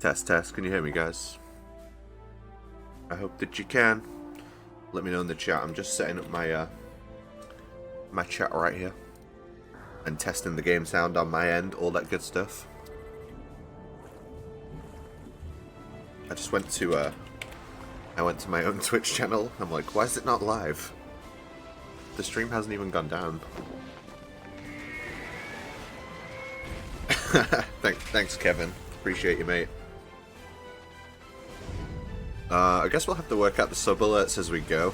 Test, test. Can you hear me, guys? I hope that you can. Let me know in the chat. I'm just setting up my my chat right here and testing the game sound on my end, all that good stuff. I just went to my own Twitch channel. I'm like, why is it not live? The stream hasn't even gone down. Thanks, Kevin. Appreciate you, mate. I guess we'll have to work out the sub alerts as we go.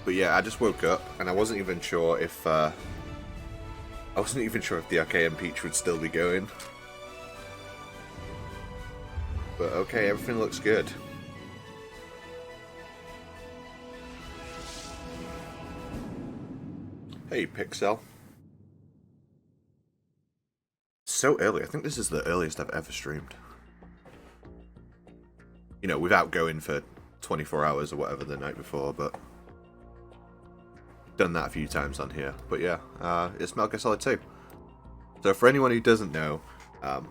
But yeah, I just woke up and I wasn't even sure if the RKM Peach would still be going. But okay, everything looks good. Hey, Pixel. So early. I think this is the earliest I've ever streamed. You know, without going for 24 hours or whatever the night before, but done that a few times on here. But yeah, it's Metal Gear Solid 2. So for anyone who doesn't know,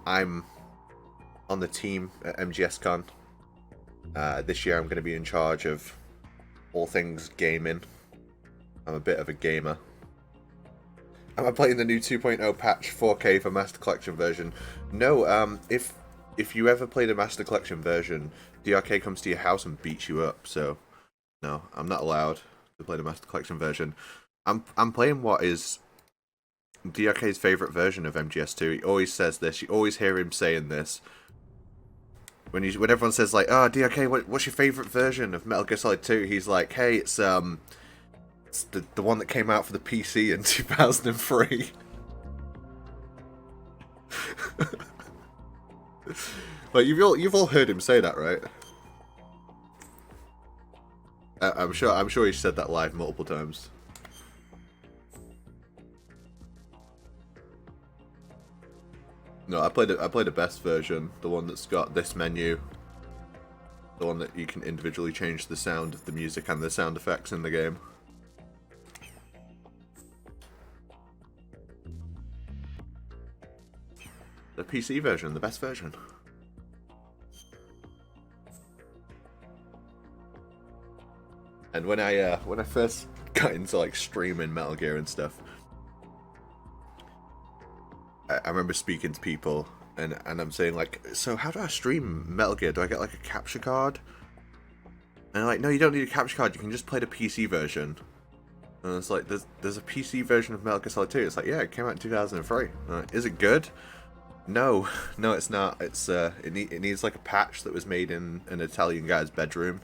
I'm on the team at MGSCON. This year I'm going to be in charge of all things gaming. I'm a bit of a gamer. Am I playing the new 2.0 patch 4K for Master Collection version? No, if you ever play the Master Collection version, DRK comes to your house and beats you up, so no, I'm not allowed to play the Master Collection version. I'm playing what is DRK's favourite version of MGS2. He always says this, you always hear him saying this. When everyone says like, oh DRK, what's your favourite version of Metal Gear Solid 2? He's like, hey, it's the one that came out for the PC in 2003. Like you've all heard him say that, right? I'm sure he said that live multiple times. No, I played the best version, the one that's got this menu, the one that you can individually change the sound of the music and the sound effects in the game. The PC version, the best version. And when I first got into like streaming Metal Gear and stuff, I remember speaking to people and I'm saying like, so how do I stream Metal Gear? Do I get like a capture card? And they're like, no, you don't need a capture card. You can just play the PC version. And it's like, there's a PC version of Metal Gear Solid 2. It's like, yeah, it came out in 2003. Like, is it good? No, it's not. It's it needs like a patch that was made in an Italian guy's bedroom,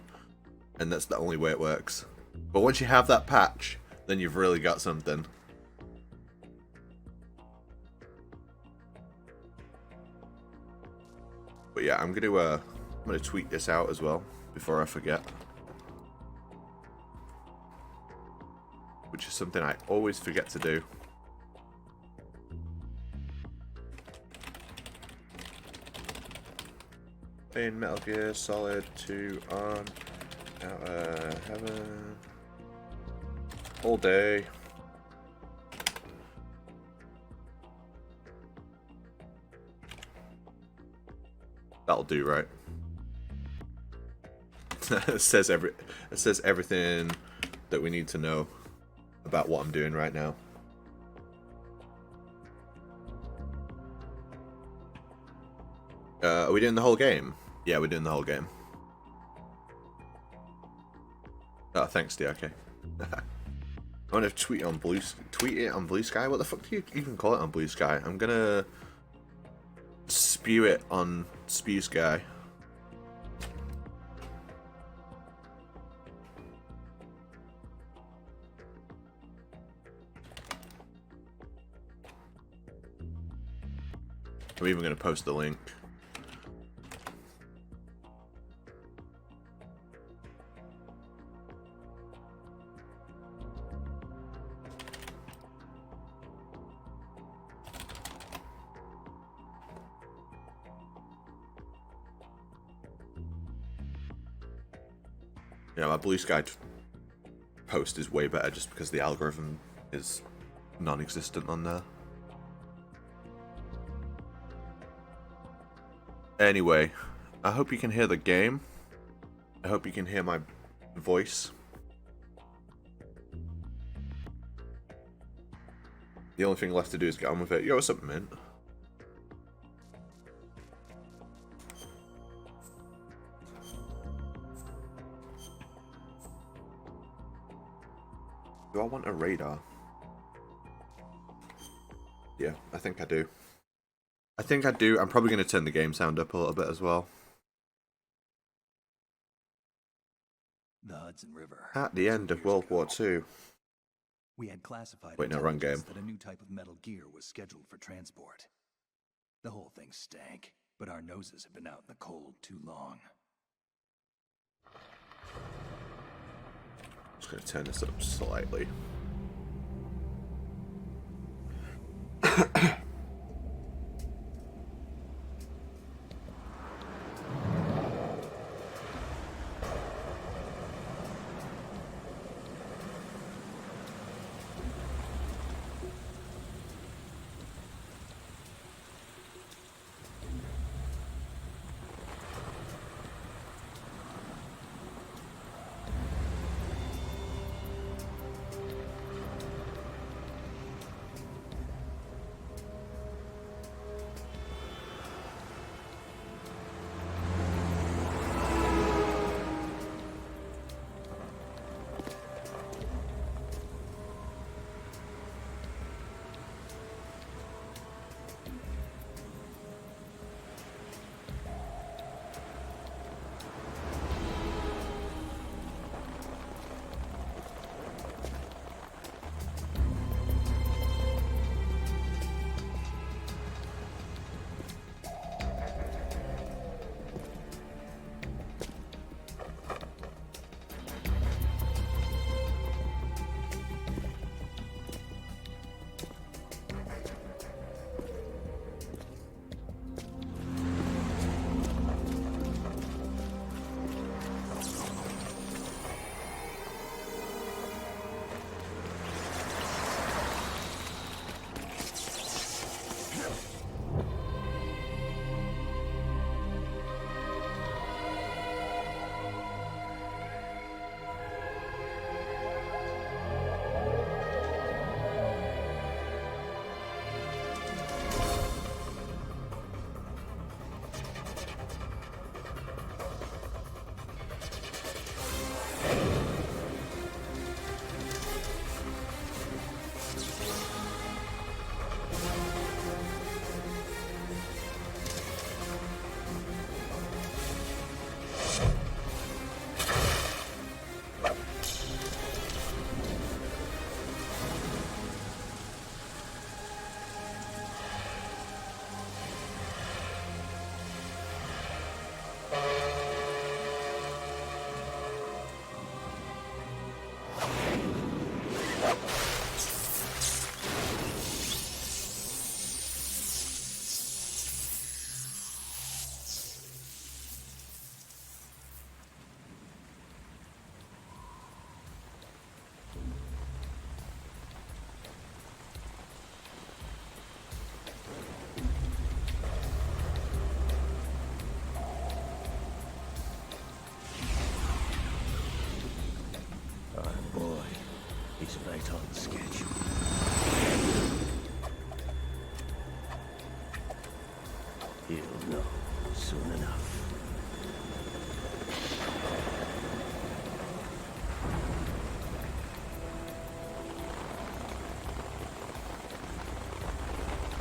and that's the only way it works. But once you have that patch, then you've really got something. But yeah, I'm gonna tweet this out as well before I forget, which is something I always forget to do. In Metal Gear Solid 2 on heaven all day. That'll do, right? It says everything that we need to know about what I'm doing right now. Are we doing the whole game? Yeah, we're doing the whole game. Oh, thanks, DRK. I want to tweet it on Blue Sky. What the fuck do you even call it on Blue Sky? I'm gonna spew it on Spew Sky. I'm even gonna post the link. Yeah, my Blue Sky post is way better just because the algorithm is non-existent on there. Anyway, I hope you can hear the game. I hope you can hear my voice. The only thing left to do is get on with it. Yo, what's up, Mint? Do I want a radar? Yeah, I think I do. I think I do. I'm probably going to turn the game sound up a little bit as well. The Hudson River. At the end of World War II. We had classified Wait, no, wrong game. that a new type of metal gear was scheduled for transport. The whole thing stank, but our noses have been out in the cold too long. Just going to turn this up slightly. right on schedule. He'll know soon enough.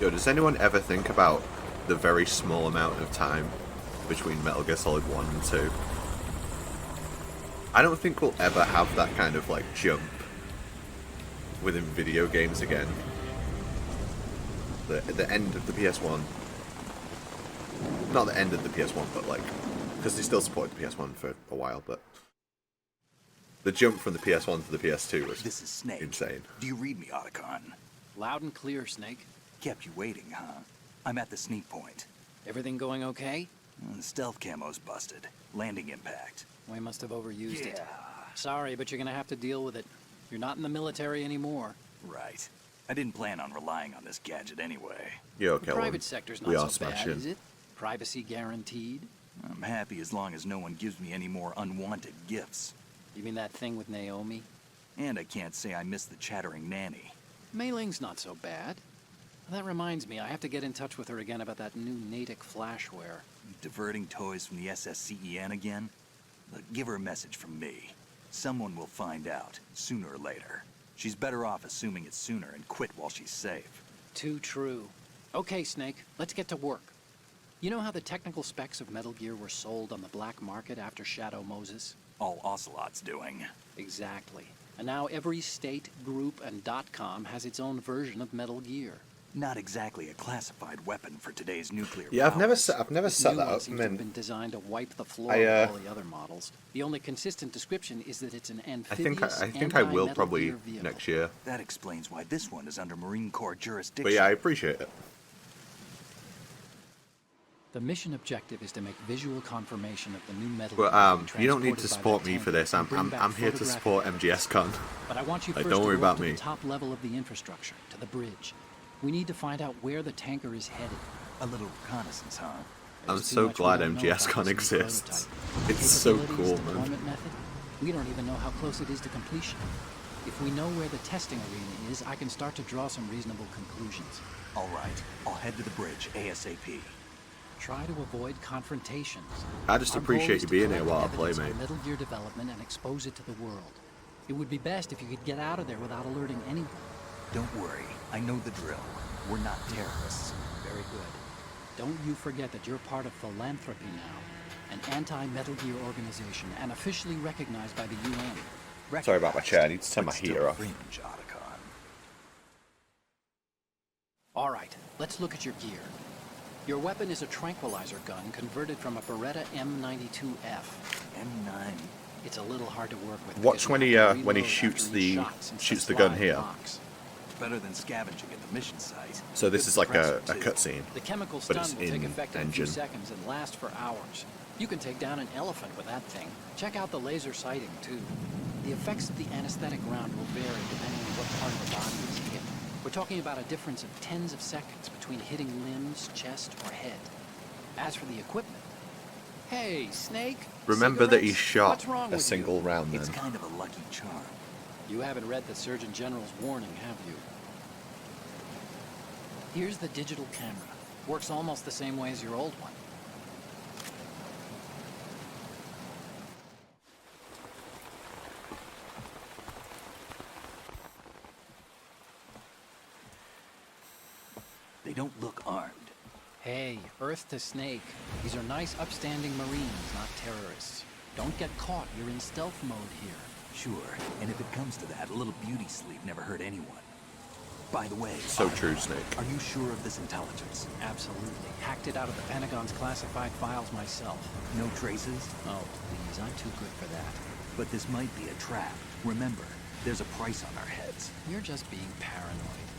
Yo, does anyone ever think about the very small amount of time between Metal Gear Solid 1 and 2? I don't think we'll ever have that kind of, like, jump within video games again. The end of the PS1. Not the end of the PS1, but, like, because they still supported the PS1 for a while, but the jump from the PS1 to the PS2 was This is Snake. insane. Do you read me, Otacon? Loud and clear, Snake. Kept you waiting, huh? I'm at the sneak point. Everything going okay? The stealth camo's busted. Landing impact. We must have overused it. Yeah. Sorry, but you're gonna have to deal with it. You're not in the military anymore. Right. I didn't plan on relying on this gadget anyway. Yeah, okay. The well, private sector's we not are so bad, smashing. is it? Privacy guaranteed. I'm happy as long as no one gives me any more unwanted gifts. You mean that thing with Naomi? And I can't say I miss the chattering nanny. Mei Ling's not so bad. That reminds me, I have to get in touch with her again about that new Natick flashware. Diverting toys from the SSCEN again? Look, give her a message from me. Someone will find out, sooner or later. She's better off assuming it sooner and quit while she's safe. Too true. Okay, Snake, let's get to work. You know how the technical specs of Metal Gear were sold on the black market after Shadow Moses? All Ocelot's doing. Exactly. And now every state, group, and .com has its own version of Metal Gear. Not exactly a classified weapon for today's nuclear Yeah, I've never powers. set This new that one up. seems to have been designed to wipe the floor I, with all the other models. The only consistent description is that it's an amphibious, I think I will anti-Metal probably Gear vehicle. next year. That explains why this one is under Marine Corps jurisdiction. But yeah, I appreciate it. The mission objective is to make visual confirmation of the new Metal But Gear being you don't need to transported by support that me for tanker this. and bring back I'm here to photographic support evidence. MGSCon. But I want you Like, first don't to worry go about up to me. the top level of the infrastructure, to the bridge. We need to find out where the tanker is headed. A little reconnaissance, huh? I'm There's too so much we glad don't know about MGSCon this new exists. prototype. It's so Capabilities, cool, man. deployment method, we don't even know how close it is to completion. If we know where the testing arena is, I can start to draw some reasonable conclusions. All right, I'll head to the bridge ASAP. Try to avoid confrontations. I just Our goal appreciate is you to being here collect while I play, evidence on mate. Metal Gear development and expose it to the world. It would be best if you could get out of there without alerting anyone. Don't worry, I know the drill. We're not terrorists. Very good. Don't you forget that you're part of Philanthropy now, an anti-Metal Gear organization and officially recognized by the UN. Sorry about my chair, I need to turn But my still heater off. fringe, Otacon. All right, let's look at your gear. Your weapon is a tranquilizer gun converted from a Beretta M92F. M9. It's a little hard to work with. Watch because when you he have to when he reload shoots after each the shot since shoots the slide gun here. locks. Better than scavenging at the mission site. So this Good is like a suppressor, too. cutscene. The chemical But stun it's will take in effect in a engine. few seconds and last for hours. You can take down an elephant with that thing. Check out the laser sighting, too. The effects of the anesthetic round will vary depending on what part of the body is hit. We're talking about a difference of tens of seconds between hitting limbs, chest, or head. As for the equipment... Hey, Snake! Remember that he cigarettes? shot What's wrong a with single round then. It's kind of a lucky charm. You haven't read the Surgeon General's warning, have you? Here's the digital camera. Works almost the same way as your old one. They don't look armed. Hey, Earth to Snake. These are nice, upstanding Marines, not terrorists. Don't get caught. You're in stealth mode here. Sure, and if it comes to that, a little beauty sleep never hurt anyone. By the way, So Otacon, true, Snake. Are you sure of this intelligence? Absolutely. Hacked it out of the Pentagon's classified files myself. No traces? Oh, please, I'm too good for that. But this might be a trap. Remember, there's a price on our heads. You're just being paranoid.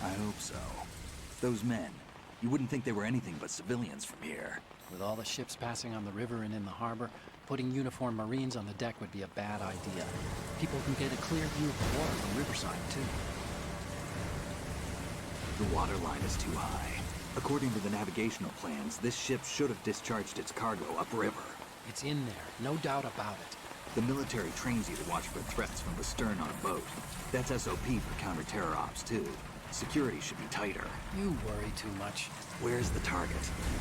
I hope so. Those men, you wouldn't think they were anything but civilians from here. With all the ships passing on the river and in the harbor, putting uniformed Marines on the deck would be a bad idea. People can get a clear view of the water from Riverside, too. The water line is too high. According to the navigational plans, this ship should have discharged its cargo upriver. It's in there, no doubt about it. The military trains you to watch for threats from the stern on a boat. That's SOP for counter-terror ops, too. Security should be tighter. You worry too much. Where's the target?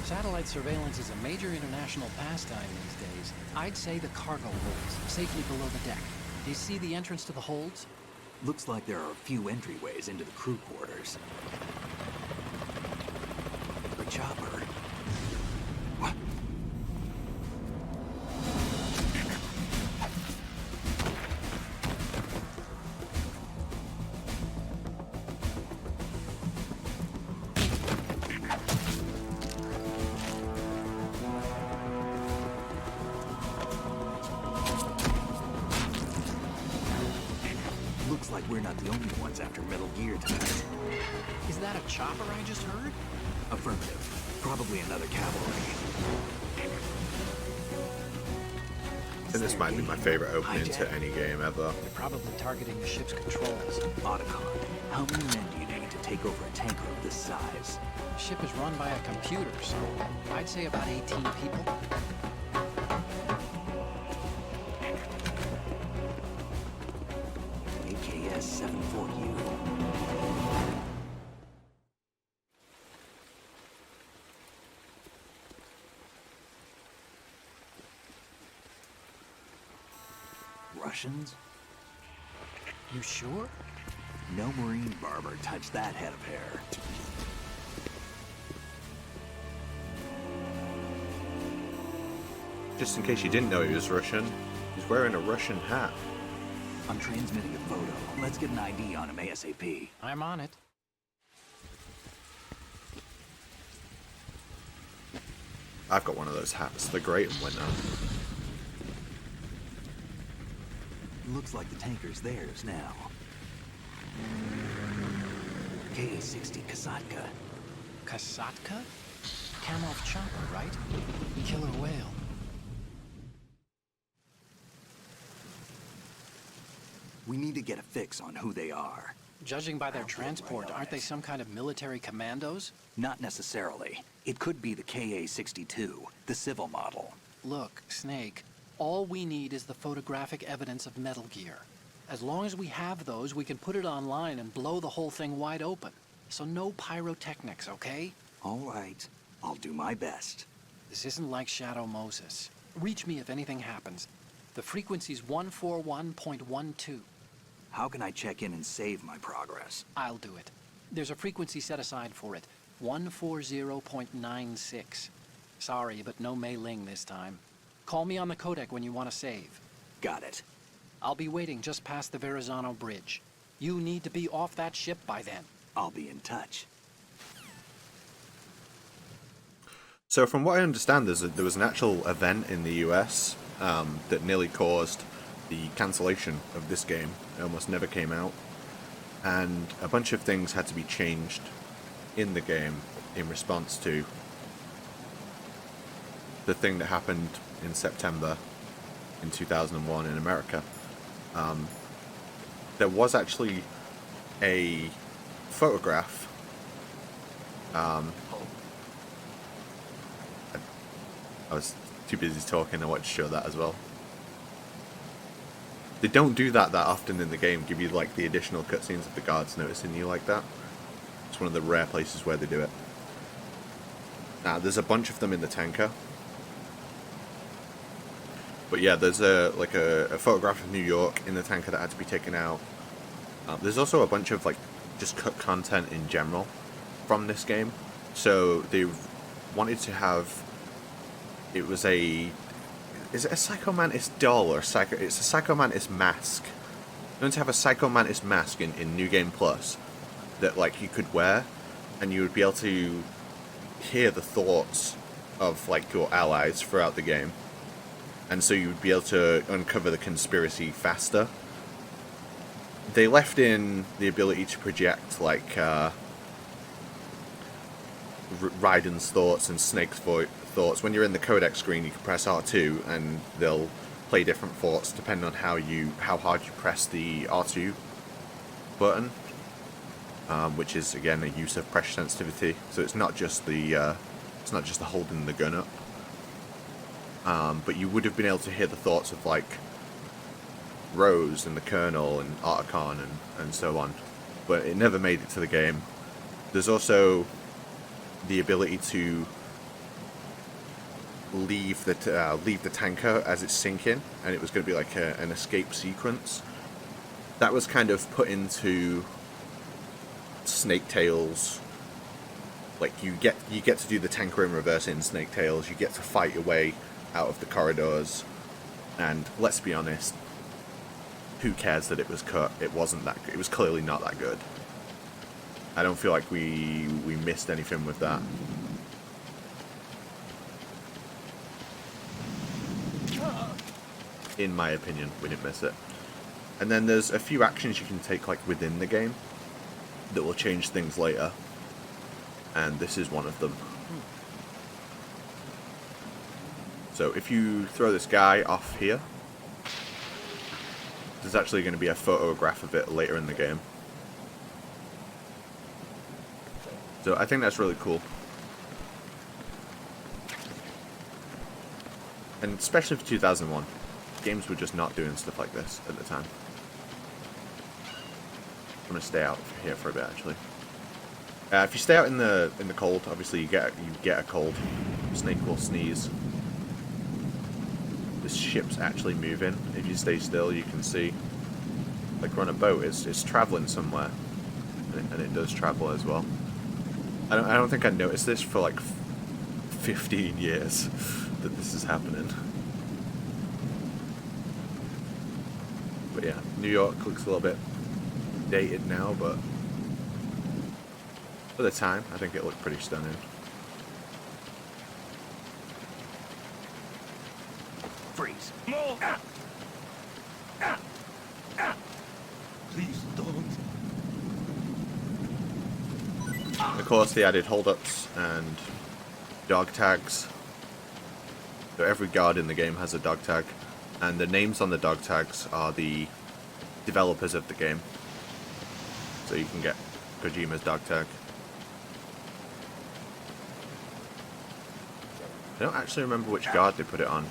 Satellite surveillance is a major international pastime these days. I'd say the cargo holds, safely below the deck. Do you see the entrance to the holds? Looks like there are a few entryways into the crew quarters. A chopper. What? Looks like we're not the only ones after Metal Gear tonight. Is that a chopper I just heard? Affirmative. Probably another cavalry. And this might be my favorite opening to any game ever. They're probably targeting the ship's controls. Otacon, how many men do you need? need to take over a tanker of this size. The ship is run by a computer, so I'd say about 18 people. AKS-74U. Russians? You sure? No Marine barber touched that head of hair. Just in case you didn't know he was Russian, he's wearing a Russian hat. I'm transmitting a photo. Let's get an ID on him ASAP. I'm on it. I've got one of those hats. They're great in winter. Looks like the tanker's theirs now. KA-60 Kasatka. Kasatka? Kamov chopper, right? Killer whale. We need to get a fix on who they are. Judging by their I'll get transport, right on aren't they it. some kind of military commandos? Not necessarily. It could be the KA-62, the civil model. Look, Snake, all we need is the photographic evidence of Metal Gear. As long as we have those, we can put it online and blow the whole thing wide open. So no pyrotechnics, okay? All right. I'll do my best. This isn't like Shadow Moses. Reach me if anything happens. The frequency's 141.12. How can I check in and save my progress? I'll do it. There's a frequency set aside for it. 140.96. Sorry, but no Mei Ling this time. Call me on the codec when you want to save. Got it. I'll be waiting just past the Verrazano Bridge. You need to be off that ship by then. I'll be in touch. So from what I understand, there was an actual event in the US that nearly caused the cancellation of this game. It almost never came out. And a bunch of things had to be changed in the game in response to the thing that happened in September in 2001 in America. There was actually a photograph. I was too busy talking. I wanted to show that as well. They don't do that often in the game, give you like the additional cutscenes of the guards noticing you like that. It's one of the rare places where they do it. Now, there's a bunch of them in the tanker. But yeah, there's a photograph of New York in the tanker that had to be taken out. There's also a bunch of like just cut content in general from this game. So they wanted to have... It was a... Is it a Psycho Mantis doll or it's a Psycho Mantis mask? They're going to have a Psycho Mantis mask in New Game Plus that like you could wear, and you would be able to hear the thoughts of like your allies throughout the game, and so you would be able to uncover the conspiracy faster. They left in the ability to project like Raiden's thoughts and Snake's thoughts. When you're in the codec screen, you can press R2 and they'll play different thoughts depending on how hard you press the R2 button, which is again a use of pressure sensitivity. So it's not just the holding the gun up, but you would have been able to hear the thoughts of like Rose and the Colonel and Articon and so on, but it never made it to the game. There's also the ability to leave the tanker as it's sinking, and it was going to be like an escape sequence. That was kind of put into Snake Tales. Like you get to do the tanker in reverse in Snake Tales. You get to fight your way out of the corridors, and let's be honest, who cares that it was cut? It wasn't that good. It was clearly not that good. I don't feel like we missed anything with that. In my opinion, we didn't miss it. And then there's a few actions you can take like within the game that will change things later, and this is one of them. So if you throw this guy off here, there's actually going to be a photograph of it later in the game. So I think that's really cool. And especially for 2001, games were just not doing stuff like this at the time. I'm gonna stay out here for a bit, actually. If you stay out in the cold, obviously you get a cold. Snake will sneeze. This ship's actually moving. If you stay still, you can see, like we're on a boat, it's traveling somewhere, and it does travel as well. I don't think I noticed this for like 15 years that this is happening. But yeah, New York looks a little bit dated now, but for the time, I think it looked pretty stunning. Freeze. Move! Please don't. Of course, they added hold-ups and dog tags. So every guard in the game has a dog tag, and the names on the dog tags are the developers of the game. So you can get Kojima's dog tag. I don't actually remember which guard they put it on.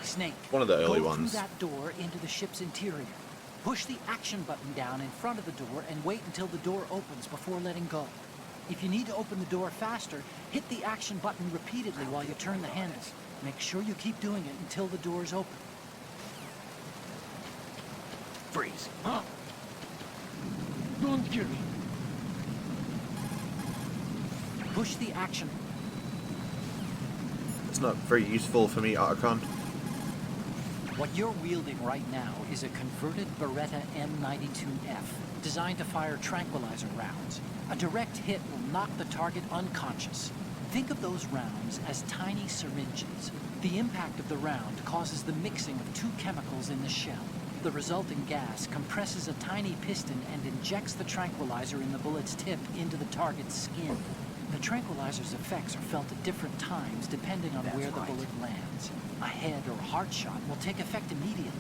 Snake, One of the early go ones. through that door into the ship's interior. Push the action button down in front of the door and wait until the door opens before letting go. If you need to open the door faster, hit the action button repeatedly while you turn the handle. Make sure you keep doing it until the door's open. Freeze. Huh? Don't kill me. Push the action. It's not very useful for me, Otacon. What you're wielding right now is a converted Beretta M92F, designed to fire tranquilizer rounds. A direct hit will knock the target unconscious. Think of those rounds as tiny syringes. The impact of the round causes the mixing of two chemicals in the shell. The resulting gas compresses a tiny piston and injects the tranquilizer in the bullet's tip into the target's skin. The tranquilizer's effects are felt at different times depending on where the bullet lands. A head or heart shot will take effect immediately,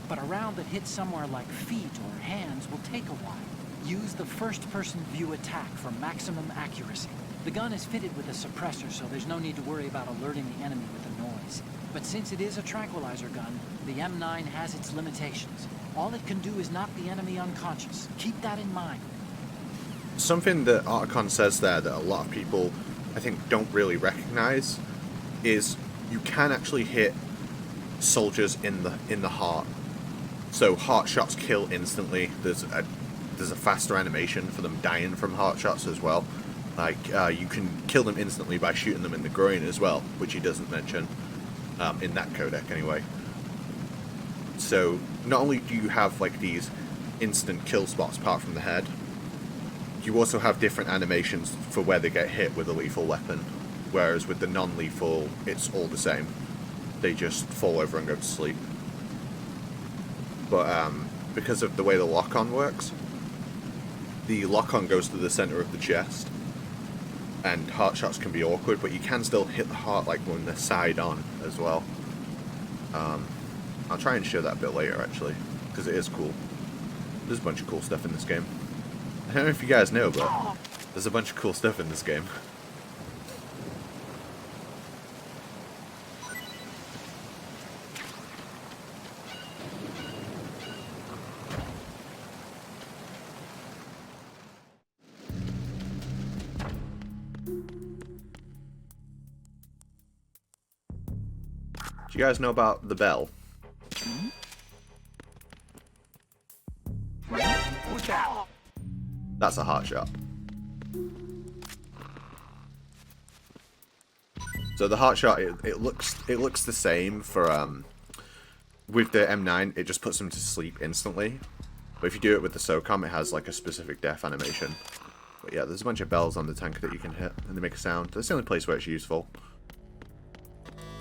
but a round that hits somewhere like feet or hands will take a while. Use the first-person view attack for maximum accuracy. The gun is fitted with a suppressor, so there's no need to worry about alerting the enemy with the noise. But since it is a tranquilizer gun, the M9 has its limitations. All it can do is knock the enemy unconscious. Keep that in mind. Something that Otacon says there that a lot of people, I think, don't really recognize is you can actually hit soldiers in the heart. So heart shots kill instantly. There's a faster animation for them dying from heart shots as well. Like you can kill them instantly by shooting them in the groin as well, which he doesn't mention in that codec anyway. So not only do you have like these instant kill spots apart from the head, you also have different animations for where they get hit with a lethal weapon, whereas with the non-lethal, it's all the same. They just fall over and go to sleep. But because of the way the lock-on works, the lock-on goes to the center of the chest, and heart shots can be awkward, but you can still hit the heart like when they're side on as well. I'll try and show that a bit later actually, because it is cool. There's a bunch of cool stuff in this game. I don't know if you guys know, but there's a bunch of cool stuff in this game. Do you guys know about the bell? What's that? That's a heart shot. So the heart shot, it looks the same for with the M9. It just puts them to sleep instantly. But if you do it with the SOCOM, it has like a specific death animation. But yeah, there's a bunch of bells on the tank that you can hit, and they make a sound. That's the only place where it's useful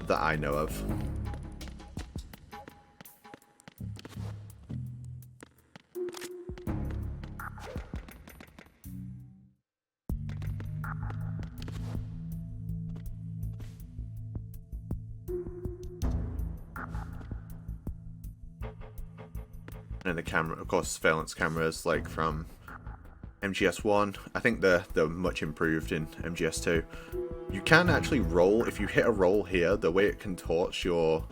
that I know of. And the camera, of course, surveillance cameras like from MGS1. I think they're much improved in MGS2. You can actually roll, if you hit a roll here, the way it contorts your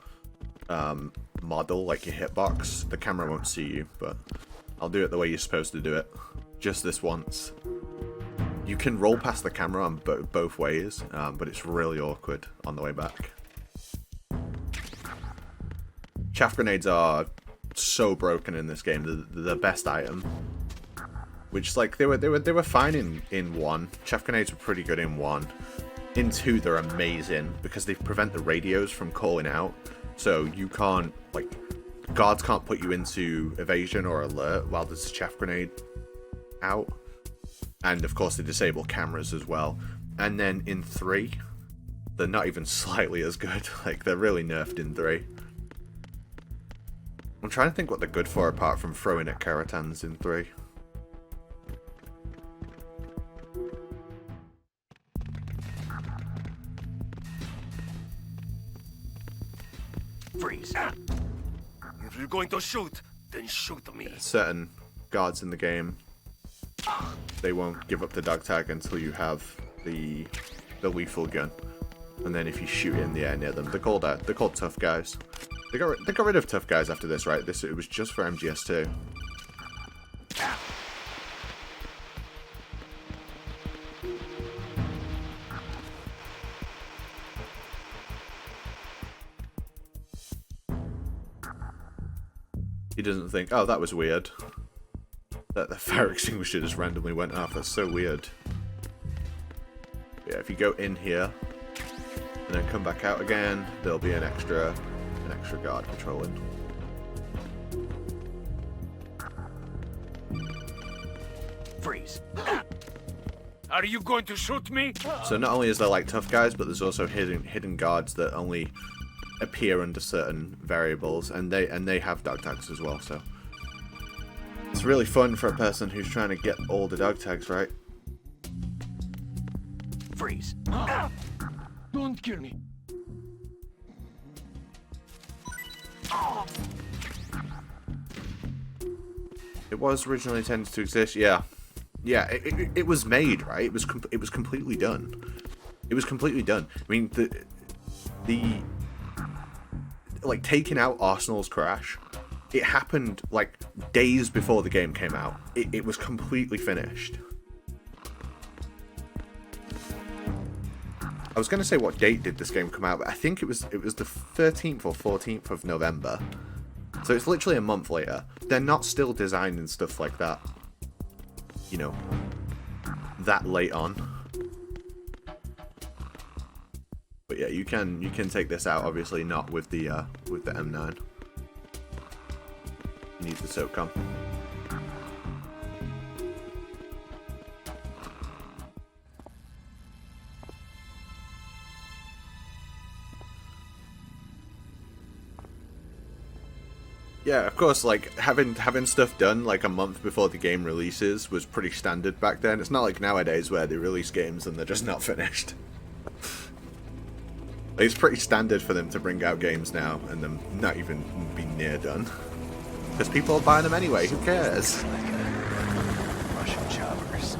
model, like your hitbox, the camera won't see you, but I'll do it the way you're supposed to do it. Just this once. You can roll past the camera on both ways, but it's really awkward on the way back. Chaff grenades are so broken in this game. They're the best item. Which, like, they were fine in 1. Chaff grenades were pretty good in 1. In 2, they're amazing because they prevent the radios from calling out. So you can't, like, guards can't put you into evasion or alert while there's a chaff grenade out. And of course they disable cameras as well. And then in 3, they're not even slightly as good. Like, they're really nerfed in 3. I'm trying to think what they're good for apart from throwing at Karatans in 3. Freeze. If you're going to shoot, then shoot me. Certain guards in the game, they won't give up the dog tag until you have the lethal gun, and then if you shoot in the air near them, they're called tough guys. They got rid of tough guys after this, right? It was just for MGS2. He doesn't think, oh, that was weird. That the fire extinguisher just randomly went off. That's so weird. Yeah, if you go in here and then come back out again, there'll be an extra guard patrolling. Freeze. Are you going to shoot me? So not only is there like tough guys, but there's also hidden guards that only appear under certain variables, and they have dog tags as well. So it's really fun for a person who's trying to get all the dog tags right. Freeze. Don't kill me. It was originally intended to exist, yeah. It was made, right? It was completely done. It was completely done. I mean, the like taking out Arsenal's crash, it happened like days before the game came out. It was completely finished. I was going to say what date did this game come out, but I think it was the 13th or 14th of November. So it's literally a month later. They're not still designing stuff like that, you know, that late on. But yeah, you can take this out. Obviously, not with the M9. You need the SOCOM. Yeah, of course, like, having stuff done, like, a month before the game releases was pretty standard back then. It's not like nowadays where they release games and they're just not finished. Like, it's pretty standard for them to bring out games now and them not even be near done. Because people are buying them anyway, who cares? Russian choppers.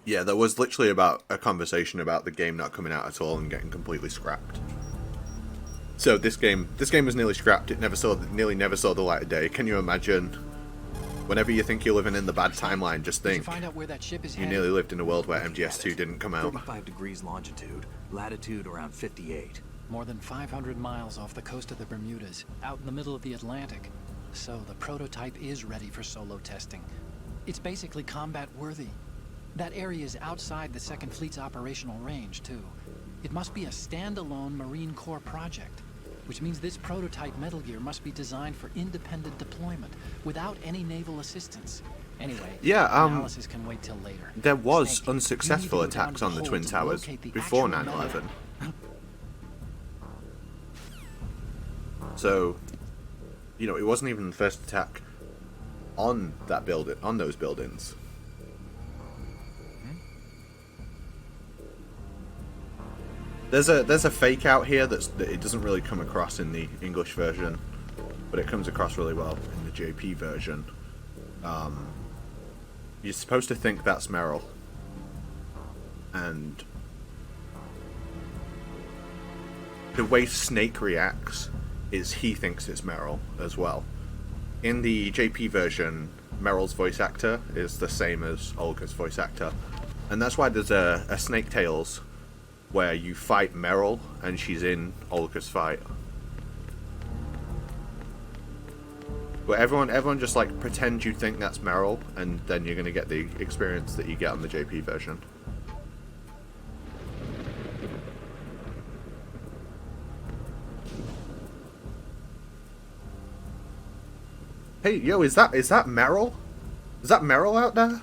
Yeah, there was literally about a conversation about the game not coming out at all and getting completely scrapped. So this game was nearly scrapped. It nearly never saw the light of day. Can you imagine Whenever you think you're living in the bad timeline, just Did you think find out where that ship is you headed? nearly lived in a world where MGS2 didn't come out. 35 degrees longitude, latitude around 58. More than 500 miles off the coast of the Bermudas, out in the middle of the Atlantic. So the prototype is ready for solo testing. It's basically combat worthy. That area is outside the Second Fleet's operational range, too. It must be a standalone Marine Corps project, which means this prototype Metal Gear must be designed for independent deployment, without any naval assistance. Anyway, Yeah, analysis can wait till later. There was Snake, you unsuccessful need to go down attacks to on the hold Twin to Towers locate the before actual 9/11. metal. So, you know, it wasn't even the first attack on that building, on those buildings. There's a fake out here that it doesn't really come across in the English version, but it comes across really well in the JP version. You're supposed to think that's Meryl, and the way Snake reacts is he thinks it's Meryl as well. In the JP version, Meryl's voice actor is the same as Olga's voice actor, and that's why there's a Snake Tales where you fight Meryl and she's in Olga's fight. But everyone just like pretend you think that's Meryl, and then you're gonna get the experience that you get on the JP version. Hey, yo, is that Meryl? Is that Meryl out there?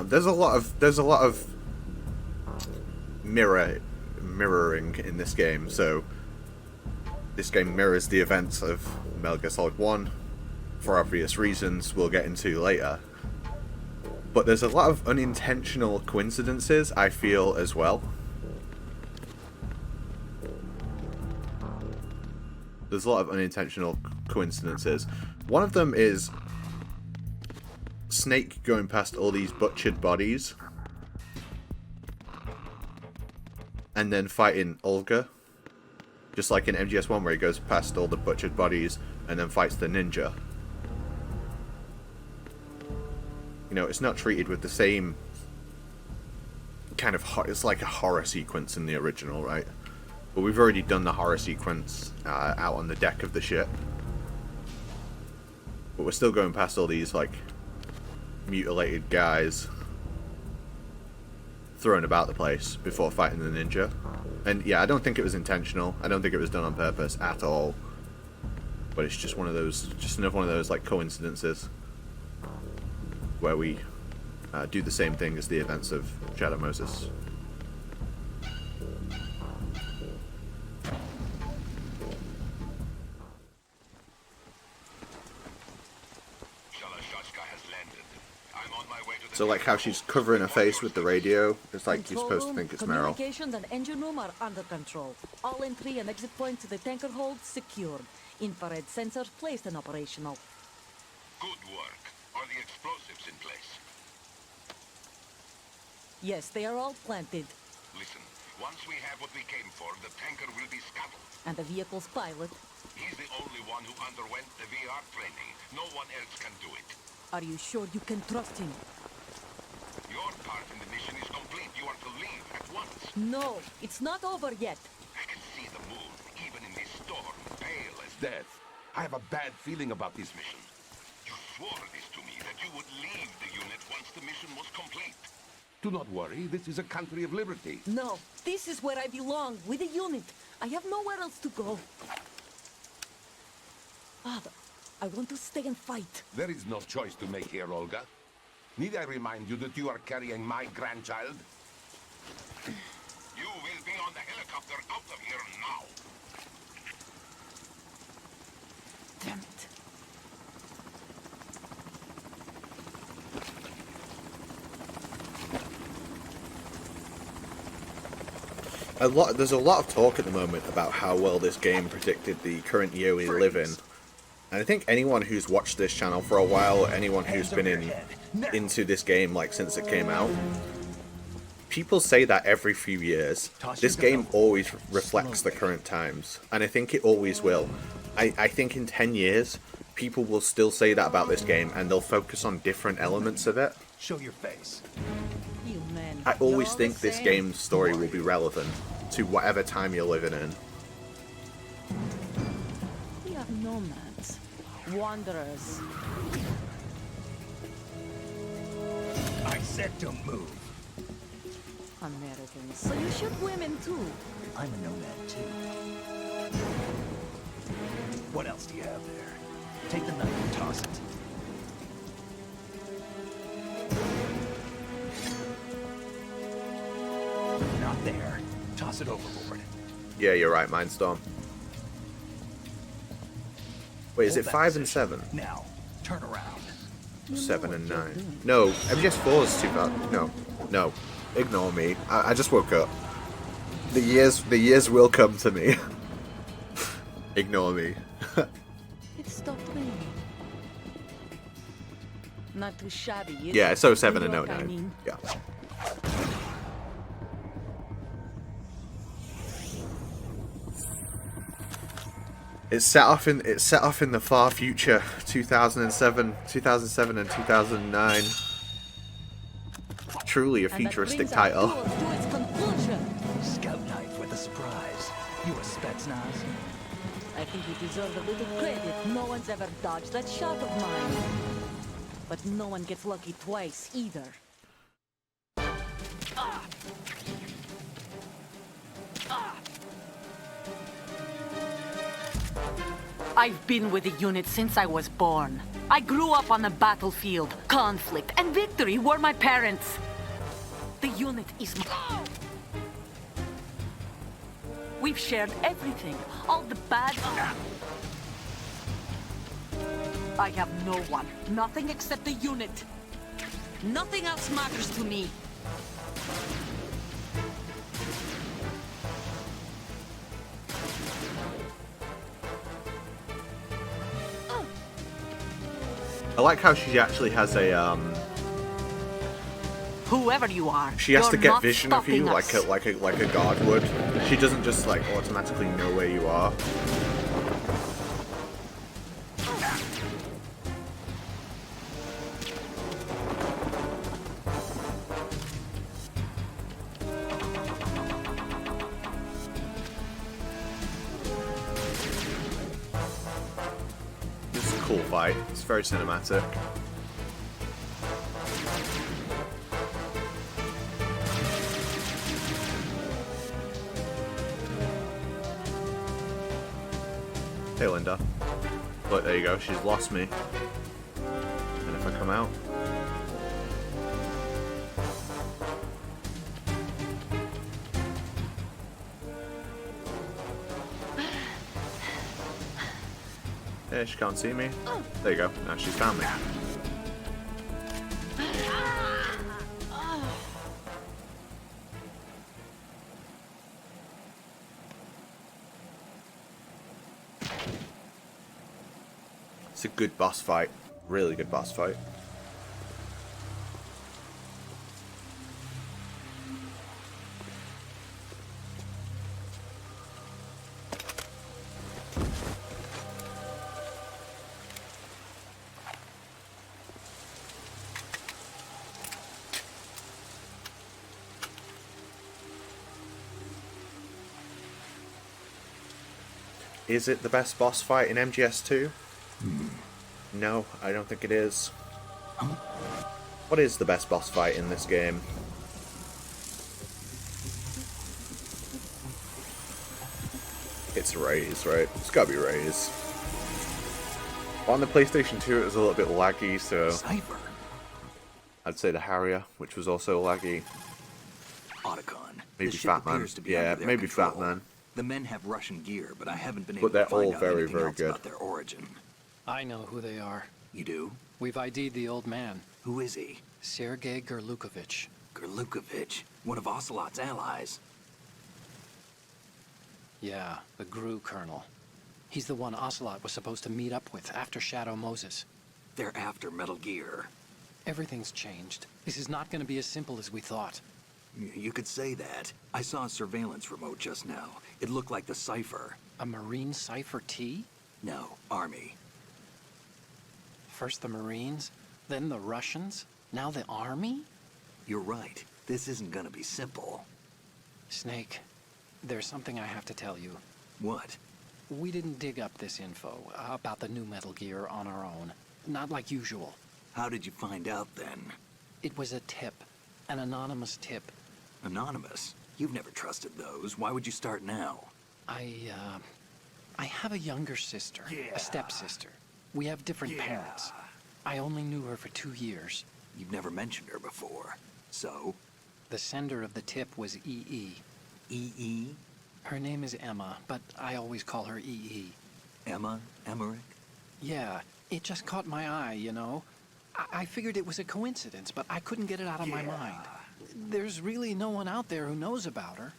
There's a lot of mirroring in this game. So this game mirrors the events of Metal Gear Solid 1 for obvious reasons we'll get into later. But there's a lot of unintentional coincidences, I feel, as well. There's a lot of unintentional coincidences. One of them is Snake going past all these butchered bodies and then fighting Olga, just like in MGS1 where he goes past all the butchered bodies and then fights the ninja. You know, it's not treated with the same kind of it's like a horror sequence in the original, right? But we've already done the horror sequence out on the deck of the ship, but we're still going past all these like mutilated guys thrown about the place before fighting the ninja. And yeah, I don't think it was intentional. I don't think it was done on purpose at all. But it's just one of those, just another one of those like coincidences where we do the same thing as the events of Shadow Moses. So like how she's covering her face with the radio, it's like you're supposed to think it's Meryl. Communications and engine room are under control. All entry and exit points to the tanker hold secured. Infrared sensors placed and operational. Good work. Are the explosives in place? Yes, they are all planted. Listen, once we have what we came for, the tanker will be scuttled. And the vehicle's pilot. He's the only one who underwent the VR training. No one else can do it. Are you sure you can trust him? Your part in the mission is complete. You are to leave at once. No, it's not over yet. I can see the moon, even in this storm, pale as death. I have a bad feeling about this mission. You swore this to me, that you would leave the unit once the mission was complete. Do not worry, this is a country of liberty. No, this is where I belong, with the unit. I have nowhere else to go. Father, I want to stay and fight. There is no choice to make here, Olga. Need I remind you that you are carrying my grandchild? You will be on the helicopter out of here now. Damn it. There's a lot of talk at the moment about how well this game predicted the current year we live in. And I think anyone who's watched this channel for a while, anyone who's been into this game like since it came out, people say that every few years. This game always reflects the current times, and I think it always will. I think in 10 years, people will still say that about this game, and they'll focus on different elements of it. Show your face. You men, I always you're all think the this same. game's story will be relevant to whatever time you're living in. We are nomads, wanderers. I said don't move. Americans, so you shoot women too. I'm a nomad too. What else do you have there? Take the knife and toss it. Not there. Toss it overboard. Yeah, you're right, Mindstorm. Wait, is Hold it that 5 and position. 7? Now, turn around. 7 and 9. No, MGS4 is 2000. No. Ignore me. I just woke up. The years will come to me. Ignore me. It stopped raining. Not too shabby, is Yeah, it? it's 07 and New York, 09. I mean. Yeah. It's set off in the far future, 2007 and 2009. Truly a And that futuristic brings our title. duel to its conclusion. Scout knife with a surprise. You a Spetsnaz? I think you deserve a little credit. No one's ever dodged that shot of mine. But no one gets lucky twice either. I've been with the unit since I was born. I grew up on the battlefield. Conflict and victory were my parents. The unit is We've shared everything. All the bad... I have no one. Nothing except the unit. Nothing else matters to me. I like how she actually has a Whoever you are, she has to you're get not vision of you stopping like us. a guard would. She doesn't just like automatically know where you are. It's a cool fight. It's very cinematic. Hey, Linda. Look, there you go. She's lost me. And if I come out... Yeah, she can't see me. There you go. Now she's found me. It's a good boss fight. Really good boss fight. Is it the best boss fight in MGS2? No, I don't think it is. What is the best boss fight in this game? It's Ray's, right? It's gotta be Ray's. On the PlayStation 2 it was a little bit laggy, so Sniper. I'd say the Harrier, which was also laggy. Otacon. Maybe This ship Fat Man. appears to be Yeah, under their maybe Fat control. Man. The men have Russian gear, but I haven't been But able they're to find all out very, anything very else good. about their origin. I know who they are. You do? We've ID'd the old man, Who is he? Sergei Gerlukovich. Gerlukovich, one of Ocelot's allies. Yeah, the GRU colonel. He's the one Ocelot was supposed to meet up with after Shadow Moses. They're after Metal Gear. Everything's changed. This is not going to be as simple as we thought. You could say that. I saw a surveillance remote just now. It looked like the cipher. A Marine Cipher T? No, Army. First the Marines, then the Russians, now the Army? You're right. This isn't gonna be simple. Snake, there's something I have to tell you. What? We didn't dig up this info about the new Metal Gear on our own. Not like usual. How did you find out then? It was a tip. An anonymous tip. Anonymous? You've never trusted those. Why would you start now? I have a younger sister. Yeah. A stepsister. We have different parents. I only knew her for 2 years. You've never mentioned her before. So? The sender of the tip was EE. EE? Her name is Emma, but I always call her EE. Emma? Emmerich? Yeah, it just caught my eye, you know? I figured it was a coincidence, but I couldn't get it out of my mind. There's really no one out there who knows about her.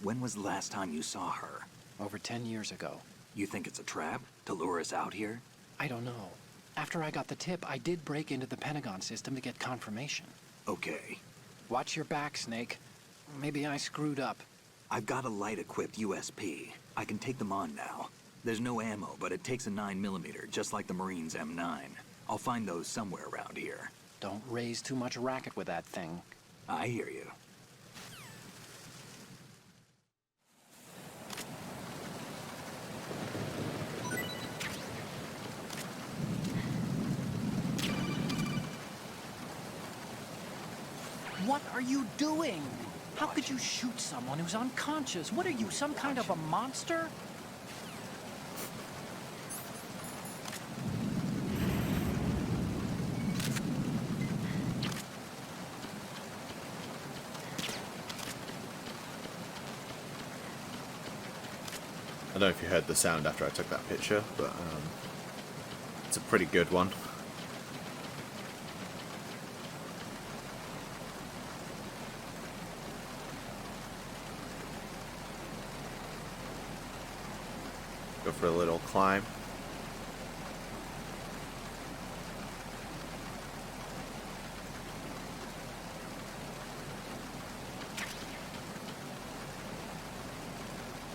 When was the last time you saw her? Over 10 years ago. You think it's a trap? To lure us out here? I don't know. After I got the tip, I did break into the Pentagon system to get confirmation. Okay. Watch your back, Snake. Maybe I screwed up. I've got a light-equipped USP. I can take them on now. There's no ammo, but it takes a 9mm, just like the Marines' M9. I'll find those somewhere around here. Don't raise too much racket with that thing. I hear you. What are you doing? How could you shoot someone who's unconscious? What are you, some kind of a monster? I don't know if you heard the sound after I took that picture, but it's a pretty good one. Go for a little climb.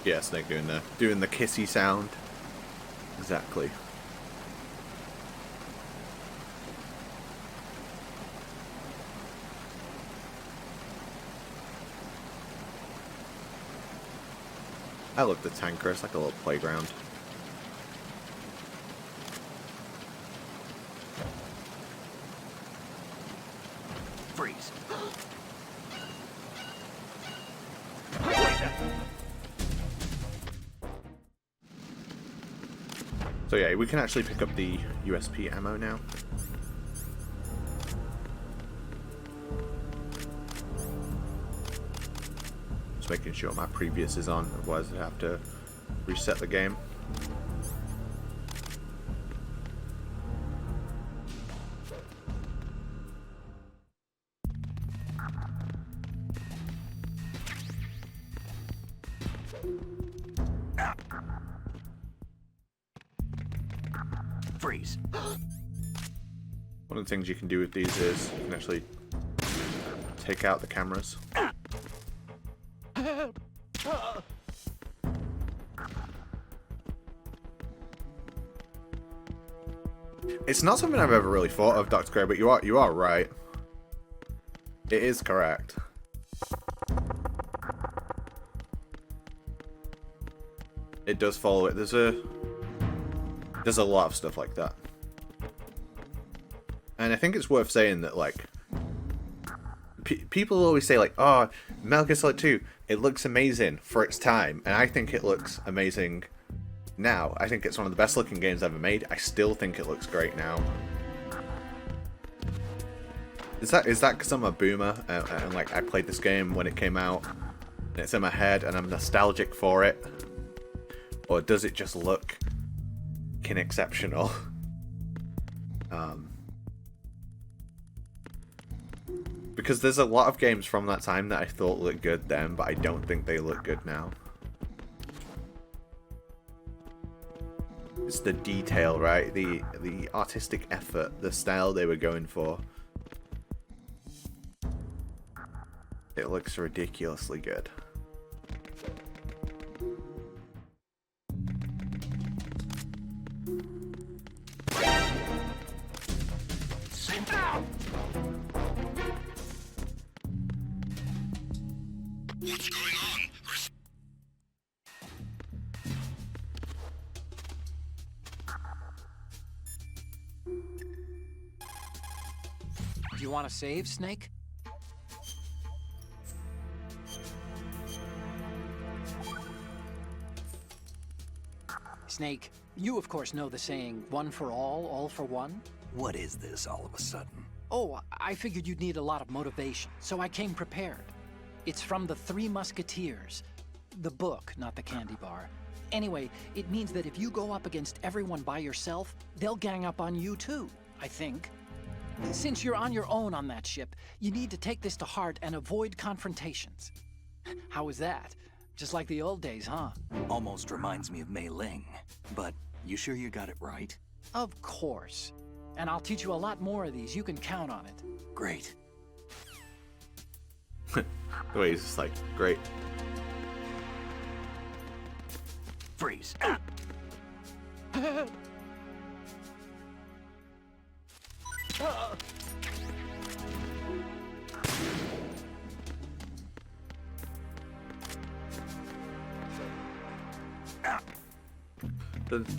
Yeah, Snake doing the kissy sound. Exactly. I love the tanker, it's like a little playground. Freeze. So yeah, we can actually pick up the USP ammo now. Just making sure my previous is on, otherwise I'd have to reset the game. Freeze. One of the things you can do with these is you can actually take out the cameras. It's not something I've ever really thought of, Dr. Gray, but you are right. It is correct. It does follow it. There's a lot of stuff like that. And I think it's worth saying that, like, people always say, like, oh, Metal Gear Solid 2, it looks amazing for its time. And I think it looks amazing now. I think it's one of the best looking games ever made. I still think it looks great now. Is that because I'm a boomer and like I played this game when it came out and it's in my head and I'm nostalgic for it? Or does it just look exceptional? Because there's a lot of games from that time that I thought looked good then, but I don't think they look good now. It's the detail, right? The artistic effort, the style they were going for. It looks ridiculously good. What's going on? Do you want to save, Snake? Snake, you of course know the saying, one for all for one? What is this all of a sudden? Oh, I figured you'd need a lot of motivation, so I came prepared. It's from the Three Musketeers. The book, not the candy bar. Anyway, it means that if you go up against everyone by yourself, they'll gang up on you too, I think. Since you're on your own on that ship, you need to take this to heart and avoid confrontations. How was that? Just like the old days, huh? Almost reminds me of Mei Ling. But you sure you got it right? Of course. And I'll teach you a lot more of these. You can count on it. Great. The way he's just like, great. Freeze.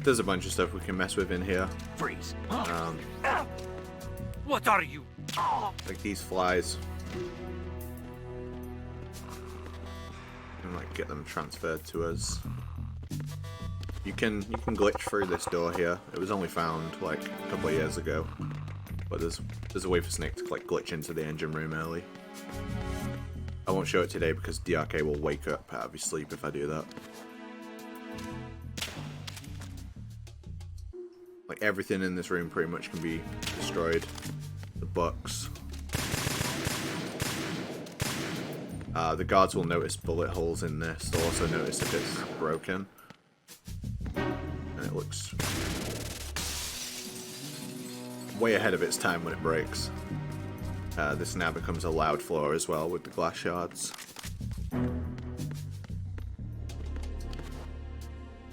There's a bunch of stuff we can mess with in here. Freeze. What are you? Like these flies. And like get them transferred to us. You can glitch through this door here. It was only found like a couple of years ago. But there's a way for Snake to like glitch into the engine room early. I won't show it today because DRK will wake up out of his sleep if I do that. Like everything in this room pretty much can be destroyed. The books. The guards will notice bullet holes in this. They'll also notice if it's broken. And it looks way ahead of its time when it breaks. This now becomes a loud floor as well with the glass shards.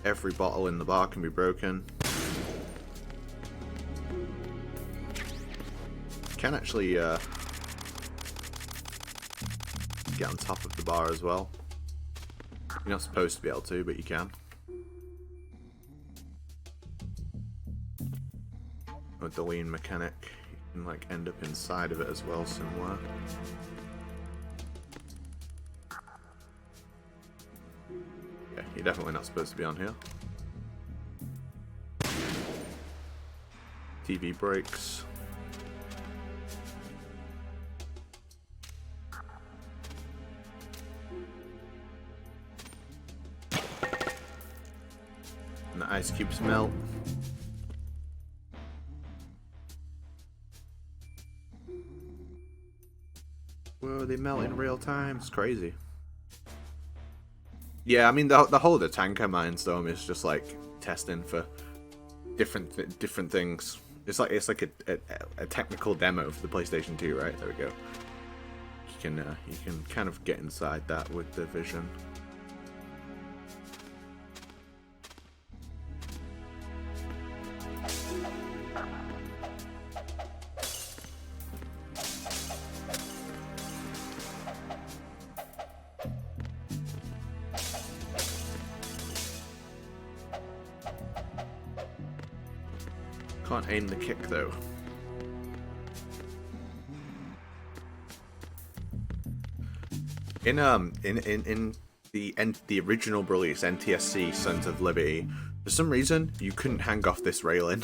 Every bottle in the bar can be broken. Can actually get on top of the bar as well. You're not supposed to be able to, but you can. With the lean mechanic, you can like end up inside of it as well somewhere. Yeah, you're definitely not supposed to be on here. TV breaks. And the ice cubes melt. Whoa, they melt in real time. It's crazy. Yeah, I mean the whole of the tanker mindstorm is just like testing for different things. It's like a technical demo for the PlayStation 2, right? There we go. You can kind of get inside that with the vision. Can't aim the kick though. In the original release, NTSC Sons of Liberty, for some reason you couldn't hang off this railing.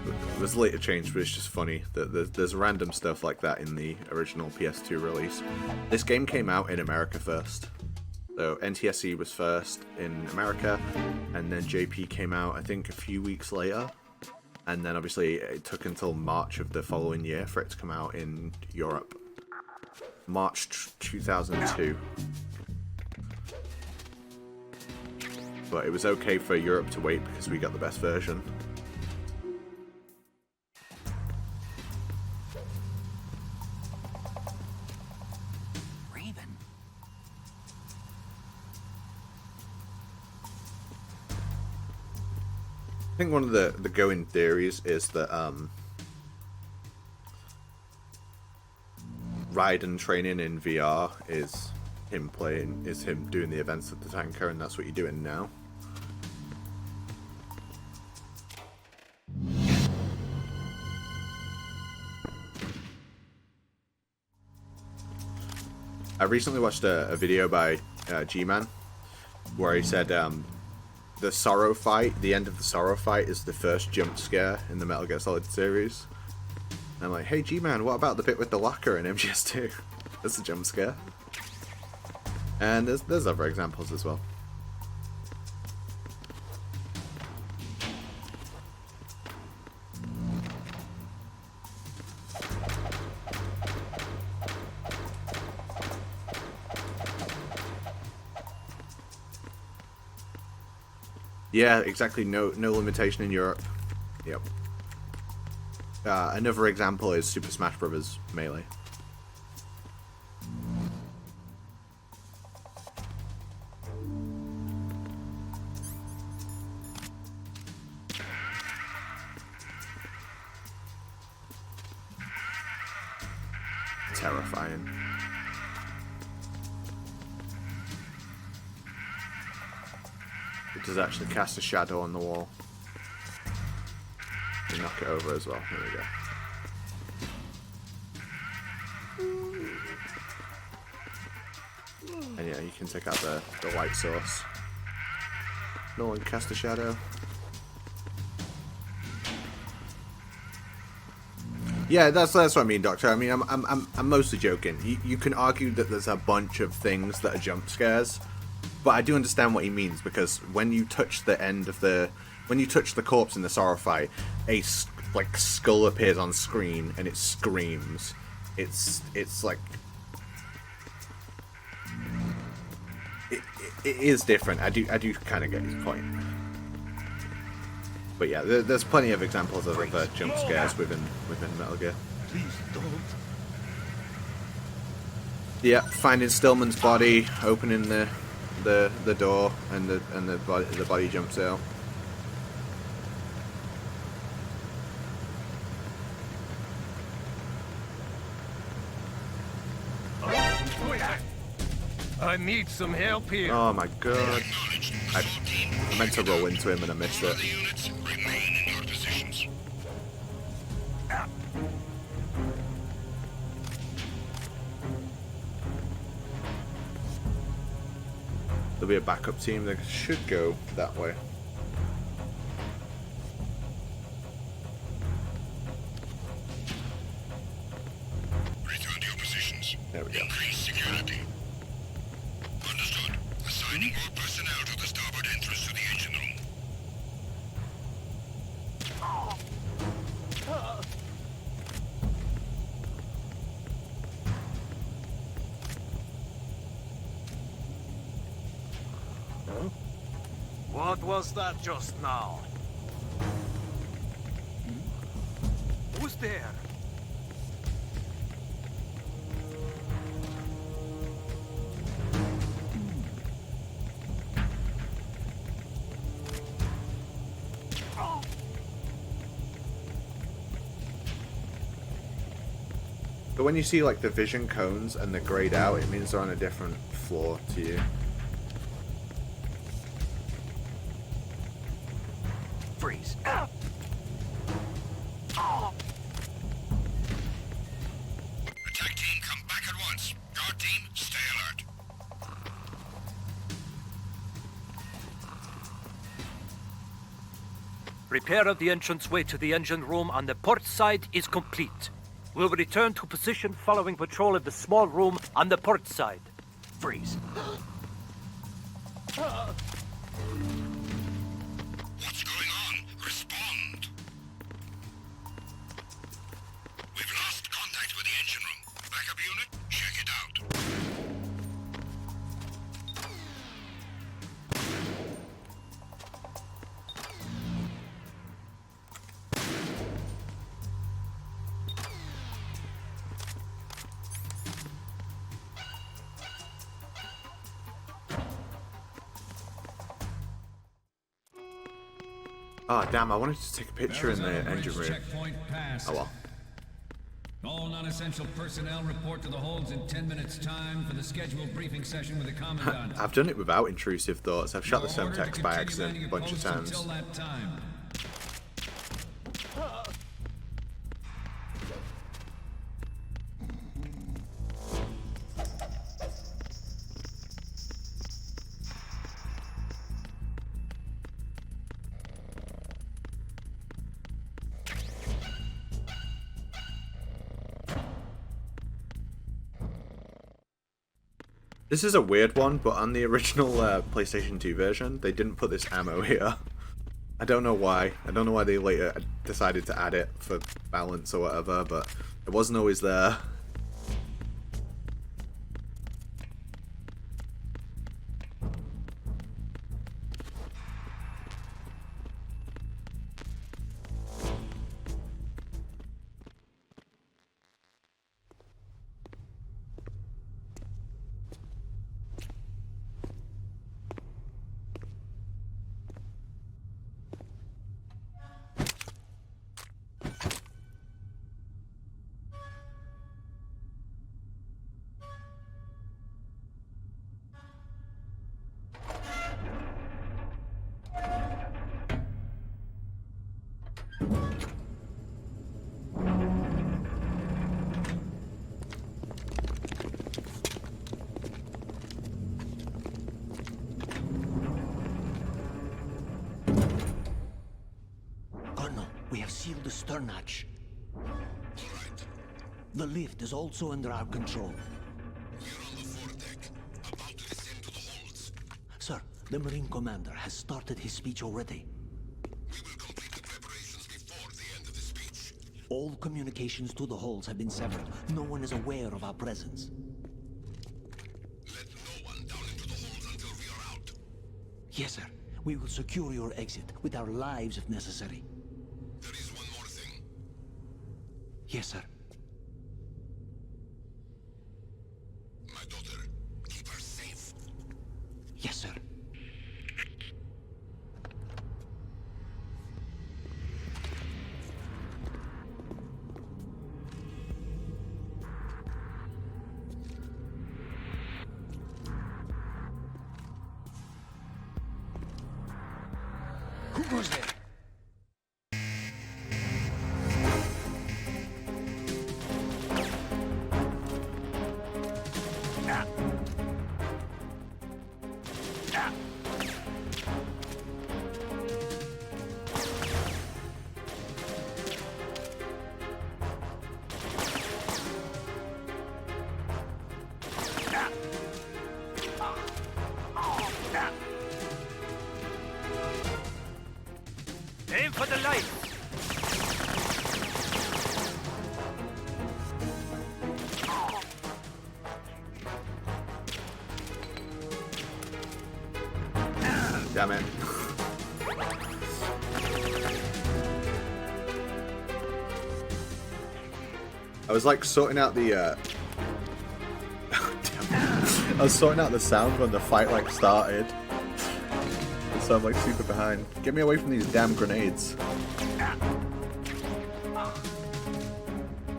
It was later changed, but it's just funny that there's random stuff like that in the original PS2 release. This game came out in America first. So NTSC was first in America, and then JP came out I think a few weeks later, and then obviously it took until March of the following year for it to come out in Europe. March 2002. But it was okay for Europe to wait because we got the best version. I think one of the going theories is that Raiden training in VR is him doing the events of the tanker, and that's what you're doing now. I recently watched a video by G-Man where he said the Sorrow fight, the end of the Sorrow fight, is the first jump scare in the Metal Gear Solid series. And I'm like, hey G-Man, what about the bit with the locker in MGS2? That's a jump scare. And there's other examples as well. Yeah, exactly. No limitation in Europe. Yep. Another example is Super Smash Bros. Melee. Terrifying. It does actually cast a shadow on the wall. You knock it over as well. There we go. And yeah, you can take out the light source. No one cast a shadow. Yeah, that's what I mean, Doctor. I mean, I'm mostly joking. You can argue that there's a bunch of things that are jump scares, but I do understand what he means, because when you touch the end of when you touch the corpse in the Sorrow fight, a skull appears on screen and it screams. It's like it is different. I do kind of get his point. But yeah, there's plenty of examples of other jump scares within Metal Gear. Please don't. Yeah, finding Stillman's body, opening the door, and the body jumps out. I need some help here. Oh my god. I meant to roll into him and I missed it. There'll be a backup team that should go that way. Return to your positions. There we go. Increase security. Understood. Assigning all personnel to the starboard entrance to the engine room. What was that just now? Who's there? But when you see like the vision cones and they're grayed out, it means they're on a different floor to you. Freeze. Attack team, come back at once. Guard team, stay alert. Repair of the entranceway to the engine room on the port side is complete. We'll return to position following patrol of the small room on the port side. Freeze. What's going on? Respond. We've lost contact with the engine room. Backup unit, check it out. Oh, damn, I wanted to take a picture in the engine room. Checkpoint passed. Oh well. All non-essential personnel report to the holds in 10 minutes time for the scheduled briefing session with the commandant. I've done it without intrusive thoughts. I've shot the You're ordered to Semtex by continue accident manning a your bunch of posts times. until that time. This is a weird one, but on the original PlayStation 2 version, they didn't put this ammo here. I don't know why. I don't know why they later decided to add it for balance or whatever, but it wasn't always there. Colonel, we have sealed the stern hatch. The lift is also under our control. We're on the foredeck, about to descend to the holds. Sir, the Marine Commander has started his speech already. We will complete the preparations before the end of the speech. All communications to the holds have been severed. No one is aware of our presence. Let no one down into the holds until we are out. Yes, sir. We will secure your exit with our lives if necessary. There is one more thing. Yes, sir. My daughter, keep her safe. Yes, sir. Who goes there? Aim for the light. Damn it. I was like sorting out the Damn. I was sorting out the sound when the fight like started. So I'm like super behind. Get me away from these damn grenades.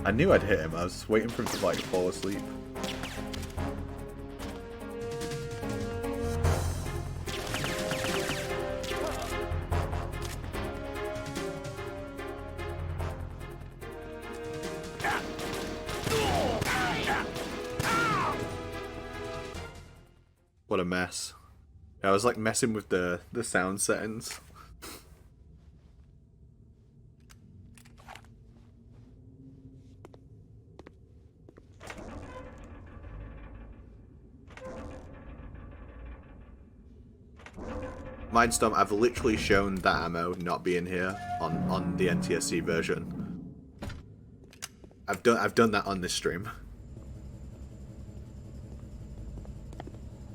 I knew I'd hit him. I was waiting for him to like fall asleep. What a mess. I was like messing with the sound settings. Mindstorm, I've literally shown that ammo not being here on the NTSC version. I've done that on this stream.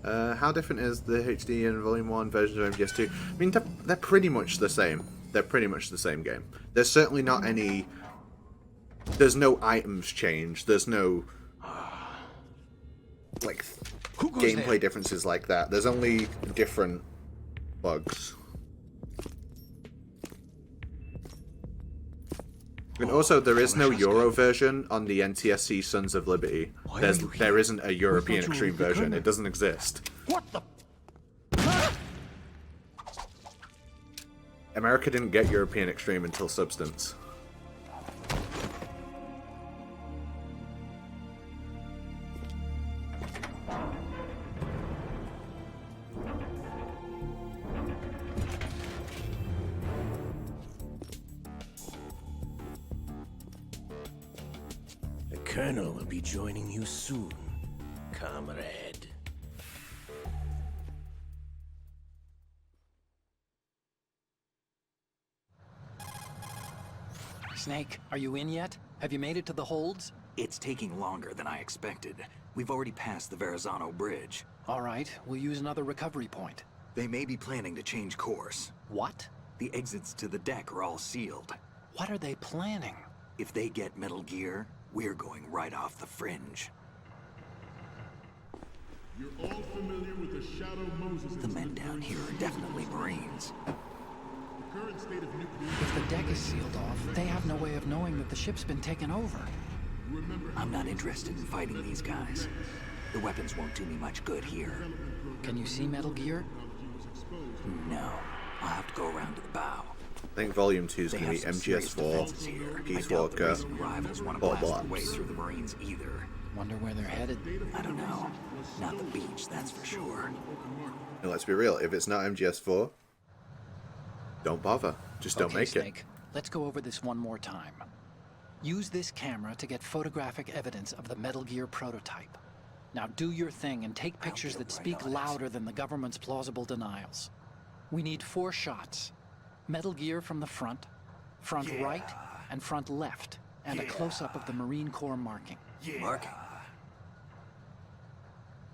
How different is the HD and Volume 1 versions of MGS2? I mean, they're pretty much the same. They're pretty much the same game. There's certainly not any... There's no items change. There's no... like, gameplay differences like that. There's only different bugs. And also, there is no Euro version on the NTSC Sons of Liberty. There isn't a European Extreme version. It doesn't exist. What the? America didn't get European Extreme until Substance. The Colonel will be joining you soon, comrade. Snake, are you in yet? Have you made it to the holds? It's taking longer than I expected. We've already passed the Verrazano Bridge. All right, we'll use another recovery point. They may be planning to change course. What? The exits to the deck are all sealed. What are they planning? If they get Metal Gear, we're going right off the fringe. You're all familiar with the Shadow Moses. The men down here are definitely Marines. The current state of nuclear... If the deck is sealed off, they have no way of knowing that the ship's been taken over. I'm not interested in fighting these guys. The weapons won't do me much good here. Can you see Metal Gear? No. I'll have to go around to the bow. I think Volume 2 is going to be MGS4, Peace Walker, or way through the Marines either. Wonder where they're headed. I don't know. Not the beach, that's for sure. And let's be real, if it's not MGS4, don't bother. Just don't make Snake, it. let's go over this one more time. Use this camera to get photographic evidence of the Metal Gear prototype. Now do your thing and take pictures that speak louder than the government's plausible denials. We need 4 shots. Metal Gear from the front right, and front left, and a close-up of the Marine Corps marking. Marking?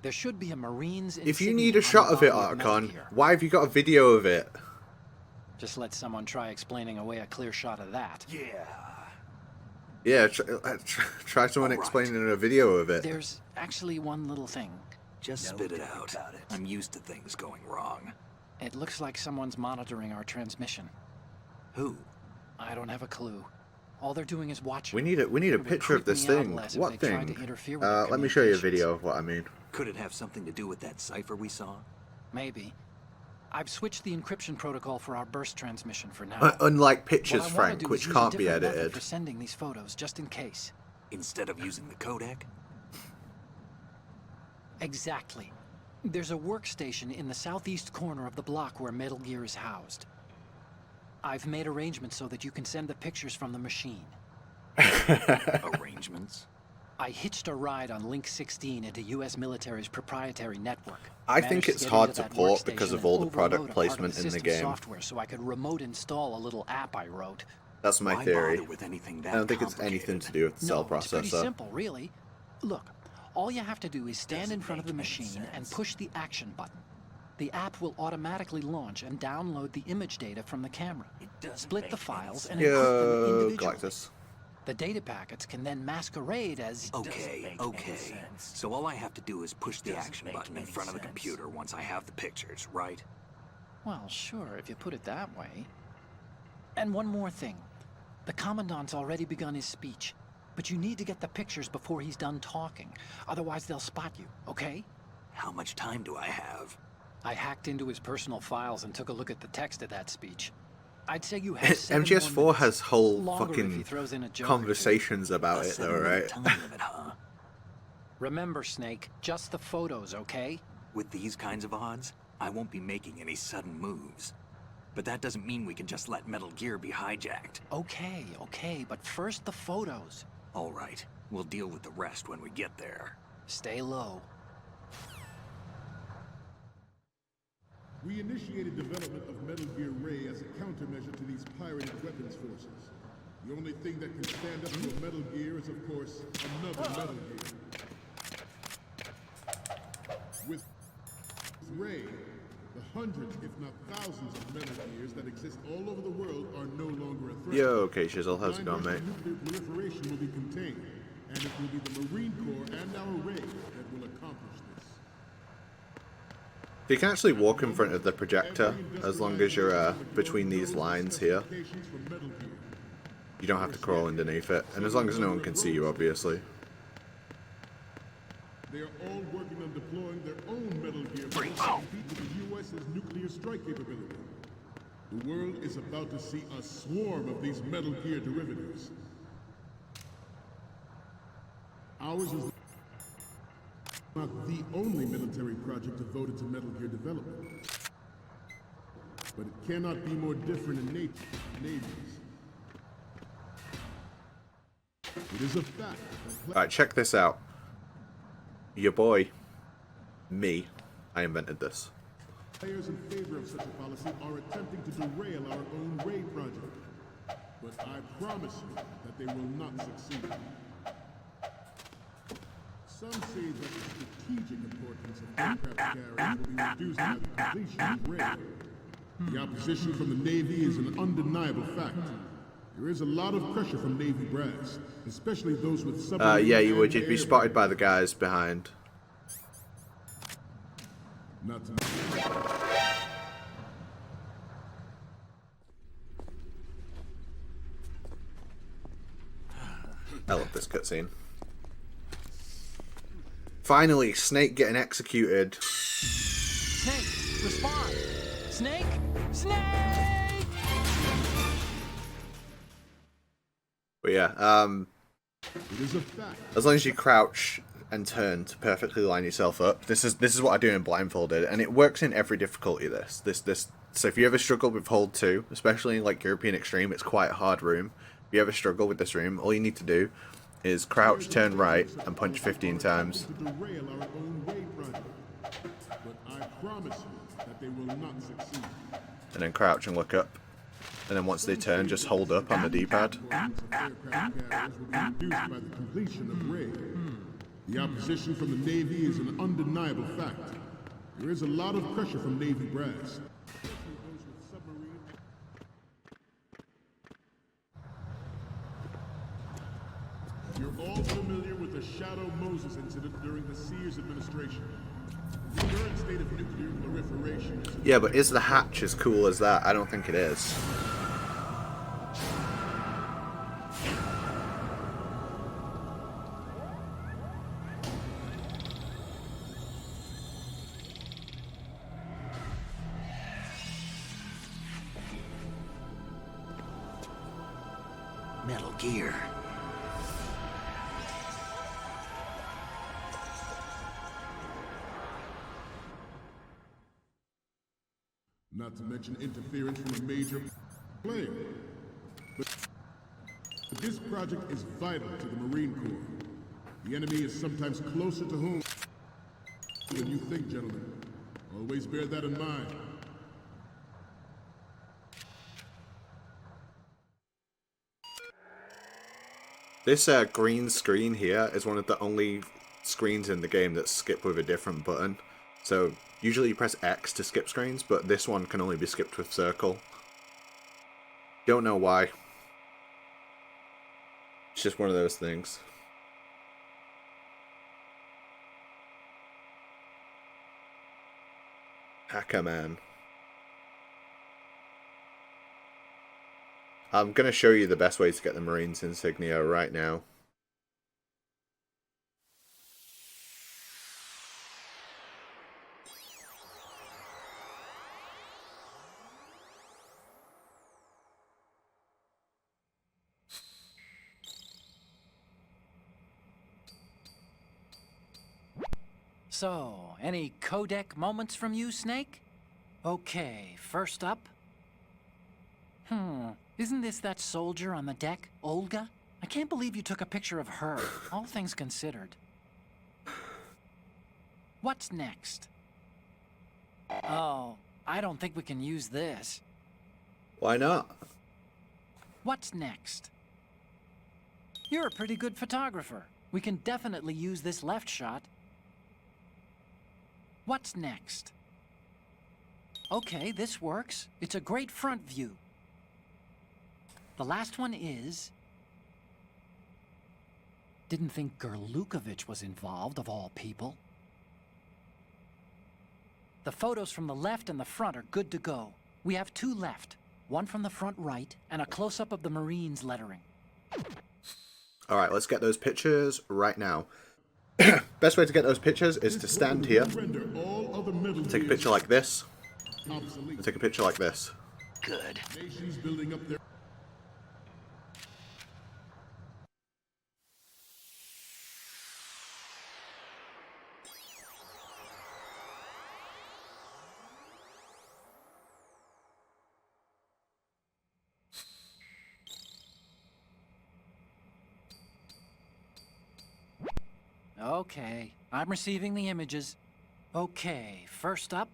There should be a Marine's If you need a shot of it, Archon, why have you got a video of it? Just let someone try explaining away a clear shot of that. Yeah, try someone explaining a video of it. There's actually one little thing. Just spit it out. I'm used to things going wrong. It looks like someone's monitoring our transmission. Who? I don't have a clue. All they're doing is watching. We need a picture of this thing. What thing? Let me show you a video of what I mean. Could it have something to do with that cipher we saw? Maybe. I've switched the encryption protocol for our burst transmission for now. Unlike pictures, Frank, which can't be edited. For sending these photos, just in case. Instead of using the codec? Exactly. There's a workstation in the southeast corner of the block where Metal Gear is housed. I've made arrangements so that you can send the pictures from the machine. Arrangements? I hitched a ride on Link 16 into U.S. military's proprietary network. I think it's hard to port because of all the product placement in the game. Software so I could remote install a little app I wrote. That's my theory. With anything I don't think it's anything to do with the cell processor. It's pretty simple, really. Look, all you have to do is stand in front of the machine and push the action button. The app will automatically launch and download the image data from the camera. Split the files and encrypt them individually. The data packets can then masquerade as... Okay. So all I have to do is push the action button in front of the computer once I have the pictures, right? Well, sure, if you put it that way. And one more thing. The Commandant's already begun his speech, but you need to get the pictures before he's done talking. Otherwise, they'll spot you, okay? How much time do I have? I hacked into his personal files and took a look at the text of that speech. I'd say you have MGS4 has whole fucking conversations about it, though, right? Remember, Snake, just the photos, okay? With these kinds of odds, I won't be making any sudden moves. But that doesn't mean we can just let Metal Gear be hijacked. Okay, but first the photos. All right, we'll deal with the rest when we get there. Stay low. We initiated development of Metal Gear Ray as a countermeasure to these pirated weapons forces. The only thing that can stand up to a Metal Gear is, of course, another Metal Gear. With Ray, the hundreds, if not thousands of Metal Gears that exist all over the world are no longer a threat. Yo, okay, Shizzle, how's it going, mate? Nuclear proliferation will be contained, and it will be the Marine Corps and our Ray that will accomplish this. You can actually walk in front of the projector as long as you're between these lines here. You don't have to crawl underneath it, and as long as no one can see you, obviously. They are all working on deploying their own Metal Gear to compete with the U.S.'s nuclear strike capability. The world is about to see a swarm of these Metal Gear derivatives. Ours is not the only military project devoted to Metal Gear development. But it cannot be more different in navies. It is a fact. Alright, check this out. Your boy, me, I invented this. Players in favor of such a policy are attempting to derail our own Ray project. But I promise you that they will not succeed. Some say that the strategic importance of aircraft carriers will be reduced by the completion of Ray. The opposition from the Navy is an undeniable fact. There is a lot of pressure from Navy brass, especially those with submarines. Yeah, you would. You'd be spotted by the guys behind. Not to I love this cutscene. Finally, Snake getting executed. Snake, respond! Snake! Snake! But yeah, as long as you crouch and turn to perfectly line yourself up, this is what I do in blindfolded, and it works in every difficulty. So if you ever struggle with Hold 2, especially in like European Extreme, it's quite a hard room. If you ever struggle with this room, all you need to do is crouch, turn right, and punch 15 times. But I promise you that they will not succeed. And then crouch and look up. And then once they turn, just hold up on the D-pad. The opposition from the Navy is an undeniable fact. There is a lot of pressure from Navy brass. You're all familiar with the Shadow Moses incident during the Sears administration. The current state of nuclear proliferation is... Yeah, but is the hatch as cool as that? I don't think it is. Metal Gear. Not to mention interference from a major player. But this project is vital to the Marine Corps. The enemy is sometimes closer to home than you think, gentlemen. Always bear that in mind. This green screen here is one of the only screens in the game that skip with a different button. So usually you press X to skip screens, but this one can only be skipped with circle. Don't know why. It's just one of those things. Hacker man. I'm going to show you the best way to get the Marines insignia right now. So, any codec moments from you, Snake? Okay, first up. Isn't this that soldier on the deck, Olga? I can't believe you took a picture of her, all things considered. What's next? Oh, I don't think we can use this. Why not? What's next? You're a pretty good photographer. We can definitely use this left shot. What's next? Okay, this works. It's a great front view. The last one is... Didn't think Gerlukovich was involved, of all people. The photos from the left and the front are good to go. We have 2 left. one from the front right, and a close-up of the Marines lettering. Alright, let's get those pictures right now. Best way to get those pictures is to stand here, take a picture like this, and take a picture like this. Good. Nations building up their... Okay, I'm receiving the images. Okay, first up.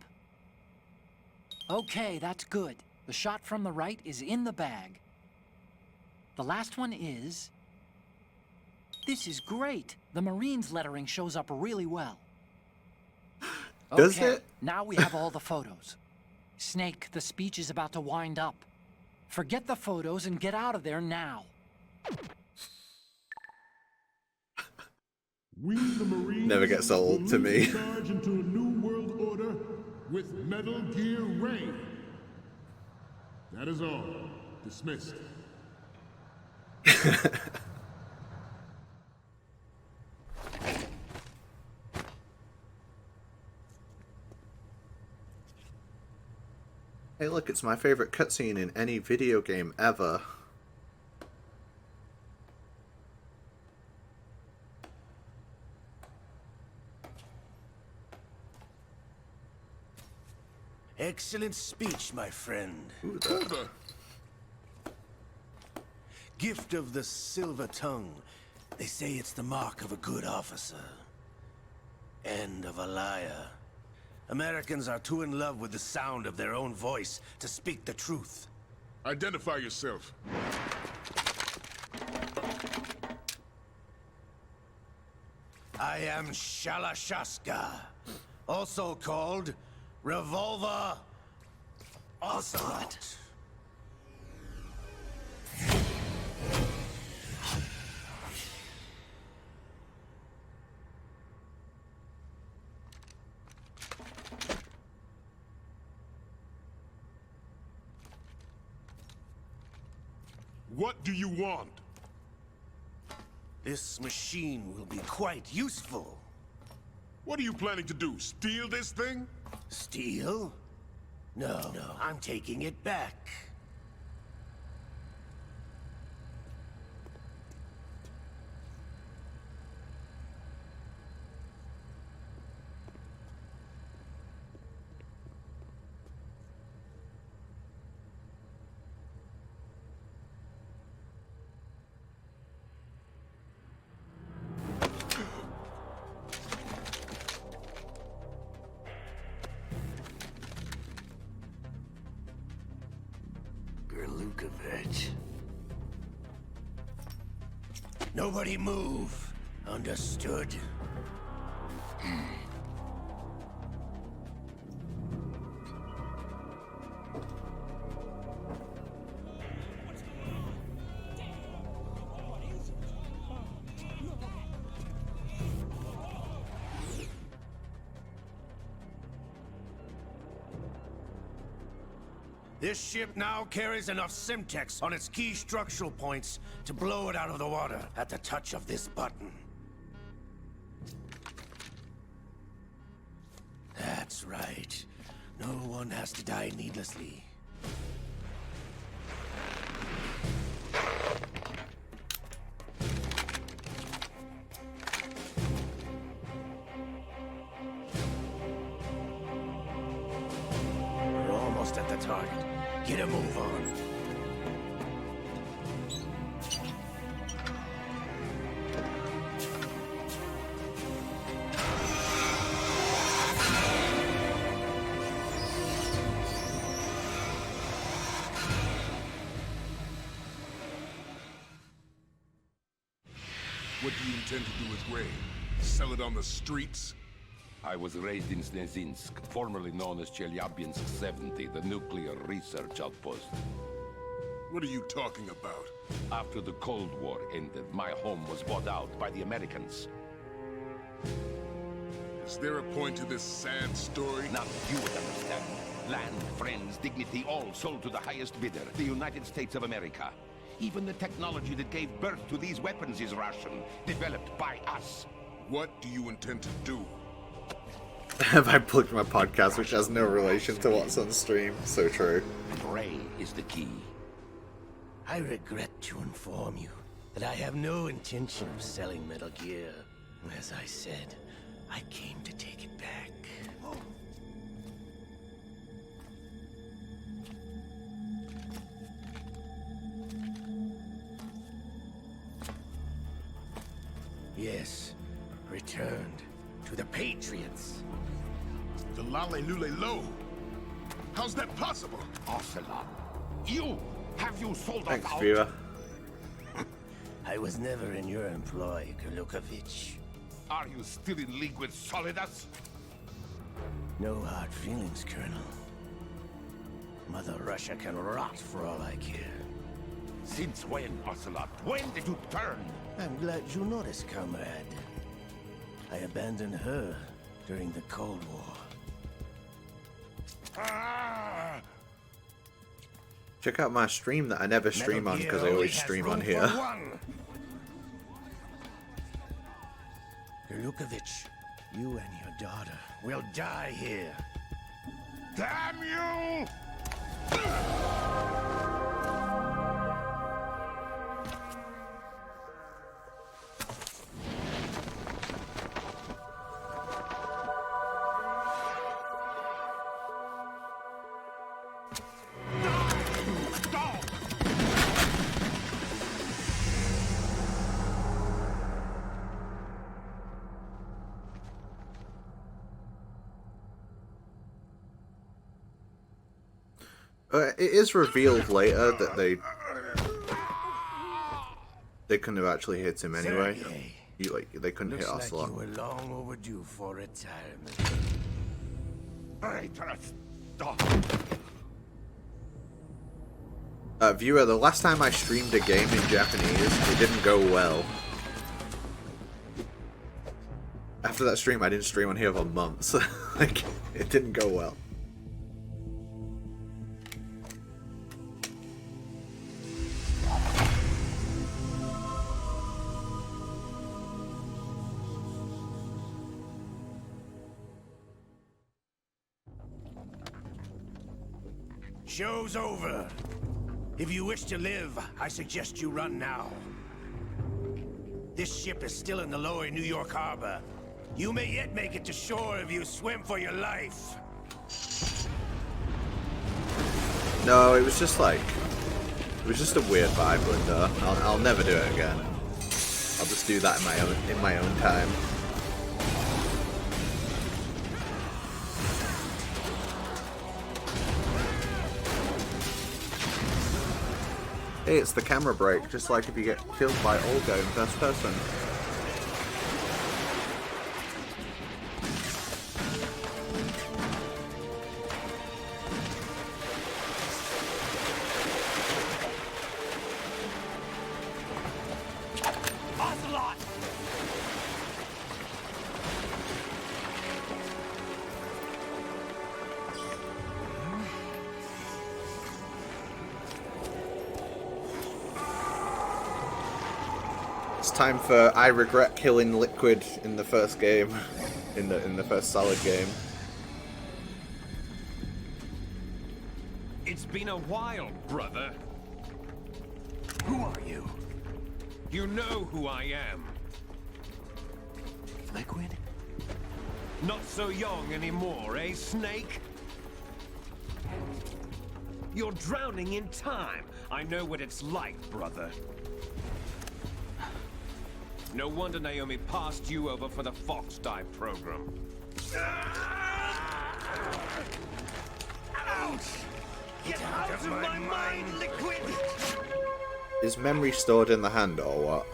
Okay, that's good. The shot from the right is in the bag. The last one is... This is great. The Marines lettering shows up really well. Does Okay, it? now we have all the photos. Snake, the speech is about to wind up. Forget the photos and get out of there now. We, the Marines, Never gets old to me. charge into a new world order with Metal Gear Ray. That is all. Dismissed. Hey look, it's my favorite cutscene in any video game ever. Excellent speech, my friend. Hoover. Gift of the silver tongue. They say it's the mark of a good officer. And of a liar. Americans are too in love with the sound of their own voice to speak the truth. Identify yourself. I am Shalashaska, also called Revolver Ocelot. What do you want? This machine will be quite useful. What are you planning to do? Steal this thing? Steal? No, I'm taking it back. Nobody move. Understood? This ship now carries enough Simtex on its key structural points to blow it out of the water at the touch of this button. That's right. No one has to die needlessly. We're almost at the target. Get a move on. What do you intend to do with Ray? Sell it on the streets? I was raised in Snezinsk, formerly known as Chelyabinsk 70, the nuclear research outpost. What are you talking about? After the Cold War ended, my home was bought out by the Americans. Is there a point to this sad story? Not that you would understand. Land friends' dignity all sold to the highest bidder, the United States of America. Even the technology that gave birth to these weapons is Russian, developed by us. What do you intend to do? Have I plugged my podcast, which has no relation to what's on stream? So true. Ray is the key. I regret to inform you that I have no intention of selling Metal Gear. As I said, I came to take it back. Yes, returned to the Patriots. The Lale Lule Lo? How's that possible? Ocelot, have you sold Thanks, us out? viewer. I was never in your employ, Kurlukovich. Are you still in league with Solidus? No hard feelings, Colonel. Mother Russia can rot for all I care. Since when, Ocelot? When did you turn? I'm glad you noticed, comrade. I abandoned her during the Cold War. Check out my stream that I never stream on because I always stream on here. Kurlukovich, you and your daughter will die here. Damn you! It is revealed later that they couldn't have actually hit him anyway. They couldn't hit Ocelot. Like you were long overdue for retirement. Viewer, the last time I streamed a game in Japanese, it didn't go well. After that stream, I didn't stream on here for months. Like, it didn't go well. Show's over. If you wish to live, I suggest you run now. This ship is still in the lower New York harbor. You may yet make it to shore if you swim for your life. No, it was just like... It was just a weird vibe window. I'll never do it again. I'll just do that in my own time. Hey, it's the camera break, just like if you get killed by Olga in first person. Time for I regret killing Liquid in the first game, in the first solid game. It's been a while, brother. Who are you? You know who I am. Liquid? Not so young anymore, eh, Snake? You're drowning in time. I know what it's like, brother. No wonder Naomi passed you over for the Fox Dive program. Ouch! Get out of my mind, Liquid! Is memory stored in the hand or what?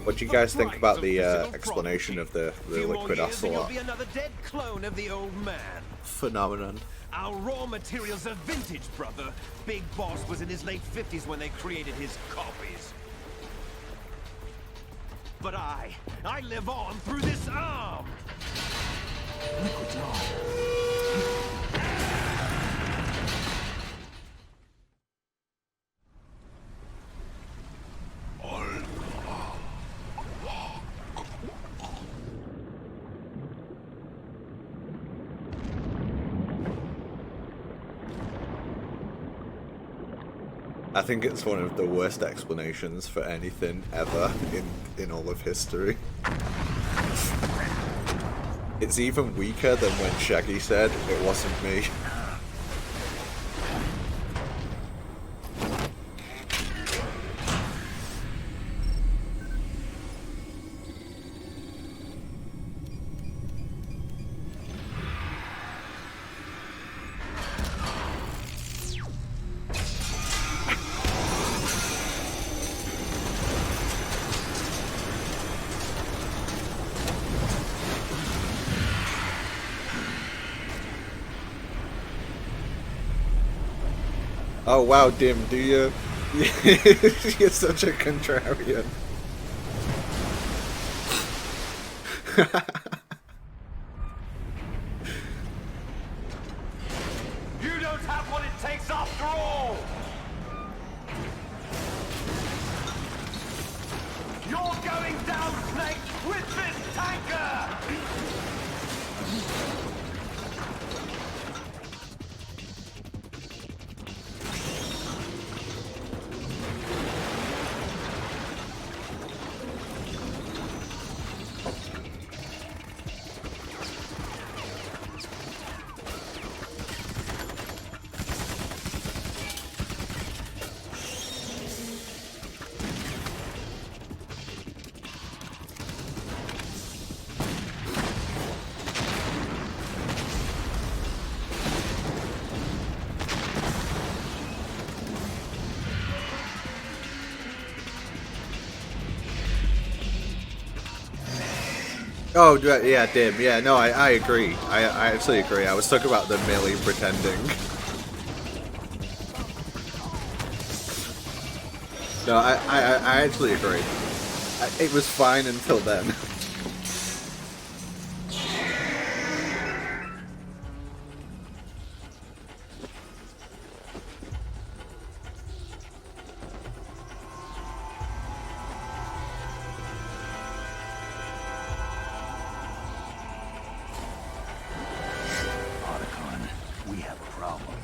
What do you guys think about the explanation of the Liquid Ocelot? You'll be another dead clone of the old man. phenomenon. Our raw materials are vintage, brother. Big Boss was in his late 50s when they created his copies. But I live on through this arm! Liquid's on. I think it's one of the worst explanations for anything ever in all of history. It's even weaker than when Shaggy said, "It wasn't me." Oh wow, Dim, do you? You're such a contrarian. You don't have what it takes after all! You're going down, Snake, with this tanker! Oh, yeah, Dim. Yeah, no, I agree. I actually agree. I was talking about the merely pretending. No, I actually agree. It was fine until then. We have a problem.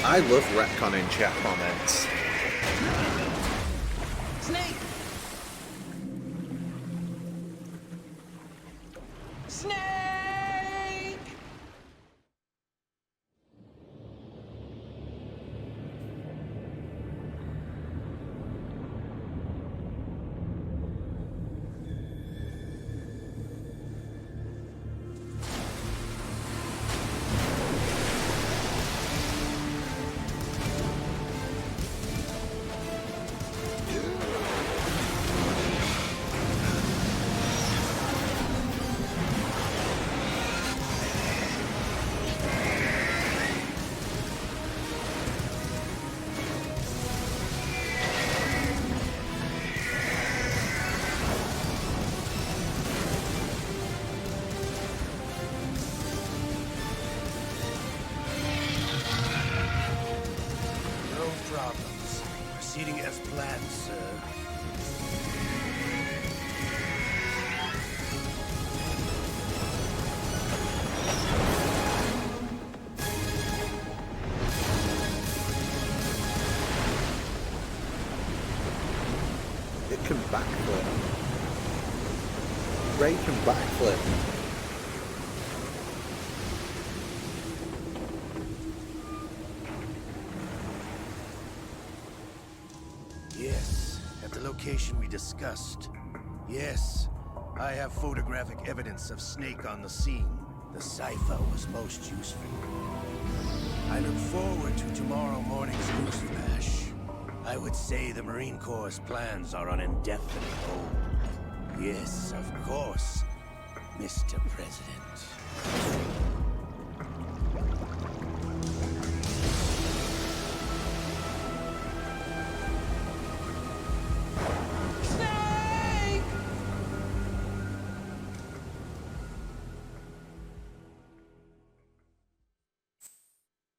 I love retconning chat comments. Snake! Snake! Problems. Proceeding as planned, sir. can backflip. Ray can backflip. Yes, at the location we discussed. Yes, I have photographic evidence of Snake on the scene. The cipher was most useful. I look forward to tomorrow morning's news flash. I would say the Marine Corps' plans are on indefinite hold. Yes, of course, Mr. President.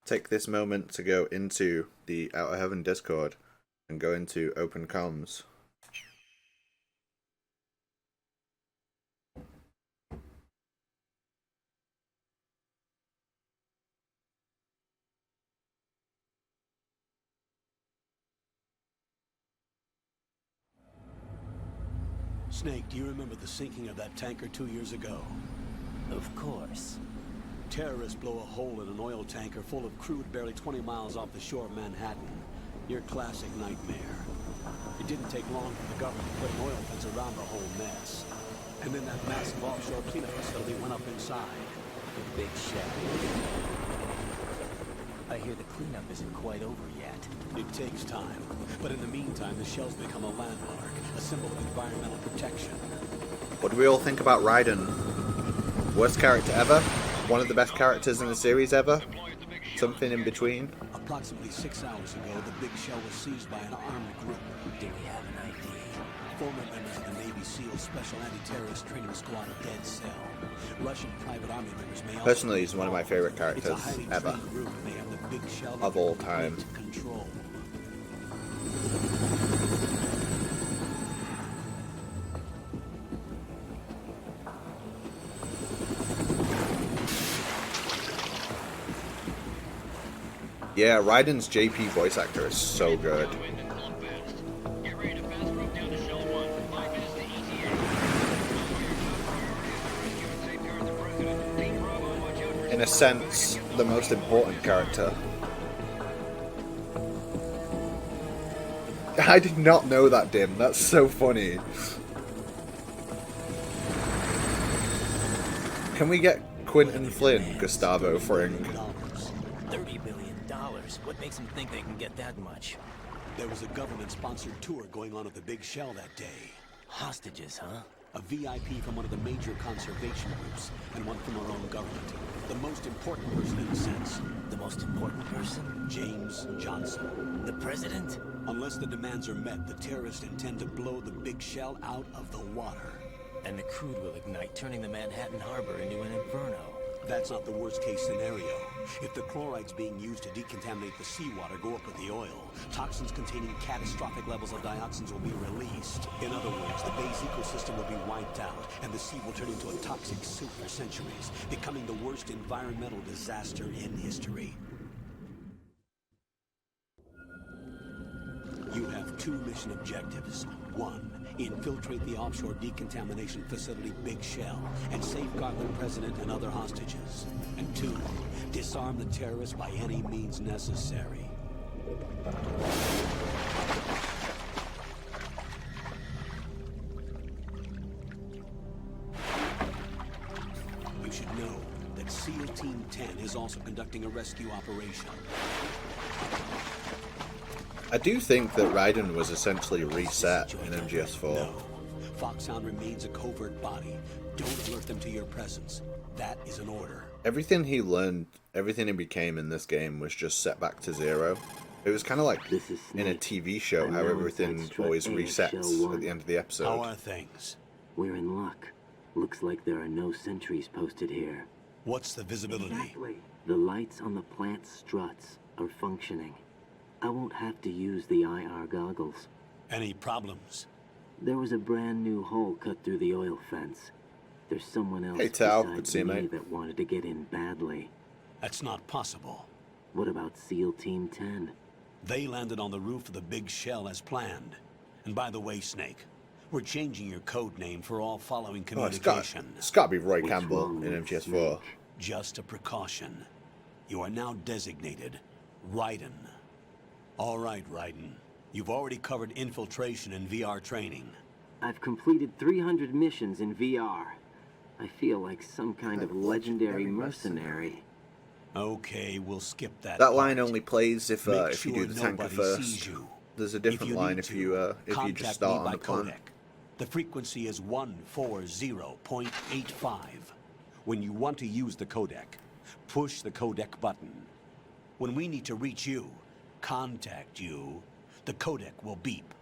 Take this moment to go into the Outer Heaven Discord and go into Open Comms. Snake, do you remember the sinking of that tanker 2 years ago? Of course. Terrorists blow a hole in an oil tanker full of crude barely 20 miles off the shore of Manhattan. Your classic nightmare. It didn't take long for the government to put an oil fence around the whole mess. And then that massive offshore cleanup facility went up inside. The big shell. I hear the cleanup isn't quite over yet. It takes time. But in the meantime, the shell's become a landmark, a symbol of environmental protection. What do we all think about Raiden? Worst character ever? One of the best characters in the series ever? Something in between? Approximately 6 hours ago, the big shell was seized by an armed group. Do we have an ID? Former members of the Navy SEAL Special Anti-Terrorist Training Squad Dead Cell. Russian private army members may also... Personally, he's one of my favorite characters ever. Group, and they have the big shell of all time. Control. Yeah, Raiden's JP voice actor is so good. In a sense, the most important character. I did not know that, Dim. That's so funny. Can we get Quentin Flynn Gustavo Fring? $30 billion. What makes them think they can get that much? There was a government-sponsored tour going on at the big shell that day. Hostages, huh? A VIP from one of the major conservation groups, and one from our own government. The most important person in a sense. The most important person? James Johnson. The president? Unless the demands are met, the terrorists intend to blow the big shell out of the water. And the crude will ignite, turning the Manhattan Harbor into an inferno. That's not the worst-case scenario. If the chlorides being used to decontaminate the seawater go up with the oil, toxins containing catastrophic levels of dioxins will be released. In other words, the bay's ecosystem will be wiped out, and the sea will turn into a toxic soup for centuries, becoming the worst environmental disaster in history. You have two mission objectives. One, infiltrate the offshore decontamination facility Big Shell and safeguard the president and other hostages. And two, disarm the terrorists by any means necessary. You should know that SEAL Team 10 is also conducting a rescue operation. I do think that Raiden was essentially reset in MGS4. No. Foxhound remains a covert body. Don't alert them to your presence. That is an order. Everything he learned, everything he became in this game was just set back to zero. It was kind of like in a TV show, how everything always resets at the end of the episode. How are things? We're in luck. Looks like there are no sentries posted here. What's the visibility? Exactly. The lights on the plant struts are functioning. I won't have to use the IR goggles. Any problems? There was a brand new hole cut through the oil fence. There's someone else besides me that wanted to get in badly. That's not possible. What about SEAL Team 10? They landed on the roof of the Big Shell as planned. And by the way, Snake, We're changing your code name for all following Oh, it's communication. got to be Roy Campbell in MGS4. Just a precaution. You are now designated Raiden. All right, Raiden. You've already covered infiltration and VR training. I've completed 300 missions in VR. I feel like some kind of legendary mercenary. Okay, we'll skip that. That line only plays if you sure do the tanker nobody first. sees you. There's a different line if you just start on the plant. Codec. The frequency is 140.85. When you want to use the codec, push the codec button. When we need to reach you, contact you, the codec will beep.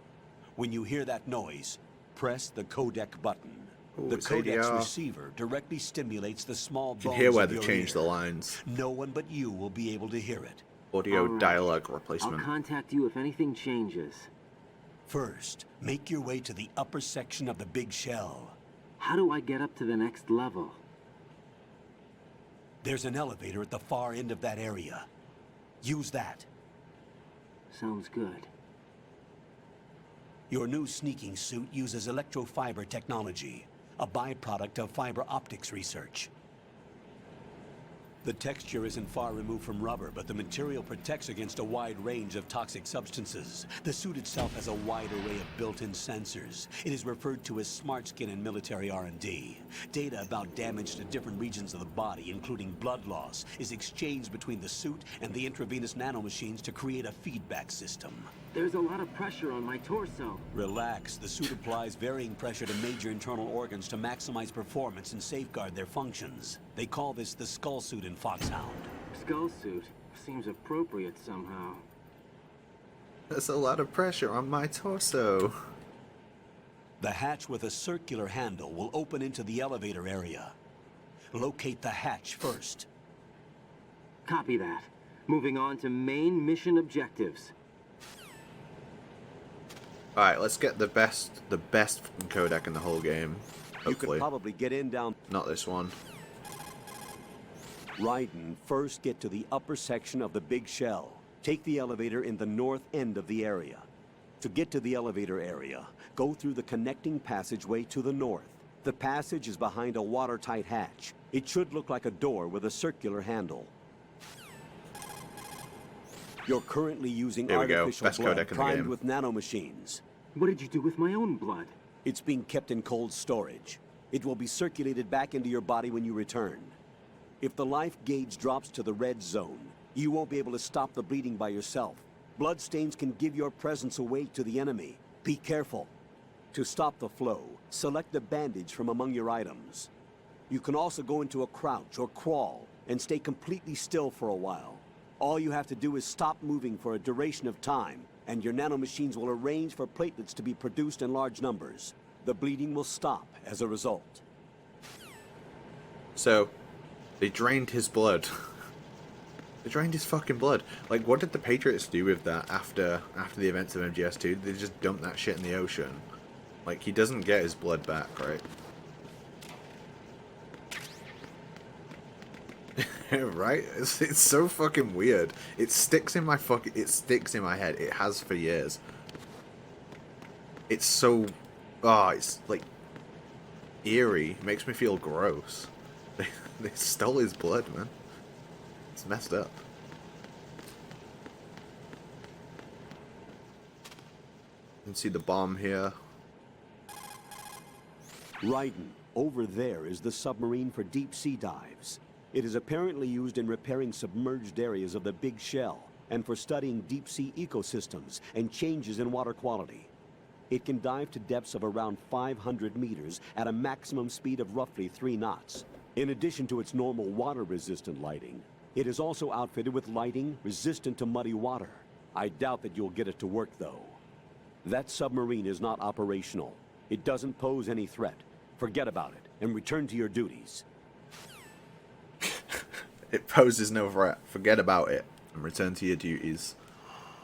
When you hear that noise, press the codec button. Ooh, the codec's ADR. receiver directly stimulates the small bones You can hear where of they your changed the ear. lines. No one but you will be able to hear it. Audio All right. dialogue I'll replacement. contact you if anything changes. First, make your way to the upper section of the big shell. How do I get up to the next level? There's an elevator at the far end of that area. Use that. Sounds good. Your new sneaking suit uses electrofiber technology, a byproduct of fiber optics research. The texture isn't far removed from rubber, but the material protects against a wide range of toxic substances. The suit itself has a wide array of built-in sensors. It is referred to as smart skin in military R&D. Data about damage to different regions of the body, including blood loss, is exchanged between the suit and the intravenous nanomachines to create a feedback system. There's a lot of pressure on my torso. Relax. The suit applies varying pressure to major internal organs to maximize performance and safeguard their functions. They call this the skull suit in Foxhound. Skull suit seems appropriate somehow. There's a lot of pressure on my torso. The hatch with a circular handle will open into the elevator area. Locate the hatch first. Copy that. Moving on to main mission objectives. Alright, let's get the best fucking codec in the whole game. Hopefully. You could probably get in down... Not this one. Raiden, first get to the upper section of the big shell. Take the elevator in the north end of the area. To get to the elevator area, go through the connecting passageway to the north. The passage is behind a watertight hatch. It should look like a door with a circular handle. You're currently using Here we go. artificial Best blood codec in the primed game. with nanomachines. What did you do with my own blood? It's being kept in cold storage. It will be circulated back into your body when you return. If the life gauge drops to the red zone, you won't be able to stop the bleeding by yourself. Bloodstains can give your presence away to the enemy. Be careful. To stop the flow, select a bandage from among your items. You can also go into a crouch or crawl and stay completely still for a while. All you have to do is stop moving for a duration of time, and your nanomachines will arrange for platelets to be produced in large numbers. The bleeding will stop as a result. So, they drained his blood. They drained his fucking blood. Like, what did the Patriots do with that after the events of MGS2? Did they just dump that shit in the ocean? Like, he doesn't get his blood back, right? Right? It's so fucking weird. It sticks in my head. It has for years. It's so... Oh, it's, like, eerie. It makes me feel gross. They stole his blood, man. It's messed up. You can see the bomb here. Raiden, over there is the submarine for deep sea dives. It is apparently used in repairing submerged areas of the big shell and for studying deep sea ecosystems and changes in water quality. It can dive to depths of around 500 meters at a maximum speed of roughly 3 knots. In addition to its normal water-resistant lighting, it is also outfitted with lighting resistant to muddy water. I doubt that you'll get it to work, though. That submarine is not operational. It doesn't pose any threat. Forget about it and return to your duties. It poses no threat. Forget about it and return to your duties.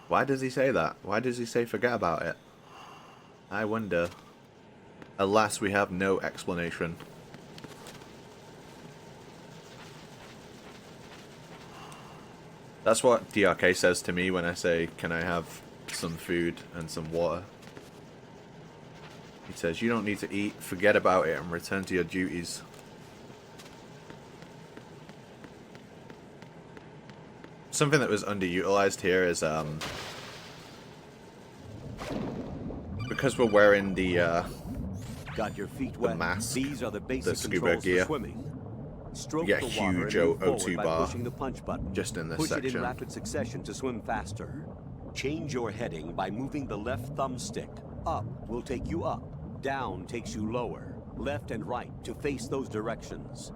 Why does he say that? Why does he say forget about it? I wonder. Alas, we have no explanation. That's what DRK says to me when I say, can I have some food and some water? He says, you don't need to eat, forget about it, and return to your duties. Something that was underutilized here is, because we're wearing the, got your feet wet. Mask, These are the basic scuba controls gear. for swimming. Stroke You get the a water huge and move O2 forward by bar pushing the punch button. just in this Push section. it in rapid succession to swim faster. Change your heading by moving the left thumbstick. Up will take you up. Down takes you lower. Left and right to face those directions.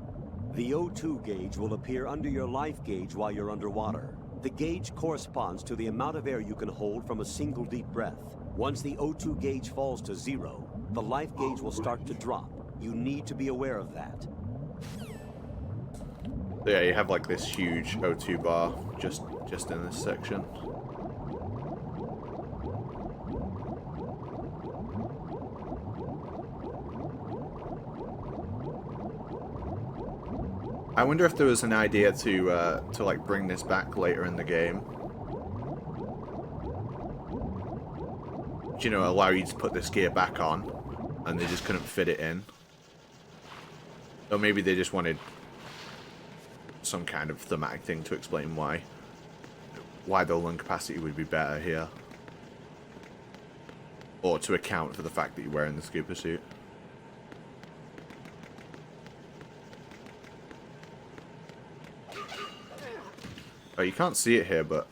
The O2 gauge will appear under your life gauge while you're underwater. The gauge corresponds to the amount of air you can hold from a single deep breath. Once the O2 gauge falls to 0, the life gauge will start to drop. You need to be aware of that. Yeah, you have like this huge O2 bar just in this section. I wonder if there was an idea to like bring this back later in the game. You know, allow you to put this gear back on, and they just couldn't fit it in. Or maybe they just wanted some kind of thematic thing to explain why the lung capacity would be better here, or to account for the fact that you're wearing the scuba suit. Oh, you can't see it here, but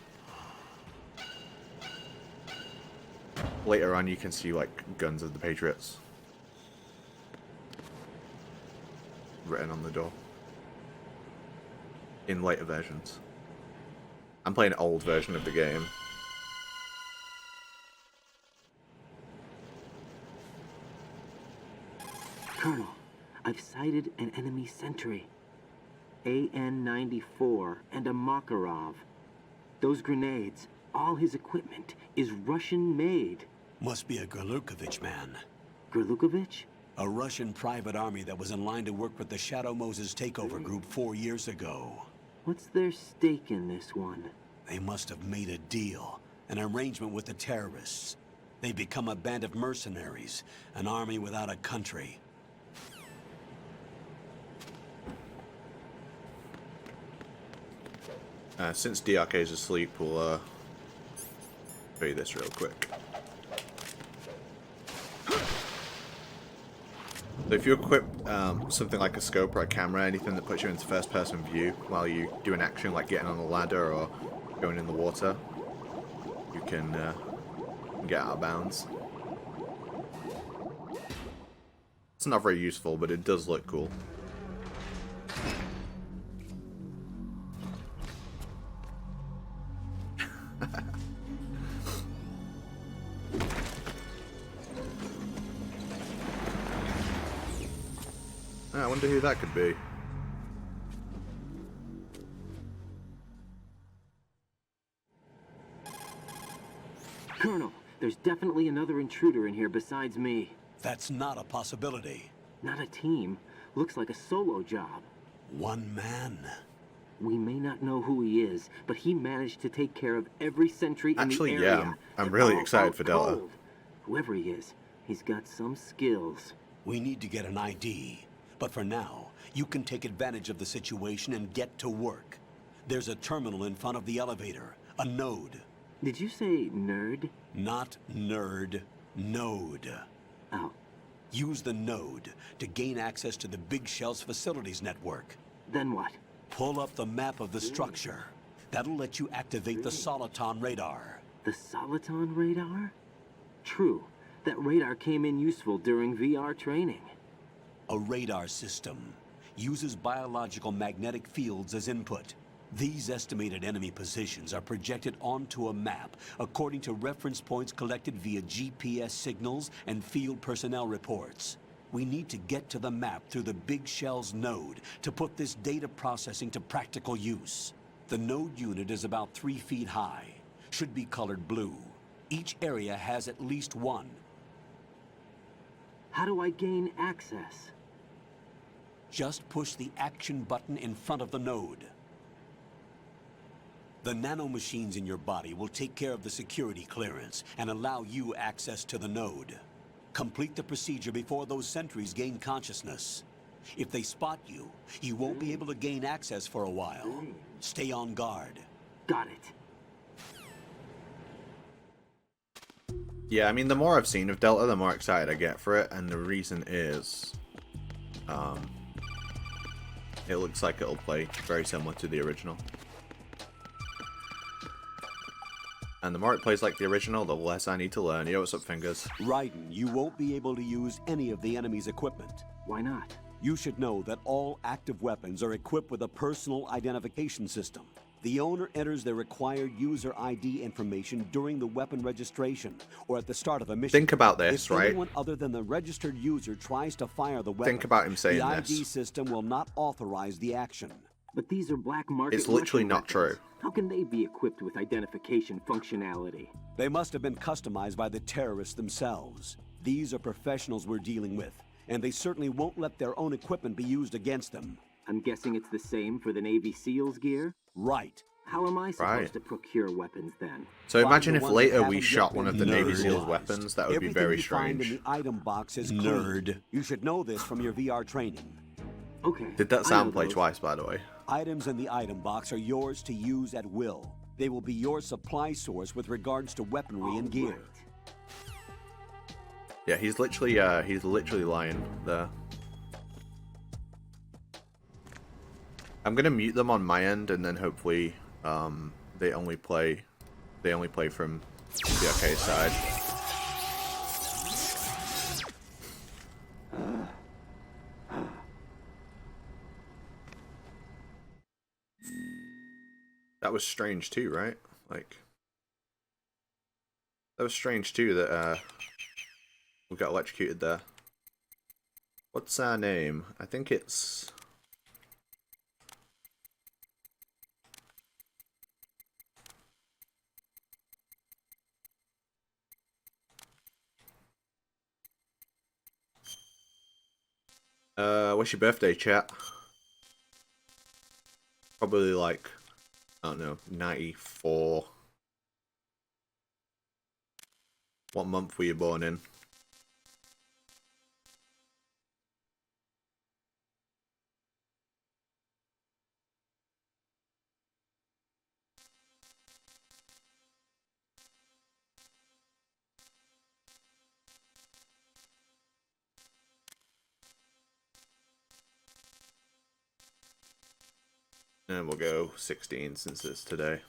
later on you can see like Guns of the Patriots written on the door in later versions. I'm playing an old version of the game. Colonel, I've sighted an enemy sentry. AN-94 and a Makarov. Those grenades, all his equipment, is Russian-made. Must be a Gerlukovich man. Gerlukovich? A Russian private army that was in line to work with the Shadow Moses takeover group 4 years ago. What's their stake in this one? They must have made a deal, an arrangement with the terrorists. They've become a band of mercenaries, an army without a country. Since DRK is asleep, we'll show you this real quick. So if you equip something like a scope or a camera, anything that puts you into first-person view while you do an action like getting on a ladder or going in the water, you can get out of bounds. It's not very useful, but it does look cool. I wonder who that could be. Colonel, there's definitely another intruder in here besides me. That's not a possibility. Not a team. Looks like a solo job. One man. We may not know who he is, but he managed to take care of every sentry in the area. Actually, yeah, I'm really excited for Delta. Cold. Whoever he is, he's got some skills. We need to get an ID. But for now, you can take advantage of the situation and get to work. There's a terminal in front of the elevator, a node. Did you say nerd? Not nerd, node. Oh. Use the node to gain access to the Big Shell's facilities network. Then what? Pull up the map of the structure. That'll let you activate the Soliton radar. The Soliton radar? True. That radar came in useful during VR training. A radar system uses biological magnetic fields as input. These estimated enemy positions are projected onto a map according to reference points collected via GPS signals and field personnel reports. We need to get to the map through the Big Shell's node to put this data processing to practical use. The node unit is about 3 feet high, should be colored blue. Each area has at least one. How do I gain access? Just push the action button in front of the node. The nanomachines in your body will take care of the security clearance and allow you access to the node. Complete the procedure before those sentries gain consciousness. If they spot you, you won't be able to gain access for a while. Stay on guard. Got it. Yeah, I mean, the more I've seen of Delta, the more excited I get for it, and the reason is, it looks like it'll play very similar to the original. And the more it plays like the original, the less I need to learn. Yo, what's up, Fingers? Raiden, you won't be able to use any of the enemy's equipment. Why not? You should know that all active weapons are equipped with a personal identification system. The owner enters their required user ID information during the weapon registration or at the start of a mission. Think about this, right? If anyone other than the registered user tries to fire the weapon, think about him saying the this. ID system will not authorize the action. But these are black market. It's literally not weapons. true. How can they be equipped with identification functionality? They must have been customized by the terrorists themselves. These are professionals we're dealing with, and they certainly won't let their own equipment be used against them. I'm guessing it's the same for the Navy SEALs gear? Right. How am I supposed to procure weapons then? So imagine if Find the later ones we that shot haven't one of yet the been Navy SEALs utilized. weapons. That would be Everything very you find strange. in the item box is Nerd. clean. You should know this from your VR training. Okay. Did that sound play twice, by the way? Items in the item box are yours to use at will. They will be your supply source with regards to weaponry and gear. Yeah, he's literally lying there. I'm gonna mute them on my end, and then hopefully, they only play from the arcade side. That was strange too, right? Like, that was strange too that we got electrocuted there. What's our name? I think it's what's your birthday, chat? Probably like, I don't know, 94. What month were you born in? And we'll go 16 since it's today.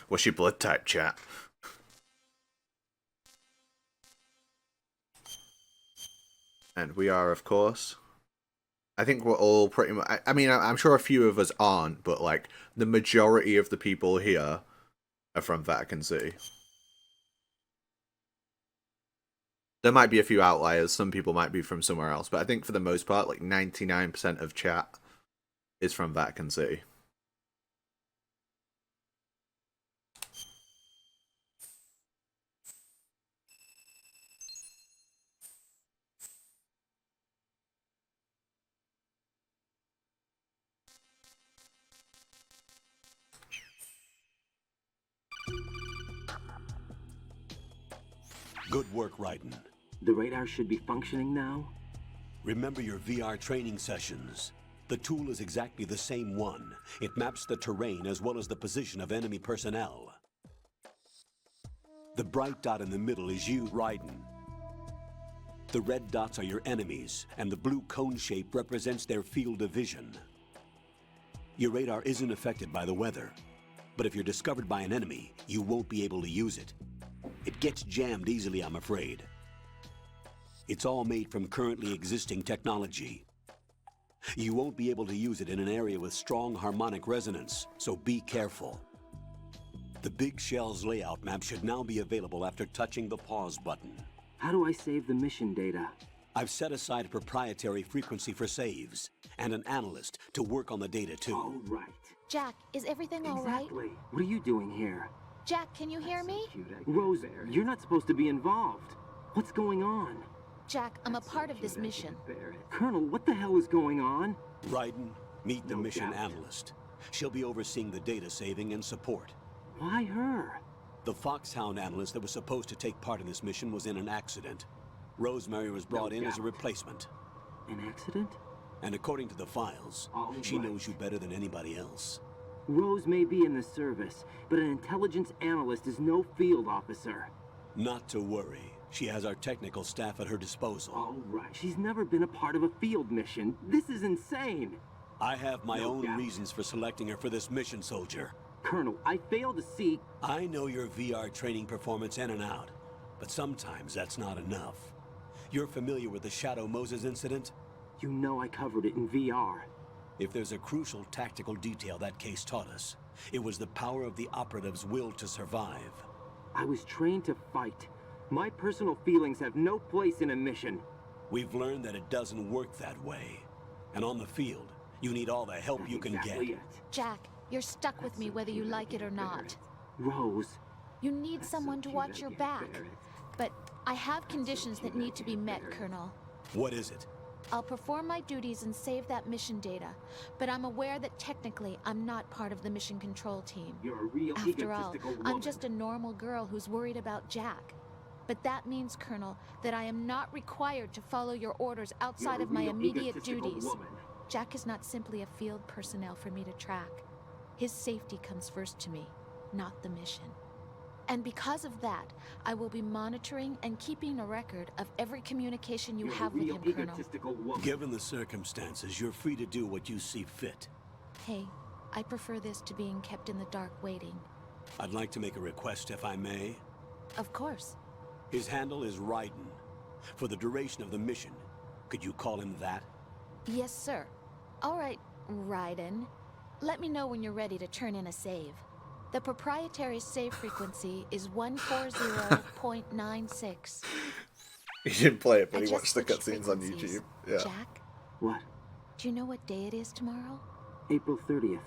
What's your blood type, chat? And we are, of course. I think we're all pretty much... I mean, I'm sure a few of us aren't, but, like, the majority of the people here are from Vatican City. There might be a few outliers. Some people might be from somewhere else. But I think for the most part, like 99% of chat is from Vatican City. Good work, Raiden. The radar should be functioning now? Remember your VR training sessions. The tool is exactly the same one. It maps the terrain as well as the position of enemy personnel. The bright dot in the middle is you, Raiden. The red dots are your enemies, and the blue cone shape represents their field of vision. Your radar isn't affected by the weather, but if you're discovered by an enemy, you won't be able to use it. It gets jammed easily, I'm afraid. It's all made from currently existing technology. You won't be able to use it in an area with strong harmonic resonance, so be careful. The Big Shell's layout map should now be available after touching the pause button. How do I save the mission data? I've set aside a proprietary frequency for saves, and an analyst to work on the data too. All right. Jack, is everything all right? Exactly. What are you doing here? Jack, can you hear me? Rose, you're not supposed to be involved. What's going on? Jack, I'm a part of this mission. Colonel, what the hell is going on? Raiden, meet the mission analyst. She'll be overseeing the data saving and support. Why her? The Foxhound analyst that was supposed to take part in this mission was in an accident. Rosemary was brought in as a replacement. An accident? And according to the files, she knows you better than anybody else. Rose may be in the service, but an intelligence analyst is no field officer. Not to worry. She has our technical staff at her disposal. All right. She's never been a part of a field mission. This is insane. I have my own reasons for selecting her for this mission, soldier. Colonel, I fail to see... I know your VR training performance in and out, but sometimes that's not enough. You're familiar with the Shadow Moses incident? You know I covered it in VR. If there's a crucial tactical detail that case taught us, it was the power of the operative's will to survive. I was trained to fight. My personal feelings have no place in a mission. We've learned that it doesn't work that way. And on the field, you need all the help you can get. Jack, you're stuck with me whether you like it or not. Rose. You need someone to watch your back. But I have conditions that need to be met, Colonel. What is it? I'll perform my duties and save that mission data, but I'm aware that technically I'm not part of the mission control team. You're a real After all, egotistical woman. I'm just a normal girl who's worried about Jack. But that means, Colonel, that I am not required to follow your orders outside of my immediate duties. Jack is not simply a field personnel for me to track. His safety comes first to me, not the mission. And because of that, I will be monitoring and keeping a record of every communication you have with him, Colonel. Given the circumstances, you're free to do what you see fit. Hey, I prefer this to being kept in the dark waiting. I'd like to make a request, if I may. Of course. His handle is Raiden. For the duration of the mission, could you call him that? Yes, sir. All right, Raiden. Let me know when you're ready to turn in a save. The proprietary save frequency is 140.96. He didn't play it, but he watched the cutscenes on YouTube. Yeah. Jack? What? Do you know what day it is tomorrow? April 30th.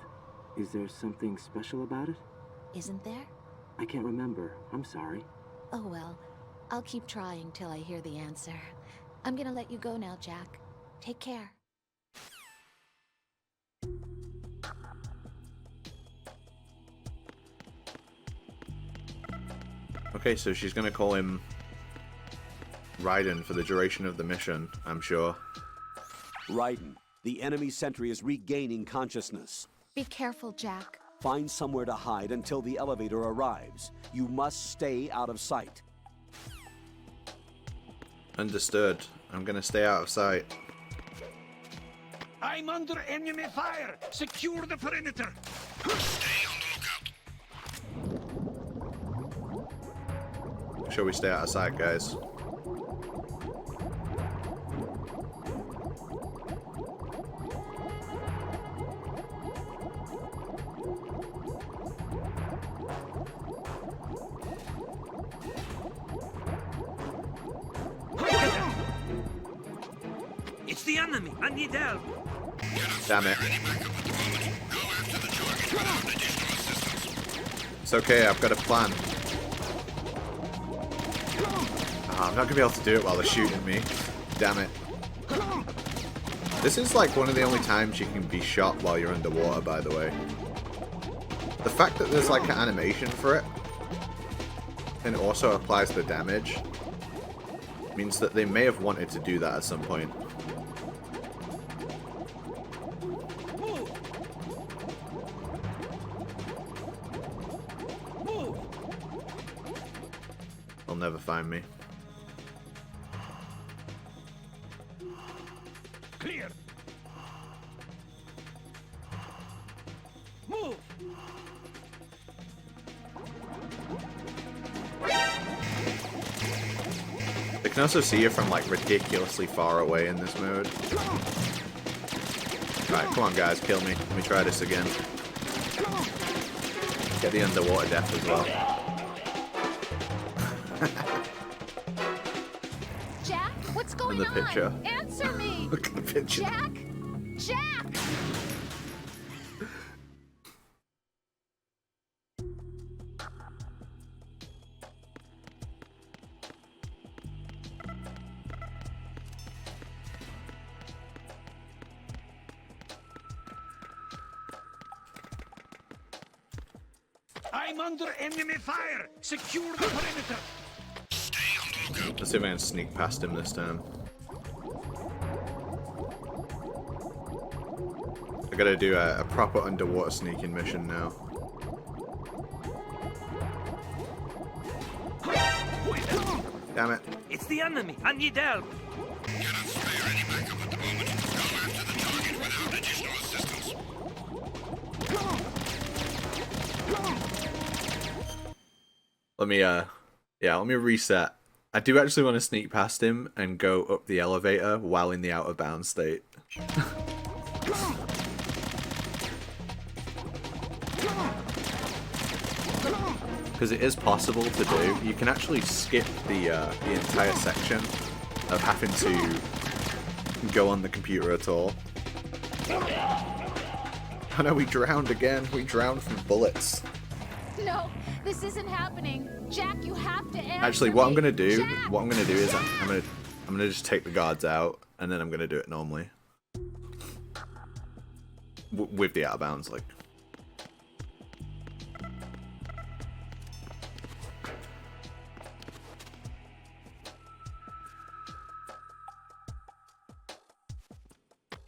Is there something special about it? Isn't there? I can't remember. I'm sorry. Oh well. I'll keep trying till I hear the answer. I'm gonna let you go now, Jack. Take care. Okay, so she's gonna call him Raiden for the duration of the mission, I'm sure. Raiden, the enemy sentry is regaining consciousness. Be careful, Jack. Find somewhere to hide until the elevator arrives. You must stay out of sight. Understood. I'm gonna stay out of sight. I'm under enemy fire! Secure the perimeter! Stay on the lookout! Shall we stay out of sight, guys? It's the enemy! I need help! Damn it. It's okay, I've got a plan. Oh, I'm not gonna be able to do it while they're shooting me. Damn it. This is like one of the only times you can be shot while you're underwater, by the way. The fact that there's like an animation for it, and it also applies the damage, means that they may have wanted to do that at some point. They'll never find me. Clear. Move. They can also see you from like ridiculously far away in this mode. Alright, come on guys, kill me. Let me try this again. Get the underwater death as well. Jack, what's going the picture. on? Answer me! Look at the picture. Jack! Jack! I'm under enemy fire! Secure the perimeter! Let's see if I can sneak past him this time. I gotta do a proper underwater sneaking mission now. Damn it. It's the enemy. I need help. Cannot spare any backup at the moment. Go after the target without additional assistance. Let me, let me reset. I do actually want to sneak past him and go up the elevator while in the out of bounds state. Because it is possible to do. You can actually skip the entire section of having to go on the computer at all. Oh no, we drowned again. We drowned from bullets. No, this isn't happening. Jack, you have to answer Actually, what me. I'm gonna do, Jack! is I'm gonna just take the guards out, and then I'm gonna do it normally with the out of bounds, like.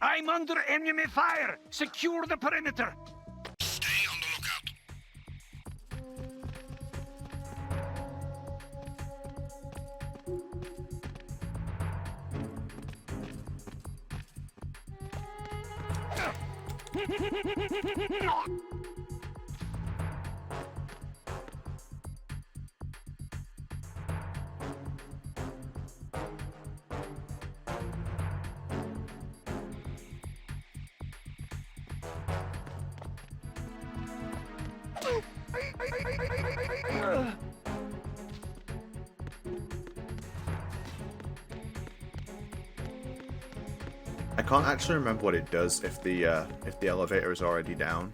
I'm under enemy fire! Secure the perimeter! Stay on the lookout. I can't actually remember what it does if the elevator is already down.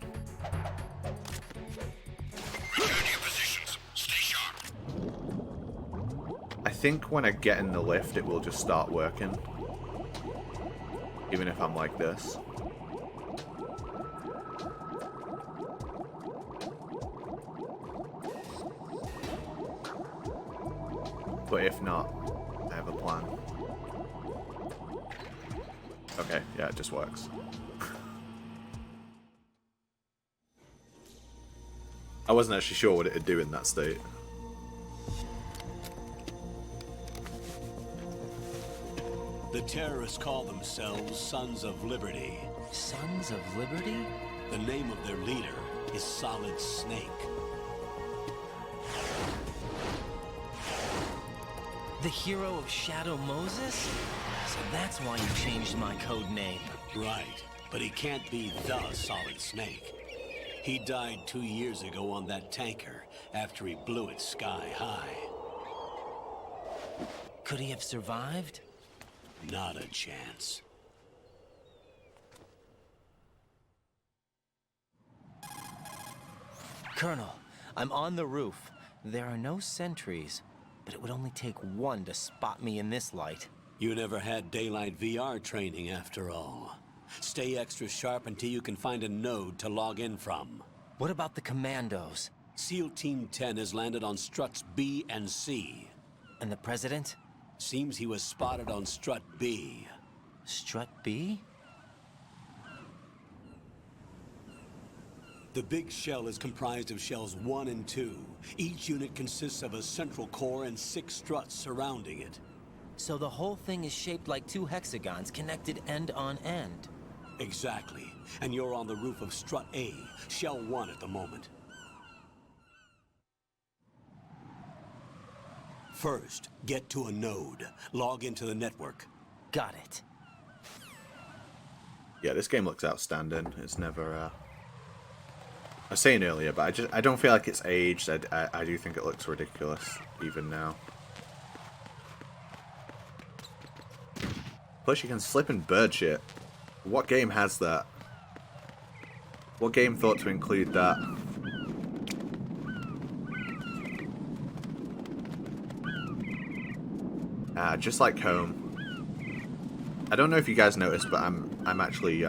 I think when I get in the lift, it will just start working, even if I'm like this. But if not, I have a plan. Okay, yeah, it just works. I wasn't actually sure what it would do in that state. The terrorists call themselves Sons of Liberty. Sons of Liberty? The name of their leader is Solid Snake. The hero of Shadow Moses? So that's why you changed my code name. Right, but he can't be the Solid Snake. He died 2 years ago on that tanker after he blew it sky high. Could he have survived? Not a chance. Colonel, I'm on the roof. There are no sentries, but it would only take one to spot me in this light. You never had daylight VR training after all. Stay extra sharp until you can find a node to log in from. What about the commandos? SEAL Team 10 has landed on struts B and C. And the President? Seems he was spotted on strut B. Strut B? The big shell is comprised of shells 1 and 2. Each unit consists of a central core and 6 struts surrounding it. So the whole thing is shaped like 2 hexagons connected end on end. Exactly. And you're on the roof of strut A, shell 1 at the moment. First, get to a node. Log into the network. Got it. Yeah, this game looks outstanding. It's never, I was saying earlier, but I don't feel like it's aged. I do think it looks ridiculous, even now. Plus, you can slip and bird shit. What game has that? What game thought to include that? Just like home. I don't know if you guys noticed, but I'm actually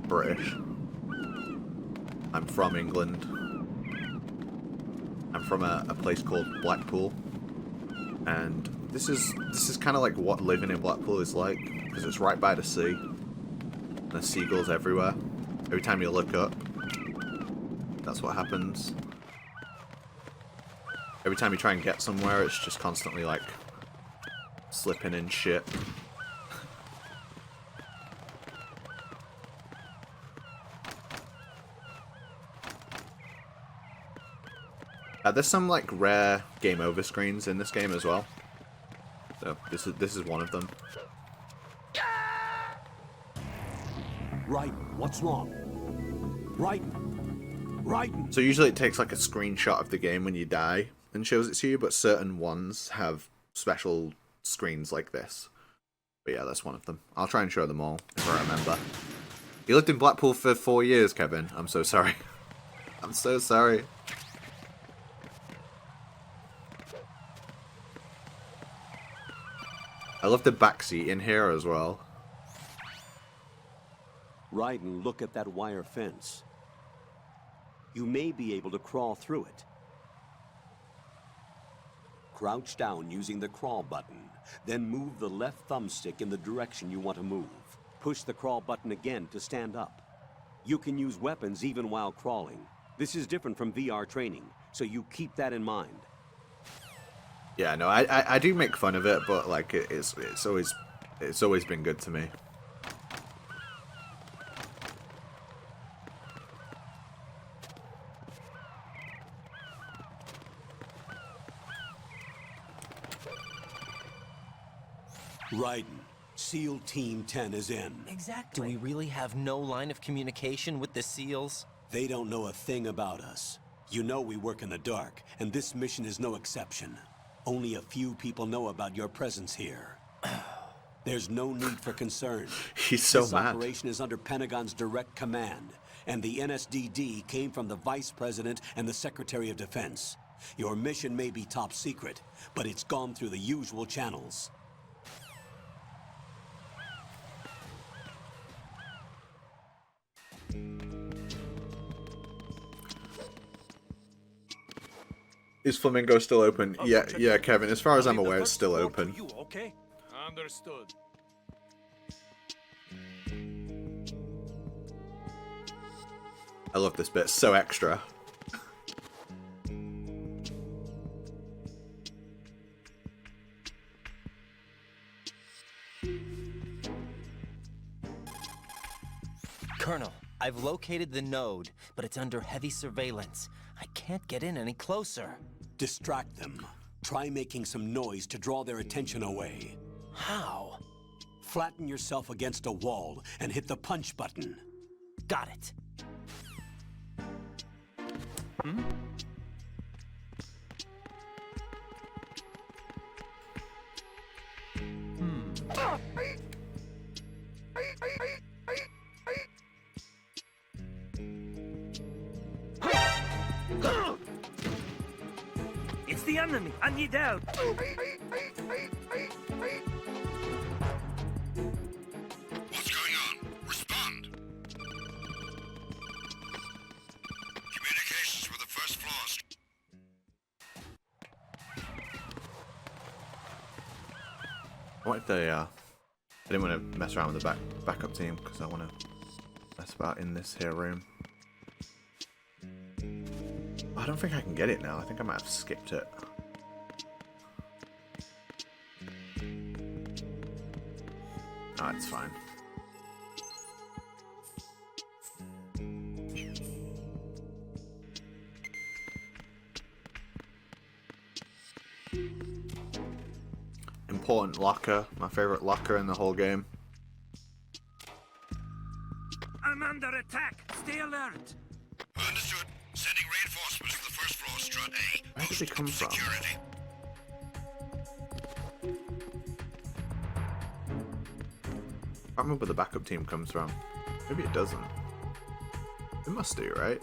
British. I'm from England. I'm from a place called Blackpool, and this is kind of like what living in Blackpool is like, because it's right by the sea. There's seagulls everywhere. Every time you look up, that's what happens. Every time you try and get somewhere, it's just constantly like slipping in shit. There's some like rare game over screens in this game as well. So this is one of them. Right, what's wrong? Right. So usually it takes like a screenshot of the game when you die and shows it to you, but certain ones have special screens like this. But yeah, that's one of them. I'll try and show them all if I remember. You lived in Blackpool for 4 years, Kevin. I'm so sorry. I'm so sorry. I love the backseat in here as well. Right, and look at that wire fence. You may be able to crawl through it. Crouch down using the crawl button, then move the left thumbstick in the direction you want to move. Push the crawl button again to stand up. You can use weapons even while crawling. This is different from VR training, so you keep that in mind. Yeah, no, I do make fun of it, but like it's always been good to me. Raiden, SEAL Team 10 is in. Exactly. Do we really have no line of communication with the SEALs? They don't know a thing about us. You know we work in the dark, and this mission is no exception. Only a few people know about your presence here. There's no need for concern. He's so this mad. This operation is under Pentagon's direct command, and the NSDD came from the Vice President and the Secretary of Defense. Your mission may be top secret, but it's gone through the usual channels. Is Flamingo still open? Yeah, Kevin. As far as I'm aware, it's still open. You okay? Understood. I love this bit. So extra. Colonel, I've located the node, but it's under heavy surveillance. I can't get in any closer. Distract them. Try making some noise to draw their attention away. How? Flatten yourself against a wall and hit the punch button. Got it. It's the enemy. I need help. What's going on? Respond. Communications with the first floor. I didn't want to mess around with the backup team because I want to mess about in this here room. I don't think I can get it now. I think I might have skipped it. Oh, it's fine. Important locker. My favorite locker in the whole game. I'm under attack. Stay alert. Understood. Sending reinforcements to the first floor, strut A. Where did they come from? Security. I can't remember where the backup team comes from. Maybe it doesn't. It must do, right?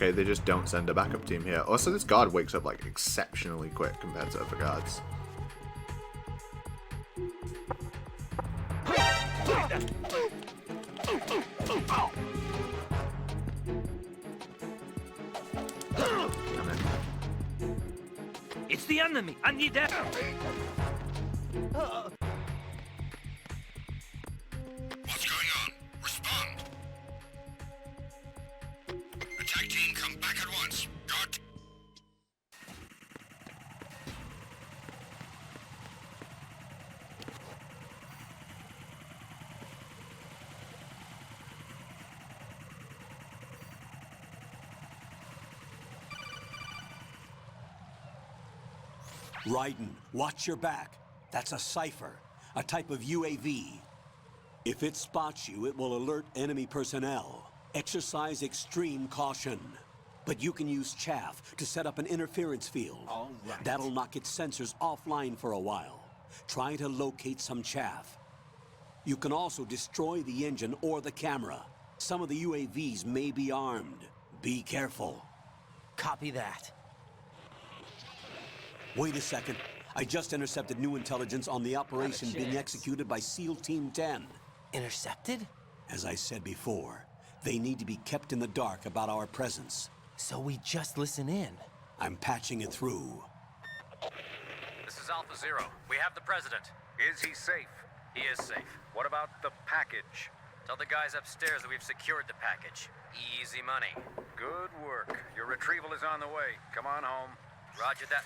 Okay, they just don't send a backup team here. Also, this guard wakes up like exceptionally quick compared to other guards. It's the enemy. I need that. What's going on? Respond. Attack team, come back at once. Guard. Raiden, watch your back. That's a cipher, a type of UAV. If it spots you, it will alert enemy personnel. Exercise extreme caution. But you can use chaff to set up an interference field. All right. That'll knock its sensors offline for a while. Try to locate some chaff. You can also destroy the engine or the camera. Some of the UAVs may be armed. Be careful. Copy that. Wait a second. I just intercepted new intelligence on the operation being executed by SEAL Team 10. Intercepted? As I said before, they need to be kept in the dark about our presence. So we just listen in. I'm patching it through. This is Alpha Zero. We have the president. Is he safe? He is safe. What about the package? Tell the guys upstairs that we've secured the package. Easy money. Good work. Your retrieval is on the way. Come on home. Roger that.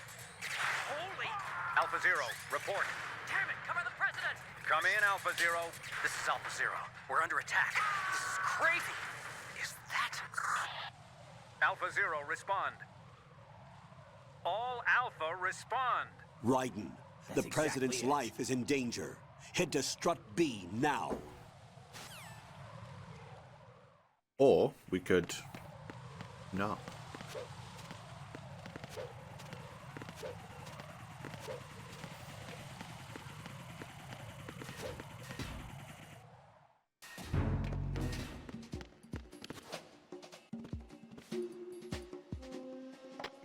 Holy! Alpha Zero, report. Damn it! Cover the president! Come in, Alpha Zero. This is Alpha Zero. We're under attack. This is crazy. Is that... Alpha Zero, respond. All Alpha, respond. Raiden, the president's life is in danger. Head to Strut B now. Or we could not.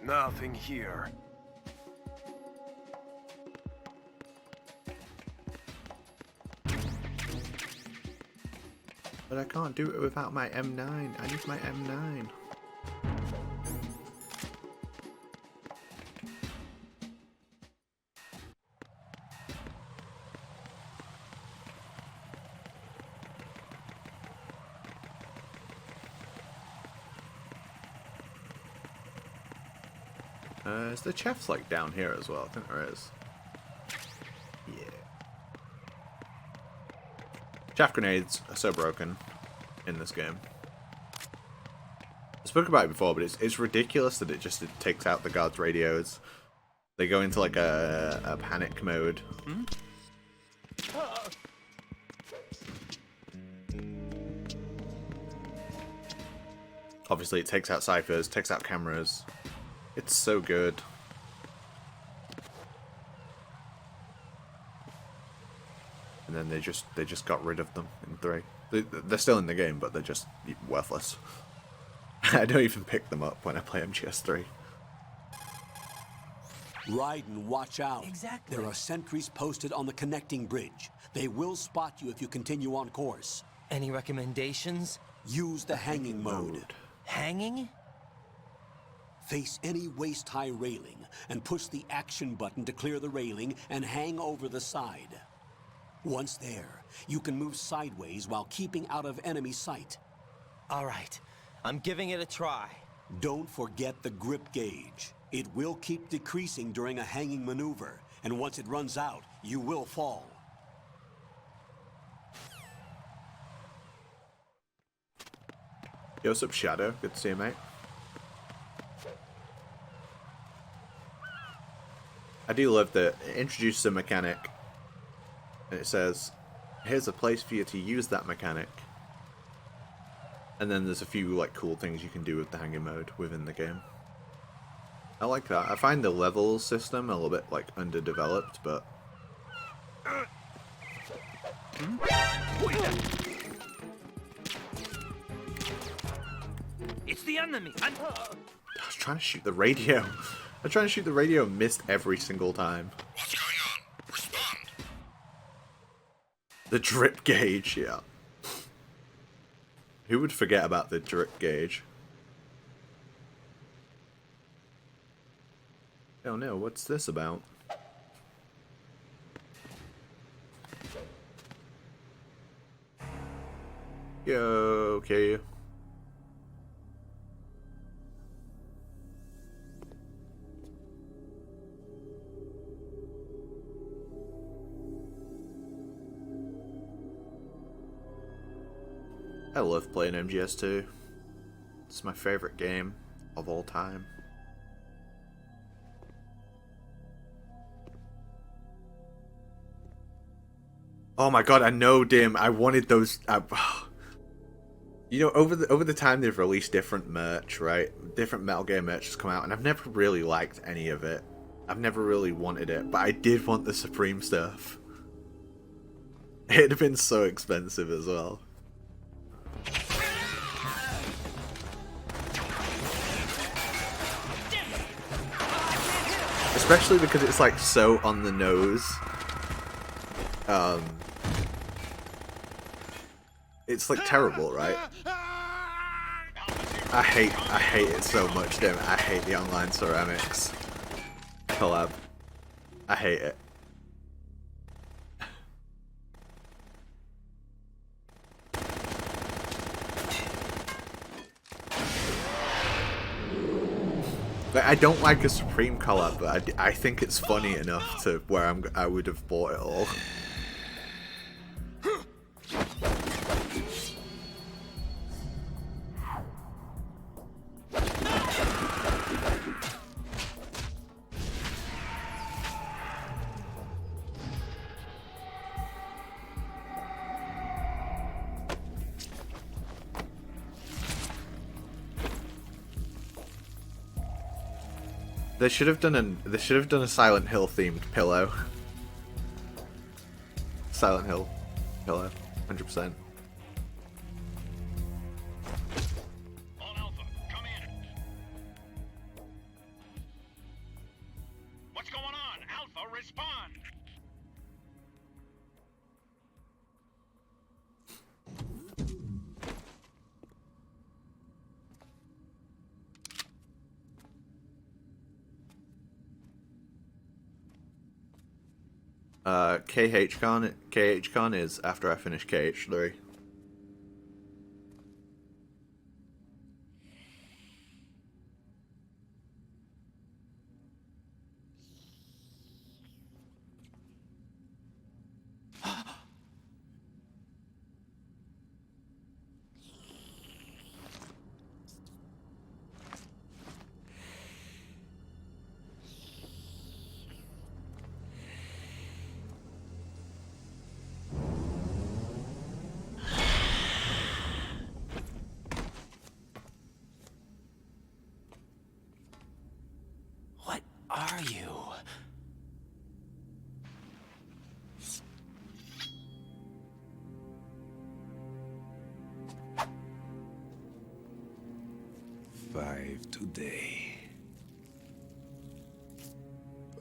Nothing here. But I can't do it without my M9. I need my M9. Is the chef's like down here as well? I think there is. Yeah. Chaff grenades are so broken in this game. I spoke about it before, but it's ridiculous that it takes out the guards' radios. They go into like a panic mode. Obviously, it takes out ciphers, takes out cameras. It's so good. And then they just got rid of them in 3. They're still in the game, but they're just worthless. I don't even pick them up when I play MGS3. Raiden, watch out. Exactly. There are sentries posted on the connecting bridge. They will spot you if you continue on course. Any recommendations? Use the hanging mode. Hanging? Face any waist-high railing and push the action button to clear the railing and hang over the side. Once there, you can move sideways while keeping out of enemy sight. All right, I'm giving it a try. Don't forget the grip gauge. It will keep decreasing during a hanging maneuver, and once it runs out, you will fall. Yo, what's up, Shadow? Good to see you, mate. I do love that it introduces a mechanic, and it says, here's a place for you to use that mechanic. And then there's a few like cool things you can do with the hanging mode within the game. I like that. I find the level system a little bit like underdeveloped, but It's the enemy, and... I was trying to shoot the radio. I was trying to shoot the radio and missed every single time. What's going on? Respond. The drip gauge, yeah. Who would forget about the drip gauge? Oh no, what's this about? Yo, okay. I love playing MGS2. It's my favorite game of all time. Oh my god, I know, Dim. I wanted those. You know, over the time they've released different merch, right? Different Metal Gear merch has come out, and I've never really liked any of it. I've never really wanted it, but I did want the Supreme stuff. It'd have been so expensive as well. Especially because it's like so on the nose. It's like terrible, right? I hate it so much, damn it. I hate the online ceramics collab. I hate it. Like, I don't like a Supreme collab, but I think it's funny enough to where I would have bought it all. They should have done a Silent Hill themed pillow. Silent Hill pillow, 100%. All Alpha, come in. What's going on? Alpha, respond. KHCon is after I finish KH3. Are you? Five today.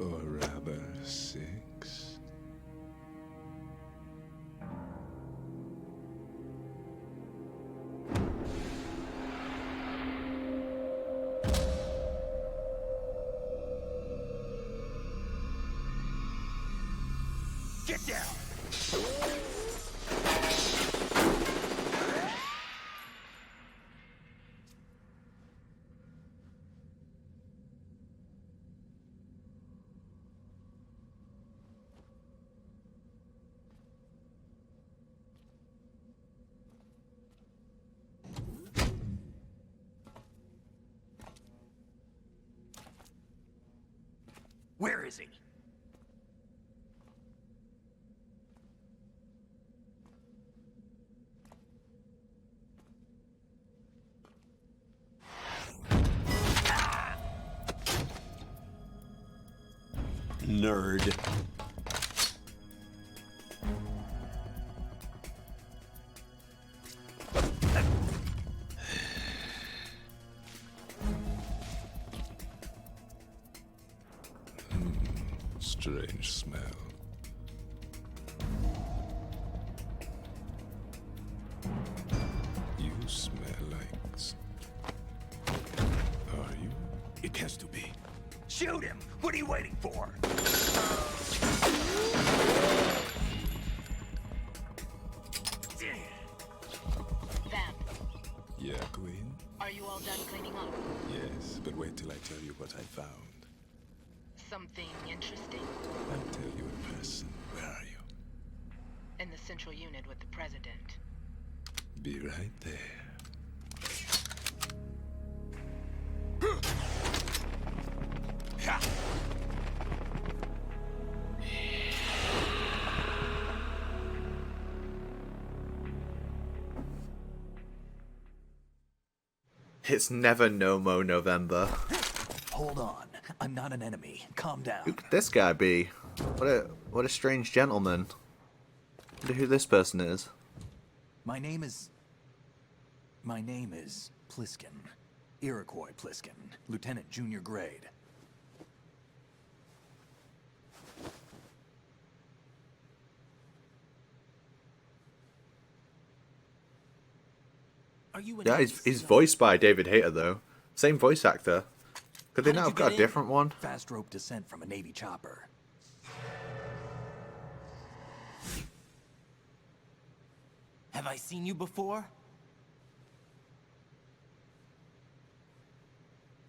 Or rather, 6. Get down! Where is he? Nerd. strange smell. You smell like... Are you? It has to be. Shoot him! What are you waiting for? Vamp, Yeah, Queen? are you all done cleaning up? Yes, but wait till I tell you what I found. Something interesting? I'll tell you in person. Where are you? In the central unit with the president. Be right there. It's never no-mo November. Hold on. I'm not an enemy. Calm down. Who could this guy be? What a strange gentleman. I wonder who this person is. My name is Pliskin. Iroquois Pliskin. Lieutenant Junior Grade. Are you an Yeah, he's voiced by David Hayter, though. Same voice actor. Could they not have got a different one? Fast rope descent from a Navy chopper. Have I seen you before?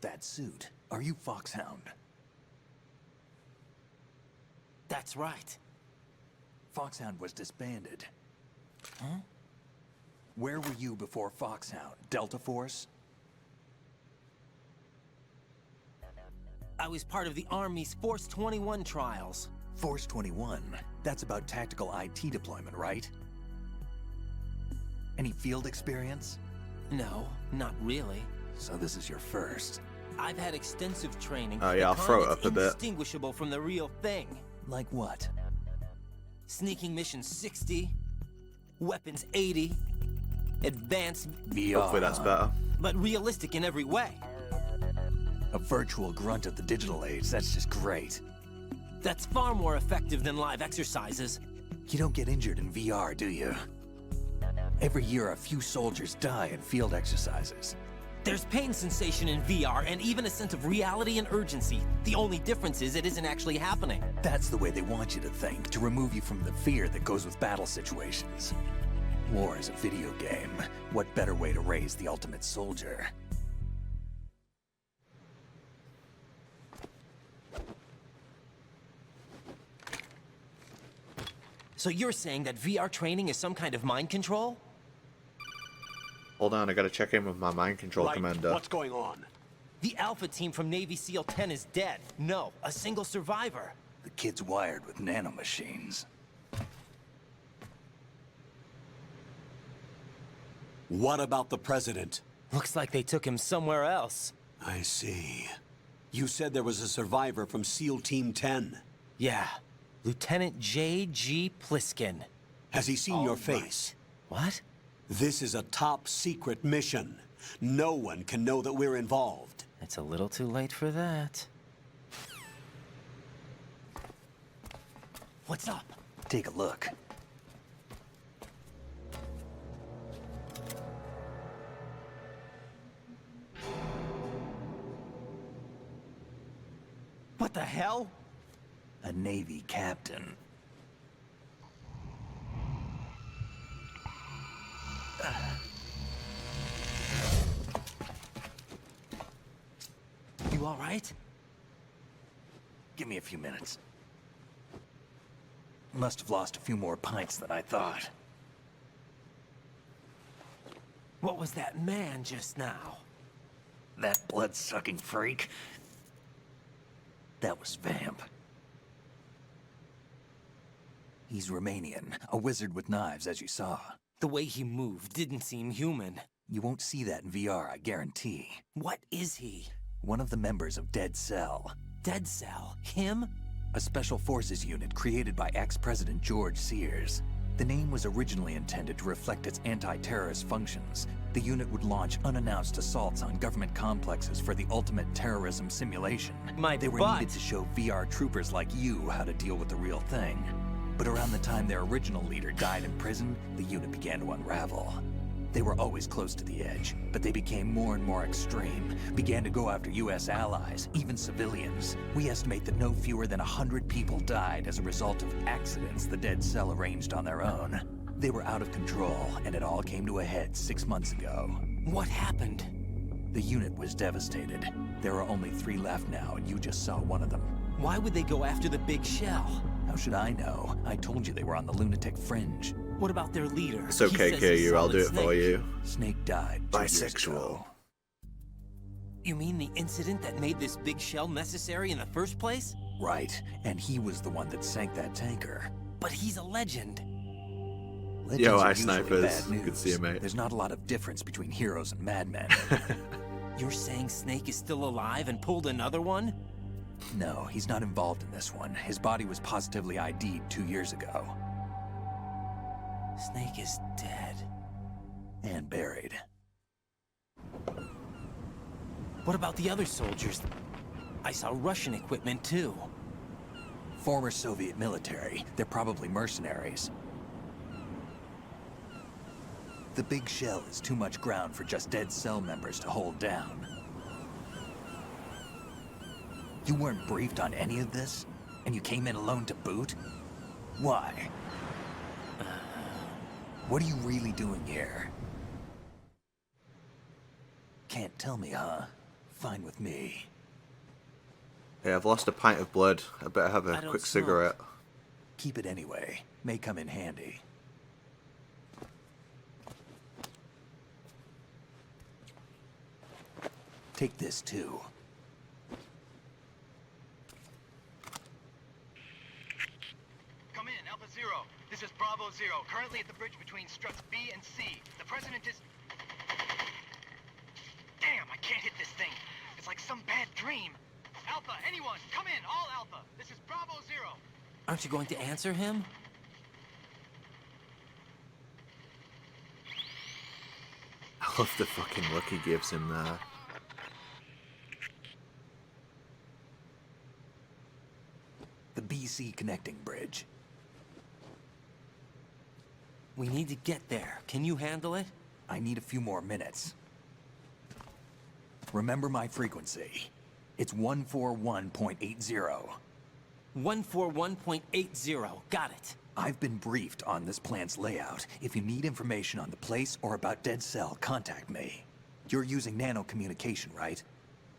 That suit. Are you Foxhound? That's right. Foxhound was disbanded. Huh? Where were you before Foxhound? Delta Force? I was part of the Army's Force 21 trials. Force 21? That's about tactical IT deployment, right? Any field experience? No, not really. So this is your first. I've had extensive training. Oh yeah, I'll throw it up a bit. Indistinguishable from the real thing. Like what? Sneaking mission 60, weapons 80, advanced VR. Hopefully that's better. But realistic in every way. A virtual grunt of the digital age, that's just great. That's far more effective than live exercises. You don't get injured in VR, do you? Every year a few soldiers die in field exercises. There's pain sensation in VR and even a sense of reality and urgency. The only difference is it isn't actually happening. That's the way they want you to think, to remove you from the fear that goes with battle situations. War is a video game. What better way to raise the ultimate soldier? So you're saying that VR training is some kind of mind control? Hold on, I gotta check in with my mind control commander. What's going on? The Alpha team from Navy SEAL 10 is dead. No, a single survivor. The kid's wired with nanomachines. What about the president? Looks like they took him somewhere else. I see. You said there was a survivor from SEAL Team 10. Yeah. Lieutenant J.G. Pliskin. Has he seen your face? What? This is a top secret mission. No one can know that we're involved. It's a little too late for that. What's up? Take a look. What the hell? A Navy captain. You all right? Give me a few minutes. Must have lost a few more pints than I thought. What was that man just now? That blood-sucking freak? That was Vamp. He's Romanian, a wizard with knives, as you saw. The way he moved didn't seem human. You won't see that in VR, I guarantee. What is he? One of the members of Dead Cell. Dead Cell? Him? A special forces unit created by ex-President George Sears. The name was originally intended to reflect its anti-terrorist functions. The unit would launch unannounced assaults on government complexes for the ultimate terrorism simulation. They were needed to show VR troopers like you how to deal with the real thing. But around the time their original leader died in prison, the unit began to unravel. They were always close to the edge, but they became more and more extreme, began to go after US allies, even civilians. We estimate that no fewer than 100 people died as a result of accidents the Dead Cell arranged on their own. They were out of control, and it all came to a head 6 months ago. What happened? The unit was devastated. There are only 3 left now, and you just saw one of them. Why would they go after the big shell? How should I know? I told you they were on the lunatic fringe. What about their leader? It's okay, Kiryu, I'll do it for you. Snake died 2 years Bisexual. ago. You mean the incident that made this big shell necessary in the first place? Right, and he was the one that sank that tanker. But he's a legend. Legends Yo, are I usually snipers. bad news. Good to see you, mate. There's not a lot of difference between heroes and madmen. You're saying Snake is still alive and pulled another one? No, he's not involved in this one. His body was positively ID'd 2 years ago. Snake is dead. And buried. What about the other soldiers? I saw Russian equipment too. Former Soviet military. They're probably mercenaries. The big shell is too much ground for just Dead Cell members to hold down. You weren't briefed on any of this? And you came in alone to boot? Why? What are you really doing here? Can't tell me, huh? Fine with me. Hey, I've lost a pint of blood. I better have a quick cigarette. Keep it anyway. May come in handy. Take this too. Come in, Alpha Zero. This is Bravo Zero, currently at the bridge between struts B and C. The President is... Damn, I can't hit this thing. It's like some bad dream. Alpha, anyone, come in, all Alpha. This is Bravo Zero. Aren't you going to answer him? I love the fucking look he gives him there. The BC connecting bridge. We need to get there. Can you handle it? I need a few more minutes. Remember my frequency. It's 141.80. 141.80. Got it. I've been briefed on this plant's layout. If you need information on the place or about Dead Cell, contact me. You're using nano communication, right?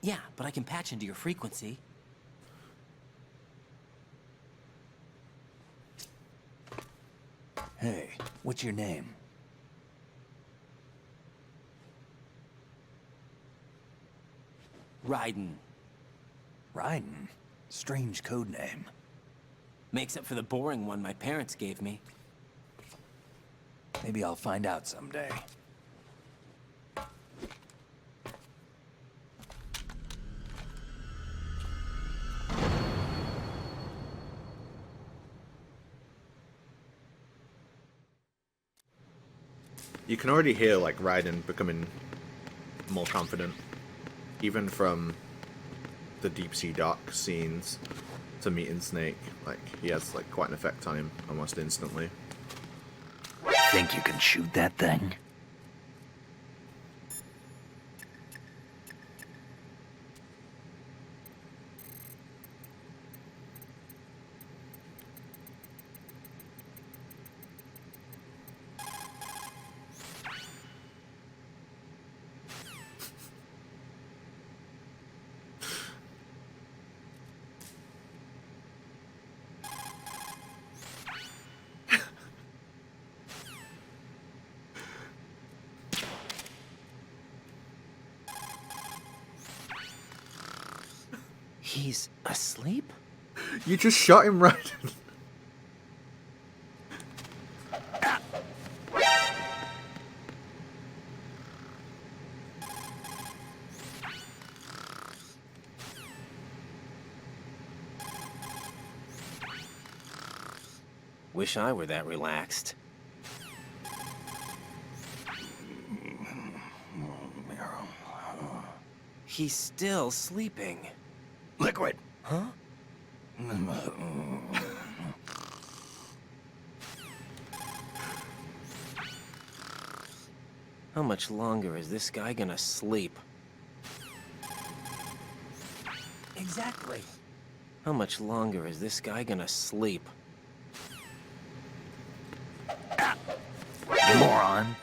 Yeah, but I can patch into your frequency. Hey, what's your name? Raiden. Raiden? Strange code name. Makes up for the boring one my parents gave me. Maybe I'll find out someday. You can already hear, like, Raiden becoming more confident. Even from the deep sea dock scenes to meeting Snake. Like, he has, like, quite an effect on him almost instantly. Think you can shoot that thing? He's asleep? You just shot him right. Wish I were that relaxed. He's still sleeping. Liquid! Huh? How much longer is this guy gonna sleep? Exactly. How much longer is this guy gonna sleep? Moron.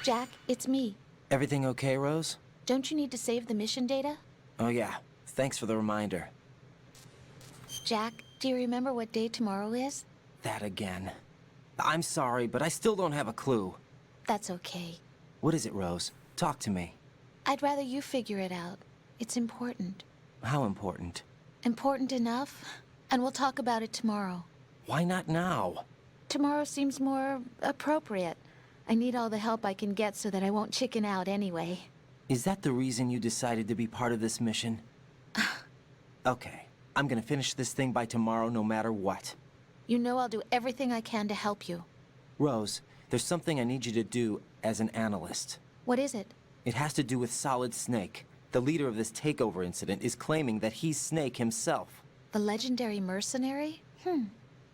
Jack, it's me. Everything okay, Rose? Don't you need to save the mission data? Oh yeah, thanks for the reminder. Jack, do you remember what day tomorrow is? That again. I'm sorry, but I still don't have a clue. That's okay. What is it, Rose? Talk to me. I'd rather you figure it out. It's important. How important? Important enough? And we'll talk about it tomorrow. Why not now? Tomorrow seems more appropriate. I need all the help I can get so that I won't chicken out anyway. Is that the reason you decided to be part of this mission? Okay, I'm gonna finish this thing by tomorrow no matter what. You know I'll do everything I can to help you. Rose, there's something I need you to do as an analyst. What is it? It has to do with Solid Snake. The leader of this takeover incident is claiming that he's Snake himself. The legendary mercenary?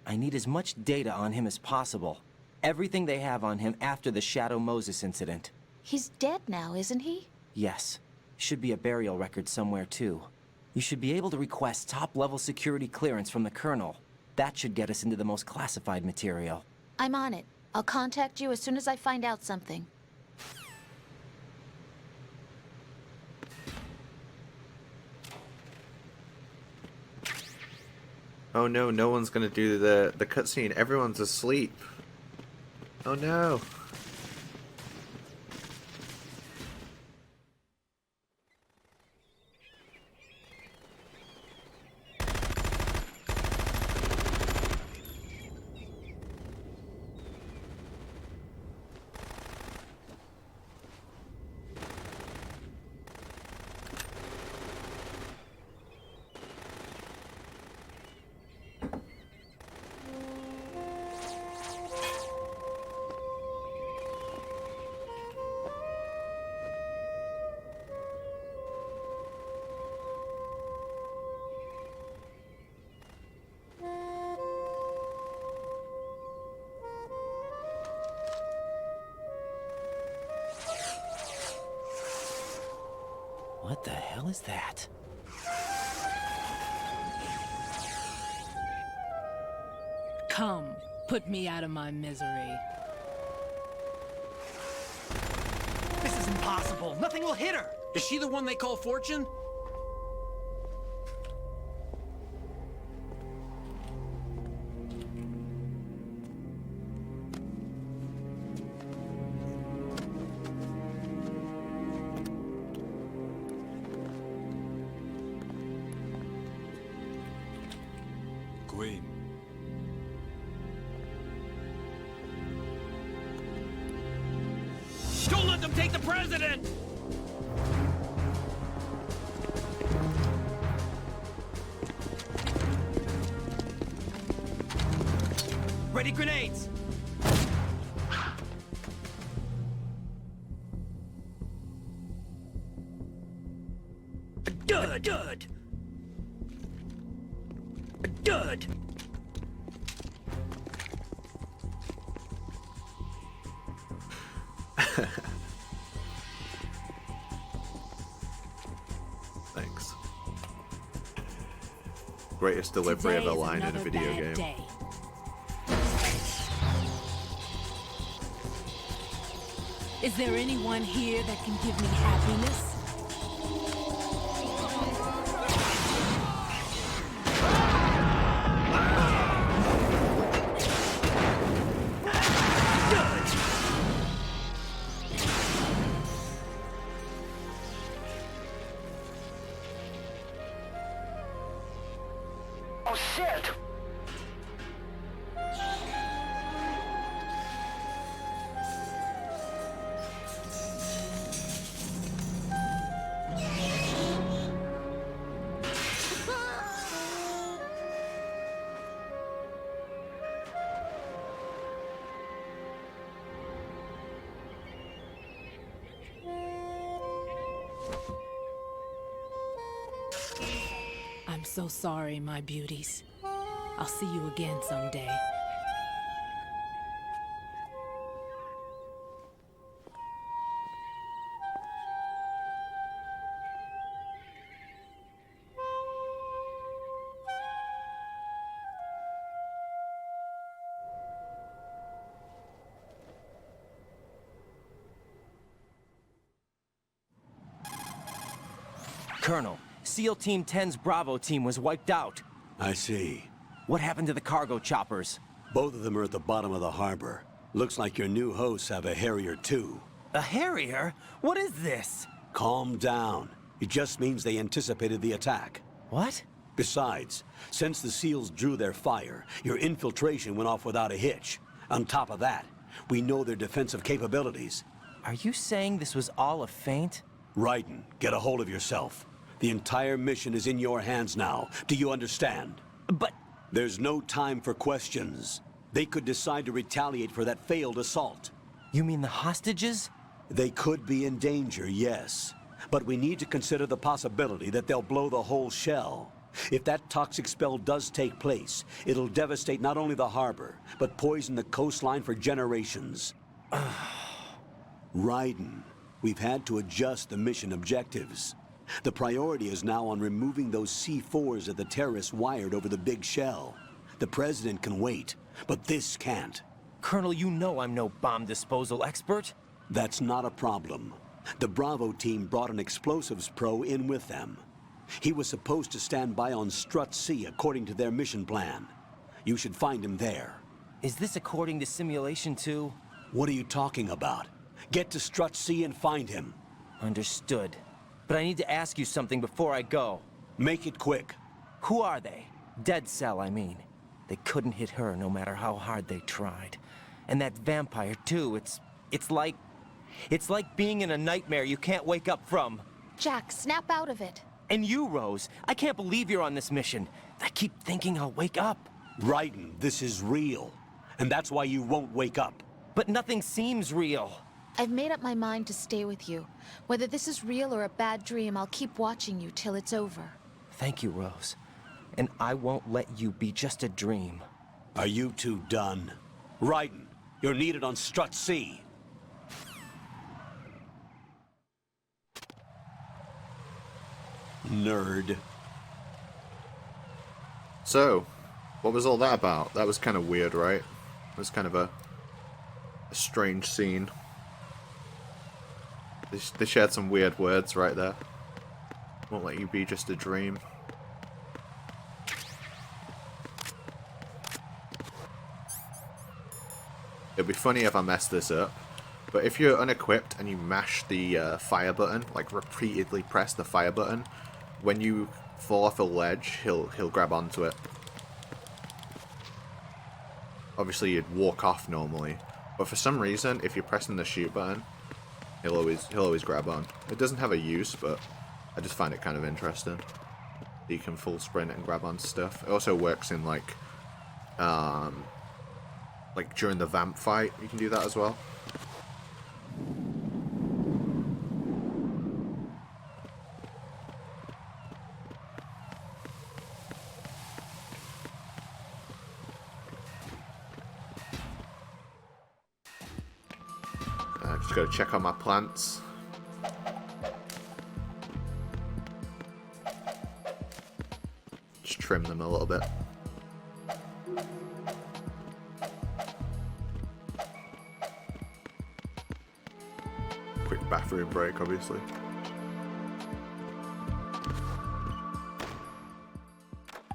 I need as much data on him as possible. Everything they have on him after the Shadow Moses incident. He's dead now, isn't he? Yes. Should be a burial record somewhere, too. You should be able to request top-level security clearance from the Colonel. That should get us into the most classified material. I'm on it. I'll contact you as soon as I find out something. Oh no, no one's gonna do the cutscene. Everyone's asleep. Oh no. What the hell is that? Come, put me out of my misery. This is impossible. Nothing will hit her. Is she the one they call Fortune? Queen. Don't let them take the president! Ready grenades! Dud! Dud! Dud! Thanks. Greatest delivery of a line in a video game. Day. Is there anyone here that can give me happiness? shit! I'm so sorry, my beauties. I'll see you again someday. Colonel, SEAL Team 10's Bravo team was wiped out. I see. What happened to the cargo choppers? Both of them are at the bottom of the harbor. Looks like your new hosts have a Harrier too. A Harrier? What is this? Calm down. It just means they anticipated the attack. What? Besides, since the SEALs drew their fire, your infiltration went off without a hitch. On top of that, we know their defensive capabilities. Are you saying this was all a feint? Raiden, get a hold of yourself. The entire mission is in your hands now. Do you understand? But... There's no time for questions. They could decide to retaliate for that failed assault. You mean the hostages? They could be in danger, yes. But we need to consider the possibility that they'll blow the whole shell. If that toxic spell does take place, it'll devastate not only the harbor, but poison the coastline for generations. Raiden, we've had to adjust the mission objectives. The priority is now on removing those C4s that the terrorists wired over the big shell. The President can wait, but this can't. Colonel, you know I'm no bomb disposal expert. That's not a problem. The Bravo team brought an explosives pro in with them. He was supposed to stand by on Strut C according to their mission plan. You should find him there. Is this according to Simulation 2? What are you talking about? Get to Strut C and find him. Understood. But I need to ask you something before I go. Make it quick. Who are they? Dead Cell, I mean. They couldn't hit her no matter how hard they tried. And that vampire, too, it's like being in a nightmare you can't wake up from. Jack, snap out of it. And you, Rose, I can't believe you're on this mission. I keep thinking I'll wake up. Raiden, this is real. And that's why you won't wake up. But nothing seems real. I've made up my mind to stay with you. Whether this is real or a bad dream, I'll keep watching you till it's over. Thank you, Rose. And I won't let you be just a dream. Are you two done? Raiden, you're needed on Strut C. Nerd. So, what was all that about? That was kind of weird, right? It was kind of a strange scene. They shared some weird words right there. Won't let you be just a dream. It'd be funny if I messed this up, but if you're unequipped and you mash the fire button, like repeatedly press the fire button, when you fall off a ledge, he'll grab onto it. Obviously, you'd walk off normally, but for some reason, if you're pressing the shoot button, he'll always grab on. It doesn't have a use, but I just find it kind of interesting. You can full sprint and grab on stuff. It also works in like during the vamp fight, you can do that as well. Just gotta check on my plants. Just trim them a little bit. Quick bathroom break, obviously.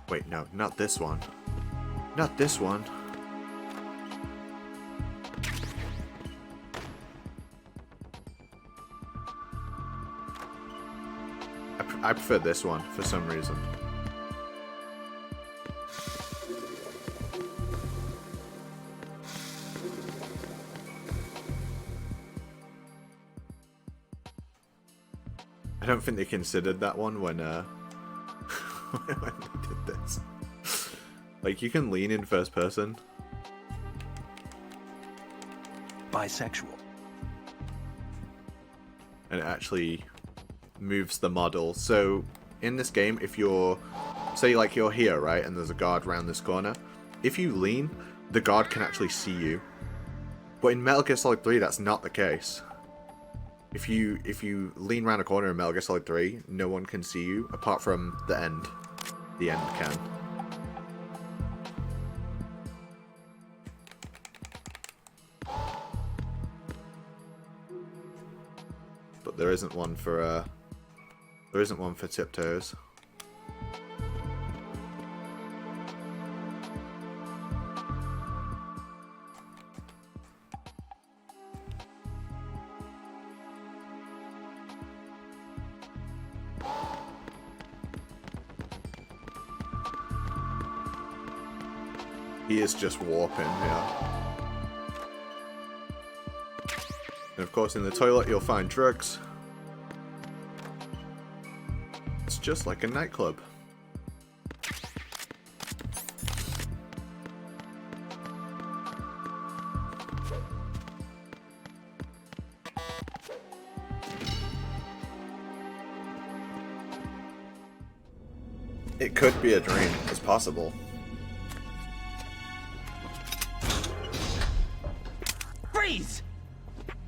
Wait, no, not this one. Not this one. I prefer this one for some reason. don't think they considered that one when when they did this. Like, you can lean in first person. Bisexual. And it actually moves the model. So in this game, if you're, say like you're here, right, and there's a guard around this corner, if you lean, the guard can actually see you. But in Metal Gear Solid 3, that's not the case. If you lean around a corner in Metal Gear Solid 3, no one can see you apart from the end. The end can. But there isn't one for tiptoes. He is just warping, yeah. And of course in the toilet you'll find drugs. It's just like a nightclub. It could be a dream. It's possible. Freeze!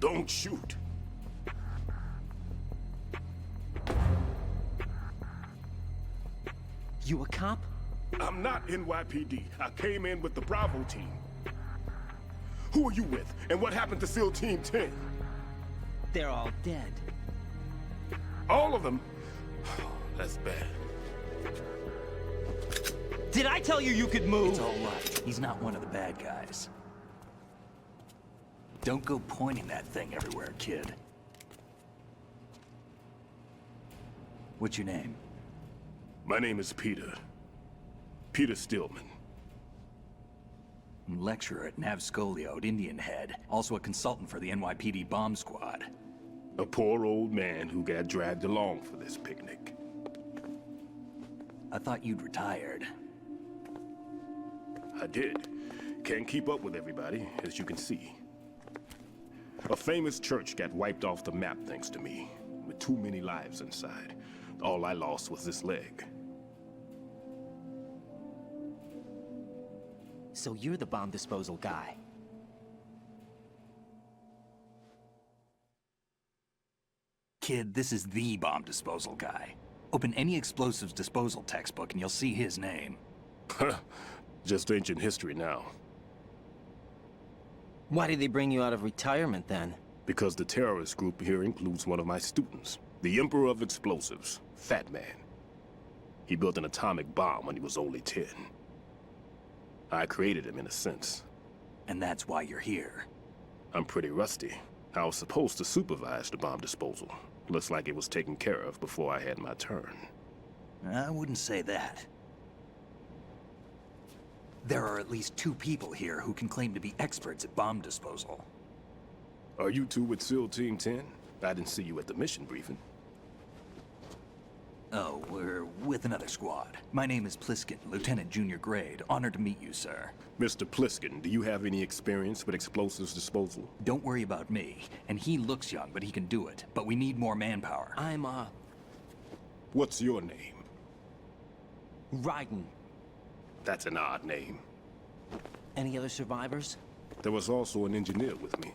Don't shoot. You a cop? I'm not NYPD. I came in with the Bravo team. Who are you with? And what happened to SEAL Team 10? They're all dead. All of them? That's bad. Did I tell you you could move? It's all right. He's not one of the bad guys. Don't go pointing that thing everywhere, kid. What's your name? My name is Peter. Peter Stillman. Lecturer at Navscolio at Indian Head. Also a consultant for the NYPD bomb squad. A poor old man who got dragged along for this picnic. I thought you'd retired. I did. Can't keep up with everybody, as you can see. A famous church got wiped off the map thanks to me, with too many lives inside. All I lost was this leg. So you're the bomb disposal guy. Kid, this is the bomb disposal guy. Open any explosives disposal textbook and you'll see his name. Just ancient history now. Why did they bring you out of retirement then? Because the terrorist group here includes one of my students, the Emperor of Explosives, Fat Man. He built an atomic bomb when he was only 10. I created him in a sense. And that's why you're here. I'm pretty rusty. I was supposed to supervise the bomb disposal. Looks like it was taken care of before I had my turn. I wouldn't say that. There are at least 2 people here who can claim to be experts at bomb disposal. Are you two with SEAL Team 10? I didn't see you at the mission briefing. Oh, we're with another squad. My name is Pliskin, Lieutenant Junior Grade. Honored to meet you, sir. Mr. Pliskin, do you have any experience with explosives disposal? Don't worry about me. And he looks young, but he can do it. But we need more manpower. I'm, What's your name? Raiden. That's an odd name. Any other survivors? There was also an engineer with me.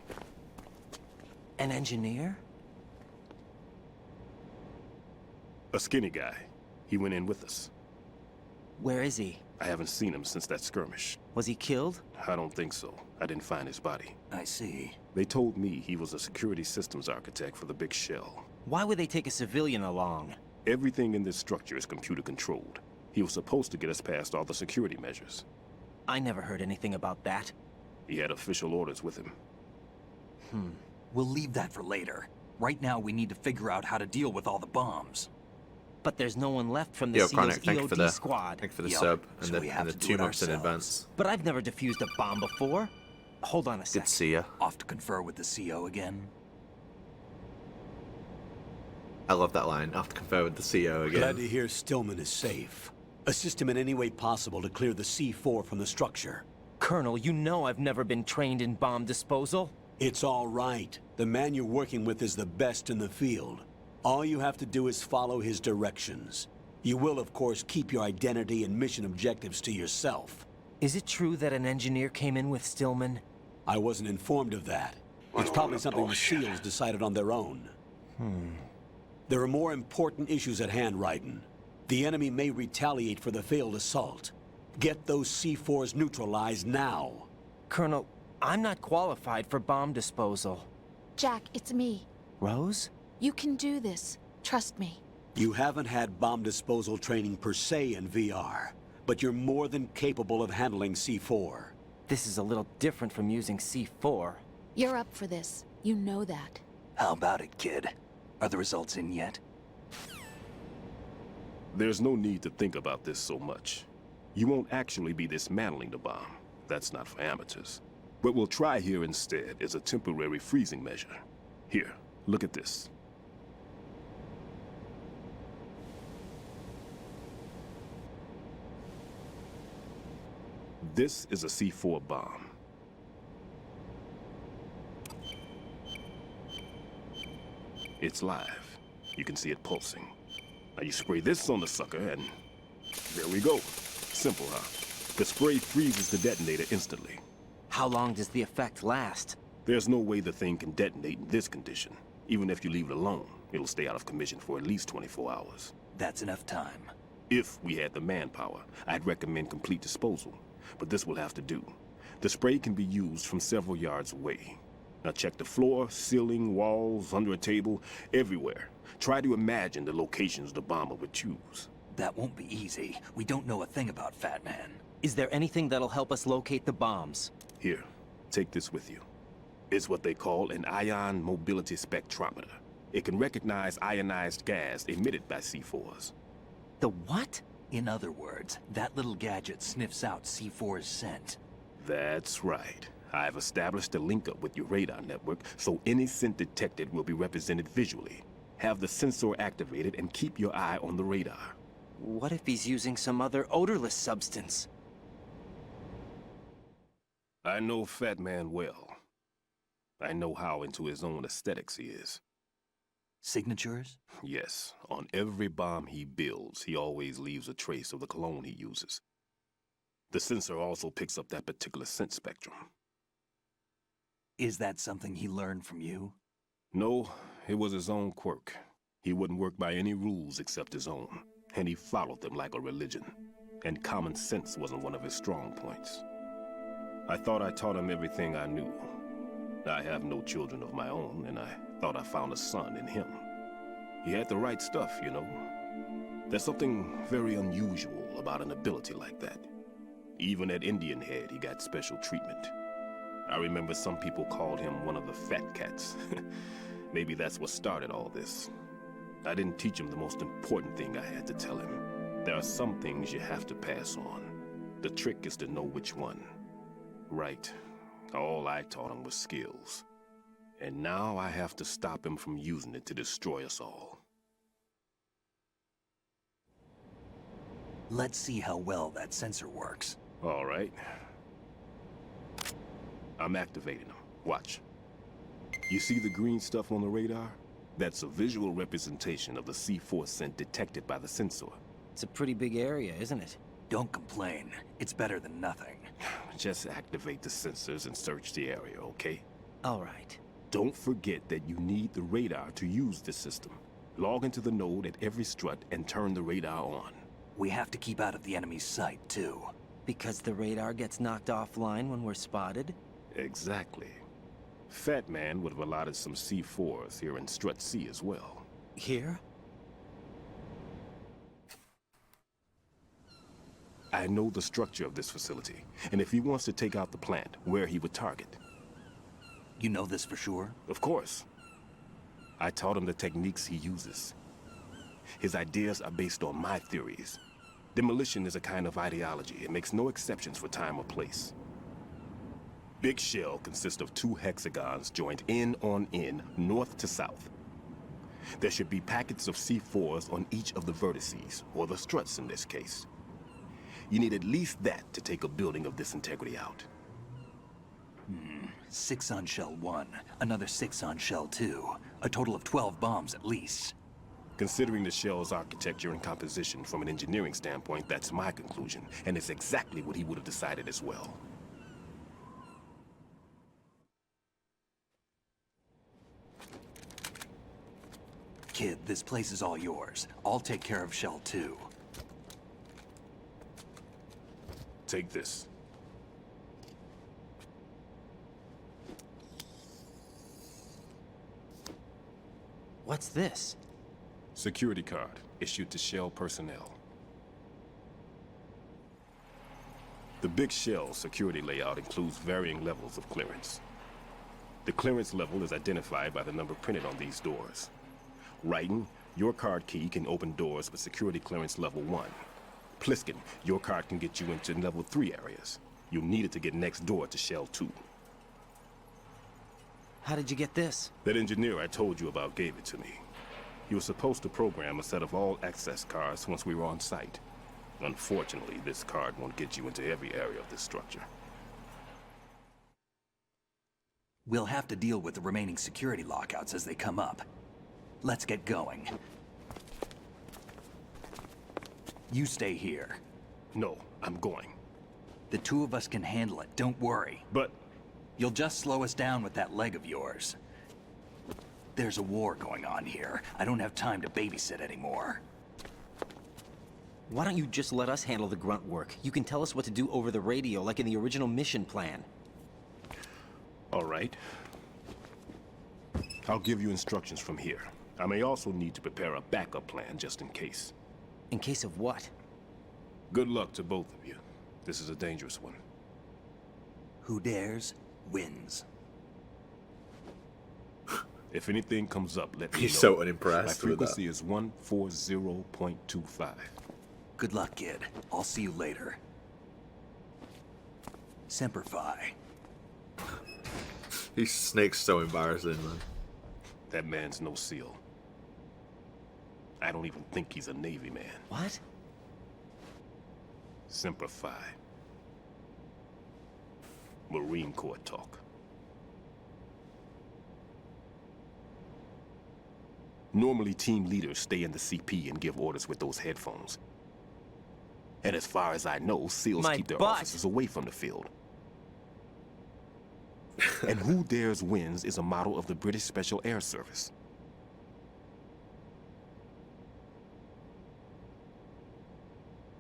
An engineer? A skinny guy. He went in with us. Where is he? I haven't seen him since that skirmish. Was he killed? I don't think so. I didn't find his body. I see. They told me he was a security systems architect for the big shell. Why would they take a civilian along? Everything in this structure is computer controlled. He was supposed to get us past all the security measures. I never heard anything about that. He had official orders with him. We'll leave that for later. Right now, we need to figure out how to deal with all the bombs. But there's no one left from the Yo, SEAL's Chronic, EOD squad. Thank you for the Yup, sub so and we the have to do 2 it months in ourselves. advance. But I've never defused a bomb before. Hold on a sec. Good to see ya. Off to confer with the CO again? I love that line. I'll have to confer with the CEO again. Glad to hear Stillman is safe. Assist him in any way possible to clear the C4 from the structure. Colonel, you know I've never been trained in bomb disposal. It's all right. The man you're working with is the best in the field. All you have to do is follow his directions. You will, of course, keep your identity and mission objectives to yourself. Is it true that an engineer came in with Stillman? I wasn't informed of that. It's probably something the SEALs decided on their own. There are more important issues at hand, Raiden. The enemy may retaliate for the failed assault. Get those C4s neutralized now. Colonel, I'm not qualified for bomb disposal. Jack, it's me. Rose? You can do this. Trust me. You haven't had bomb disposal training per se in VR, but you're more than capable of handling C4. This is a little different from using C4. You're up for this. You know that. How about it, kid? Are the results in yet? There's no need to think about this so much. You won't actually be dismantling the bomb. That's not for amateurs. What we'll try here instead is a temporary freezing measure. Here, look at this. This is a C4 bomb. It's live. You can see it pulsing. Now you spray this on the sucker and there we go. Simple, huh? The spray freezes the detonator instantly. How long does the effect last? There's no way the thing can detonate in this condition. Even if you leave it alone, it'll stay out of commission for at least 24 hours. That's enough time. If we had the manpower, I'd recommend complete disposal. But this will have to do. The spray can be used from several yards away. Now check the floor, ceiling, walls, under a table, everywhere. Try to imagine the locations the bomber would choose. That won't be easy. We don't know a thing about Fat Man. Is there anything that'll help us locate the bombs? Here, take this with you. It's what they call an ion mobility spectrometer. It can recognize ionized gas emitted by C4s. The what? In other words, that little gadget sniffs out C4's scent. That's right. I've established a link up with your radar network, so any scent detected will be represented visually. Have the sensor activated and keep your eye on the radar. What if he's using some other odorless substance? I know Fat Man well. I know how into his own aesthetics he is. Signatures? Yes. On every bomb he builds, he always leaves a trace of the cologne he uses. The sensor also picks up that particular scent spectrum. Is that something he learned from you? No, it was his own quirk. He wouldn't work by any rules except his own, and he followed them like a religion. And common sense wasn't one of his strong points. I thought I taught him everything I knew. I have no children of my own, and I thought I found a son in him. He had the right stuff, you know. There's something very unusual about an ability like that. Even at Indian Head, he got special treatment. I remember some people called him one of the fat cats. Maybe that's what started all this. I didn't teach him the most important thing I had to tell him. There are some things you have to pass on. The trick is to know which one. Right. All I taught him was skills. And now I have to stop him from using it to destroy us all. Let's see how well that sensor works. All right. I'm activating them. Watch. You see the green stuff on the radar? That's a visual representation of the C4 scent detected by the sensor. It's a pretty big area, isn't it? Don't complain. It's better than nothing. Just activate the sensors and search the area, okay? All right. Don't forget that you need the radar to use this system. Log into the node at every strut and turn the radar on. We have to keep out of the enemy's sight, too. Because the radar gets knocked offline when we're spotted? Exactly. Fat Man would have allotted some C4s here in Strut C as well. Here? I know the structure of this facility, and if he wants to take out the plant, where he would target. You know this for sure? Of course. I taught him the techniques he uses. His ideas are based on my theories. Demolition is a kind of ideology. It makes no exceptions for time or place. Big Shell consists of 2 hexagons joined end on end, north to south. There should be packets of C4s on each of the vertices, or the struts in this case. You need at least that to take a building of this integrity out. 6 on Shell 1, another 6 on Shell 2. A total of 12 bombs at least. Considering the shell's architecture and composition from an engineering standpoint, that's my conclusion, and it's exactly what he would have decided as well. Kid, this place is all yours. I'll take care of Shell 2. Take this. What's this? Security card, issued to Shell personnel. The Big Shell security layout includes varying levels of clearance. The clearance level is identified by the number printed on these doors. Writing, your card key can open doors with security clearance level 1. Pliskin, your card can get you into level 3 areas. You'll need it to get next door to Shell 2. How did you get this? That engineer I told you about gave it to me. He was supposed to program a set of all-access cards once we were on site. Unfortunately, this card won't get you into every area of this structure. We'll have to deal with the remaining security lockouts as they come up. Let's get going. You stay here. No, I'm going. The two of us can handle it, don't worry. But... You'll just slow us down with that leg of yours. There's a war going on here. I don't have time to babysit anymore. Why don't you just let us handle the grunt work? You can tell us what to do over the radio, like in the original mission plan. All right. I'll give you instructions from here. I may also need to prepare a backup plan just in case. In case of what? Good luck to both of you. This is a dangerous one. Who dares, wins. If anything comes up, let me know. He's so unimpressed My with that. frequency is 140.25. Good luck, kid. I'll see you later. Semper Fi. These snakes so embarrassing, man. That man's no SEAL. I don't even think he's a Navy man. What? Semper Fi. Marine Corps talk. Normally, team leaders stay in the CP and give orders with those headphones. And as far as I know, SEALs keep their officers away from the field. And who dares wins is a motto of the British Special Air Service.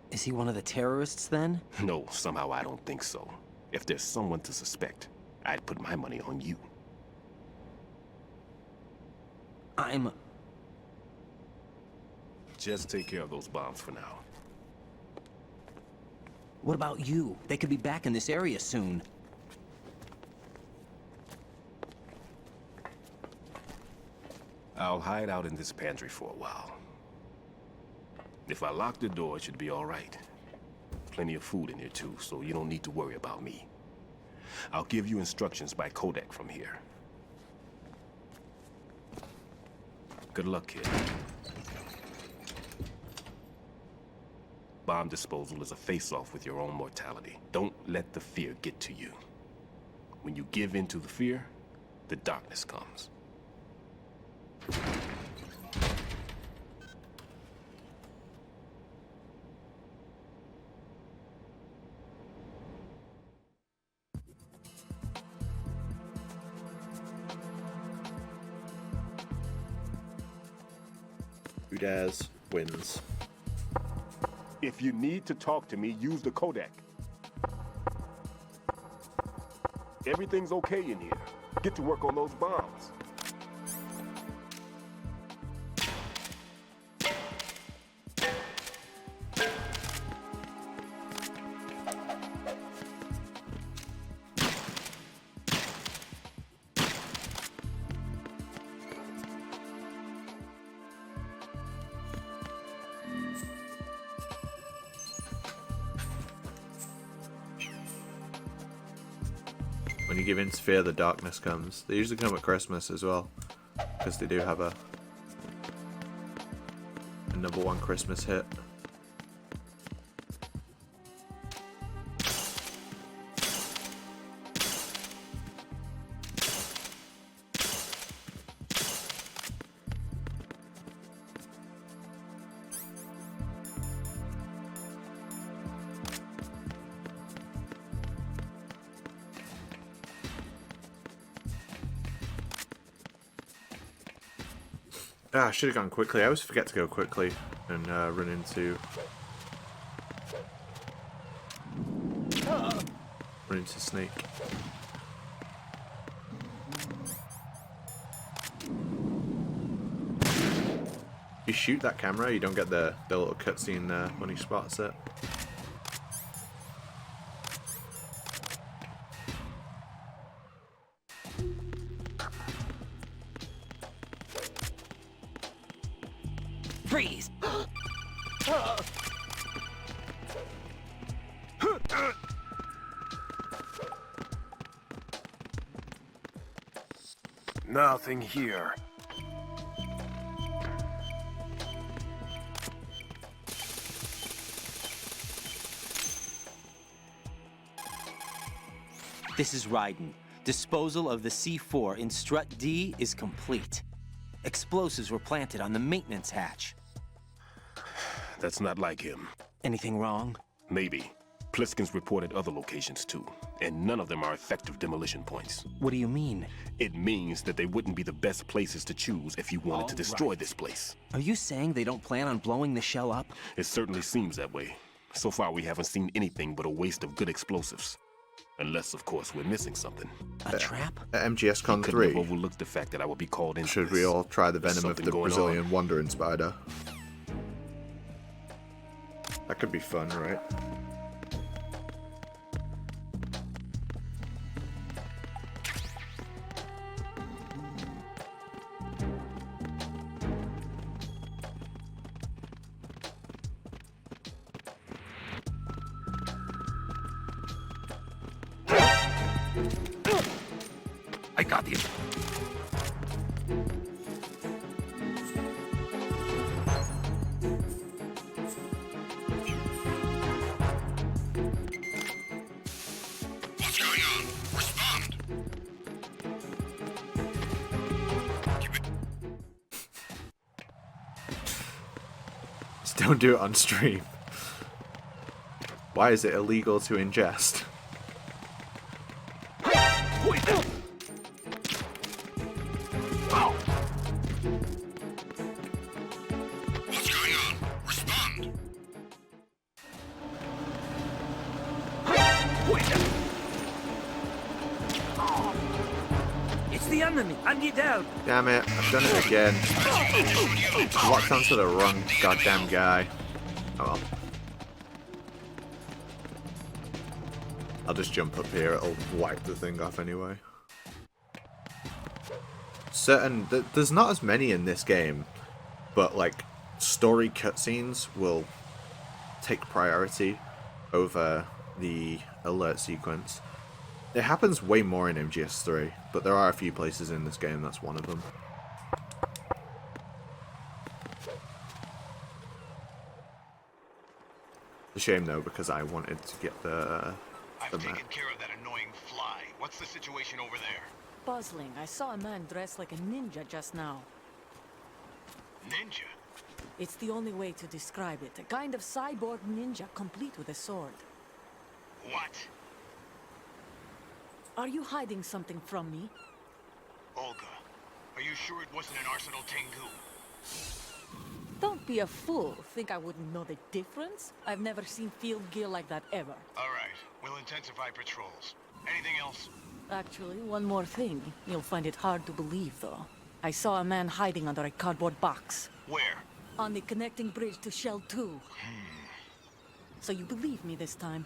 Is he one of the terrorists, then? No, somehow I don't think so. If there's someone to suspect, I'd put my money on you. Just take care of those bombs for now. What about you? They could be back in this area soon. I'll hide out in this pantry for a while. If I lock the door, it should be all right. Plenty of food in here too, so you don't need to worry about me. I'll give you instructions by codec from here. Good luck, kid. Bomb disposal is a face-off with your own mortality. Don't let the fear get to you. When you give in to the fear, the darkness comes. Who dares wins. If you need to talk to me, use the codec. Everything's okay in here. Get to work on those bombs. When you give in to fear, the darkness comes. They usually come at Christmas as well, because they do have a Another one Christmas hit. I should have gone quickly. I always forget to go quickly and run into Snake. You shoot that camera, you don't get the little cutscene when he spots it. Freeze! Nothing here. This is Raiden. Disposal of the C4 in Strut D is complete. Explosives were planted on the maintenance hatch. That's not like him. Anything wrong? Maybe. Pliskin's reported other locations too, and none of them are effective demolition points. What do you mean? It means that they wouldn't be the best places to choose if you wanted to destroy this place. Are you saying they don't plan on blowing the shell up? It certainly seems that way. So far we haven't seen anything but a waste of good explosives. Unless, of course, we're missing something. A trap? MGSCON3. Couldn't have overlooked the fact that I would be called in. Should we all try the venom of the Brazilian wandering spider? That could be fun, right? I got him. What's going on? Respond! Just don't do it on stream. Why is it illegal to ingest? What's going on? Respond! It's the enemy. I need help. Damn it, I've done it again. Locked onto the wrong goddamn guy. Oh well. I'll just jump up here, it'll wipe the thing off anyway. There's not as many in this game, but like, story cutscenes will take priority over the alert sequence. It happens way more in MGS3, but there are a few places in this game that's one of them. A shame though, because I wanted to get the I've taken care of that annoying fly. What's the situation over there? Puzzling. I saw a man dressed like a ninja just now. Ninja? It's the only way to describe it. A kind of cyborg ninja, complete with a sword. What? Are you hiding something from me? Olga, are you sure it wasn't an Arsenal Tengu? Don't be a fool. Think I wouldn't know the difference? I've never seen field gear like that ever. All right, we'll intensify patrols. Anything else? Actually, one more thing. You'll find it hard to believe, though. I saw a man hiding under a cardboard box. Where? On the connecting bridge to Shell 2. So you believe me this time?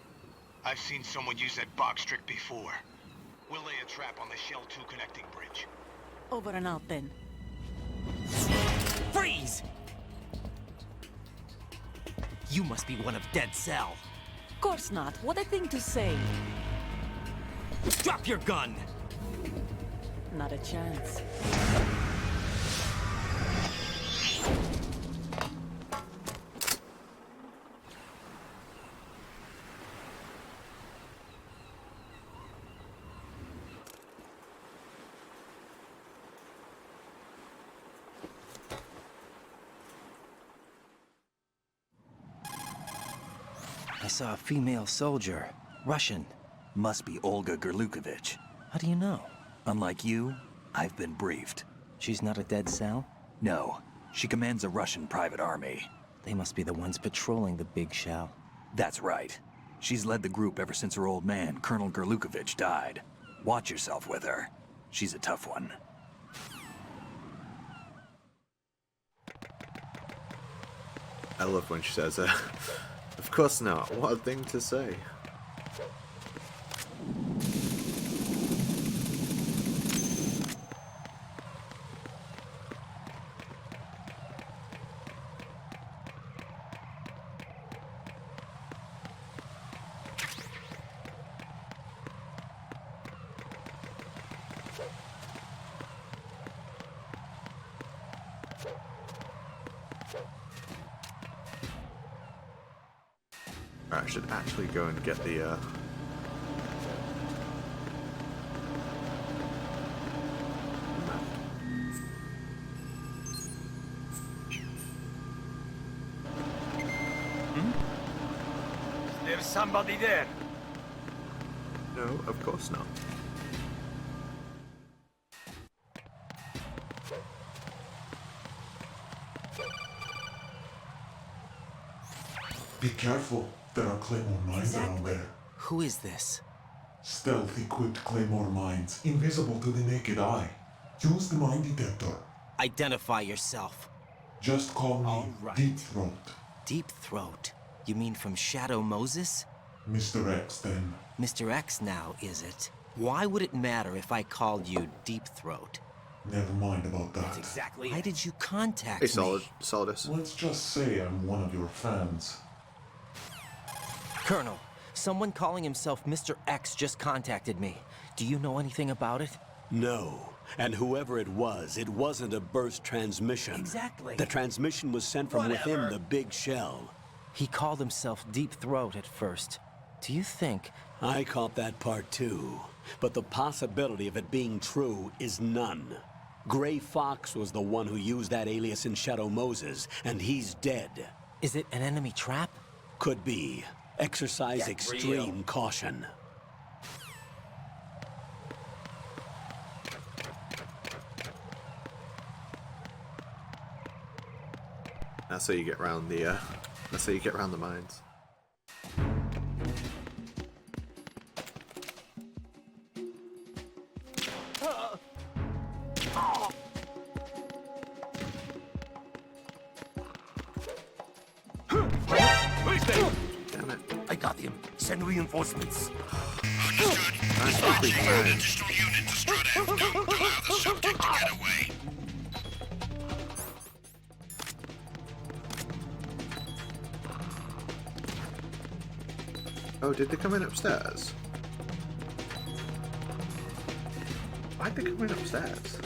I've seen someone use that box trick before. We'll lay a trap on the Shell 2 connecting bridge. Over and out, then. Freeze! You must be one of Dead Cell. Of course not. What a thing to say. Drop your gun! Not a chance. I saw a female soldier. Russian. Must be Olga Gerlukovich. How do you know? Unlike you, I've been briefed. She's not a dead cell? No. She commands a Russian private army. They must be the ones patrolling the big shell. That's right. She's led the group ever since her old man, Colonel Gerlukovich, died. Watch yourself with her. She's a tough one. I love when she says, of course not. What a thing to say. I should actually go and get the There's somebody there. No, of course not. Be careful. There are Claymore mines around there. Who is this? Stealth-equipped Claymore mines, invisible to the naked eye. Use the mine detector. Identify yourself. Just call me Deep Throat. Deep Throat? You mean from Shadow Moses? Mr. X, then. Mr. X now, is it? Why would it matter if I called you Deep Throat? Never mind about that. That's exactly Why did you contact Hey, me? Solidus. Let's just say I'm one of your fans. Colonel, someone calling himself Mr. X just contacted me. Do you know anything about it? No. And whoever it wasn't a burst transmission. Exactly. The transmission was sent from within the big shell. He called himself Deep Throat at first. Do you think... I caught that part too. But the possibility of it being true is none. Gray Fox was the one who used that alias in Shadow Moses, and he's dead. Is it an enemy trap? Could be. Exercise extreme caution. That's how you get around the mines. Damn it. I got him. Send reinforcements. Understood. Dispatching an additional unit to strut out. Don't allow the subject to get away. Oh, did they come in upstairs? Why'd they come in upstairs?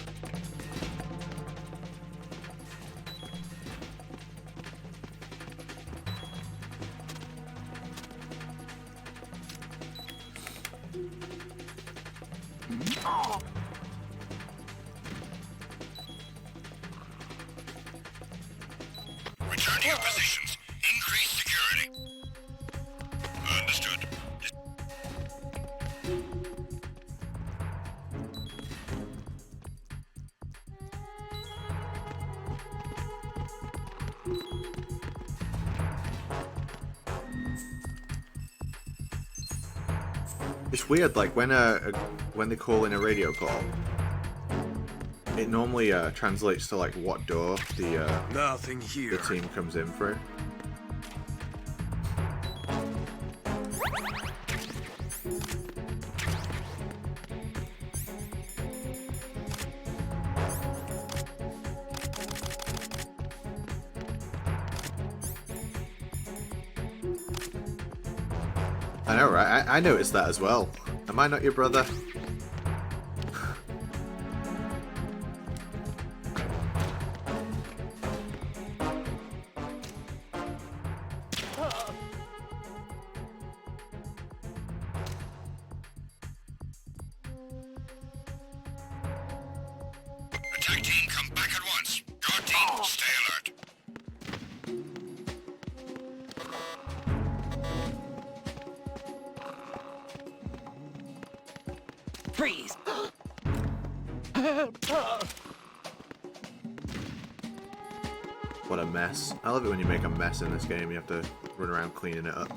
Return to your positions. Increase security. Understood. It's weird, like when they call in a radio call, it normally translates to like what door Nothing here. the team comes in through. I know, right? I noticed that as well. Am I not your brother? Attack team, come back at once. Guard team, stay alert. Freeze! What a mess. I love it when you make a mess in this game. You have to run around cleaning it up.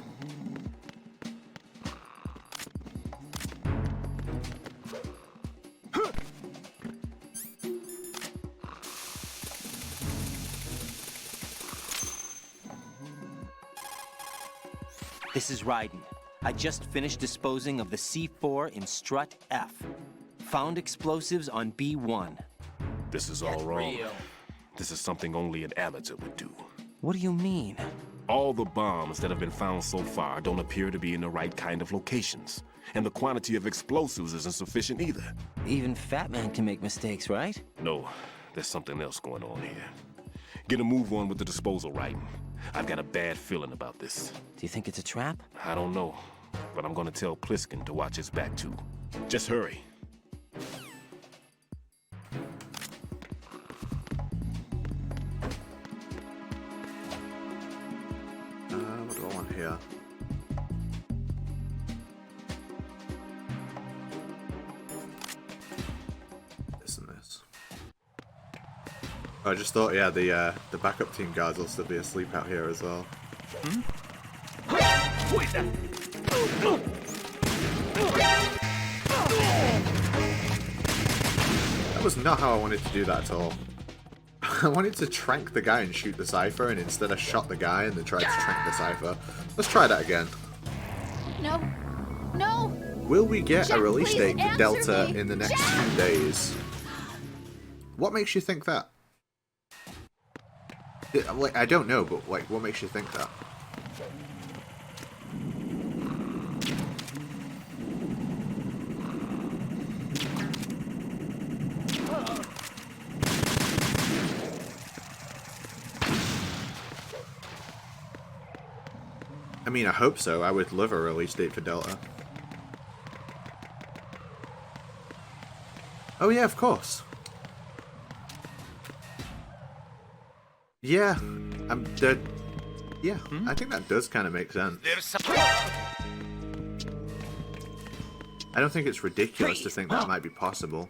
This is Raiden. I just finished disposing of the C4 in Strut F. Found explosives on B1. This is all wrong. This is something only an amateur would do. What do you mean? All the bombs that have been found so far don't appear to be in the right kind of locations. And the quantity of explosives isn't sufficient either. Even Fat Man can make mistakes, right? No, there's something else going on here. Get a move on with the disposal, Raiden. I've got a bad feeling about this. Do you think it's a trap? I don't know, but I'm gonna tell Pliskin to watch his back too. Just hurry. What do I want here? This and this. I just thought, yeah, the backup team guards will still be asleep out here as well. That was not how I wanted to do that at all. I wanted to trank the guy and shoot the Cypher, and instead I shot the guy and then tried to trank the Cypher. Let's try that again. No. No! Will we get Jack, a release please date for answer Delta me. in the next Jack! few days? What makes you think that? Like, I don't know, but like, what makes you think that? I mean, I hope so. I would love a release date for Delta. Oh yeah, of course. Yeah, I'm dead. Yeah, I think that does kind of make sense. I don't think it's ridiculous to think that might be possible.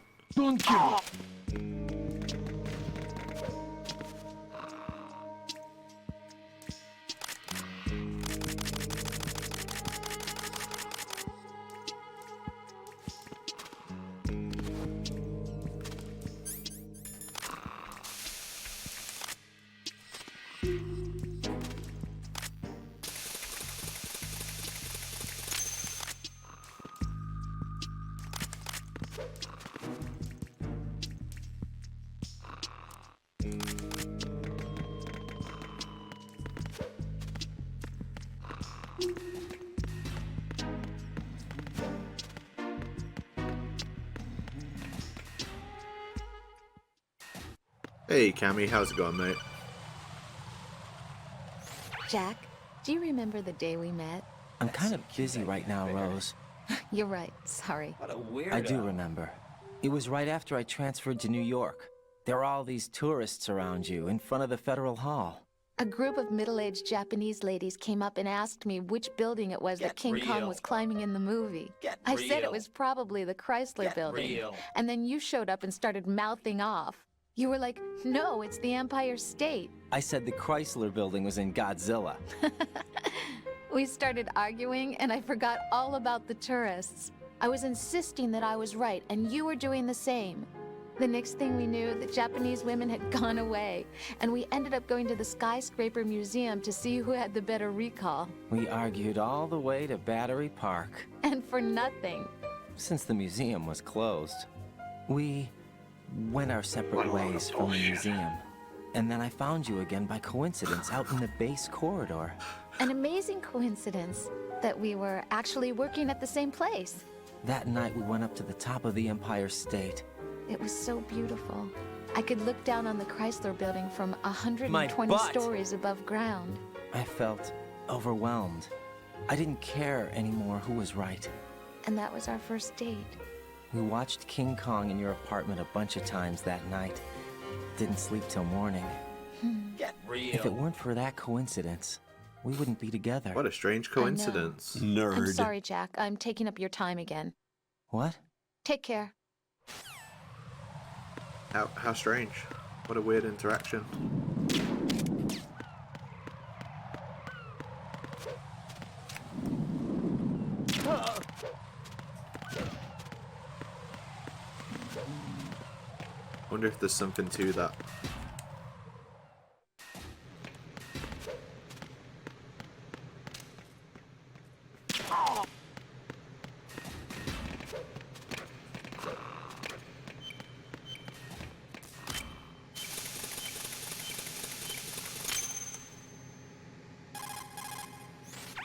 Hey, Cammy, how's it going, mate? Jack, do you remember the day we met? I'm kind of busy right now, Rose. You're right. Sorry. What a weirdo. I do remember. It was right after I transferred to New York. There are all these tourists around you in front of the Federal Hall. A group of middle-aged Japanese ladies came up and asked me which building it was that King Kong was climbing in the movie. I said it was probably the Chrysler building. And then you showed up and started mouthing off. You were like, no, it's the Empire State. I said the Chrysler building was in Godzilla. We started arguing, and I forgot all about the tourists. I was insisting that I was right, and you were doing the same. The next thing we knew, the Japanese women had gone away, and we ended up going to the Skyscraper Museum to see who had the better recall. We argued all the way to Battery Park. And for nothing. Since the museum was closed, we went our separate ways from the museum. And then I found you again by coincidence out in the base corridor. An amazing coincidence that we were actually working at the same place. That night we went up to the top of the Empire State. It was so beautiful. I could look down on the Chrysler building from 120 stories above ground. I felt overwhelmed. I didn't care anymore who was right. And that was our first date. We watched King Kong in your apartment a bunch of times that night. Didn't sleep till morning. Get real. If it weren't for that coincidence, we wouldn't be together. What a strange coincidence. I'm sorry, Jack. I'm taking up your time again. What? Take care. How strange. What a weird interaction. Wonder if there's something to that.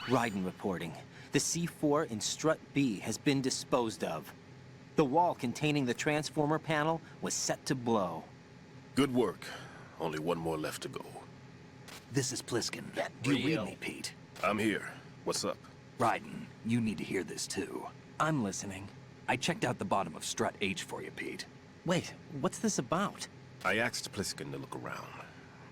Raiden reporting. The C4 in Strut B has been disposed of. The wall containing the transformer panel was set to blow. Good work. Only one more left to go. This is Pliskin. Do you read me, Pete? I'm here. What's up? Raiden, you need to hear this too. I'm listening. I checked out the bottom of Strut H for you, Pete. Wait, what's this about? I asked Pliskin to look around.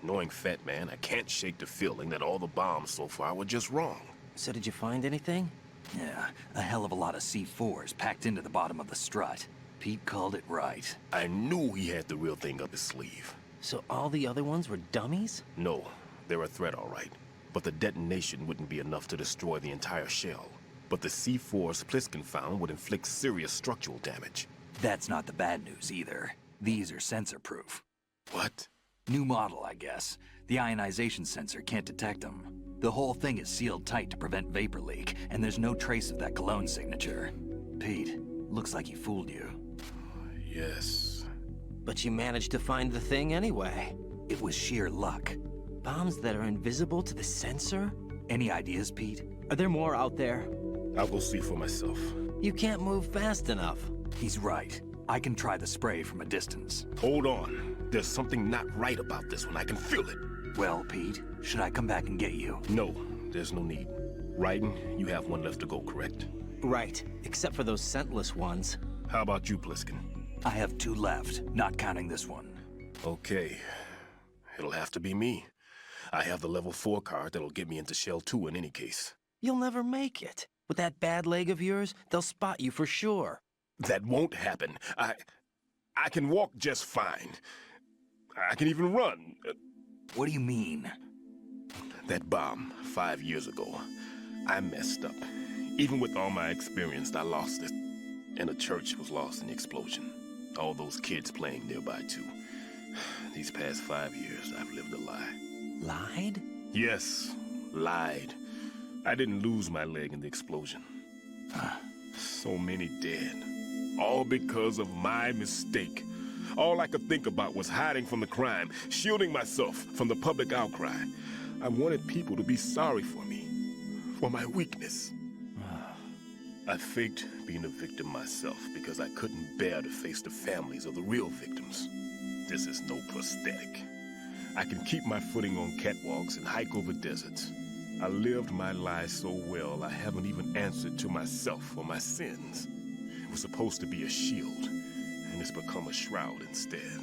Knowing Fat Man, I can't shake the feeling that all the bombs so far were just wrong. So did you find anything? Yeah, a hell of a lot of C4s packed into the bottom of the strut. Pete called it right. I knew he had the real thing up his sleeve. So all the other ones were dummies? No, they're a threat, all right. But the detonation wouldn't be enough to destroy the entire shell. But the C4s Pliskin found would inflict serious structural damage. That's not the bad news either. These are sensor-proof. What? New model, I guess. The ionization sensor can't detect them. The whole thing is sealed tight to prevent vapor leak, and there's no trace of that cologne signature. Pete, looks like he fooled you. Yes. But you managed to find the thing anyway. It was sheer luck. Bombs that are invisible to the sensor? Any ideas, Pete? Are there more out there? I'll go see for myself. You can't move fast enough. He's right. I can try the spray from a distance. Hold on. There's something not right about this one. I can feel it. Well, Pete, should I come back and get you? No, there's no need. Raiden, you have one left to go, correct? Right, except for those scentless ones. How about you, Pliskin? I have 2 left, not counting this one. Okay. It'll have to be me. I have the level 4 card that'll get me into Shell 2 in any case. You'll never make it. With that bad leg of yours, they'll spot you for sure. That won't happen. I can walk just fine. I can even run. What do you mean? That bomb, 5 years ago. I messed up. Even with all my experience, I lost it. And the church was lost in the explosion. All those kids playing nearby, too. These past 5 years, I've lived a lie. Lied? Yes, lied. I didn't lose my leg in the explosion. So many dead. All because of my mistake. All I could think about was hiding from the crime, shielding myself from the public outcry. I wanted people to be sorry for me, for my weakness. I faked being a victim myself because I couldn't bear to face the families of the real victims. This is no prosthetic. I can keep my footing on catwalks and hike over deserts. I lived my lie so well I haven't even answered to myself for my sins. It was supposed to be a shield, and it's become a shroud instead.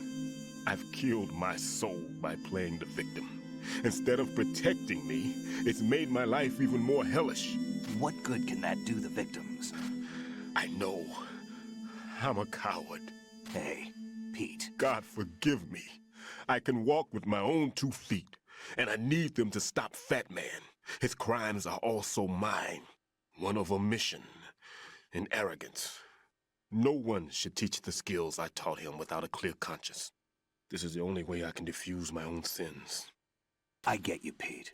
I've killed my soul by playing the victim. Instead of protecting me, it's made my life even more hellish. What good can that do the victims? I know. I'm a coward. Hey, Pete. God forgive me. I can walk with my own 2 feet, and I need them to stop Fat Man. His crimes are also mine. One of omission and arrogance. No one should teach the skills I taught him without a clear conscience. This is the only way I can diffuse my own sins. I get you, Pete.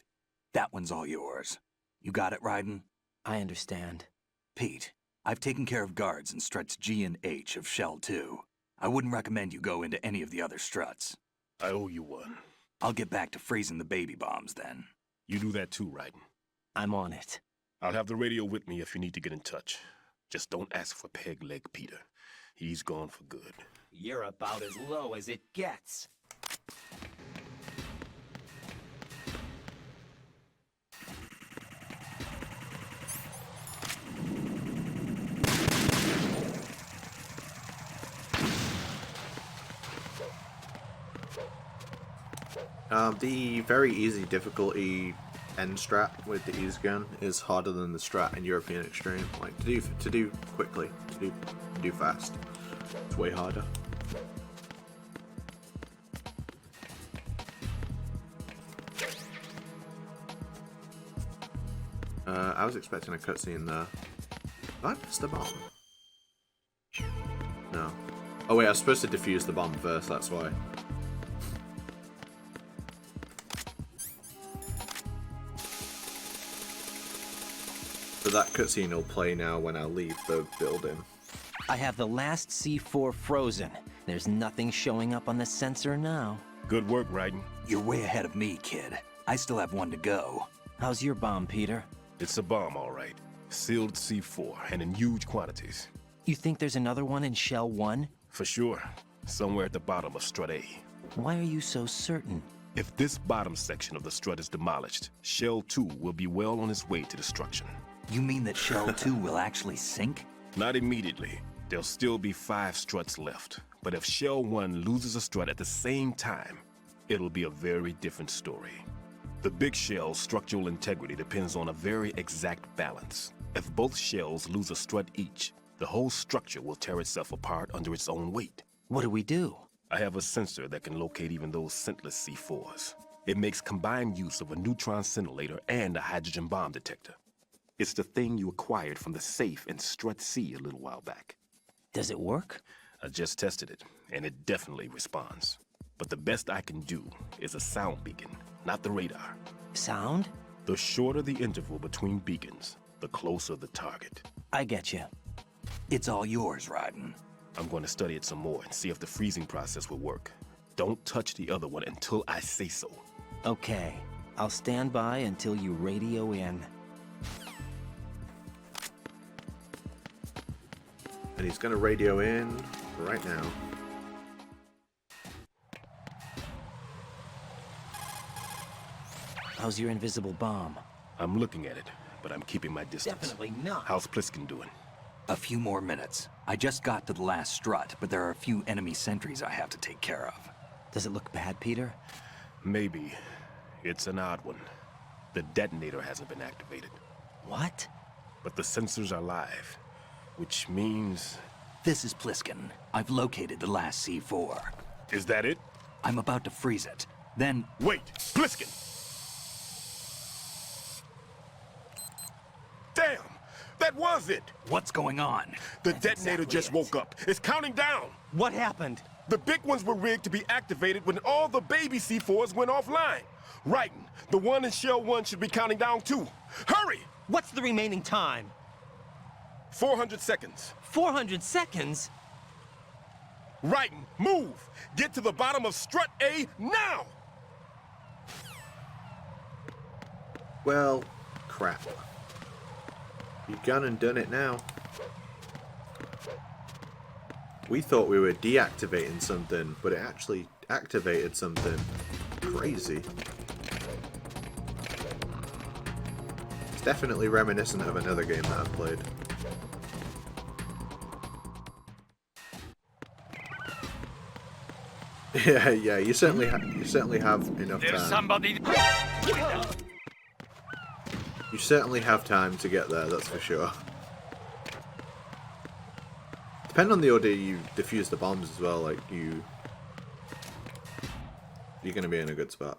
That one's all yours. You got it, Raiden? I understand. Pete, I've taken care of guards in struts G and H of Shell 2. I wouldn't recommend you go into any of the other struts. I owe you one. I'll get back to freezing the baby bombs then. You do that too, Raiden. I'm on it. I'll have the radio with me if you need to get in touch. Just don't ask for Peg Leg Peter. He's gone for good. You're about as low as it gets. The very easy difficulty end strat with the ease gun is harder than the strat in European Extreme. Like to do quickly, to do fast. It's way harder. I was expecting a cutscene there. Did I miss the bomb? No. Oh wait, I was supposed to defuse the bomb first, that's why. So that cutscene will play now when I leave the building. I have the last C4 frozen. There's nothing showing up on the sensor now. Good work, Raiden. You're way ahead of me, kid. I still have one to go. How's your bomb, Peter? It's a bomb, all right. Sealed C4, and in huge quantities. You think there's another one in Shell 1? For sure. Somewhere at the bottom of Strut A. Why are you so certain? If this bottom section of the strut is demolished, Shell 2 will be well on its way to destruction. You mean that Shell 2 will actually sink? Not immediately. There'll still be 5 struts left. But if Shell 1 loses a strut at the same time, it'll be a very different story. The big shell's structural integrity depends on a very exact balance. If both shells lose a strut each, the whole structure will tear itself apart under its own weight. What do we do? I have a sensor that can locate even those scentless C4s. It makes combined use of a neutron scintillator and a hydrogen bomb detector. It's the thing you acquired from the safe in Strut C a little while back. Does it work? I just tested it, and it definitely responds. But the best I can do is a sound beacon, not the radar. Sound? The shorter the interval between beacons, the closer the target. I get you. It's all yours, Raiden. I'm going to study it some more and see if the freezing process will work. Don't touch the other one until I say so. Okay. I'll stand by until you radio in. And he's going to radio in right now. How's your invisible bomb? I'm looking at it, but I'm keeping my distance. Definitely not. How's Pliskin doing? A few more minutes. I just got to the last strut, but there are a few enemy sentries I have to take care of. Does it look bad, Peter? Maybe. It's an odd one. The detonator hasn't been activated. What? But the sensors are live, which means... This is Pliskin. I've located the last C4. Is that it? I'm about to freeze it. Then... Wait! Pliskin! Damn! That was it! What's going on? The detonator just woke up. It's counting down! What happened? The big ones were rigged to be activated when all the baby C4s went offline. Raiden, the one in Shell 1 should be counting down too. Hurry! What's the remaining time? 400 seconds. 400 seconds? Raiden, move! Get to the bottom of Strut A now! Well, crap. You've gone and done it now. We thought we were deactivating something, but it actually activated something crazy. It's definitely reminiscent of another game that I've played. Yeah, you certainly have enough time. There's somebody. You certainly have time to get there, that's for sure. Depending on the order you defuse the bombs as well, like you're gonna be in a good spot.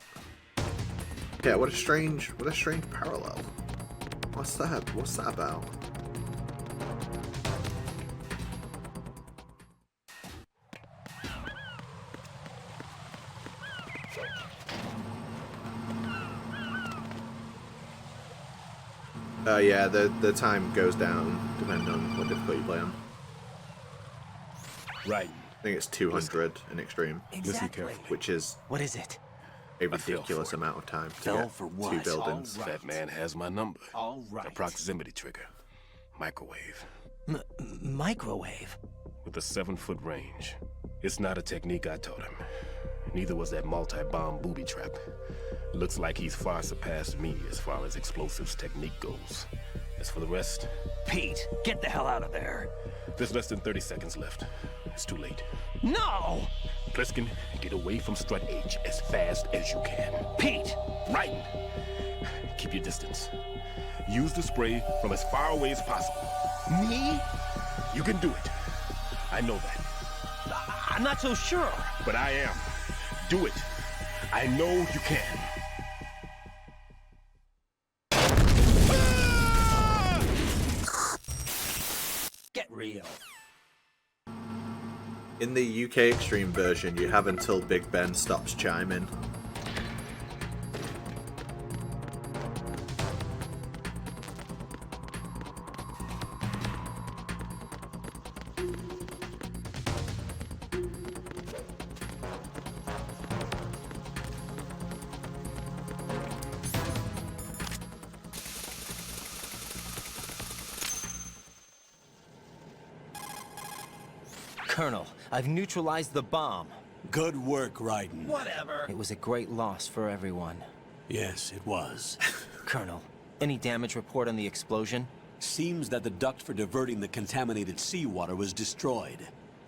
Yeah, what a strange parallel. What's that about? Yeah, the time goes down depending on what difficulty you play on. Right. I think it's 200 in extreme. Exactly. Which is... What is it? A ridiculous amount of time to get for what? 2 buildings. Right. That man has my number. All right. A proximity trigger. Microwave. Microwave? With a 7-foot range. It's not a technique I taught him. Neither was that multi-bomb booby trap. Looks like he's far surpassed me as far as explosives technique goes. As for the rest... Pete, get the hell out of there. There's less than 30 seconds left. It's too late. No! Pliskin, get away from Strut H as fast as you can. Pete! Raiden! Keep your distance. Use the spray from as far away as possible. Me? You can do it. I know that. I'm not so sure. But I am. Do it. I know you can. Get real. In the UK Extreme version, you have until Big Ben stops chiming. Colonel, I've neutralized the bomb. Good work, Raiden. Whatever. It was a great loss for everyone. Yes, it was. Colonel, any damage report on the explosion? Seems that the duct for diverting the contaminated seawater was destroyed,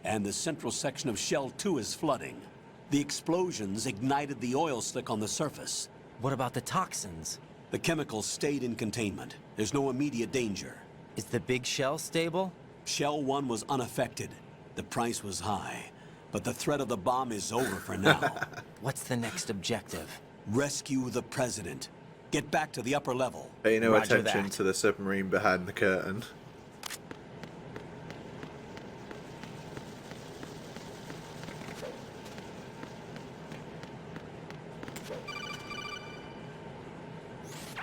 and the central section of Shell 2 is flooding. The explosions ignited the oil slick on the surface. What about the toxins? The chemicals stayed in containment. There's no immediate danger. Is the big shell stable? Shell 1 was unaffected. The price was high, but the threat of the bomb is over for now. What's the next objective? Rescue the president. Get back to the upper level. Pay no Roger attention that. to the submarine behind the curtain.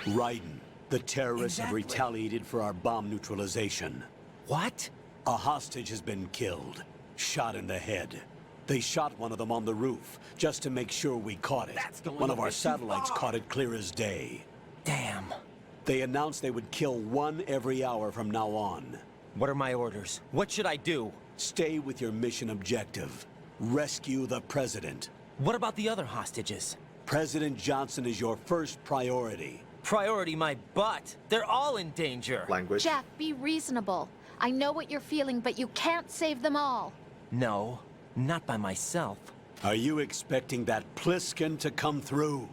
Raiden, the terrorists have retaliated for our bomb neutralization. What? A hostage has been killed, shot in the head. They shot one of them on the roof, just to make sure we caught it. One of our satellites caught it clear as day. Damn. They announced they would kill one every hour from now on. What are my orders? What should I do? Stay with your mission objective. Rescue the president. What about the other hostages? President Johnson is your first priority. Priority my butt. They're all in danger. Language. Jack, be reasonable. I know what you're feeling, but you can't save them all. No, not by myself. Are you expecting that Pliskin to come through?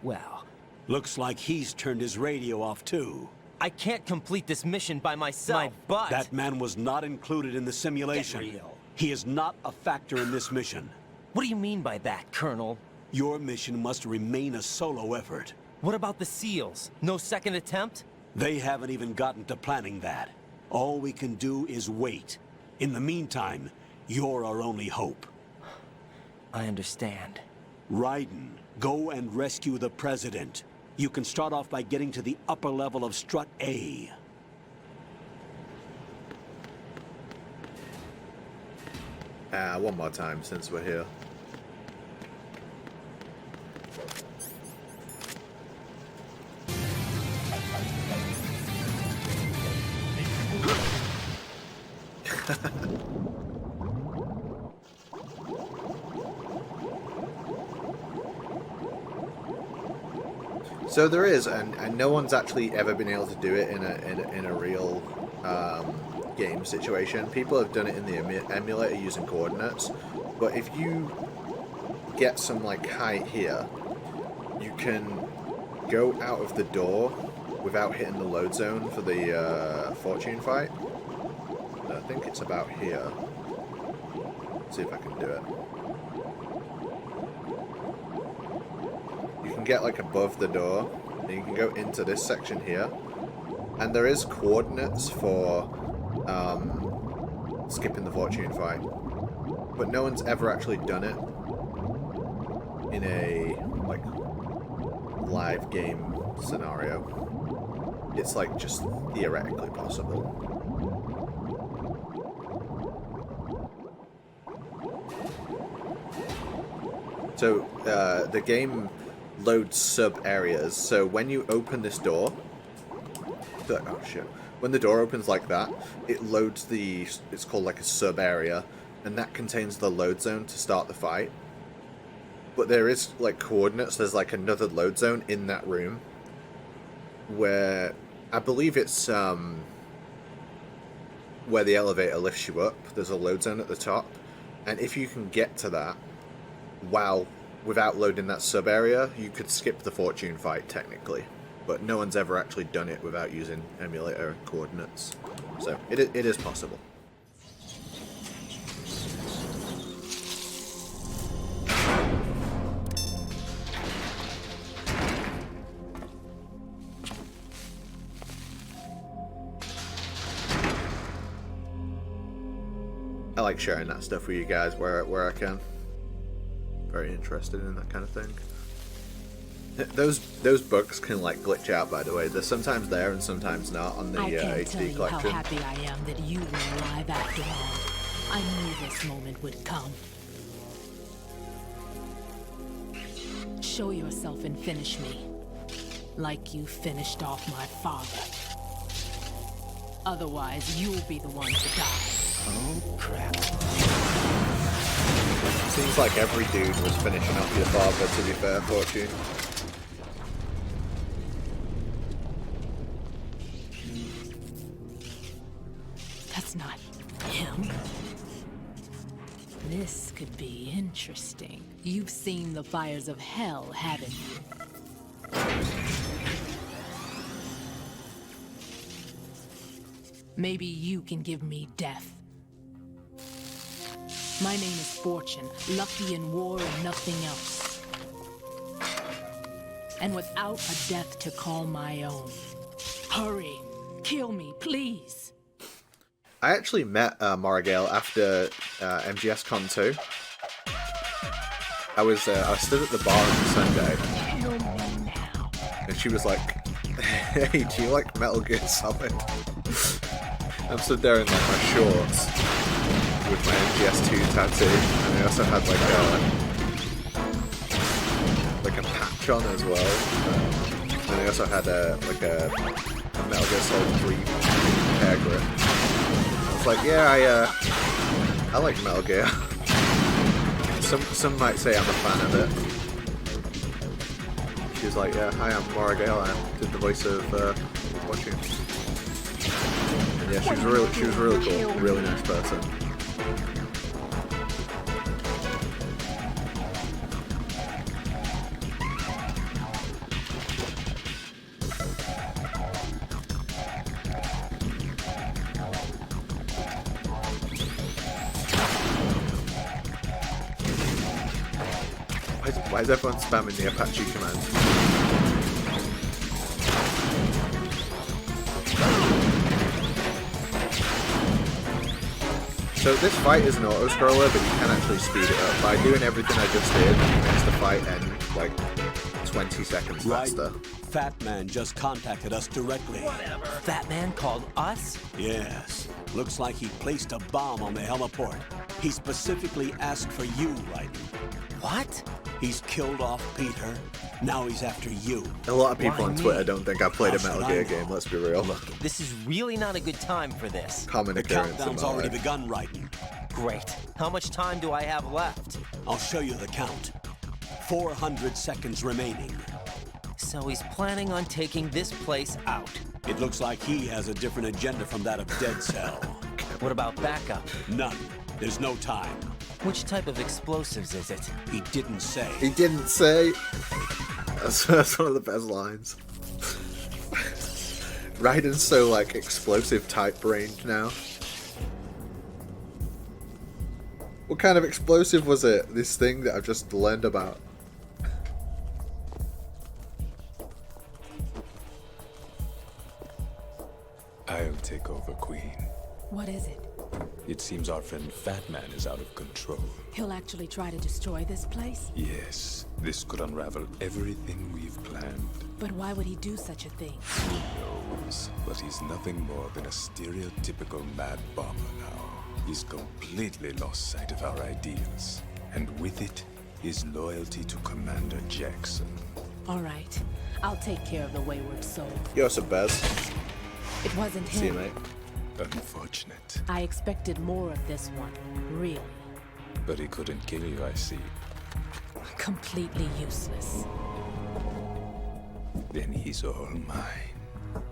Well, looks like he's turned his radio off too. I can't complete this mission by myself. My butt. That man was not included in the simulation. Get real. He is not a factor in this mission. What do you mean by that, Colonel? Your mission must remain a solo effort. What about the SEALs? No second attempt? They haven't even gotten to planning that. All we can do is wait. In the meantime, you're our only hope. I understand. Raiden, go and rescue the president. You can start off by getting to the upper level of Strut A. One more time since we're here. So there is, and no one's actually ever been able to do it in a real game situation. People have done it in the emulator using coordinates, but if you get some like height here, you can go out of the door without hitting the load zone for the fortune fight. I think it's about here. Let's see if I can do it. You can get like above the door, and you can go into this section here, and there is coordinates for skipping the fortune fight, but no one's ever actually done it in a like live game scenario. It's like just theoretically possible. So the game loads sub areas. So when you open this door, oh shit! When the door opens like that, it loads the. It's called like a sub area, and that contains the load zone to start the fight. But there is like coordinates. There's like another load zone in that room, where I believe it's where the elevator lifts you up. There's a load zone at the top, and if you can get to that. Without loading that sub area, you could skip the fortune fight technically, but no one's ever actually done it without using emulator coordinates. So it is possible. I like sharing that stuff with you guys where I can. Very interested in that kind of thing. Those bugs can like glitch out, by the way. They're sometimes there and sometimes not on the I can't HD tell you collection. how happy I am that you were alive after all. I knew this moment would come. Show yourself and finish me, like you finished off my father. Otherwise, you'll be the one to die. Oh, crap. Seems like every dude was finishing off your father, to be fair, Fortune. That's not him. This could be interesting. You've seen the fires of hell, haven't you? Maybe you can give me death. My name is Fortune, lucky in war and nothing else. And without a death to call my own. Hurry, kill me, please. I actually met Morrigail after MGSCON3. I stood at the bar on Sunday, and she was like, "Hey, do you like Metal Gear Solid?" I'm stood there in like my shorts with my MGS2 tattoo, and I also had like a patch on as well. And I also had a Metal Gear Solid 3 hair grip. I was like, yeah, I like Metal Gear. Some might say I'm a fan of it. She was like, yeah, hi, I'm Morrigail. I did the voice of Fortune. And yeah, she was really cool, really nice person. Why is everyone spamming the Apache command? So this fight is an auto-scroller, but you can actually speed it up. By doing everything I just did, it makes the fight end like 20 seconds faster. Fat Man just contacted us directly. Whatever. Fat Man called us? Yes. Looks like he placed a bomb on the heliport. He specifically asked for you, Raiden. What? He's killed off Peter. Now he's after you. A lot of people on Twitter don't think I've played a Metal Gear game, let's be real. Look, this is really not a good time for this. Common occurrence. The countdown's already begun, Raiden. Great. How much time do I have left? I'll show you the count. 400 seconds remaining. So he's planning on taking this place out. It looks like he has a different agenda from that of Dead Cell. What about backup? None. There's no time. Which type of explosives is it? He didn't say. He didn't say. That's one of the best lines. Raiden's so like explosive type brained now. What kind of explosive was it? This thing that I've just learned about. I'll take over, Queen. What is it? It seems our friend Fat Man is out of control. He'll actually try to destroy this place? Yes, this could unravel everything we've planned. But why would he do such a thing? Who knows? But he's nothing more than a stereotypical mad bomber now. He's completely lost sight of our ideals. And with it, his loyalty to Commander Jackson. All right. I'll take care of the wayward soul. Yo, some Bez. It wasn't him. See you, mate. Unfortunate. I expected more of this one, really. But he couldn't kill you, I see. Completely useless. Then he's all mine.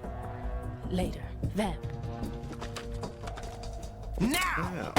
Later, then. Now!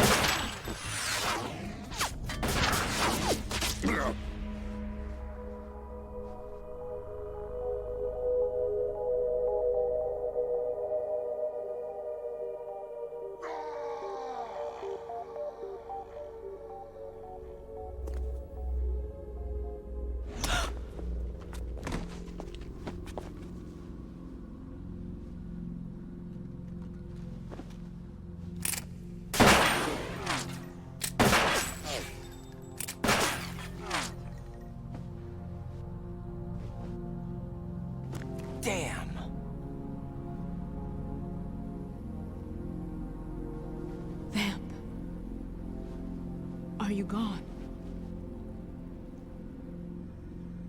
you gone?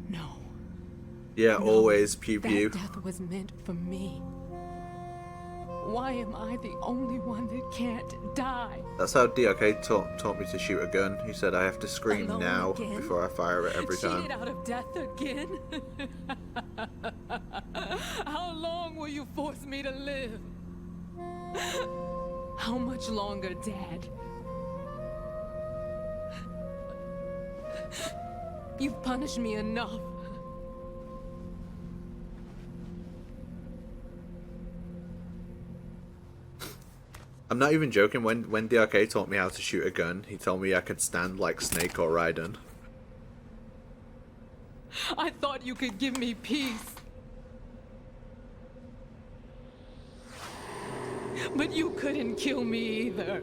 No. Yeah, No, always pew pew. That death was meant for me. Why am I the only one that can't die? That's how DRK taught me to shoot a gun. He said I have to scream Alone now again? before I fire it every time. Cheated out of death again? How long will you force me to live? How much longer, Dad? You've punished me enough. I'm not even joking. When DRK taught me how to shoot a gun, he told me I could stand like Snake or Raiden. I thought you could give me peace. But you couldn't kill me either.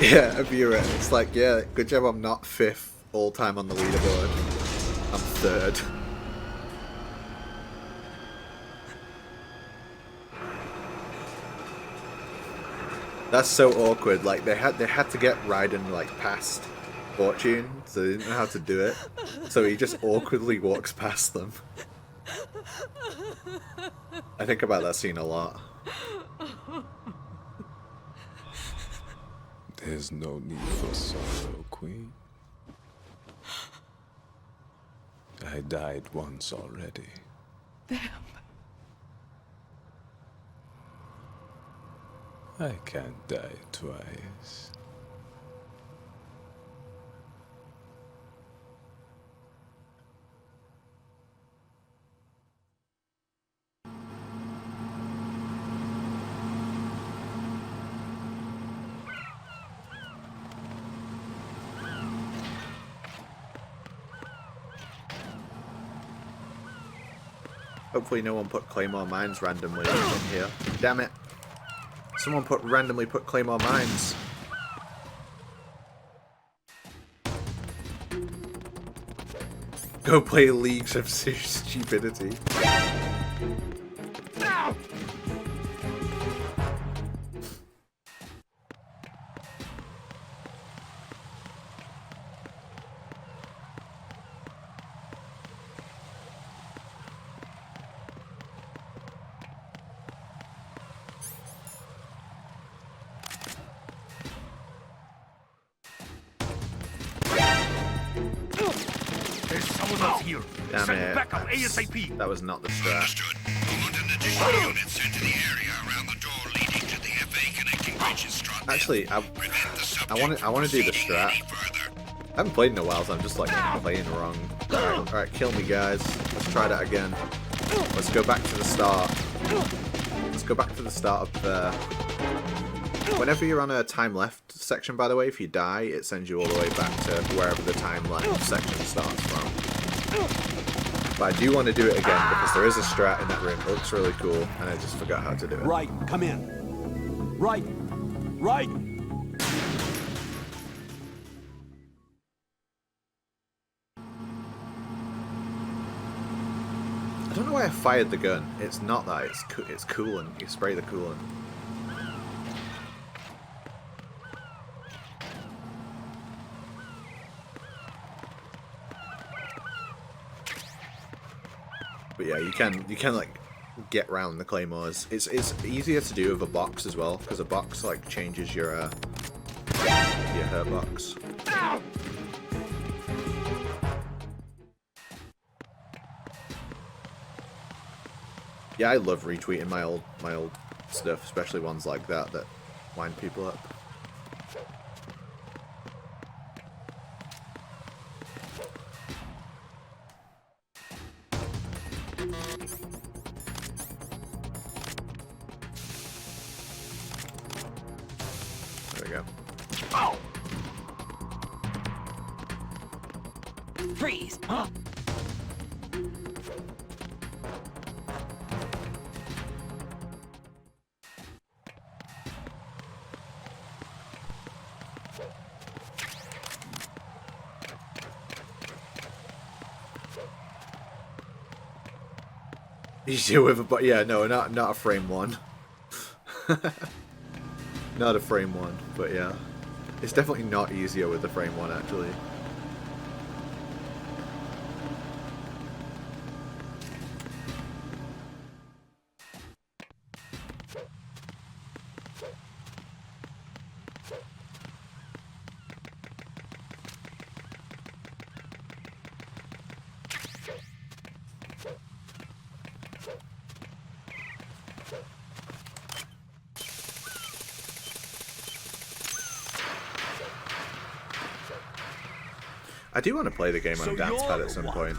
Yeah, a viewer. It's like, yeah, good job I'm not 5th all time on the leaderboard. I'm 3rd. That's so awkward. Like they had to get Raiden like past Fortune, so they didn't know how to do it. So he just awkwardly walks past them. I think about that scene a lot. There's no need for sorrow, Queen. I died once already. I can't die twice. Hopefully no one put Claymore Mines randomly in here. Damn it. Someone randomly put Claymore Mines. Go play Leagues of Stupidity. Damn it. That was not the strat. Actually, I want to do the strat. I haven't played in a while, so I'm just like playing wrong. Alright, kill me, guys. Let's try that again. Let's go back to the start. Let's go back to the start of the... Whenever you're on a time left section, by the way, if you die, it sends you all the way back to wherever the time left section starts from. But I do want to do it again because there is a strat in that room. It looks really cool, and I just forgot how to do it. Right, come in. Right. Right. I don't know why I fired the gun. It's not that. It's coolant. You spray the coolant. But yeah, you can like get round the claymores. It's easier to do with a box as well, because a box like changes your hurt box. Yeah, I love retweeting my old stuff, especially ones like that wind people up. There we go. Freeze! Easier with a, but yeah, no, not a frame one. Not a frame one, but yeah, it's definitely not easier with the frame one actually. I do want to play the game on dance pad at some point.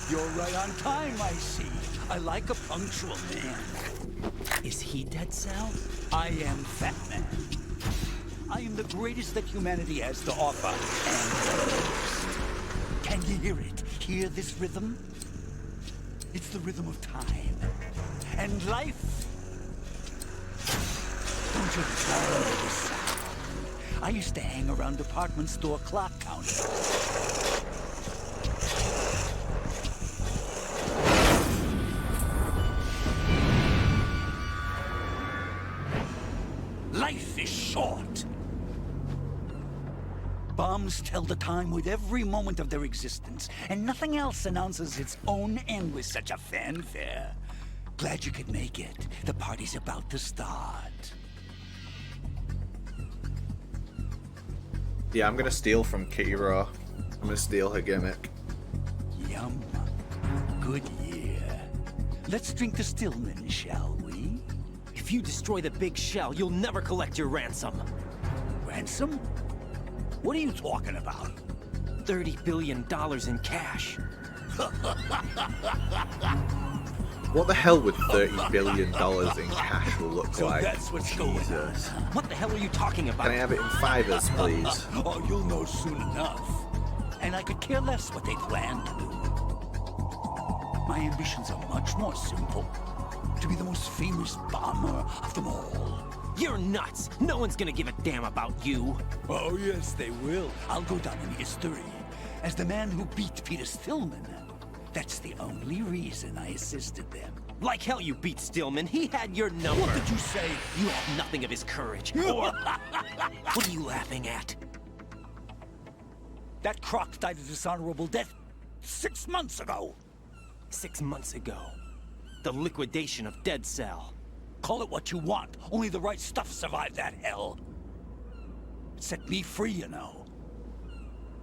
You're right on time, I see. I like a punctual man. Is he Dead Cell? I am Fat Man. I am the greatest that humanity has to offer, and can you hear it? Hear this rhythm? It's the rhythm of time and life. Don't you remember this sound? I used to hang around department store clock counters. Life is short. Bombs tell the time with every moment of their existence, and nothing else announces its own end with such a fanfare. Glad you could make it. The party's about to start. Yeah, I'm gonna steal from Kitty Raw. I'm gonna steal her gimmick. Yum. Good year. Let's drink to Stillman, shall we? If you destroy the big shell, you'll never collect your ransom. Ransom? What are you talking about? $30 billion in cash. What the hell would $30 billion in cash will look So like? that's what's going on. What the hell are you talking about? Can I have it in fivers, please? Oh, you'll know soon enough. And I could care less what they plan to do. My ambitions are much more simple. To be the most famous bomber of them all. You're nuts! No one's gonna give a damn about you. Oh, yes, they will. I'll go down in history as the man who beat Peter Stillman. That's the only reason I assisted them. Like hell you beat Stillman. He had your number. What did you say? You have nothing of his courage. Or... What are you laughing at? That croc died a dishonorable death 6 months ago. 6 months ago. The liquidation of Dead Cell. Call it what you want. Only the right stuff survived that hell. It set me free, you know.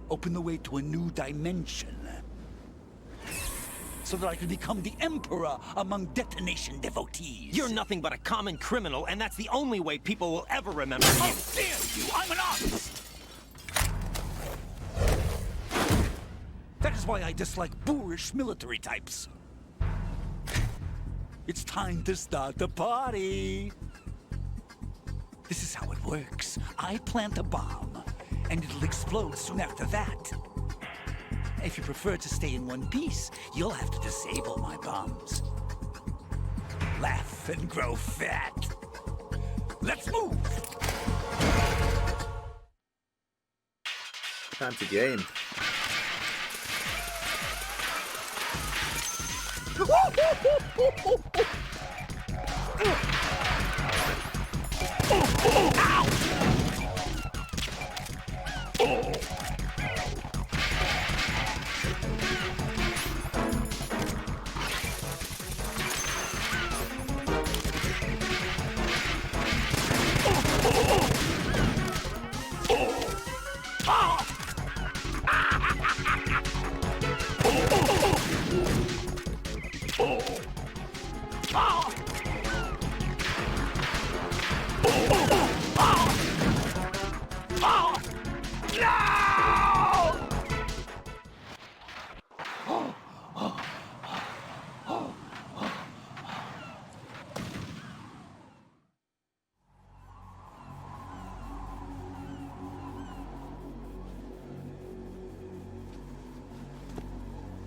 Opened the way to a new dimension. So that I could become the Emperor among detonation devotees. You're nothing but a common criminal, and that's the only way people will ever remember you. How dare you! I'm an artist! That is why I dislike boorish military types. It's time to start the party. This is how it works. I plant a bomb, and it'll explode soon after that. If you prefer to stay in one piece, you'll have to disable my bombs. Laugh and grow fat. Let's move! Time to game.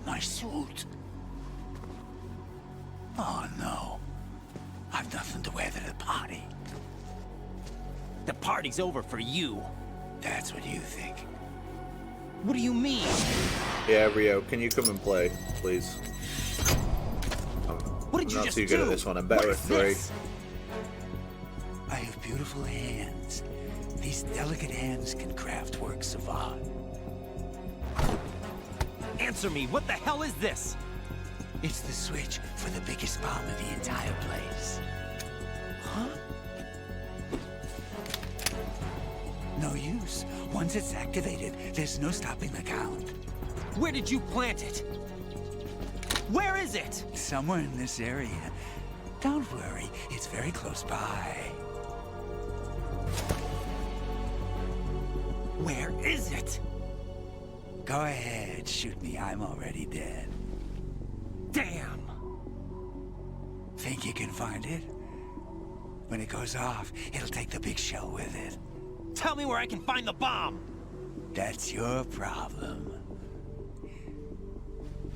My suit. Oh no. I've nothing to wear to the party. The party's over for you. That's what you think. What do you mean? Yeah, Rio, can you come and play, please? I'm you not just too good do? at this one. I'm better What at is 3. this? I have beautiful hands. These delicate hands can craft works of art. Answer me, what the hell is this? It's the switch for the biggest bomb of the entire place. Huh? No use. Once it's activated, there's no stopping the count. Where did you plant it? Where is it? Somewhere in this area. Don't worry, it's very close by. Where is it? Go ahead, shoot me. I'm already dead. Damn! Think you can find it? When it goes off, it'll take the big shell with it. Tell me where I can find the bomb! That's your problem.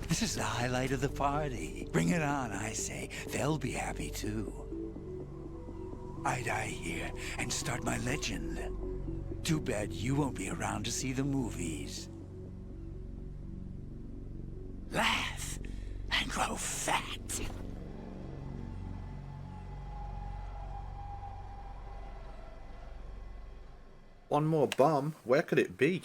This is the highlight of the party. Bring it on, I say. They'll be happy too. I die here and start my legend. Too bad you won't be around to see the movies. Laugh and grow fat. One more bomb? Where could it be?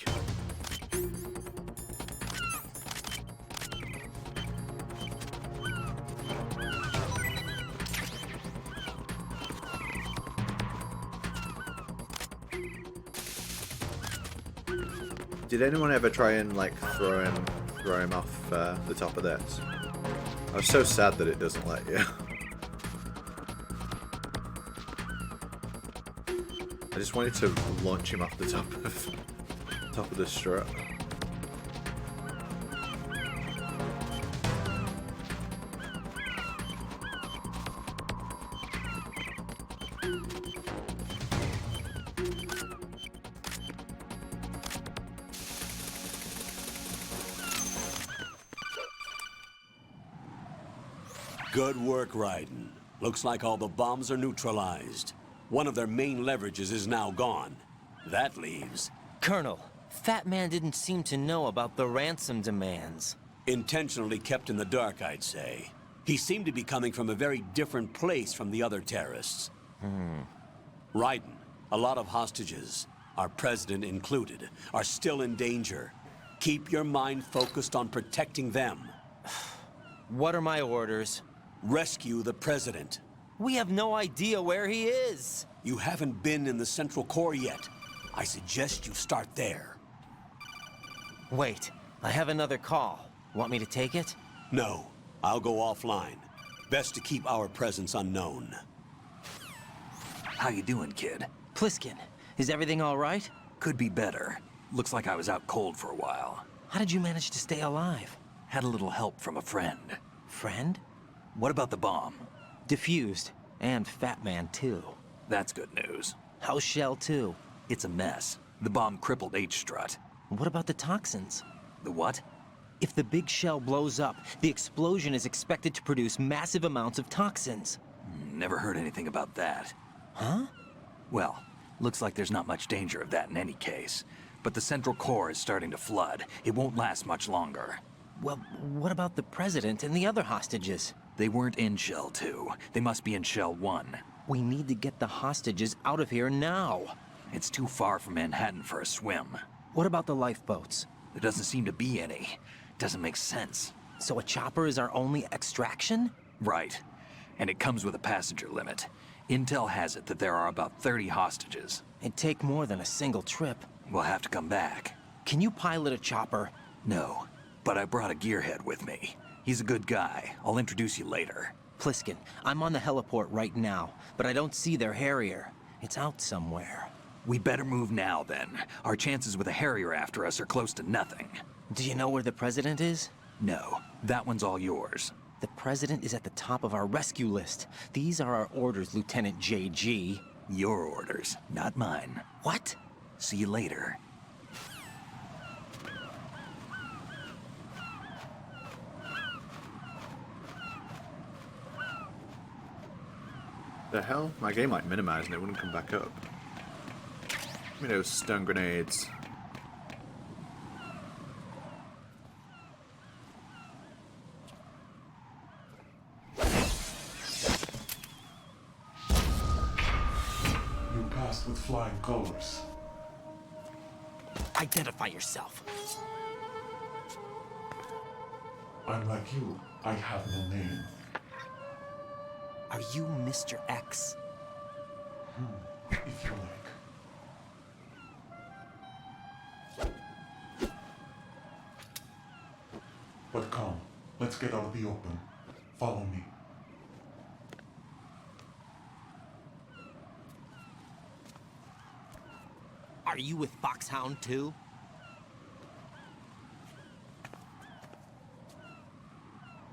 Did anyone ever try and like throw him off the top of this? I was so sad that it doesn't let you. I just wanted to launch him off the top of the strut. Good work, Raiden. Looks like all the bombs are neutralized. One of their main leverages is now gone. That leaves... Colonel, Fat Man didn't seem to know about the ransom demands. Intentionally kept in the dark, I'd say. He seemed to be coming from a very different place from the other terrorists. Raiden, a lot of hostages, our president included, are still in danger. Keep your mind focused on protecting them. What are my orders? Rescue the president. We have no idea where he is. You haven't been in the Central Core yet. I suggest you start there. Wait, I have another call. Want me to take it? No, I'll go offline. Best to keep our presence unknown. How you doing, kid? Pliskin, is everything all right? Could be better. Looks like I was out cold for a while. How did you manage to stay alive? Had a little help from a friend. Friend? What about the bomb? Diffused. And Fat Man, too. That's good news. How's Shell, too? It's a mess. The bomb crippled H-Strut. What about the toxins? The what? If the big shell blows up, the explosion is expected to produce massive amounts of toxins. Never heard anything about that. Huh? Well, looks like there's not much danger of that in any case. But the Central Core is starting to flood. It won't last much longer. Well, what about the President and the other hostages? They weren't in Shell 2. They must be in Shell 1. We need to get the hostages out of here now. It's too far from Manhattan for a swim. What about the lifeboats? There doesn't seem to be any. Doesn't make sense. So a chopper is our only extraction? Right. And it comes with a passenger limit. Intel has it that there are about 30 hostages. It'd take more than a single trip. We'll have to come back. Can you pilot a chopper? No, but I brought a gearhead with me. He's a good guy. I'll introduce you later. Pliskin, I'm on the heliport right now, but I don't see their Harrier. It's out somewhere. We better move now, then. Our chances with a Harrier after us are close to nothing. Do you know where the President is? No, that one's all yours. The President is at the top of our rescue list. These are our orders, Lieutenant JG. Your orders, not mine. What? See you later. The hell? My game might minimize and it wouldn't come back up. Give me those stun grenades. dressed with flying colors. Identify yourself. I'm like you. I have no name. Are you Mr. X? If you like. But come, let's get out of the open. Follow me. Are you with Foxhound too?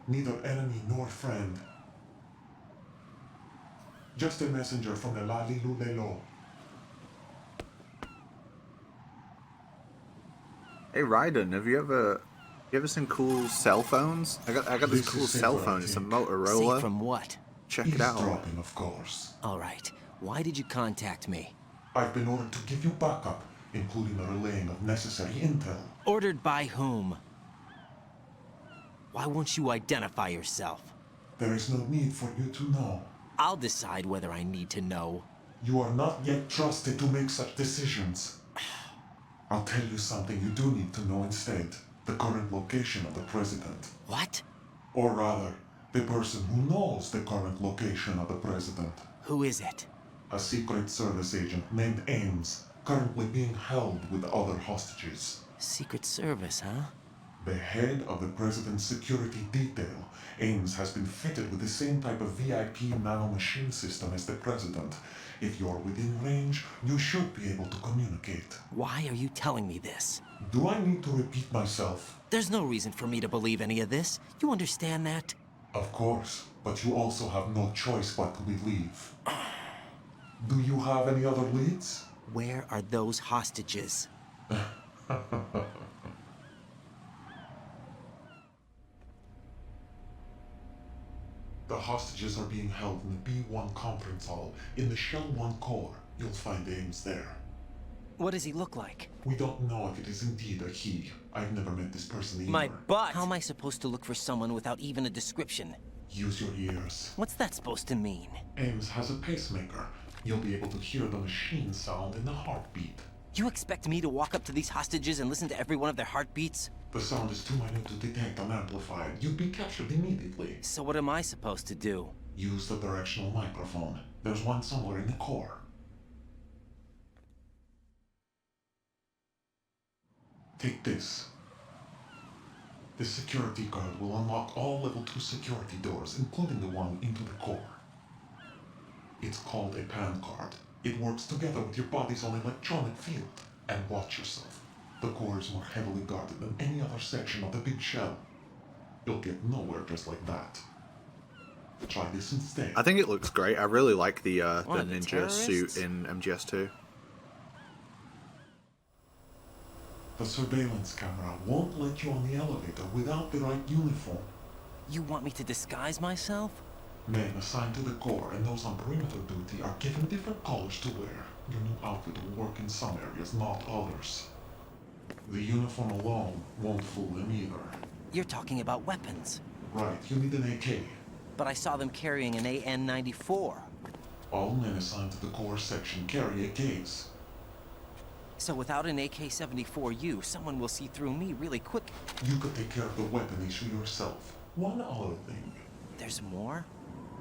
Neither enemy nor friend. Just a messenger from the Lalilulelo. Hey Raiden, have you ever seen cool cell phones? I got this cool cell phone. It's a Motorola. Safe from what? Check it out. Eavesdropping, of course. All right. Why did you contact me? I've been ordered to give you backup, including the relaying of necessary intel. Ordered by whom? Why won't you identify yourself? There is no need for you to know. I'll decide whether I need to know. You are not yet trusted to make such decisions. I'll tell you something you do need to know instead. The current location of the president. What? Or rather, the person who knows the current location of the president. Who is it? A Secret Service agent named Ames, currently being held with other hostages. Secret Service, huh? The head of the president's security detail, Ames has been fitted with the same type of VIP nanomachine system as the president. If you're within range, you should be able to communicate. Why are you telling me this? Do I need to repeat myself? There's no reason for me to believe any of this. You understand that? Of course, but you also have no choice but to believe. Do you have any other leads? Where are those hostages? The hostages are being held in the B1 conference hall. In the Shell 1 core, you'll find Ames there. What does he look like? We don't know if it is indeed a he. I've never met this person either. My butt! How am I supposed to look for someone without even a description? Use your ears. What's that supposed to mean? Ames has a pacemaker. You'll be able to hear the machine sound in the heartbeat. You expect me to walk up to these hostages and listen to every one of their heartbeats? The sound is too minute to detect unamplified. You'd be captured immediately. So what am I supposed to do? Use the directional microphone. There's one somewhere in the core. Take this. The security card will unlock all level 2 security doors, including the one into the core. It's called a PAN card. It works together with your body's own electronic field. And watch yourself. The core is more heavily guarded than any other section of the big shell. You'll get nowhere just like that. Try this instead. I think it looks great. I really like the One of the ninja terrorists? suit in MGS2. The surveillance camera won't let you on the elevator without the right uniform. You want me to disguise myself? Men assigned to the core and those on perimeter duty are given different colors to wear. Your new outfit will work in some areas, not others. The uniform alone won't fool them either. You're talking about weapons. Right, you need an AK. But I saw them carrying an AN-94. All men assigned to the core section carry AKs. So without an AK-74U, someone will see through me really quick. You could take care of the weapon issue yourself. One other thing. There's more?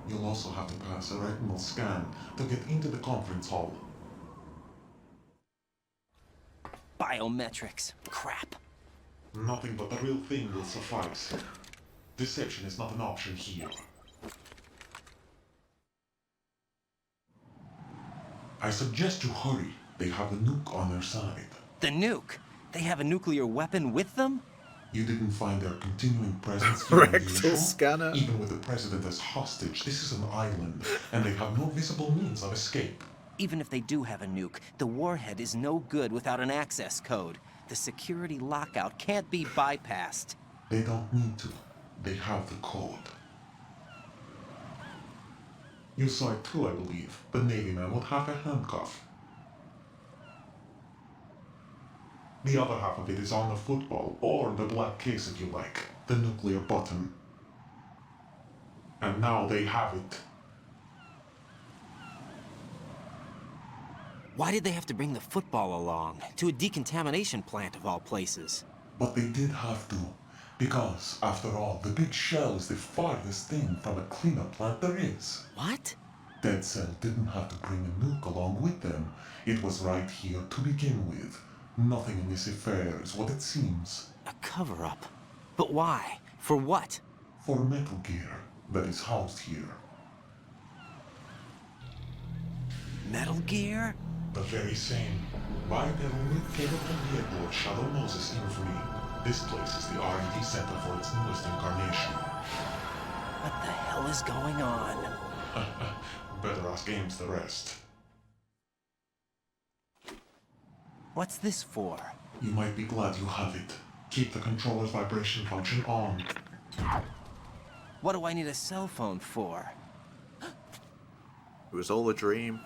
You'll also have to pass a retinal scan to get into the conference hall. Biometrics. Crap. Nothing but the real thing will suffice. Deception is not an option here. I suggest you hurry. They have the nuke on their side. The nuke? They have a nuclear weapon with them? You didn't find their continuing presence here Rectal unusual? scanner. Even with the president as hostage, this is an island, and they have no visible means of escape. Even if they do have a nuke, the warhead is no good without an access code. The security lockout can't be bypassed. They don't need to. They have the code. You saw it too, I believe. The Navy man with half a handcuff. The other half of it is on the football, or the black case if you like. The nuclear button. And now they have it. Why did they have to bring the football along? To a decontamination plant of all places. But they did have to. Because, after all, the big shell is the farthest thing from a cleanup plant there is. What? Dead Cell didn't have to bring a nuke along with them. It was right here to begin with. Nothing in this affair is what it seems. A cover-up? But why? For what? For Metal Gear that is housed here. Metal Gear? The very same. By their only capable vehicle, Shadow Moses infamy. This place is the R&D center for its newest incarnation. What the hell is going on? Better ask Ames the rest. What's this for? You might be glad you have it. Keep the controller's vibration function on. What do I need a cell phone for? It was all a dream.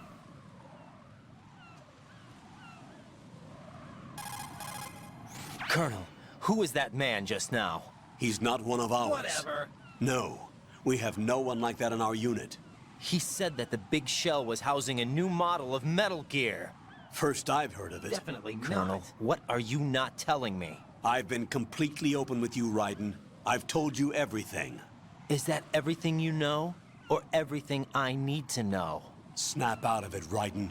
Colonel, who was that man just now? He's not one of ours. Whatever. No, we have no one like that in our unit. He said that the big shell was housing a new model of Metal Gear. First I've heard of it. Definitely not. Colonel, what are you not telling me? I've been completely open with you, Raiden. I've told you everything. Is that everything you know? Or everything I need to know? Snap out of it, Raiden.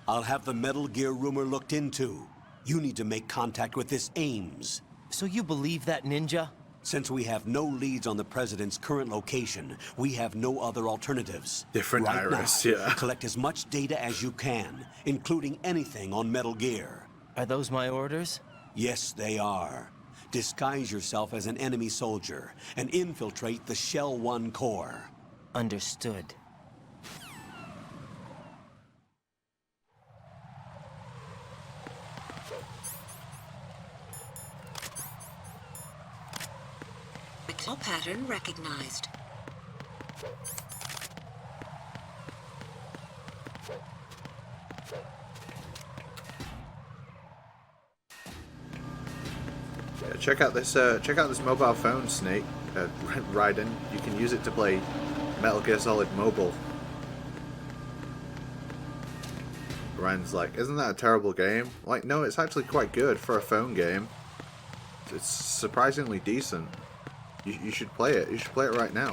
I'll have the Metal Gear rumor looked into. You need to make contact with this Ames. So you believe that ninja? Since we have no leads on the President's current location, we have no other alternatives. Different right iris, now, yeah. Collect as much data as you can, including anything on Metal Gear. Are those my orders? Yes, they are. Disguise yourself as an enemy soldier and infiltrate the Shell 1 core. Understood. Pixel pattern recognized. Yeah, check out this mobile phone, Snake. Raiden. You can use it to play Metal Gear Solid Mobile. Ryan's like, isn't that a terrible game? Like, no, it's actually quite good for a phone game. It's surprisingly decent. You should play it. You should play it right now.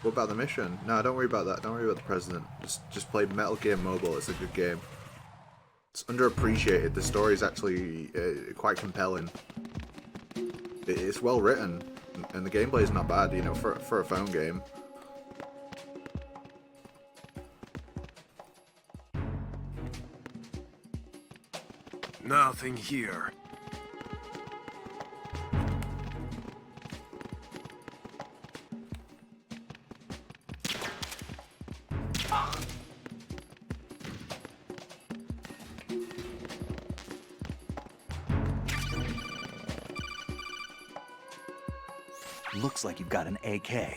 What about the mission? No, don't worry about that. Don't worry about the President. Just play Metal Gear Mobile. It's a good game. It's underappreciated. The story is actually quite compelling. It's well written, and the gameplay is not bad, you know, for a phone game. Nothing here. Looks like you've got an AK.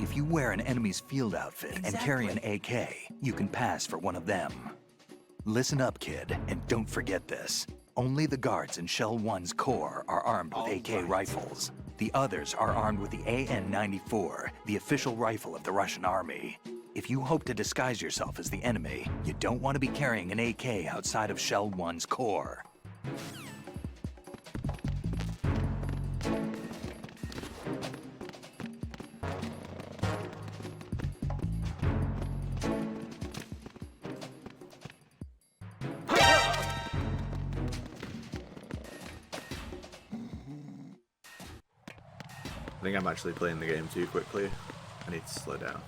If you wear an enemy's field outfit and carry an AK, you can pass for one of them. Listen up, kid, and don't forget this. Only the guards in Shell 1's core are armed with AK rifles. The others are armed with the AN-94, the official rifle of the Russian army. If you hope to disguise yourself as the enemy, you don't want to be carrying an AK outside of Shell 1's core. I think I'm actually playing the game too quickly. I need to slow down.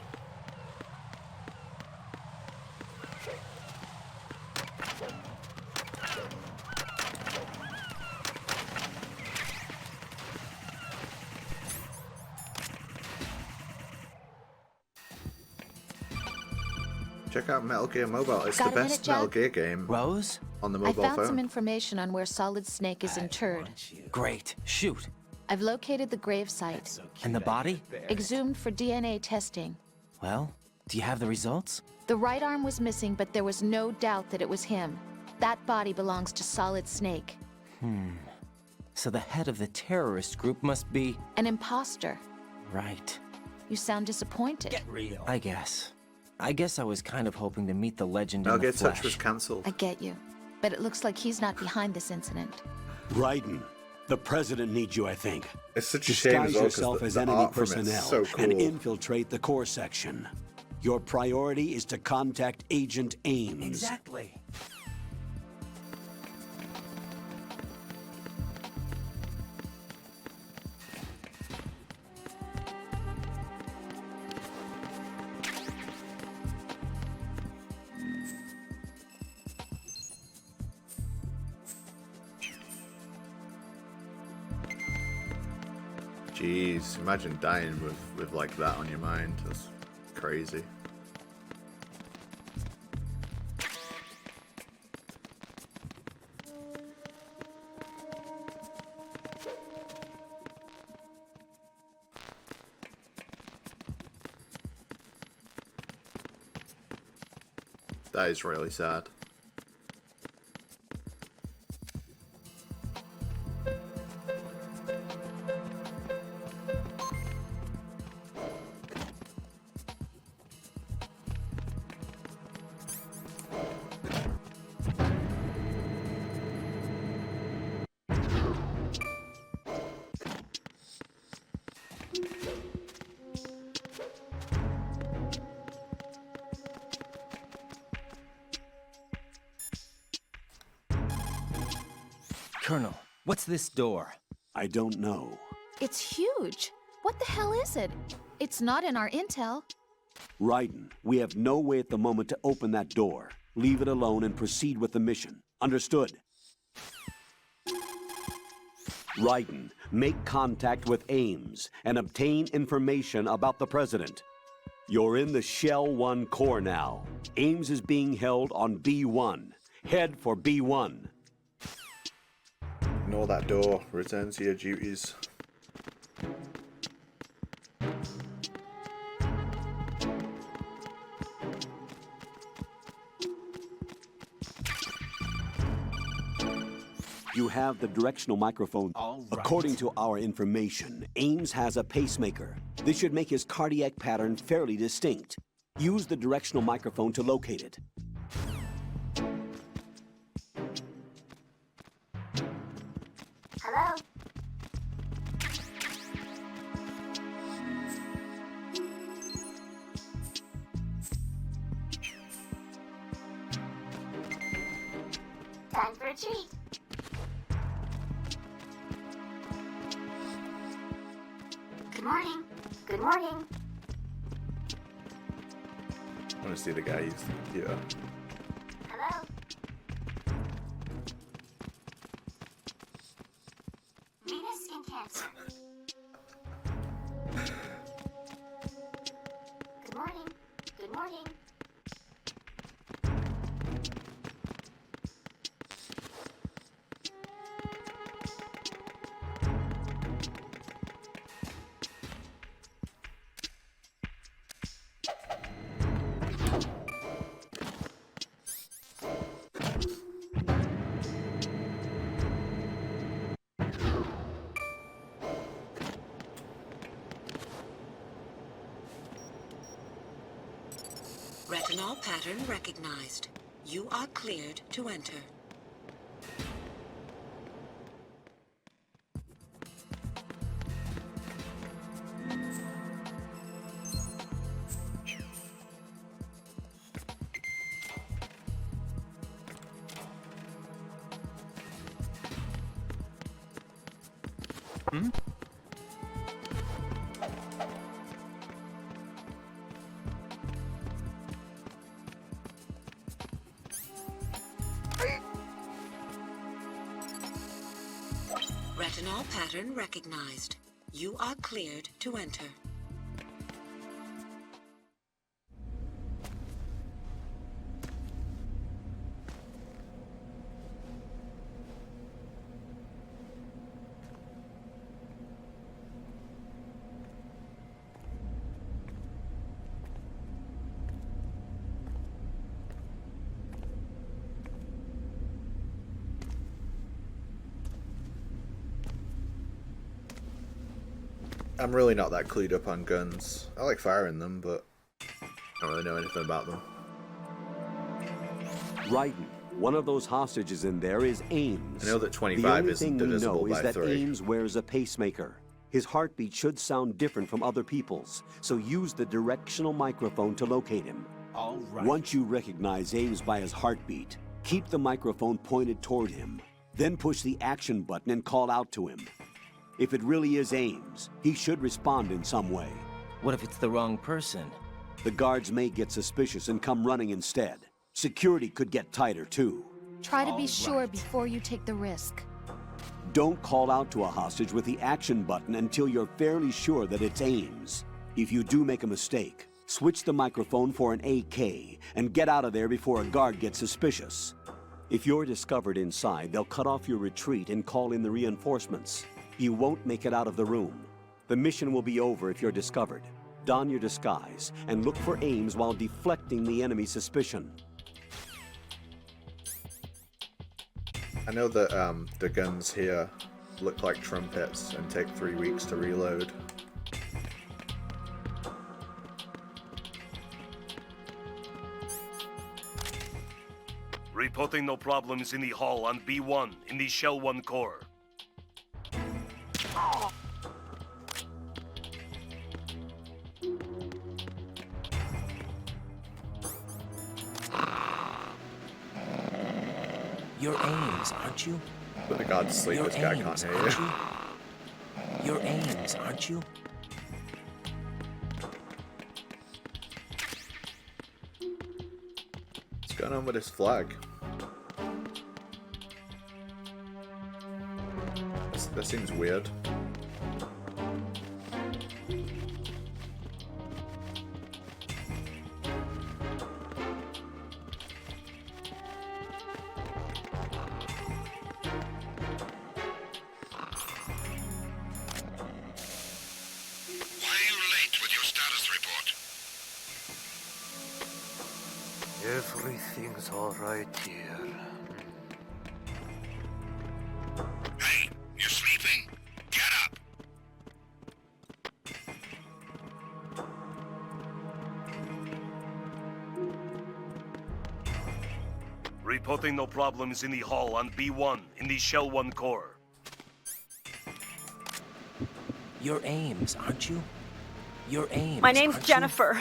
Check out Metal Gear Mobile. It's the best Metal Gear game. Rose? On the I mobile found phone. some information on where Solid Snake is interred. Great. Shoot. I've located the grave site. And the body? Exhumed for DNA testing. Well, do you have the results? The right arm was missing, but there was no doubt that it was him. That body belongs to Solid Snake. So the head of the terrorist group must be... An imposter. Right. You sound disappointed. I guess. I guess I was kind of hoping to meet the legend I'll in the Get Touch flesh. was cancelled. I get you. But it looks like he's not behind this incident. Raiden, the president needs you, I think. It's such a shame as Disguise well, 'cause yourself the as enemy art from it's personnel so cool. and infiltrate the core section. Your priority is to contact Agent Ames. Exactly. Jeez, imagine dying with like that on your mind. That's crazy. That is really sad. Colonel, what's this door? I don't know. It's huge. What the hell is it? It's not in our intel. Raiden, we have no way at the moment to open that door. Leave it alone and proceed with the mission. Understood? Raiden, make contact with Ames and obtain information about the president. You're in the Shell 1 core now. Ames is being held on B1. Head for B1. Ignore that door. Return to your duties. You have the directional microphone. All right. According to our information, Ames has a pacemaker. This should make his cardiac pattern fairly distinct. Use the directional microphone to locate it. Hello? Time for a treat. Good morning. Good morning. I want to see the guy use the computer. Hello? Venus in Cancer. Good morning. Good morning. Retinol pattern recognized. You are cleared to enter. Retinol pattern recognized. You are cleared to enter. I'm really not that clued up on guns. I like firing them, but I don't really know anything about them. Raiden, one of those hostages in there is Ames. I know that 25 isn't divisible by 3. The only thing we know is that Ames wears a pacemaker. His heartbeat should sound different from other people's, so use the directional microphone to locate him. All right. Once you recognize Ames by his heartbeat, keep the microphone pointed toward him. Then push the action button and call out to him. If it really is Ames, he should respond in some way. What if it's the wrong person? The guards may get suspicious and come running instead. Security could get tighter, too. Try to be sure before you take the risk. Don't call out to a hostage with the action button until you're fairly sure that it's Ames. If you do make a mistake, switch the microphone for an AK and get out of there before a guard gets suspicious. If you're discovered inside, they'll cut off your retreat and call in the reinforcements. You won't make it out of the room. The mission will be over if you're discovered. Don your disguise and look for Ames while deflecting the enemy's suspicion. I know that the guns here look like trumpets and take 3 weeks to reload. Reporting no problems in the hall on B1 in the Shell 1 core. You're Ames, aren't you? Put the guard to sleep, You're this guy Ames, can't hear aren't you. You're Ames, aren't you? What's going on with this flag? That seems weird. Everything's all right here. Hey, you sleeping? Get up! Reporting no problems in the hall on B1 in the Shell 1 core. You're Ames, aren't you? You're Ames. My name's aren't Jennifer.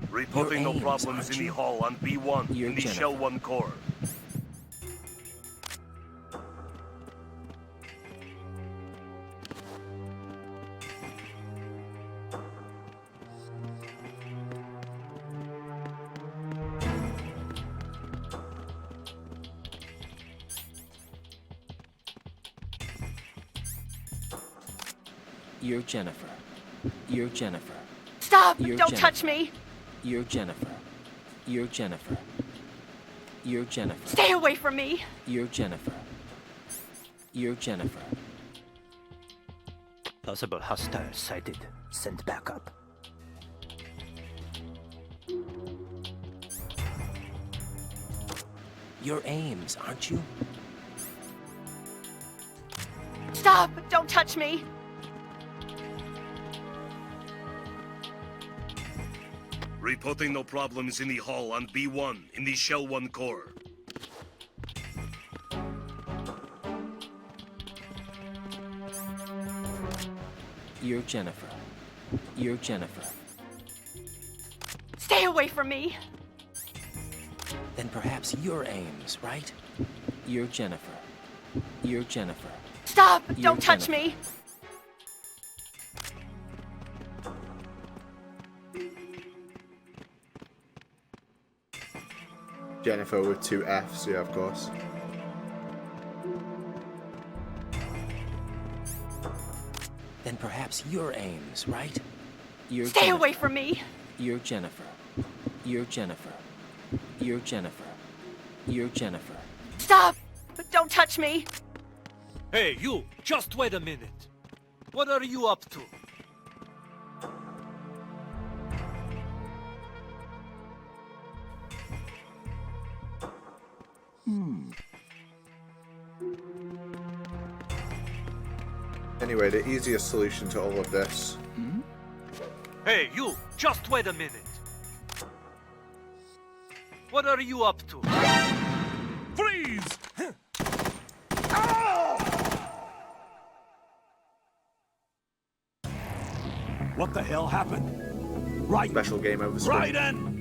Reporting no Ames, problems aren't in the you? hall on B1 You're in the Jennifer. Shell 1 core. You're Jennifer. You're Jennifer. Stop! You're Don't Jennifer. touch me! You're Jennifer. You're Jennifer. You're Jennifer. Stay away from me! You're Jennifer. You're Jennifer. Possible hostiles sighted. Send backup. You're Ames, aren't you? Stop! Don't touch me! Reporting no problems in the hall on B1 in the Shell 1 core. You're Jennifer. You're Jennifer. Stay away from me! Then perhaps you're Ames, right? You're Jennifer. You're Jennifer. Stop! You're Don't touch Jennifer. me! Jennifer with 2 Fs, yeah, of course. Then perhaps you're Ames, right? You're Stay Jennifer. away from me! You're Jennifer. You're Jennifer. You're Jennifer. You're Jennifer. Stop! Don't touch me! Hey, you! Just wait a minute. What are you up to? Anyway, the easiest solution to all of this. Hey, you! Just wait a minute! What are you up to? Freeze! What the hell happened? Right. Special game over screen. Right in.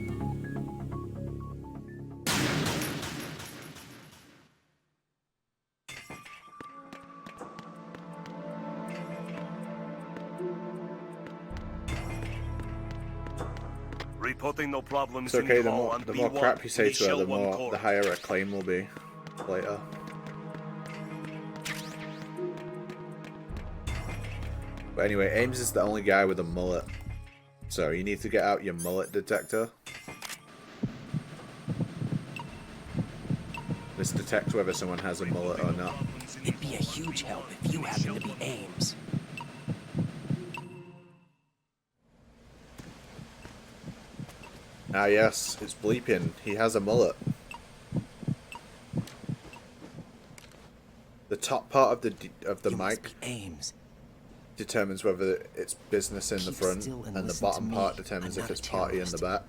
Reporting no problems. It's okay, in the hall more, on the more B1, crap you say to her, initial the one more, core. the higher her claim will be later. But anyway, Ames is the only guy with a mullet. So you need to get out your mullet detector. This detects whether someone has a mullet or not. It'd be a huge help if you happen to be Ames. Ah yes, it's bleeping. He has a mullet. The top part of the mic Ames. determines whether it's business in the front, and the bottom part determines if it's party in the back.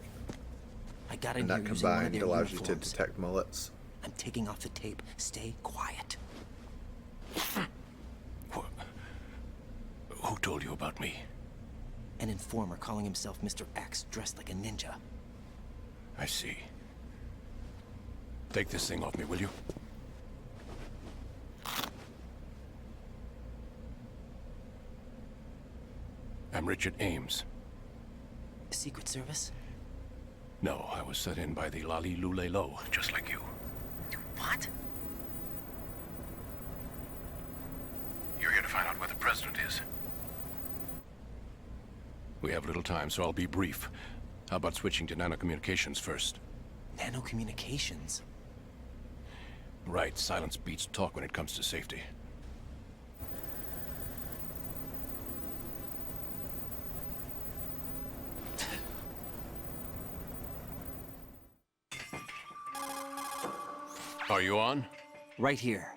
I got And in that here using one of combined their allows you to uniforms. detect mullets. I'm taking off the tape. Stay quiet. Who told you about me? An informer calling himself Mr. X, dressed like a ninja. I see. Take this thing off me, will you? I'm Richard Ames. Secret Service? No, I was set in by the Lali Lule Lo, just like you. What? You're here to find out where the president is. We have little time, so I'll be brief. How about switching to nanocommunications first? Nanocommunications? Right, silence beats talk when it comes to safety. Are you on? Right here.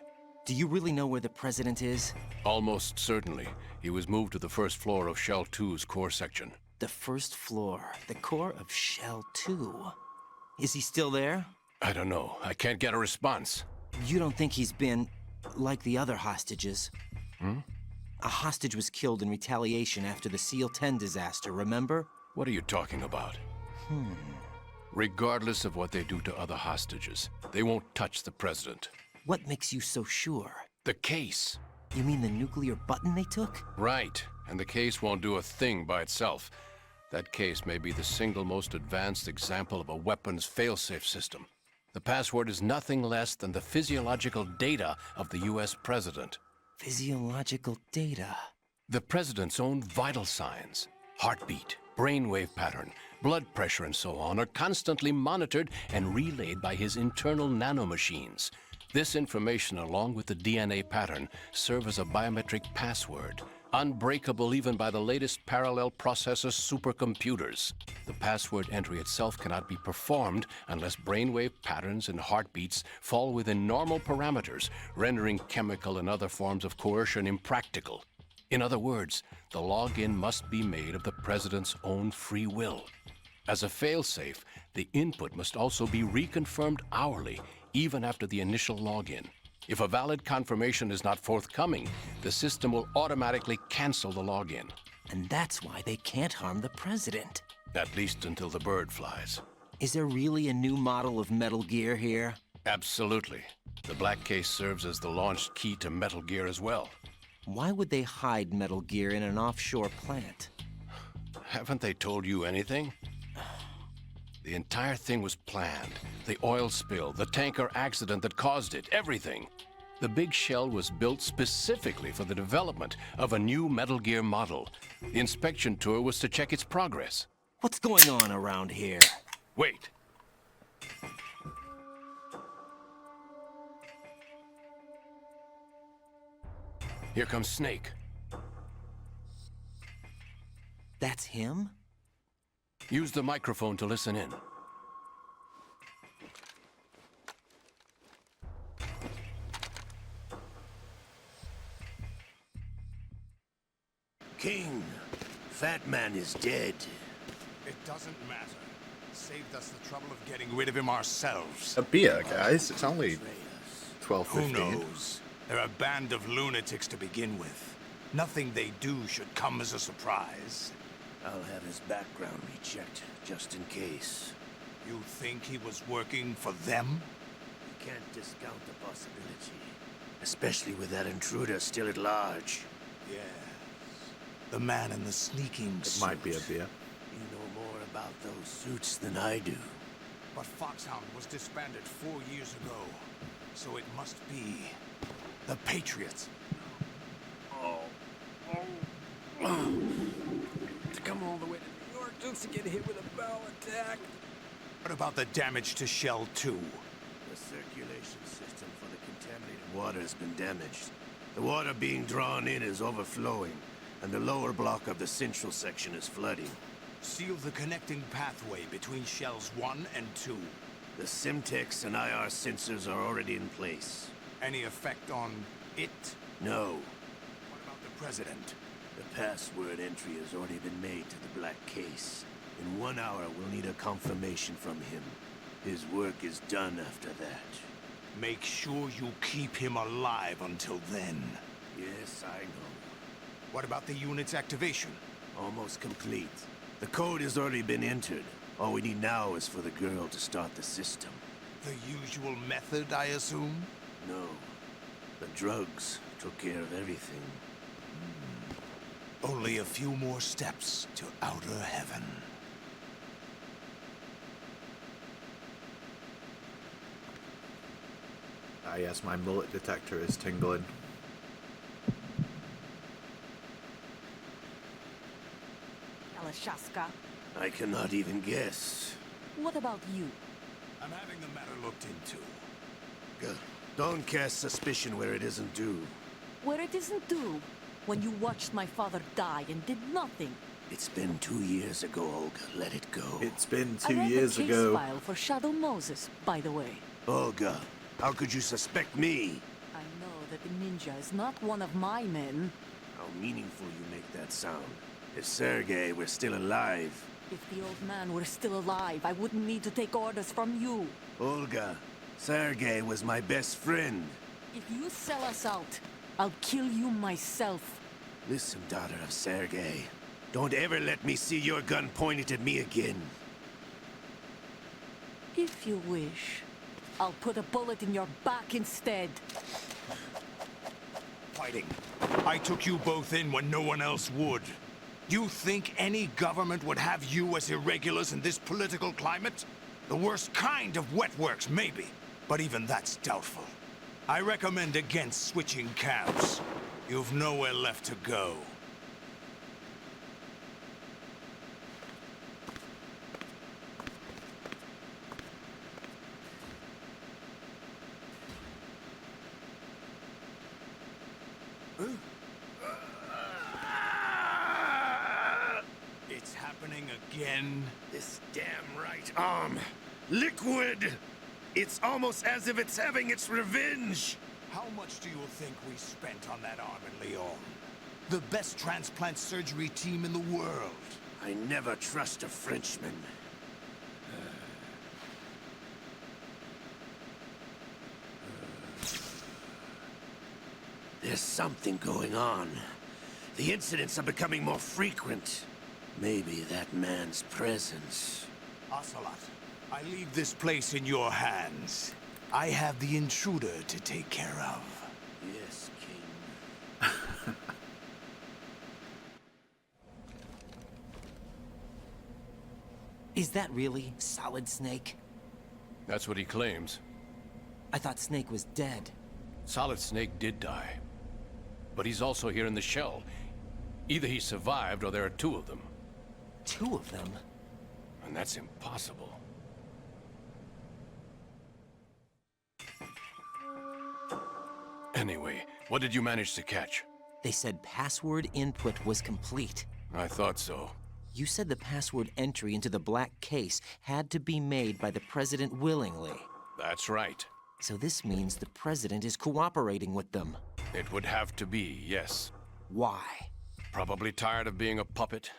Do you really know where the president is? Almost certainly. He was moved to the first floor of Shell 2's core section. The first floor. The core of Shell 2. Is he still there? I don't know. I can't get a response. You don't think he's been like the other hostages? Hmm? A hostage was killed in retaliation after the SEAL 10 disaster, remember? What are you talking about? Regardless of what they do to other hostages, they won't touch the president. What makes you so sure? The case. You mean the nuclear button they took? Right. And the case won't do a thing by itself. That case may be the single most advanced example of a weapons failsafe system. The password is nothing less than the physiological data of the US president. Physiological data? The president's own vital signs, heartbeat, brainwave pattern, blood pressure and so on are constantly monitored and relayed by his internal nanomachines. This information, along with the DNA pattern, serve as a biometric password, unbreakable even by the latest parallel processor supercomputers. The password entry itself cannot be performed unless brainwave patterns and heartbeats fall within normal parameters, rendering chemical and other forms of coercion impractical. In other words, the login must be made of the president's own free will. As a failsafe, the input must also be reconfirmed hourly, even after the initial login. If a valid confirmation is not forthcoming, the system will automatically cancel the login. And that's why they can't harm the president. At least until the bird flies. Is there really a new model of Metal Gear here? Absolutely. The black case serves as the launch key to Metal Gear as well. Why would they hide Metal Gear in an offshore plant? Haven't they told you anything? The entire thing was planned. The oil spill, the tanker accident that caused it, everything. The big shell was built specifically for the development of a new Metal Gear model. The inspection tour was to check its progress. What's going on around here? Wait. Here comes Snake. That's him? Use the microphone to listen in. King, Fat Man is dead. It doesn't matter. Saved us the trouble of getting rid of him ourselves. A beer, guys. It's only 12:15. Who knows? They're a band of lunatics to begin with. Nothing they do should come as a surprise. I'll have his background rechecked, just in case. You think he was working for them? We can't discount the possibility. Especially with that intruder still at large. Yes. The man in the sneaking It suit. might be a beer. You know more about those suits than I do. But Foxhound was disbanded 4 years ago. So it must be the Patriots. To come all the way to New York just to get hit with a bowel attack. What about the damage to Shell 2? The circulation system for the contaminated water has been damaged. The water being drawn in is overflowing, and the lower block of the central section is flooding. Seal the connecting pathway between Shells 1 and 2. The Simtex and IR sensors are already in place. Any effect on it? No. What about the President? The password entry has already been made to the black case. In 1 hour, we'll need a confirmation from him. His work is done after that. Make sure you keep him alive until then. Yes, I know. What about the unit's activation? Almost complete. The code has already been entered. All we need now is for the girl to start the system. The usual method, I assume? No. The drugs took care of everything. Only a few more steps to outer heaven. Ah, yes, my mullet detector is tingling. Alashaska, I cannot even guess. what about you? I'm having the matter looked into. Good. Don't cast suspicion where it isn't due. Where it isn't due, when you watched my father die and did nothing. It's been 2 years ago, Olga. Let it go. It's been I 2 read years the case ago. file for Shadow Moses, by the way. Olga, how could you suspect me? I know that the ninja is not one of my men. How meaningful you make that sound. If Sergei were still alive... If the old man were still alive, I wouldn't need to take orders from you. Olga, Sergei was my best friend. If you sell us out, I'll kill you myself. Listen, daughter of Sergei. Don't ever let me see your gun pointed at me again. If you wish, I'll put a bullet in your back instead. Fighting. I took you both in when no one else would. You think any government would have you as irregulars in this political climate? The worst kind of wet works, maybe. But even that's doubtful. I recommend against switching camps. You've nowhere left to go. It's happening again. This damn right arm. Liquid! It's almost as if it's having its revenge! How much do you think we spent on that arm in Lyon? The best transplant surgery team in the world. I never trust a Frenchman. There's something going on. The incidents are becoming more frequent. Maybe that man's presence. Ocelot, I leave this place in your hands. I have the intruder to take care of. Yes, King. Is that really Solid Snake? That's what he claims. I thought Snake was dead. Solid Snake did die. But he's also here in the shell. Either he survived or there are two of them. Two of them? And that's impossible. Anyway, what did you manage to catch? They said password input was complete. I thought so. You said the password entry into the black case had to be made by the president willingly. That's right. So this means the president is cooperating with them. It would have to be, yes. Why? Probably tired of being a puppet,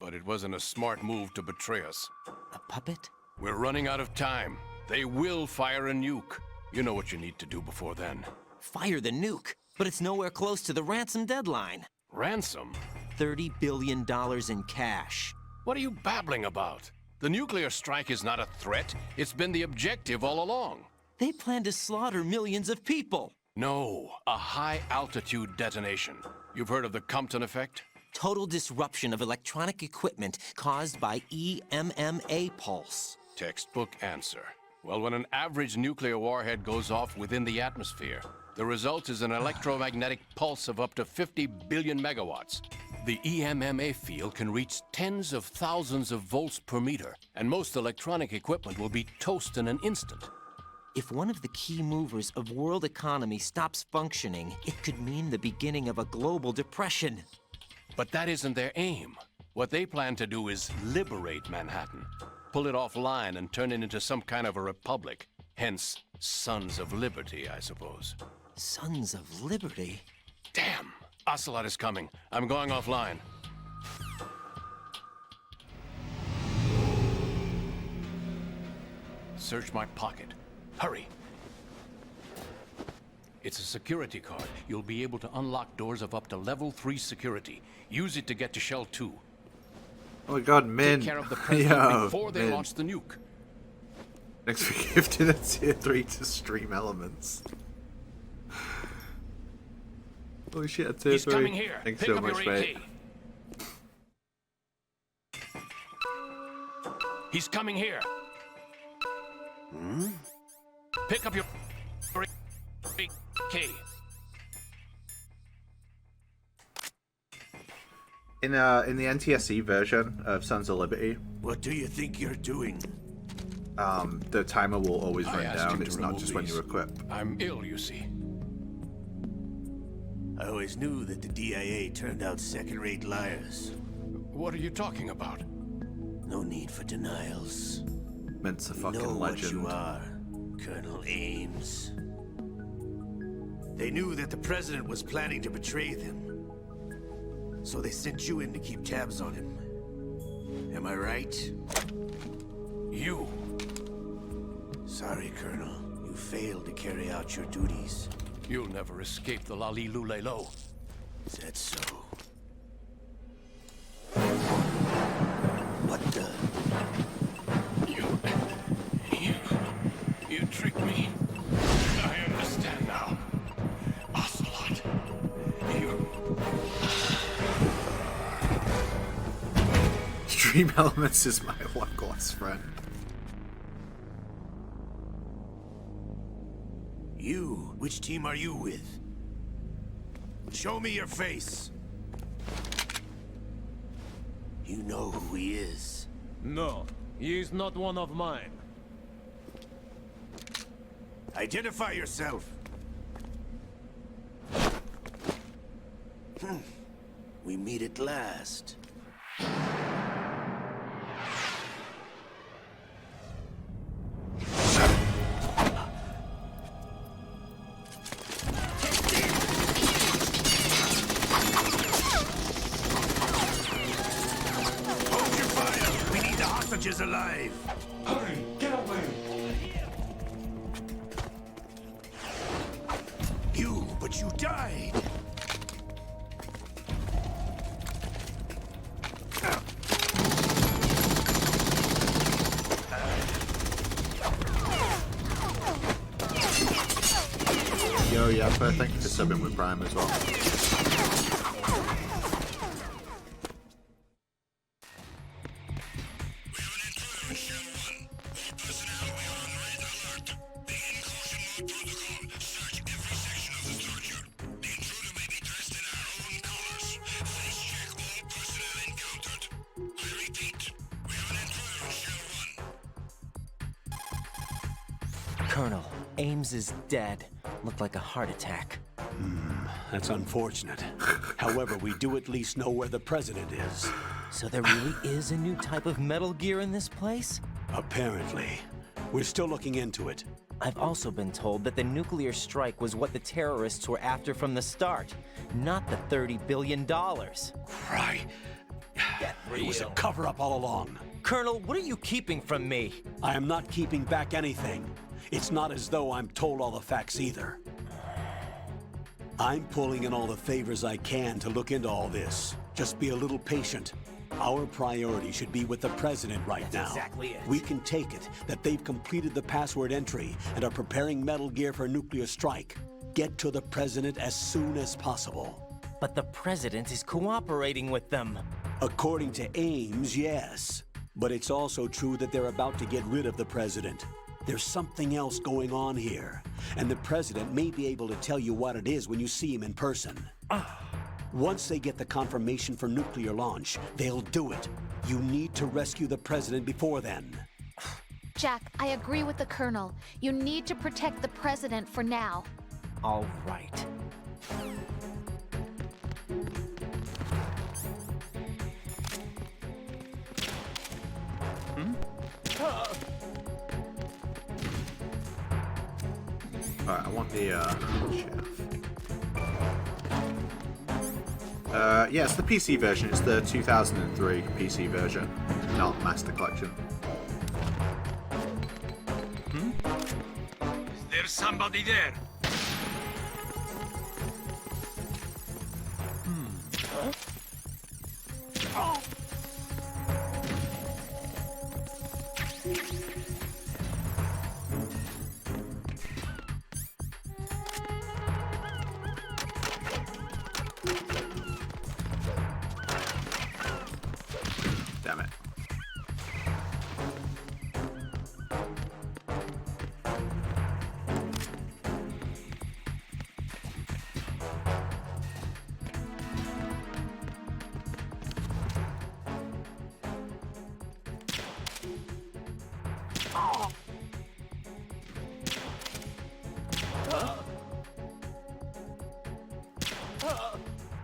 but it wasn't a smart move to betray us. A puppet? We're running out of time. They will fire a nuke. You know what you need to do before then. Fire the nuke? But it's nowhere close to the ransom deadline. Ransom? $30 billion in cash. What are you babbling about? The nuclear strike is not a threat. It's been the objective all along. They plan to slaughter millions of people. No, a high-altitude detonation. You've heard of the Compton effect? Total disruption of electronic equipment caused by EMMA pulse. Textbook answer. Well, when an average nuclear warhead goes off within the atmosphere, the result is an electromagnetic pulse of up to 50 billion megawatts. The EMMA field can reach tens of thousands of volts per meter, and most electronic equipment will be toast in an instant. If one of the key movers of world economy stops functioning, it could mean the beginning of a global depression. But that isn't their aim. What they plan to do is liberate Manhattan, pull it offline and turn it into some kind of a republic. Hence, Sons of Liberty, I suppose. Sons of Liberty? Damn! Ocelot is coming. I'm going offline. Search my pocket. Hurry! It's a security card. You'll be able to unlock doors of up to level 3 security. Use it to get to Shell 2. Oh my god, Min. Take care of the president Yo, before they Min. launch the nuke. Next we gifted a tier 3 to stream elements. Holy shit, a tier 3. He's coming here. Thanks Pick so up much, your mate. AK. He's coming here. Pick up your AK. In the NTSC version of Sons of Liberty, What do you think you're doing? the timer will always I run asked down. him to It's not remove just when these. you equip. I'm ill, you see. I always knew that the DIA turned out second-rate liars. What are you talking about? No need for denials. Mint's a We fucking know what legend. you are, Colonel Ames. They knew that the president was planning to betray them. So they sent you in to keep tabs on him. Am I right? You. Sorry, Colonel. You failed to carry out your duties. You'll never escape the Lali Lulelo. Is that so? What the? You tricked me. I understand now. Ocelot. You. Stream Elements is my one-glass friend. You? Which team are you with? Show me your face. You know who he is. No, he is not one of mine. Identify yourself. We meet at last. Hold your fire! We need the hostages alive! Hurry, get away! But you died! Yo, Yappa, thank you for subbing with Prime as well. Colonel, Ames is dead. Looked like a heart attack. That's unfortunate. However, we do at least know where the president is. So there really is a new type of Metal Gear in this place? Apparently. We're still looking into it. I've also been told that the nuclear strike was what the terrorists were after from the start, not the $30 billion. Right. It was a cover-up all along. Colonel, what are you keeping from me? I am not keeping back anything. It's not as though I'm told all the facts either. I'm pulling in all the favors I can to look into all this. Just be a little patient. Our priority should be with the President right now. That's exactly it. We can take it that they've completed the password entry and are preparing Metal Gear for a nuclear strike. Get to the President as soon as possible. But the President is cooperating with them. According to Ames, yes. But it's also true that they're about to get rid of the President. There's something else going on here, and the President may be able to tell you what it is when you see him in person. Once they get the confirmation for nuclear launch, they'll do it. You need to rescue the President before then. Jack, I agree with the Colonel. You need to protect the President for now. All right. Alright, I want the chef. Yeah, it's the PC version. It's the 2003 PC version, not Master Collection. Is there somebody there? Damn it.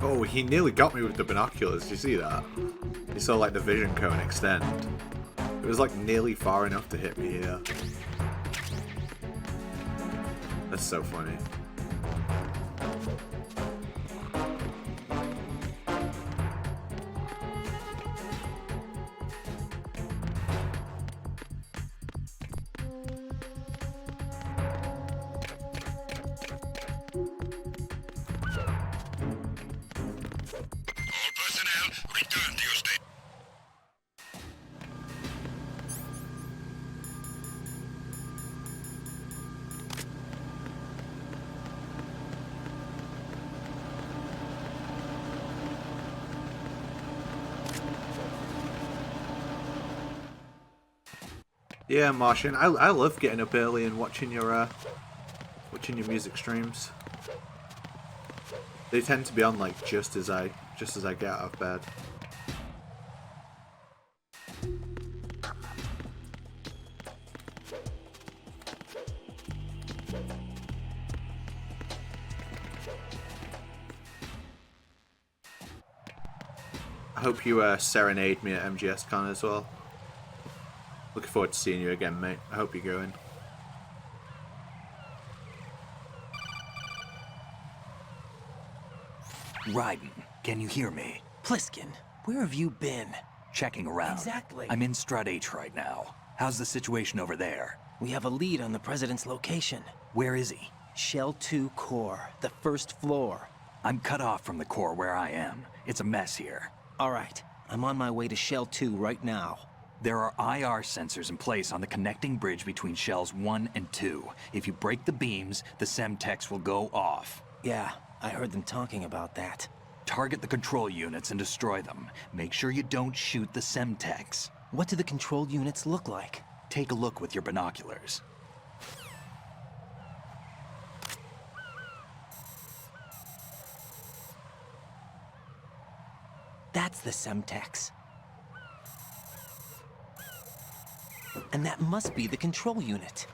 Oh, he nearly got me with the binoculars. Did you see that? You saw like the vision cone extend. It was like nearly far enough to hit me here. That's so funny. Yeah, Martian, I love getting up early and watching your music streams. They tend to be on like just as I get out of bed. I hope you serenade me at MGSCON as well. Looking forward to seeing you again, mate. I hope you're going. Raiden, can you hear me? Pliskin, where have you been? Checking around. Exactly. I'm in Strut H right now. How's the situation over there? We have a lead on the President's location. Where is he? Shell 2 core, the first floor. I'm cut off from the core where I am. It's a mess here. All right, I'm on my way to Shell 2 right now. There are IR sensors in place on the connecting bridge between Shells 1 and 2. If you break the beams, the Semtex will go off. Yeah, I heard them talking about that. Target the control units and destroy them. Make sure you don't shoot the Semtex. What do the control units look like? Take a look with your binoculars. That's the Semtex. And that must be the control unit.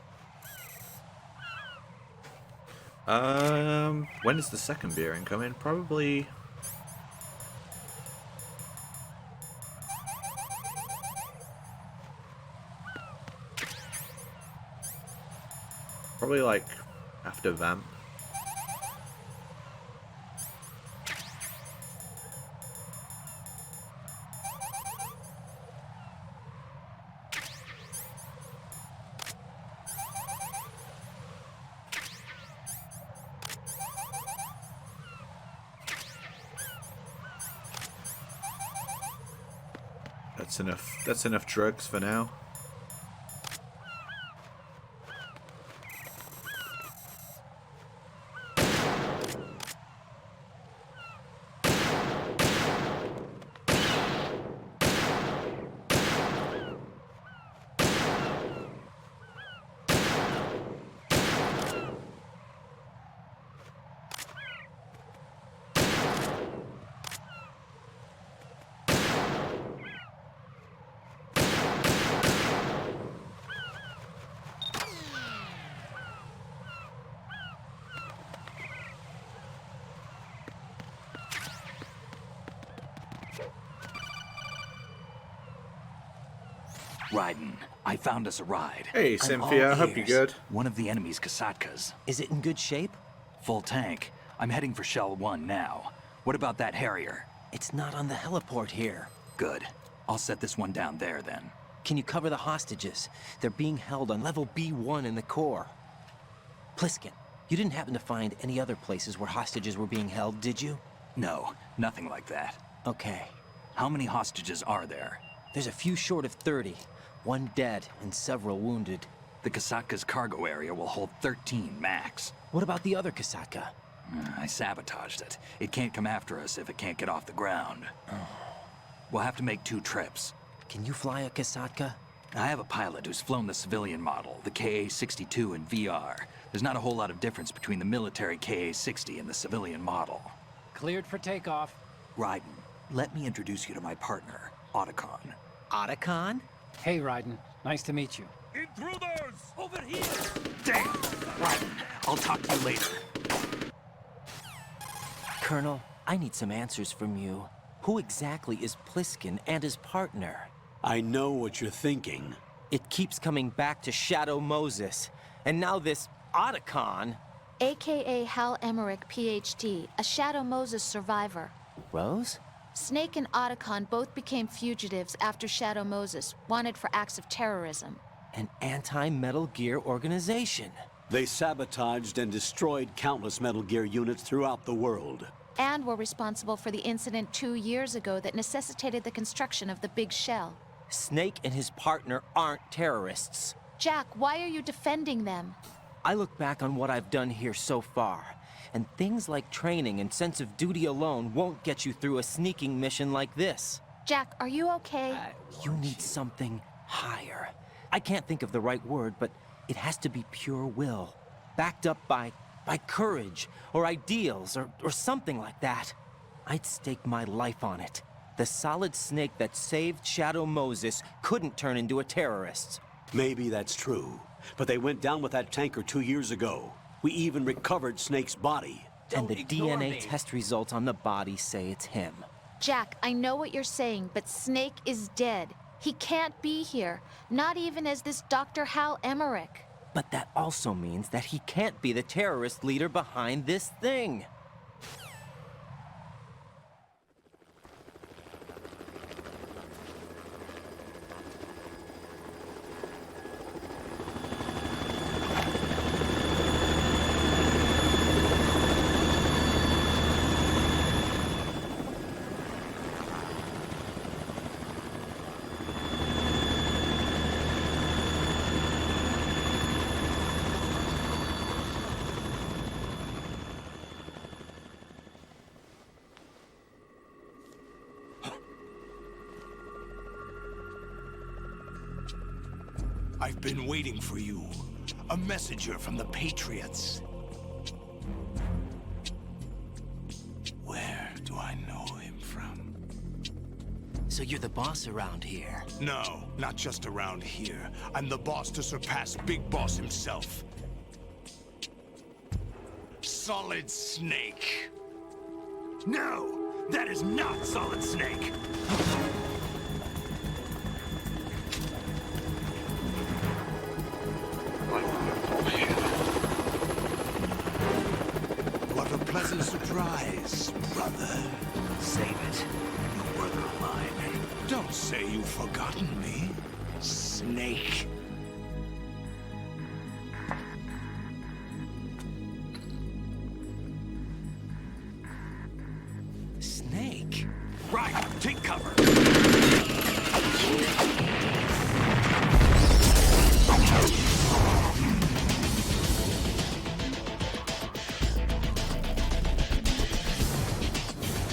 When is the second bearing coming? Probably... Probably like after Vamp. That's enough. That's enough drugs for now. Raiden, I found us a ride. Hey, Cynthia, I hope you're good. One of the enemy's Kasatkas. Is it in good shape? Full tank. I'm heading for Shell 1 now. What about that Harrier? It's not on the heliport here. Good. I'll set this one down there then. Can you cover the hostages? They're being held on level B1 in the core. Pliskin, you didn't happen to find any other places where hostages were being held, did you? No, nothing like that. Okay. How many hostages are there? There's a few short of 30. One dead and several wounded. The Kasatka's cargo area will hold 13 max. What about the other Kasatka? I sabotaged it. It can't come after us if it can't get off the ground. We'll have to make 2 trips. Can you fly a Kasatka? I have a pilot who's flown the civilian model, the KA-62 in VR. There's not a whole lot of difference between the military KA-60 and the civilian model. Cleared for takeoff. Raiden, let me introduce you to my partner, Otacon. Otacon? Hey, Raiden. Nice to meet you. Intruders! Over here! Damn! Raiden, I'll talk to you later. Colonel, I need some answers from you. Who exactly is Pliskin and his partner? I know what you're thinking. It keeps coming back to Shadow Moses. And now this Otacon. AKA Hal Emmerich, PhD, a Shadow Moses survivor. Rose? Snake and Otacon both became fugitives after Shadow Moses, wanted for acts of terrorism. An anti-Metal Gear organization. They sabotaged and destroyed countless Metal Gear units throughout the world. And were responsible for the incident 2 years ago that necessitated the construction of the Big Shell. Snake and his partner aren't terrorists. Jack, why are you defending them? I look back on what I've done here so far, and things like training and sense of duty alone won't get you through a sneaking mission like this. Jack, are you okay? You need something higher. I can't think of the right word, but it has to be pure will, backed up by courage, or ideals, or something like that. I'd stake my life on it. The solid Snake that saved Shadow Moses couldn't turn into a terrorist. Maybe that's true, but they went down with that tanker 2 years ago. We even recovered Snake's body. And the DNA test results on the body say it's him. Jack, I know what you're saying, but Snake is dead. He can't be here, not even as this Dr. Hal Emmerich. But that also means that he can't be the terrorist leader behind this thing. I've been waiting for you. A messenger from the Patriots. Where do I know him from? So you're the boss around here? No, not just around here. I'm the boss to surpass Big Boss himself. Solid Snake. No, that is not Solid Snake. say you've forgotten me, Snake. Snake? Right, take cover.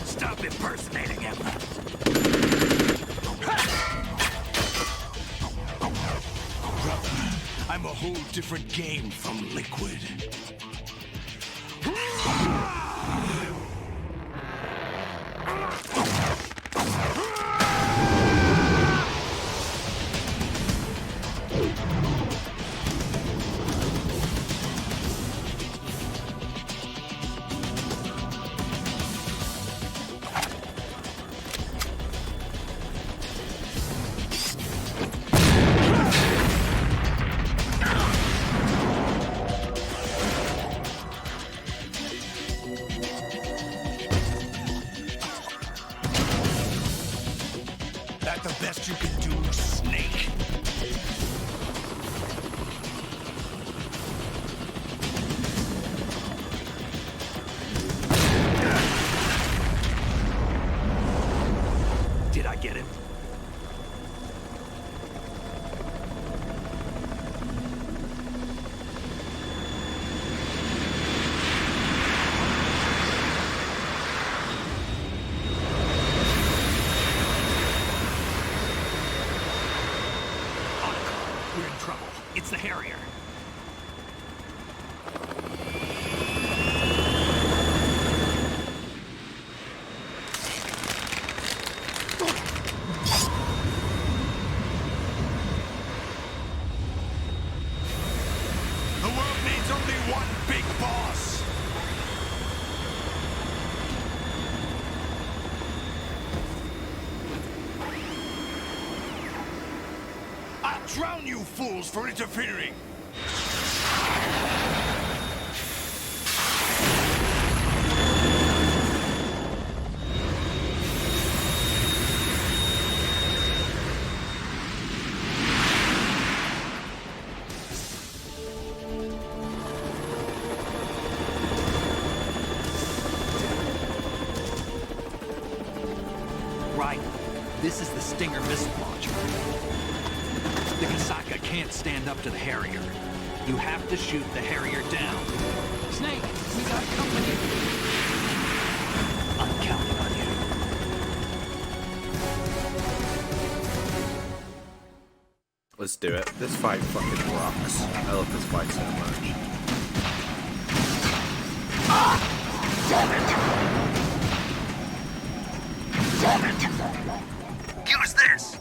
Stop impersonating him. Brother, I'm a whole different game from Liquid. That the best you can do, Snake? Did I get him? We're in trouble. It's the Harrier. The world needs only one big boss. I'll drown you fools for interfering! Right. This is the Stinger missile launcher. The Kasaka can't stand up to the Harrier. You have to shoot the Harrier down. Snake, we got company. I'm counting on you. Let's do it. This fight fucking rocks. I love this fight so much. Damn it! Use this!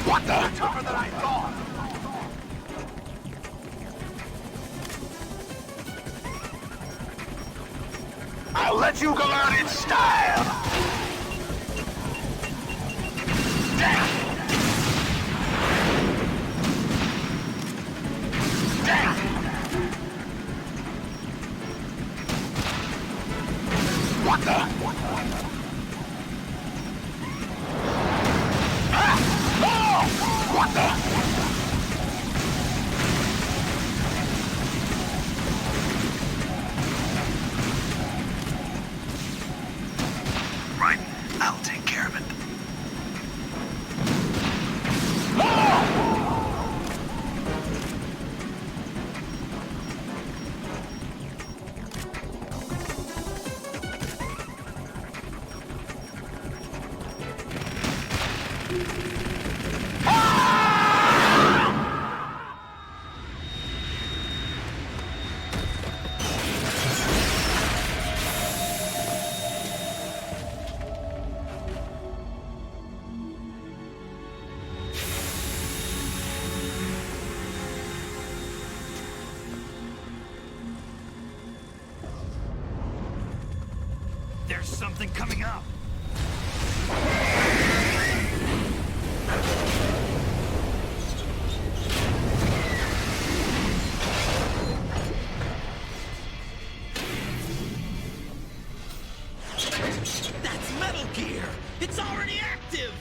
What the? Tougher than I thought! I'll let you go out in style! Damn! Damn! What the? What the? There's something coming up. That's Metal Gear! It's already active!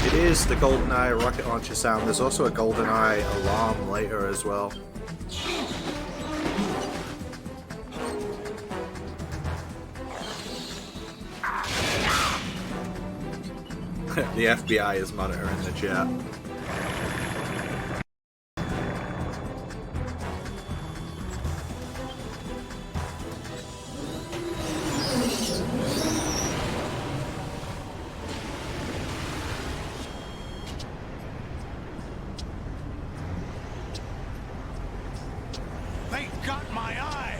It is the GoldenEye rocket launcher sound. There's also a GoldenEye alarm later as well. The FBI is monitoring the chat. They got my eye!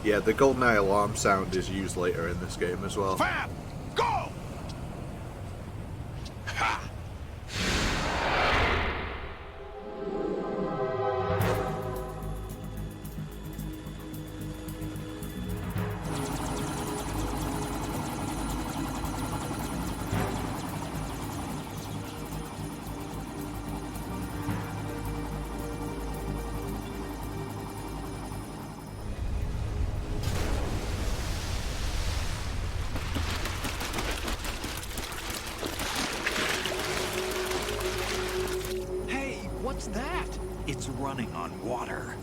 Yeah, the GoldenEye alarm sound is used later in this game as well. Fab! Go! Ha! Hey, what's that? It's running on water.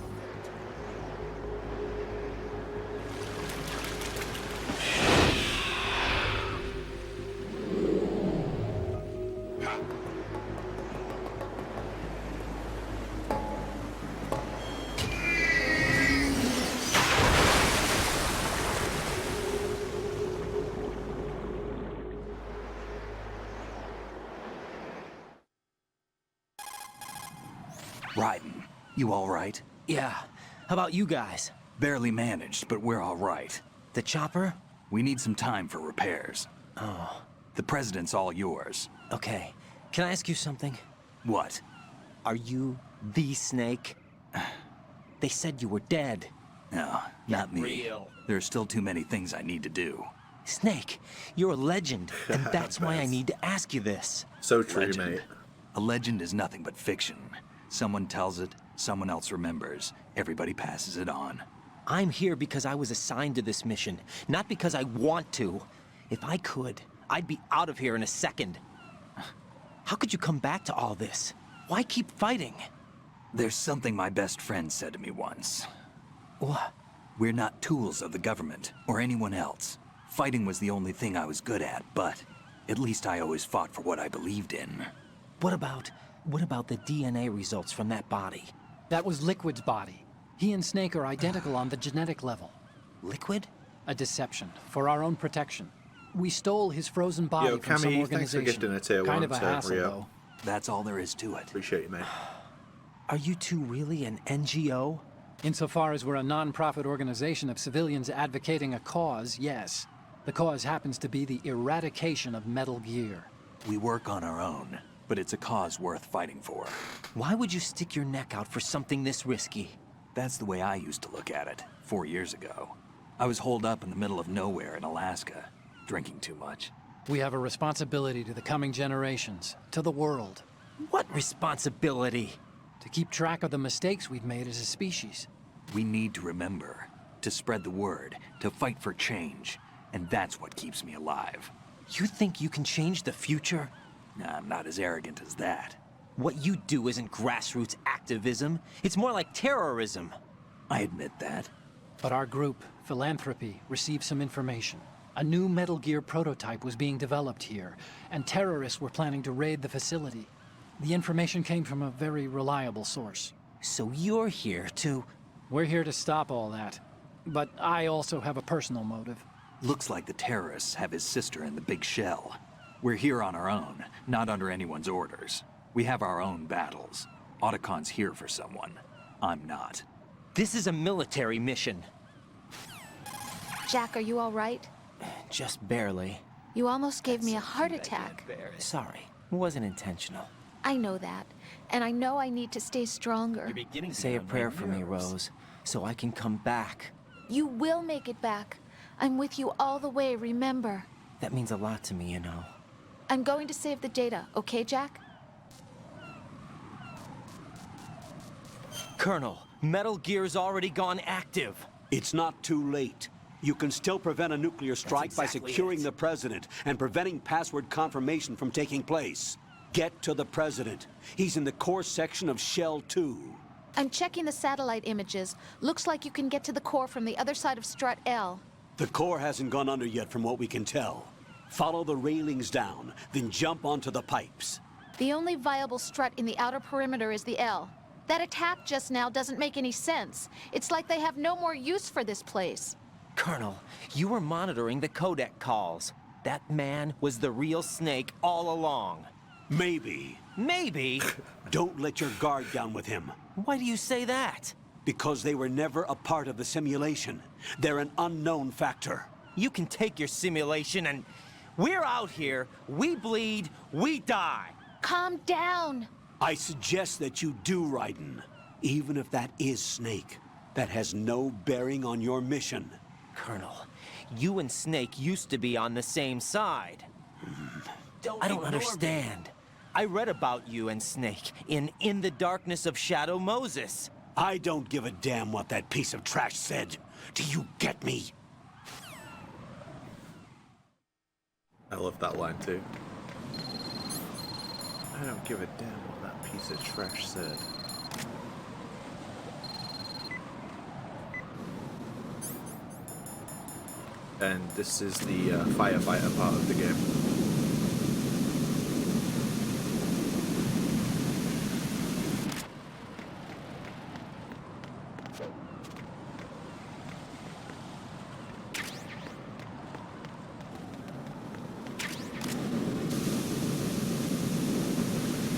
Raiden, you all right? Yeah. How about you guys? Barely managed, but we're all right. The chopper? We need some time for repairs. Oh. The president's all yours. Okay. Can I ask you something? What? Are you the Snake? They said you were dead. No, not me. There are still too many things I need to do. Snake, you're a legend, and that's why I need to ask you this. So true, Legend. mate. A legend is nothing but fiction. Someone tells it, someone else remembers. Everybody passes it on. I'm here because I was assigned to this mission, not because I want to. If I could, I'd be out of here in a second. How could you come back to all this? Why keep fighting? There's something my best friend said to me once. What? We're not tools of the government or anyone else. Fighting was the only thing I was good at, but at least I always fought for what I believed in. What about the DNA results from that body? That was Liquid's body. He and Snake are identical on the genetic level. Liquid? A deception, for our own protection. We stole his frozen body Yo, from some Cammy, thanks for organization. gifting a tier Kind one of a to hassle, Rio. though. That's all there is to it. Appreciate you, mate. Are you two really an NGO? Insofar as we're a non-profit organization of civilians advocating a cause, yes. The cause happens to be the eradication of Metal Gear. We work on our own, but it's a cause worth fighting for. Why would you stick your neck out for something this risky? That's the way I used to look at it, 4 years ago. I was holed up in the middle of nowhere in Alaska, drinking too much. We have a responsibility to the coming generations, to the world. What responsibility? To keep track of the mistakes we've made as a species. We need to remember, to spread the word, to fight for change, and that's what keeps me alive. You think you can change the future? Nah, I'm not as arrogant as that. What you do isn't grassroots activism. It's more like terrorism. I admit that. But our group, Philanthropy, received some information. A new Metal Gear prototype was being developed here, and terrorists were planning to raid the facility. The information came from a very reliable source. So you're here to... We're here to stop all that. but I also have a personal motive. Looks like the terrorists have his sister in the big shell. We're here on our own, not under anyone's orders. We have our own battles. Otacon's here for someone. I'm not. This is a military mission. Jack, are you all right? Just barely. You almost gave me a heart attack. Sorry, it wasn't intentional. I know that, and I know I need to stay stronger. Say a prayer for me, Rose, so I can come back. You will make it back. I'm with you all the way, remember? That means a lot to me, you know. I'm going to save the data, okay, Jack? Colonel, Metal Gear's already gone active. It's not too late. You can still prevent a nuclear strike by securing the president and preventing password confirmation from taking place. Get to the president. He's in the core section of Shell 2. I'm checking the satellite images. Looks like you can get to the core from the other side of Strut L. The core hasn't gone under yet from what we can tell. Follow the railings down, then jump onto the pipes. The only viable strut in the outer perimeter is the L. That attack just now doesn't make any sense. It's like they have no more use for this place. Colonel, you were monitoring the codec calls. That man was the real Snake all along. Maybe. Maybe? Don't let your guard down with him. Why do you say that? Because they were never a part of the simulation. They're an unknown factor. You can take your simulation and... We're out here, we bleed, we die. Calm down. I suggest that you do, Raiden. Even if that is Snake. That has no bearing on your mission. Colonel, you and Snake used to be on the same side. I don't understand. I read about you and Snake in the Darkness of Shadow Moses. I don't give a damn what that piece of trash said. Do you get me? I love that line too. I don't give a damn what that piece of trash said. And this is the firefighter part of the game.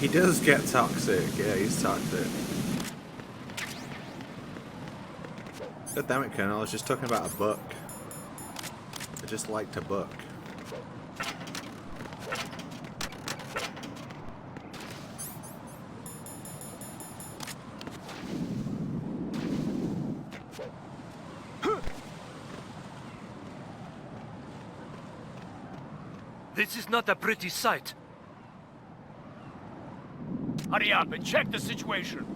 He does get toxic, yeah, he's toxic. God damn it, Colonel, I was just talking about a book. I just liked a book. This is not a pretty sight. Hurry up and check the situation.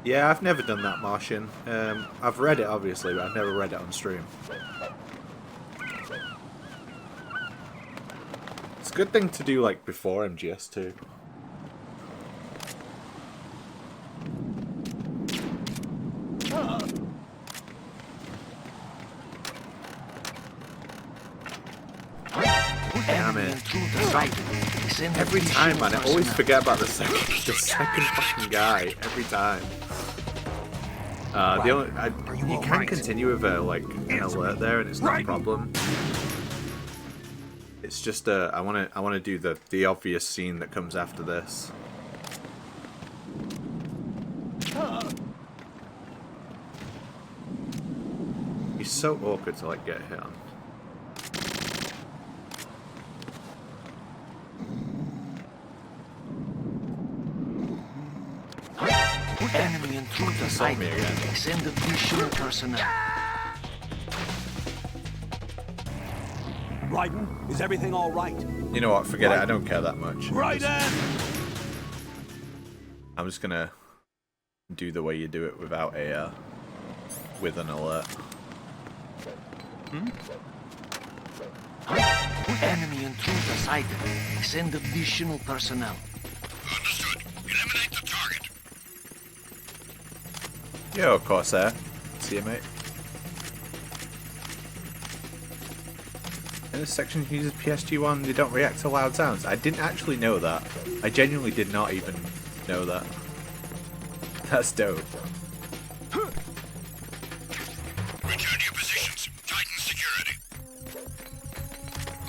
Yeah, I've never done that, Martian. I've read it, obviously, but I've never read it on stream. It's a good thing to do, like, before MGS2. Damn it. Every time, man, I always forget about the second fucking guy. Every time. The only, you can continue with like an alert there, and it's not a problem. It's just I want to do the obvious scene that comes after this. He's so awkward to like get hit on. Enemy intruder sighted. Extended mission personnel. Raiden, is everything all right? You know what? Forget it. I don't care that much. Raiden! I'm just gonna do the way you do it without a with an alert. Enemy intruder sighted. Send additional personnel. Understood. Eliminate the target. Yo, Corsair. See you, mate. In this section uses PSG1, they don't react to loud sounds. I didn't actually know that. I genuinely did not even know that. That's dope. Return to your positions. Tighten security.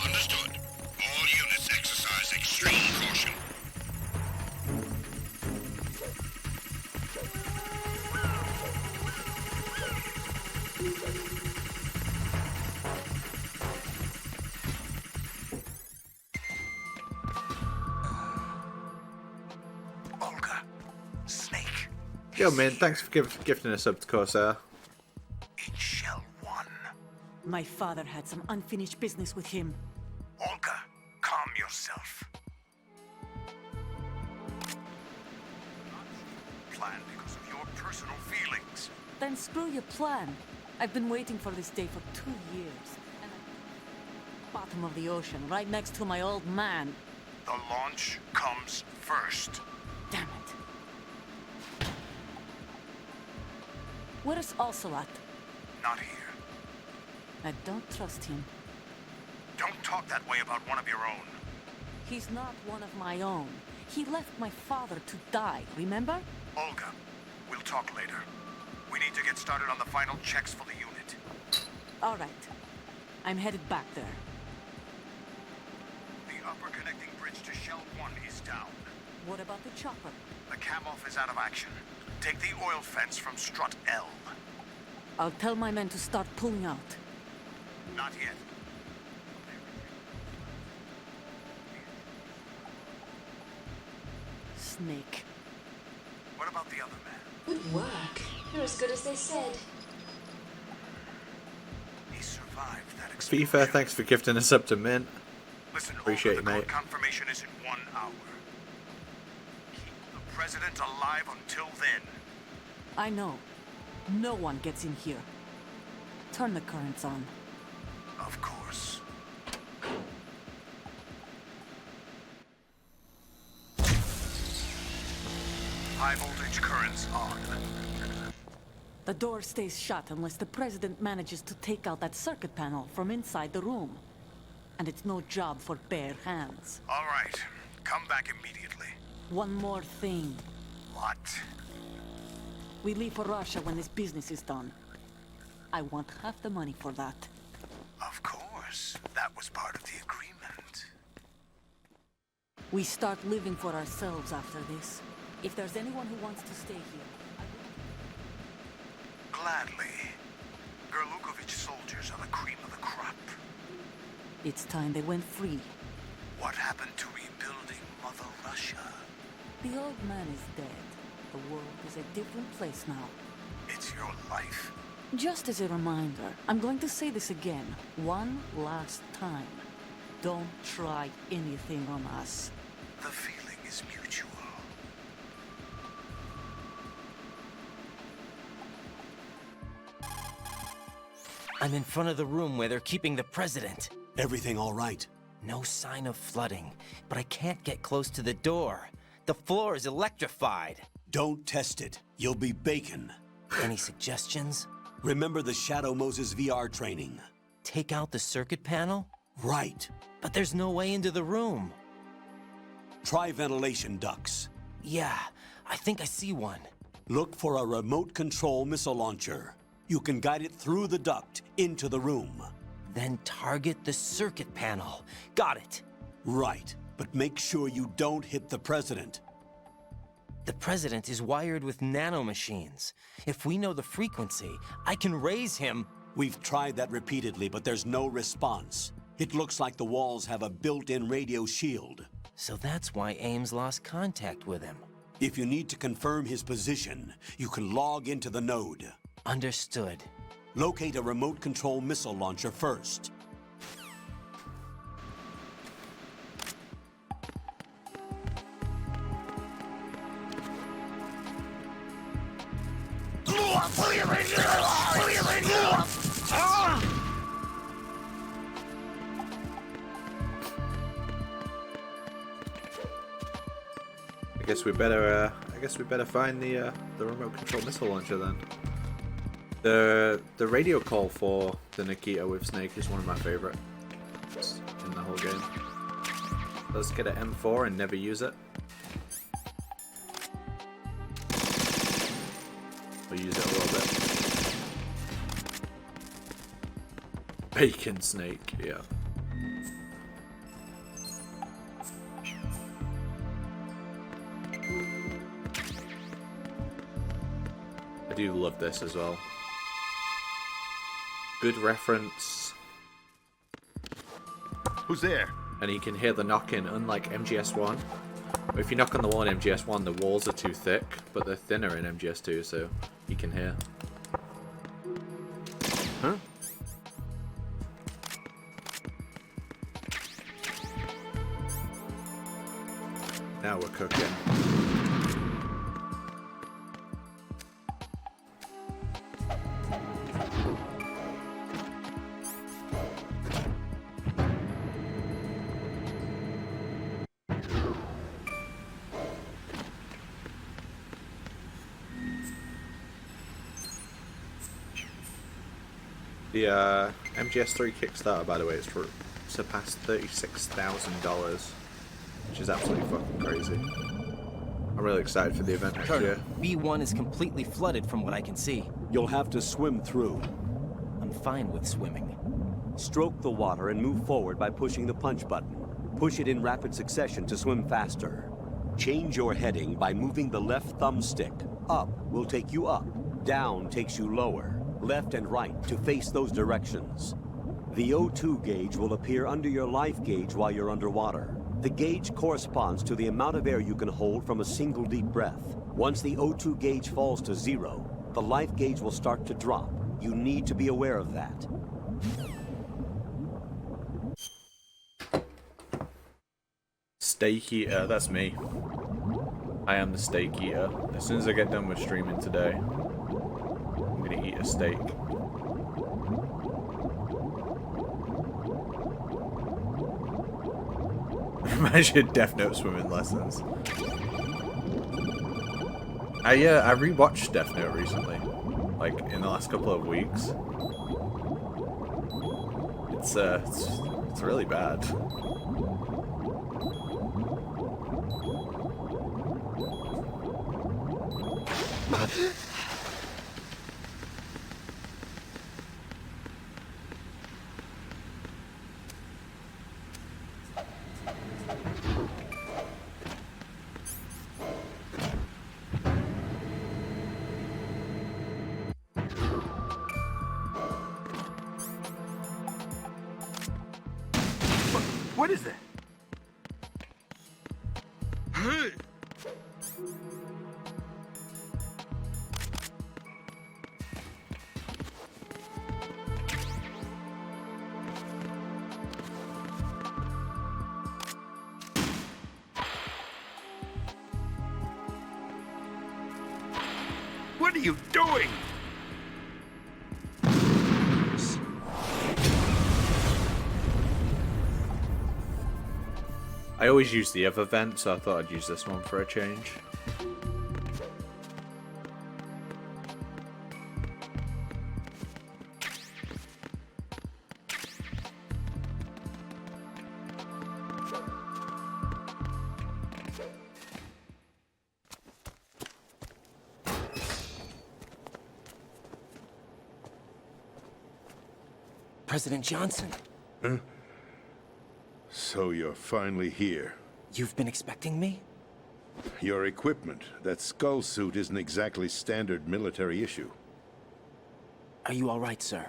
Understood. All units exercise extreme caution. Olga. Snake. Yo, man, thanks for gifting us up to Corsair. It's Shell 1. My father had some unfinished business with him. Olga, calm yourself. Plan because of your personal feelings. Then screw your plan. I've been waiting for this day for 2 years. And bottom of the ocean, right next to my old man. The launch comes first. Damn it. Where's Ocelot? Not here. I don't trust him. Don't talk that way about one of your own. He's not one of my own. He left my father to die, remember? Olga, we'll talk later. We need to get started on the final checks for the unit. All right. I'm headed back there. The upper connecting bridge to Shell 1 is down. What about the chopper? The cam-off is out of action. Take the oil fence from strut L. I'll tell my men to start pulling out. Not yet. Snake. What about the other man? Good work. You're as good as they said. He survived that explosion. FIFA, thanks for gifting us up to Mint. Listen, Appreciate Olga, it, the mate. code confirmation is in 1 hour. Keep the president alive until then. I know. No one gets in here. Turn the currents on. Of course. High voltage currents on. The door stays shut unless the president manages to take out that circuit panel from inside the room. And it's no job for bare hands. All right. Come back immediately. One more thing. What? We leave for Russia when this business is done. I want half the money for that. Of course. That was part of the agreement. We start living for ourselves after this. If there's anyone who wants to stay here, Gladly. Gerlukovich soldiers are the cream of the crop. it's time they went free. What happened to rebuilding Mother Russia? The old man is dead. The world is a different place now. It's your life. Just as a reminder, I'm going to say this again, one last time. Don't try anything on us. The feeling is mutual. I'm in front of the room where they're keeping the president. Everything all right? No sign of flooding, but I can't get close to the door. The floor is electrified. Don't test it. You'll be bacon. Any suggestions? Remember the Shadow Moses VR training. Take out the circuit panel? Right. But there's no way into the room. Try ventilation ducts. Yeah, I think I see one. Look for a remote control missile launcher. You can guide it through the duct into the room. Then target the circuit panel. Got it. Right, but make sure you don't hit the president. The president is wired with nanomachines. If we know the frequency, I can raise him. We've tried that repeatedly, but there's no response. It looks like the walls have a built-in radio shield. So that's why Ames lost contact with him. If you need to confirm his position, you can log into the node. Understood. Locate a remote control missile launcher first. guess we better find the remote control missile launcher then. The radio call for the Nikita with Snake is one of my favorites in the whole game. Let's get an M4 and never use it. We'll use it a little bit. Bacon Snake, yeah. I do love this as well. Good reference. Who's there? And you can hear the knocking, unlike MGS1. If you knock on the wall in MGS1, the walls are too thick, but they're thinner in MGS2, so you can hear. Huh? Now we're cooking. The MGS3 Kickstarter, by the way, it's surpassed $36,000, which is absolutely fucking crazy. I'm really excited for the event next year. B1 is completely flooded from what I can see. You'll have to swim through. I'm fine with swimming. Stroke the water and move forward by pushing the punch button. Push it in rapid succession to swim faster. Change your heading by moving the left thumbstick. Up will take you up. Down takes you lower. Left and right to face those directions. The O2 gauge will appear under your life gauge while you're underwater. The gauge corresponds to the amount of air you can hold from a single deep breath. Once the O2 gauge falls to 0, the life gauge will start to drop. You need to be aware of that. Steak eater, that's me. I am the steak eater. As soon as I get done with streaming today, I'm gonna eat a steak. Imagine Death Note swimming lessons. I rewatched Death Note recently, like in the last couple of weeks. It's really bad. What is that? What are you doing? I always use the other vent, so I thought I'd use this one for a change. President Johnson. Huh? So you're finally here. You've been expecting me? Your equipment, that skull suit, isn't exactly standard military issue. Are you all right, sir?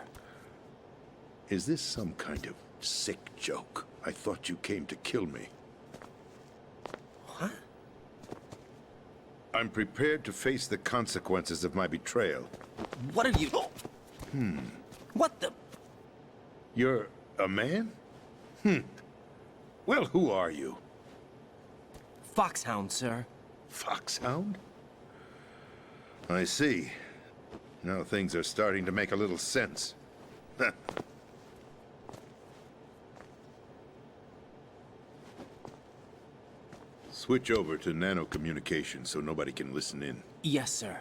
Is this some kind of sick joke? I thought you came to kill me. What? I'm prepared to face the consequences of my betrayal. What are you... What the... You're a man? Well, who are you? Foxhound, sir. Foxhound? I see. Now things are starting to make a little sense. Switch over to nano communication so nobody can listen in. Yes, sir.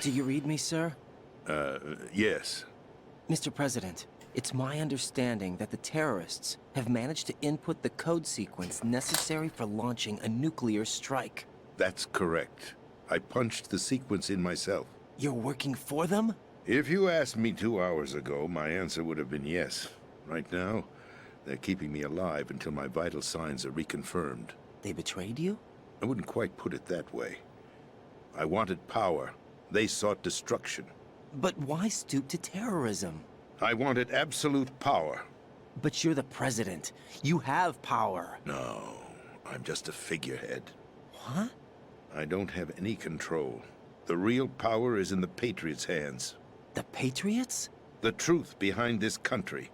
Do you read me, sir? Yes. Mr. President, it's my understanding that the terrorists have managed to input the code sequence necessary for launching a nuclear strike. That's correct. I punched the sequence in myself. You're working for them? If you asked me 2 hours ago, my answer would have been yes. Right now, they're keeping me alive until my vital signs are reconfirmed. They betrayed you? I wouldn't quite put it that way. I wanted power. They sought destruction. But why stoop to terrorism? I wanted absolute power. But you're the president. You have power. No, I'm just a figurehead. What? I don't have any control. The real power is in the Patriots' hands. The Patriots? The truth behind this country.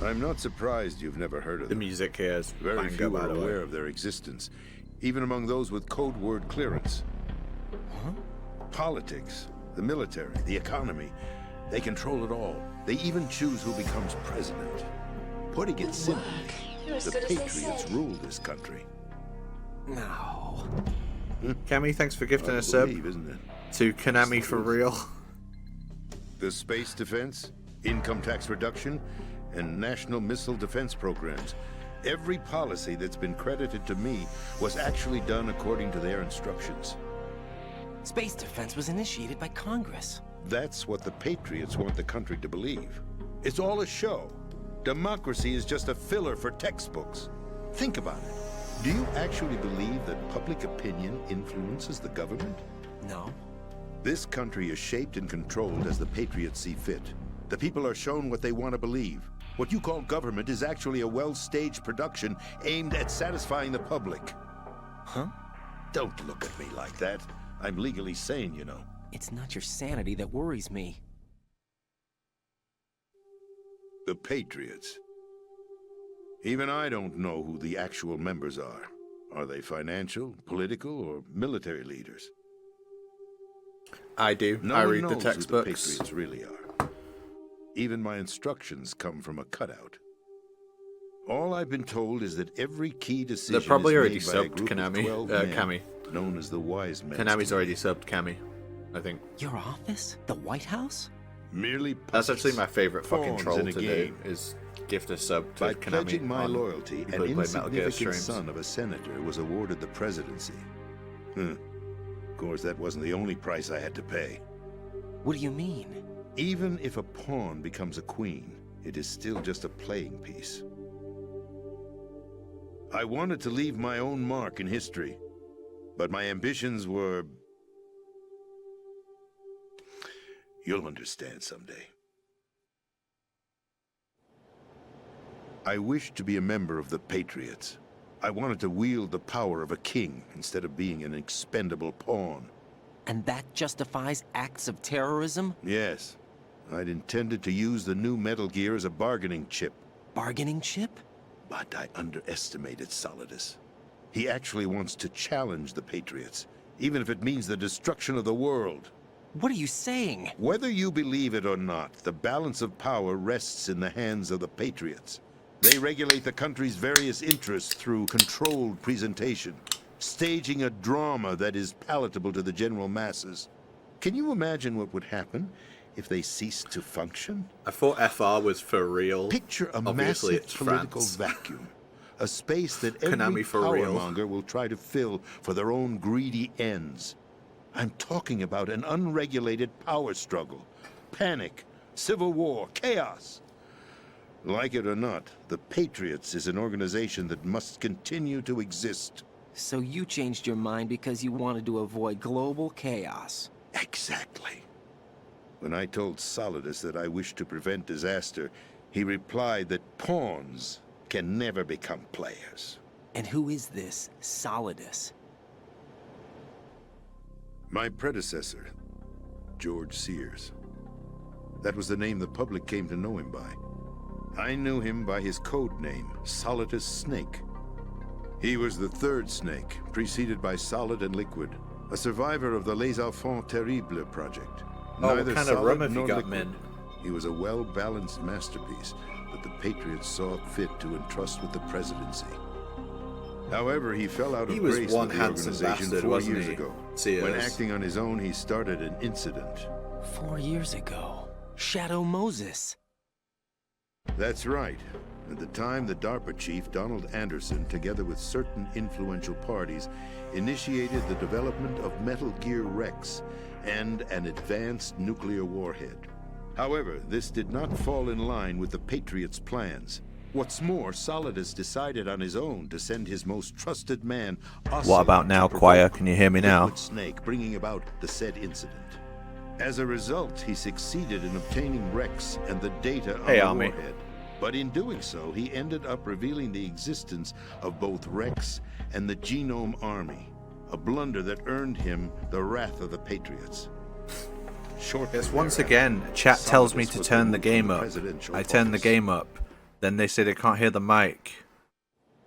I'm not surprised you've never heard of them. The music here is very few are aware of their existence, even among those with code word clearance. Huh? Politics, the military, the economy, they control it all. They even choose who becomes president. Putting it simply, the Patriots rule this country. No. Cami, thanks for gifting a sub isn't it? to Konami for real. The space defense, income tax reduction, and national missile defense programs. Every policy that's been credited to me was actually done according to their instructions. Space defense was initiated by Congress. That's what the Patriots want the country to believe. It's all a show. Democracy is just a filler for textbooks. Think about it. Do you actually believe that public opinion influences the government? No. This country is shaped and controlled as the Patriots see fit. The people are shown what they want to believe. What you call government is actually a well-staged production aimed at satisfying the public. Huh? Don't look at me like that. I'm legally sane, you know. It's not your sanity that worries me. The Patriots. Even I don't know who the actual members are. Are they financial, political, or military leaders? I do. No I one read the knows textbooks. Who the Patriots really are. Even my instructions come from a cutout. All I've been told is that every key decision They're probably is already made by a subbed group of Konami. 12 men, Kami. known as the Wise Men. Konami's already subbed Kami, I think. Your office? The White House? Merely That's actually my favorite fucking pawns troll in a to do, game. is gift a sub to By Konami. pledging my on loyalty, people an who play Metal Gear insignificant streams. son of a senator was awarded the presidency. Of course, that wasn't the only price I had to pay. What do you mean? Even if a pawn becomes a queen, it is still just a playing piece. I wanted to leave my own mark in history, but my ambitions were... You'll understand someday. I wished to be a member of the Patriots. I wanted to wield the power of a king instead of being an expendable pawn. And that justifies acts of terrorism? Yes. I'd intended to use the new Metal Gear as a bargaining chip. Bargaining chip? But I underestimated Solidus. He actually wants to challenge the Patriots, even if it means the destruction of the world. What are you saying? Whether you believe it or not, the balance of power rests in the hands of the Patriots. They regulate the country's various interests through controlled presentation, staging a drama that is palatable to the general masses. Can you imagine what would happen if they ceased to function? I thought FR was for real. Picture a Obviously, massive it's political France. vacuum. A space that every Konami for real. powermonger will try to fill for their own greedy ends. I'm talking about an unregulated power struggle. Panic, civil war, chaos. Like it or not, the Patriots is an organization that must continue to exist. So you changed your mind because you wanted to avoid global chaos. Exactly. When I told Solidus that I wished to prevent disaster, he replied that pawns can never become players. And who is this Solidus? My predecessor, George Sears. That was the name the public came to know him by. I knew him by his code name, Solidus Snake. He was the third snake, preceded by Solid and Liquid, a survivor of the Les Enfants Terribles project. Oh, Neither what kind of Solid rum have you nor got, Liquid. Min? He was a well-balanced masterpiece that the Patriots saw fit to entrust with the presidency. However, he fell out of He was grace one with the handsome organization bastard, 4 wasn't years he? ago. Sears. When acting on his own, he started an incident. 4 years ago. Shadow Moses. That's right. At the time, the DARPA chief, Donald Anderson, together with certain influential parties, initiated the development of Metal Gear Rex and an advanced nuclear warhead. However, this did not fall in line with the Patriots' plans. What's more, Solidus decided on his own to send his most trusted man, What about now, Choir? Can you hear me now? Liquid Snake, bringing about the said incident. As a result, he succeeded in obtaining Rex and the data on the Army. warhead. But in doing so, he ended up revealing the existence of both Rex and the Genome Army, a blunder that earned him the wrath of the Patriots. Yes, once again, chat tells me to turn the game up. I turn the game up. Then they say they can't hear the mic.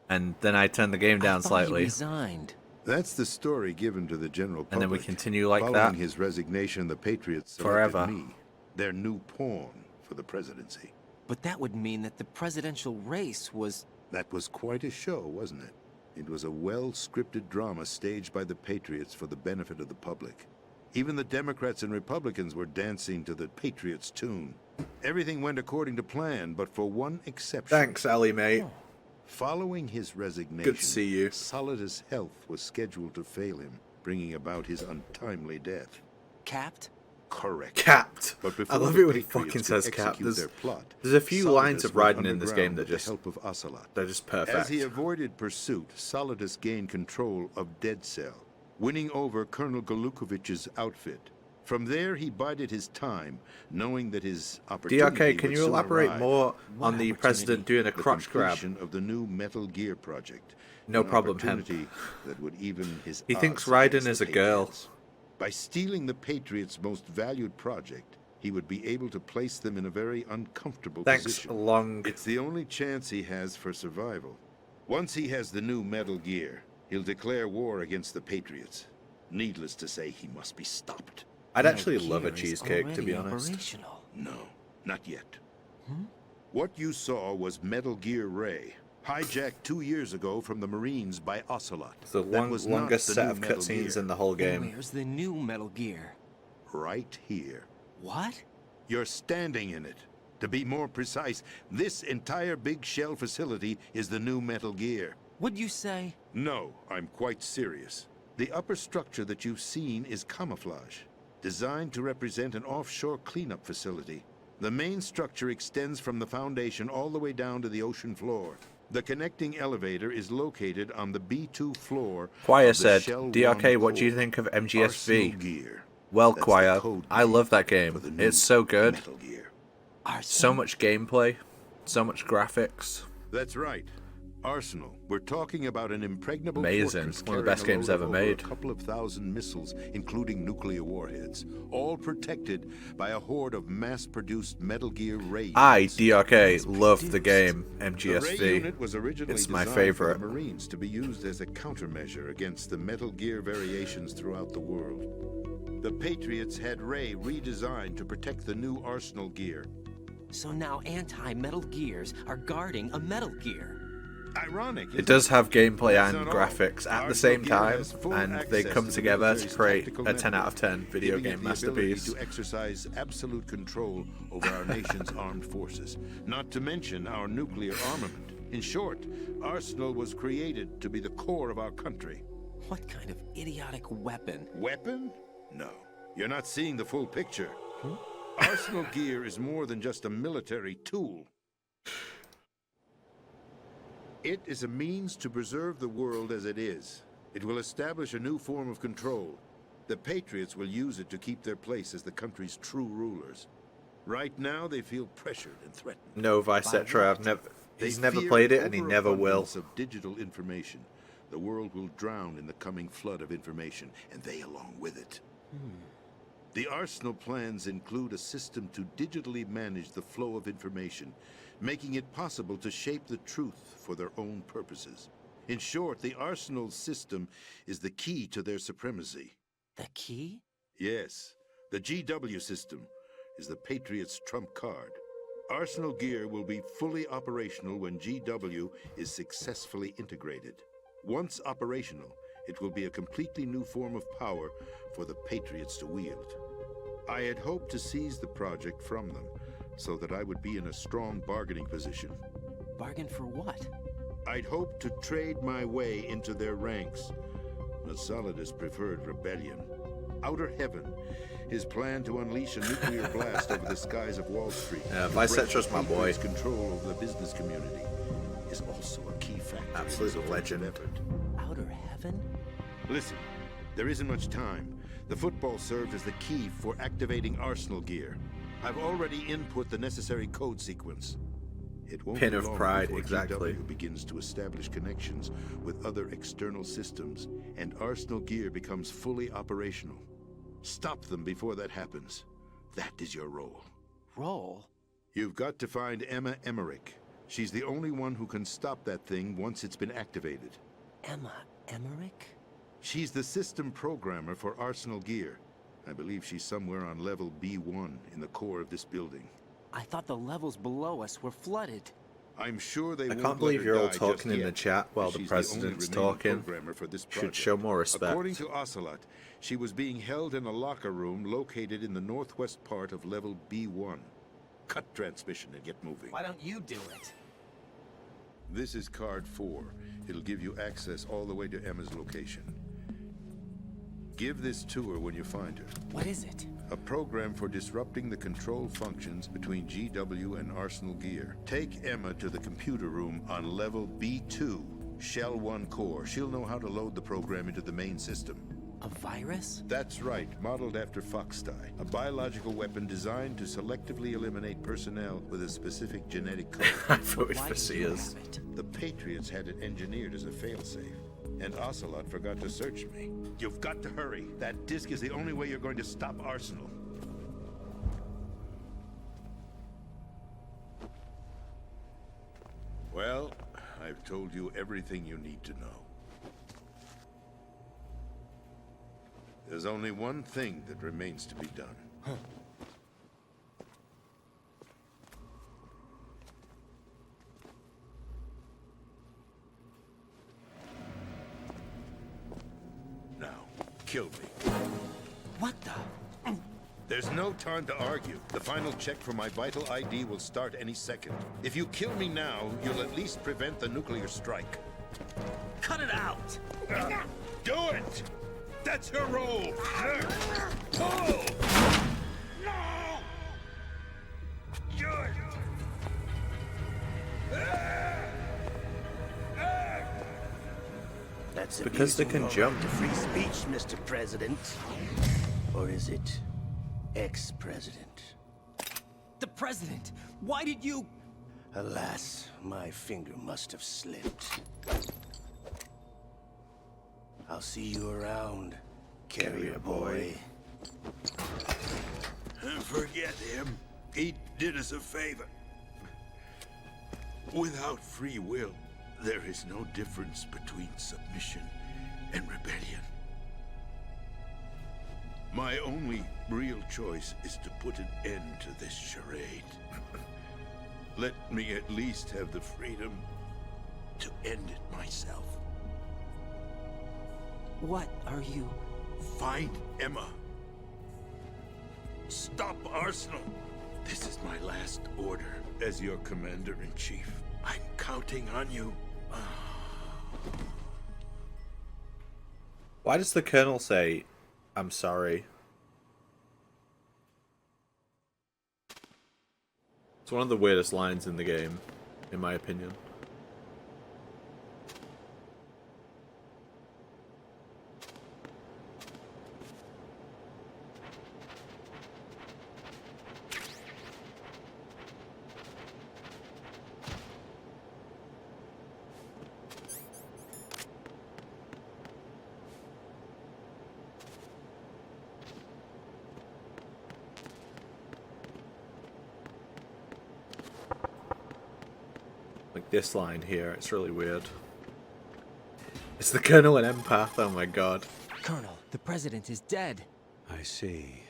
And then I turn the game down slightly. Resigned. That's the story given to the general public. And then we continue like Following that. his resignation, the Patriots selected Forever. me, their new pawn for the presidency. But that would mean that the presidential race was... That was quite a show, wasn't it? It was a well-scripted drama staged by the Patriots for the benefit of the public. Even the Democrats and Republicans were dancing to the Patriots' tune. Everything went according to plan, but for one exception. Thanks, Ellie, mate. Following his resignation, Good to see you. Solidus' health was scheduled to fail him, bringing about his untimely death. Capped? Correct. Capped. But I before love the it when he Patriots fucking could says capped. execute their plot, There's a few lines of Solidus went Raiden in this game underground that with the just... help of Ocelot. They're just perfect. As he avoided pursuit, Solidus gained control of Dead Cell, winning over Colonel Galukovich's outfit. From there, he bided his time, knowing that his opportunity DRK, can would you soon elaborate arrive. more on the president doing a crotch grab? The completion of the new Metal Gear project. No An problem, Hemp. opportunity that would even his He thinks odds against Raiden the is a girl. Patriots. By stealing the Patriots' most valued project, he would be able to place them in a very uncomfortable Thanks, position. Long. It's the only chance he has for survival. Once he has the new Metal Gear, he'll declare war against the Patriots. Needless to say, he must be stopped. I'd actually love a cheesecake, to be honest. No, not yet. What you saw was Metal Gear Ray, hijacked 2 years ago from the Marines by Ocelot. It's the That was not longest the set new of Metal cutscenes Gear. in the whole game. Where's the new Metal Gear? Right here. What? You're standing in it. To be more precise, this entire big shell facility is the new Metal Gear. What'd you say? No, I'm quite serious. The upper structure that you've seen is camouflage, designed to represent an offshore cleanup facility. The main structure extends from the foundation all the way down to the ocean floor. The connecting elevator is located on the B2 floor. Choir of the said, Shell DRK, One what do you core. think of Arsenal MGS2? Gear. Well, That's the Choir, code I love that game. for the new It's so good. Metal Gear. So much gameplay, so much graphics. That's right. Arsenal. We're talking about an impregnable Amazing. fortress One of the best carrying a games load ever of made. A couple of thousand missiles, including nuclear warheads, all protected by a horde of mass-produced Metal Gear Ray. I, DRK, love the game The Ray MGS2. unit was originally It's my designed favorite. for the Marines to be used as a countermeasure against the Metal Gear variations throughout the world. The Patriots had Ray redesigned to protect the new Arsenal Gear. So now anti-Metal Gears are guarding a Metal Gear. Ironic. It does have gameplay That's and not all. graphics at the Arsenal same Gear time, has full and they access come to the together to military's create tactical a 10 out network, of 10 video giving it game the ability masterpiece. to exercise absolute control over our nation's armed forces, not to mention our nuclear armament. In short, Arsenal was created to be the core of our country. What kind of idiotic weapon? Weapon? No. You're not seeing the full picture. Arsenal Gear is more than just a military tool. It is a means to preserve the world as it is. It will establish a new form of control. The Patriots will use it to keep their place as the country's true rulers. Right now, they feel pressured and threatened. No, Vicetra, he's They never fear played it an and he never will. overabundance of digital information. The world will drown in the coming flood of information, and they along with it. The Arsenal plans include a system to digitally manage the flow of information, making it possible to shape the truth for their own purposes. In short, the Arsenal system is the key to their supremacy. The key? Yes, the GW system. is the Patriot's trump card. Arsenal Gear will be fully operational when GW is successfully integrated. Once operational, it will be a completely new form of power for the Patriots to wield. I had hoped to seize the project from them, so that I would be in a strong bargaining position. Bargain for what? I'd hoped to trade my way into their ranks. But Solidus preferred rebellion. Outer Heaven, his plan to unleash a nuclear blast over the skies of Wall Street. Viceroy's my boy. Control over the business community is also a key factor. Absolute legend. Outer Heaven? Listen, there isn't much time. The football served as the key for activating Arsenal Gear. I've already input the necessary code sequence. It won't Pin be of long pride, before exactly. GW begins to establish connections with other external systems, and Arsenal Gear becomes fully operational. Stop them before that happens. That is your role. Role? You've got to find Emma Emmerich. She's the only one who can stop that thing once it's been activated. Emma Emmerich? She's the system programmer for Arsenal Gear. I believe she's somewhere on level B1 in the core of this building. I thought the levels below us were flooded. I'm sure they I won't can't believe let her you're all die talking just in the yet, chat while as the she's president's only remaining talking. programmer for this Should project. show more respect. According to Ocelot, she was being held in a locker room located in the northwest part of level B1. Cut transmission and get moving. Why don't you do it? This is card 4. It'll give you access all the way to Emma's location. Give this to her when you find her. What is it? A program for disrupting the control functions between GW and Arsenal Gear. Take Emma to the computer room on level B2, Shell 1 core. She'll know how to load the program into the main system. A virus? That's right, modeled after Foxdie. A biological weapon designed to selectively eliminate personnel with a specific genetic code. I voted for Sears. The Patriots had it engineered as a failsafe. And Ocelot forgot to search me. You've got to hurry. That disk is the only way you're going to stop Arsenal. Well, I've told you everything you need to know. There's only one thing that remains to be done. Now, kill me. What the? There's no time to argue. The final check for my vital ID will start any second. If you kill me now, you'll at least prevent the nuclear strike. Cut it out! Do it! That's your role! Pull! No! Do it! That's Because they can jump. To free speech, Mr. President. Or is it ex-president? The president! Why did you... Alas, my finger must have slipped. I'll see you around, carrier boy. Forget him. He did us a favor. Without free will, there is no difference between submission and rebellion. My only real choice is to put an end to this charade. Let me at least have the freedom to end it myself. What are you... Find Emma. Stop Arsenal. This is my last order as your commander-in-chief. I'm counting on you. Why does the colonel say, "I'm sorry"? It's one of the weirdest lines in the game, in my opinion. This line here, it's really weird. It's the Colonel and Empath, oh my god. Colonel, the president is dead. I see.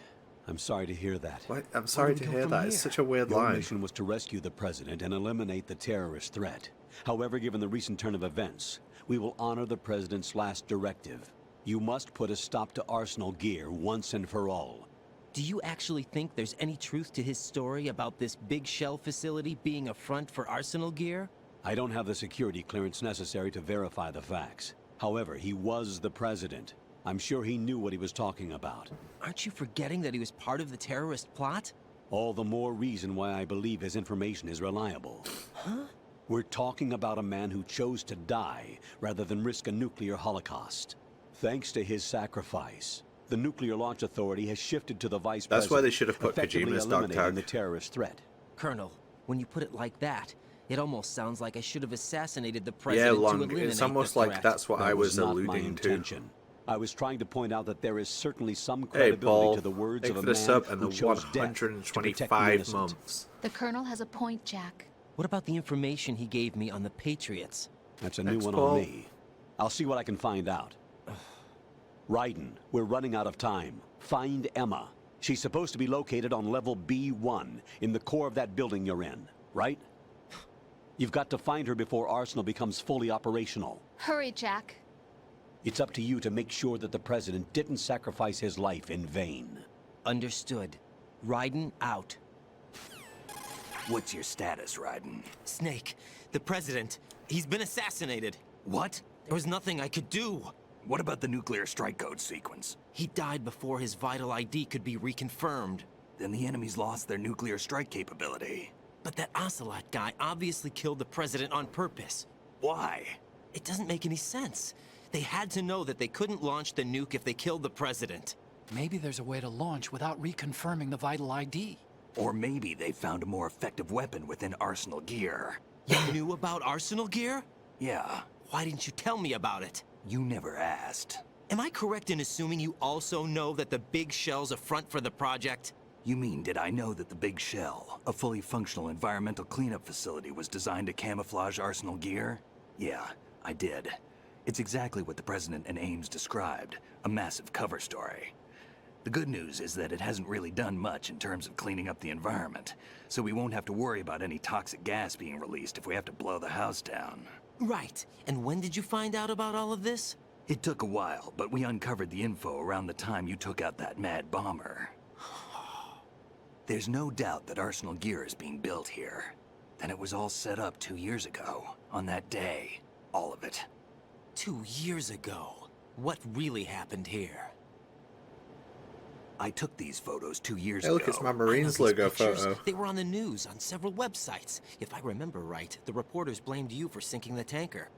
I'm sorry to hear that. What? I'm sorry to hear that. It's such a weird Your line. mission was to rescue the president and eliminate the terrorist threat. However, given the recent turn of events, we will honor the president's last directive. You must put a stop to Arsenal Gear once and for all. Do you actually think there's any truth to his story about this big shell facility being a front for Arsenal Gear? I don't have the security clearance necessary to verify the facts. However, he was the president. I'm sure he knew what he was talking about. Aren't you forgetting that he was part of the terrorist plot? All the more reason why I believe his information is reliable. Huh? We're talking about a man who chose to die rather than risk a nuclear holocaust. Thanks to his sacrifice, the Nuclear Launch Authority has shifted to the vice president. That's why they should have put effectively Kojima's dog eliminating tag. the terrorist threat. Colonel, when you put it like that, it almost sounds like I should have assassinated the Yeah, president to Long. eliminate It's almost the like threat. that's what That I was not my alluding to. intention. I was trying to point out that there is certainly some Hey, credibility Paul. to the words Thank of for a the man sub and who the chose death to protect the 125 innocent. months. The Colonel has a point, Jack. What about the information he gave me on the Patriots? That's a new Thanks, one Paul. on me. I'll see what I can find out. Raiden, we're running out of time. Find Emma. She's supposed to be located on level B1, in the core of that building you're in, right? You've got to find her before Arsenal becomes fully operational. Hurry, Jack. It's up to you to make sure that the president didn't sacrifice his life in vain. Understood. Raiden out. What's your status, Raiden? Snake, the president, he's been assassinated. What? There was nothing I could do. What about the nuclear strike code sequence? He died before his vital ID could be reconfirmed. Then the enemy's lost their nuclear strike capability. But that Ocelot guy obviously killed the president on purpose. Why? It doesn't make any sense. They had to know that they couldn't launch the nuke if they killed the president. Maybe there's a way to launch without reconfirming the vital ID. Or maybe they found a more effective weapon within Arsenal Gear. You knew about Arsenal Gear? Yeah. Why didn't you tell me about it? You never asked. Am I correct in assuming you also know that the big shell's a front for the project? You mean, did I know that the Big Shell, a fully functional environmental cleanup facility, was designed to camouflage Arsenal Gear? Yeah, I did. It's exactly what the President and Ames described, a massive cover story. The good news is that it hasn't really done much in terms of cleaning up the environment, so we won't have to worry about any toxic gas being released if we have to blow the house down. Right. And when did you find out about all of this? It took a while, but we uncovered the info around the time you took out that mad bomber. There's no doubt that Arsenal Gear is being built here. Then it was all set up 2 years ago, on that day. All of it. 2 years ago. What really happened here? I took these photos 2 years Hey, ago. look, it's my I know Marines these logo pictures. photo. They were on the news on several websites. If I remember right, the reporters blamed you for sinking the tanker.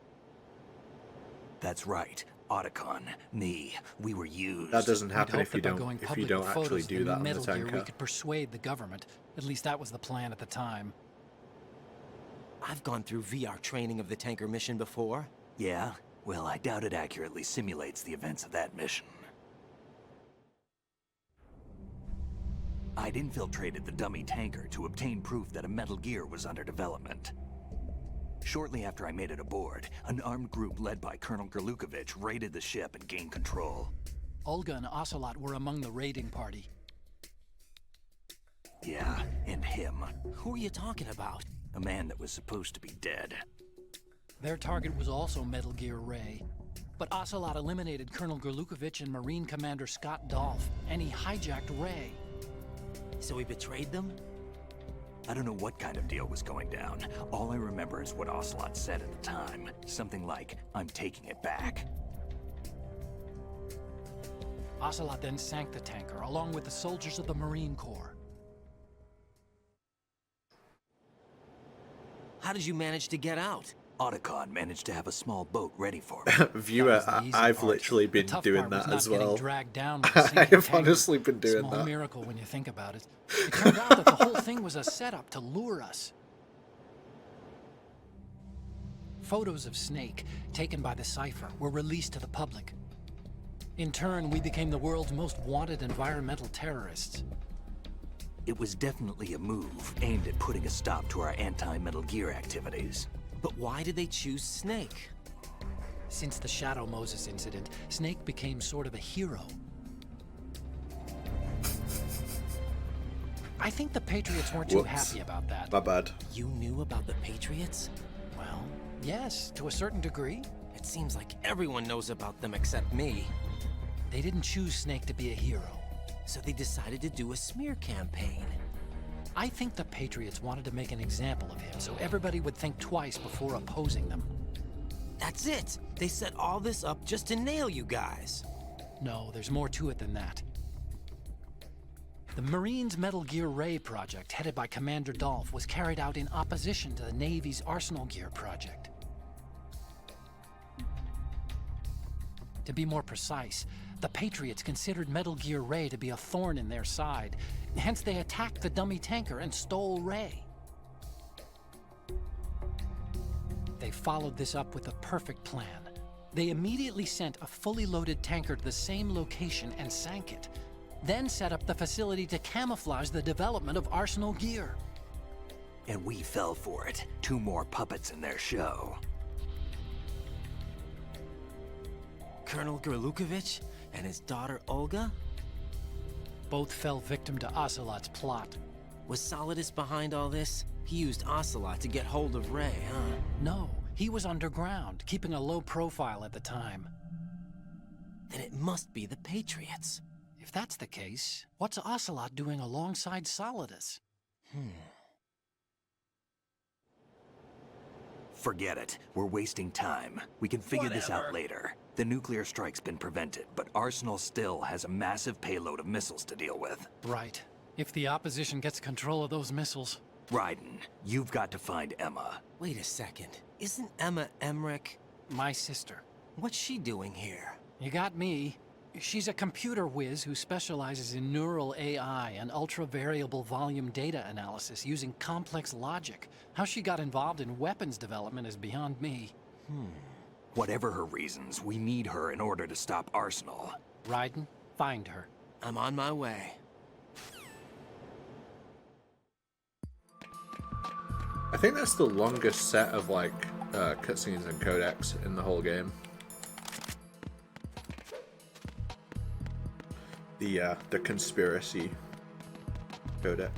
That's right. Otacon, me, we were used. That doesn't We'd happen hoped if you that by don't going if you public don't with actually photos of do the that on the Metal Gear, we tanker. could persuade the government. At least that was the plan at the time. I've gone through VR training of the tanker mission before. Yeah? Well, I doubt it accurately simulates the events of that mission. I'd infiltrated the dummy tanker to obtain proof that a Metal Gear was under development. Shortly after I made it aboard, an armed group led by Colonel Gerlukovich raided the ship and gained control. Olga and Ocelot were among the raiding party. Yeah, and him. Who are you talking about? A man that was supposed to be dead. Their target was also Metal Gear Ray. But Ocelot eliminated Colonel Gerlukovich and Marine Commander Scott Dolph, and he hijacked Ray. So he betrayed them? I don't know what kind of deal was going down. All I remember is what Ocelot said at the time. Something like, "I'm taking it back." Ocelot then sank the tanker, along with the soldiers of the Marine Corps. How did you manage to get out? Otacon managed to have a small boat ready for me. Viewer, That was the easy I've part. literally The been tough doing part was that not as getting well. dragged down with a I sinking have tanker. honestly been doing Small that. miracle when you think about it. It turned out that the whole thing was a setup to lure us. Photos of Snake, taken by the Cypher, were released to the public. In turn, we became the world's most wanted environmental terrorists. It was definitely a move aimed at putting a stop to our anti-Metal Gear activities. But why did they choose Snake? Since the Shadow Moses incident, Snake became sort of a hero. I think the Patriots weren't too Whoops. happy about that. My bad. You knew about the Patriots? Well, yes, to a certain degree. It seems like everyone knows about them except me. They didn't choose Snake to be a hero. So they decided to do a smear campaign. I think the Patriots wanted to make an example of him so everybody would think twice before opposing them. That's it! They set all this up just to nail you guys. No, there's more to it than that. The Marines' Metal Gear Ray project, headed by Commander Dolph, was carried out in opposition to the Navy's Arsenal Gear project. To be more precise, the Patriots considered Metal Gear Ray to be a thorn in their side. Hence, they attacked the dummy tanker and stole Ray. They followed this up with a perfect plan. They immediately sent a fully loaded tanker to the same location and sank it. Then set up the facility to camouflage the development of Arsenal Gear. And we fell for it. 2 more puppets in their show. Colonel Gerlukovich and his daughter Olga? Both fell victim to Ocelot's plot. Was Solidus behind all this? He used Ocelot to get hold of Ray, huh? No, he was underground, keeping a low profile at the time. Then it must be the Patriots. If that's the case, what's Ocelot doing alongside Solidus? Forget it. We're wasting time. We can figure this out later. The nuclear strike's been prevented, but Arsenal still has a massive payload of missiles to deal with. Right. If the opposition gets control of those missiles... Raiden, you've got to find Emma. Wait a second. Isn't Emma Emmerich... my sister? What's she doing here? You got me. She's a computer whiz who specializes in neural AI and ultra-variable volume data analysis using complex logic. How she got involved in weapons development is beyond me. Whatever her reasons, we need her in order to stop Arsenal. Raiden, find her. I'm on my way. I think that's the longest set of like cutscenes and codecs in the whole game. The conspiracy codec.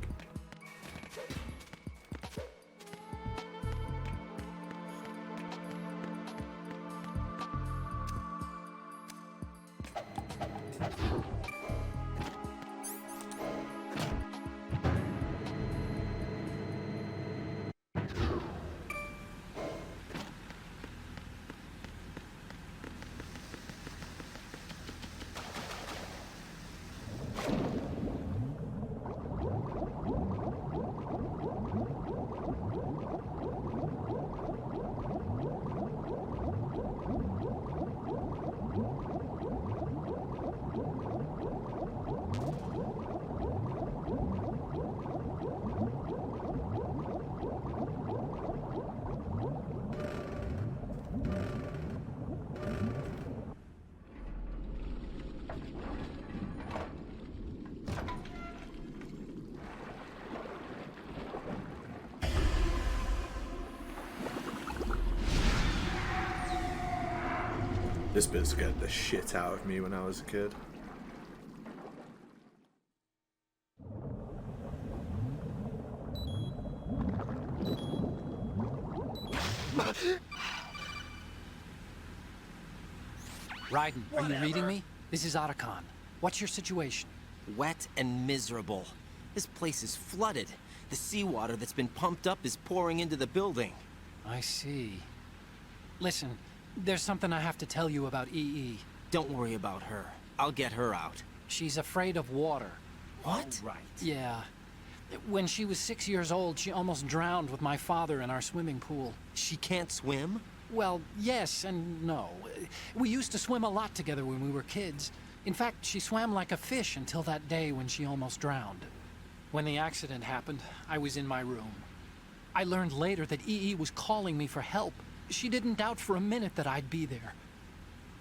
This bit scared the shit out of me when I was a kid. Raiden, are you reading me? This is Otacon. What's your situation? Wet and miserable. This place is flooded. The seawater that's been pumped up is pouring into the building. I see. Listen, there's something I have to tell you about EE. Don't worry about her. I'll get her out. She's afraid of water. What? Right. Yeah. When she was 6 years old, she almost drowned with my father in our swimming pool. She can't swim? Well, yes and no. We used to swim a lot together when we were kids. In fact, she swam like a fish until that day when she almost drowned. When the accident happened, I was in my room. I learned later that EE was calling me for help. She didn't doubt for a minute that I'd be there.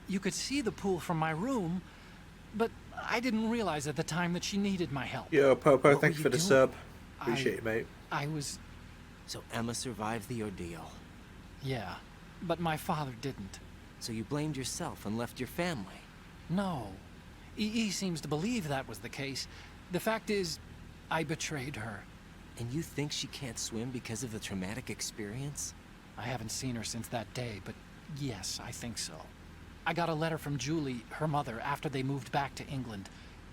You could see the pool from my room, but I didn't realize at the time that she needed my help. Yo, Popo, thank you for the sub. Appreciate it, mate. I was... So Emma survived the ordeal. Yeah, but my father didn't. So you blamed yourself and left your family? No. EE seems to believe that was the case. The fact is, I betrayed her. And you think she can't swim because of the traumatic experience? I haven't seen her since that day, but yes, I think so. I got a letter from Julie, her mother, after they moved back to England.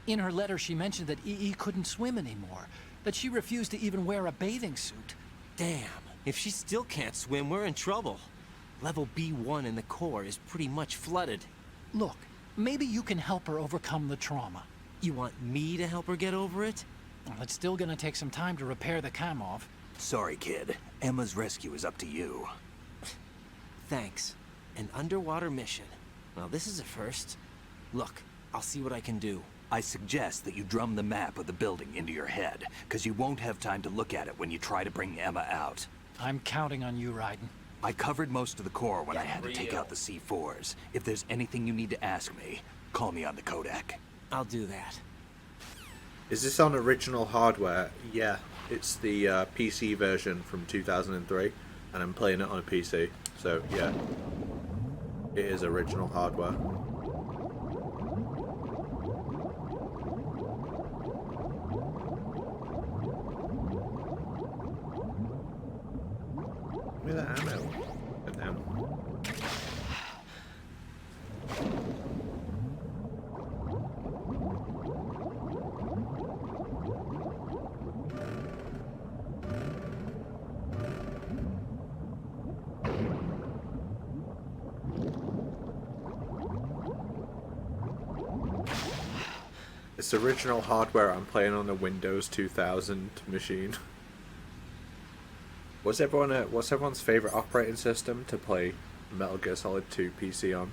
In her letter, she mentioned that EE couldn't swim anymore, that she refused to even wear a bathing suit. Damn, if she still can't swim, we're in trouble. Level B1 in the core is pretty much flooded. Look, maybe you can help her overcome the trauma. You want me to help her get over it? Well, it's still gonna take some time to repair the Kamov. Sorry, kid. Emma's rescue is up to you. Thanks. An underwater mission. Well, this is a first. Look, I'll see what I can do. I suggest that you drum the map of the building into your head, because you won't have time to look at it when you try to bring Emma out. I'm counting on you, Raiden. I covered most of the core when I had to take out the C4s. If there's anything you need to ask me, call me on the Kodak. I'll do that. Is this on original hardware? Yeah, it's the PC version from 2003, and I'm playing it on a PC. So yeah, it is original hardware. Give me that ammo. Put down. It's original hardware. I'm playing on a Windows 2000 machine. What's everyone's favorite operating system to play Metal Gear Solid 2 PC on?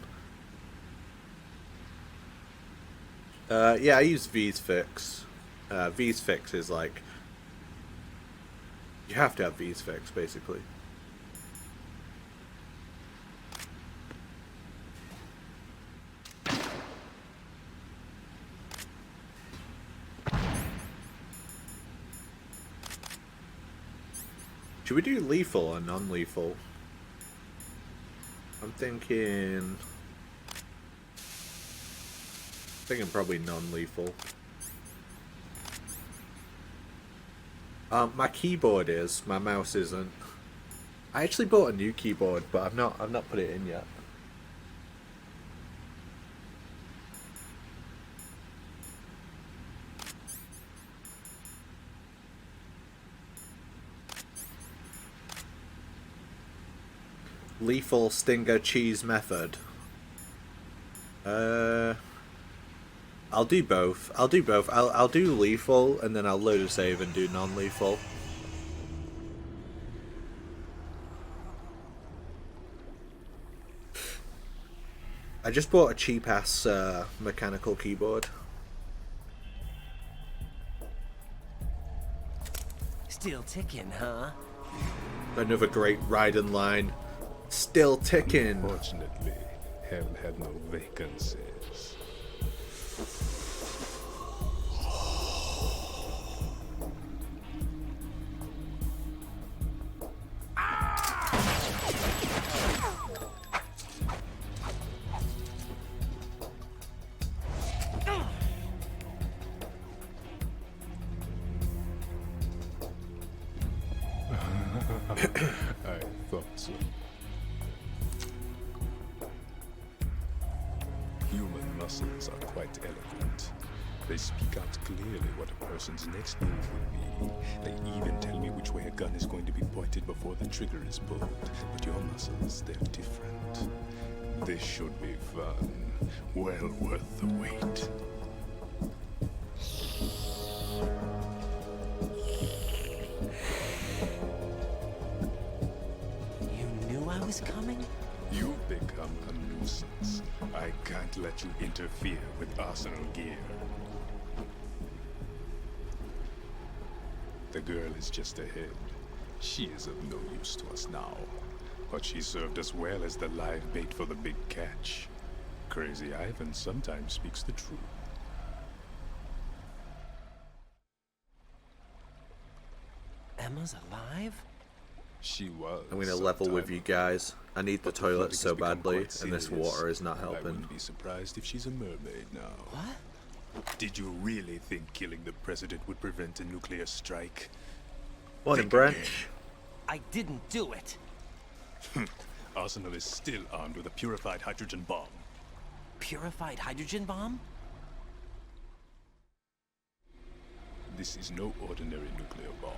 Yeah, I use VSFix. VSFix is like, you have to have VSFix basically. Should we do lethal or non-lethal? I'm thinking probably non-lethal. My keyboard is, my mouse isn't. I actually bought a new keyboard, but I've not put it in yet. Lethal Stinger Cheese method. I'll do both. I'll do lethal and then I'll load a save and do non-lethal. I just bought a cheap ass mechanical keyboard. Still ticking, huh? Another great Raiden line. Still ticking. Unfortunately, hell had no vacancies. I thought so. Human muscles are quite eloquent. They speak out clearly what a person's next move will be. They even tell me which way a gun is going to be pointed before the trigger is pulled. But your muscles, they're different. This should be fun. Well worth the wait. You knew I was coming? You've become a nuisance. I can't let you interfere with Arsenal gear. The girl is just ahead. She is of no use to us now. But she served us well as the live bait for the big catch. Crazy Ivan sometimes speaks the truth. Emma's alive? She was. I'm gonna level with you guys. I need the toilet so badly, and this water is not I helping. wouldn't be surprised if she's a mermaid now. What? Did you really think killing the president would prevent a nuclear strike? Morning, Branch. I didn't do it. Arsenal is still armed with a purified hydrogen bomb. Purified hydrogen bomb? This is no ordinary nuclear bomb.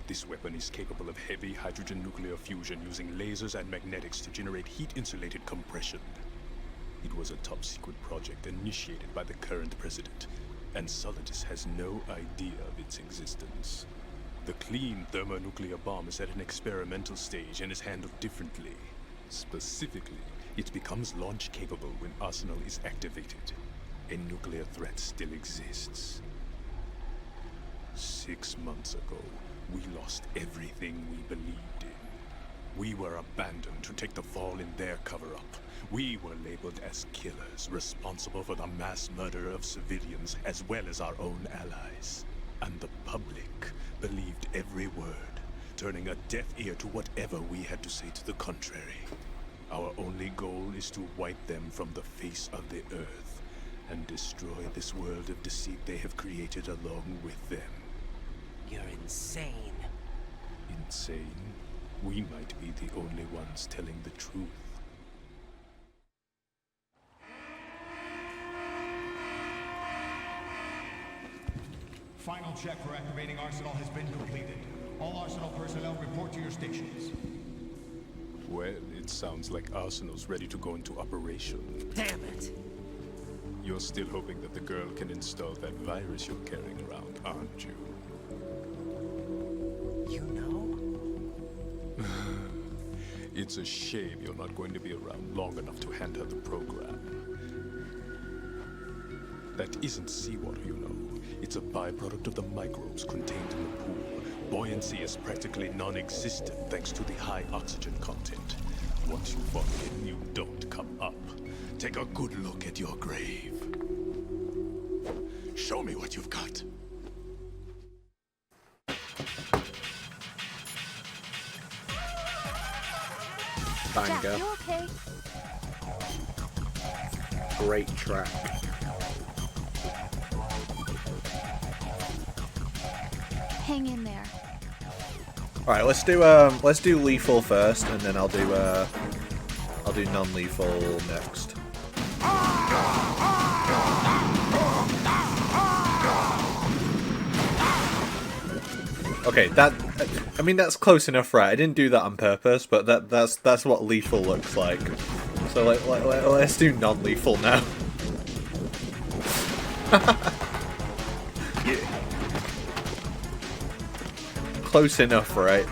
This weapon is capable of heavy hydrogen nuclear fusion using lasers and magnetics to generate heat-insulated compression. It was a top-secret project initiated by the current president, and Solidus has no idea of its existence. The clean thermonuclear bomb is at an experimental stage and is handled differently. Specifically, it becomes launch-capable when Arsenal is activated. A nuclear threat still exists. 6 months ago, we lost everything we believed in. We were abandoned to take the fall in their cover-up. We were labeled as killers, responsible for the mass murder of civilians as well as our own allies. And the public believed every word, turning a deaf ear to whatever we had to say to the contrary. Our only goal is to wipe them from the face of the earth and destroy this world of deceit they have created along with them. You're insane. Insane? We might be the only ones telling the truth. Final check for activating Arsenal has been completed. All Arsenal personnel report to your stations. Well, it sounds like Arsenal's ready to go into operation. Damn it! You're still hoping that the girl can install that virus you're carrying around, aren't you? You know? It's a shame you're not going to be around long enough to hand her the program. That isn't seawater, you know. It's a byproduct of the microbes contained in the pool. Buoyancy is practically non-existent thanks to the high oxygen content. Once you fall in, you don't come up. Take a good look at your grave. Show me what you've got. Banger. Jack, you okay? Great track. Hang in there. All right, let's do lethal first, and then I'll do non-lethal next. Okay, I mean that's close enough, right? I didn't do that on purpose, but that's what lethal looks like. So let's do non-lethal now. Yeah. Close enough, right?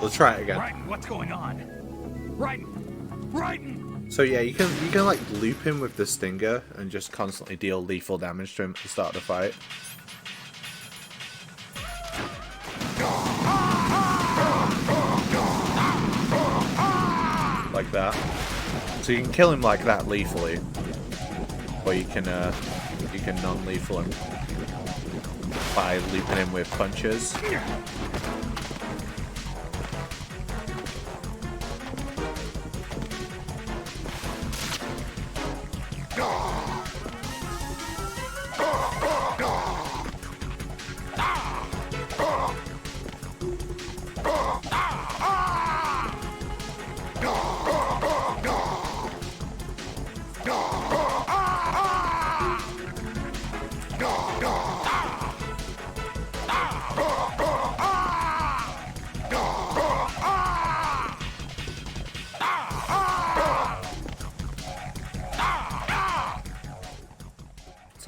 Let's try it again. Raiden, what's going on? Raiden! So yeah, you can like loop him with the stinger and just constantly deal lethal damage to him at the start of the fight. Like that. So you can kill him like that lethally, or you can non-lethal him by looping him with punches.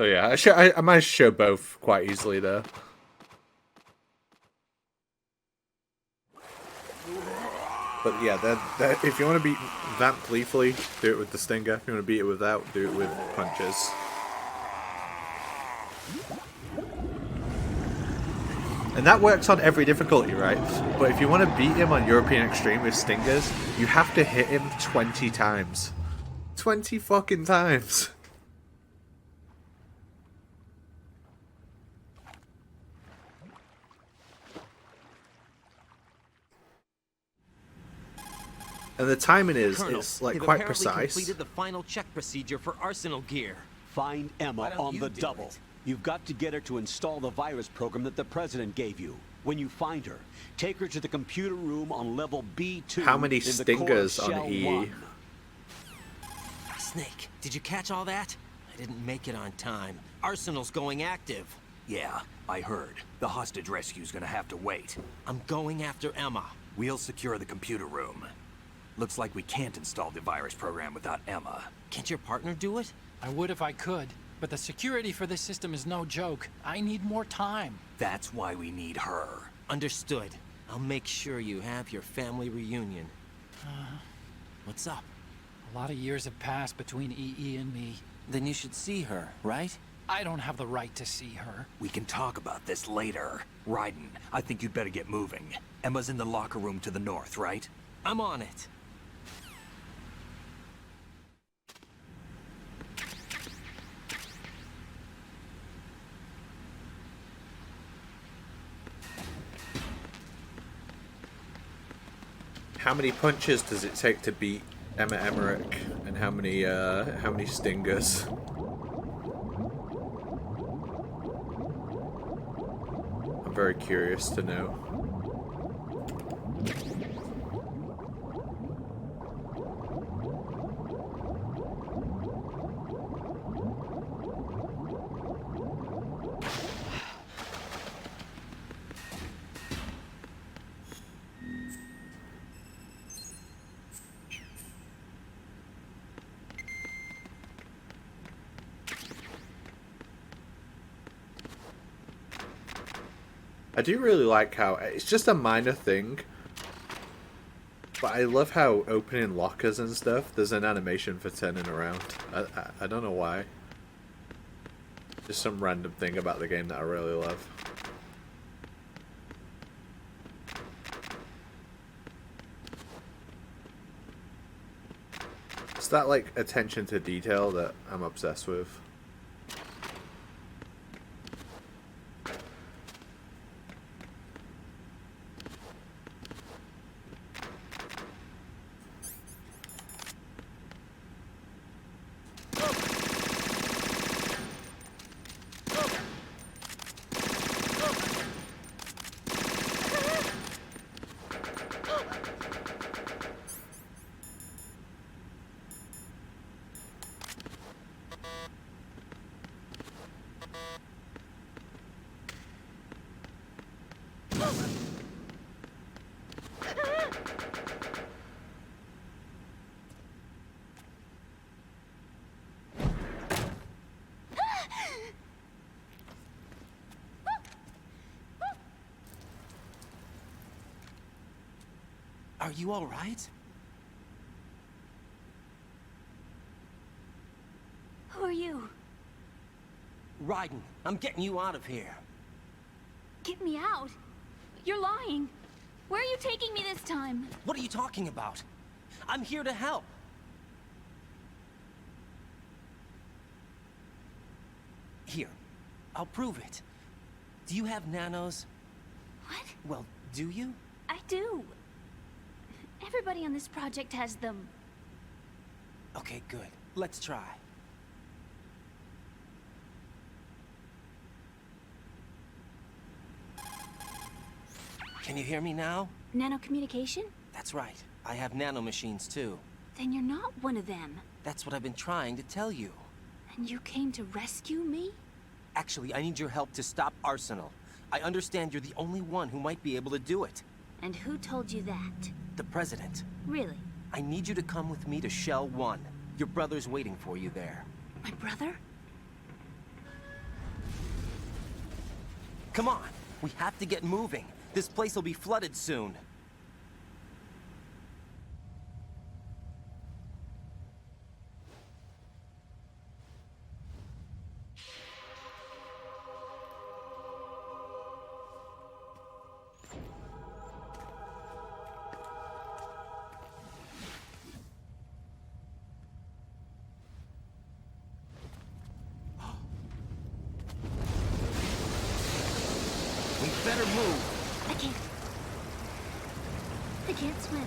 So yeah, I managed to show both quite easily there. But yeah, if you want to beat Vamp gleefully, do it with the Stinger. If you want to beat it without, do it with punches. And that works on every difficulty, right? But if you want to beat him on European Extreme with Stingers, you have to hit him 20 times. 20 fucking times. And the timing Colonel, it's like they've quite apparently precise. completed the final check procedure for arsenal gear. Find Emma on the double. It? You've got to get her to install the virus program that the president gave you. When you find her, take her to the computer room on level B2. How many in the Stingers core on shell EE? 1. Snake, did you catch all that? I didn't make it on time. Arsenal's going active. Yeah, I heard. The hostage rescue's gonna have to wait. I'm going after Emma. We'll secure the computer room. Looks like we can't install the virus program without Emma. Can't your partner do it? I would if I could, but the security for this system is no joke. I need more time. That's why we need her. Understood. I'll make sure you have your family reunion. What's up? A lot of years have passed between EE and me. Then you should see her, right? I don't have the right to see her. We can talk about this later. Raiden, I think you'd better get moving. Emma's in the locker room to the north, right? I'm on it. How many punches does it take to beat Emma Emmerich, and how many Stingers? I'm very curious to know. I do really like how it's just a minor thing, but I love how opening lockers and stuff, there's an animation for turning around. I don't know why. Just some random thing about the game that I really love. It's that like attention to detail that I'm obsessed with. Are you all right? Who are you? Raiden, I'm getting you out of here. Get me out. You're lying. Where are you taking me this time? What are you talking about? I'm here to help. Here, I'll prove it. Do you have nanos? What? Well, do you? I do. Everybody on this project has them. Okay, good. Let's try. Can you hear me now? Nanocommunication? That's right. I have nanomachines too. Then you're not one of them. That's what I've been trying to tell you. And you came to rescue me? Actually, I need your help to stop Arsenal. I understand you're the only one who might be able to do it. And who told you that? The President. Really? I need you to come with me to Shell 1. Your brother's waiting for you there. My brother? Come on, we have to get moving. This place will be flooded soon. We better move. I can't swim.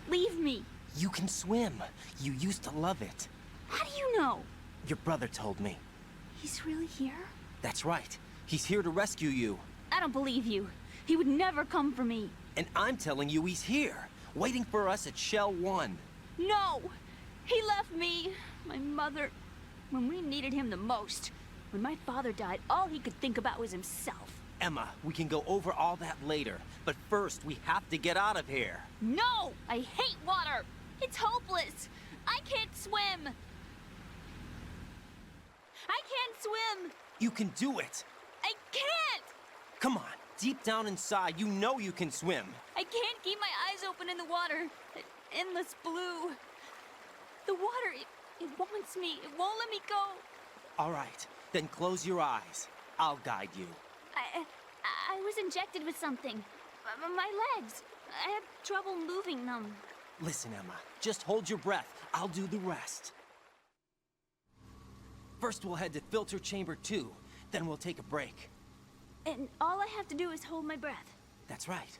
Leave me. You can swim. You used to love it. How do you know? Your brother told me. He's really here? That's right. He's here to rescue you. I don't believe you. He would never come for me. And I'm telling you he's here, waiting for us at Shell 1. No! He left me, my mother, when we needed him the most. When my father died, all he could think about was himself. Emma, we can go over all that later, but first we have to get out of here. No! I hate water! It's hopeless! I can't swim! I can't swim! You can do it! I can't! Come on, deep down inside, you know you can swim. I can't keep my eyes open in the water. That endless blue. The water, it wants me. It won't let me go. All right, then close your eyes. I'll guide you. I was injected with something. My legs. I have trouble moving them. Listen, Emma, just hold your breath. I'll do the rest. First, we'll head to filter chamber 2. Then we'll take a break. And all I have to do is hold my breath. That's right.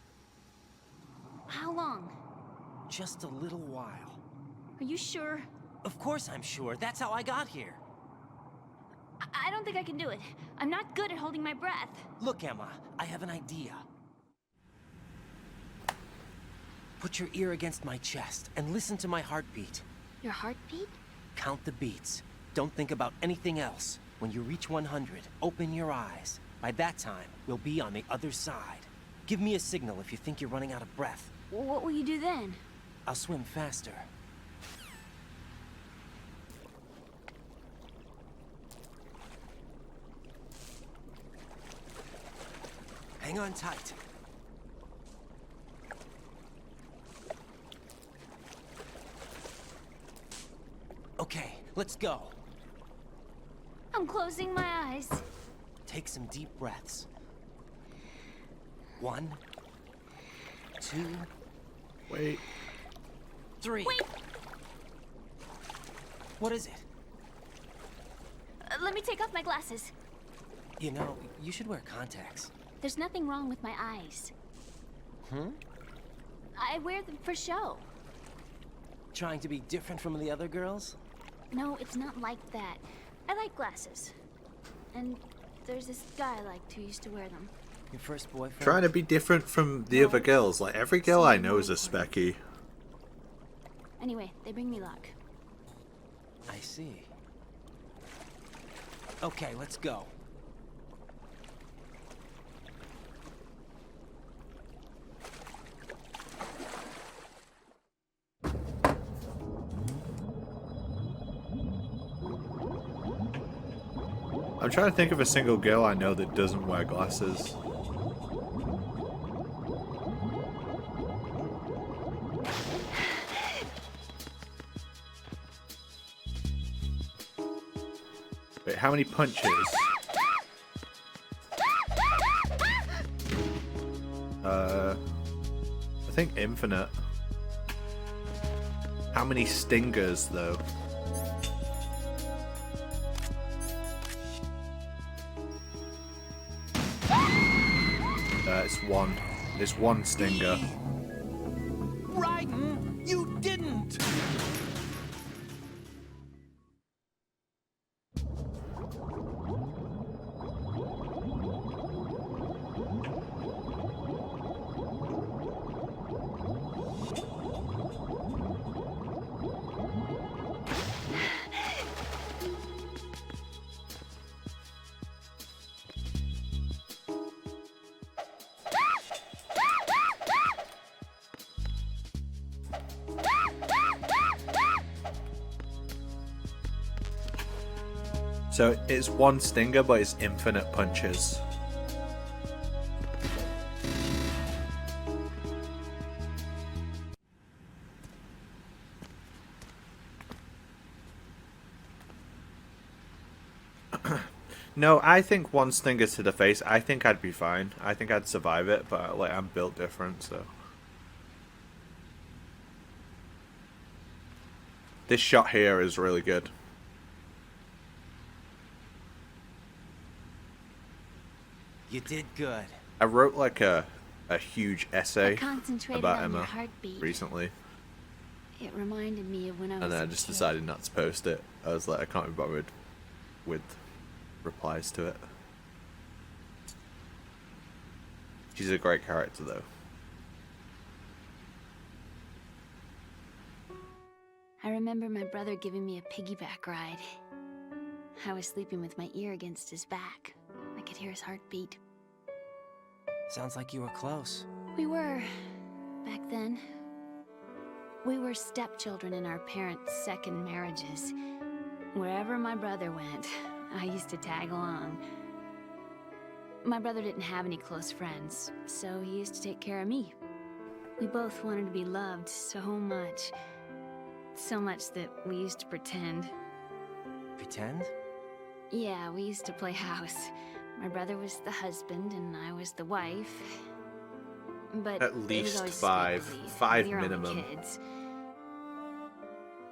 How long? Just a little while. Are you sure? Of course I'm sure. That's how I got here. I don't think I can do it. I'm not good at holding my breath. Look, Emma, I have an idea. Put your ear against my chest and listen to my heartbeat. Your heartbeat? Count the beats. Don't think about anything else. When you reach 100, open your eyes. By that time, we'll be on the other side. Give me a signal if you think you're running out of breath. What will you do then? I'll swim faster. Hang on tight. Okay, let's go. I'm closing my eyes. Take some deep breaths. 1, 2... Wait. 3. Wait! What is it? Let me take off my glasses. You know, you should wear contacts. There's nothing wrong with my eyes. Hmm? I wear them for show. Trying to be different from the other girls? No, it's not like that. I like glasses. And there's this guy I liked who used to wear them. Your first boyfriend? Trying to be different from the other girls. Like, every girl I know is a specky. Anyway, they bring me luck. I see. Okay, let's go. I'm trying to think of a single girl I know that doesn't wear glasses. Wait, how many punches? I think infinite. How many stingers, though? It's one. It's one stinger. Raiden, you didn't! So it's one stinger, but it's infinite punches. No, I think one stinger to the face, I think I'd be fine. I think I'd survive it, but like I'm built different, so. This shot here is really good. You did good. I wrote like a huge essay about on Emma your heartbeat. recently, It reminded me of when I was and then I a just kid. decided not to post it. I was like, I can't be bothered with replies to it. She's a great character, though. I remember my brother giving me a piggyback ride. I was sleeping with my ear against his back. I could hear his heartbeat. Sounds like you were close. We were, back then. We were stepchildren in our parents' second marriages. Wherever my brother went, I used to tag along. My brother didn't have any close friends, so he used to take care of me. We both wanted to be loved so much. So much that we used to pretend. Pretend? Yeah, we used to play house. My brother was the husband and I was the wife. But At it was least always five. make-believe. Five We were only minimum. kids.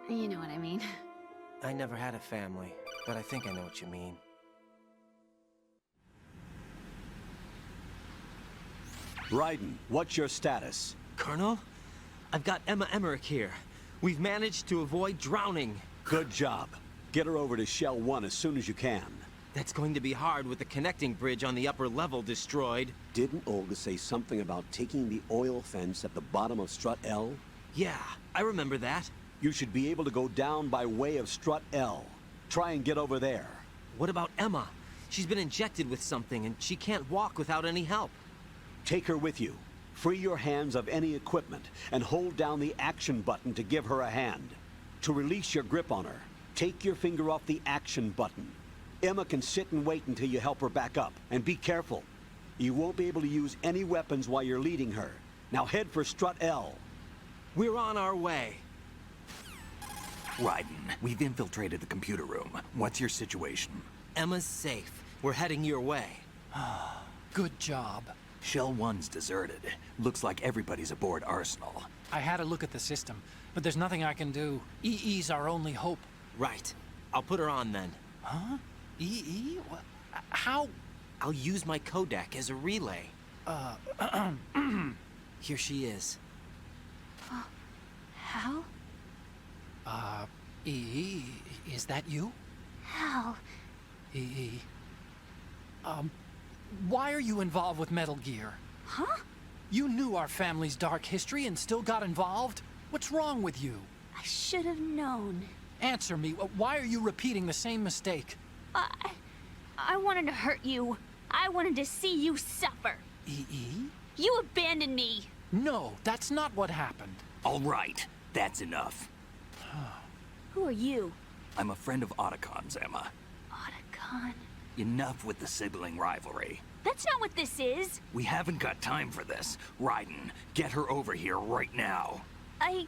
You know what I mean. I never had a family, but I think I know what you mean. Raiden, what's your status? Colonel, I've got Emma Emmerich here. We've managed to avoid drowning. Good job. Get her over to Shell 1 as soon as you can. That's going to be hard with the connecting bridge on the upper level destroyed. Didn't Olga say something about taking the oil fence at the bottom of Strut L? Yeah, I remember that. You should be able to go down by way of Strut L. Try and get over there. What about Emma? She's been injected with something and she can't walk without any help. Take her with you. Free your hands of any equipment and hold down the action button to give her a hand. To release your grip on her, take your finger off the action button. Emma can sit and wait until you help her back up. And be careful. You won't be able to use any weapons while you're leading her. Now head for Strut L. We're on our way. Raiden, we've infiltrated the computer room. What's your situation? Emma's safe. We're heading your way. Good job. Shell 1's deserted. Looks like everybody's aboard Arsenal. I had a look at the system, but there's nothing I can do. EE's our only hope. Right. I'll put her on then. Huh? EE? What? How? I'll use my Kodak as a relay. Here she is. Hal? EE, is that you? Hal. EE. Why are you involved with Metal Gear? Huh? You knew our family's dark history and still got involved? What's wrong with you? I should have known. Answer me. Why are you repeating the same mistake? I wanted to hurt you. I wanted to see you suffer. EE? You abandoned me. No, that's not what happened. All right, that's enough. Who are you? I'm a friend of Otacon's, Emma. Otacon? Enough with the sibling rivalry. That's not what this is. We haven't got time for this. Raiden, get her over here right now. I...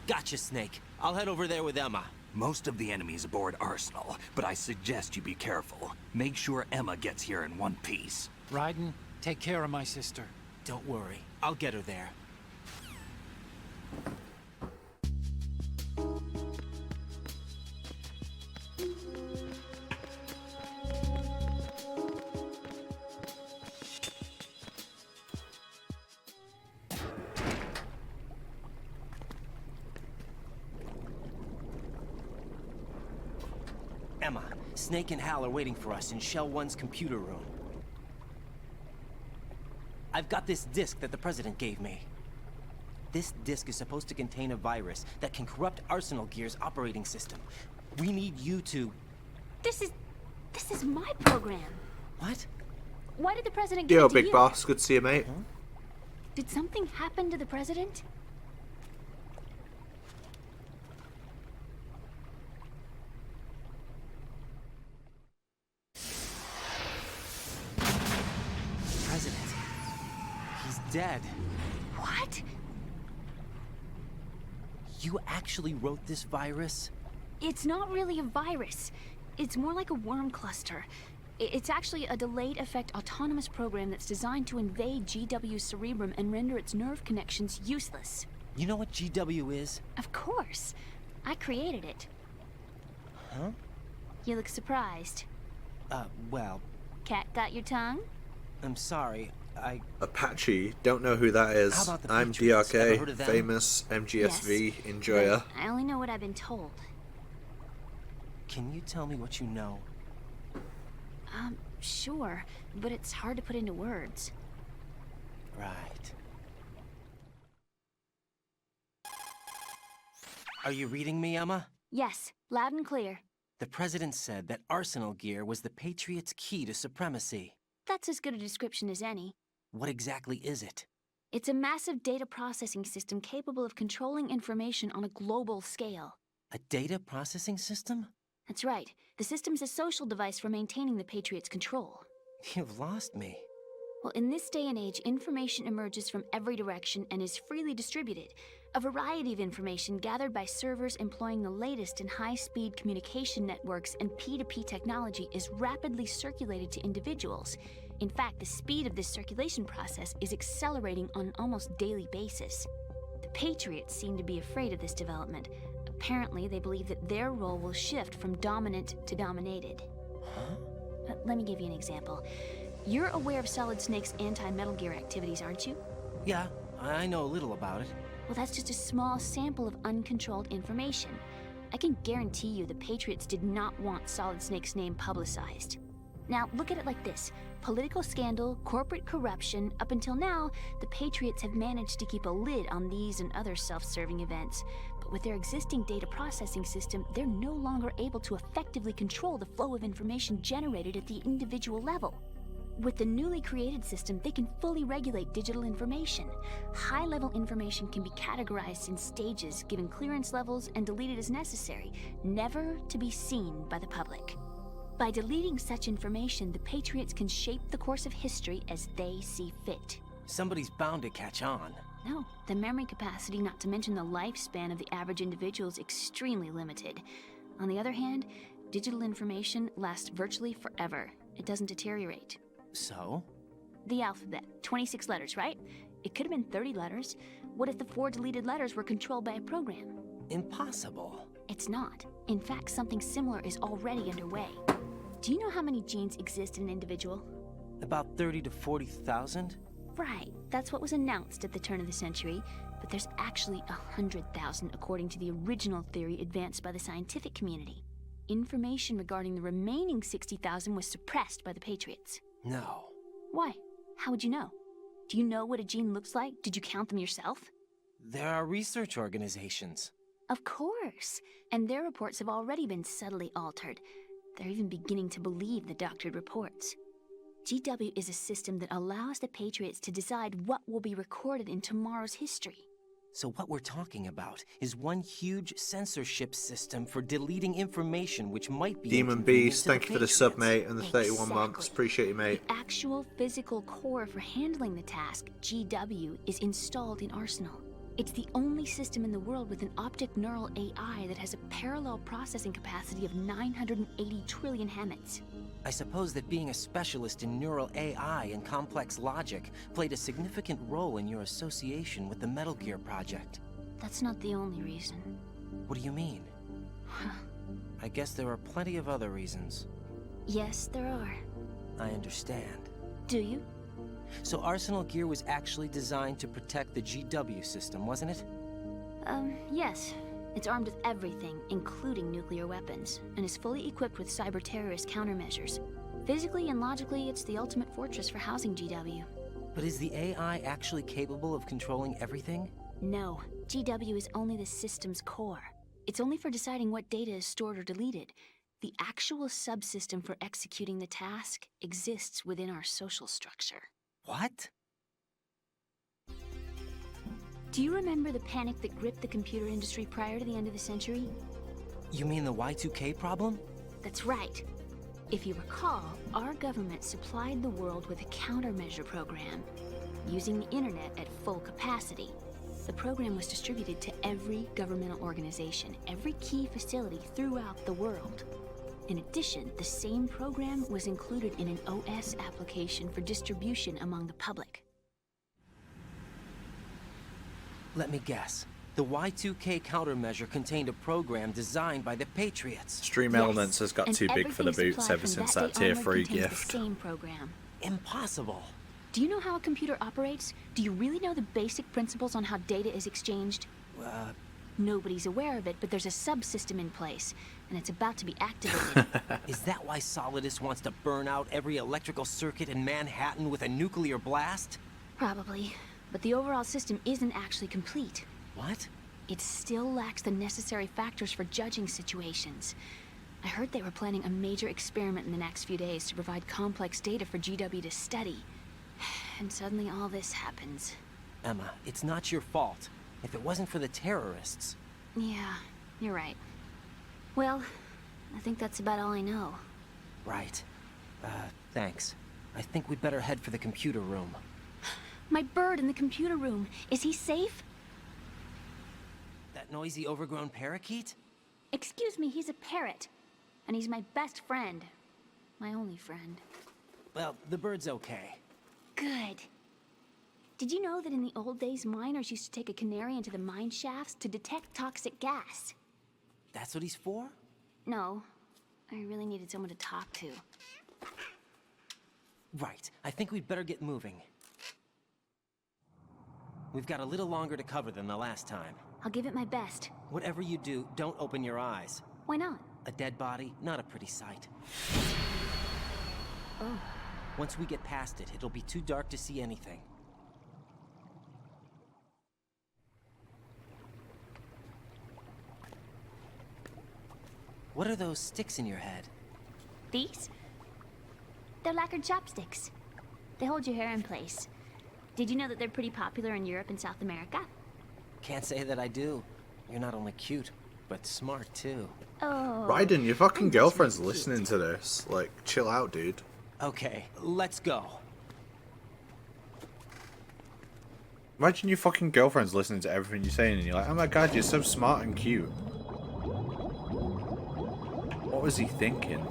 Gotcha, Snake. I'll head over there with Emma. Most of the enemy's aboard Arsenal, but I suggest you be careful. Make sure Emma gets here in one piece. Raiden, take care of my sister. Don't worry. I'll get her there. Emma, Snake and Hal are waiting for us in Shell 1's computer room. I've got this disk that the President gave me. This disk is supposed to contain a virus that can corrupt Arsenal Gear's operating system. We need you to... This is my program. What? Why did the President give Yo, it to big you? boss. Good to see you, mate. Did something happen to the President? dead. What? You actually wrote this virus? It's not really a virus. It's more like a worm cluster. It's actually a delayed effect autonomous program that's designed to invade GW's cerebrum and render its nerve connections useless. You know what GW is? Of course. I created it. Huh? You look surprised. Well... Cat got your tongue? I'm sorry, Apache, don't know who that is. How about the I'm Patriots? Ever heard DRK, of them? famous MGSV enjoyer. But I only know what I've been told. Can you tell me what you know? Sure, but it's hard to put into words. Right. Are you reading me, Emma? Yes, loud and clear. The President said that Arsenal gear was the Patriots' key to supremacy. That's as good a description as any. What exactly is it? It's a massive data processing system capable of controlling information on a global scale. A data processing system? That's right. The system's a social device for maintaining the Patriots' control. You've lost me. Well, in this day and age, information emerges from every direction and is freely distributed. A variety of information gathered by servers employing the latest in high-speed communication networks and P2P technology is rapidly circulated to individuals. In fact, the speed of this circulation process is accelerating on an almost daily basis. The Patriots seem to be afraid of this development. Apparently, they believe that their role will shift from dominant to dominated. Huh? Let me give you an example. You're aware of Solid Snake's anti-Metal Gear activities, aren't you? Yeah, I know a little about it. Well, that's just a small sample of uncontrolled information. I can guarantee you the Patriots did not want Solid Snake's name publicized. Now, look at it like this. Political scandal, corporate corruption, up until now, the Patriots have managed to keep a lid on these and other self-serving events. But with their existing data processing system, they're no longer able to effectively control the flow of information generated at the individual level. With the newly created system, they can fully regulate digital information. High-level information can be categorized in stages, given clearance levels, and deleted as necessary, never to be seen by the public. By deleting such information, the Patriots can shape the course of history as they see fit. Somebody's bound to catch on. No, the memory capacity, not to mention the lifespan of the average individual, is extremely limited. On the other hand, digital information lasts virtually forever. It doesn't deteriorate. So? The alphabet, 26 letters, right? It could have been 30 letters. What if the 4 deleted letters were controlled by a program? Impossible. It's not. In fact, something similar is already underway. Do you know how many genes exist in an individual? About 30 to 40,000? Right. That's what was announced at the turn of the century. But there's actually 100,000 according to the original theory advanced by the scientific community. Information regarding the remaining 60,000 was suppressed by the Patriots. No. Why? How would you know? Do you know what a gene looks like? Did you count them yourself? There are research organizations. Of course. And their reports have already been subtly altered. They're even beginning to believe the doctored reports. GW is a system that allows the Patriots to decide what will be recorded in tomorrow's history. So what we're talking about is one huge censorship system for deleting information which might be Demon Beast, thank you for the sub, mate, and the 31 months. Appreciate you, mate. The actual physical core for handling the task, GW, is installed in Arsenal. It's the only system in the world with an optic neural AI that has a parallel processing capacity of 980 trillion Hammets. I suppose that being a specialist in neural AI and complex logic played a significant role in your association with the Metal Gear project. That's not the only reason. What do you mean? I guess there are plenty of other reasons. Yes, there are. I understand. Do you? So Arsenal Gear was actually designed to protect the GW system, wasn't it? Yes. It's armed with everything, including nuclear weapons, and is fully equipped with cyber-terrorist countermeasures. Physically and logically, it's the ultimate fortress for housing GW. But is the AI actually capable of controlling everything? No. GW is only the system's core. It's only for deciding what data is stored or deleted. The actual subsystem for executing the task exists within our social structure. What? Do you remember the panic that gripped the computer industry prior to the end of the century? You mean the Y2K problem? That's right. If you recall, our government supplied the world with a countermeasure program. using the internet at full capacity. The program was distributed to every governmental organization, every key facility throughout the world. In addition, the same program was included in an OS application for distribution among the public. Let me guess. The Y2K countermeasure contained a program designed by the Patriots. Stream Elements has got too big for the boots ever since that Tier 3 gift. The same program. Impossible. Do you know how a computer operates? Do you really know the basic principles on how data is exchanged? Nobody's aware of it, but there's a subsystem in place, and it's about to be activated. Is that why Solidus wants to burn out every electrical circuit in Manhattan with a nuclear blast? Probably. But the overall system isn't actually complete. What? It still lacks the necessary factors for judging situations. I heard they were planning a major experiment in the next few days to provide complex data for GW to study. And suddenly all this happens. Emma, it's not your fault. If it wasn't for the terrorists... Yeah, you're right. Well, I think that's about all I know. Right. Thanks. I think we'd better head for the computer room. My bird in the computer room. Is he safe? That noisy, overgrown parakeet? Excuse me, he's a parrot. And he's my best friend. My only friend. Well, the bird's okay. Good. Did you know that in the old days, miners used to take a canary into the mine shafts to detect toxic gas? That's what he's for? No. I really needed someone to talk to. Right. I think we'd better get moving. We've got a little longer to cover than the last time. I'll give it my best. Whatever you do, don't open your eyes. Why not? A dead body, not a pretty sight. Oh. Once we get past it, it'll be too dark to see anything. What are those sticks in your head? These? They're lacquered chopsticks. They hold your hair in place. Did you know that they're pretty popular in Europe and South America? Can't say that I do. You're not only cute, but smart too. Oh. Raiden, your fucking girlfriend's listening to this. Like, chill out, dude. Okay, let's go. Imagine your fucking girlfriend's listening to everything you're saying and you're like, oh my god, you're so smart and cute. What was he thinking?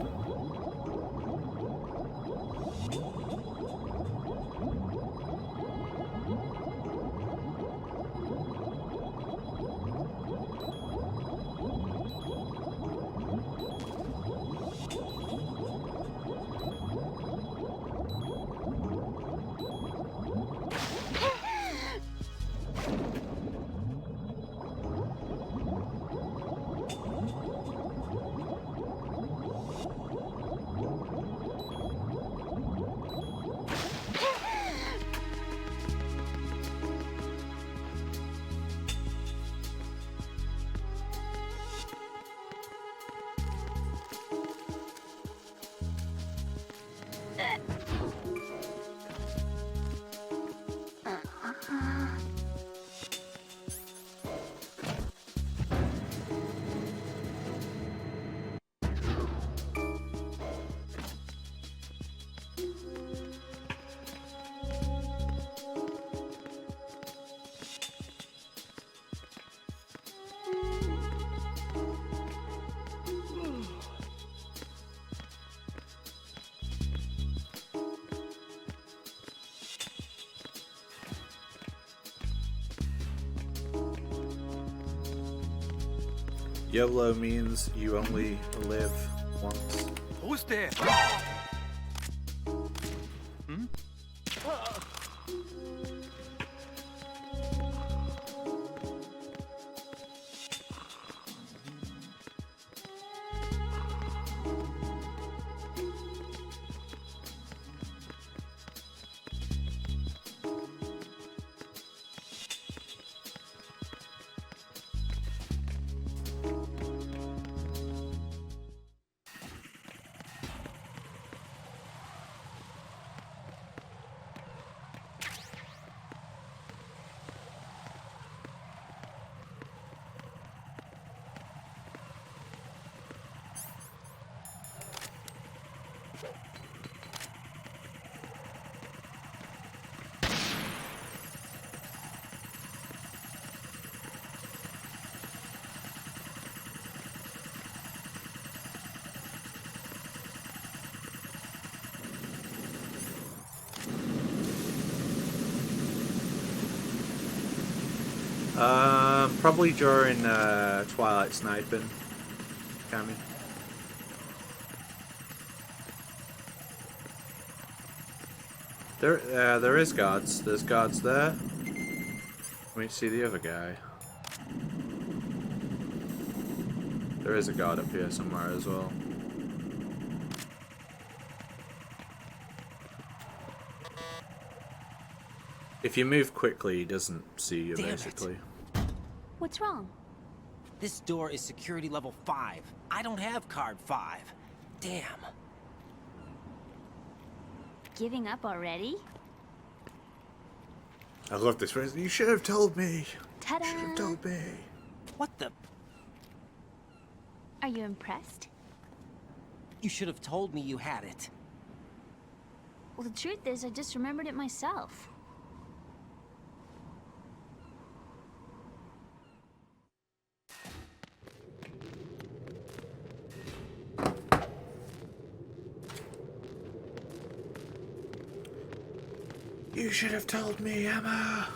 YOLO means you only live once. Who's there? Hmm? Probably during Twilight sniping, Cammy. There is guards. There's guards there. Let me see the other guy. There is a guard up here somewhere as well. If you move quickly, he doesn't see you, basically. What's wrong? This door is security level 5. I don't have card 5. Damn. Giving up already? I love this phrase. You should have told me. Ta-da! You should have told me. What the? Are you impressed? You should have told me you had it. Well, the truth is, I just remembered it myself. You should have told me, Emma.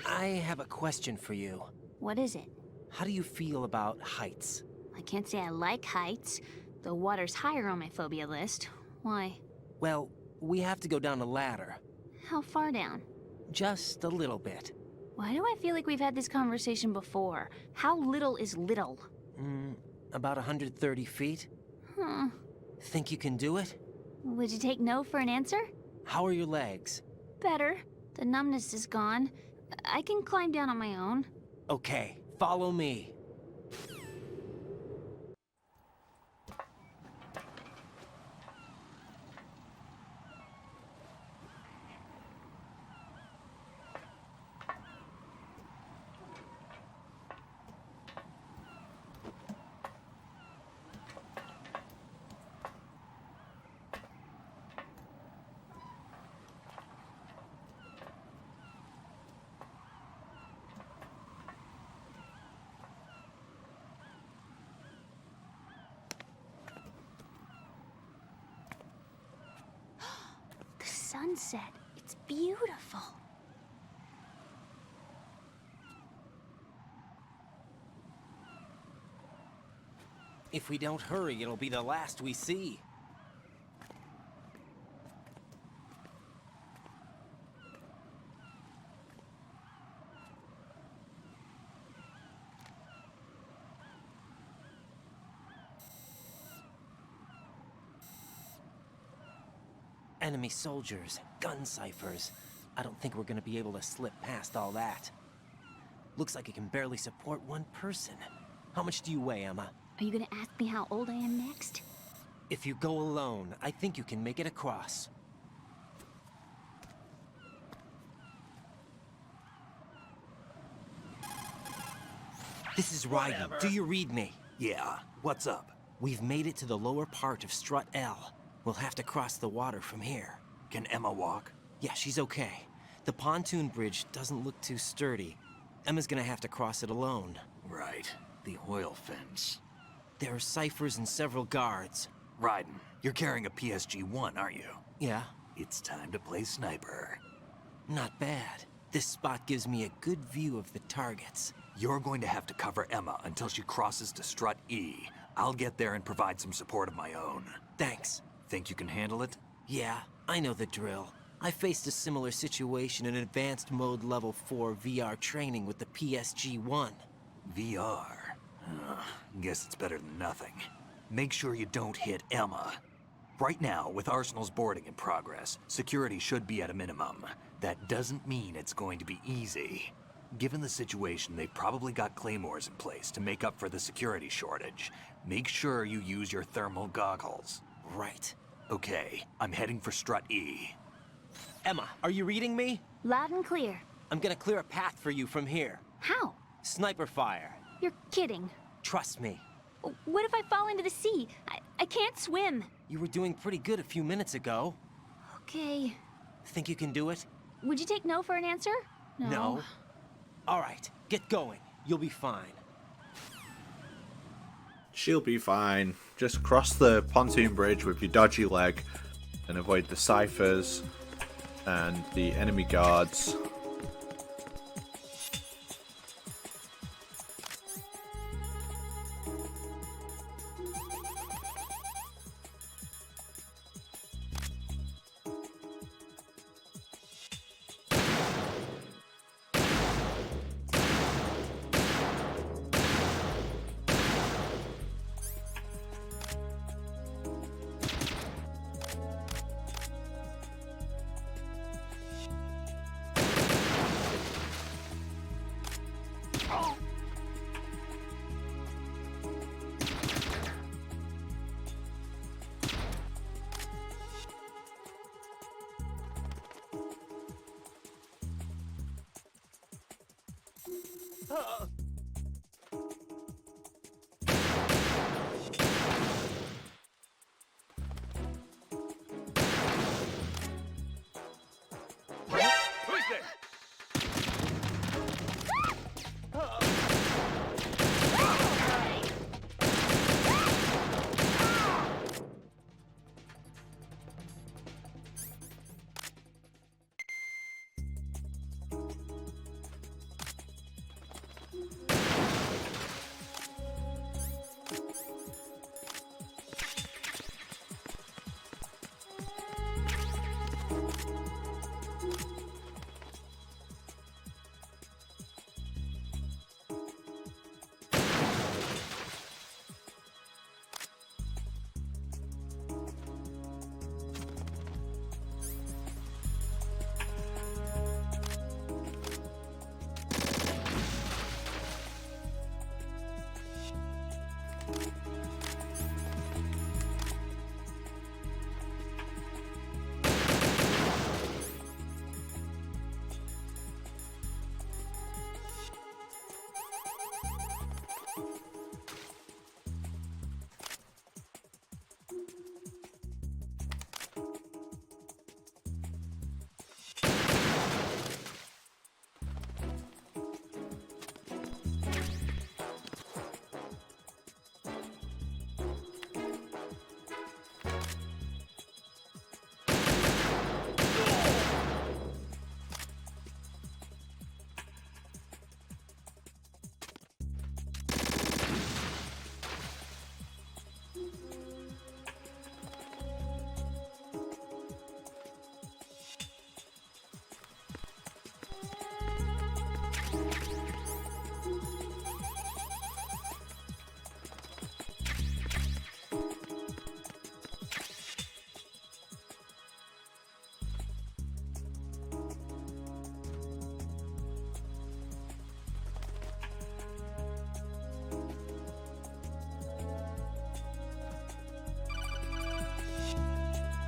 I have a question for you. What is it? How do you feel about heights? I can't say I like heights. The water's higher on my phobia list. Why? Well, we have to go down a ladder. How far down? Just a little bit. Why do I feel like we've had this conversation before? How little is little? About 130 feet. Huh. Think you can do it? Would you take no for an answer? How are your legs? Better. The numbness is gone. I can climb down on my own. Okay, follow me. Sunset. It's beautiful. If we don't hurry, it'll be the last we see. Enemy soldiers, gun ciphers. I don't think we're gonna be able to slip past all that. Looks like it can barely support one person. How much do you weigh, Emma? Are you gonna ask me how old I am next? If you go alone, I think you can make it across. This is Ryden. Do you read me? Yeah, what's up? We've made it to the lower part of Strut L. We'll have to cross the water from here. Can Emma walk? Yeah, she's okay. The pontoon bridge doesn't look too sturdy. Emma's gonna have to cross it alone. Right. The oil fence. There are ciphers and several guards. Ryden, you're carrying a PSG-1, aren't you? Yeah. It's time to play sniper. Not bad. This spot gives me a good view of the targets. You're going to have to cover Emma until she crosses to Strut E. I'll get there and provide some support of my own. Thanks. Think you can handle it? Yeah, I know the drill. I faced a similar situation in advanced mode level 4 VR training with the PSG-1. VR? Guess it's better than nothing. Make sure you don't hit Emma. Right now, with Arsenal's boarding in progress, security should be at a minimum. That doesn't mean it's going to be easy. Given the situation, they've probably got claymores in place to make up for the security shortage. Make sure you use your thermal goggles. Right. Okay, I'm heading for Strut E. Emma, are you reading me? Loud and clear. I'm gonna clear a path for you from here. How? Sniper fire. You're kidding. Trust me. What if I fall into the sea? I can't swim. You were doing pretty good a few minutes ago. Okay. Think you can do it? Would you take no for an answer? No. All right, get going. You'll be fine. She'll be fine. Just cross the pontoon bridge with your dodgy leg and avoid the ciphers and the enemy guards.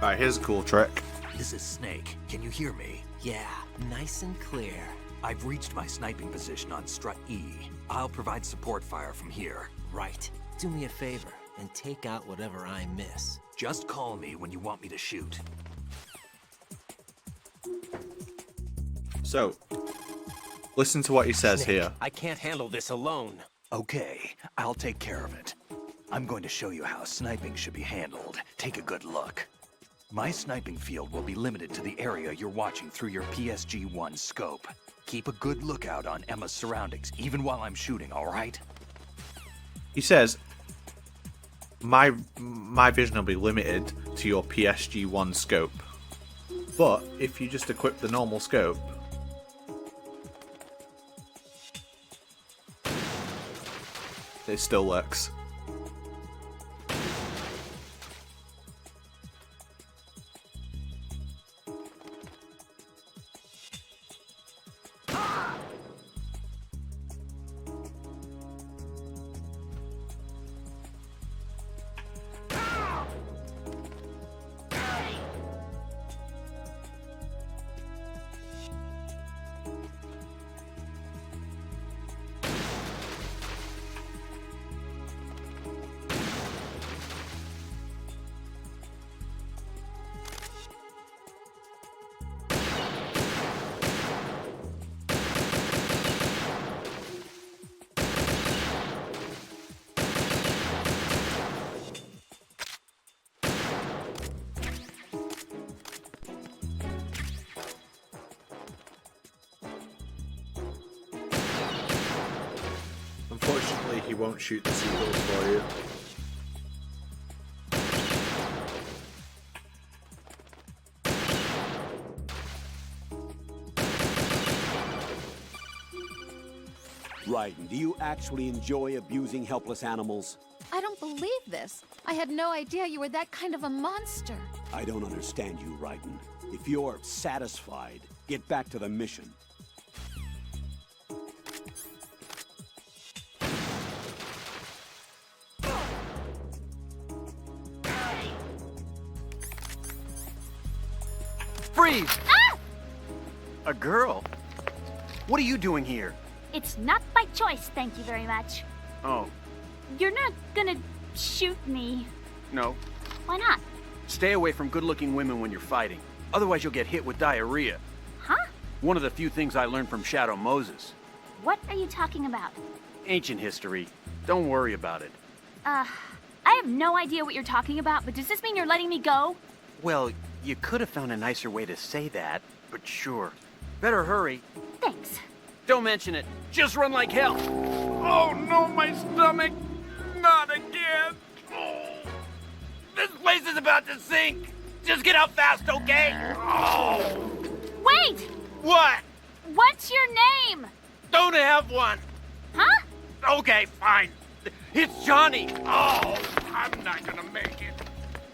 Alright, here's a cool trick. This is Snake. Can you hear me? Yeah, nice and clear. I've reached my sniping position on Strut E. I'll provide support fire from here. Right. Do me a favor and take out whatever I miss. Just call me when you want me to shoot. So, listen to what he says Snake, here. I can't handle this alone. Okay, I'll take care of it. I'm going to show you how sniping should be handled. Take a good look. My sniping field will be limited to the area you're watching through your PSG-1 scope. Keep a good lookout on Emma's surroundings, even while I'm shooting, all right? He says, my vision will be limited to your PSG-1 scope. But if you just equip the normal scope, it still works. Unfortunately, he won't shoot the seagulls for you. Raiden, do you actually enjoy abusing helpless animals? I don't believe this. I had no idea you were that kind of a monster. I don't understand you, Raiden. If you're satisfied, get back to the mission. Freeze! Ah! A girl? What are you doing here? It's not by choice, thank you very much. Oh, You're not gonna shoot me. no. Why not? Stay away from good-looking women when you're fighting. Otherwise you'll get hit with diarrhea. Huh? One of the few things I learned from Shadow Moses. What are you talking about? Ancient history. Don't worry about it. I have no idea what you're talking about, but does this mean you're letting me go? Well, you could have found a nicer way to say that, but sure. Better hurry. Thanks. Don't mention it. Just run like hell. Oh no, my stomach! Not again! Oh. This place is about to sink! Just get out fast, okay? Oh. Wait! What? What's your name? Don't have one! Huh? Okay, fine. It's Johnny! Oh, I'm not gonna make it.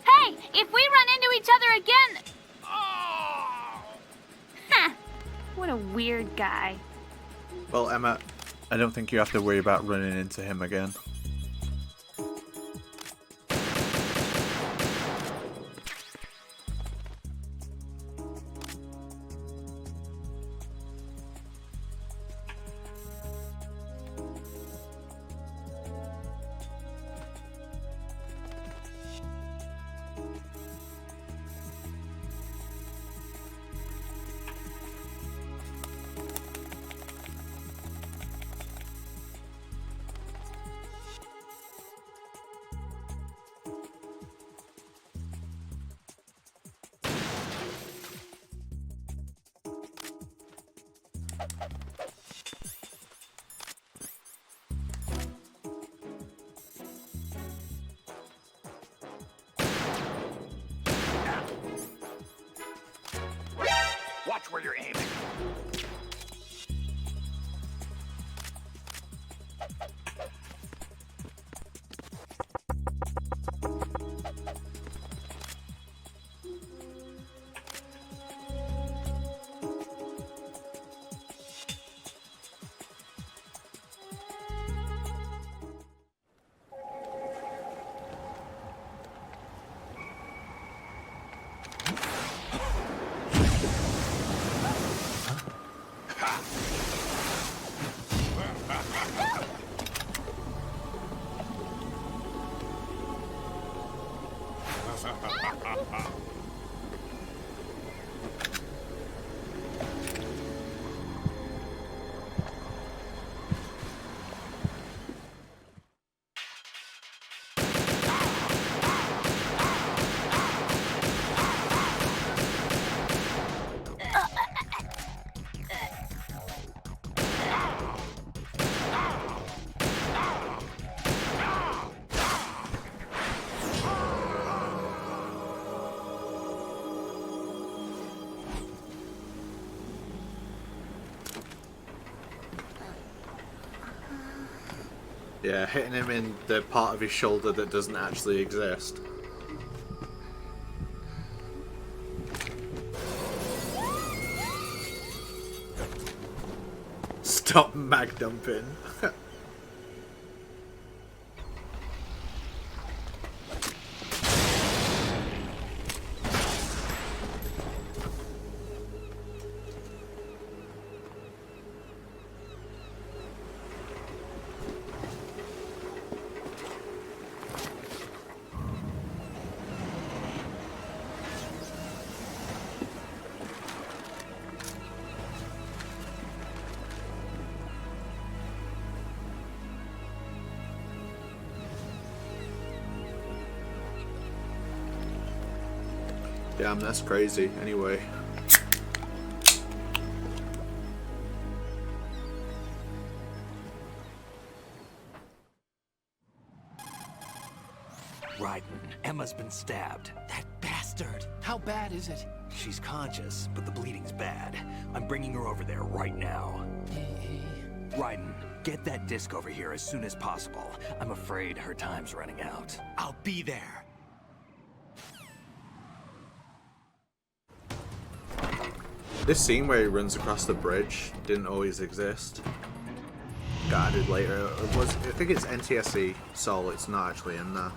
Hey, if we run into each other again... Oh! Huh. What a weird guy. Well, Emma, I don't think you have to worry about running into him again. Watch where you're aiming. Yeah, hitting him in the part of his shoulder that doesn't actually exist. Stop mag dumping. Damn, that's crazy. Anyway. Raiden, Emma's been stabbed. That bastard! How bad is it? She's conscious, but the bleeding's bad. I'm bringing her over there right now. Raiden, get that disc over here as soon as possible. I'm afraid her time's running out. I'll be there. This scene where he runs across the bridge didn't always exist. Got added later. I think it's NTSC Sol, it's not actually in there.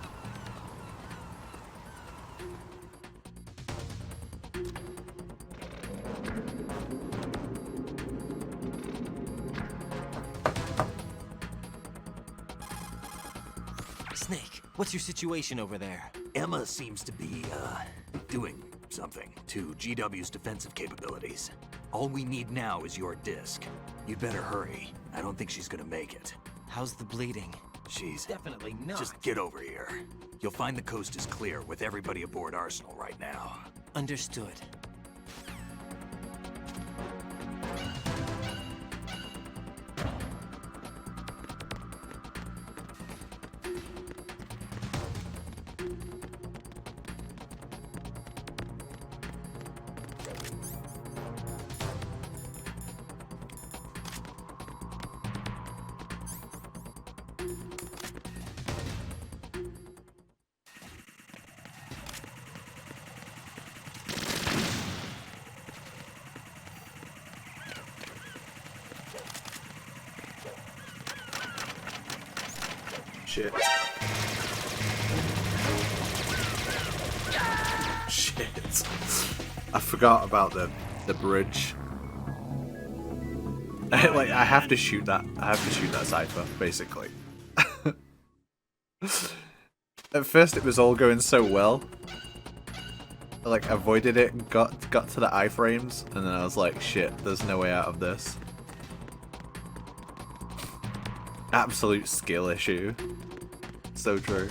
Snake, what's your situation over there? Emma seems to be, doing something to GW's defensive capabilities. All we need now is your disc. You'd better hurry. I don't think she's gonna make it. How's the bleeding? She's... Definitely not. Just get over here. You'll find the coast is clear with everybody aboard Arsenal right now. Understood. Shit. Shit. I forgot about the bridge. Like, I have to shoot that. I have to shoot that cipher, basically. At first it was all going so well. I, like, avoided it and got to the iframes, and then I was like, shit, there's no way out of this. Absolute skill issue. So true.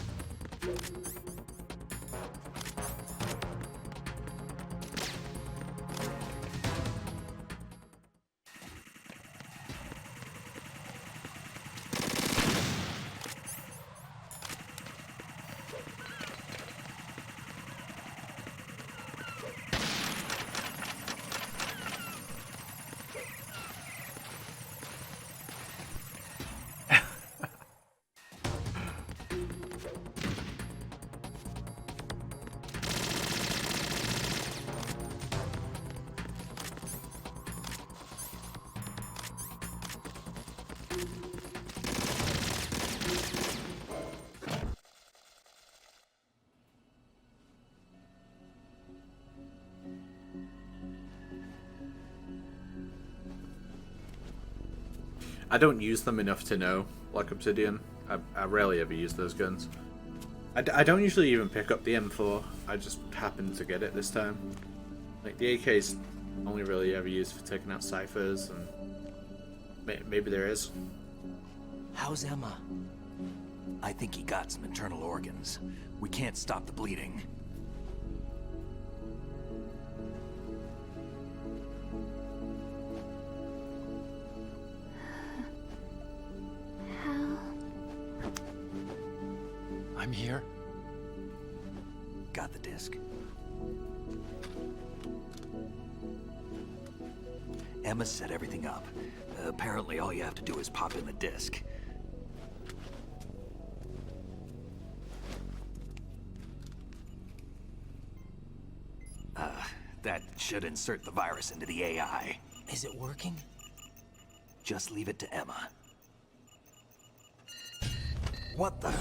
I don't use them enough to know, like Obsidian. I rarely ever use those guns. I don't usually even pick up the M4, I just happened to get it this time. Like, the AK's only really ever used for taking out ciphers, and maybe there is. How's Emma? I think he got some internal organs. We can't stop the bleeding. I'm here. Got the disc. Emma set everything up. Apparently all you have to do is pop in the disc. should insert the virus into the AI. Is it working? Just leave it to Emma. What the?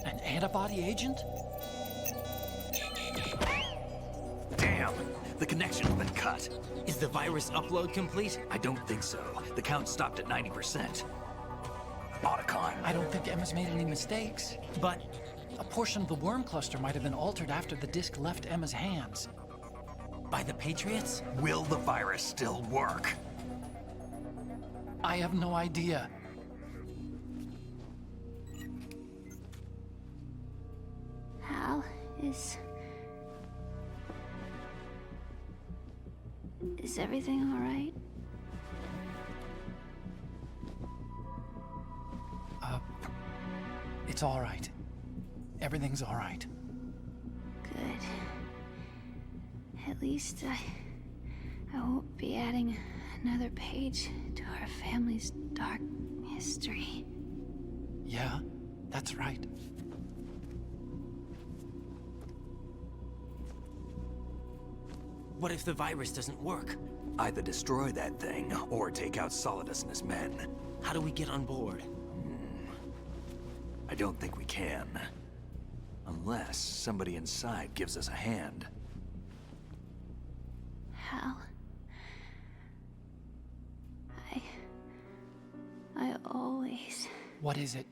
An antibody agent? Damn! The connection's been cut. Is the virus upload complete? I don't think so. The count stopped at 90%. Otacon. I don't think Emma's made any mistakes. But a portion of the worm cluster might have been altered after the disc left Emma's hands. by the Patriots? Will the virus still work? I have no idea. Hal, is everything all right? It's all right. Everything's all right. Good. At least I won't be adding another page to our family's dark history. Yeah, that's right. What if the virus doesn't work? Either destroy that thing, or take out Solidus and his men. How do we get on board? I don't think we can. Unless somebody inside gives us a hand. Hal, I always... What is it?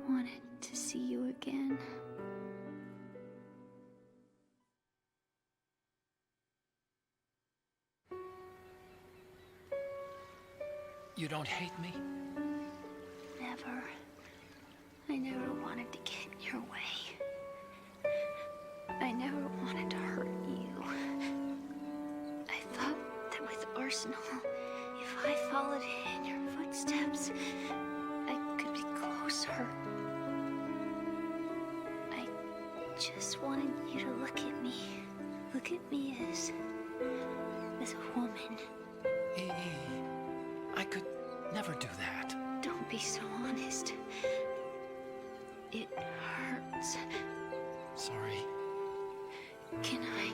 wanted to see you again. You don't hate me? Never. I never wanted to get in your way. I never wanted to hurt you. I thought that with Arsenal, if I followed in your footsteps, I could be closer. I just wanted you to look at me. Look at me as a woman. I could never do that. Don't be so honest. It hurts. Sorry. Can I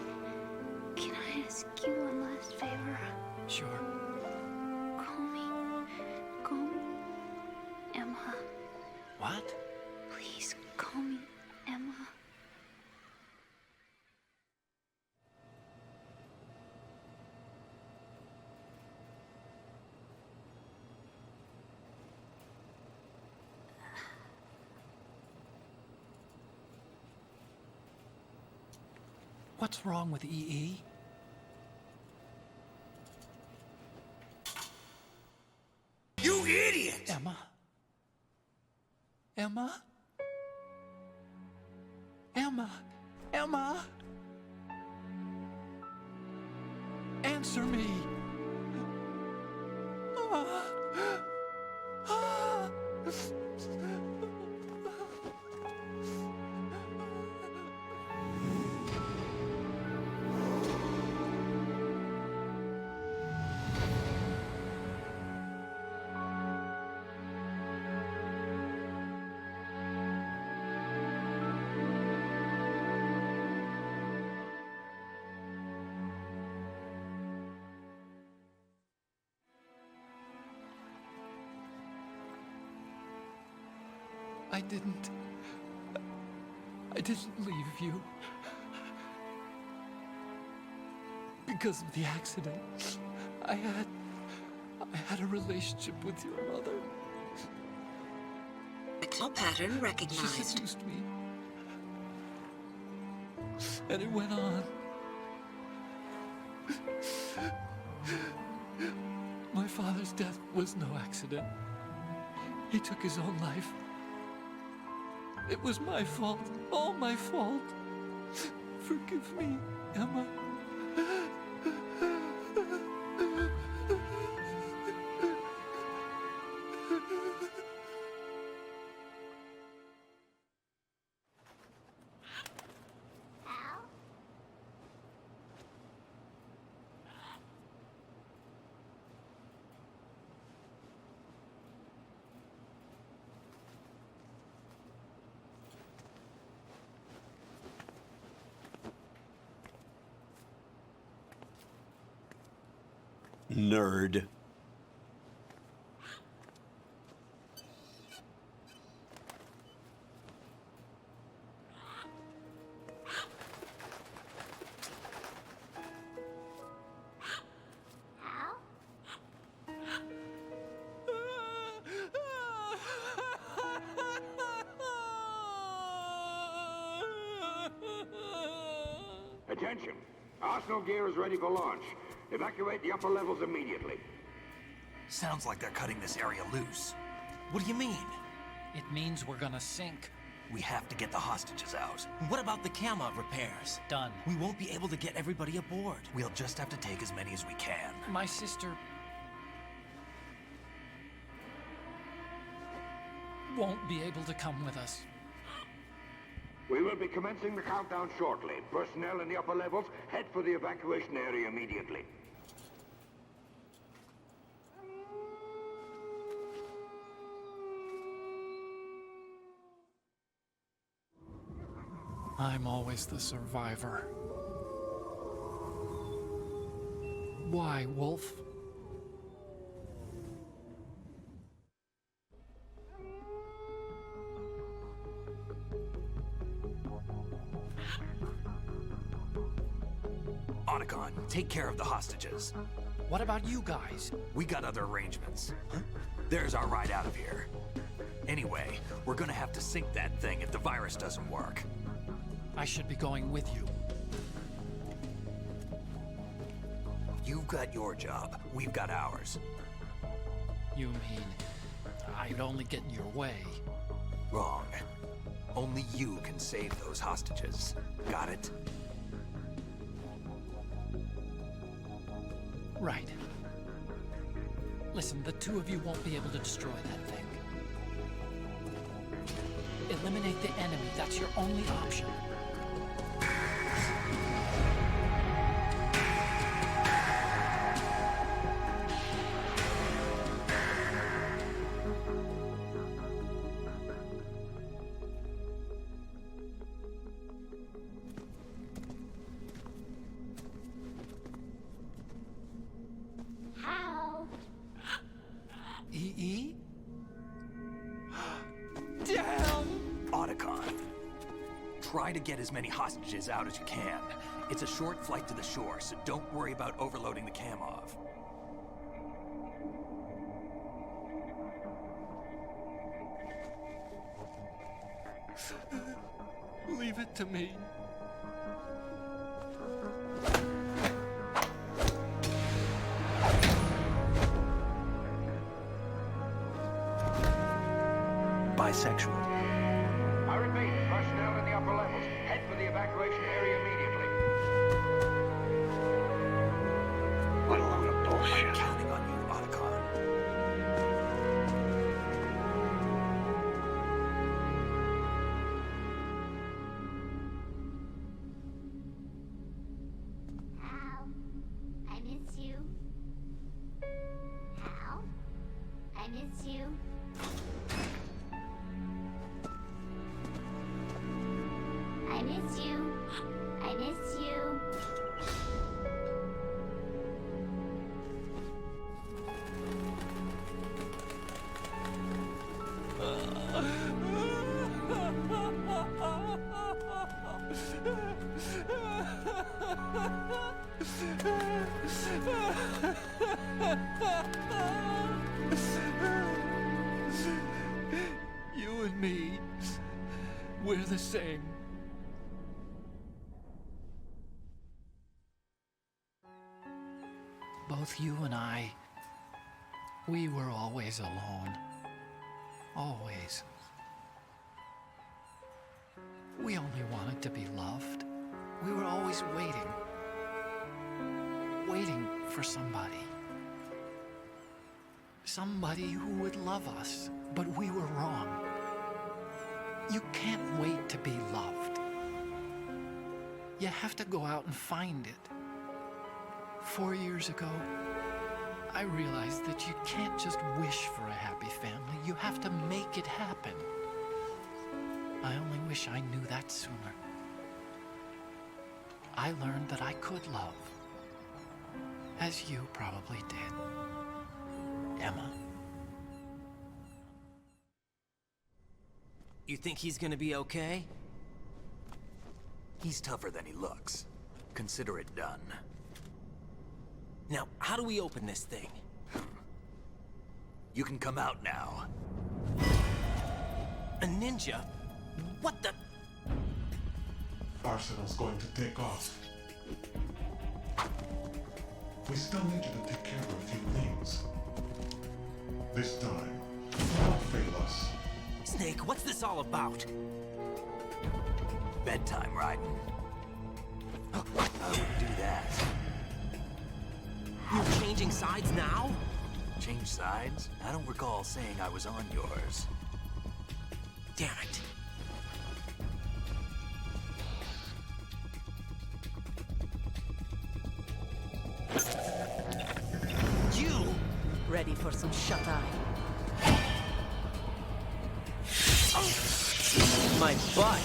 ask you one last favor? Sure. Call me Emma. What? Please call me Emma. What's wrong with EE? You idiot! Emma? Emma? Emma? Emma? Answer me! I didn't leave you. Because of the accident, I had a relationship with your mother. Signal pattern She recognized. seduced me. And it went on. My father's death was no accident. He took his own life. It was my fault, all my fault. Forgive me, Emma. Nerd. Attention! Arsenal gear is ready for launch. Evacuate the upper levels immediately. Sounds like they're cutting this area loose. What do you mean? It means we're gonna sink. We have to get the hostages out. What about the camera repairs? Done. We won't be able to get everybody aboard. We'll just have to take as many as we can. My sister won't be able to come with us. We will be commencing the countdown shortly. Personnel in the upper levels, head for the evacuation area immediately. I'm always the survivor. Why, Wolf? Otacon, take care of the hostages. What about you guys? We got other arrangements. There's our ride out of here. Anyway, we're gonna have to sink that thing if the virus doesn't work. I should be going with you. You've got your job. We've got ours. You mean I'd only get in your way? Wrong. Only you can save those hostages. Got it? Right. Listen, the two of you won't be able to destroy that thing. Eliminate the enemy. That's your only option. EE? Damn! Otacon, try to get as many hostages out as you can. It's a short flight to the shore, so don't worry about overloading the Kamov. Leave it to me. Bisexual. I repeat, personnel in the upper levels, head for the evacuation area immediately. What a load of bullshit. I'm counting on you, Otacon. Hal, I miss you. Hal, I miss you. I miss you. I miss you. You and me, we're the same. Both you and I, we were always alone. Always. We only wanted to be loved. We were always waiting. Waiting for somebody. Somebody who would love us, but we were wrong. You can't wait to be loved. You have to go out and find it. 4 years ago, I realized that you can't just wish for a happy family. You have to make it happen. I only wish I knew that sooner. I learned that I could love. As you probably did, Emma. You think he's gonna be okay? He's tougher than he looks. Consider it done. Now, how do we open this thing? You can come out now. A ninja? What the? Arsenal's going to take off. We still need you to take care of a few things. This time, don't fail us. Snake, what's this all about? Bedtime, Raiden. I wouldn't do that. You're changing sides now? Change sides? I don't recall saying I was on yours. Damn it. You! Ready for some shut-eye? My butt!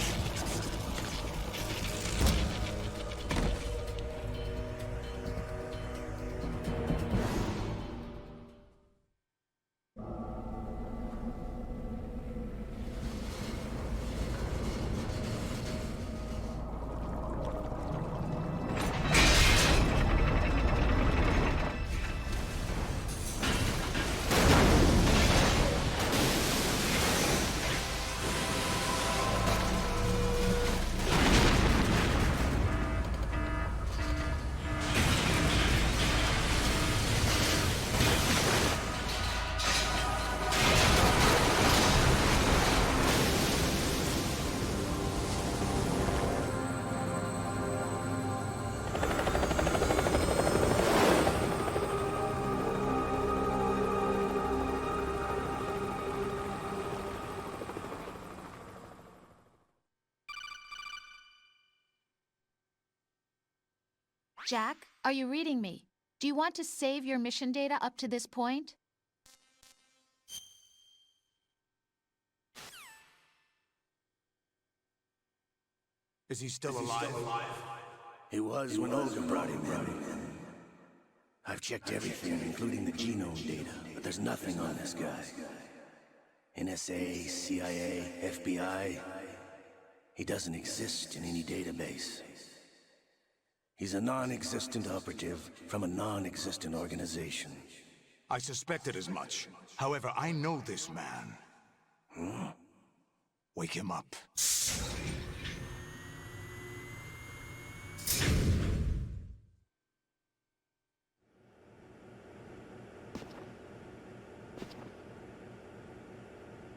Jack, are you reading me? Do you want to save your mission data up to this point? Is he still alive? He was when Olga brought him in. I've checked everything, including the genome data, but there's nothing on this guy. NSA, CIA, FBI. He doesn't exist in any database. He's a non-existent operative from a non-existent organization. I suspected as much. However, I know this man. Huh? Wake him up.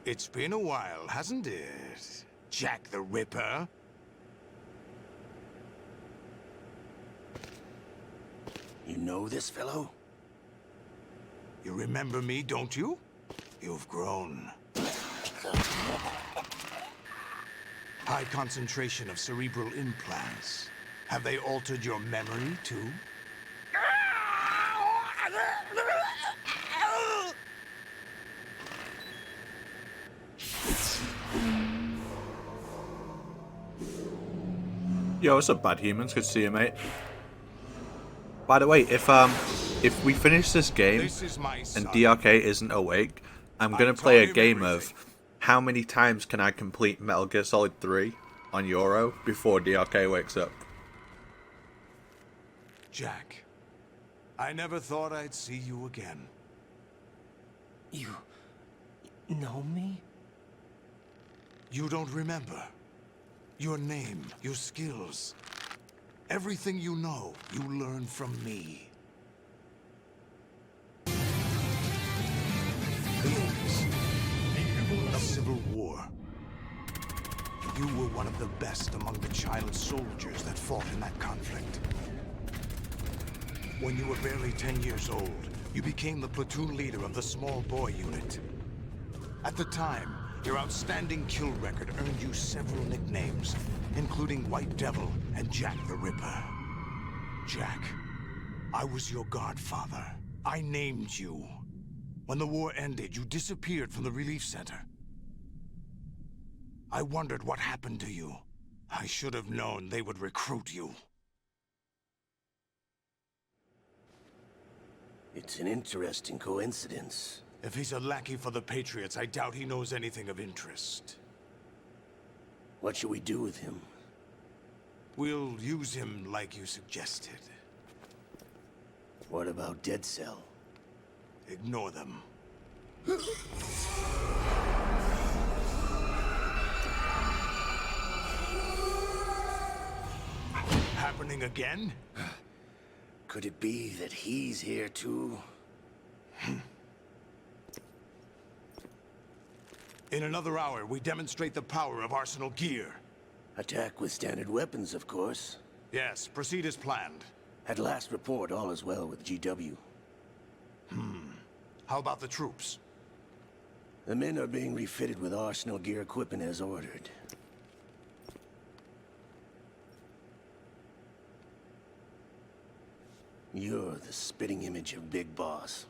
It's been a while, hasn't it? Jack the Ripper? You know this fellow? You remember me, don't you? You've grown. High concentration of cerebral implants. Have they altered your memory, too? Yo, what's up, bad humans? Good to see you, mate. By the way, if we finish this game and DRK isn't awake, I'm gonna play a game of how many times can I complete Metal Gear Solid 3 on Euro before DRK wakes up. Jack, I never thought I'd see you again. You know me? You don't remember. Your name, your skills. Everything you know, you learned from me. A civil war. You were one of the best among the child soldiers that fought in that conflict. When you were barely 10 years old, you became the platoon leader of the small boy unit. At the time, your outstanding kill record earned you several nicknames, including White Devil and Jack the Ripper. Jack, I was your godfather. I named you. When the war ended, you disappeared from the relief center. I wondered what happened to you. I should have known they would recruit you. It's an interesting coincidence. If he's a lackey for the Patriots, I doubt he knows anything of interest. What should we do with him? We'll use him like you suggested. What about Dead Cell? Ignore them. Happening again? Could it be that he's here too? In another hour, we demonstrate the power of Arsenal gear. Attack with standard weapons, of course. Yes, proceed as planned. At last report, all is well with GW. How about the troops? The men are being refitted with Arsenal gear equipment as ordered. You're the spitting image of Big Boss.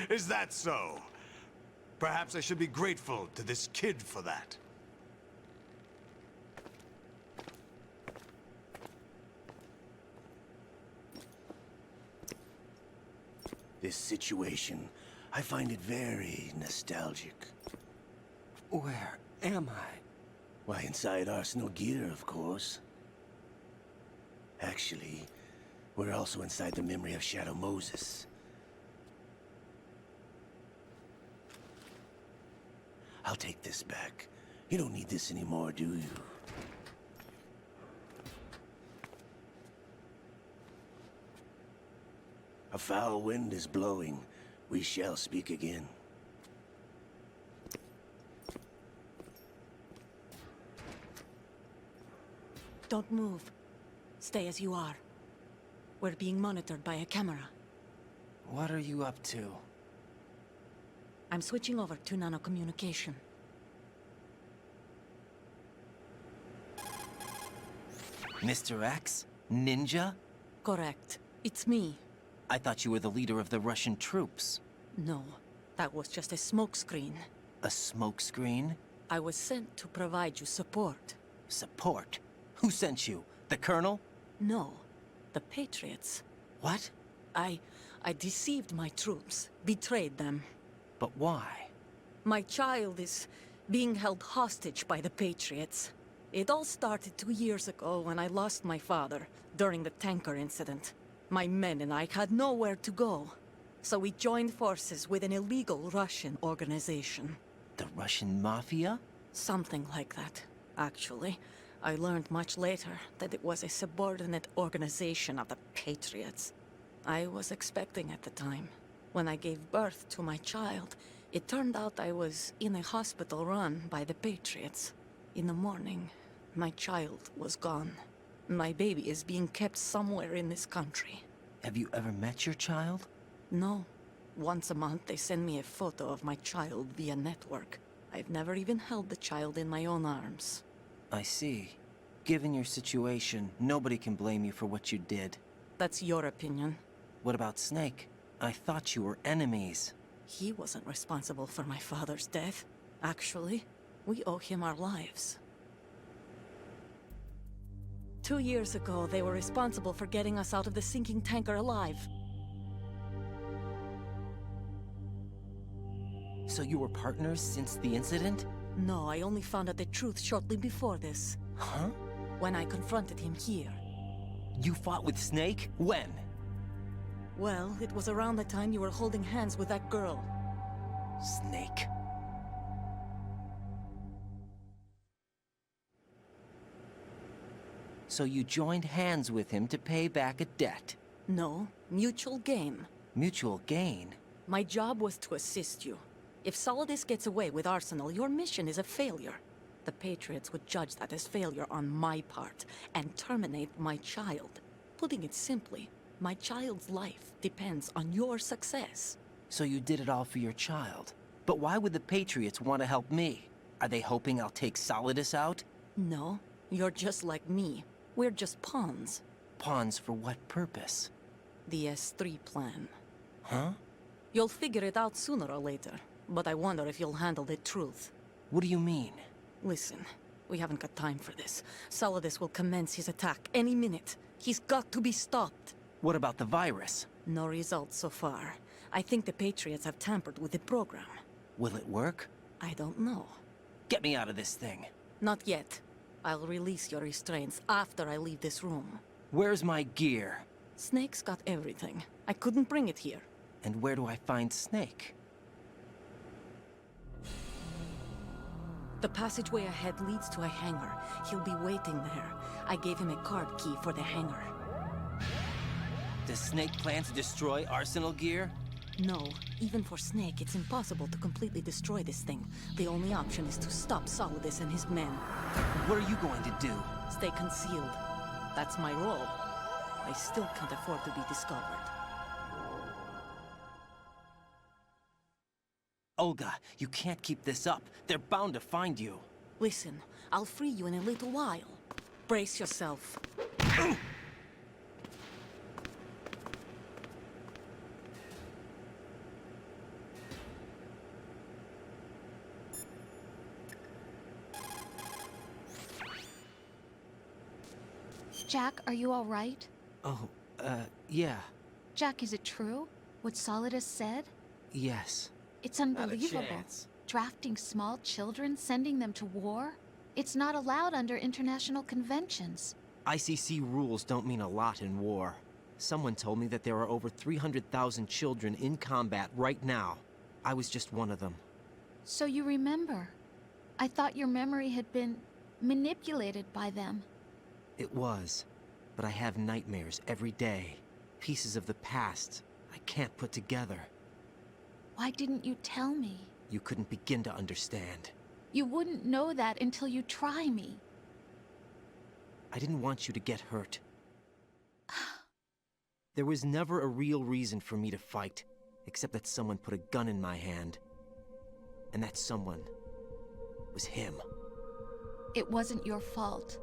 Is that so? Perhaps I should be grateful to this kid for that. This situation, I find it very nostalgic. Where am I? Why, inside Arsenal gear, of course. Actually, we're also inside the memory of Shadow Moses. I'll take this back. You don't need this anymore, do you? A foul wind is blowing. We shall speak again. Don't move. Stay as you are. We're being monitored by a camera. What are you up to? I'm switching over to nanocommunication. Mr. X? Ninja? Correct. It's me. I thought you were the leader of the Russian troops. No, that was just a smokescreen. A smokescreen? I was sent to provide you support. Support? Who sent you? The Colonel? No, the Patriots. What? I deceived my troops, betrayed them. But why? My child is being held hostage by the Patriots. It all started 2 years ago when I lost my father during the tanker incident. My men and I had nowhere to go, so we joined forces with an illegal Russian organization. The Russian Mafia? Something like that, actually. I learned much later that it was a subordinate organization of the Patriots. I was expecting at the time. When I gave birth to my child, it turned out I was in a hospital run by the Patriots. In the morning, my child was gone. My baby is being kept somewhere in this country. Have you ever met your child? No. Once a month, they send me a photo of my child via network. I've never even held the child in my own arms. I see. Given your situation, nobody can blame you for what you did. That's your opinion. What about Snake? I thought you were enemies. He wasn't responsible for my father's death. Actually, we owe him our lives. 2 years ago, they were responsible for getting us out of the sinking tanker alive. So you were partners since the incident? No, I only found out the truth shortly before this. Huh? When I confronted him here. You fought with Snake? When? Well, it was around the time you were holding hands with that girl. Snake. So you joined hands with him to pay back a debt? No, mutual gain. Mutual gain? My job was to assist you. If Solidus gets away with Arsenal, your mission is a failure. The Patriots would judge that as failure on my part, and terminate my child. Putting it simply, my child's life depends on your success. So you did it all for your child. But why would the Patriots want to help me? Are they hoping I'll take Solidus out? No, you're just like me. We're just pawns. Pawns for what purpose? The S3 plan. Huh? You'll figure it out sooner or later, but I wonder if you'll handle the truth. What do you mean? Listen, We haven't got time for this. Solidus will commence his attack any minute. He's got to be stopped. What about the virus? No results so far. I think the Patriots have tampered with the program. Will it work? I don't know. Get me out of this thing. Not yet. I'll release your restraints after I leave this room. Where's my gear? Snake's got everything. I couldn't bring it here. And where do I find Snake? The passageway ahead leads to a hangar. He'll be waiting there. I gave him a card key for the hangar. Does Snake plan to destroy Arsenal gear? No. Even for Snake, it's impossible to completely destroy this thing. The only option is to stop Solidus and his men. What are you going to do? Stay concealed. That's my role. I still can't afford to be discovered. Olga, you can't keep this up. They're bound to find you. Listen, I'll free you in a little while. Brace yourself. Jack, are you all right? Oh, yeah. Jack, is it true? What Solidus said? Yes. It's unbelievable. chance. Drafting small children, sending them to war? It's not allowed under international conventions. ICC rules don't mean a lot in war. Someone told me that there are over 300,000 children in combat right now. I was just one of them. So you remember. I thought your memory had been manipulated by them. It was. But I have nightmares every day. Pieces of the past I can't put together. Why didn't you tell me? You couldn't begin to understand. You wouldn't know that until you try me. I didn't want you to get hurt. There was never a real reason for me to fight, except that someone put a gun in my hand. And that someone was him. It wasn't your fault.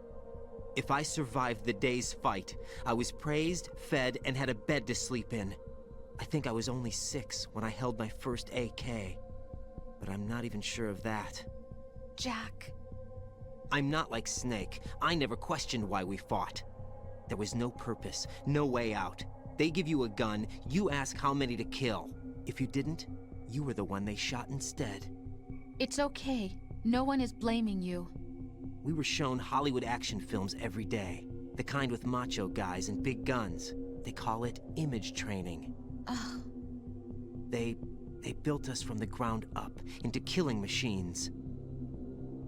If I survived the day's fight, I was praised, fed, and had a bed to sleep in. I think I was only 6 when I held my first AK. But I'm not even sure of that. Jack. I'm not like Snake. I never questioned why we fought. There was no purpose, no way out. They give you a gun, you ask how many to kill. If you didn't, you were the one they shot instead. It's okay. No one is blaming you. We were shown Hollywood action films every day. The kind with macho guys and big guns. They call it image training. Ugh. They built us from the ground up into killing machines.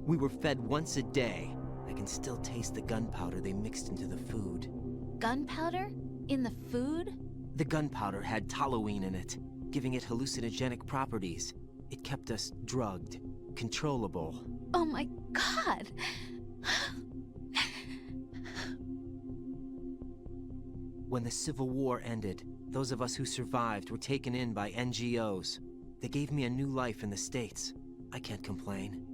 We were fed once a day. I can still taste the gunpowder they mixed into the food. Gunpowder? In the food? The gunpowder had toluene in it, giving it hallucinogenic properties. It kept us drugged, controllable. Oh my God! When the Civil War ended, those of us who survived were taken in by NGOs. They gave me a new life in the States. I can't complain.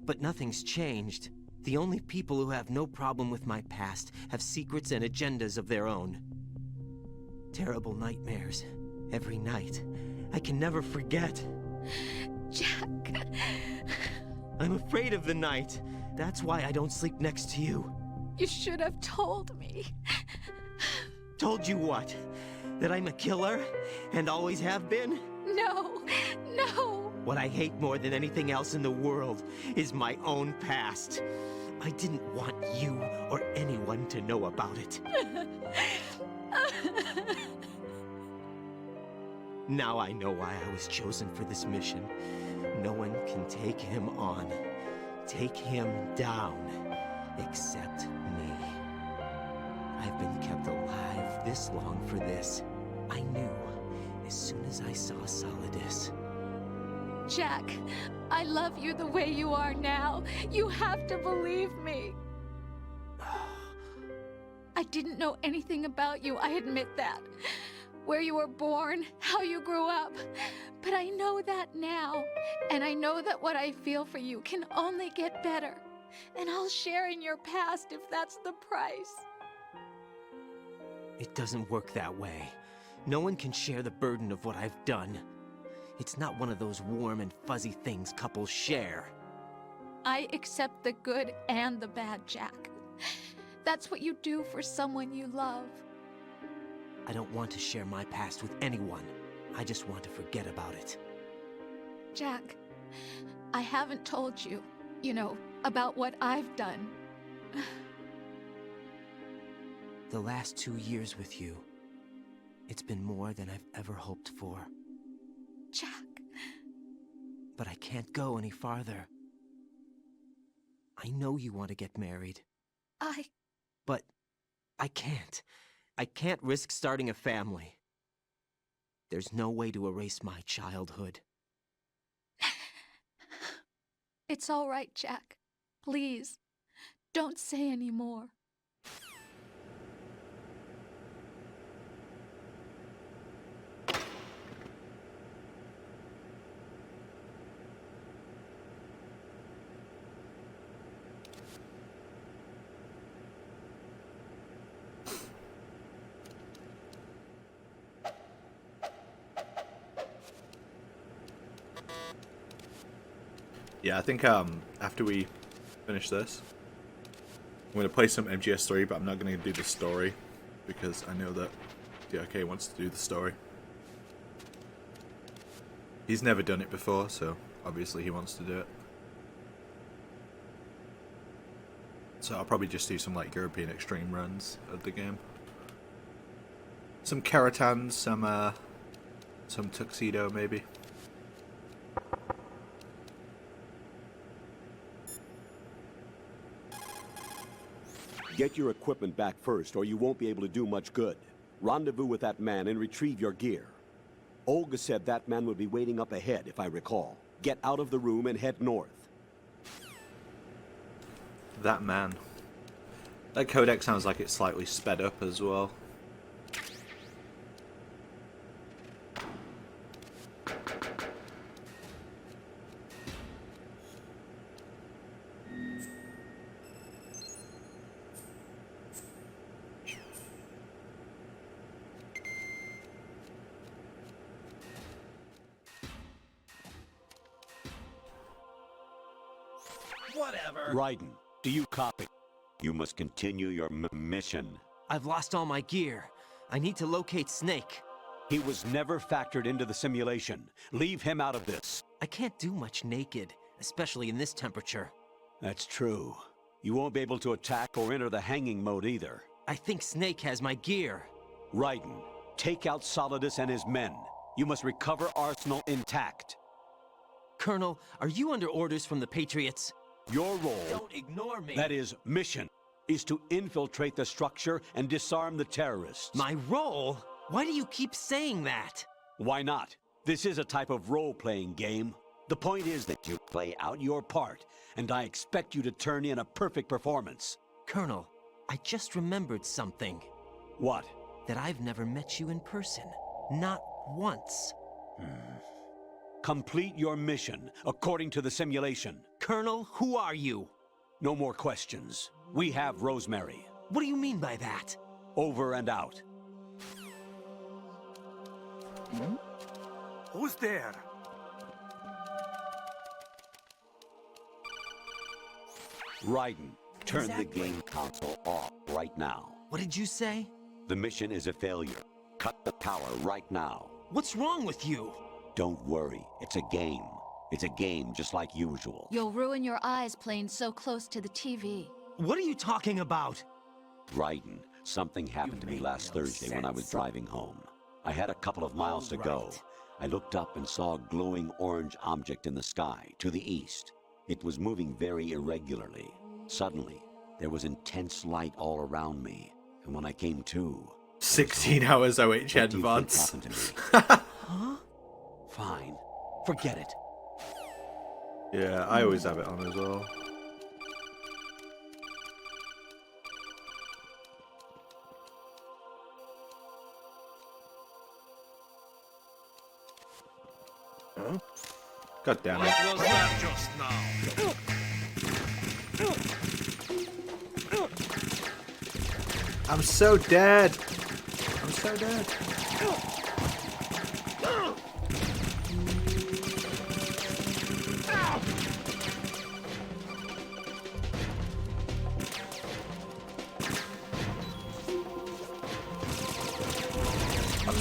But nothing's changed. The only people who have no problem with my past have secrets and agendas of their own. Terrible nightmares. Every night. I can never forget. Jack. I'm afraid of the night. That's why I don't sleep next to you. You should have told me. Told you what? That I'm a killer? And always have been? No, no. What I hate more than anything else in the world is my own past. I didn't want you or anyone to know about it. Now I know why I was chosen for this mission. No one can take him on, take him down, except me. I've been kept alive this long for this. I knew as soon as I saw Solidus. Jack, I love you the way you are now. You have to believe me. I didn't know anything about you, I admit that. Where you were born, how you grew up. But I know that now. And I know that what I feel for you can only get better. And I'll share in your past if that's the price. It doesn't work that way. No one can share the burden of what I've done. It's not one of those warm and fuzzy things couples share. I accept the good and the bad, Jack. That's what you do for someone you love. I don't want to share my past with anyone. I just want to forget about it. Jack, I haven't told you, about what I've done. The last 2 years with you, it's been more than I've ever hoped for. Jack. But I can't go any farther. I know you want to get married. But I can't. I can't risk starting a family. There's no way to erase my childhood. It's all right, Jack. Please, don't say any more. Yeah, I think after we finish this, I'm going to play some MGS3, but I'm not going to do the story because I know that DRK wants to do the story. He's never done it before, so obviously he wants to do it. So I'll probably just do some like European extreme runs of the game. Some Karatans, some Tuxedo maybe. Get your equipment back first, or you won't be able to do much good. Rendezvous with that man and retrieve your gear. Olga said that man would be waiting up ahead, if I recall. Get out of the room and head north. That man. That codec sounds like it's slightly sped up as well. Whatever. Raiden, do you copy? You must continue your mission. I've lost all my gear. I need to locate Snake. He was never factored into the simulation. Leave him out of this. I can't do much naked, especially in this temperature. That's true. You won't be able to attack or enter the hanging mode either. I think Snake has my gear. Raiden, take out Solidus and his men. You must recover Arsenal intact. Colonel, are you under orders from the Patriots? Your role, Don't ignore me. that is, mission, is to infiltrate the structure and disarm the terrorists. My role? Why do you keep saying that? Why not? This is a type of role-playing game. The point is that you play out your part, and I expect you to turn in a perfect performance. Colonel, I just remembered something. What? That I've never met you in person. Not once. Complete your mission, according to the simulation. Colonel, who are you? No more questions. We have Rosemary. What do you mean by that? Over and out. Who's there? Raiden, turn the game console off right now. What did you say? The mission is a failure. Cut the power right now. What's wrong with you? Don't worry, it's a game. It's a game just like usual. You'll ruin your eyes playing so close to the TV. What are you talking about? Raiden, something happened to me last Thursday when I was driving home. I had a couple of miles to go. I looked up and saw a glowing orange object in the sky, to the east. It was moving very irregularly. Suddenly, there was intense light all around me. And when I came to... 16 hours OHN VODs. Huh? Fine. Forget it. Yeah, I always have it on as well. Huh? God damn it. What was that just now? I'm so dead. I'm so dead.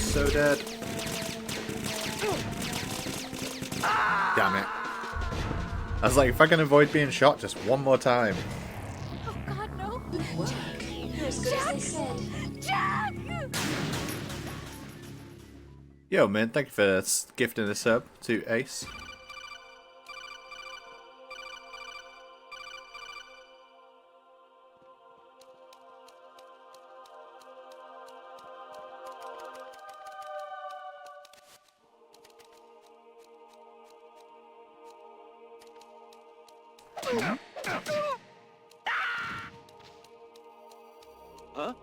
so dead. Damn it. I was like, if I can avoid being shot just one more time. Oh God, no! Jack! Yo, man, thank you for gifting a sub to Ace. Huh?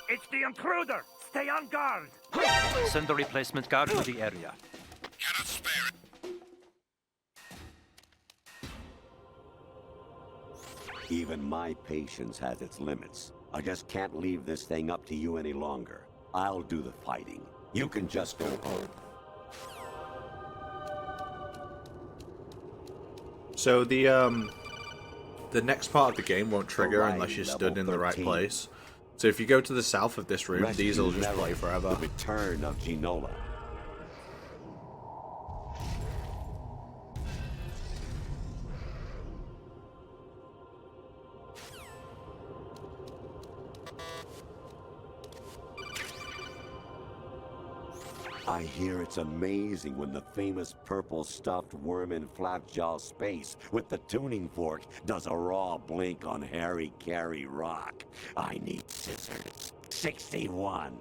It's the intruder! Stay on guard! Send a replacement guard to the area. Even my patience has its limits. I just can't leave this thing up to you any longer. I'll do the fighting. You can just go home. So the next part of the game won't trigger unless you're stood in the right place. So if you go to the south of this room, these will just play forever. The return of Ginola. I hear it's amazing when the famous purple stuffed worm in Flapjaw space with the tuning fork does a raw blink on Harry Carey Rock. I need scissors. 61.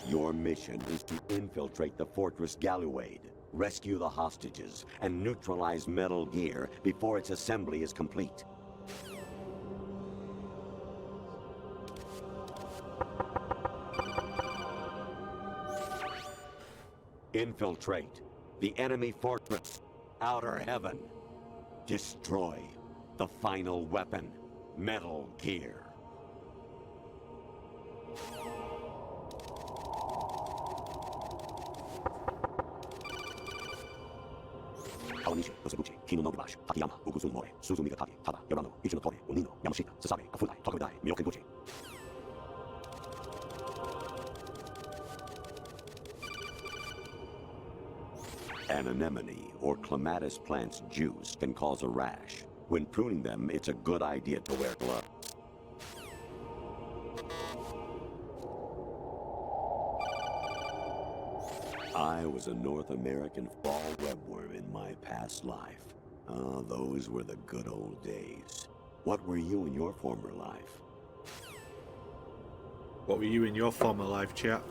Your mission is to infiltrate the Fortress Galluade, rescue the hostages, and neutralize Metal Gear before its assembly is complete. Infiltrate the enemy fortress, Outer Heaven. Destroy the final weapon, Metal Gear. An anemone or clematis plant's juice can cause a rash. When pruning them, it's a good idea to wear gloves. I was a North American fall webworm in my past life. Ah, those were the good old days. What were you in your former life? What were you in your former life, chap?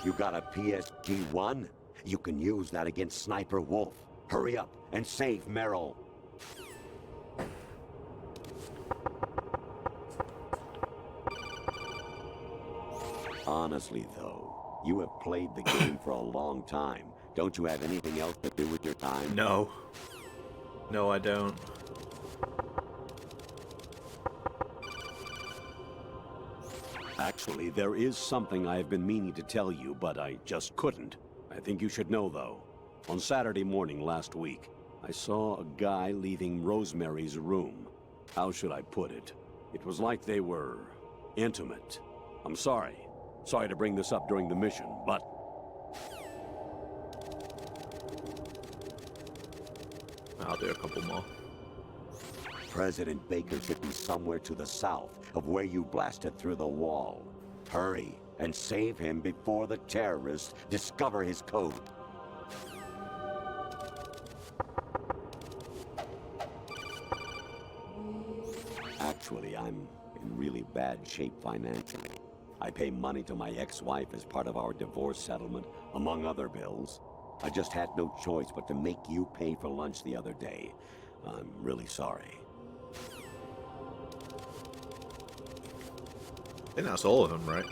You got a PSG-1? You can use that against Sniper Wolf. Hurry up and save Merrill. Honestly, though, you have played the game for a long time. Don't you have anything else to do with your time? No. No, I don't. Actually, there is something I have been meaning to tell you, but I just couldn't. I think you should know, though. On Saturday morning last week, I saw a guy leaving Rosemary's room. How should I put it? It was like they were intimate. I'm sorry. Sorry to bring this up during the mission, but... I'll do a couple more. President Baker should be somewhere to the south of where you blasted through the wall. Hurry and save him before the terrorists discover his code. Actually, I'm in really bad shape financially. I pay money to my ex-wife as part of our divorce settlement, among other bills. I just had no choice but to make you pay for lunch the other day. I'm really sorry. I think that's all of them, right?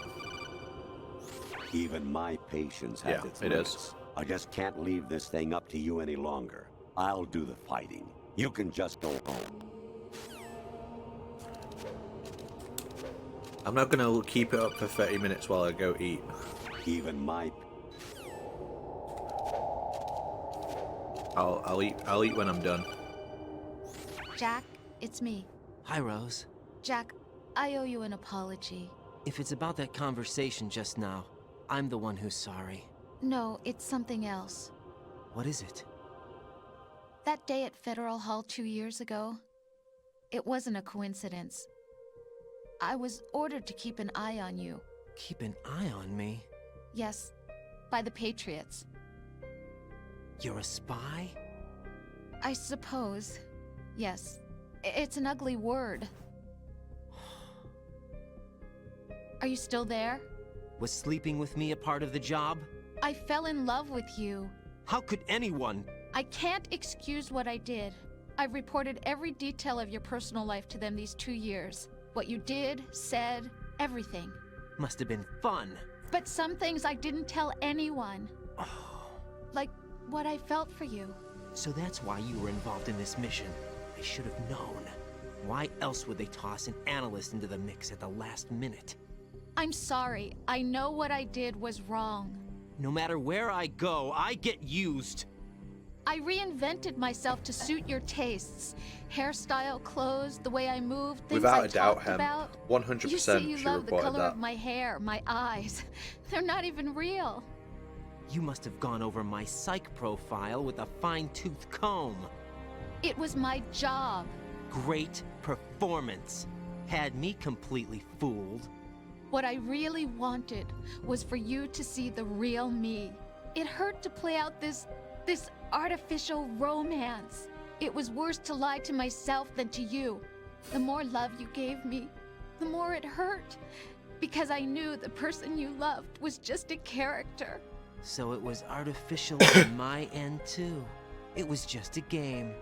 Even my patience has its limits. I just can't leave this thing up to you any longer. I'll do the fighting. You can just go home. I'm not gonna keep it up for 30 minutes while I go eat. Even my... I'll eat when I'm done. Jack, it's me. Hi, Rose. Jack, I owe you an apology. If it's about that conversation just now, I'm the one who's sorry. No, it's something else. What is it? That day at Federal Hall 2 years ago, it wasn't a coincidence. I was ordered to keep an eye on you. Keep an eye on me? Yes, by the Patriots. You're a spy? I suppose. Yes. It's an ugly word. Are you still there? Was sleeping with me a part of the job? I fell in love with you. How could anyone? I can't excuse what I did. I've reported every detail of your personal life to them these 2 years. What you did, said, everything. Must have been fun. But some things I didn't tell anyone. Like what I felt for you. So that's why you were involved in this mission. I should have known. Why else would they toss an analyst into the mix at the last minute? I'm sorry. I know what I did was wrong. No matter where I go, I get used. I reinvented myself to suit your tastes. Hairstyle, clothes, the way I moved, things Without I a doubt, talked Hem. about. 100% You say you she love the reported color that. of my hair, my eyes. They're not even real. You must have gone over my psych profile with a fine-tooth comb. It was my job. Great performance. Had me completely fooled. What I really wanted was for you to see the real me. It hurt to play out this artificial romance. It was worse to lie to myself than to you. The more love you gave me, the more it hurt. Because I knew the person you loved was just a character. So it was artificial on my end too. It was just a game,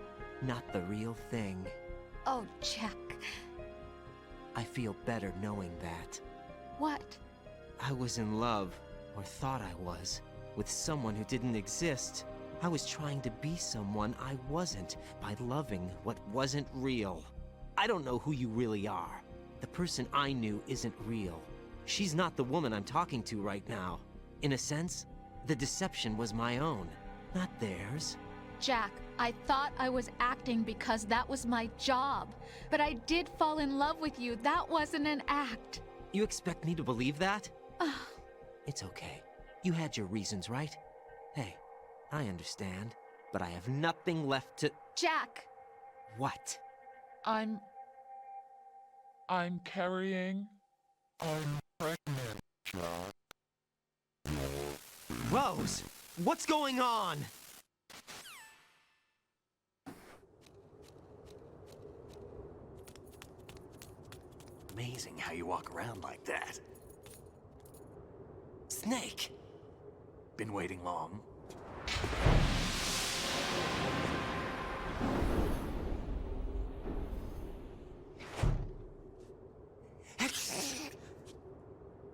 not the real thing. Oh, Jack. I feel better knowing that. What? I was in love, or thought I was, with someone who didn't exist. I was trying to be someone I wasn't by loving what wasn't real. I don't know who you really are. The person I knew isn't real. She's not the woman I'm talking to right now. In a sense, the deception was my own, not theirs. Jack, I thought I was acting because that was my job. But I did fall in love with you. That wasn't an act. You expect me to believe that? It's okay. You had your reasons, right? Hey, I understand, but I have nothing left to... Jack! What? I'm carrying... I'm pregnant, Jack. Rose! What's going on? Amazing how you walk around like that. Snake! Been waiting long?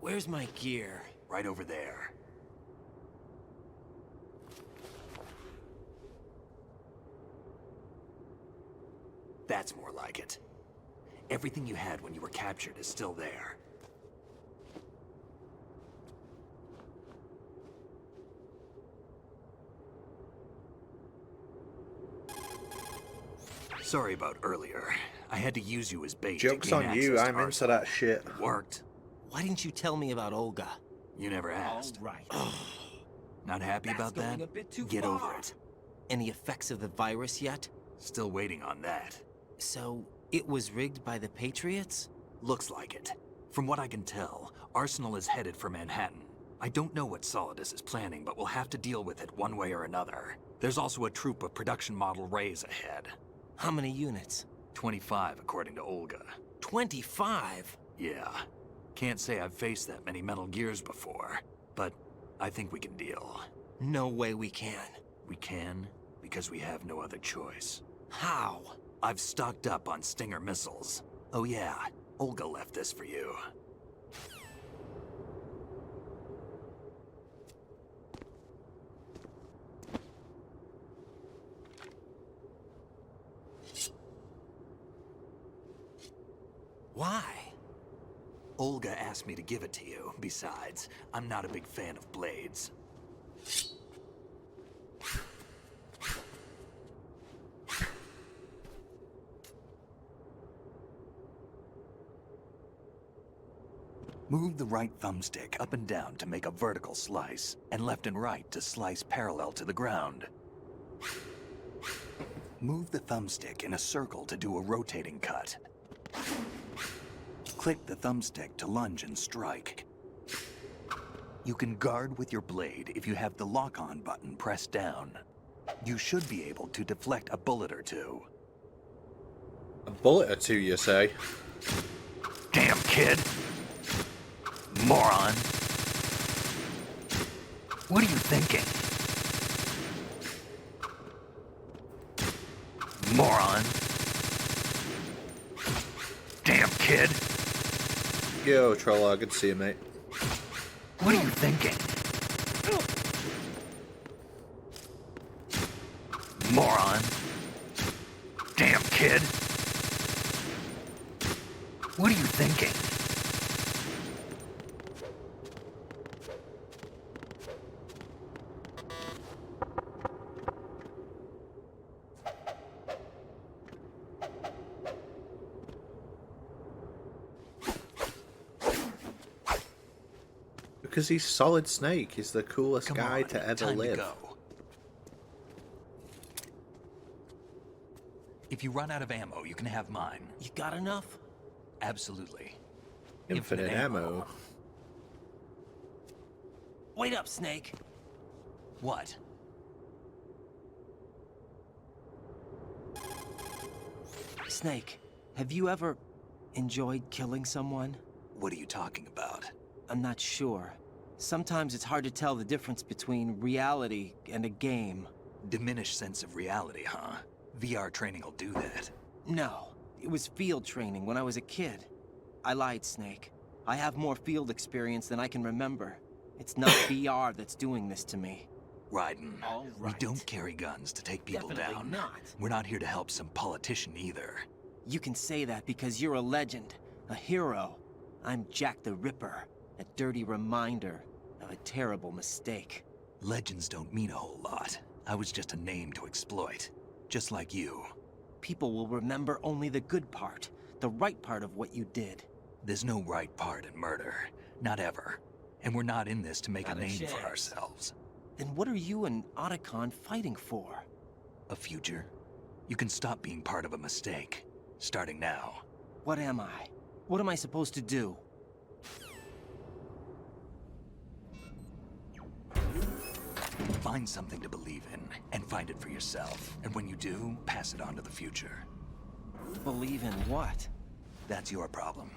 Where's my gear? Right over there. That's more like it. Everything you had when you were captured is still there. Sorry about earlier. I had to use you as bait. Joke's to gain on you, access to I'm our into that shit. It worked. Why didn't you tell me about Olga? You never asked. All right. Not happy about that? Get over it. Any effects of the virus yet? Still waiting on that. So, it was rigged by the Patriots? Looks like it. From what I can tell, Arsenal is headed for Manhattan. I don't know what Solidus is planning, but we'll have to deal with it one way or another. There's also a troop of production model Rays ahead. How many units? 25, according to Olga. 25? Yeah. Can't say I've faced that many Metal Gears before, but I think we can deal. No way we can. We can, because we have no other choice. How? I've stocked up on Stinger missiles. Oh yeah, Olga left this for you. Why? Olga asked me to give it to you. Besides, I'm not a big fan of blades. Move the right thumbstick up and down to make a vertical slice, and left and right to slice parallel to the ground. Move the thumbstick in a circle to do a rotating cut. Click the thumbstick to lunge and strike. You can guard with your blade if you have the lock-on button pressed down. You should be able to deflect a bullet or two. A bullet or two, you say? Damn, kid! Moron! What are you thinking? Moron! Damn, kid! Yo, Troller, good to see you, mate. What are you thinking? Moron! Damn, kid! What are you thinking? Because he's Solid Snake. He's the coolest Come guy on, to ever time live. to go. If you run out of ammo, you can have mine. You got enough? Absolutely. Infinite ammo. Wait up, Snake. What? Snake, have you ever enjoyed killing someone? What are you talking about? I'm not sure. Sometimes it's hard to tell the difference between reality and a game. Diminished sense of reality, huh? VR training will do that. No, it was field training when I was a kid. I lied, Snake. I have more field experience than I can remember. It's not VR that's doing this to me. Raiden, All we right. don't carry guns to take people Definitely down. not. We're not here to help some politician either. You can say that because you're a legend, a hero. I'm Jack the Ripper, a dirty reminder of a terrible mistake. Legends don't mean a whole lot. I was just a name to exploit. Just like you. People will remember only the good part, the right part of what you did. There's no right part in murder. Not ever. And we're not in this to make Not a a name chance. for ourselves. Then what are you and Otacon fighting for? A future? You can stop being part of a mistake. Starting now. What am I? What am I supposed to do? Find something to believe in, and find it for yourself. And when you do, pass it on to the future. Believe in what? That's your problem.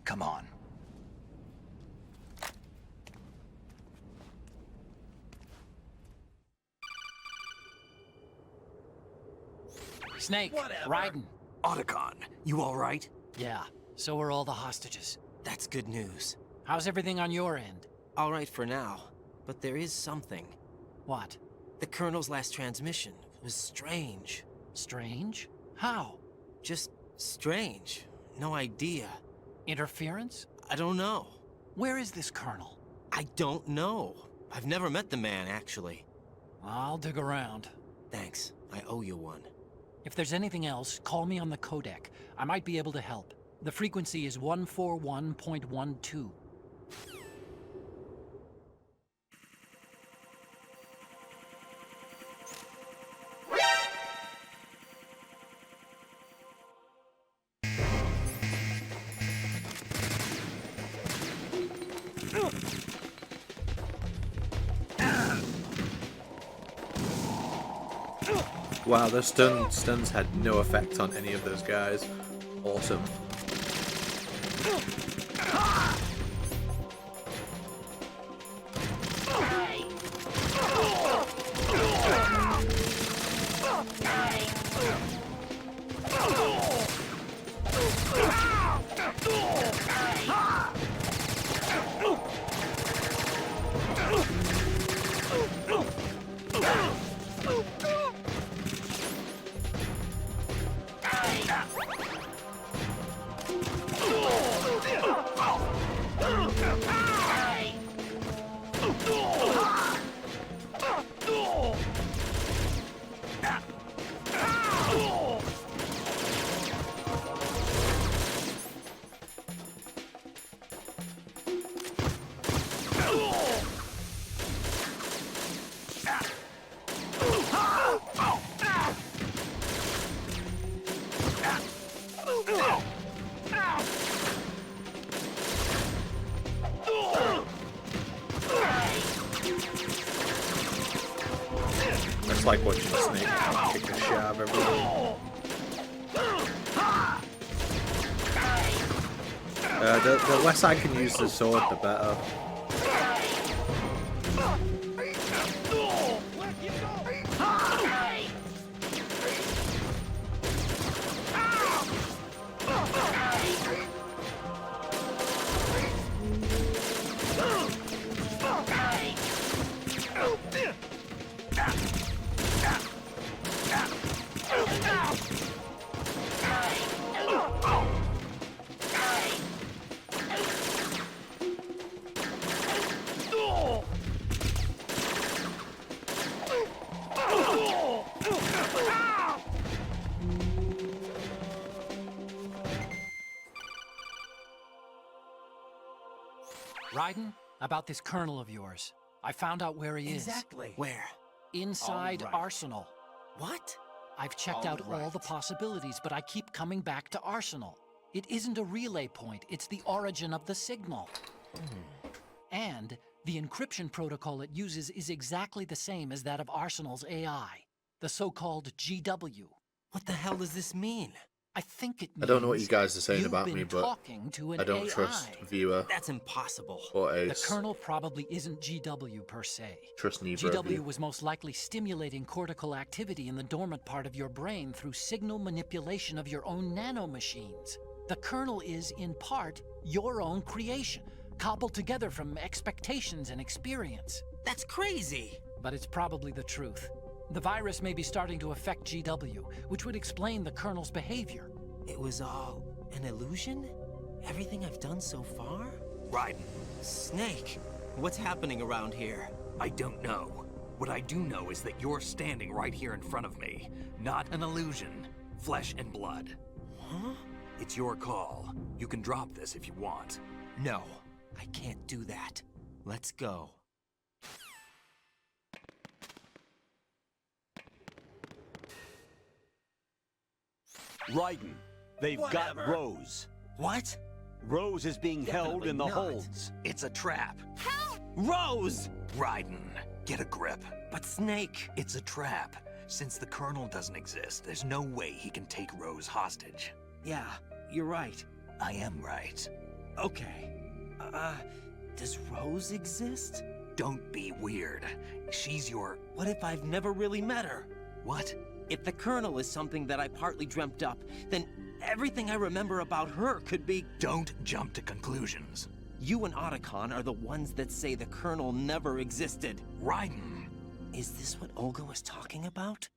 Come on. Snake, Whatever. Raiden. Otacon, you alright? Yeah, so are all the hostages. That's good news. How's everything on your end? All right for now, but there is something. What? The Colonel's last transmission was strange. Strange? How? Just strange. No idea. Interference? I don't know. Where is this Colonel? I don't know. I've never met the man, actually. I'll dig around. Thanks. I owe you one. If there's anything else, call me on the codec. I might be able to help. The frequency is 141.12. Wow, those stuns had no effect on any of those guys. Awesome. like watching a snake kick the shit out of everyone. The less I can use the sword, the better. Raiden, about this colonel of yours. I found out where he is. Exactly. Where? Inside All right. Arsenal. What? I've checked out all the possibilities, but I keep coming back to Arsenal. It isn't a relay point, it's the origin of the signal. And the encryption protocol it uses is exactly the same as that of Arsenal's AI, the so-called GW. What the hell does this mean? I think it means I don't know what you guys are saying you've about been me, but talking to an I don't AI. trust viewer. That's impossible. Or The Ace. Colonel probably isn't GW per se. Trust neither of GW you. was most likely stimulating cortical activity in the dormant part of your brain through signal manipulation of your own nanomachines. The Colonel is, in part, your own creation, cobbled together from expectations and experience. That's crazy. But it's probably the truth. The virus may be starting to affect GW, which would explain the Colonel's behavior. It was all an illusion? Everything I've done so far? Raiden. Snake, what's happening around here? I don't know. What I do know is that you're standing right here in front of me. Not an illusion. Flesh and blood. Huh? It's your call. You can drop this if you want. No, I can't do that. Let's go. Raiden, they've got Rose. What? Rose is being held in the not. holds. It's a trap. Rose! Raiden, get a grip. But Snake... It's a trap. Since the Colonel doesn't exist, there's no way he can take Rose hostage. Yeah, you're right. I am right. Okay. Does Rose exist? Don't be weird. She's your... What if I've never really met her? What? If the Colonel is something that I partly dreamt up, then everything I remember about her could be... Don't jump to conclusions. You and Otacon are the ones that say the Colonel never existed. Raiden! Is this what Olga was talking about?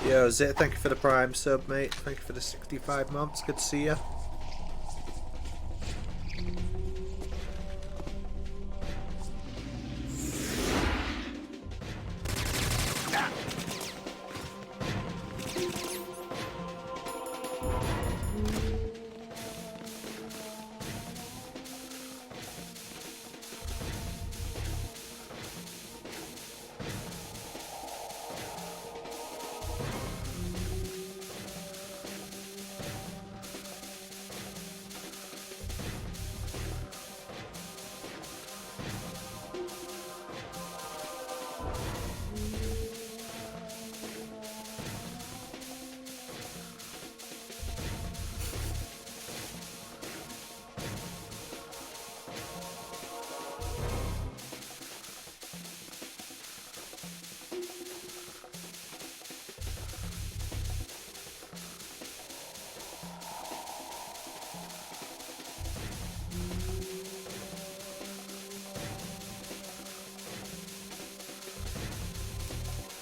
Yo, Zit, thank you for the Prime sub, mate. Thank you for the 65 months. Good to see you.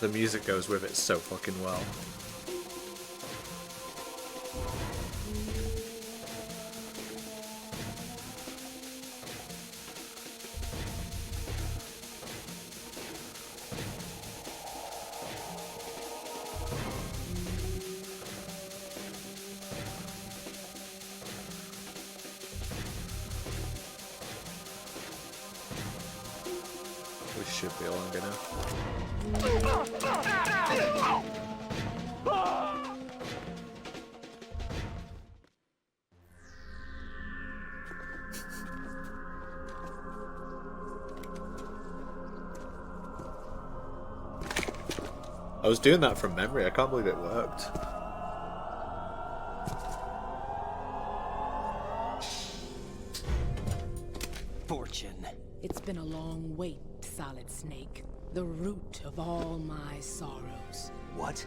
The music goes with it so fucking well. should be long enough. I was doing that from memory. I can't believe it worked. Fortune. It's been a long wait, Solid Snake. The root of all my sorrows. What?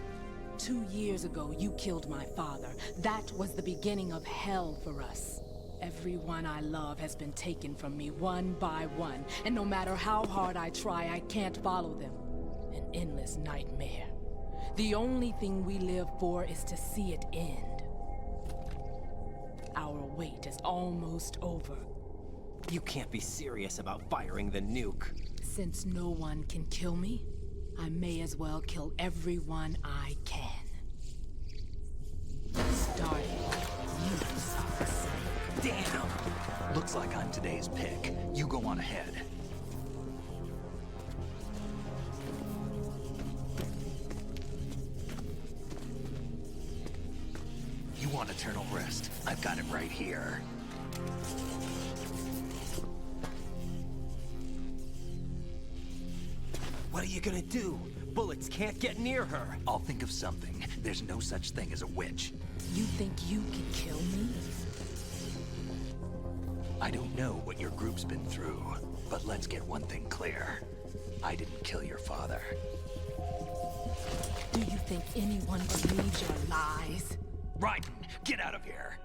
2 years ago, you killed my father. That was the beginning of hell for us. Everyone I love has been taken from me one by one, and no matter how hard I try, I can't follow them. An endless nightmare. The only thing we live for is to see it end. Our wait is almost over. You can't be serious about firing the nuke. Since no one can kill me, I may as well kill everyone I can. Starting with you, Solid Snake. Damn! Looks like I'm today's pick. You go on ahead. You want eternal rest? I've got it right here. What are you gonna do? Bullets can't get near her. I'll think of something. There's no such thing as a witch. You think you can kill me? I don't know what your group's been through, but let's get one thing clear. I didn't kill your father. Do you think anyone believes your lies? Raiden, get out of here!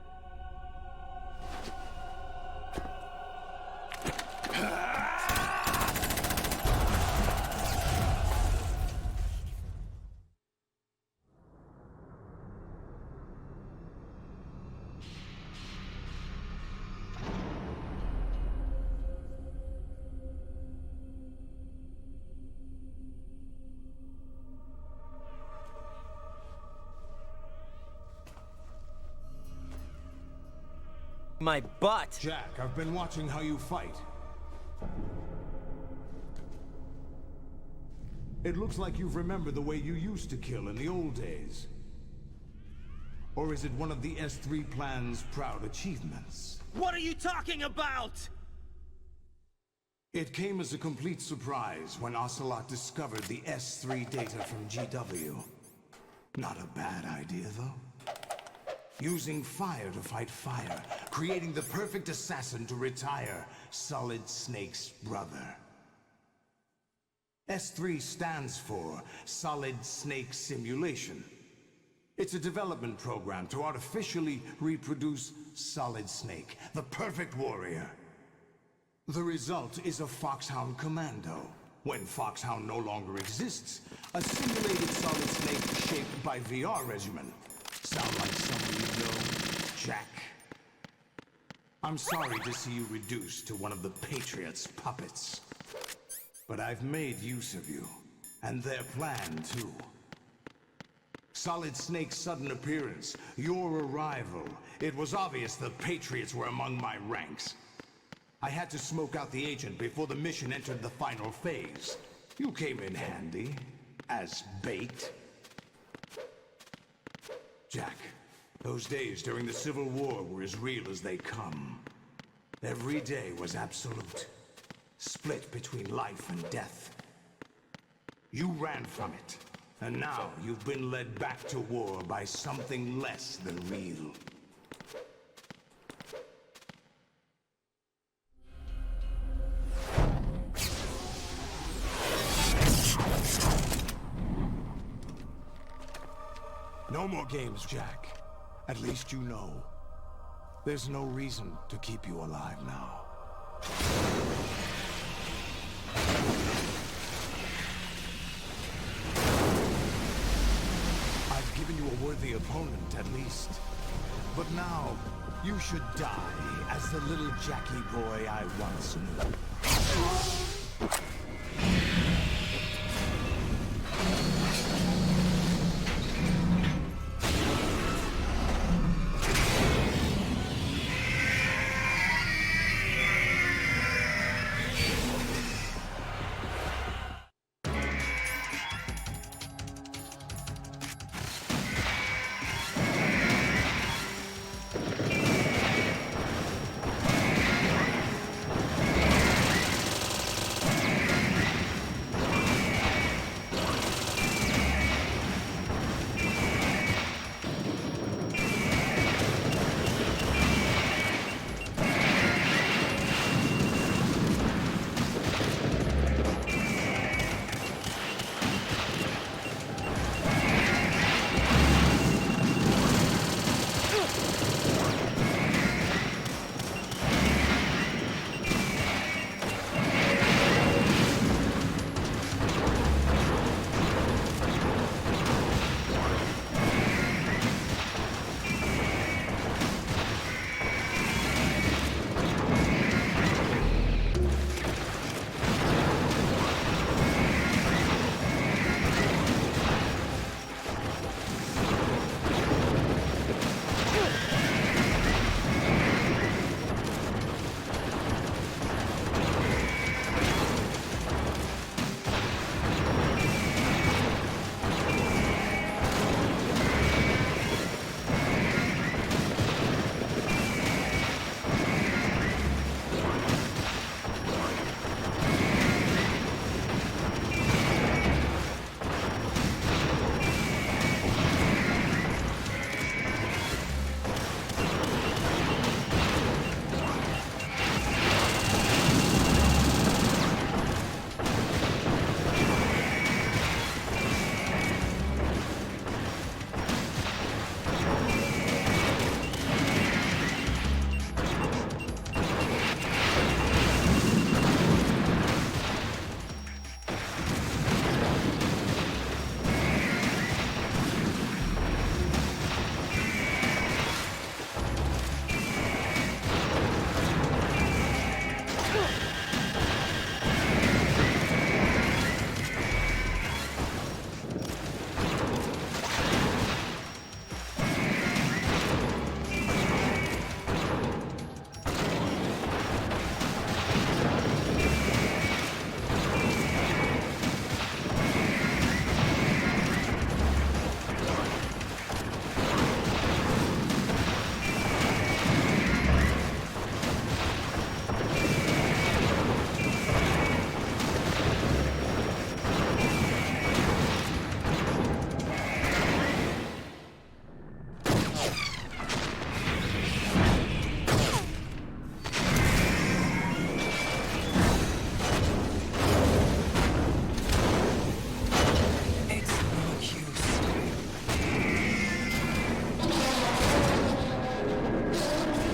My butt! Jack, I've been watching how you fight. It looks like you've remembered the way you used to kill in the old days. Or is it one of the S3 plan's proud achievements? What are you talking about? It came as a complete surprise when Ocelot discovered the S3 data from GW. Not a bad idea, though. Using fire to fight fire, creating the perfect assassin to retire Solid Snake's brother. S3 stands for Solid Snake Simulation. It's a development program to artificially reproduce Solid Snake, the perfect warrior. The result is a Foxhound Commando. When Foxhound no longer exists, a simulated Solid Snake shaped by VR regimen. Sound like someone you know, Jack? I'm sorry to see you reduced to one of the Patriots' puppets. But I've made use of you, and their plan too. Solid Snake's sudden appearance, your arrival, it was obvious the Patriots were among my ranks. I had to smoke out the agent before the mission entered the final phase. You came in handy, as bait. Jack, those days during the Civil War were as real as they come. Every day was absolute. Split between life and death. You ran from it, and now you've been led back to war by something less than real. No more games, Jack. At least you know. There's no reason to keep you alive now. I've given you a worthy opponent, at least. But now, you should die as the little Jackie boy I once knew.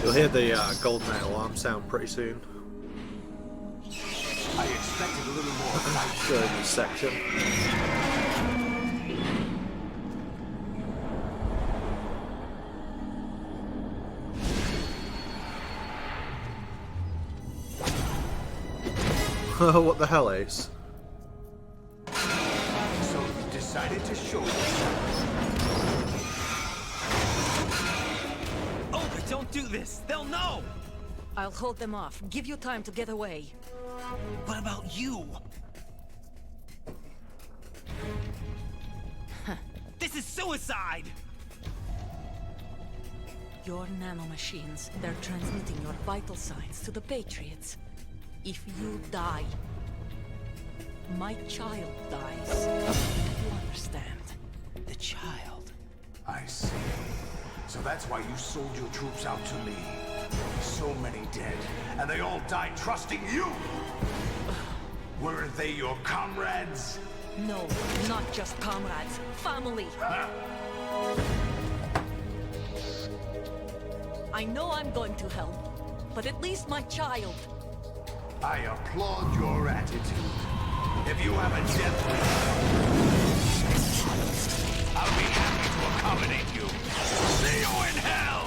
You'll hear the GoldenEye alarm sound pretty soon. I expected a little more fight. Show in this section. What the hell, Ace? So you decided to show yourself. Oh, but don't do this! They'll know! I'll hold them off. Give you time to get away. What about you? This is suicide! Your nanomachines, they're transmitting your vital signs to the Patriots. If you die, my child dies. You understand? The child. I see. So that's why you sold your troops out to me. So many dead, and they all died trusting you! Weren't they your comrades? No, not just comrades. Family! I know I'm going to help, but at least my child. I applaud your attitude. If you have a death wish, I'll be happy to accommodate you. See you in hell!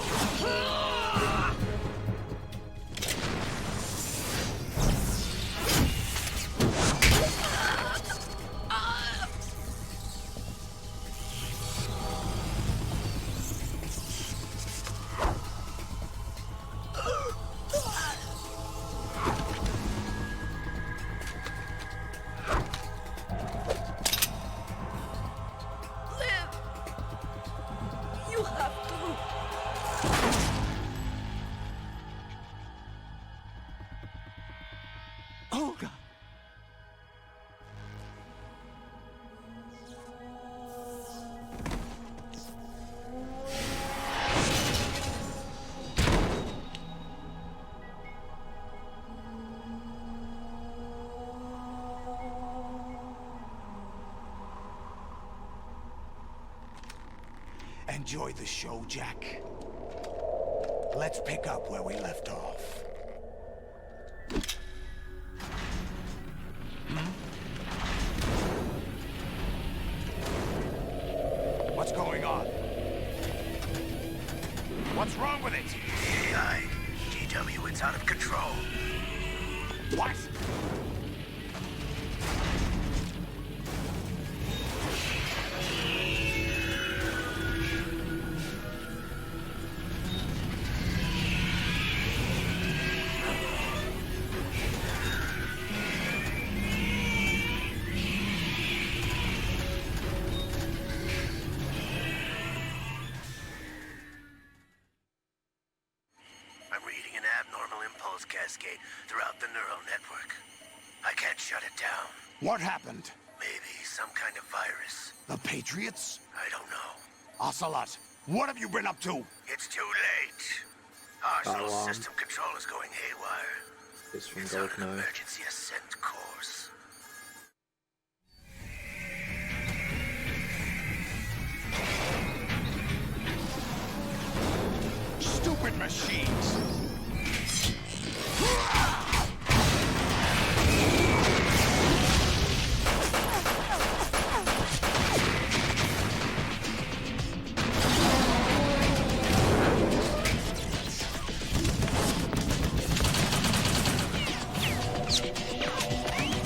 Enjoy the show, Jack. Let's pick up where we left off. What's going on? What's wrong with it? GW, it's out of control. What? Cascade throughout the neural network. I can't shut it down. What happened? Maybe some kind of virus. The Patriots? I don't know. Ocelot, what have you been up to? It's too late. Arsenal system control is going haywire. It's on an emergency ascent course. Stupid machines!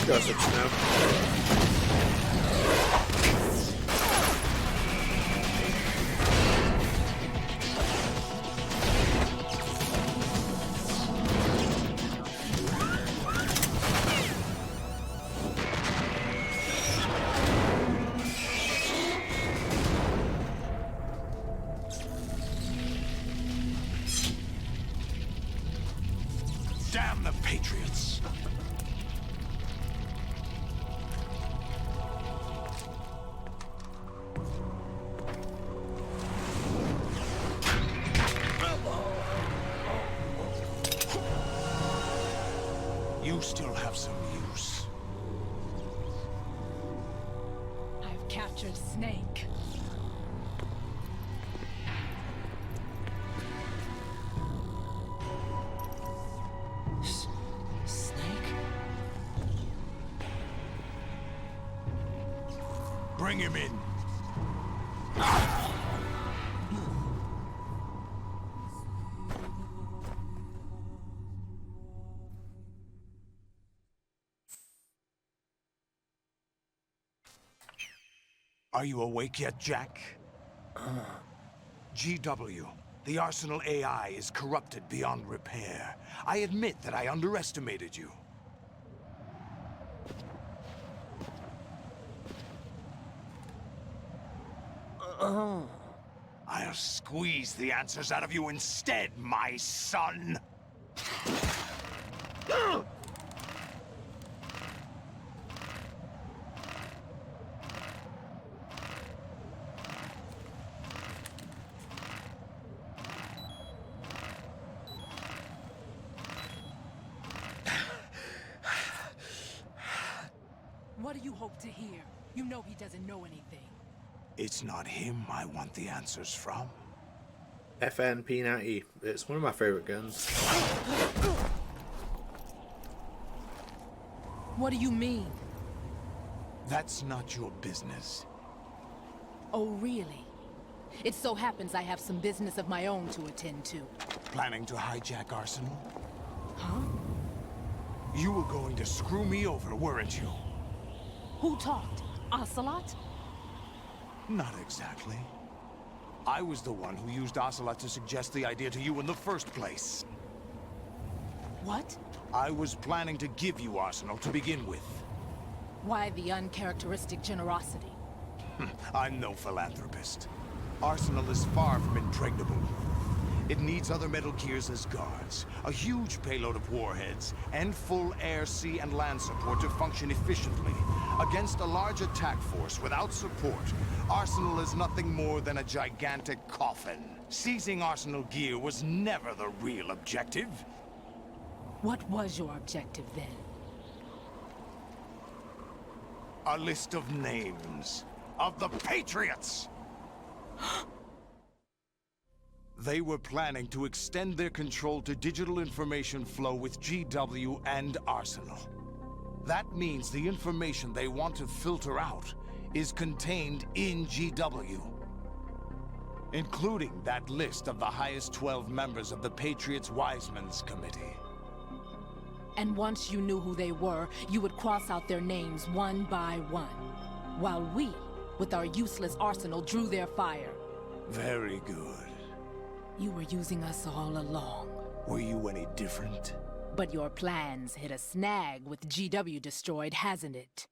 Gossip now. Damn the Patriots! You still have some use. I've captured Snake. Bring him in. Are you awake yet, Jack? GW, the Arsenal AI is corrupted beyond repair. I admit that I underestimated you. I'll squeeze the answers out of you instead, my son! What do you hope to hear? You know he doesn't know anything. It's not him I want the answers from. FN-P90. It's one of my favorite guns. What do you mean? That's not your business. Oh, really? It so happens I have some business of my own to attend to. Planning to hijack Arsenal? Huh? You were going to screw me over, weren't you? Who talked? Ocelot? Not exactly. I was the one who used Ocelot to suggest the idea to you in the first place. What? I was planning to give you Arsenal to begin with. Why the uncharacteristic generosity? I'm no philanthropist. Arsenal is far from impregnable. It needs other Metal Gears as guards, a huge payload of warheads, and full air, sea, and land support to function efficiently. Against a large attack force without support, Arsenal is nothing more than a gigantic coffin. Seizing Arsenal gear was never the real objective. What was your objective then? A list of names of the Patriots! They were planning to extend their control to digital information flow with GW and Arsenal. That means the information they want to filter out is contained in GW, including that list of the highest 12 members of the Patriots Wiseman's Committee. And once you knew who they were, you would cross out their names one by one, while we, with our useless arsenal, drew their fire. Very good. You were using us all along. Were you any different? But your plans hit a snag with GW destroyed, hasn't it?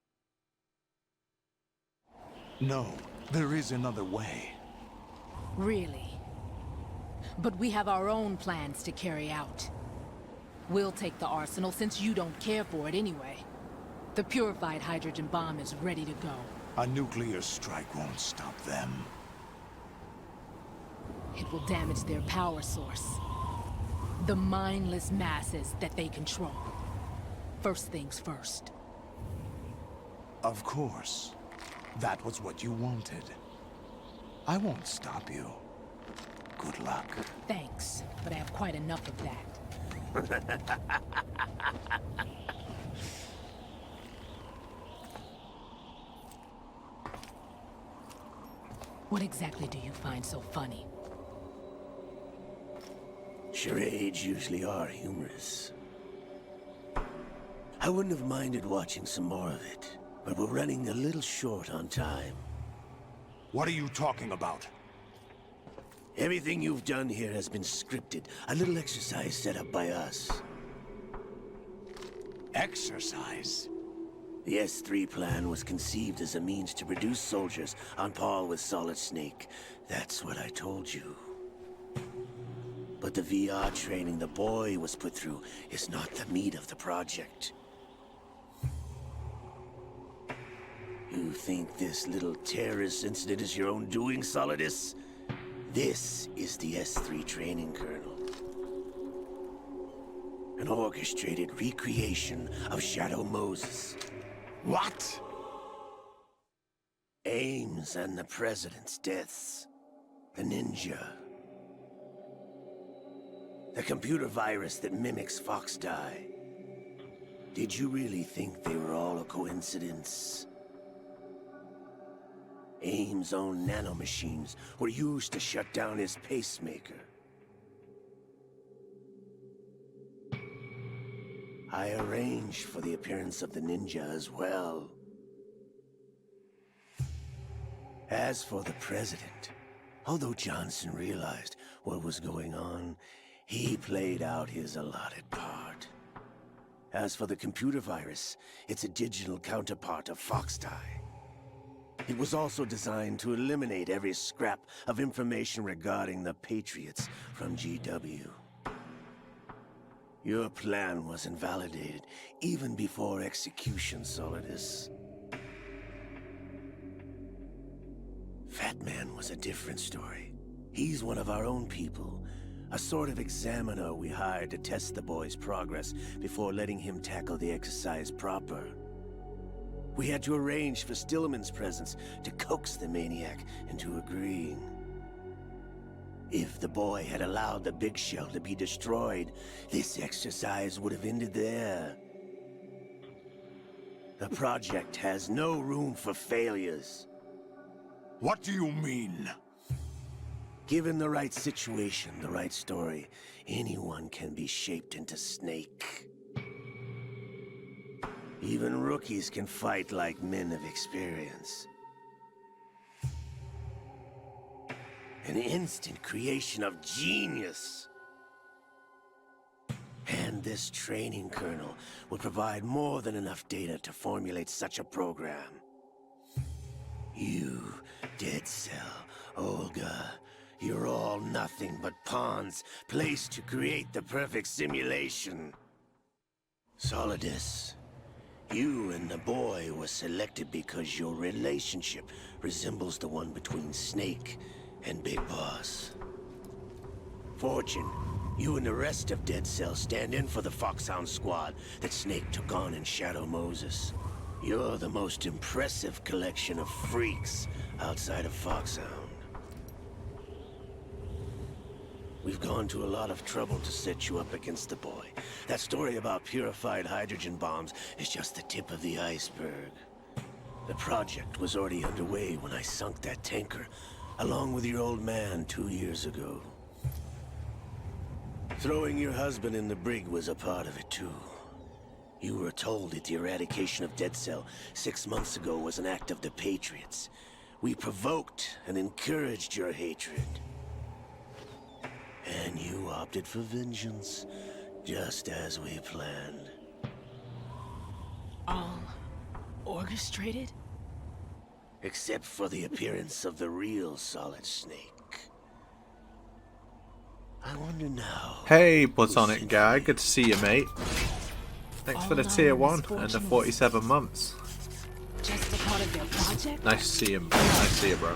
No, there is another way. Really? But we have our own plans to carry out. We'll take the arsenal since you don't care for it anyway. The purified hydrogen bomb is ready to go. A nuclear strike won't stop them. It will damage their power source. The mindless masses that they control. First things first. Of course. That was what you wanted. I won't stop you. Good luck. Thanks, but I have quite enough of that. What exactly do you find so funny? Charades usually are humorous. I wouldn't have minded watching some more of it, but we're running a little short on time. What are you talking about? Everything you've done here has been scripted. A little exercise set up by us. Exercise? The S3 plan was conceived as a means to produce soldiers on par with Solid Snake. That's what I told you. But the VR training the boy was put through is not the meat of the project. You think this little terrorist incident is your own doing, Solidus? This is the S3 training kernel. An orchestrated recreation of Shadow Moses. What? Ames and the President's deaths. The ninja. The computer virus that mimics Fox Die. Did you really think they were all a coincidence? AIM's own nanomachines were used to shut down his pacemaker. I arranged for the appearance of the ninja as well. As for the president, although Johnson realized what was going on, he played out his allotted part. As for the computer virus, it's a digital counterpart of Foxtie. It was also designed to eliminate every scrap of information regarding the Patriots from GW. Your plan was invalidated even before execution, Solidus. Fat Man was a different story. He's one of our own people, a sort of examiner we hired to test the boy's progress before letting him tackle the exercise proper. We had to arrange for Stillman's presence to coax the maniac into agreeing. If the boy had allowed the big shell to be destroyed, this exercise would have ended there. The project has no room for failures. What do you mean? Given the right situation, the right story, anyone can be shaped into Snake. Even rookies can fight like men of experience. An instant creation of genius. And this training kernel would provide more than enough data to formulate such a program. You, Dead Cell, Olga, you're all nothing but pawns placed to create the perfect simulation. Solidus, you and the boy were selected because your relationship resembles the one between Snake and Big Boss. Fortune, you and the rest of Dead Cell stand in for the Foxhound squad that Snake took on in Shadow Moses. You're the most impressive collection of freaks outside of Foxhound. We've gone to a lot of trouble to set you up against the boy. That story about purified hydrogen bombs is just the tip of the iceberg. The project was already underway when I sunk that tanker, along with your old man 2 years ago. Throwing your husband in the brig was a part of it too. You were told that the eradication of Dead Cell 6 months ago was an act of the Patriots. We provoked and encouraged your hatred. And you opted for vengeance, just as we planned. All orchestrated? Except for the appearance of the real Solid Snake. I wonder now... Hey, Platonic Guy, good to see you, mate. Thanks for the tier 1 and the 47 months. Just a part of their project? Nice to see you, nice to see you, bro.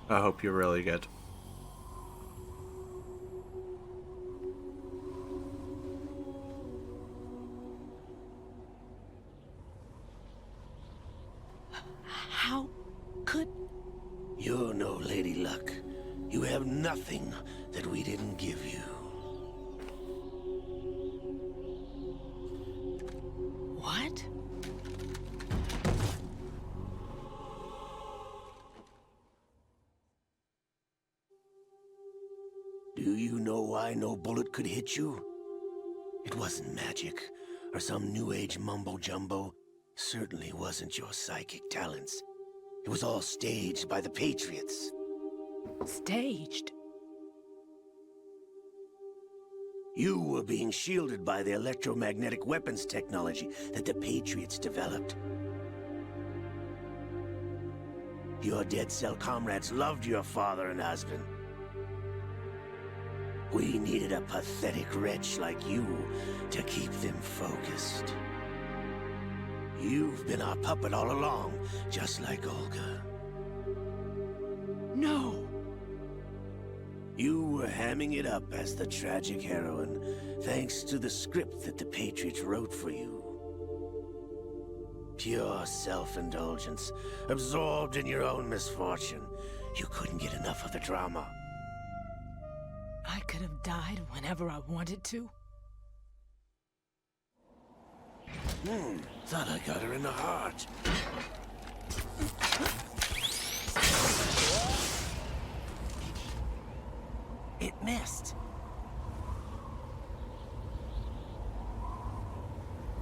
I hope you're really good. How could... You're no Lady Luck. You have nothing that we didn't give you. What? Do you know why no bullet could hit you? It wasn't magic, or some new age mumbo-jumbo. Certainly wasn't your psychic talents. It was all staged by the Patriots. Staged? You were being shielded by the electromagnetic weapons technology that the Patriots developed. Your Dead Cell comrades loved your father and husband. We needed a pathetic wretch like you to keep them focused. You've been our puppet all along, just like Olga. No! You were hamming it up as the tragic heroine, thanks to the script that the Patriots wrote for you. Pure self-indulgence, absorbed in your own misfortune. You couldn't get enough of the drama. I could have died whenever I wanted to. Thought I got her in the heart. It missed.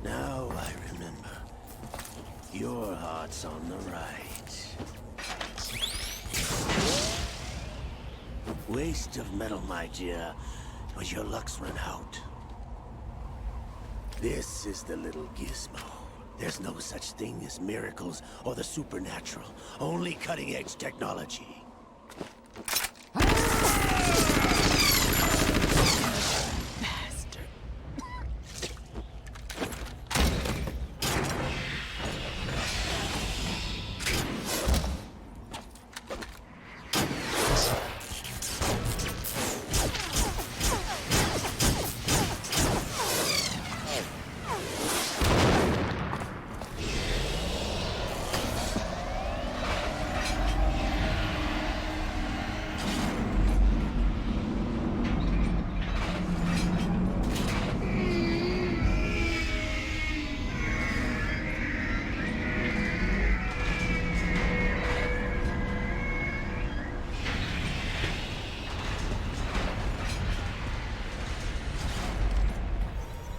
Now I remember. Your heart's on the right. Waste of metal, my dear, but your luck's run out. This is the little gizmo. There's no such thing as miracles or the supernatural. Only cutting-edge technology.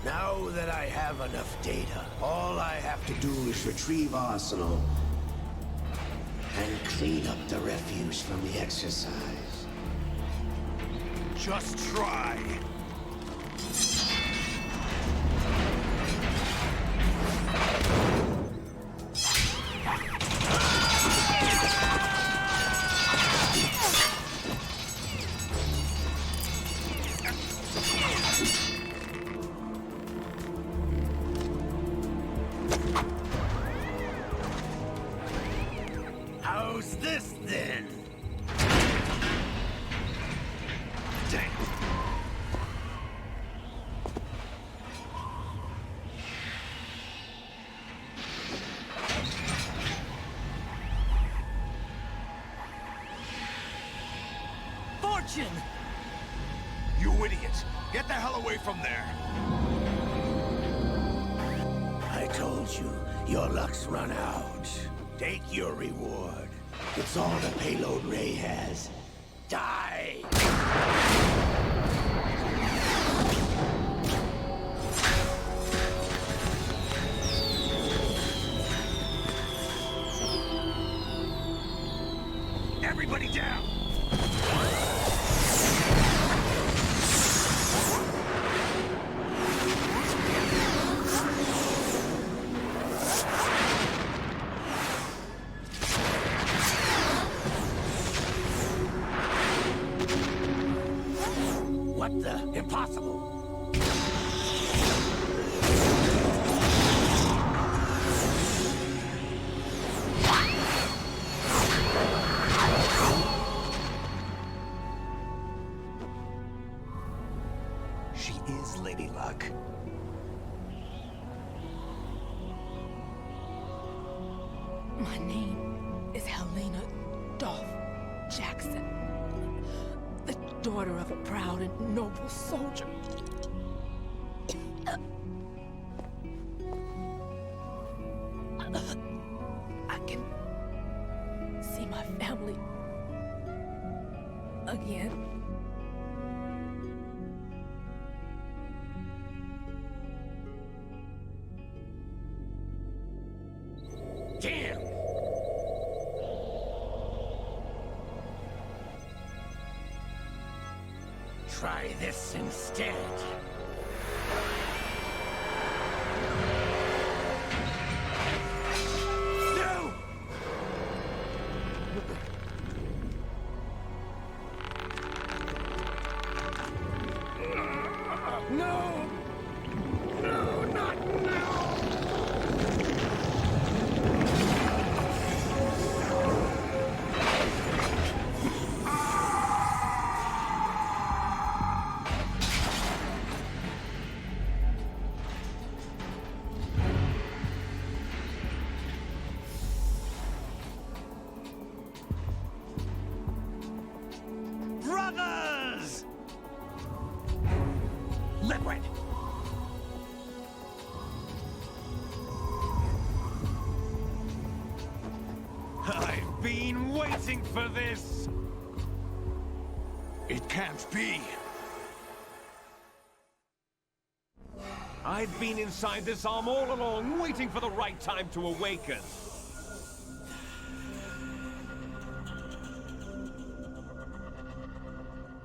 Now that I have enough data, all I have to do is retrieve Arsenal and clean up the refuse from the exercise. Just try. How's this then? Damn. Fortune! You idiot! Get the hell away from there! I told you, your luck's run out. Take your reward. It's all the payload Ray has. Die! Everybody down! What the? Impossible! She is Lady Luck. My name is Helena Dolph Jackson, the daughter of a proud and noble soldier. I can see my family again. Damn! Try this instead. No! No! No, not now! Brothers! Liquid! I've been waiting for this! It can't be. I've been inside this arm all along, waiting for the right time to awaken.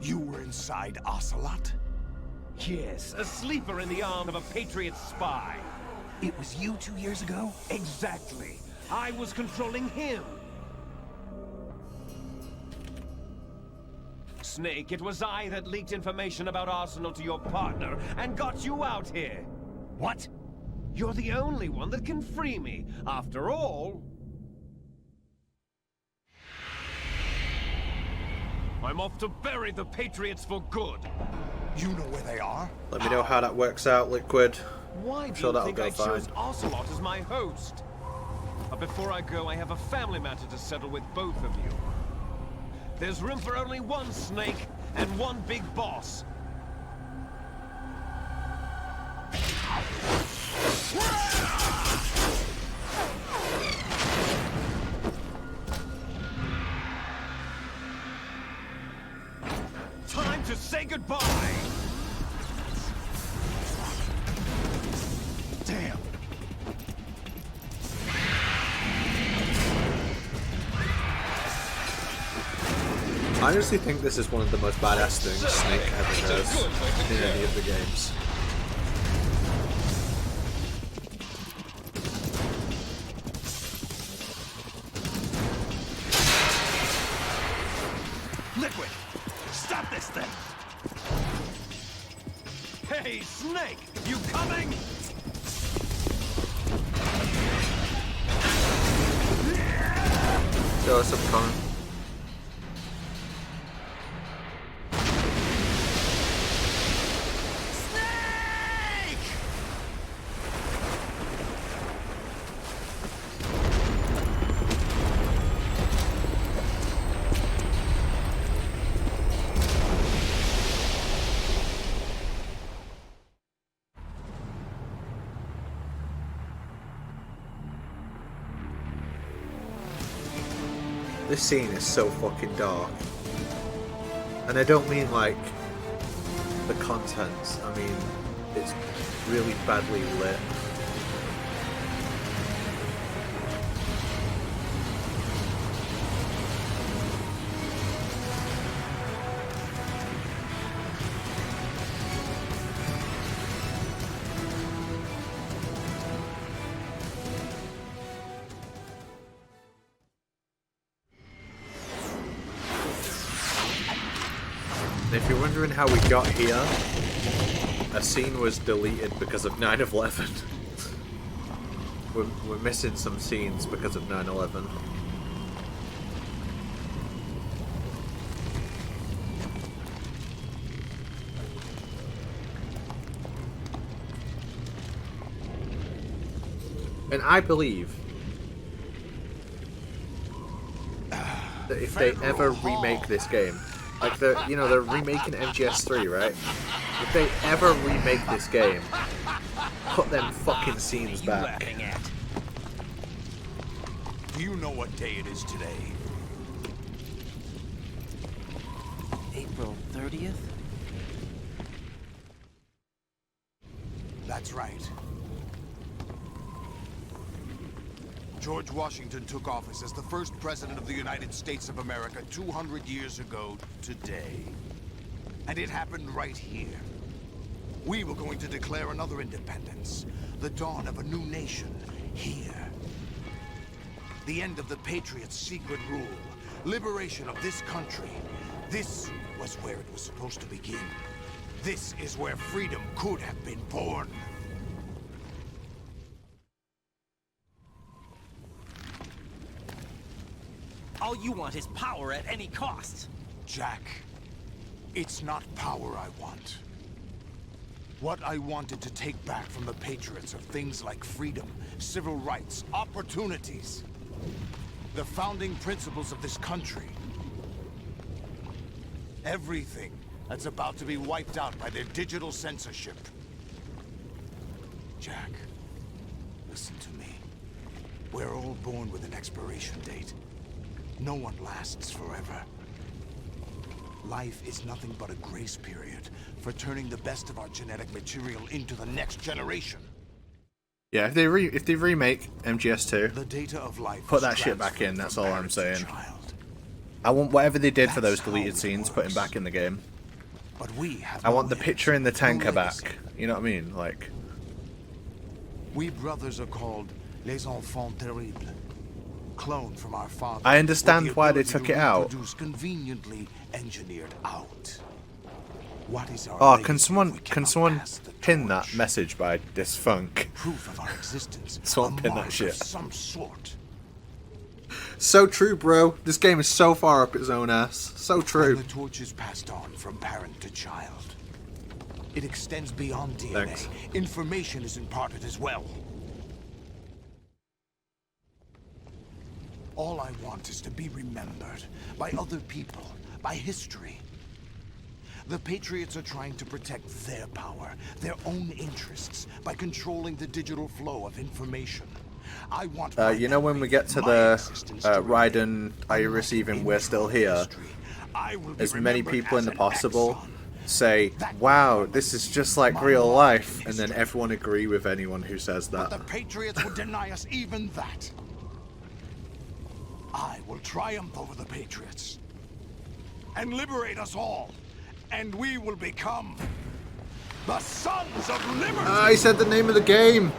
You were inside Ocelot? Yes, a sleeper in the arm of a Patriot spy. It was you 2 years ago? Exactly. I was controlling him. Snake, it was I that leaked information about Arsenal to your partner and got you out here. What? You're the only one that can free me. After all, I'm off to bury the Patriots for good. You know where they are? Let me know how that works out, Liquid. Why I'm do sure you that'll think go I fine. chose Ocelot as my host? But before I go, I have a family matter to settle with both of you. There's room for only one Snake and one big boss. Time to say goodbye! Damn. I honestly think this is one of the most badass things Snake ever does in any of the games. Liquid! Stop this thing! Hey, Snake! You coming? Show us some comment. This scene is so fucking dark. And I don't mean like the contents, I mean it's really badly lit. If you're wondering how we got here, a scene was deleted because of 9/11. We're missing some scenes because of 9/11. And I believe that if they ever remake this game, like they're remaking MGS3, right? If they ever remake this game, put them fucking scenes back. Do you know what day it is today? April 30th? That's right. George Washington took office as the first president of the United States of America 200 years ago today. And it happened right here. We were going to declare another independence, the dawn of a new nation, here. The end of the Patriots' secret rule, liberation of this country. This was where it was supposed to begin. This is where freedom could have been born. All you want is power at any cost. Jack, it's not power I want. What I wanted to take back from the Patriots are things like freedom, civil rights, opportunities. The founding principles of this country. Everything that's about to be wiped out by their digital censorship. Jack, listen to me. We're all born with an expiration date. No one lasts forever. Life is nothing but a grace period for turning the best of our genetic material into the next generation. Yeah, if they remake MGS2, The data of life put is that shit back in. transferred That's from all I'm parent to saying. child. I want whatever they did for those That's how deleted it scenes, put him back in the game. But we have I no want the heritage, picture in the no tanker legacy. back. You know what I mean? Like, We brothers are called les enfants terribles. Cloned from our father. I understand with the why they ability took to it out. reproduce conveniently engineered out. What is our oh, legacy can if someone we cannot pass the pin that message by this funk? proof of our existence? Someone a pin mark that shit. of some sort. So true, bro. This game is so far up its own ass. So true. And the torch is passed on from parent to child. It extends beyond DNA. Thanks. Information is imparted as well. All I want is to be remembered by other people, by history. The Patriots are trying to protect their power, their own interests, by controlling the digital flow of information. I want You know when we get to the Raiden, are you receiving, we're still here, as many people in the possible say, wow, this is just like real life, and then everyone agree with anyone who says that. But the Patriots would deny us even that. I will triumph over the Patriots and liberate us all, and we will become the Sons of Liberty. I said the name of the game.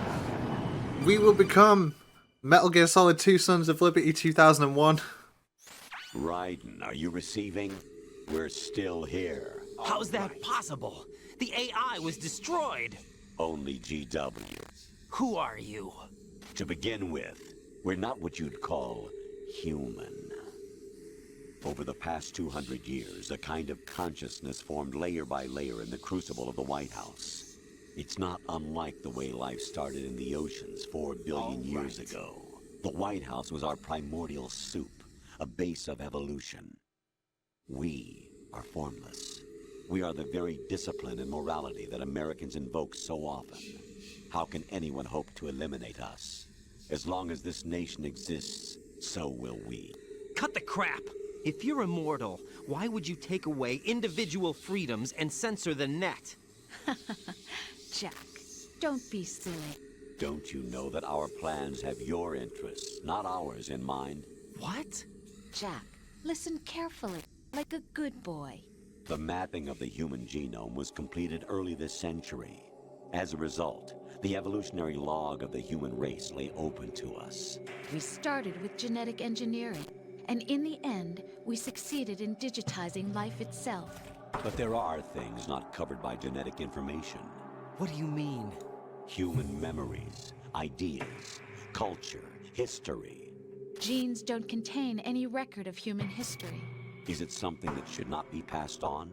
We will become Metal Gear Solid 2 Sons of Liberty 2001. Raiden, are you receiving? We're still here. How's that possible? The AI was destroyed. Only GW. Who are you? To begin with, we're not what you'd call human. Over the past 200 years, a kind of consciousness formed layer by layer in the crucible of the White House. It's not unlike the way life started in the oceans 4 billion years ago. The White House was our primordial soup, a base of evolution. We are formless. We are the very discipline and morality that Americans invoke so often. How can anyone hope to eliminate us? As long as this nation exists, so will we. Cut the crap! If you're immortal, why would you take away individual freedoms and censor the net? Jack, don't be silly. Don't you know that our plans have your interests, not ours, in mind? What? Jack, listen carefully, like a good boy. The mapping of the human genome was completed early this century. As a result, the evolutionary log of the human race lay open to us. We started with genetic engineering, and in the end, we succeeded in digitizing life itself. But there are things not covered by genetic information. What do you mean? Human memories, ideas, culture, history. Genes don't contain any record of human history. Is it something that should not be passed on?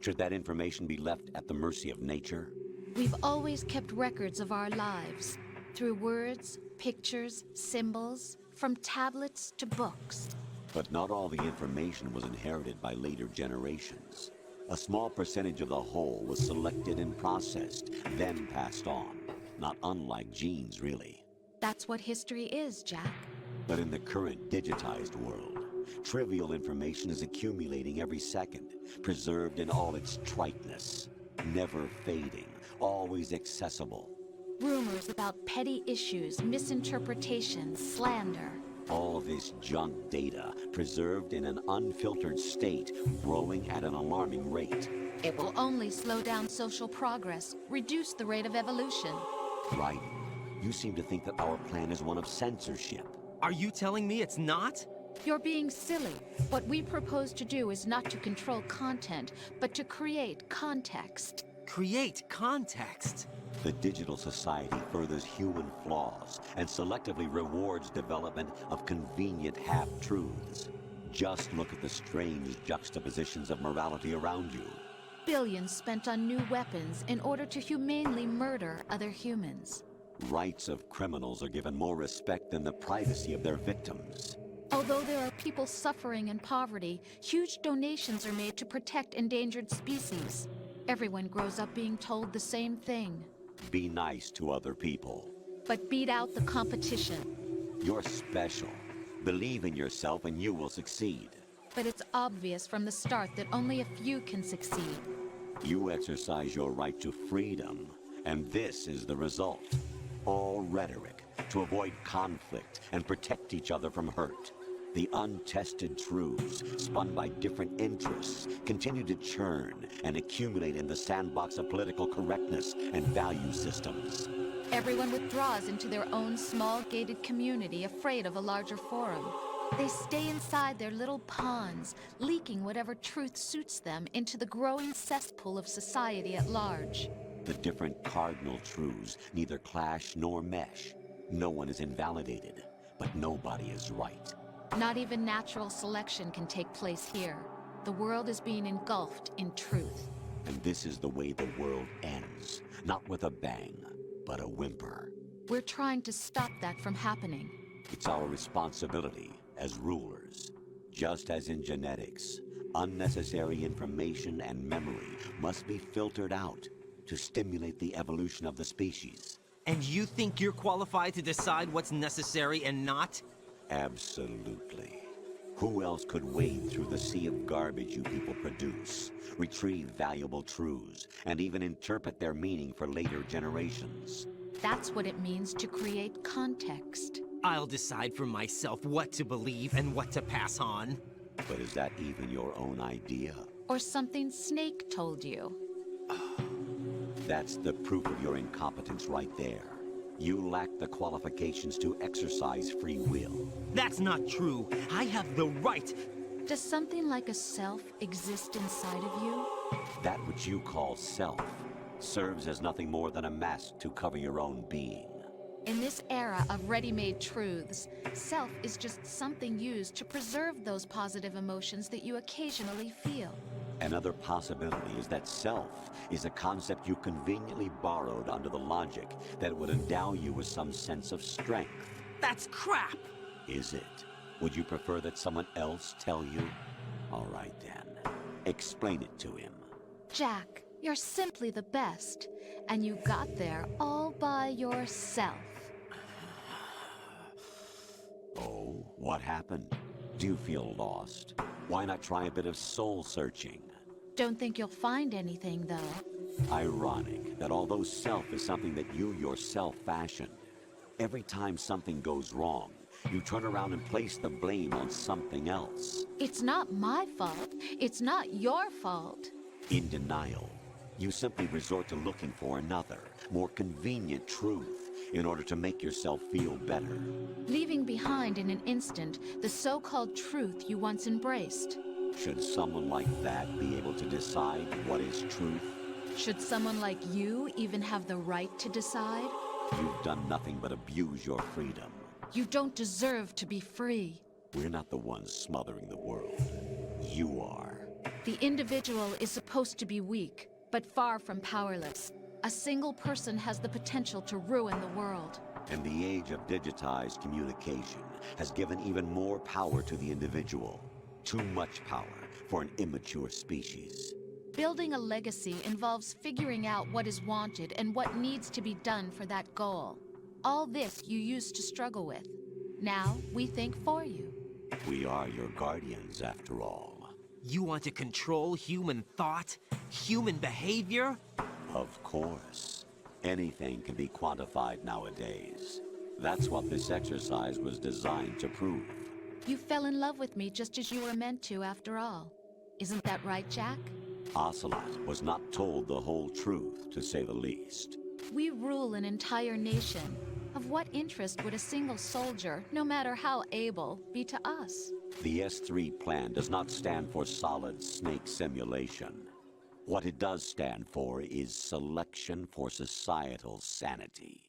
Should that information be left at the mercy of nature? We've always kept records of our lives, through words, pictures, symbols, from tablets to books. But not all the information was inherited by later generations. A small percentage of the whole was selected and processed, then passed on. Not unlike genes, really. That's what history is, Jack. But in the current digitized world, trivial information is accumulating every second, preserved in all its triteness, never fading, always accessible. Rumors about petty issues, misinterpretations, slander. All this junk data, preserved in an unfiltered state, growing at an alarming rate. It will only slow down social progress, reduce the rate of evolution. Right. You seem to think that our plan is one of censorship. Are you telling me it's not? You're being silly. What we propose to do is not to control content, but to create context. Create context? The digital society furthers human flaws and selectively rewards development of convenient half-truths. Just look at the strange juxtapositions of morality around you. Billions spent on new weapons in order to humanely murder other humans. Rights of criminals are given more respect than the privacy of their victims. Although there are people suffering in poverty, huge donations are made to protect endangered species. Everyone grows up being told the same thing. Be nice to other people. But beat out the competition. You're special. Believe in yourself and you will succeed. But it's obvious from the start that only a few can succeed. You exercise your right to freedom, and this is the result. All rhetoric to avoid conflict and protect each other from hurt. The untested truths, spun by different interests, continue to churn and accumulate in the sandbox of political correctness and value systems. Everyone withdraws into their own small gated community, afraid of a larger forum. They stay inside their little ponds, leaking whatever truth suits them into the growing cesspool of society at large. The different cardinal truths neither clash nor mesh. No one is invalidated, but nobody is right. Not even natural selection can take place here. The world is being engulfed in truth. And this is the way the world ends. Not with a bang, but a whimper. We're trying to stop that from happening. It's our responsibility as rulers. Just as in genetics, unnecessary information and memory must be filtered out to stimulate the evolution of the species. And you think you're qualified to decide what's necessary and not? Absolutely. Who else could wade through the sea of garbage you people produce, retrieve valuable truths, and even interpret their meaning for later generations? That's what it means to create context. I'll decide for myself what to believe and what to pass on. But is that even your own idea? Or something Snake told you? That's the proof of your incompetence right there. You lack the qualifications to exercise free will. That's not true. I have the right. Does something like a self exist inside of you? That which you call self serves as nothing more than a mask to cover your own being. In this era of ready-made truths, self is just something used to preserve those positive emotions that you occasionally feel. Another possibility is that self is a concept you conveniently borrowed under the logic that it would endow you with some sense of strength. That's crap! Is it? Would you prefer that someone else tell you? All right then. Explain it to him. Jack, you're simply the best, and you got there all by yourself. Oh, what happened? Do you feel lost? Why not try a bit of soul searching? Don't think you'll find anything, though. Ironic that although self is something that you yourself fashioned, every time something goes wrong, you turn around and place the blame on something else. It's not my fault. It's not your fault. In denial, you simply resort to looking for another, more convenient truth in order to make yourself feel better. Leaving behind in an instant the so-called truth you once embraced. Should someone like that be able to decide what is truth? Should someone like you even have the right to decide? You've done nothing but abuse your freedom. You don't deserve to be free. We're not the ones smothering the world. You are. The individual is supposed to be weak, but far from powerless. A single person has the potential to ruin the world. And the age of digitized communication has given even more power to the individual. Too much power for an immature species. Building a legacy involves figuring out what is wanted and what needs to be done for that goal. All this you used to struggle with. Now, we think for you. We are your guardians, after all. You want to control human thought? Human behavior? Of course. Anything can be quantified nowadays. That's what this exercise was designed to prove. You fell in love with me just as you were meant to, after all. Isn't that right, Jack? Ocelot was not told the whole truth, to say the least. We rule an entire nation. Of what interest would a single soldier, no matter how able, be to us? The S3 plan does not stand for solid snake simulation. What it does stand for is selection for societal sanity.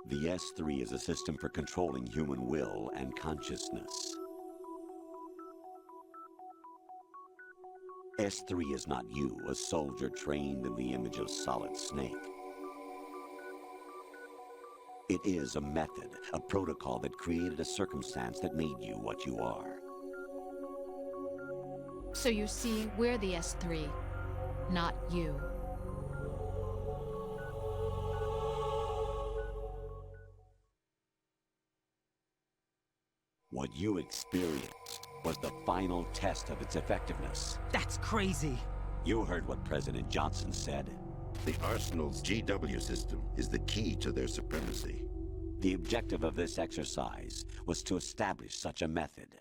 The S3 is a system for controlling human will and consciousness. S3 is not you, a soldier trained in the image of Solid Snake. It is a method, a protocol that created a circumstance that made you what you are. So you see, we're the S3, not you. What you experienced was the final test of its effectiveness. That's crazy. You heard what President Johnson said. The Arsenal's GW system is the key to their supremacy. The objective of this exercise was to establish such a method.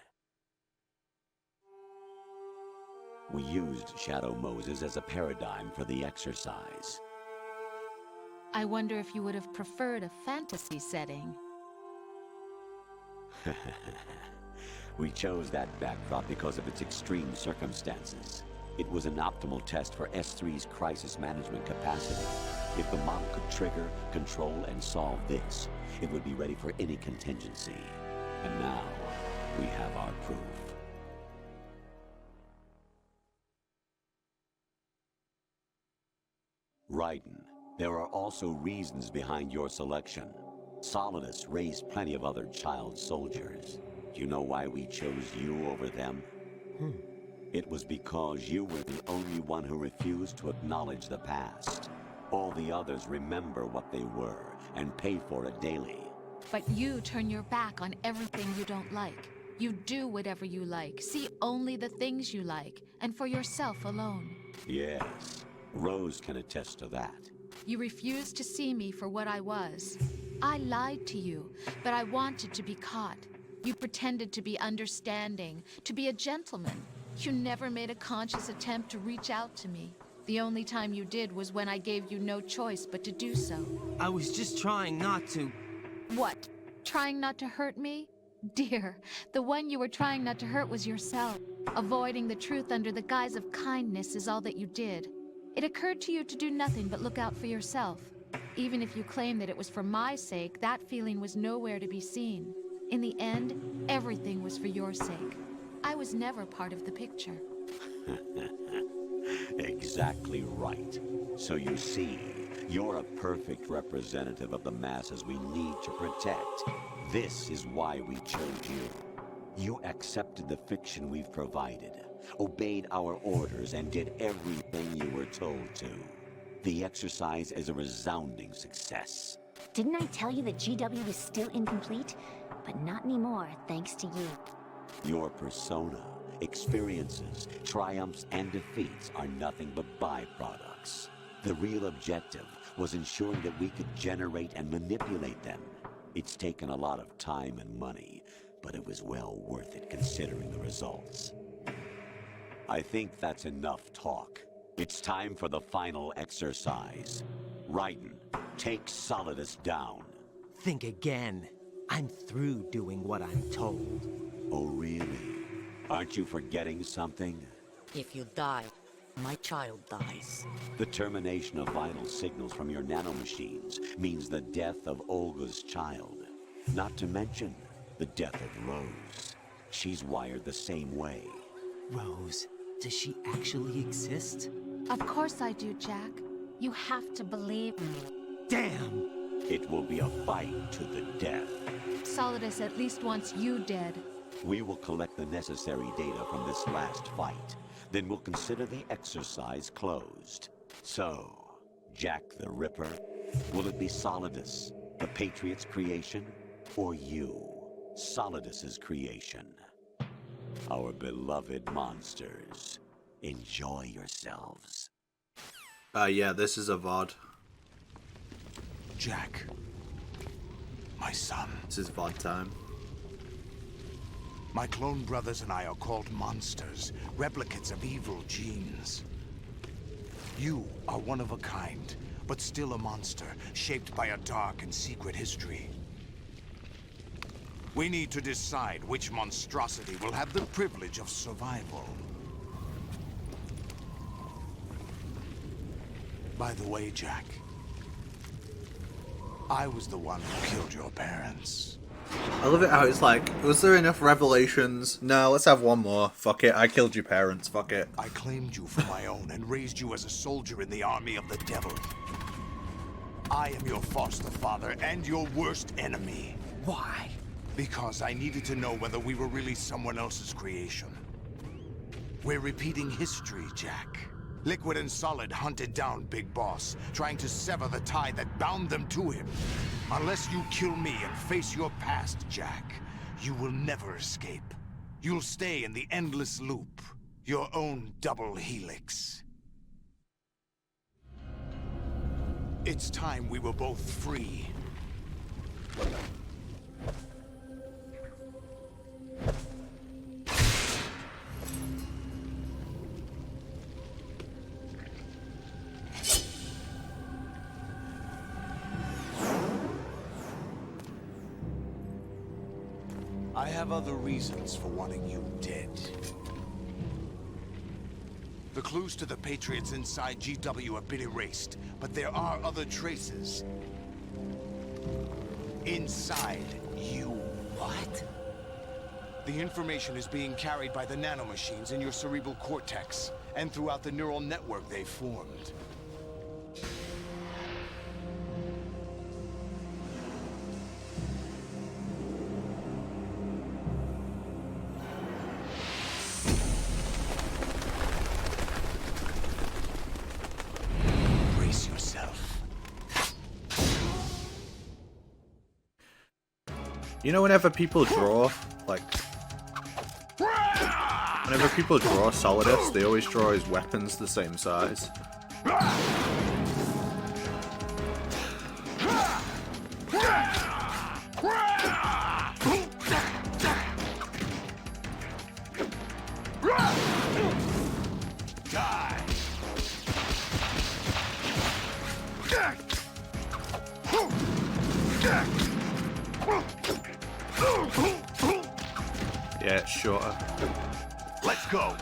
We used Shadow Moses as a paradigm for the exercise. I wonder if you would have preferred a fantasy setting. We chose that backdrop because of its extreme circumstances. It was an optimal test for S3's crisis management capacity. If the model could trigger, control, and solve this, it would be ready for any contingency. And now, we have our proof. Raiden, there are also reasons behind your selection. Solidus raised plenty of other child soldiers. Do you know why we chose you over them? It was because you were the only one who refused to acknowledge the past. All the others remember what they were and pay for it daily. But you turn your back on everything you don't like. You do whatever you like, see only the things you like, and for yourself alone. Yes, Rose can attest to that. You refused to see me for what I was. I lied to you, but I wanted to be caught. You pretended to be understanding, to be a gentleman. You never made a conscious attempt to reach out to me. The only time you did was when I gave you no choice but to do so. I was just trying not to... What? Trying not to hurt me? Dear, the one you were trying not to hurt was yourself. Avoiding the truth under the guise of kindness is all that you did. It occurred to you to do nothing but look out for yourself. Even if you claim that it was for my sake, that feeling was nowhere to be seen. In the end, everything was for your sake. I was never part of the picture. Exactly right. So you see, you're a perfect representative of the masses we need to protect. This is why we chose you. You accepted the fiction we've provided, obeyed our orders, and did everything you were told to. The exercise is a resounding success. Didn't I tell you that GW is still incomplete? But not anymore, thanks to you. Your persona, experiences, triumphs, and defeats are nothing but byproducts. The real objective was ensuring that we could generate and manipulate them. It's taken a lot of time and money, but it was well worth it considering the results. I think that's enough talk. It's time for the final exercise. Raiden, take Solidus down. Think again. I'm through doing what I'm told. Oh, really? Aren't you forgetting something? If you die, my child dies. The termination of vital signals from your nanomachines means the death of Olga's child. Not to mention the death of Rose. She's wired the same way. Rose, does she actually exist? Of course I do, Jack. You have to believe me. Damn! It will be a fight to the death. Solidus at least wants you dead. We will collect the necessary data from this last fight. Then we'll consider the exercise closed. So, Jack the Ripper, will it be Solidus, the Patriot's creation, or you, Solidus's creation? Our beloved monsters, enjoy yourselves. Yeah, this is a VOD. Jack, my son. This is VOD time. My clone brothers and I are called monsters, replicates of evil genes. You are one of a kind, but still a monster, shaped by a dark and secret history. We need to decide which monstrosity will have the privilege of survival. By the way, Jack, I was the one who killed your parents. I love it how it's like, was there enough revelations? No, let's have one more. Fuck it, I killed your parents, fuck it. I claimed you for my own and raised you as a soldier in the army of the devil. I am your foster father and your worst enemy. Why? Because I needed to know whether we were really someone else's creation. We're repeating history, Jack. Liquid and Solid hunted down Big Boss, trying to sever the tie that bound them to him. Unless you kill me and face your past, Jack, You will never escape. You'll stay in the endless loop. Your own double helix. It's time we were both free. I have other reasons for wanting you dead. The clues to the Patriots inside GW have been erased, but there are other traces. Inside you. What? The information is being carried by the nanomachines in your cerebral cortex, and throughout the neural network they formed. You know, whenever people draw, like, whenever people draw Solidus, they always draw his weapons the same size. Yeah, it's shorter. Let's go.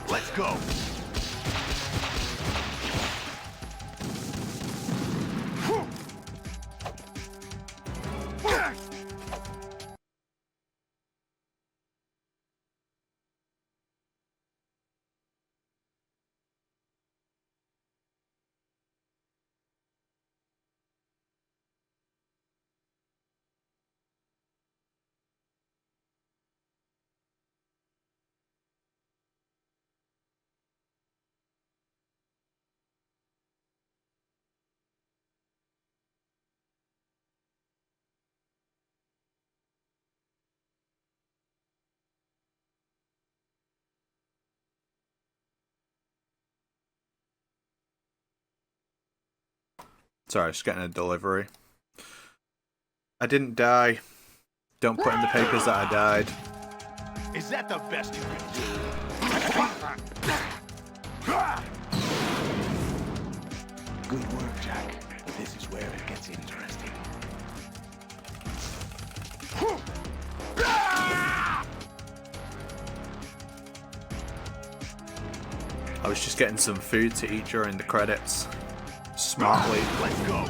Let's go. Sorry, just getting a delivery. I didn't die. Don't put in the papers that I died. Is that the best you can do? Good work, Jack. But this is where it gets interesting. I was just getting some food to eat during the credits. Smartly. Let's go.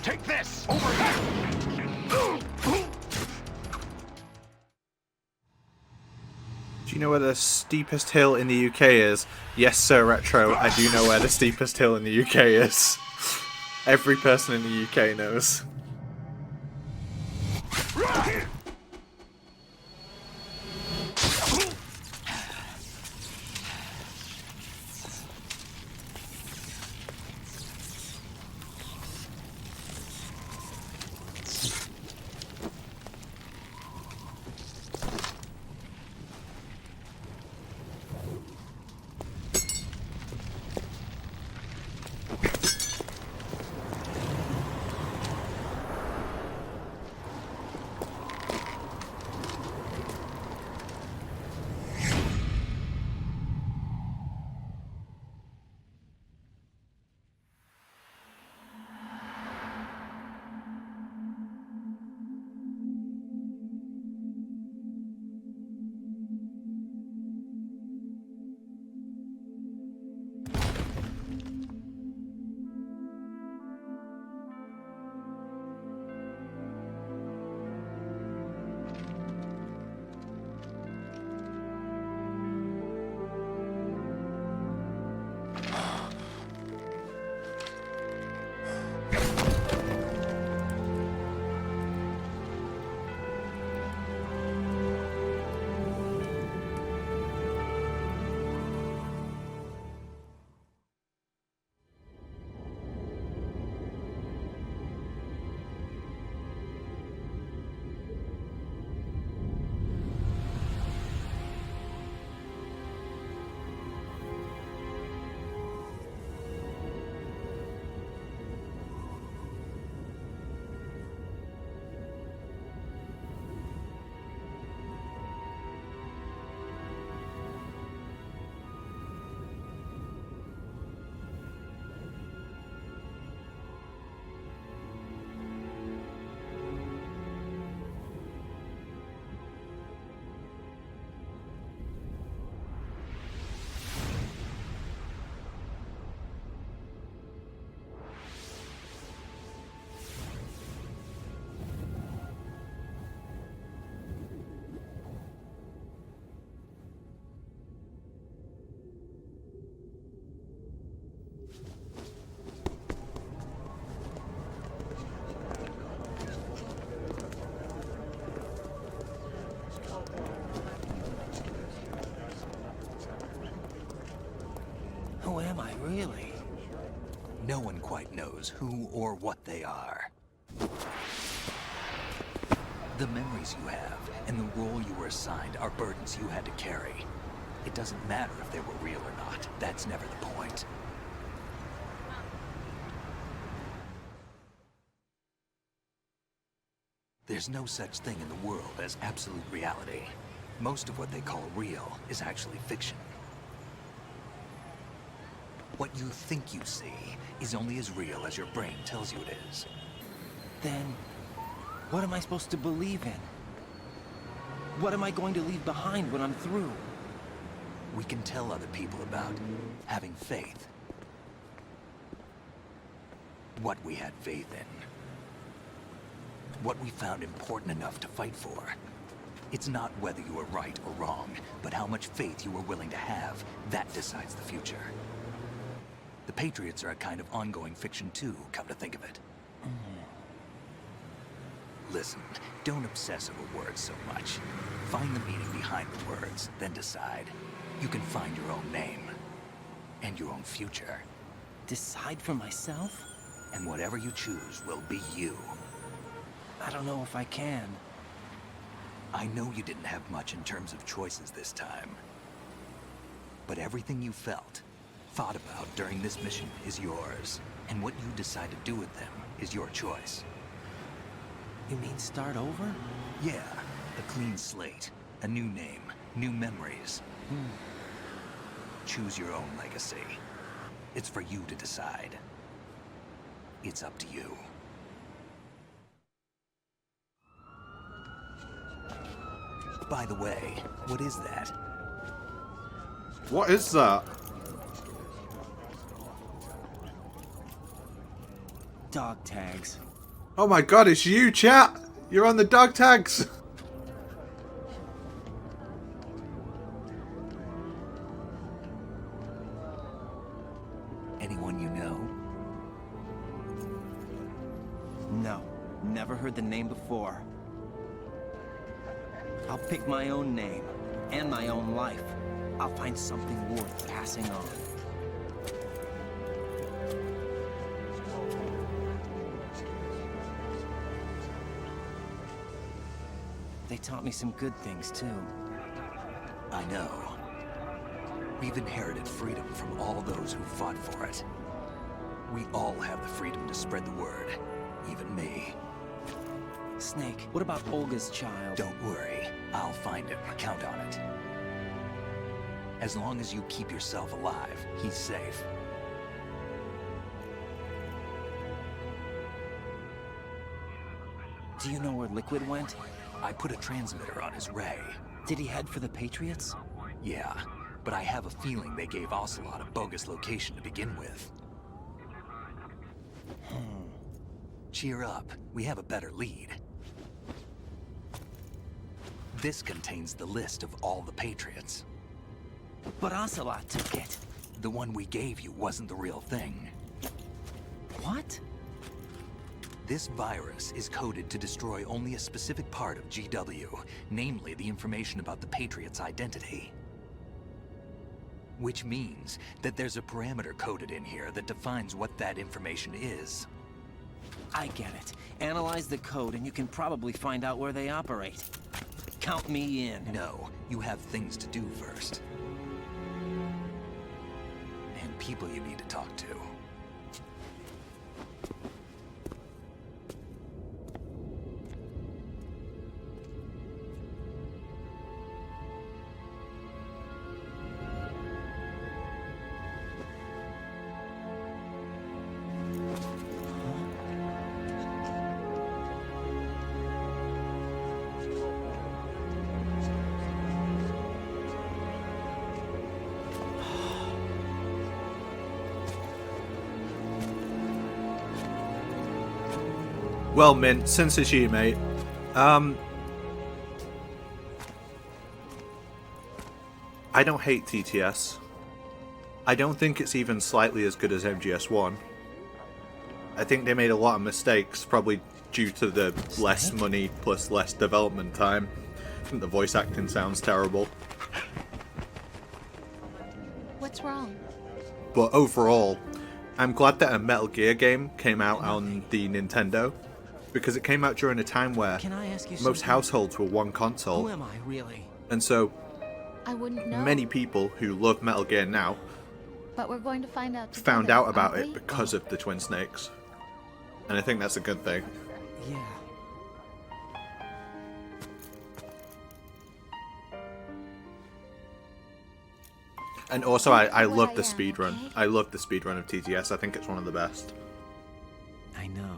Take this. Overhead. Do you know where the steepest hill in the UK is? Yes, sir, Retro. I do know where the steepest hill in the UK is. Every person in the UK knows. Who am I, really? No one quite knows who or what they are. The memories you have and the role you were assigned are burdens you had to carry. It doesn't matter if they were real or not. That's never the point. There's no such thing in the world as absolute reality. Most of what they call real is actually fiction. What you think you see is only as real as your brain tells you it is. Then, what am I supposed to believe in? What am I going to leave behind when I'm through? We can tell other people about having faith. What we had faith in. What we found important enough to fight for. It's not whether you were right or wrong, but how much faith you were willing to have. That decides the future. The Patriots are a kind of ongoing fiction too, come to think of it. Listen, don't obsess over words so much. Find the meaning behind the words, then decide. You can find your own name. And your own future. Decide for myself? And whatever you choose will be you. I don't know if I can. I know you didn't have much in terms of choices this time. But everything you felt, thought about during this mission is yours. And what you decide to do with them is your choice. You mean start over? Yeah, a clean slate, a new name, new memories. Choose your own legacy. It's for you to decide. It's up to you. By the way, what is that? What is that? Dog tags. Oh my god, it's you, chat! You're on the dog tags! Anyone you know? No, never heard the name before. I'll pick my own name, and my own life. I'll find something worth passing on. They taught me some good things, too. I know. We've inherited freedom from all those who fought for it. We all have the freedom to spread the word. Even me. Snake, what about Olga's child? Don't worry. I'll find him. Count on it. As long as you keep yourself alive, he's safe. Do you know where Liquid went? I put a transmitter on his ray. Did he head for the Patriots? Yeah, but I have a feeling they gave Ocelot a bogus location to begin with. Cheer up. We have a better lead. This contains the list of all the Patriots. But Ocelot took it. The one we gave you wasn't the real thing. What? This virus is coded to destroy only a specific part of GW, namely the information about the Patriots' identity. Which means that there's a parameter coded in here that defines what that information is. I get it. Analyze the code and you can probably find out where they operate. Count me in. No, you have things to do first. And people you need to talk to. Well, Mint, since it's you, mate, I don't hate TTS. I don't think it's even slightly as good as MGS1. I think they made a lot of mistakes, probably due to the less money plus less development time. The voice acting sounds terrible. What's wrong? But overall, I'm glad that a Metal Gear game came out on the Nintendo, because it came out during a time where most households were one console. Who am I, really? And so, I wouldn't know. many people who love Metal Gear now But we're going to find out together, found out about aren't it we? because of the Twin Snakes. And I think that's a good thing. Yeah. And also, I love the speedrun. I love the speedrun of TTS. I think it's one of the best. I know.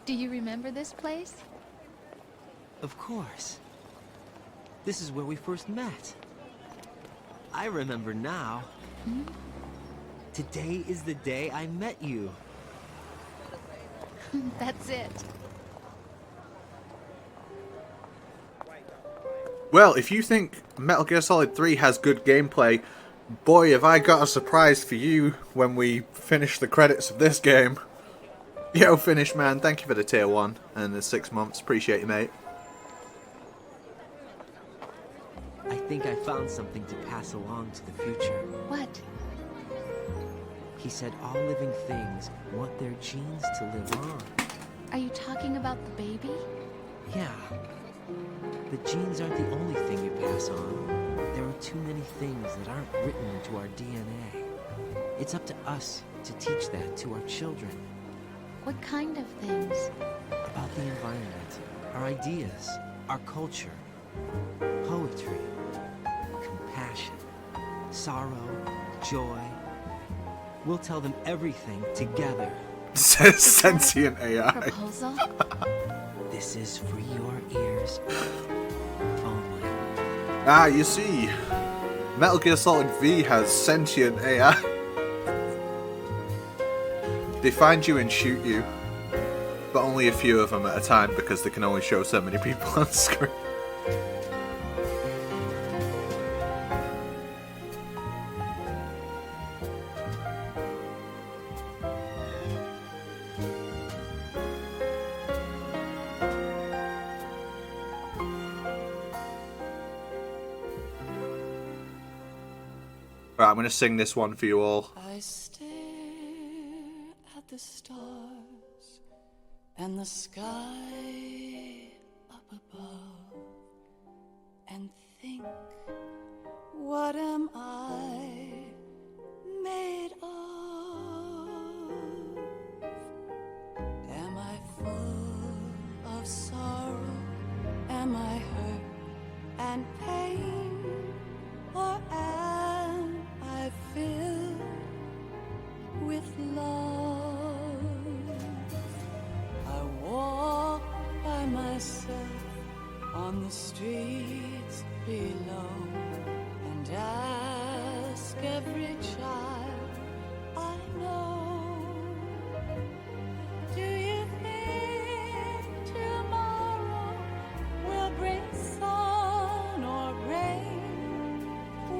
Do you remember this place? Of course. This is where we first met. I remember now. Today is the day I met you. That's it. Well, if you think Metal Gear Solid 3 has good gameplay, boy, have I got a surprise for you when we finish the credits of this game. Yo, Finish Man, thank you for the tier 1 and the 6 months. Appreciate you, mate. I think I found something to pass along to the future. What? He said all living things want their genes to live on. Are you talking about the baby? Yeah. The genes aren't the only thing you pass on. There are too many things that aren't written into our DNA. It's up to us to teach that to our children. What kind of things? About the environment, our ideas, our culture, poetry, compassion, sorrow, joy. We'll tell them everything together. Says sentient AI. Proposal? This is for your ears only. Ah, you see, Metal Gear Solid V has sentient AI. They find you and shoot you, but only a few of them at a time because they can only show so many people on screen. Right, I'm going to sing this one for you all. I stare at the stars and the sky up above and think, what am I made of? Am I full of sorrow? Am I hurt and pain? Or am I filled with love? I walk by myself on the streets below and ask every child I know, do you think tomorrow will bring sun or rain?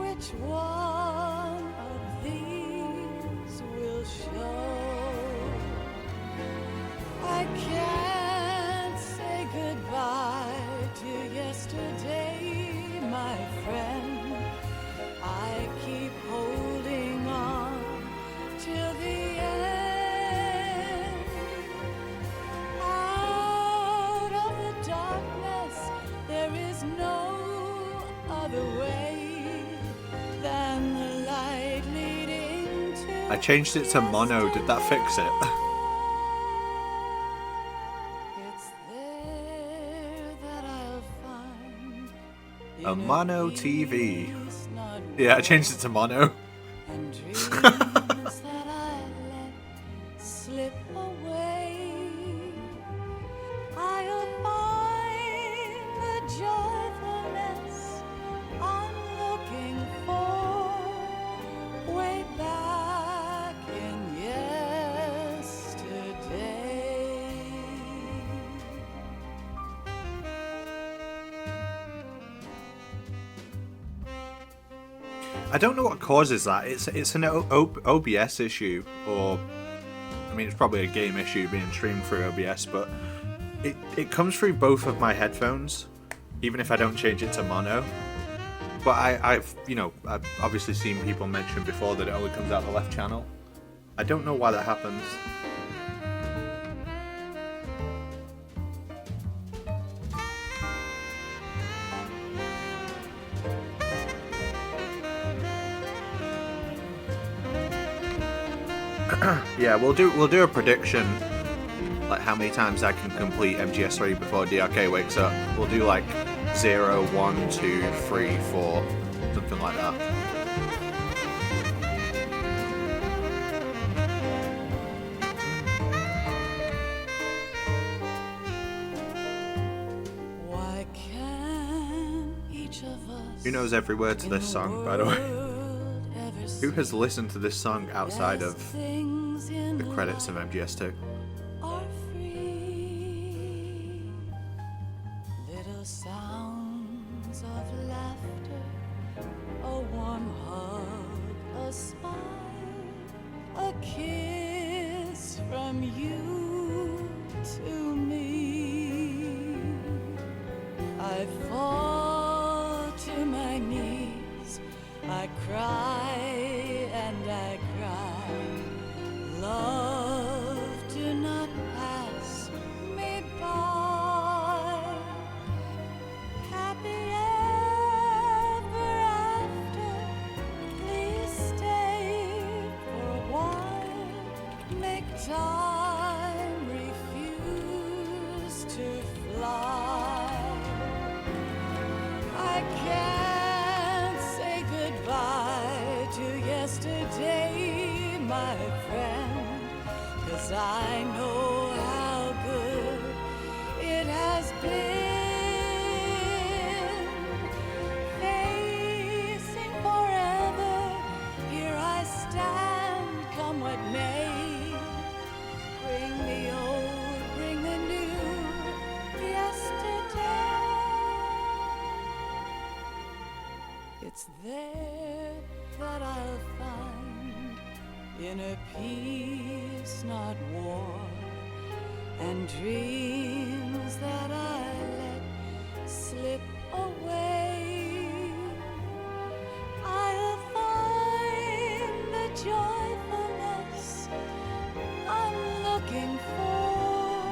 Which one of these will show? I can't say goodbye to yesterday, my friend. I keep holding on till the end. Out of the darkness, there is no other way than the light leading to. I changed it to mono. Did that fix it? It's there that I'll find A mono TV. Yeah, I changed it to mono. and dreams that I let slip away. I'll find the joyfulness I'm looking for way back in yesterday. I don't know what causes that. It's an OBS issue, or I mean, it's probably a game issue being streamed through OBS, but it comes through both of my headphones, even if I don't change it to mono. But I've obviously seen people mention before that it only comes out the left channel. I don't know why that happens. Yeah, we'll do a prediction, like how many times I can complete MGS3 before DRK wakes up. We'll do like 0, 1, 2, 3, 4, something like that. Why can't each of us Who knows every word to this song, by the way? Who has listened to this song outside of the credits of MGS2? are free? Little sounds of laughter, a warm hug, a smile, a kiss from you to me. I fall to my knees, I cry and I cry. Love, do not pass me by. Happy ever after, please stay for a while. Make time, refuse to fly. I can't say goodbye to yesterday, my friend, 'cause I know how good it has been. Facing forever, here I stand, come what may. Bring the old, bring the new, yesterday. It's there that I'll find inner peace, not war, and dreams that I let slip away. I'll find the joyfulness I'm looking for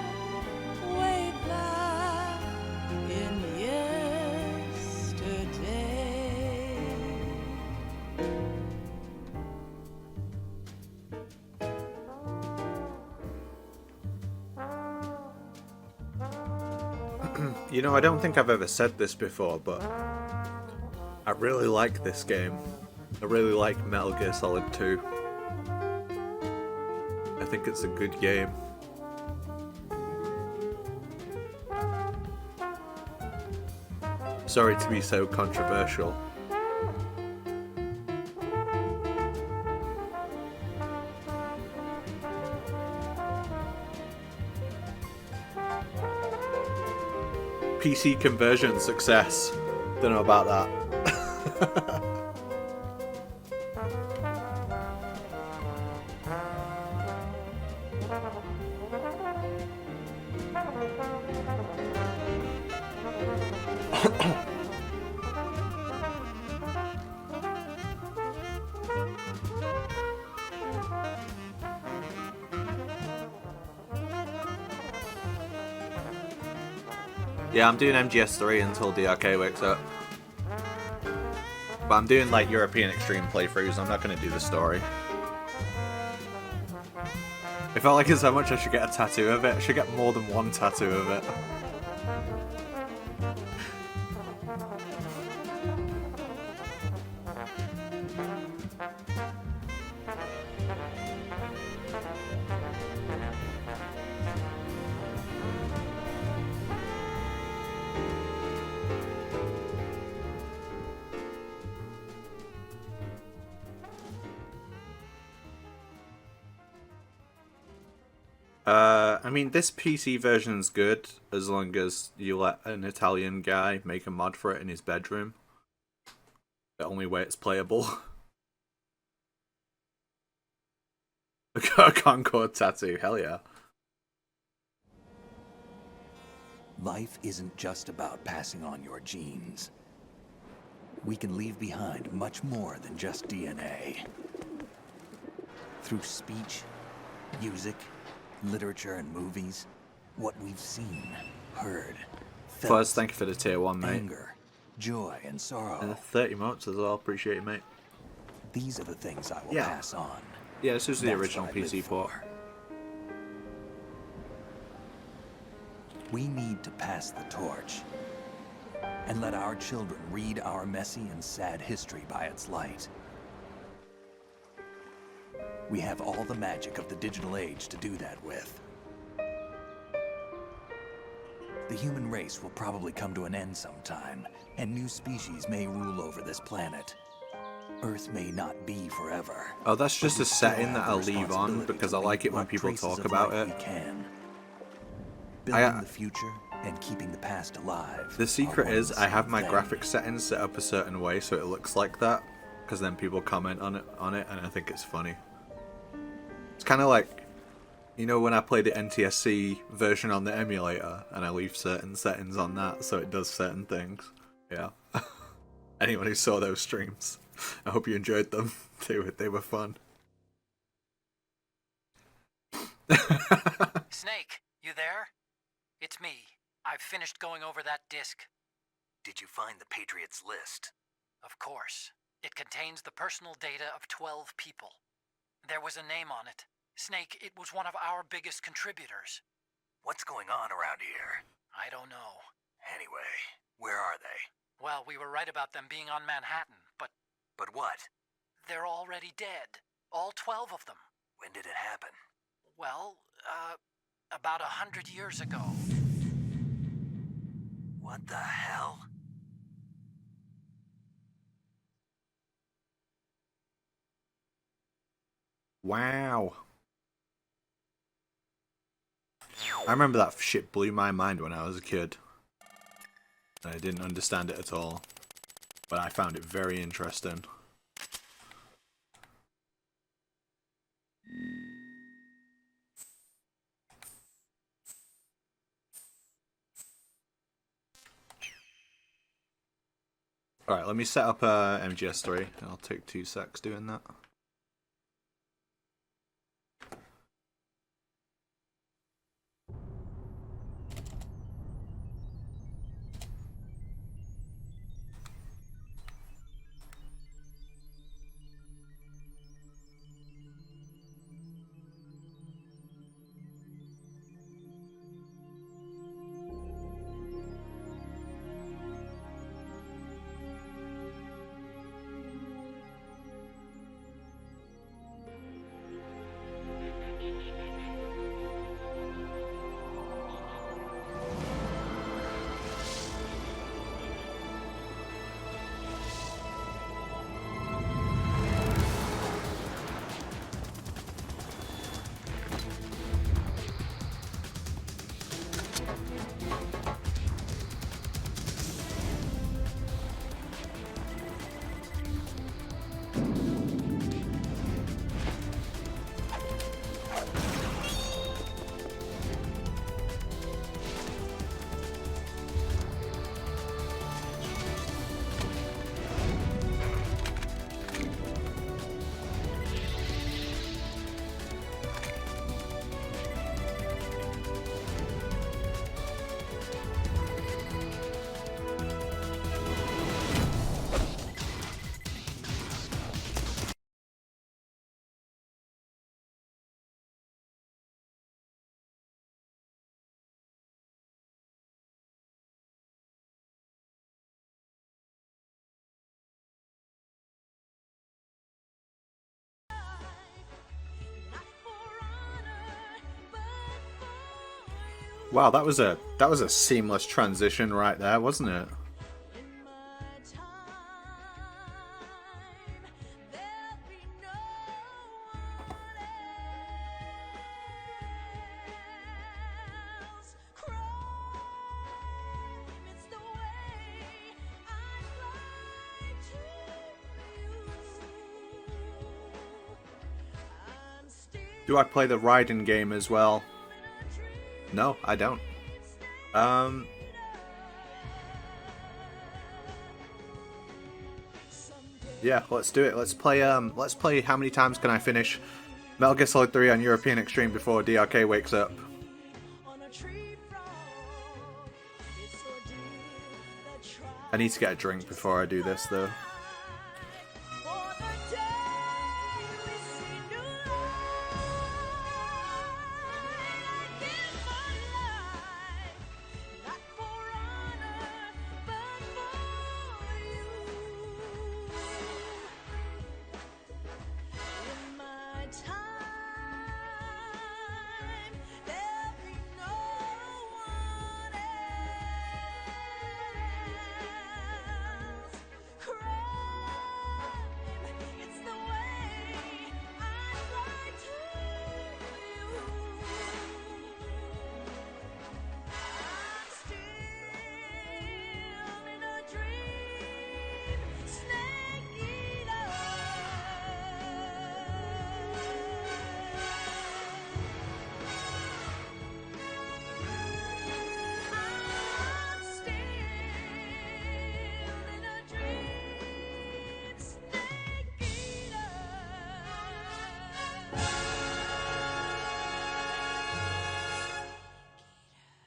way back in yesterday. You know, I don't think I've ever said this before, but I really like this game. I really like Metal Gear Solid 2. I think it's a good game. Sorry to be so controversial. PC conversion success. Don't know about that. Yeah, I'm doing MGS3 until DRK wakes up. But I'm doing like European Extreme playthroughs, I'm not going to do the story. It felt like it's so much I should get a tattoo of it. I should get more than one tattoo of it. I mean, this PC version's good as long as you let an Italian guy make a mod for it in his bedroom. The only way it's playable. A Concord tattoo, hell yeah. Life isn't just about passing on your genes. We can leave behind much more than just DNA. Through speech, music, literature, and movies, what we've seen, heard, felt. Fuzz, thank you for the tier 1, mate. Anger, joy, and sorrow. And 30 months as well, appreciate it, mate. These are the things I will pass on. Yeah, this is the That's original what I live PC port. for. We need to pass the torch and let our children read our messy and sad history by its light. We have all the magic of the digital age to do that with. The human race will probably come to an end sometime, and new species may rule over this planet. Earth may not be forever. Oh, that's just a setting that I'll leave on because I like it when people talk about it. Building the future and keeping the past alive. The secret is I have my graphics settings set up a certain way so it looks like that, because then people comment on it, and I think it's funny. It's kind of like, you know, when I play the NTSC version on the emulator and I leave certain settings on that so it does certain things. Yeah. Anyone who saw those streams, I hope you enjoyed them. They were fun. Snake, you there? It's me. I've finished going over that disc. Did you find the Patriots list? Of course. It contains the personal data of 12 people. There was a name on it. Snake, it was one of our biggest contributors. What's going on around here? I don't know. Anyway, where are they? Well, we were right about them being on Manhattan, but... But what? They're already dead. All 12 of them. When did it happen? Well, about 100 years ago. What the hell? Wow. I remember that shit blew my mind when I was a kid. I didn't understand it at all, but I found it very interesting. Alright, let me set up MGS3. I'll take 2 secs doing that. Wow, that was a seamless transition right there, wasn't it? Do I play the Raiden game as well? No, I don't. Yeah, let's do it. Let's play how many times can I finish Metal Gear Solid 3 on European Extreme before DRK wakes up? I need to get a drink before I do this though.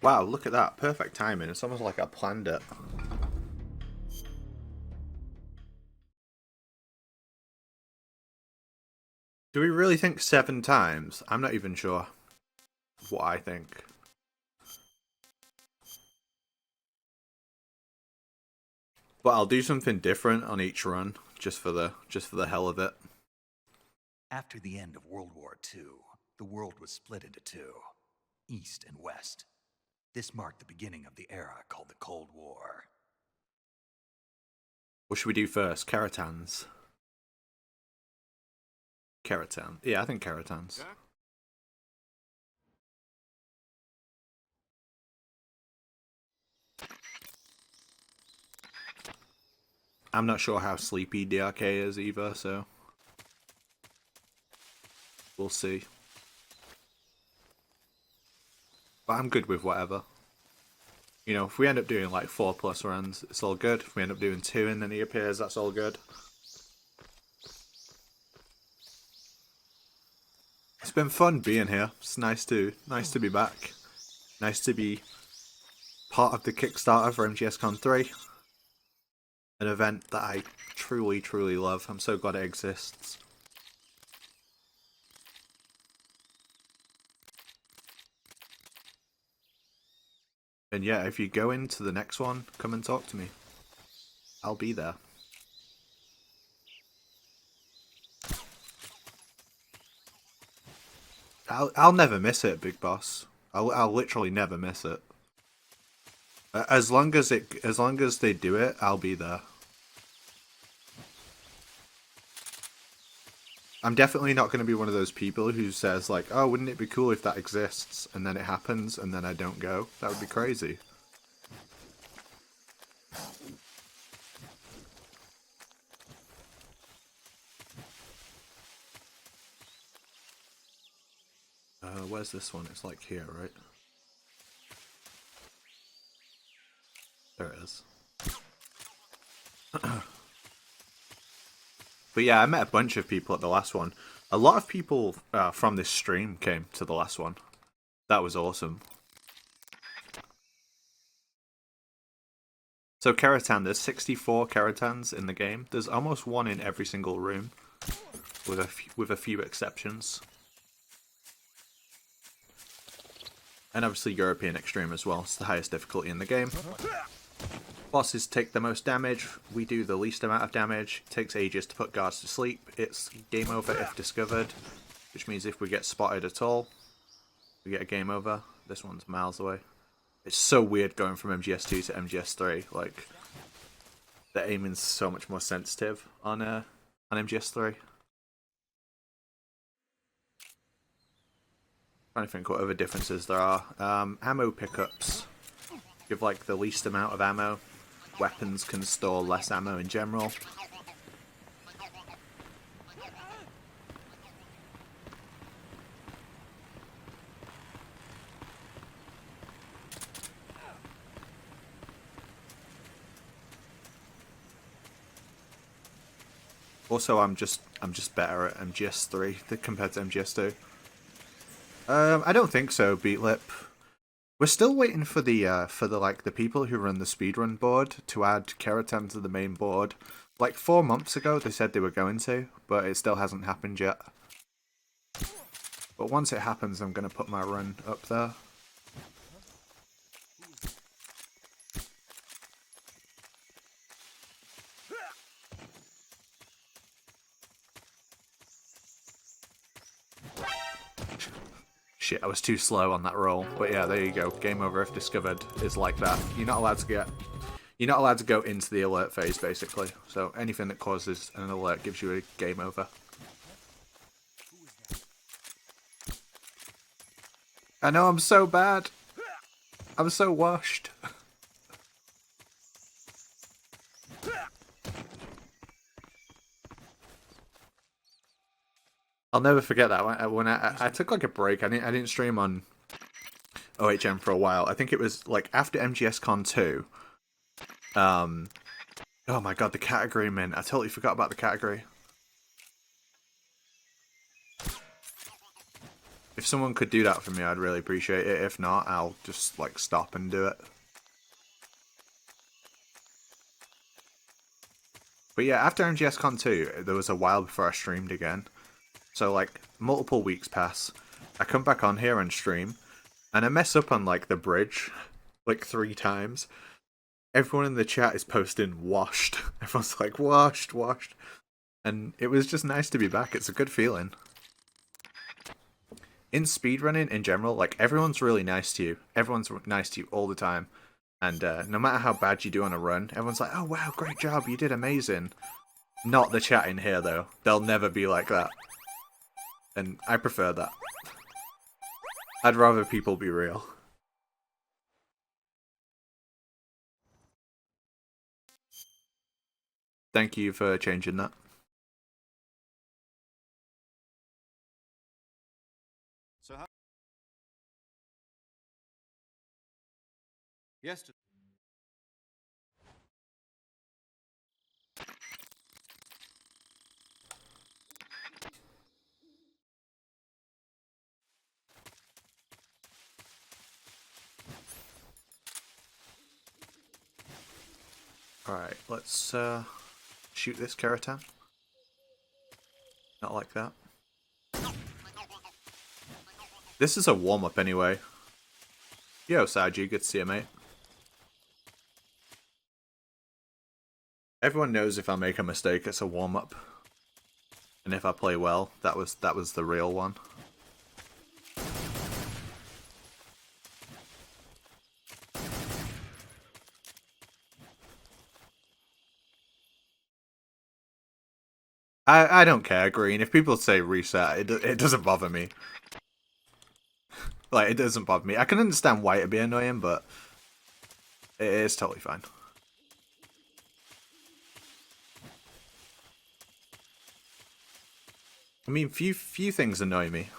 Wow, look at that. Perfect timing. It's almost like I planned it. Do we really think 7 times? I'm not even sure what I think. But I'll do something different on each run, just for the hell of it. After the end of World War II, the world was split into two, East and West. This marked the beginning of the era called the Cold War. What should we do first? Keratans. Keratan. Yeah, I think Keratans. I'm not sure how sleepy DRK is either, so we'll see. But I'm good with whatever. You know, if we end up doing like 4+ runs, it's all good. If we end up doing 2 and then he appears, that's all good. It's been fun being here. It's nice to be back. Nice to be part of the Kickstarter for MGSCON3. An event that I truly, truly love. I'm so glad it exists. And yeah, if you go into the next one, come and talk to me. I'll be there. I'll never miss it, Big Boss. I'll literally never miss it. As long as they do it, I'll be there. I'm definitely not going to be one of those people who says like, oh, wouldn't it be cool if that exists, and then it happens, and then I don't go. That would be crazy. Where's this one? It's like here, right? There it is. But yeah, I met a bunch of people at the last one. A lot of people from this stream came to the last one. That was awesome. So Keratan, there's 64 Keratans in the game. There's almost one in every single room, with a few exceptions. And obviously European Extreme as well. It's the highest difficulty in the game. Bosses take the most damage. We do the least amount of damage. It takes ages to put guards to sleep. It's game over if discovered, which means if we get spotted at all, we get a game over. This one's miles away. It's so weird going from MGS2 to MGS3. Like, the aiming's so much more sensitive on MGS3. Trying to think what other differences there are. Ammo pickups give like the least amount of ammo. Weapons can store less ammo in general. Also, I'm just better at MGS3 compared to MGS2. I don't think so, Beatlip. We're still waiting for the people who run the speedrun board to add Keratin to the main board. Like 4 months ago, they said they were going to, but it still hasn't happened yet. But once it happens, I'm gonna put my run up there. Shit, I was too slow on that roll. But yeah, there you go. Game over if discovered is like that. You're not allowed to go into the alert phase, basically. So anything that causes an alert gives you a game over. I know, I'm so bad. I'm so washed. I'll never forget that when I took like a break. I didn't stream on OHN for a while. I think it was like after MGSCON3. Oh my god, the category, man. I totally forgot about the category. If someone could do that for me, I'd really appreciate it. If not, I'll just like stop and do it. But yeah, after MGSCON2, there was a while before I streamed again. So like multiple weeks pass. I come back on here and stream, and I mess up on like the bridge like 3 times. Everyone in the chat is posting washed. Everyone's like washed. And it was just nice to be back. It's a good feeling. In speedrunning in general, like everyone's really nice to you. Everyone's nice to you all the time. And no matter how bad you do on a run, everyone's like, oh wow, great job, you did amazing. Not the chat in here though. They'll never be like that. And I prefer that. I'd rather people be real. Thank you for changing that. So how? Yesterday. Alright, let's shoot this Keratin. Not like that. This is a warm-up anyway. Yo, Saji, good to see you, mate. Everyone knows if I make a mistake, it's a warm-up. And if I play well, that was the real one. I don't care, Green. If people say reset, it doesn't bother me. Like, it doesn't bother me. I can understand why it'd be annoying, but it is totally fine. I mean, few things annoy me.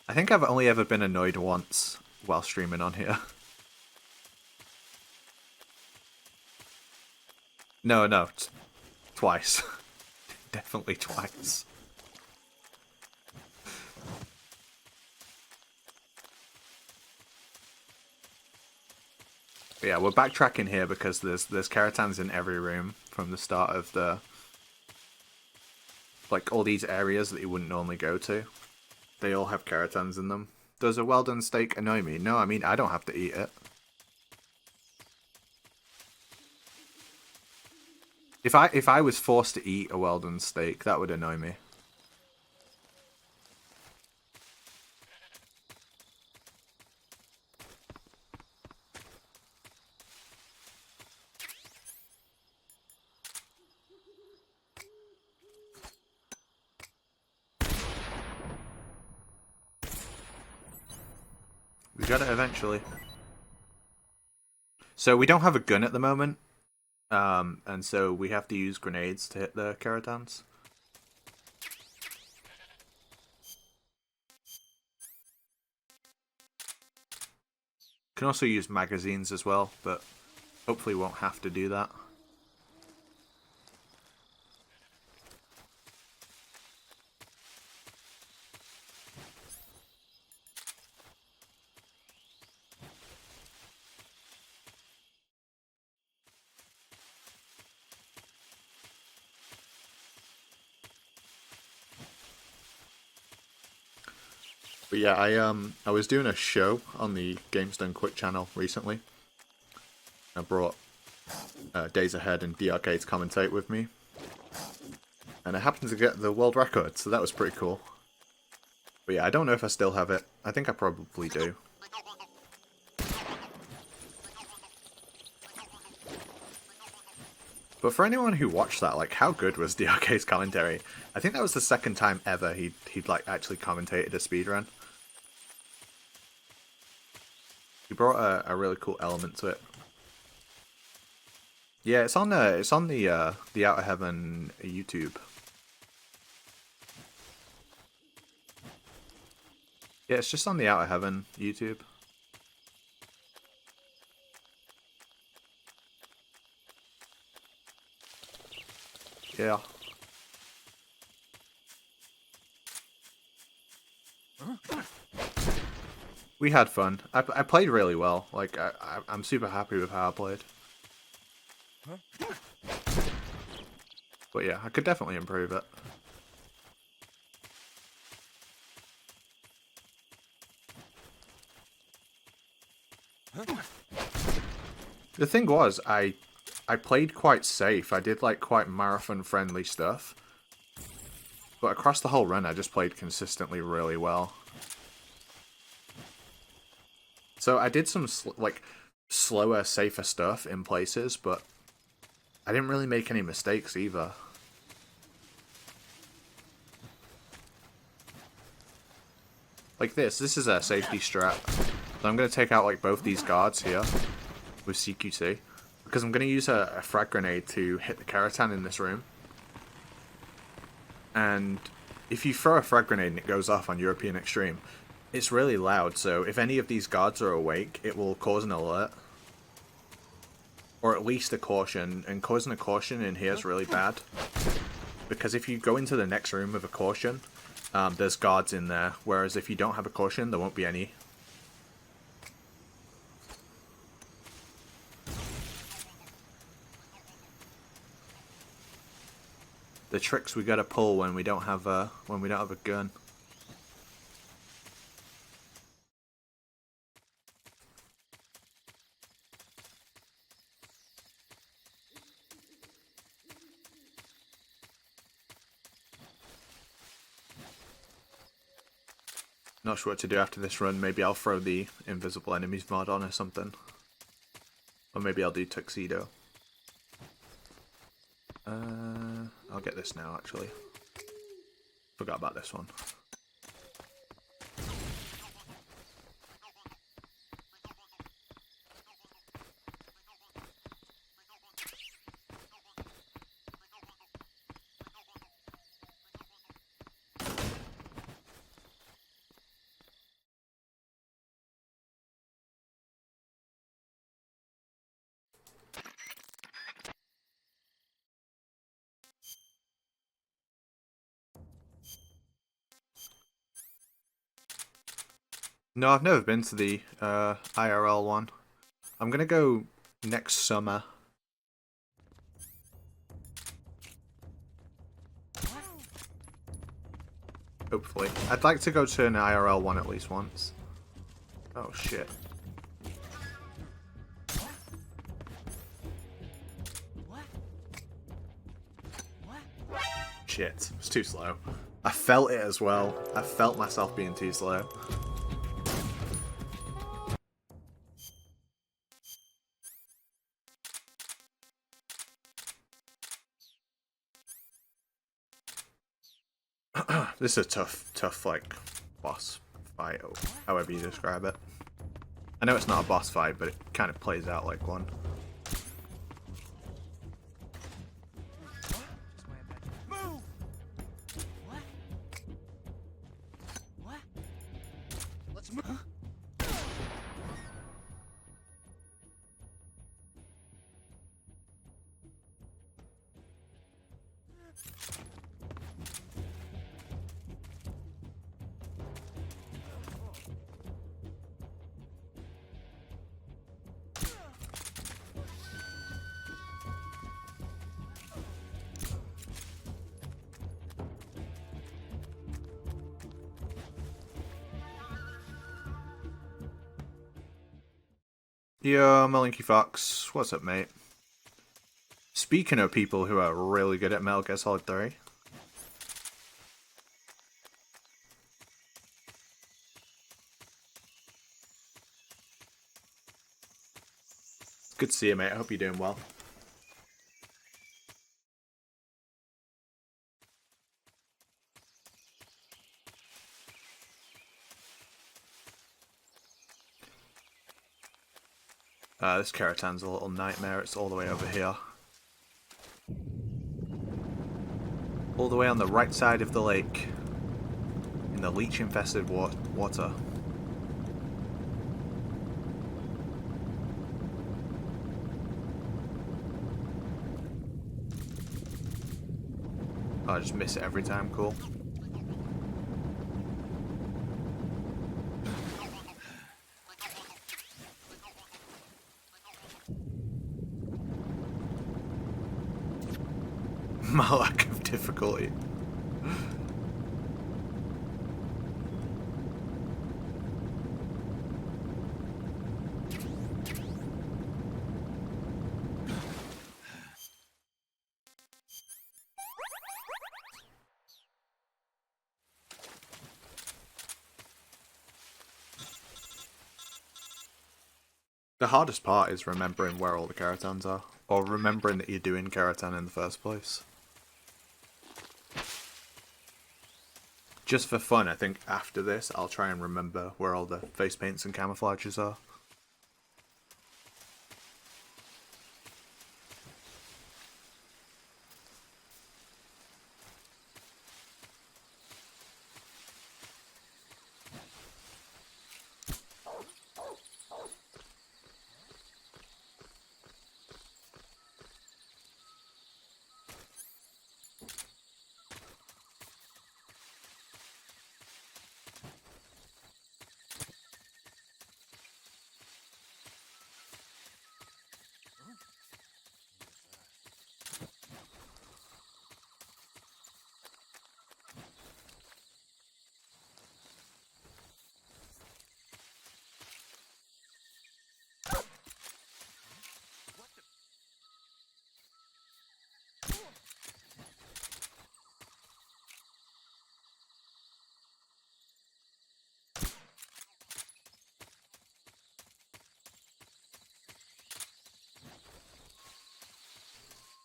I think I've only ever been annoyed once while streaming on here. No. Twice. Definitely twice. But yeah, we're backtracking here because there's Keratans in every room from the start of the... Like, all these areas that you wouldn't normally go to. They all have Keratans in them. Does a well-done steak annoy me? No, I mean, I don't have to eat it. If I was forced to eat a well-done steak, that would annoy me. We got it eventually. So we don't have a gun at the moment. And so we have to use grenades to hit the Keratans. Can also use magazines as well, but hopefully won't have to do that. But yeah, I was doing a show on the Games Done Quick channel recently. I brought Days Ahead and DRK to commentate with me. And I happened to get the world record, so that was pretty cool. But yeah, I don't know if I still have it. I think I probably do. But for anyone who watched that, like, how good was DRK's commentary? I think that was the second time ever he'd like actually commentated a speedrun. He brought a really cool element to it. Yeah, it's on the Outer Heaven YouTube. Yeah, it's just on the Outer Heaven YouTube. Yeah. We had fun. I played really well. Like, I'm super happy with how I played. But yeah, I could definitely improve it. The thing was, I played quite safe. I did like quite marathon friendly stuff. But across the whole run I just played consistently really well. So I did some like slower, safer stuff in places, but I didn't really make any mistakes either. Like this is a safety strat. So I'm going to take out like both these guards here with CQC. Because I'm going to use a frag grenade to hit the Keratan in this room. And if you throw a frag grenade and it goes off on European Extreme, it's really loud, so if any of these guards are awake, it will cause an alert. Or at least a caution, and causing a caution in here is really bad. Because if you go into the next room with a caution, there's guards in there, whereas if you don't have a caution, there won't be any. The tricks we gotta pull when we don't have a gun. Not sure what to do after this run. Maybe I'll throw the invisible enemies mod on or something. Or maybe I'll do tuxedo. I'll get this now, actually. Forgot about this one. No, I've never been to the IRL one. I'm gonna go next summer. Hopefully. I'd like to go to an IRL one at least once. Oh shit. Shit, it's too slow. I felt it as well. I felt myself being too slow. This is a tough, like, boss fight, or however you describe it. I know it's not a boss fight, but it kind of plays out like one. Let's move. Yo, Malinky Fox. What's up, mate? Speaking of people who are really good at Metal Gear Solid 3. Good to see you, mate. I hope you're doing well. This Keratan's a little nightmare. It's all the way over here. All the way on the right side of the lake. In the leech-infested water. Oh, I just miss it every time. Cool. My lack of difficulty. The hardest part is remembering where all the Keratans are, or remembering that you're doing Keratan in the first place. Just for fun, I think after this, I'll try and remember where all the face paints and camouflages are.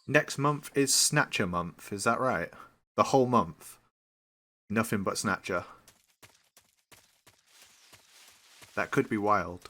Next month is Snatcher month, is that right? The whole month. Nothing but Snatcher. That could be wild.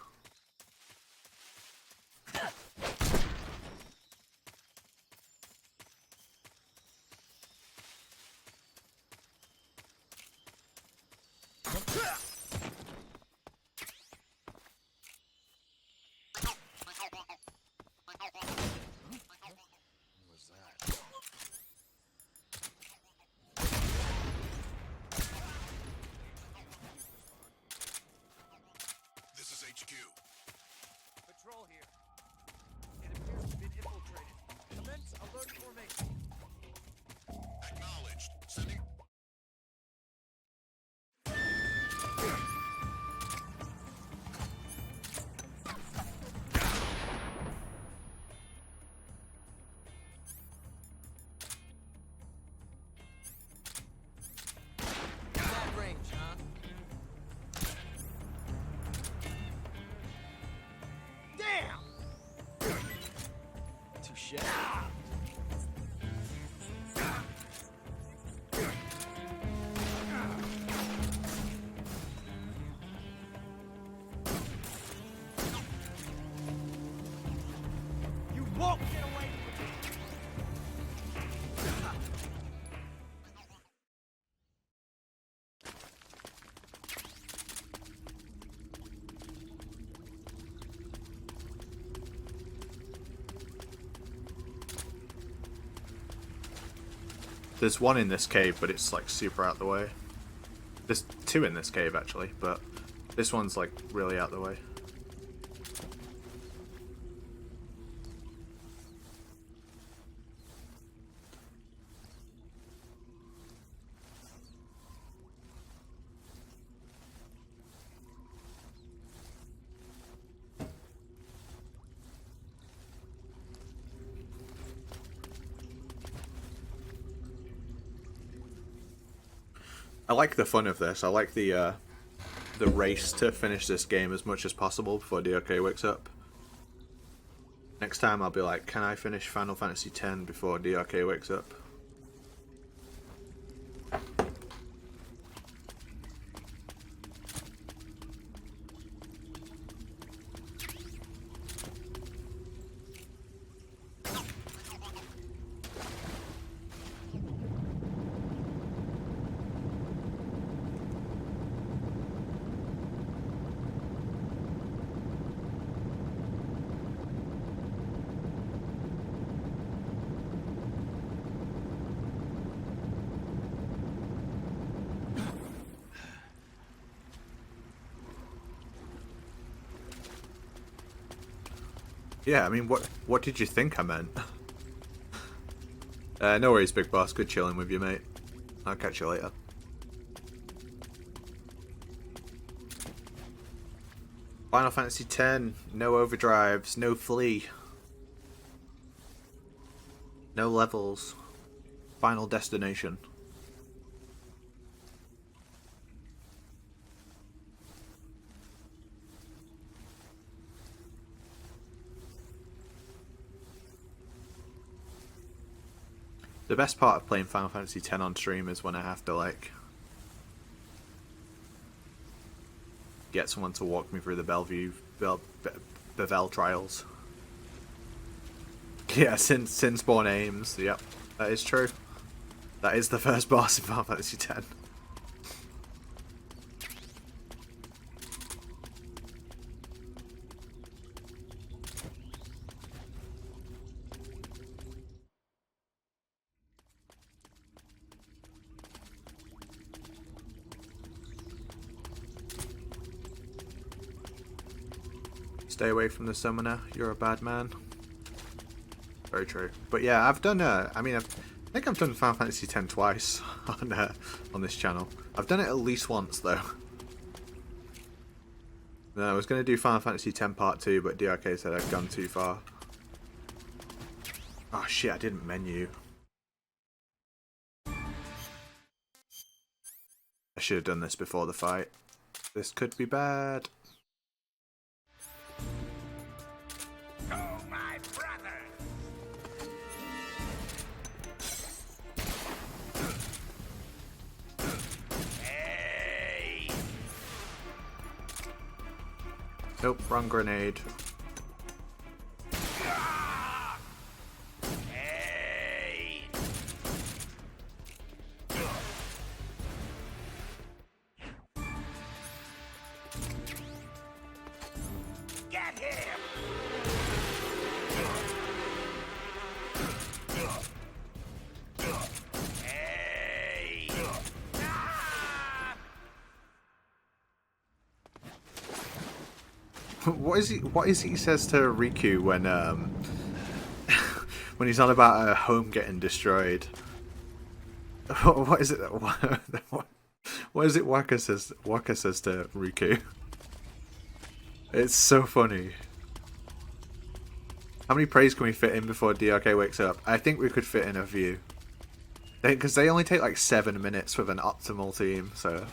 There's one in this cave, but it's like super out the way. There's two in this cave actually, but this one's like really out the way. I like the fun of this. I like the race to finish this game as much as possible before DOK wakes up. Next time I'll be like, can I finish Final Fantasy X before DOK wakes up? Yeah, I mean, what did you think I meant? No worries, Big Boss. Good chilling with you, mate. I'll catch you later. Final Fantasy X, no overdrives, no flee. No levels. Final destination. The best part of playing Final Fantasy X on stream is when I have to, like, get someone to walk me through the Bevel trials. Yeah, Sin-Spawn aims. Yep, that is true. That is the first boss in Final Fantasy X. Stay away from the summoner. You're a bad man. Very true. But yeah, I've done. I think I've done Final Fantasy X twice on this channel. I've done it at least once though. No, I was going to do Final Fantasy X Part 2, but DRK said I'd gone too far. Oh shit! I didn't menu. I should have done this before the fight. This could be bad. Oh, my brother! Hey! Nope, wrong grenade. Hey! Get him! Hey! What is he says to Riku when when he's on about a home getting destroyed? What is it? What is it Waka says to Riku? It's so funny. How many praise can we fit in before DRK wakes up? I think we could fit in a few. Because they only take like 7 minutes with an optimal team, so...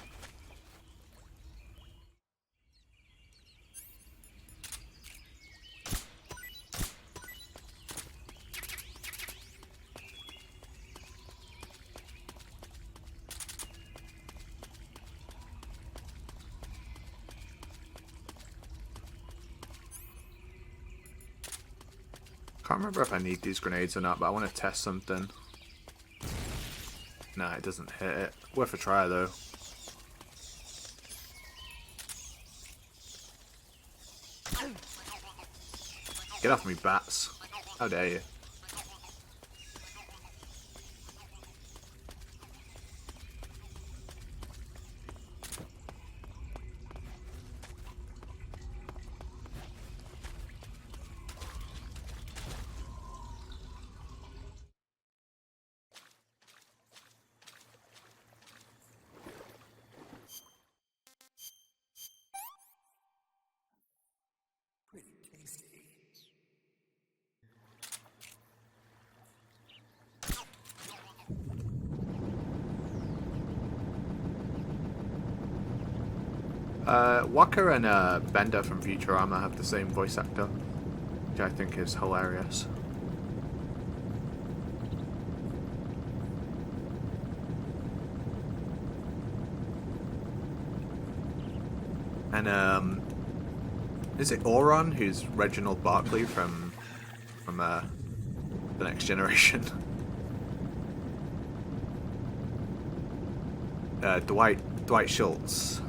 Can't remember if I need these grenades or not, but I want to test something. Nah, it doesn't hit it. Worth a try though. Get off me, bats. How dare you. Walker and Bender from Futurama have the same voice actor, which I think is hilarious. And is it Auron who's Reginald Barkley from The Next Generation? Dwight Schultz.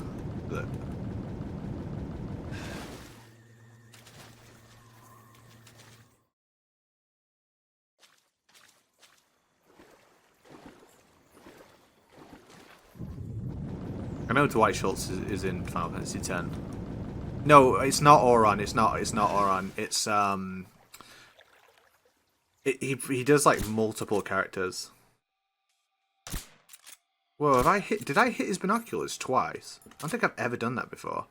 I know Dwight Schultz is in Final Fantasy X. No, it's not Auron. It's not Auron. It's he does like multiple characters. Whoa, did I hit his binoculars twice? I don't think I've ever done that before.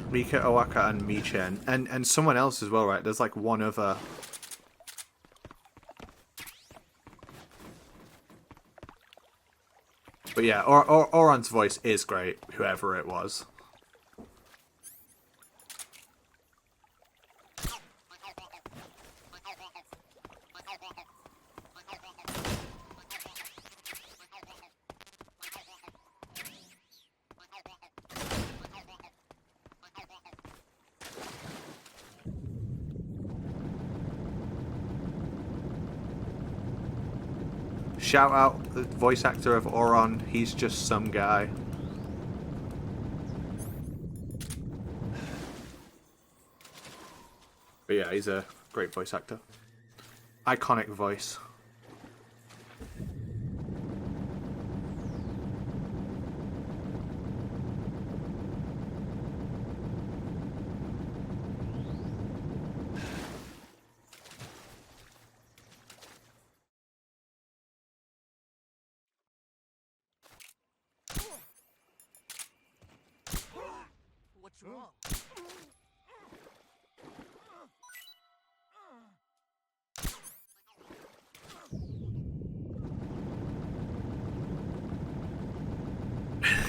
Mika Owaka and Michen, and someone else as well, right? There's like one other. But yeah, Auron's voice is great, whoever it was. Shout out the voice actor of Auron, he's just some guy. But yeah, he's a great voice actor. Iconic voice. What's wrong?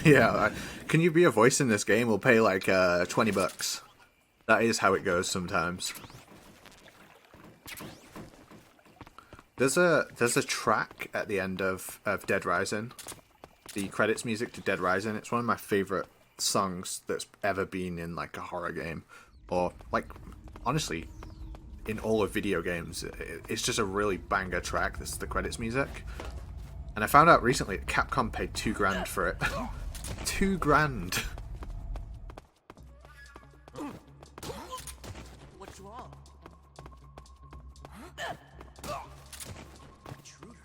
Yeah, can you be a voice in this game? We'll pay like $20. That is how it goes sometimes. There's a track at the end of Dead Rising, the credits music to Dead Rising. It's one of my favorite songs that's ever been in like a horror game, or like honestly in all of video games. It's just a really banger track. This is the credits music, and I found out recently that Capcom paid $2,000 for it. $2,000. What's wrong? Intruder.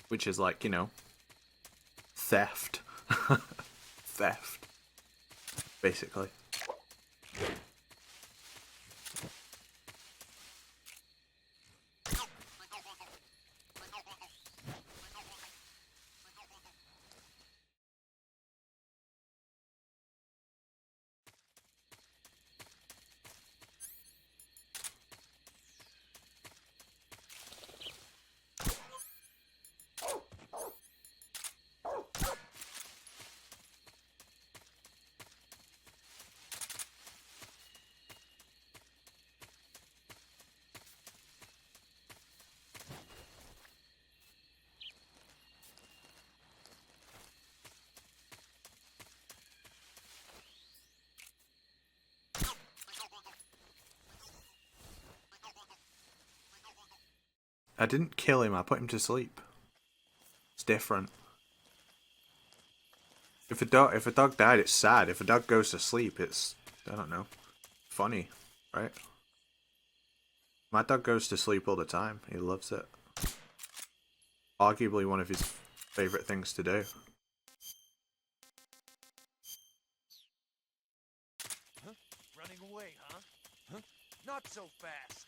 Which is like, you know, theft. Theft. Basically. I didn't kill him, I put him to sleep. It's different. If a dog died, it's sad. If a dog goes to sleep, it's, I don't know, funny, right? My dog goes to sleep all the time. He loves it. Arguably one of his favorite things to do. Huh? Running away, huh? Huh? Not so fast.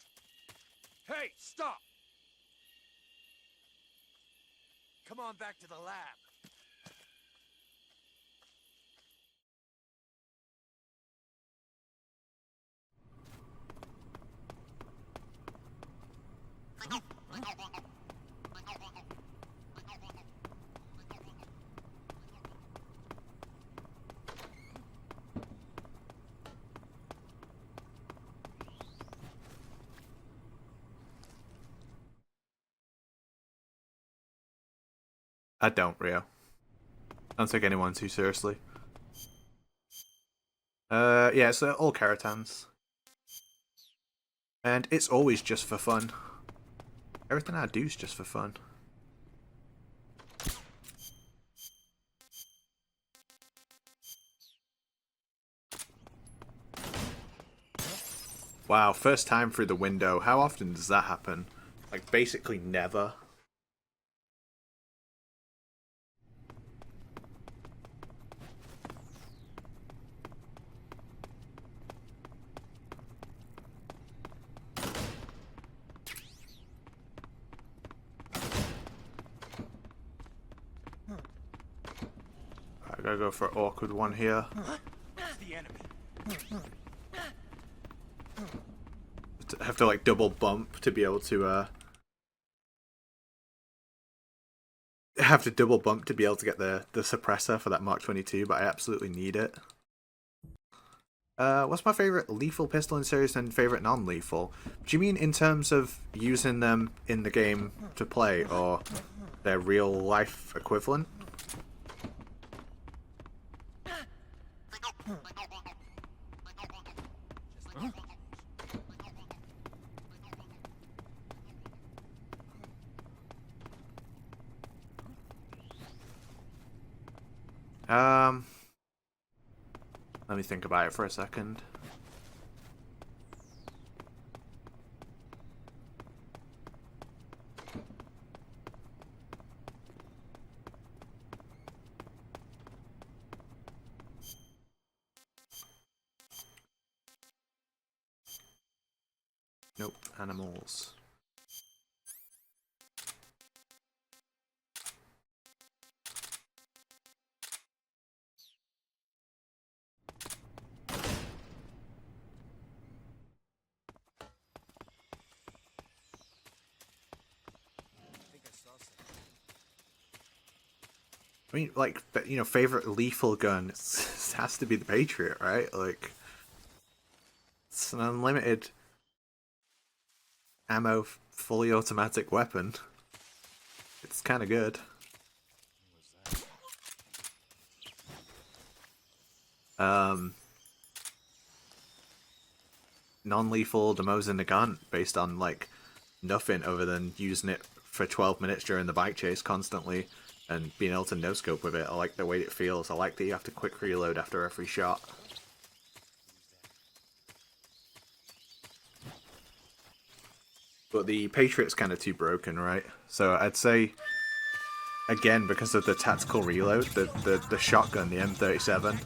Hey, stop! Come on back to the lab. I don't, Rio. Don't take anyone too seriously. Yeah, it's all Keratans. And it's always just for fun. Everything I do is just for fun. Wow, first time through the window. How often does that happen? Like, basically never. I gotta go for an awkward one here. The enemy. I have to like double bump to be able to have to double bump to be able to get the suppressor for that Mark 22, but I absolutely need it. What's my favorite lethal pistol in series and favorite non-lethal? Do you mean in terms of using them in the game to play, or their real life equivalent? Let me think about it for a second. Nope, animals. I mean, like, you know, favorite lethal gun it has to be the Patriot, right? Like, it's an unlimited ammo, fully automatic weapon. It's kind of good. Non-lethal Demosin Nagant, based on like nothing other than using it for 12 minutes during the bike chase constantly and being able to no-scope with it. I like the way it feels. I like that you have to quick reload after every shot. But the Patriot's kind of too broken, right? So I'd say, again, because of the tactical reload, the shotgun, the M37,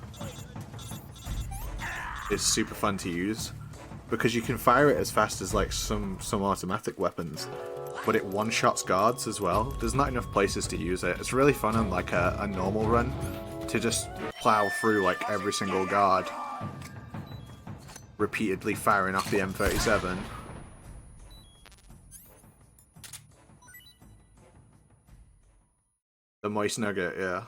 is super fun to use. Because you can fire it as fast as like some automatic weapons, but it one-shots guards as well. There's not enough places to use it. It's really fun on like a normal run to just plow through like every single guard, repeatedly firing off the M37. The Moist Nugget, yeah.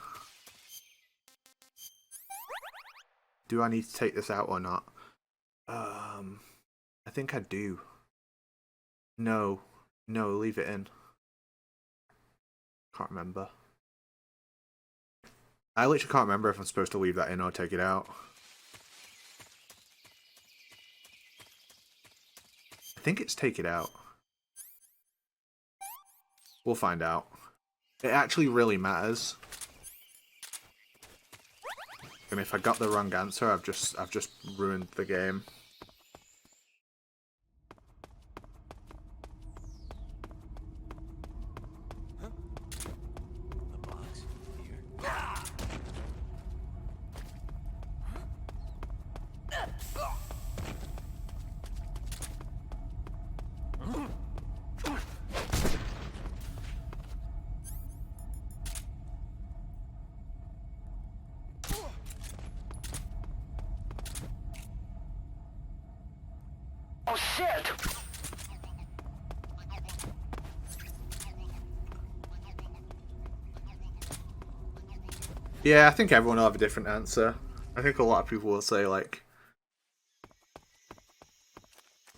Do I need to take this out or not? I think I do. No, leave it in. Can't remember. I literally can't remember if I'm supposed to leave that in or take it out. I think it's take it out. We'll find out. It actually really matters. And if I got the wrong answer, I've just ruined the game. Oh shit! Yeah, I think everyone will have a different answer. I think a lot of people will say, like,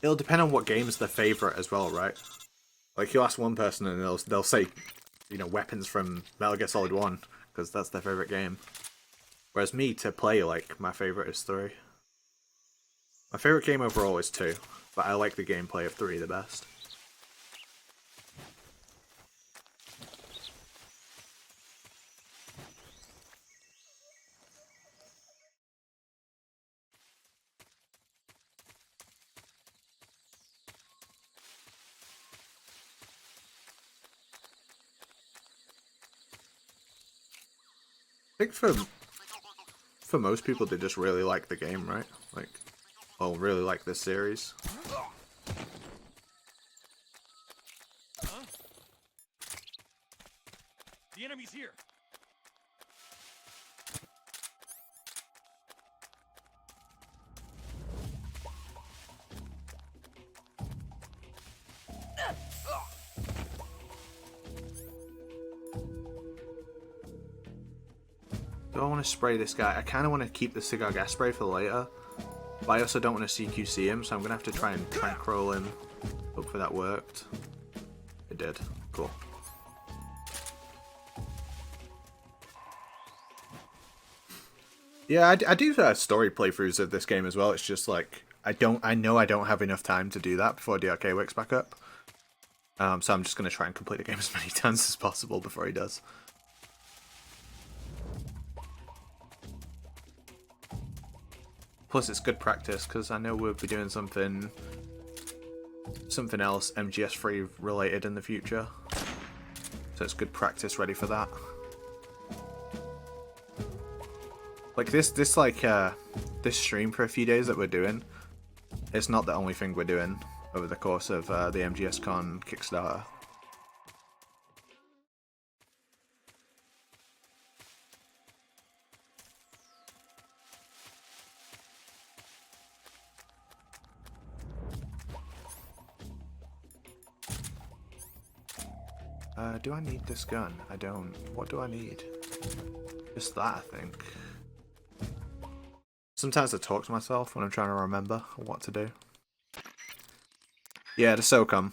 it'll depend on what game is their favorite as well, right? Like, you'll ask one person and they'll say, you know, weapons from Metal Gear Solid 1, because that's their favorite game. Whereas me, to play, like, my favorite is 3. My favorite game overall is 2, but I like the gameplay of 3 the best. I think for most people, they just really like the game, right? Like, oh, really like this series. The enemy's here. Do I want to spray this guy? I kind of want to keep the cigar gas spray for later, but I also don't want to CQC him, so I'm gonna have to try and crawl him. Hopefully that worked. It did. Cool. Yeah, I do story playthroughs of this game as well. It's just like I know I don't have enough time to do that before DRK wakes back up. So I'm just gonna try and complete the game as many times as possible before he does. Plus, it's good practice because I know we'll be doing something else MGS3 related in the future. So it's good practice ready for that. Like this stream for a few days that we're doing, it's not the only thing we're doing over the course of the MGSCon Kickstarter. Do I need this gun? I don't. What do I need? Just that, I think. Sometimes I talk to myself when I'm trying to remember what to do. Yeah, the SOCOM.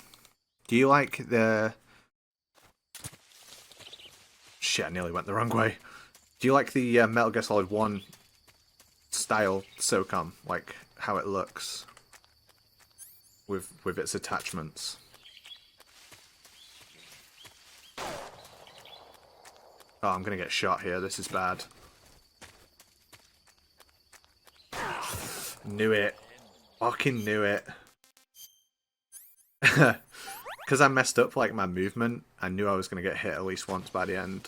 Do you like the... Shit, I nearly went the wrong way. Do you like the Metal Gear Solid 1 style SOCOM? Like, how it looks? With its attachments? Oh, I'm gonna get shot here. This is bad. Knew it. Fucking knew it. Because I messed up like my movement, I knew I was gonna get hit at least once by the end.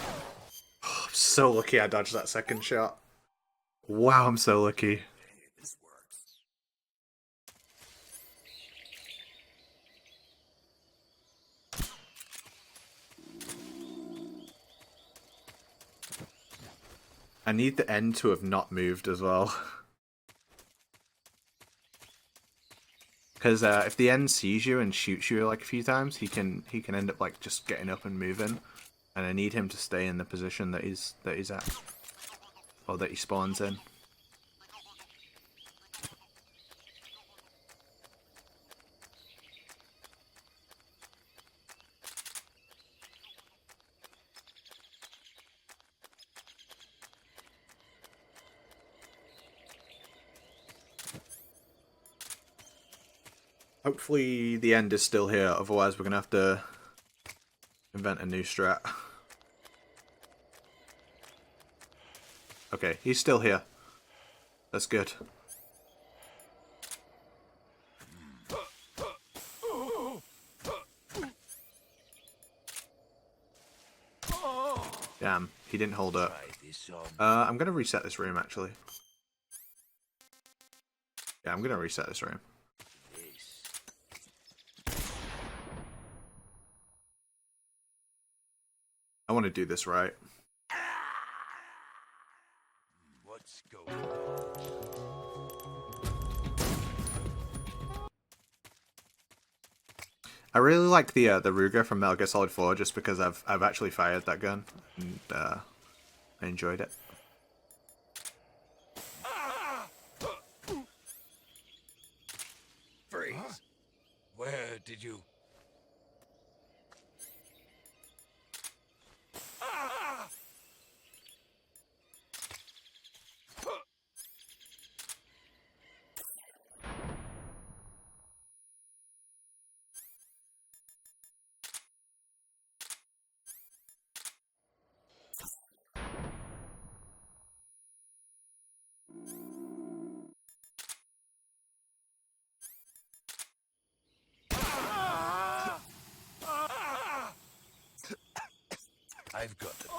Oh, I'm so lucky I dodged that second shot. Wow, I'm so lucky. I need the end to have not moved as well. Because if the end sees you and shoots you like a few times, he can end up like just getting up and moving. And I need him to stay in the position that he's at. Or that he spawns in. Hopefully the end is still here, otherwise we're gonna have to invent a new strat. Okay, he's still here. That's good. Damn, he didn't hold up. I'm gonna reset this room actually. Yeah, I'm gonna reset this room. I want to do this right. Let's go. I really like the Ruger from Metal Gear Solid 4 just because I've actually fired that gun and I enjoyed it. Freeze. Huh? Where did you... I've got it.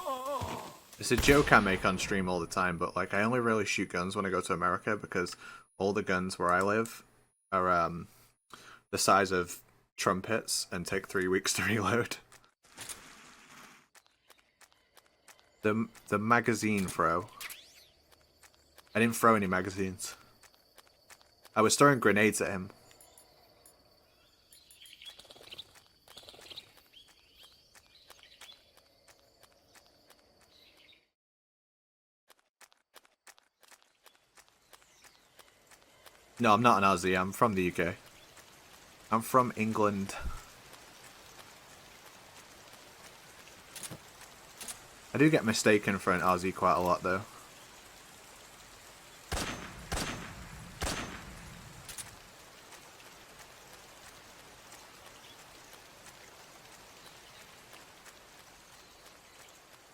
It's a joke I make on stream all the time, but like I only really shoot guns when I go to America because all the guns where I live are the size of trumpets and take 3 weeks to reload. The magazine throw. I didn't throw any magazines. I was throwing grenades at him. No, I'm not an Aussie. I'm from the UK. I'm from England. I do get mistaken for an Aussie quite a lot, though.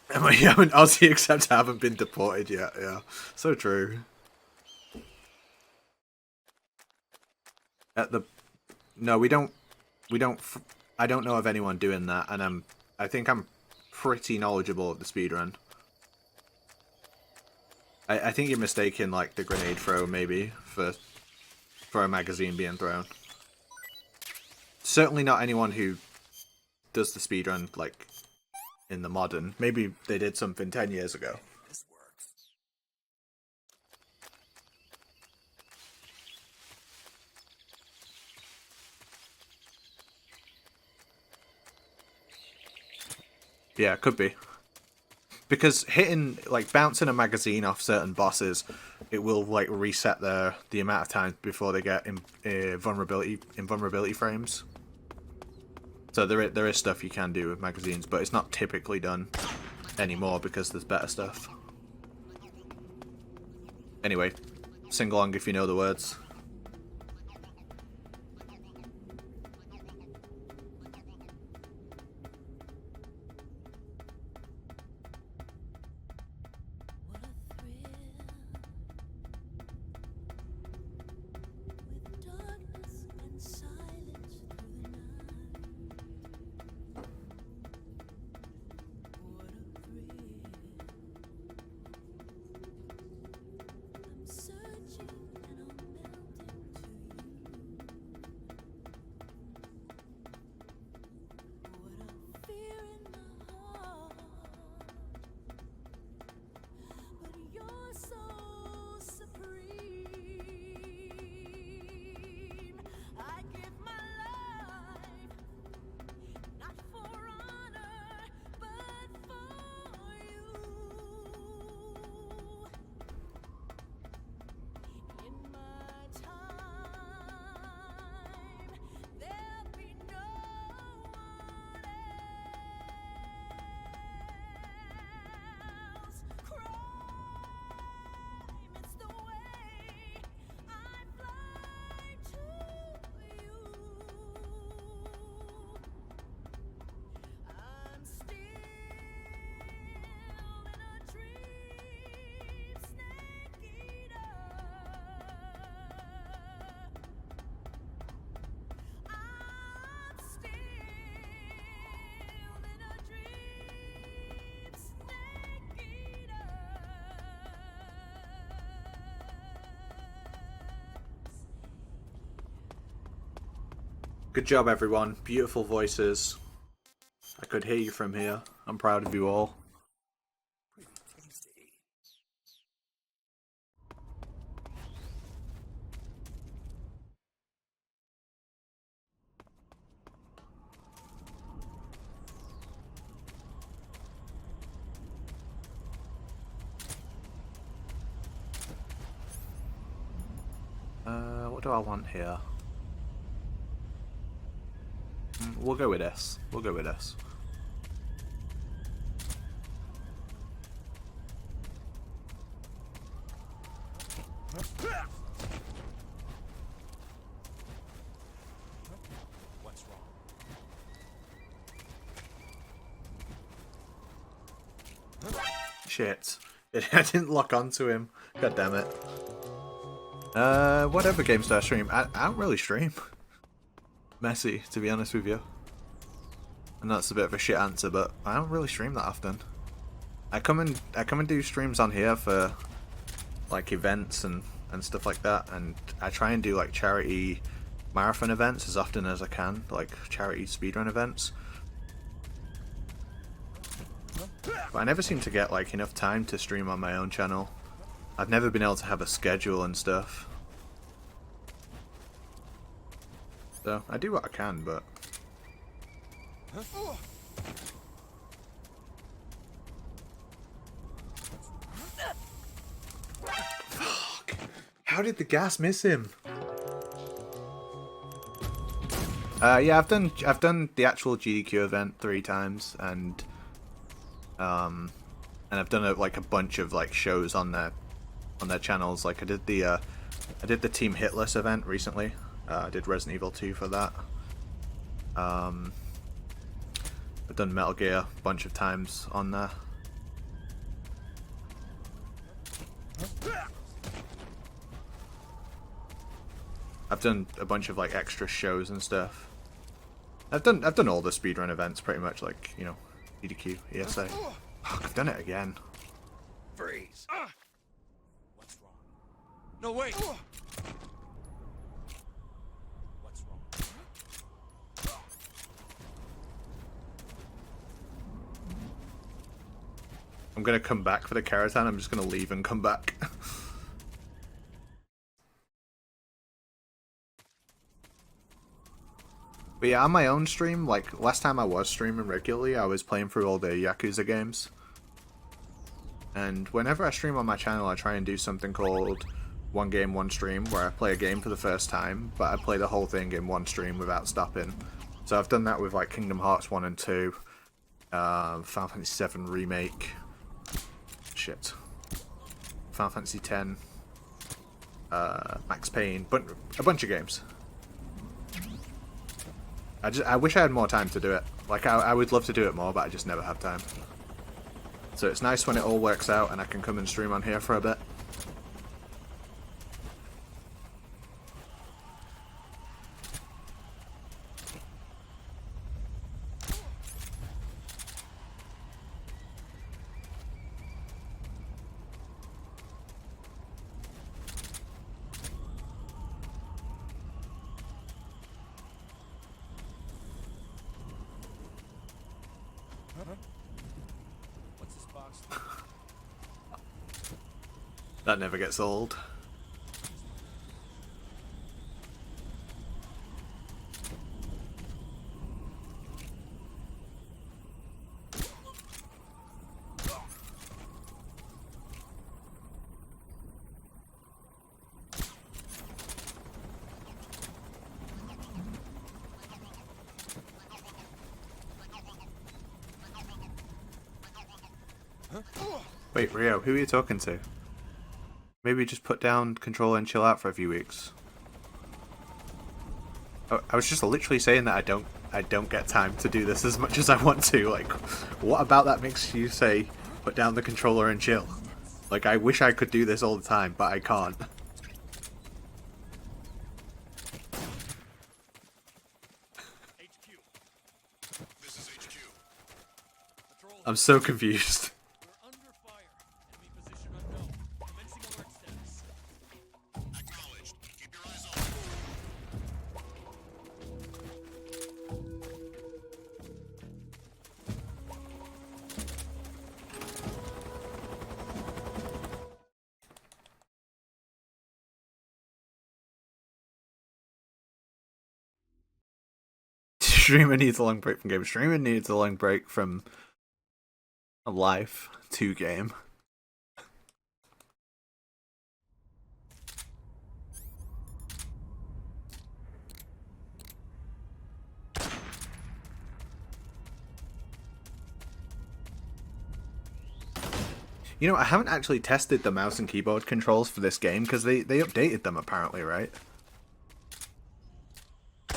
I'm an Aussie except I haven't been deported yet, yeah. So true. No, we don't, I don't know of anyone doing that, and I think I'm pretty knowledgeable of the speedrun. I think you're mistaken, like, the grenade throw, maybe, for a magazine being thrown. Certainly not anyone who does the speedrun, like, in the modern. Maybe they did something 10 years ago. Yeah, could be. Because hitting, like, bouncing a magazine off certain bosses, it will, like, reset the amount of time before they get invulnerability frames. So there is stuff you can do with magazines, but it's not typically done anymore because there's better stuff. Anyway, sing along if you know the words. Good job, everyone. Beautiful voices. I could hear you from here. I'm proud of you all. What do I want here? We'll go with this. We'll go with this. What's wrong? Shit. I didn't lock onto him. God damn it. Whatever games do I stream? I don't really stream. Messy, to be honest with you. And that's a bit of a shit answer, but I don't really stream that often. I come and do streams on here for like events and stuff like that, and I try and do like charity marathon events as often as I can, like charity speedrun events. But I never seem to get like enough time to stream on my own channel. I've never been able to have a schedule and stuff. So I do what I can, but fuck. How did the gas miss him? Yeah, I've done the actual GDQ event 3 times, and I've done like a bunch of like shows on their channels. Like I did the Team Hitless event recently. I did Resident Evil 2 for that. I've done Metal Gear a bunch of times on there. I've done a bunch of like extra shows and stuff. I've done all the speedrun events pretty much, like, you know, EDQ, ESA. Fuck, I've done it again. Freeze. What's wrong? No, wait. What's wrong? I'm gonna come back for the Karatan, I'm just gonna leave and come back. But yeah, on my own stream, like, last time I was streaming regularly, I was playing through all the Yakuza games. And whenever I stream on my channel, I try and do something called One Game, One Stream, where I play a game for the first time, but I play the whole thing in one stream without stopping. So I've done that with, like, Kingdom Hearts 1 and 2, Final Fantasy 7 Remake, shit, Final Fantasy 10, Max Payne, but a bunch of games. I wish I had more time to do it. Like, I would love to do it more, but I just never have time. So it's nice when it all works out and I can come and stream on here for a bit. What's this box? That never gets old. Wait, Rio, who are you talking to? Maybe just put down controller and chill out for a few weeks. Oh, I was just literally saying that I don't get time to do this as much as I want to. Like, what about that makes you say, put down the controller and chill? Like, I wish I could do this all the time, but I can't. I'm so confused. Streamer needs a long break from game. Streamer needs a long break from a life to game. You know, I haven't actually tested the mouse and keyboard controls for this game because they updated them apparently, right? I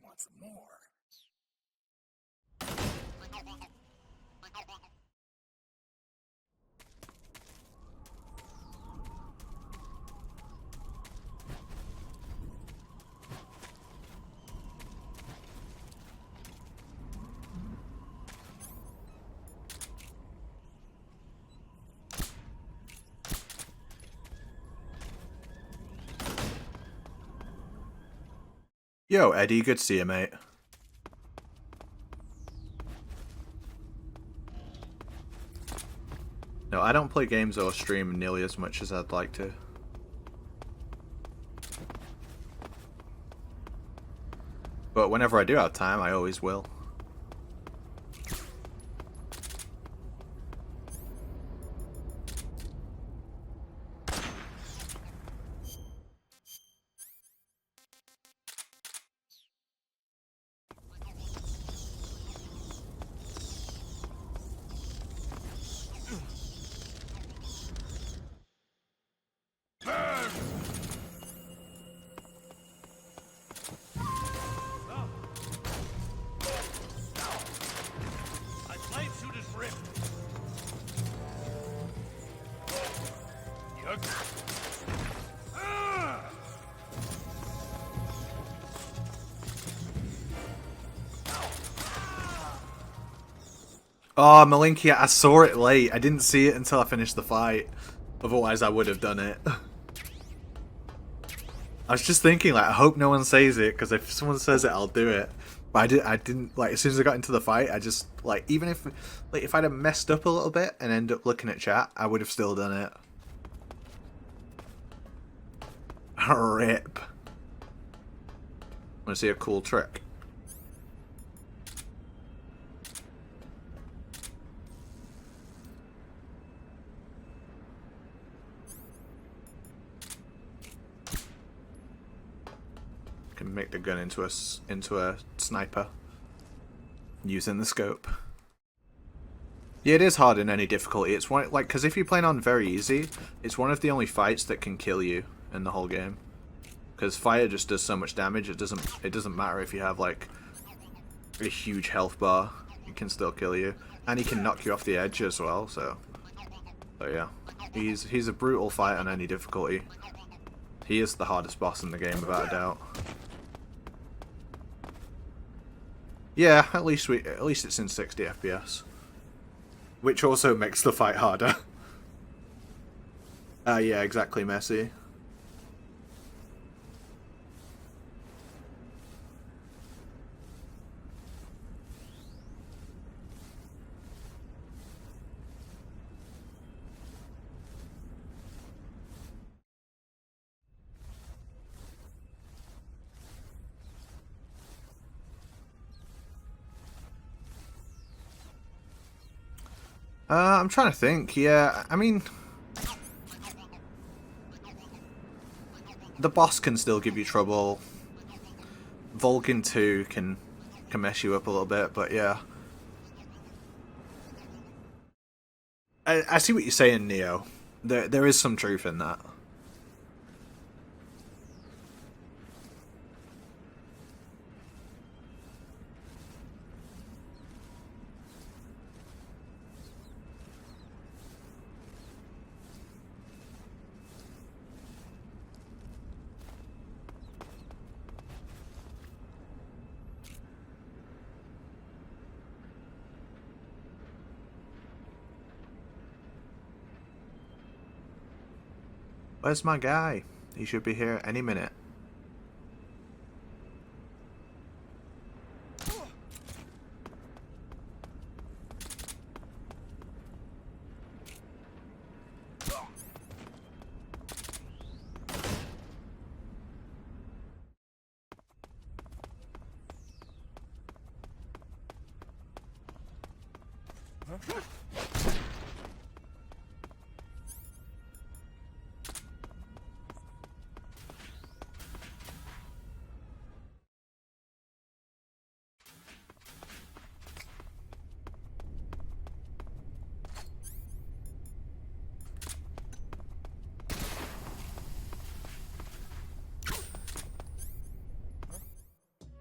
want some more. Yo, Eddie, good to see you, mate. No, I don't play games or stream nearly as much as I'd like to. But whenever I do have time, I always will. Oh, Malinkia, I saw it late. I didn't see it until I finished the fight. Otherwise, I would have done it. I was just thinking, like, I hope no one says it, because if someone says it, I'll do it. But I didn't, like, as soon as I got into the fight, I just, like, even if, like, if I'd have messed up a little bit and ended up looking at chat, I would have still done it. Rip. Want to see a cool trick? Can make the gun into a sniper using the scope. Yeah, it is hard in any difficulty. It's one, like, because if you're playing on very easy, it's one of the only fights that can kill you in the whole game. Because fire just does so much damage. It doesn't matter if you have like a huge health bar. It can still kill you, and he can knock you off the edge as well. So yeah, he's a brutal fight on any difficulty. He is the hardest boss in the game without a doubt. Yeah, at least it's in 60 FPS, which also makes the fight harder. Yeah, exactly, Messi. I'm trying to think. Yeah, I mean, the boss can still give you trouble. Vulcan 2 can mess you up a little bit, but yeah. I see what you're saying, Neo. There is some truth in that. Where's my guy? He should be here any minute.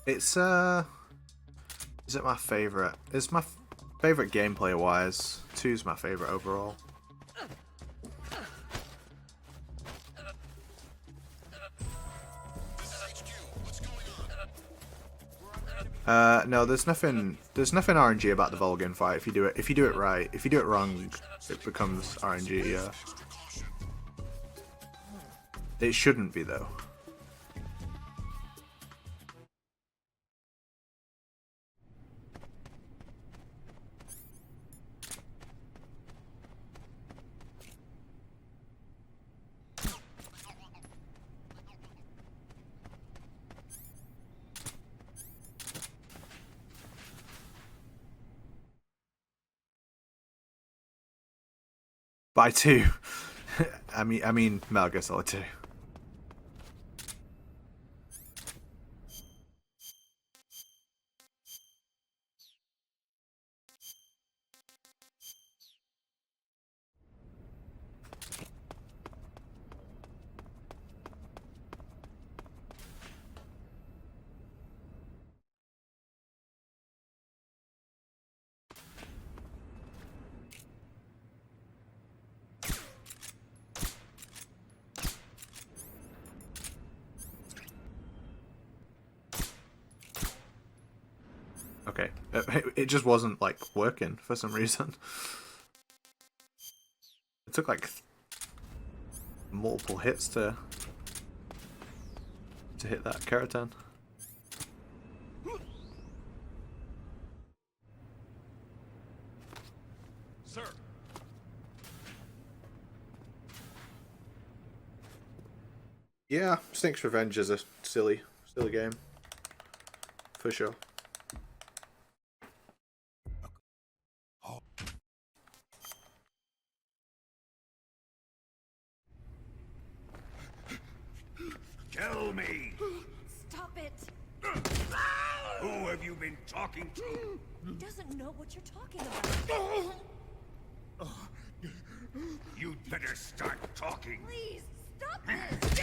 It's is it my favorite? It's my favorite gameplay wise. 2's my favorite overall. No, there's nothing RNG about the Volgin fight. If you do it right. If you do it wrong, it becomes RNG. Yeah. It shouldn't be though. By 2. I mean Metal Gear Solid 2. Okay, it just wasn't like working for some reason. It took like multiple hits to hit that keratin. Sir. Yeah, Snake's Revenge is a silly game, for sure. Tell me, Stop it! who have you been talking to? He doesn't know what you're talking about. You'd better start talking. Please, stop this!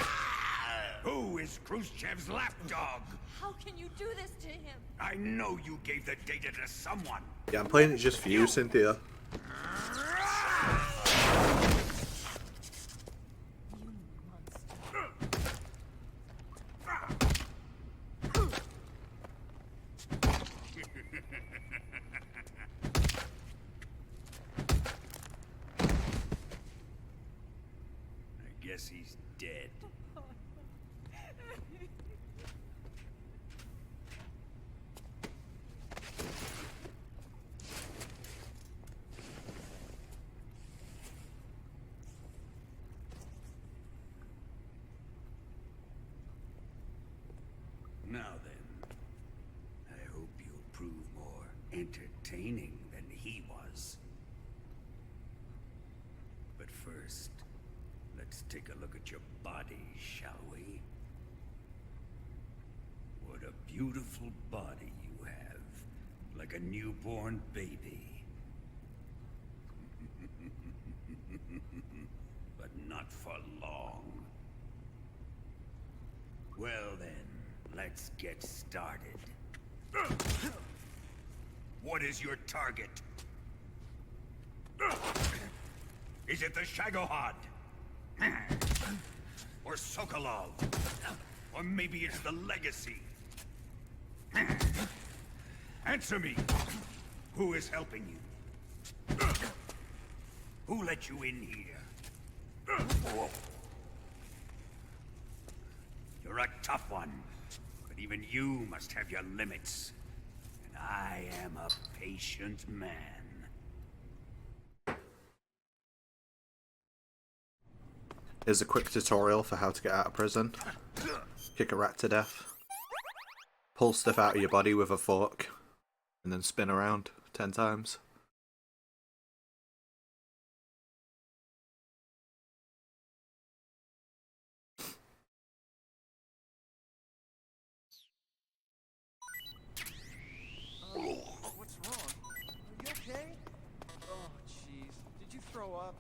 Who is Khrushchev's lapdog? How can you do this to him? I know you gave the data to someone. Yeah, I'm playing it just for you, Cynthia. I guess he's dead. Now then, I hope you'll prove more entertaining than he was. But first, let's take a look at your body, shall we? What a beautiful body you have, like a newborn baby. But not for long. Well then, let's get started. What is your target? Is it the Shagohod? Or Sokolov? Or maybe it's the Legacy? Answer me! Who is helping you? Who let you in here? You're a tough one, but even you must have your limits. And I am a patient man. Here's a quick tutorial for how to get out of prison. Kick a rat to death. Pull stuff out of your body with a fork. And then spin around 10 times. What's wrong? Are you okay? Oh, jeez. Did you throw up?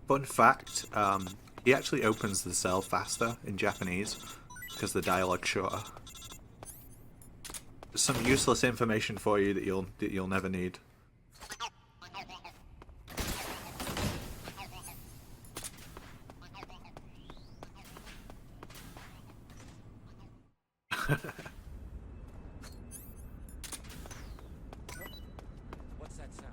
Fun fact, He actually opens the cell faster in Japanese because the dialogue's shorter. Some useless information for you that you'll never need. What's that sound?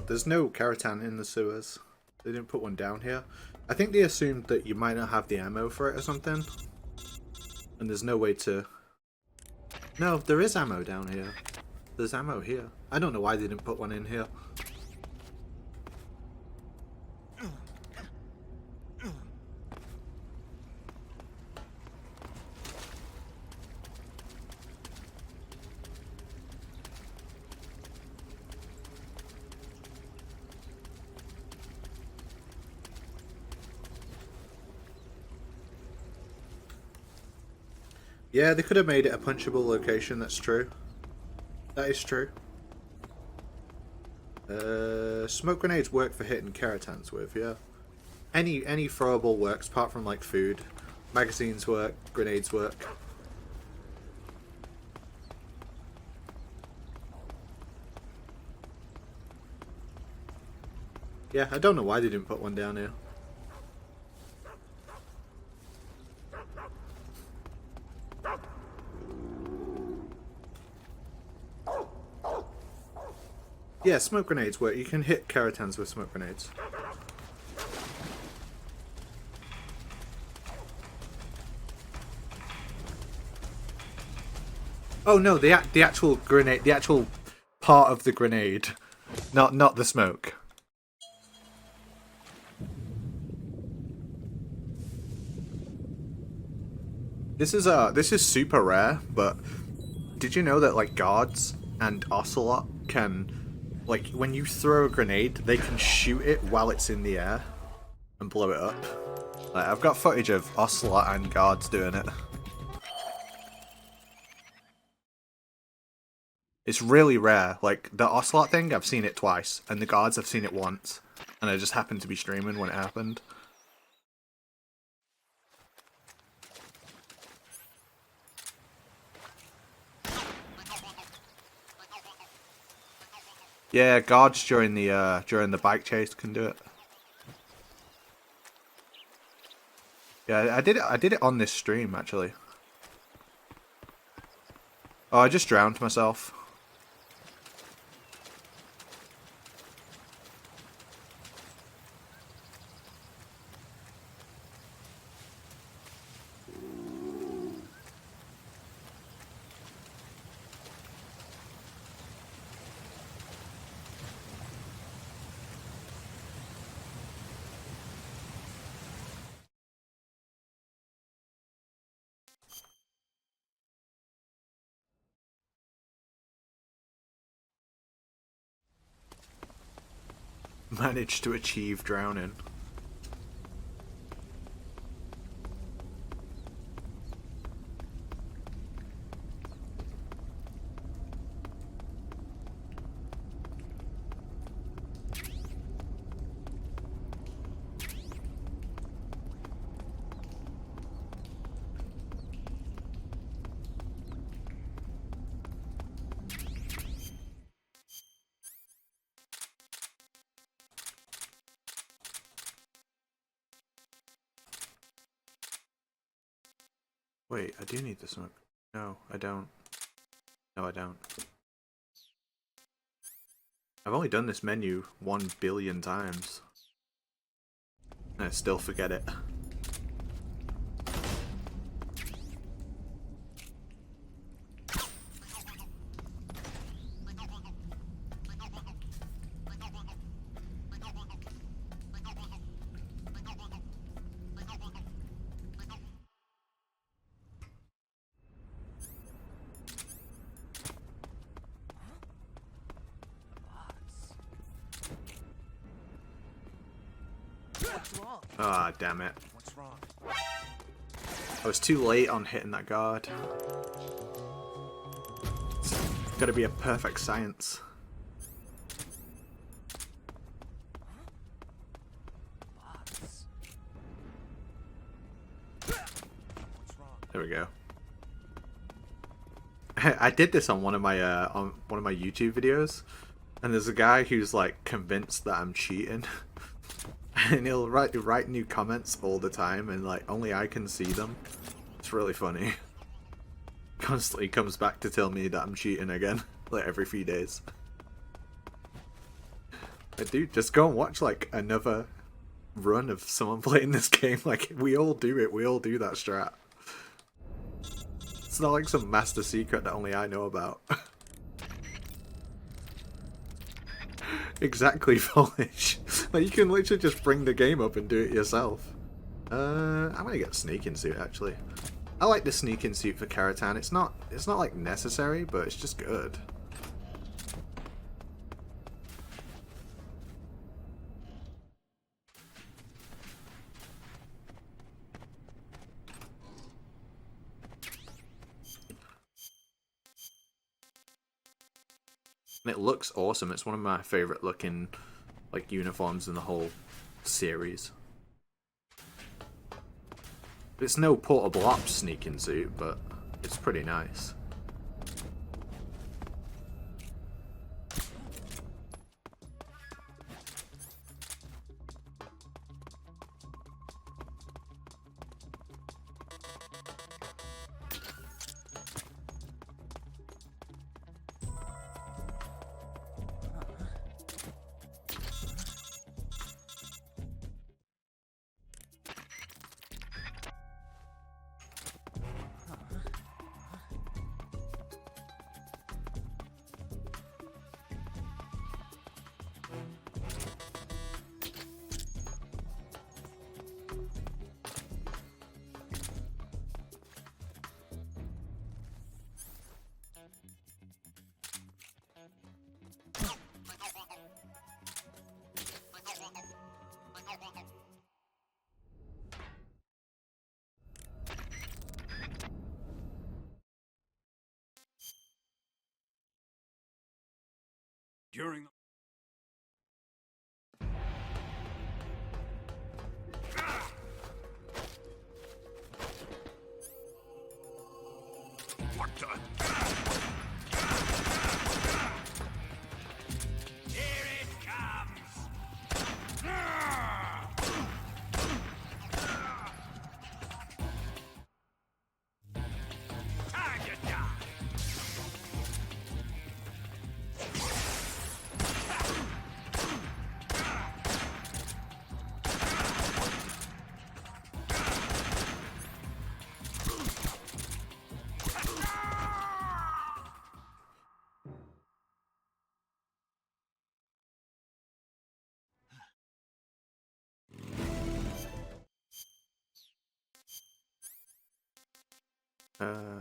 There's no Karatan in the sewers. They didn't put one down here. I think they assumed that you might not have the ammo for it or something. And there's no way to... No, there is ammo down here. There's ammo here. I don't know why they didn't put one in here. Yeah, they could have made it a punchable location, that's true. That is true. Smoke grenades work for hitting Keratans with, yeah. Any throwable works, apart from like food. Magazines work, grenades work. Yeah, I don't know why they didn't put one down here. Yeah, smoke grenades work. You can hit Keratans with smoke grenades. Oh no, the actual grenade, the actual part of the grenade, not the smoke. This is super rare, but did you know that like guards and Ocelot can, like, when you throw a grenade, they can shoot it while it's in the air and blow it up. Like, I've got footage of Ocelot and guards doing it. It's really rare. Like, the Ocelot thing, I've seen it twice, and the guards, I've seen it once. And I just happened to be streaming when it happened. Yeah, guards during the bike chase can do it. Yeah, I did it on this stream actually. Oh, I just drowned myself. Managed to achieve drowning. Wait, I do need the smoke. No, I don't. No, I don't. I've only done this menu 1 billion times. And I still forget it. Ah, damn it. What's wrong? I was too late on hitting that guard. It's gotta be a perfect science. There we go. I did this on one of my YouTube videos, and there's a guy who's like convinced that I'm cheating. And he'll write new comments all the time, and like only I can see them. It's really funny. Constantly comes back to tell me that I'm cheating again, like every few days. Dude, just go and watch like another run of someone playing this game. Like we all do it. We all do that strat. It's not like some master secret that only I know about. Exactly, Polish. Like you can literally just bring the game up and do it yourself. I'm gonna get sneaking suit actually. I like the sneaking suit for Karatan. It's not like necessary, but it's just good. And it looks awesome. It's one of my favorite looking like uniforms in the whole series. It's no portable ops sneaking suit, but it's pretty nice. During what the? Here it comes! Time to die!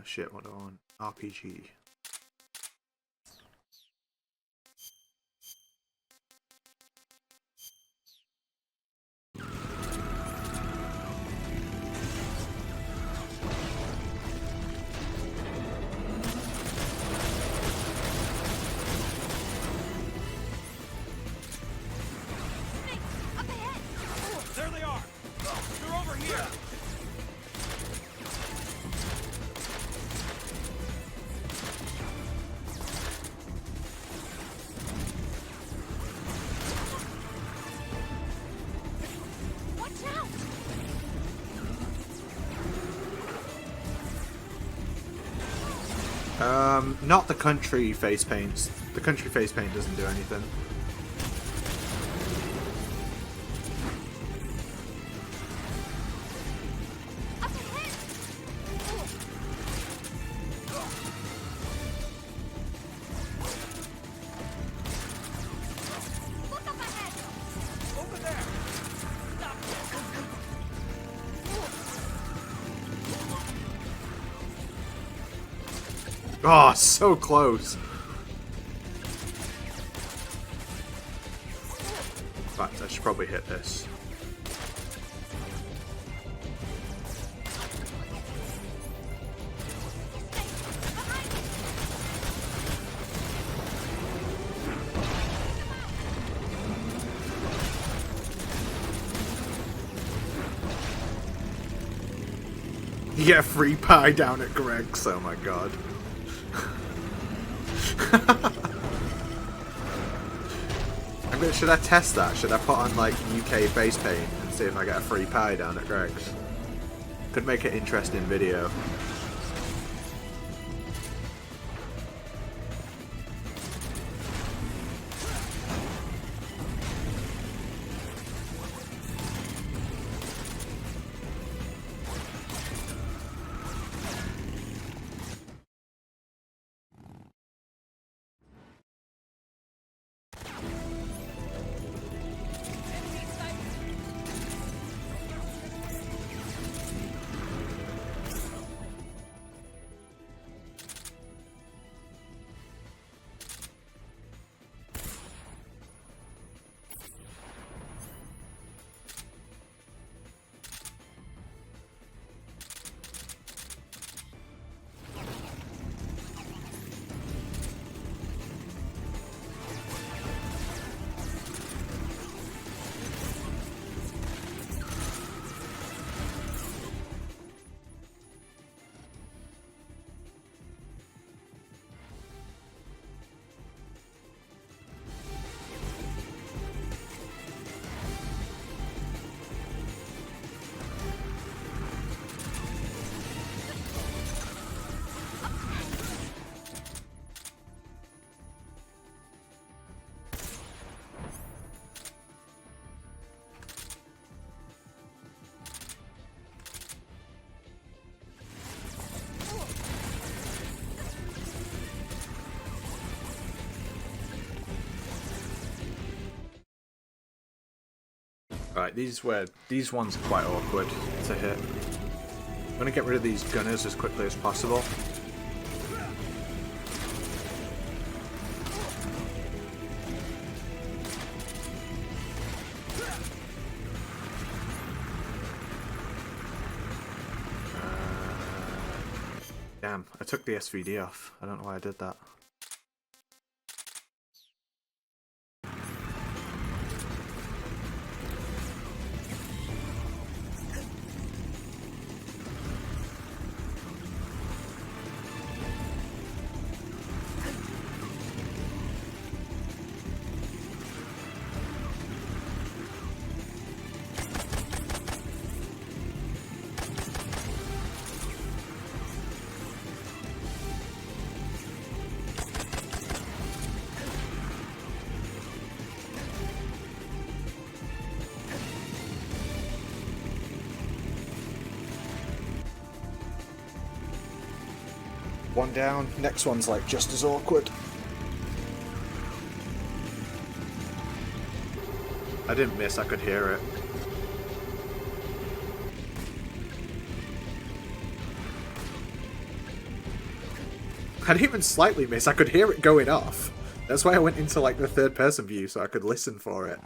Shit, what do I want? RPG. There they are! They're over here! Not the country face paints. The country face paint doesn't do anything. Oh, so close. In fact, I should probably hit this. You get a free pie down at Greg's, oh my god. Should I test that? Should I put on like UK face paint and see if I get a free pie down at Greg's? Could make an interesting video. Right, these ones are quite awkward to hit. I'm gonna get rid of these gunners as quickly as possible. Damn, I took the SVD off. I don't know why I did that. One down, next one's like just as awkward. I didn't miss, I could hear it. I didn't even slightly miss, I could hear it going off. That's why I went into like the third person view so I could listen for it.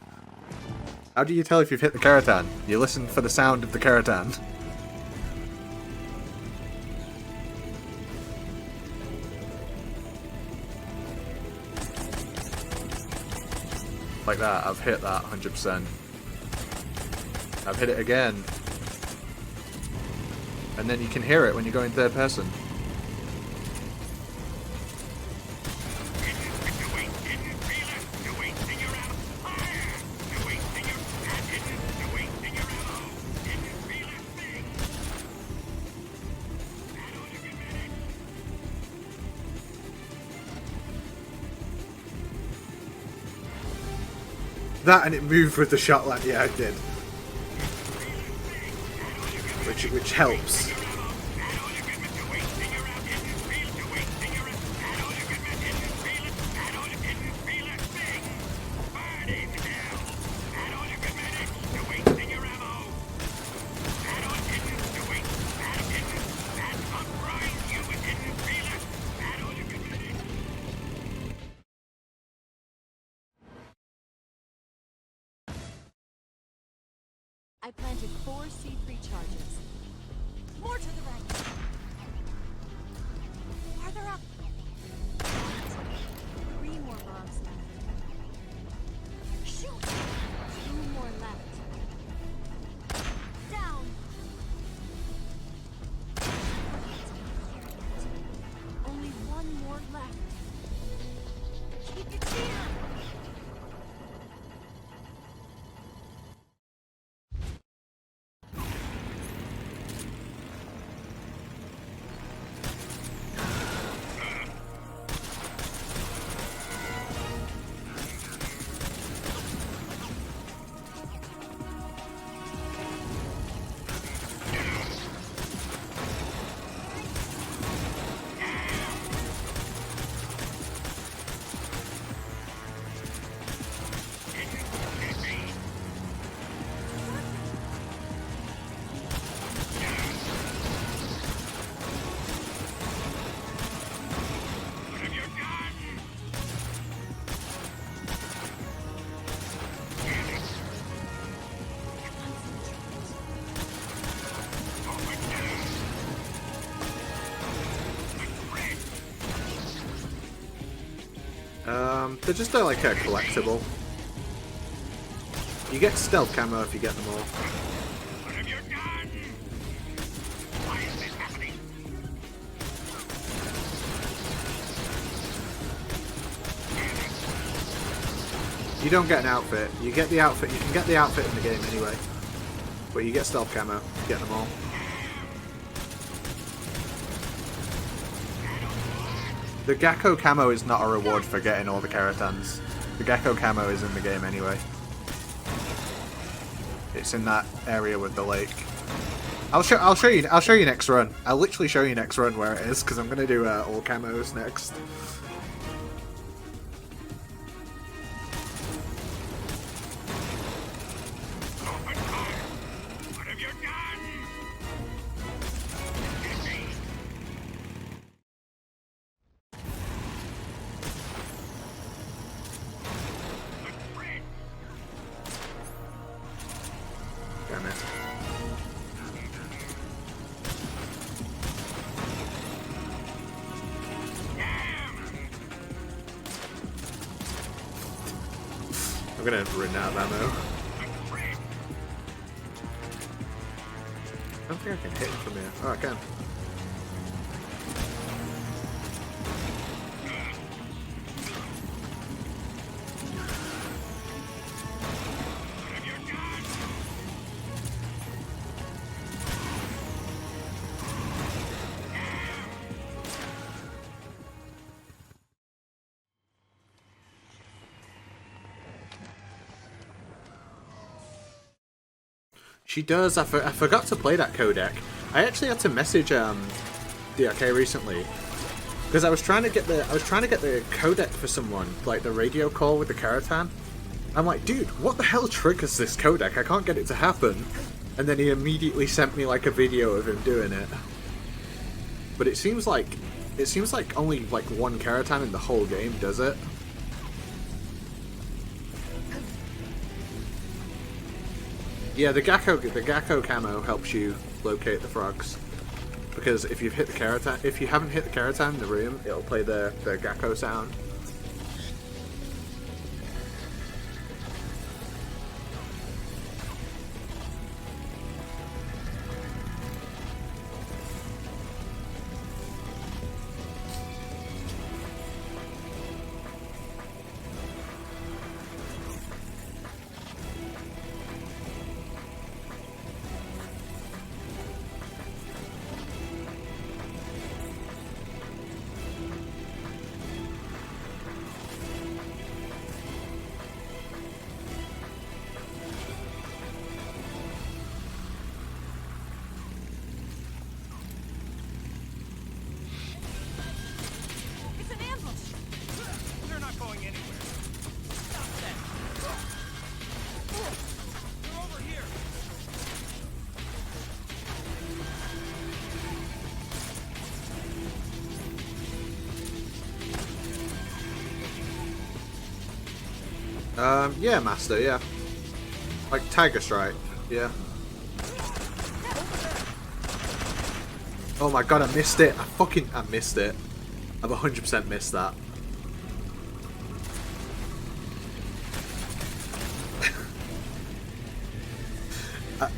How do you tell if you've hit the Keratan? You listen for the sound of the Keratan. Like that, I've hit that 100%. I've hit it again. And then you can hear it when you go in third person. That and it moved with the shot lamp. Yeah, it did. Which helps. I planted 4 C3 charges. More to the right. Farther up. 3 more bombs left. Shoot! 2 more left. Down. Only 1 more left. Keep your chin up. They're just like a collectible. You get stealth camo if you get them all. You don't get an outfit. You get the outfit. You can get the outfit in the game anyway. But you get stealth camo. You get them all. The Gecko camo is not a reward for getting all the Keratans. The Gecko camo is in the game anyway. It's in that area with the lake. I'll show you next run. I'll literally show you next run where it is because I'm gonna do all camos next. Damn it. I'm gonna run out of ammo. I don't think I can hit him from here. Oh, I can. She does. I forgot to play that codec. I actually had to message DRK recently because I was trying to get the codec for someone, like the radio call with the Keratan. I'm like, dude, what the hell triggers this codec? I can't get it to happen. And then he immediately sent me like a video of him doing it. But it seems like only like one Keratan in the whole game does it. Yeah, the Gecko camo helps you locate the frogs, because if you haven't hit the Keratan in the room, it'll play the Gecko sound. Yeah, Master, yeah. Like Tiger Strike, yeah. Oh my god, I missed it. I missed it. I've 100% missed that.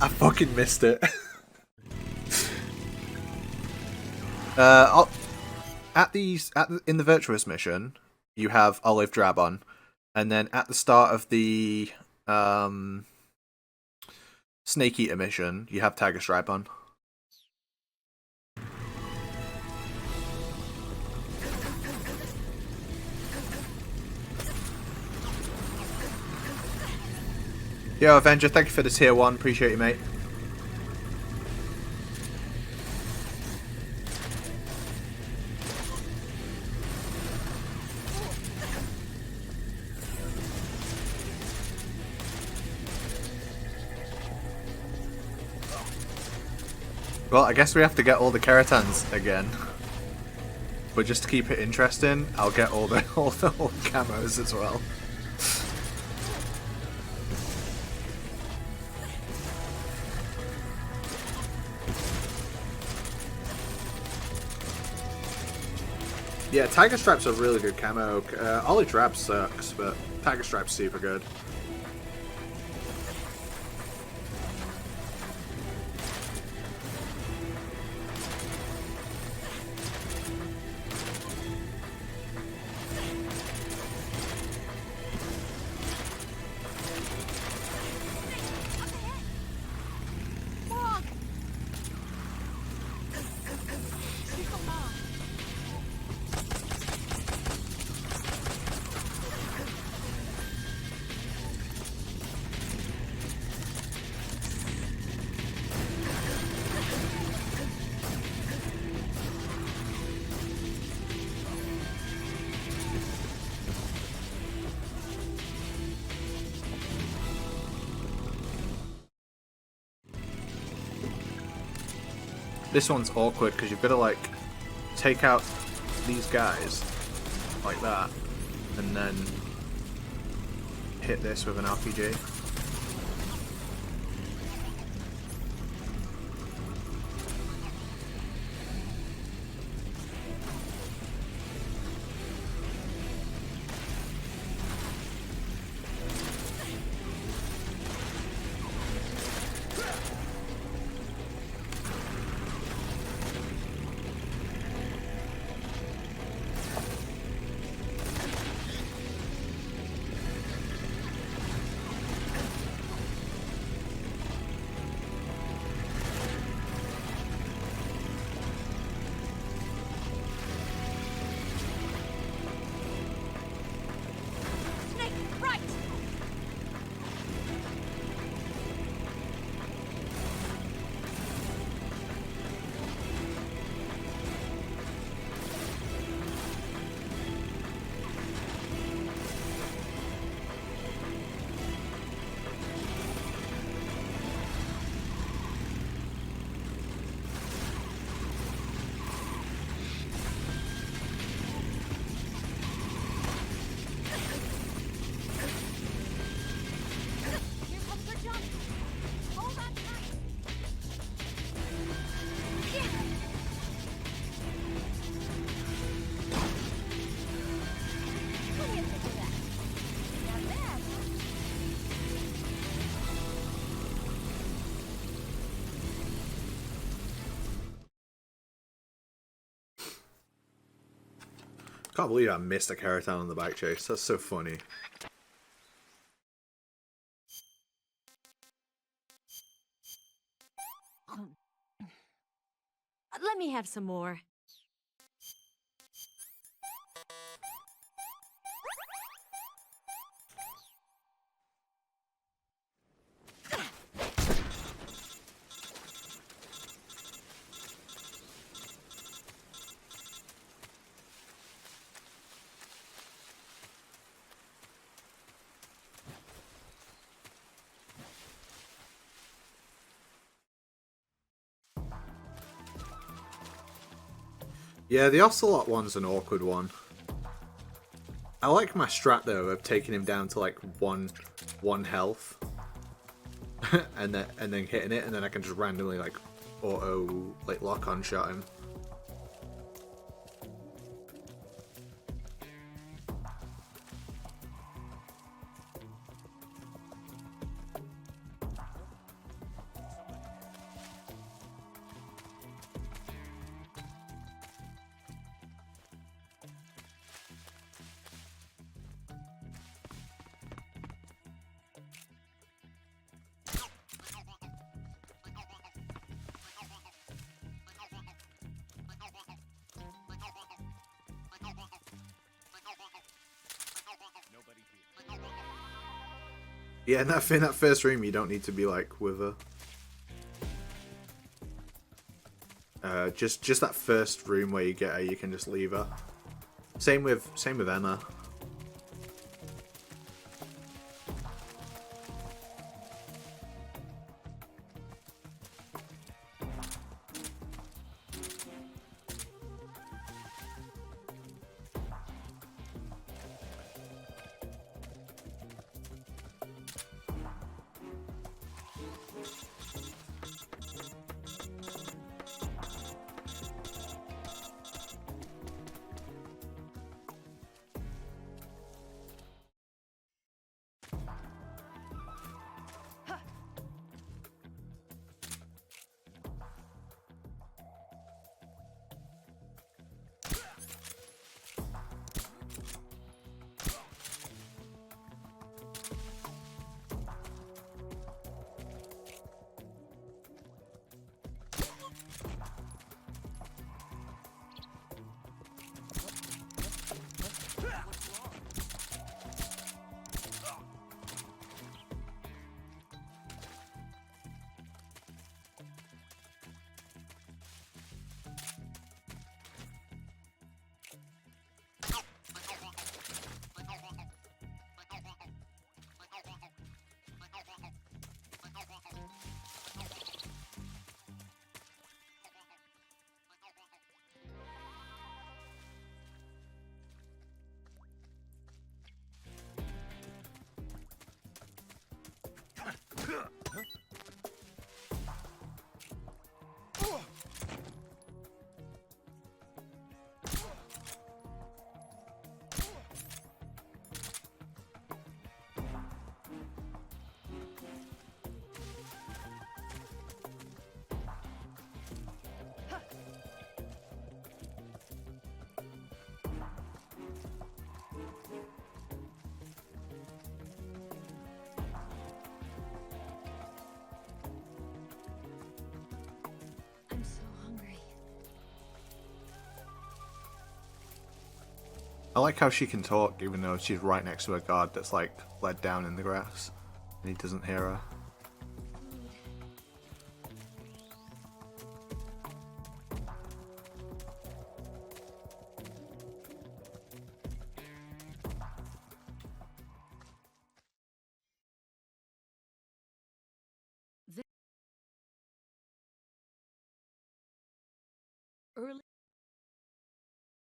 I fucking missed it. In the Virtuous mission, you have Olive Drab on, and then at the start of the Snake Eater mission, you have Tiger Stripe on. Yo, Avenger, thank you for the tier 1. Appreciate you, mate. Well, I guess we have to get all the Keratans again. But just to keep it interesting, I'll get all the camos as well. Yeah, Tiger Stripe's a really good camo. Ollie Drab sucks, but Tiger Stripe's super good. This one's awkward because you've got to like take out these guys like that and then hit this with an RPG. Can't believe I missed a Keratan on the back chase. That's so funny. Let me have some more. Yeah, the Ocelot one's an awkward one. I like my strat though of taking him down to like one health, and then hitting it, and then I can just randomly like auto like lock on shot him. Yeah, in that first room, you don't need to be like with her. Just that first room where you get her, you can just leave her. Same with Emma. I like how she can talk even though she's right next to a guard that's like led down in the grass and he doesn't hear her. Early.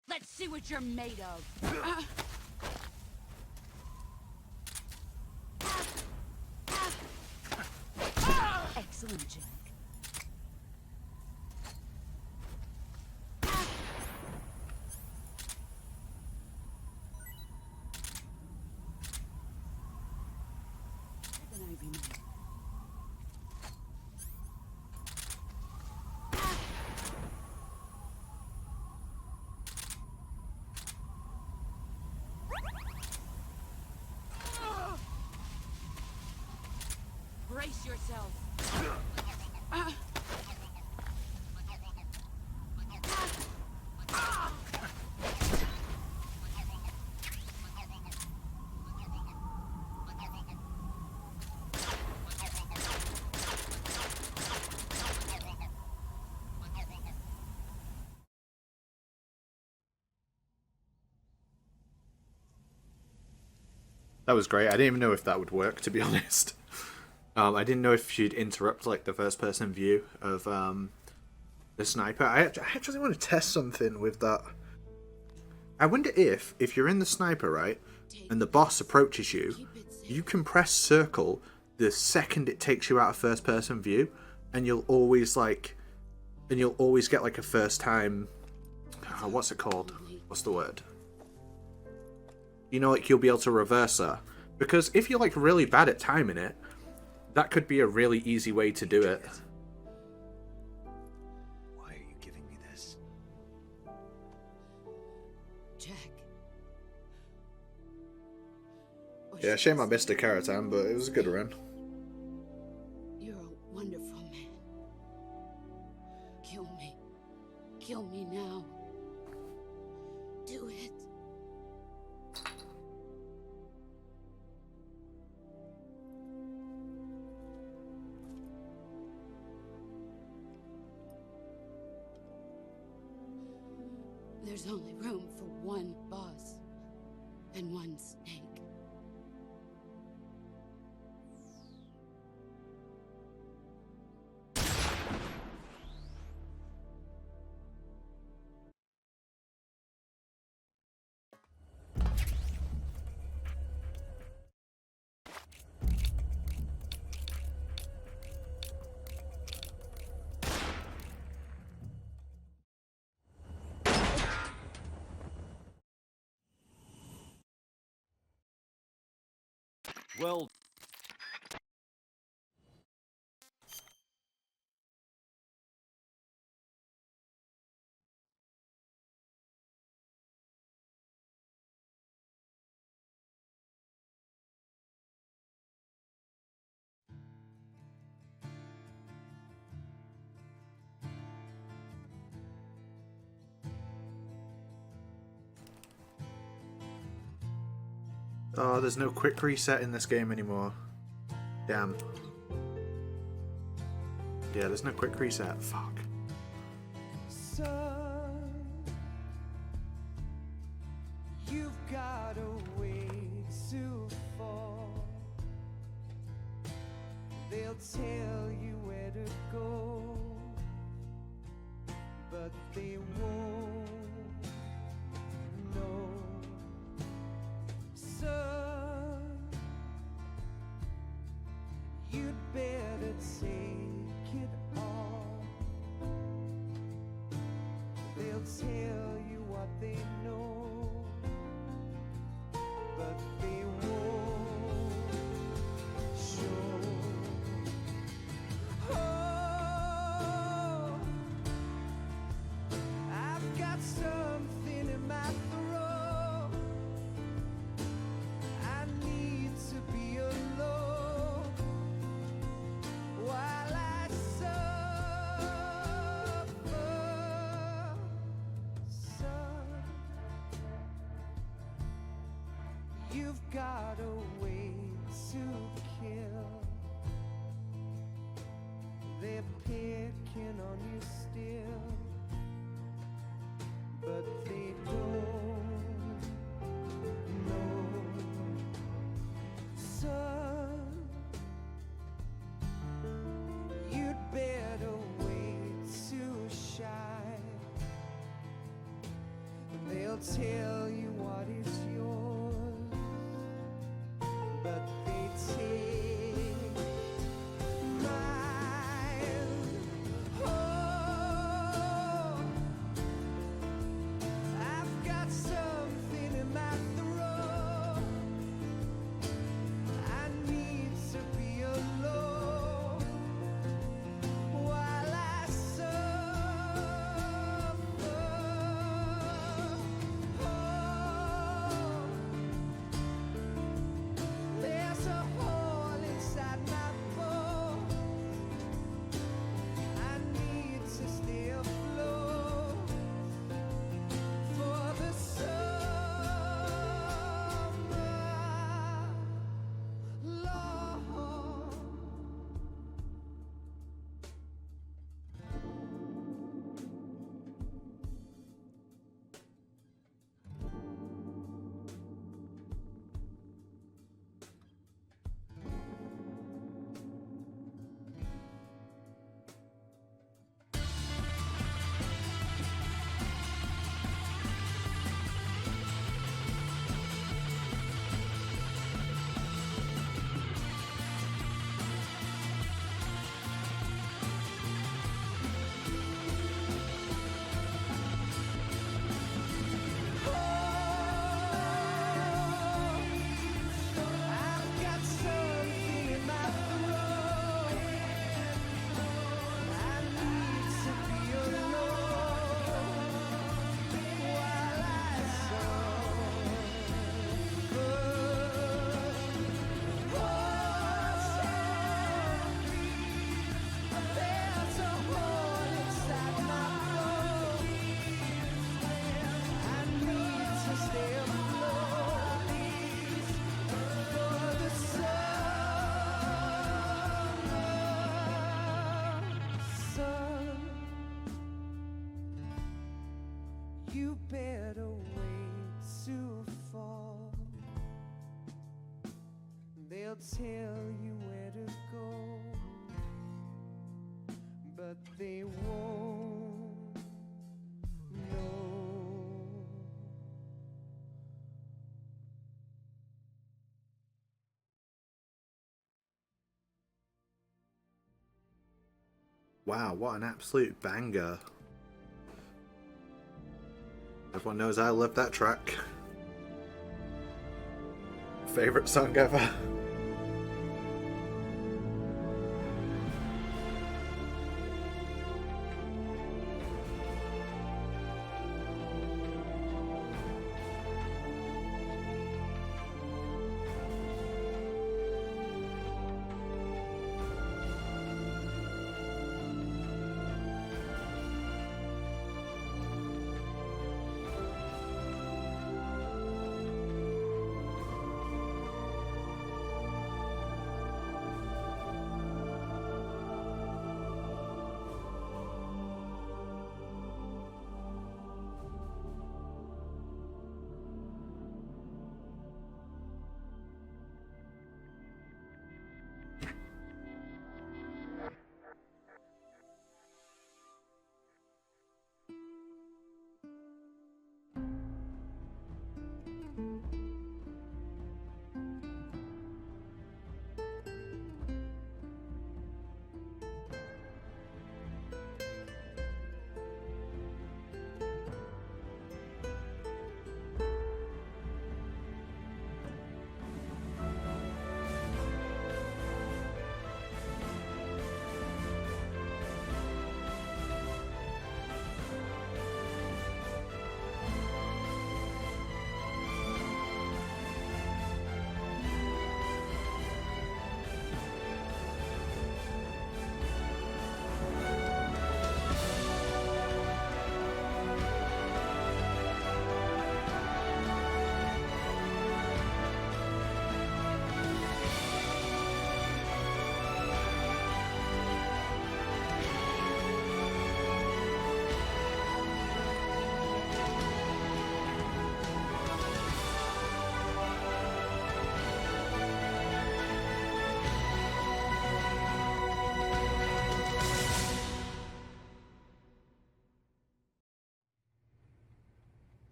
Let's see what you're made of. Excellent, Jack. Brace yourself. That was great. I didn't even know if that would work, to be honest. I didn't know if she'd interrupt like the first-person view of the sniper. I actually want to test something with that I wonder if you're in the sniper, right, and the boss approaches you, you can press circle the second it takes you out of first person view, and you'll always get like a first time, what's it called? What's the word? You know, like you'll be able to reverse her. Because if you're like really bad at timing it, that could be a really easy way to do it. Why are you giving me this? Jack. Yeah, shame I missed a Karatam, but it was a good run. You're a wonderful man. Kill me. Kill me now. Do it. There's only room for one boss and one snake. Well... Oh, there's no quick reset in this game anymore. Damn. Yeah, there's no quick reset. Fuck. Son, you've got a way to fall. They'll tell you where to go, but they won't know. Son, you'd better take it all. They'll tell you what they know, but they won't show. Oh, I've got something in my throat. I need to be alone while I suffer. Son, you've got a way to kill. They're picking on you still, but they don't know. Son, you'd better wait to shine. They'll tell you what is yours, but they take mine. Oh, I've got something in my throat. I need to be alone while I suffer. Oh, You better wait to fall. They'll tell you where to go, but they won't know. Wow, what an absolute banger. Everyone knows I love that track. Favorite song ever.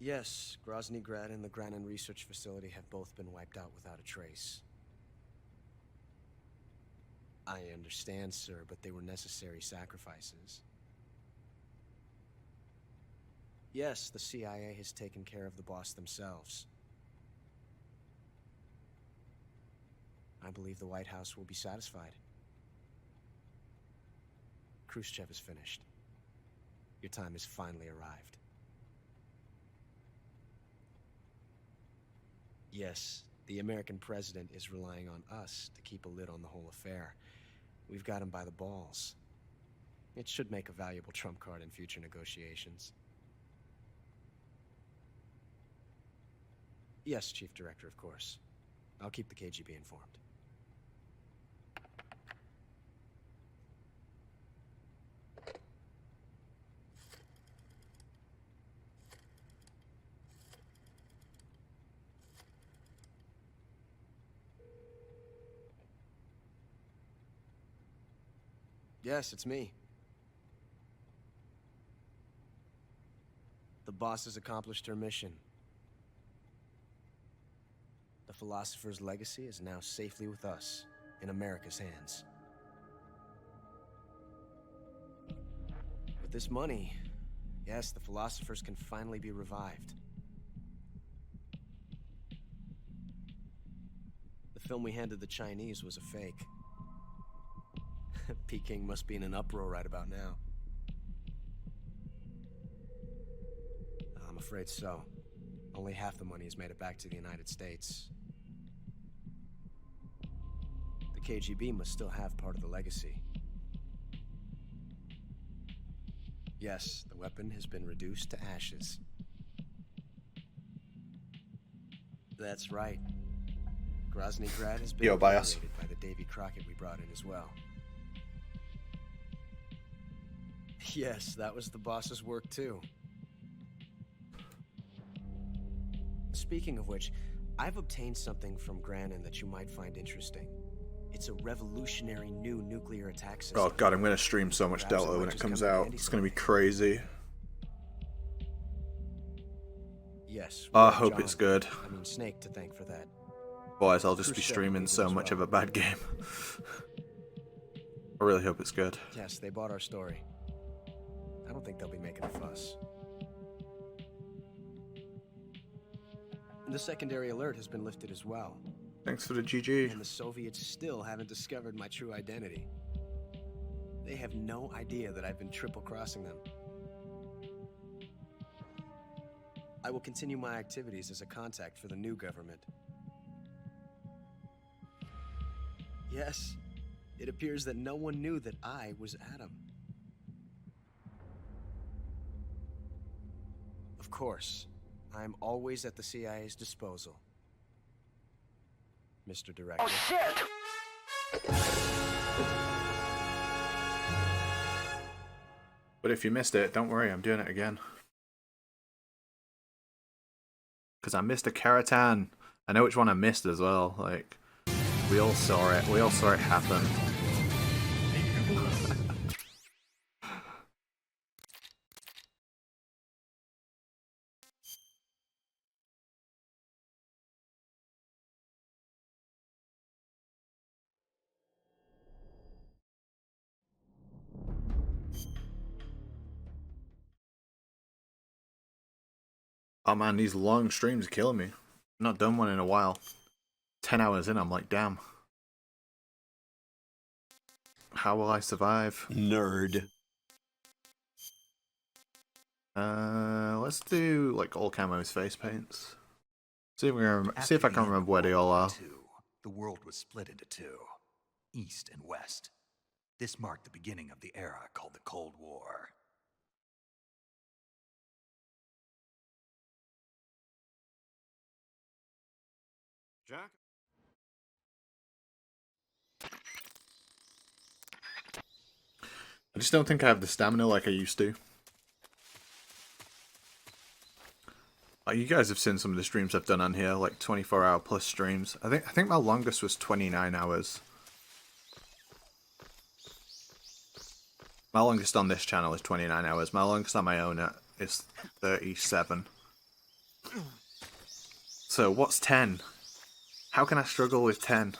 Yes, Grozny Grad and the Granin Research Facility have both been wiped out without a trace. I understand, sir, but they were necessary sacrifices. Yes, the CIA has taken care of the boss themselves. I believe the White House will be satisfied. Khrushchev is finished. Your time has finally arrived. Yes, the American president is relying on us to keep a lid on the whole affair. We've got him by the balls. It should make a valuable trump card in future negotiations. Yes, Chief Director, of course. I'll keep the KGB informed. Yes, it's me. The boss has accomplished her mission. The philosopher's legacy is now safely with us, in America's hands. With this money, yes, the philosophers can finally be revived. The film we handed the Chinese was a fake. Peking must be in an uproar right about now. I'm afraid so. Only half the money has made it back to the United States. The KGB must still have part of the legacy. Yes, the weapon has been reduced to ashes. That's right. Grozny Grad has been obliterated by the Davy Crockett we brought in as well. Yes, that was the boss's work too. Speaking of which, I've obtained something from Granin that you might find interesting. It's a revolutionary new nuclear attack system. Oh god, I'm gonna stream so much Perhaps Delta might when it just comes come in out. handy It's gonna be someday. crazy. Yes. Oh, I we have hope John, it's good. I mean, Snake to thank for that. Otherwise, I'll just be Khrushchev streaming believed it so as much well. of a bad game. I really hope it's good. Yes, they bought our story. I don't think they'll be making a fuss. The secondary alert has been lifted as well. Thanks for the GG. And the Soviets still haven't discovered my true identity. They have no idea that I've been triple-crossing them. I will continue my activities as a contact for the new government. Yes, it appears that no one knew that I was Adam. Of course, I'm always at the CIA's disposal, Mr. Director. Oh, shit! But if you missed it, don't worry, I'm doing it again. Because I missed a Karatan. I know which one I missed as well. Like, we all saw it. We all saw it happen. Oh man, these long streams are killing me. I've not done one in a while. 10 hours in, I'm like, damn. How will I survive? Nerd. Let's do like all camos face paints. See if I can remember where they all are. The world was split into two, East and West. This marked the beginning of the era called the Cold War. Jack? I just don't think I have the stamina like I used to. You guys have seen some of the streams I've done on here, like 24-hour plus streams. I think my longest was 29 hours. My longest on this channel is 29 hours. My longest on my own is 37. So what's 10? How can I struggle with 10?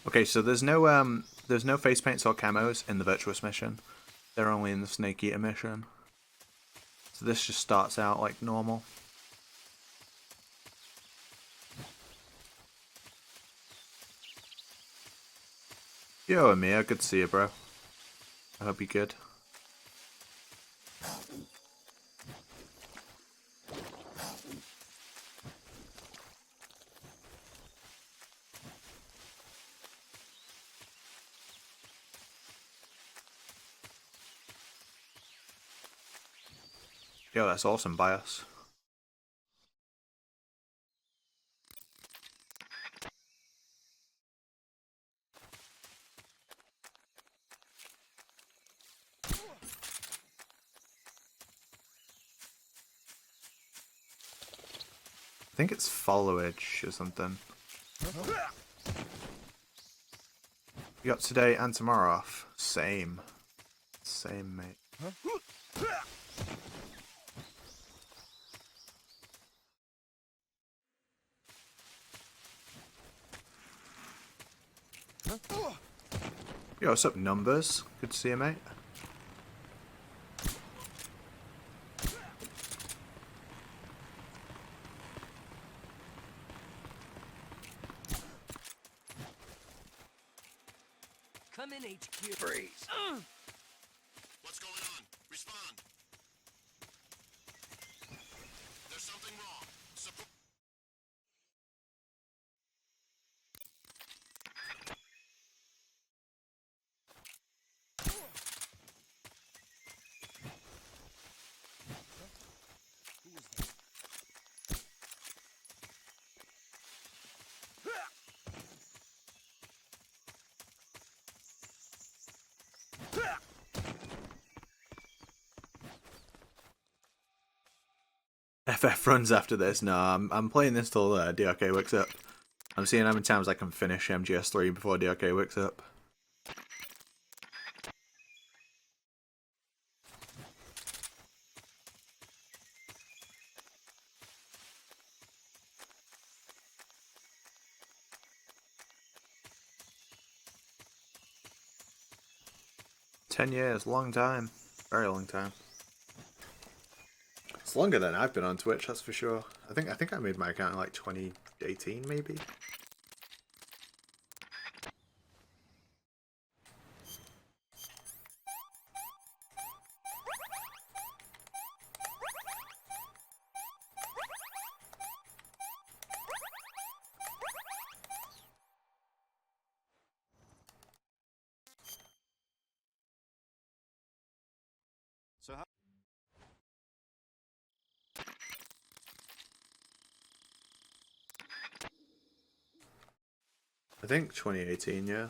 Okay, so there's no face paints or camos in the Virtuous mission. They're only in the Snake Eater mission. So this just starts out like normal. Yo, Amir, good to see you, bro. I hope you're good. Yo, that's awesome, Bias. I think it's followage or something. You got today and tomorrow off. Same. Same, mate. Yo, what's up, Numbers? Good to see you, mate. Come in, HQ. Freeze. What's going on? Respond. There's something wrong. Support. FF runs after this. No, I'm playing this till DRK wakes up. I'm seeing how many times I can finish MGS3 before DRK wakes up. $10 years, long time. Very long time. It's longer than I've been on Twitch, that's for sure. I think I made my account in like 2018 maybe. So how I think 2018, yeah.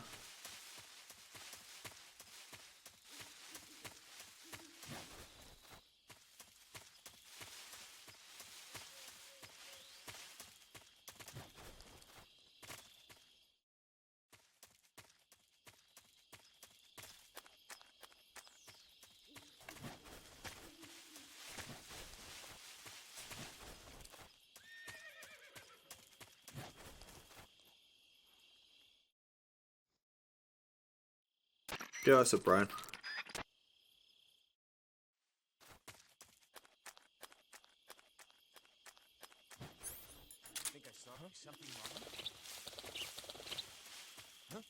Yeah, what's up, Brian? I think I saw something wrong? Huh?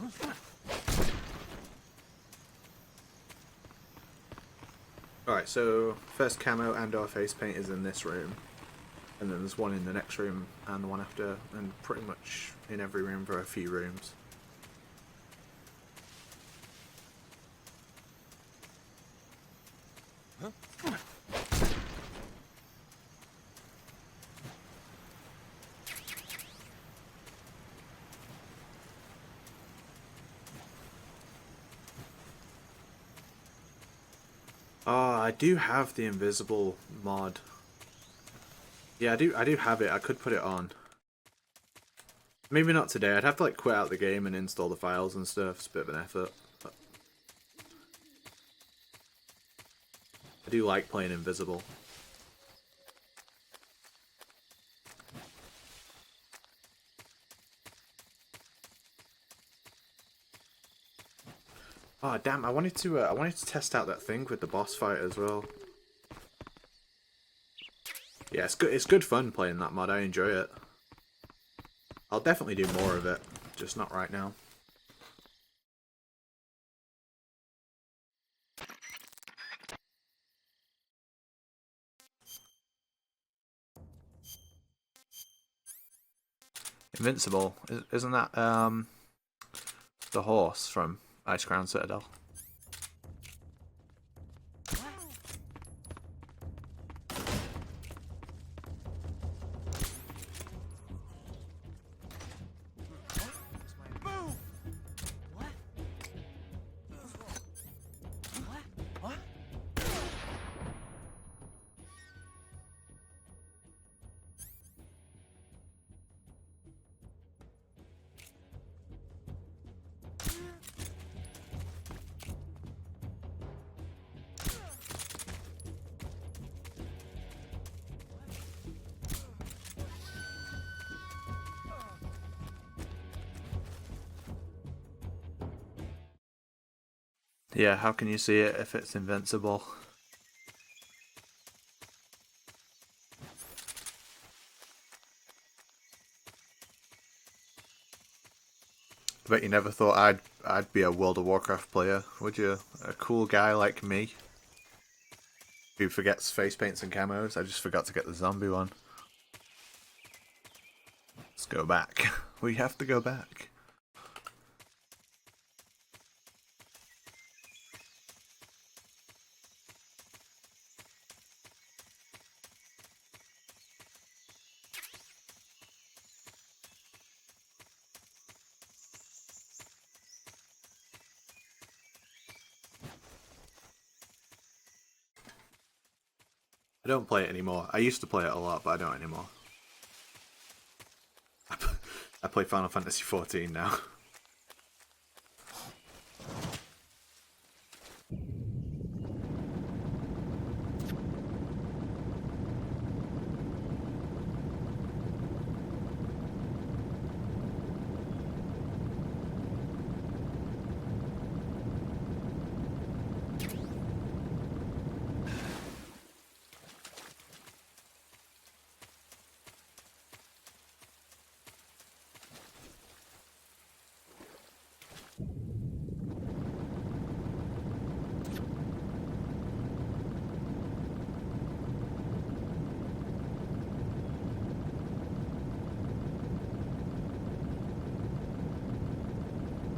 Who's that? Alright, so first camo and or face paint is in this room. And then there's one in the next room and the one after, and pretty much in every room for a few rooms. I do have the invisible mod. Yeah, I do have it. I could put it on. Maybe not today. I'd have to like quit out the game and install the files and stuff. It's a bit of an effort. But I do like playing invisible. Oh damn! I wanted to test out that thing with the boss fight as well. Yeah, it's good. It's good fun playing that mod. I enjoy it. I'll definitely do more of it, just not right now. Invincible, isn't that the horse from Ice Crown Citadel? Yeah, how can you see it if it's invincible? I bet you never thought I'd be a World of Warcraft player, would you? A cool guy like me. Who forgets face paints and camos? I just forgot to get the zombie one. Let's go back. We have to go back. I don't play it anymore. I used to play it a lot, but I don't anymore. I play Final Fantasy XIV now.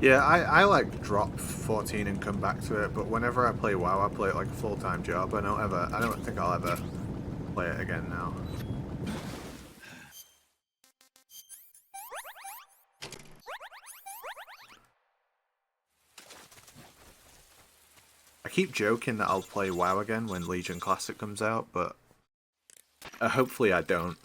Yeah, I like drop 14 and come back to it, but whenever I play WoW, I play it like a full-time job. I don't think I'll ever play it again now. I keep joking that I'll play WoW again when Legion Classic comes out, but hopefully I don't.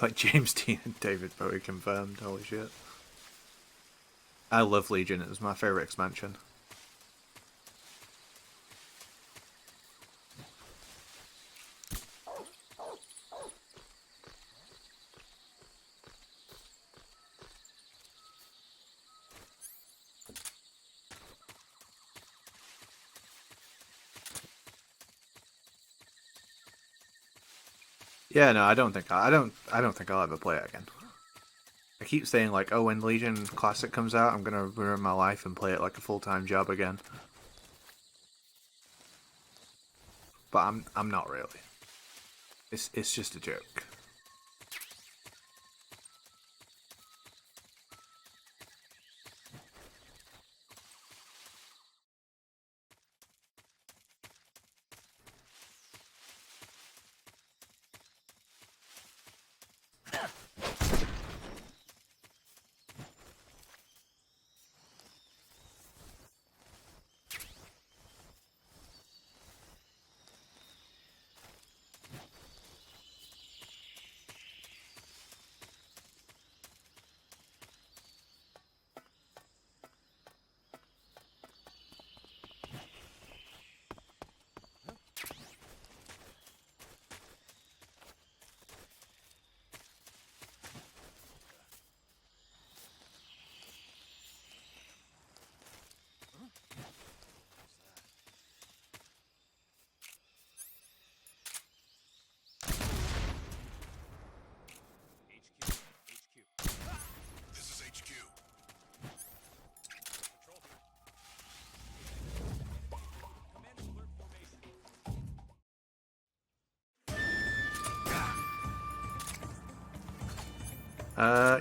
Like James Dean and David Bowie confirmed, holy shit. I love Legion, it was my favourite expansion. Yeah, no, I don't think I'll ever play it again. I keep saying like, oh, when Legion Classic comes out, I'm gonna ruin my life and play it like a full-time job again. But I'm not really. It's just a joke.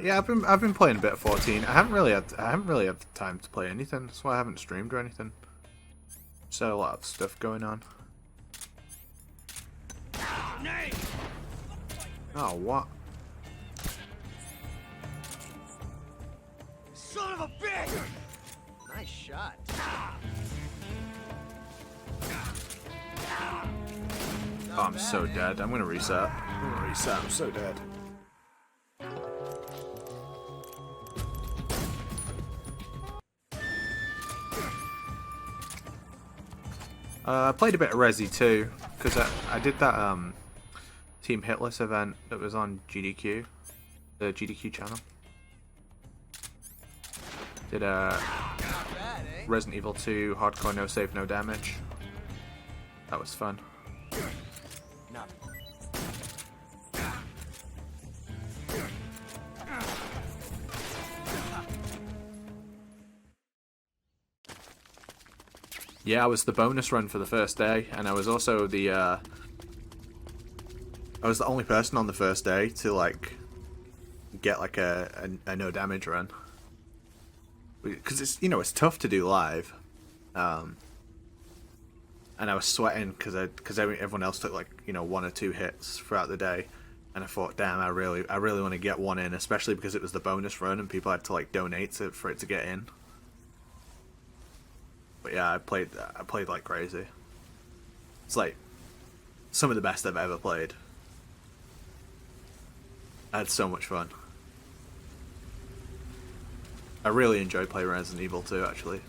Yeah, I've been playing a bit of 14. I haven't really had the time to play anything. That's why I haven't streamed or anything. So a lot of stuff going on. Oh, what? Son of a bitch! Nice shot. Oh, I'm so dead. I'm gonna reset. I'm so dead. I played a bit of Resi too, because I did that Team Hitless event that was on GDQ, the GDQ channel. Did Resident Evil 2 Hardcore No Save No Damage. That was fun. Yeah, I was the bonus run for the first day, and I was also the I was the only person on the first day to like get like a no damage run, because it's, you know, it's tough to do live, and I was sweating because everyone else took like, you know, 1 or 2 hits throughout the day, and I thought, damn, I really want to get one in, especially because it was the bonus run and people had to like donate for it to get in. But yeah, I played like crazy. It's like some of the best I've ever played. I had so much fun. I really enjoyed playing Resident Evil 2, actually.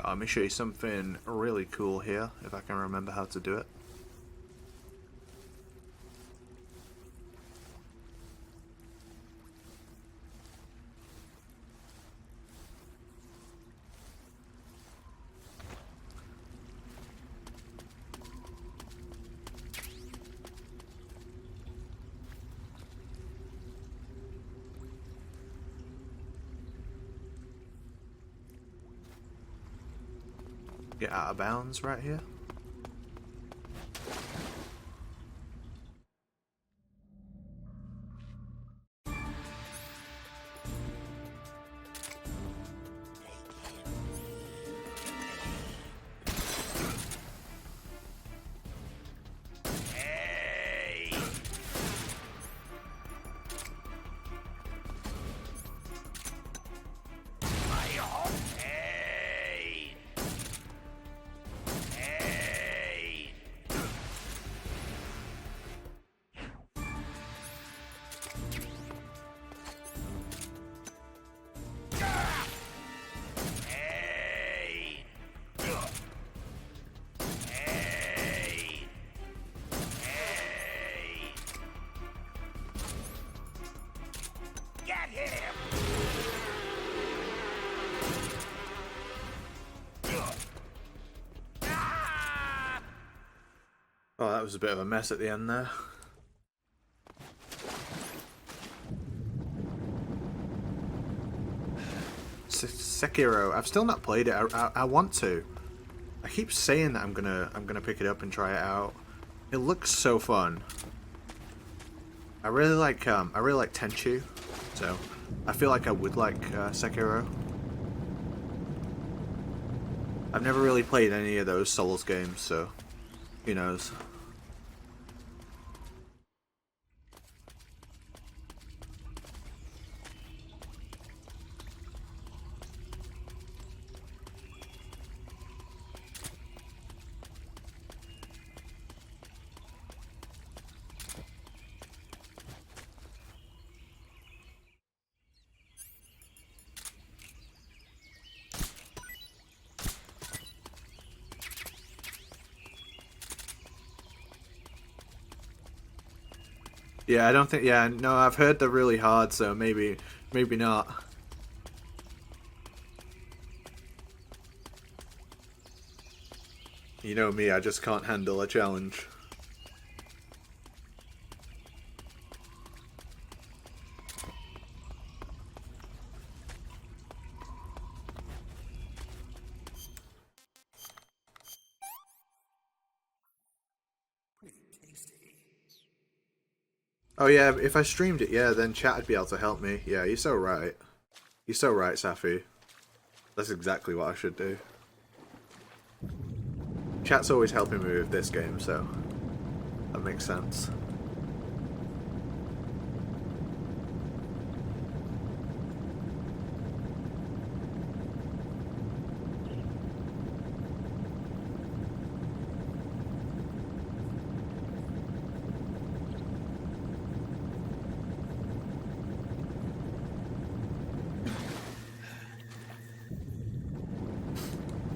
Let me show you something really cool here, if I can remember how to do it. Get out of bounds right here. Oh, that was a bit of a mess at the end there. Sekiro, I've still not played it. I want to. I keep saying that I'm gonna pick it up and try it out. It looks so fun. I really like Tenchu, so I feel like I would like Sekiro. I've never really played any of those Souls games, so who knows. Yeah, I don't think. Yeah, no, I've heard they're really hard, so maybe not. You know me, I just can't handle a challenge. Oh yeah, if I streamed it, yeah, then chat would be able to help me. Yeah, you're so right. You're so right, Safi. That's exactly what I should do. Chat's always helping me with this game, so that makes sense.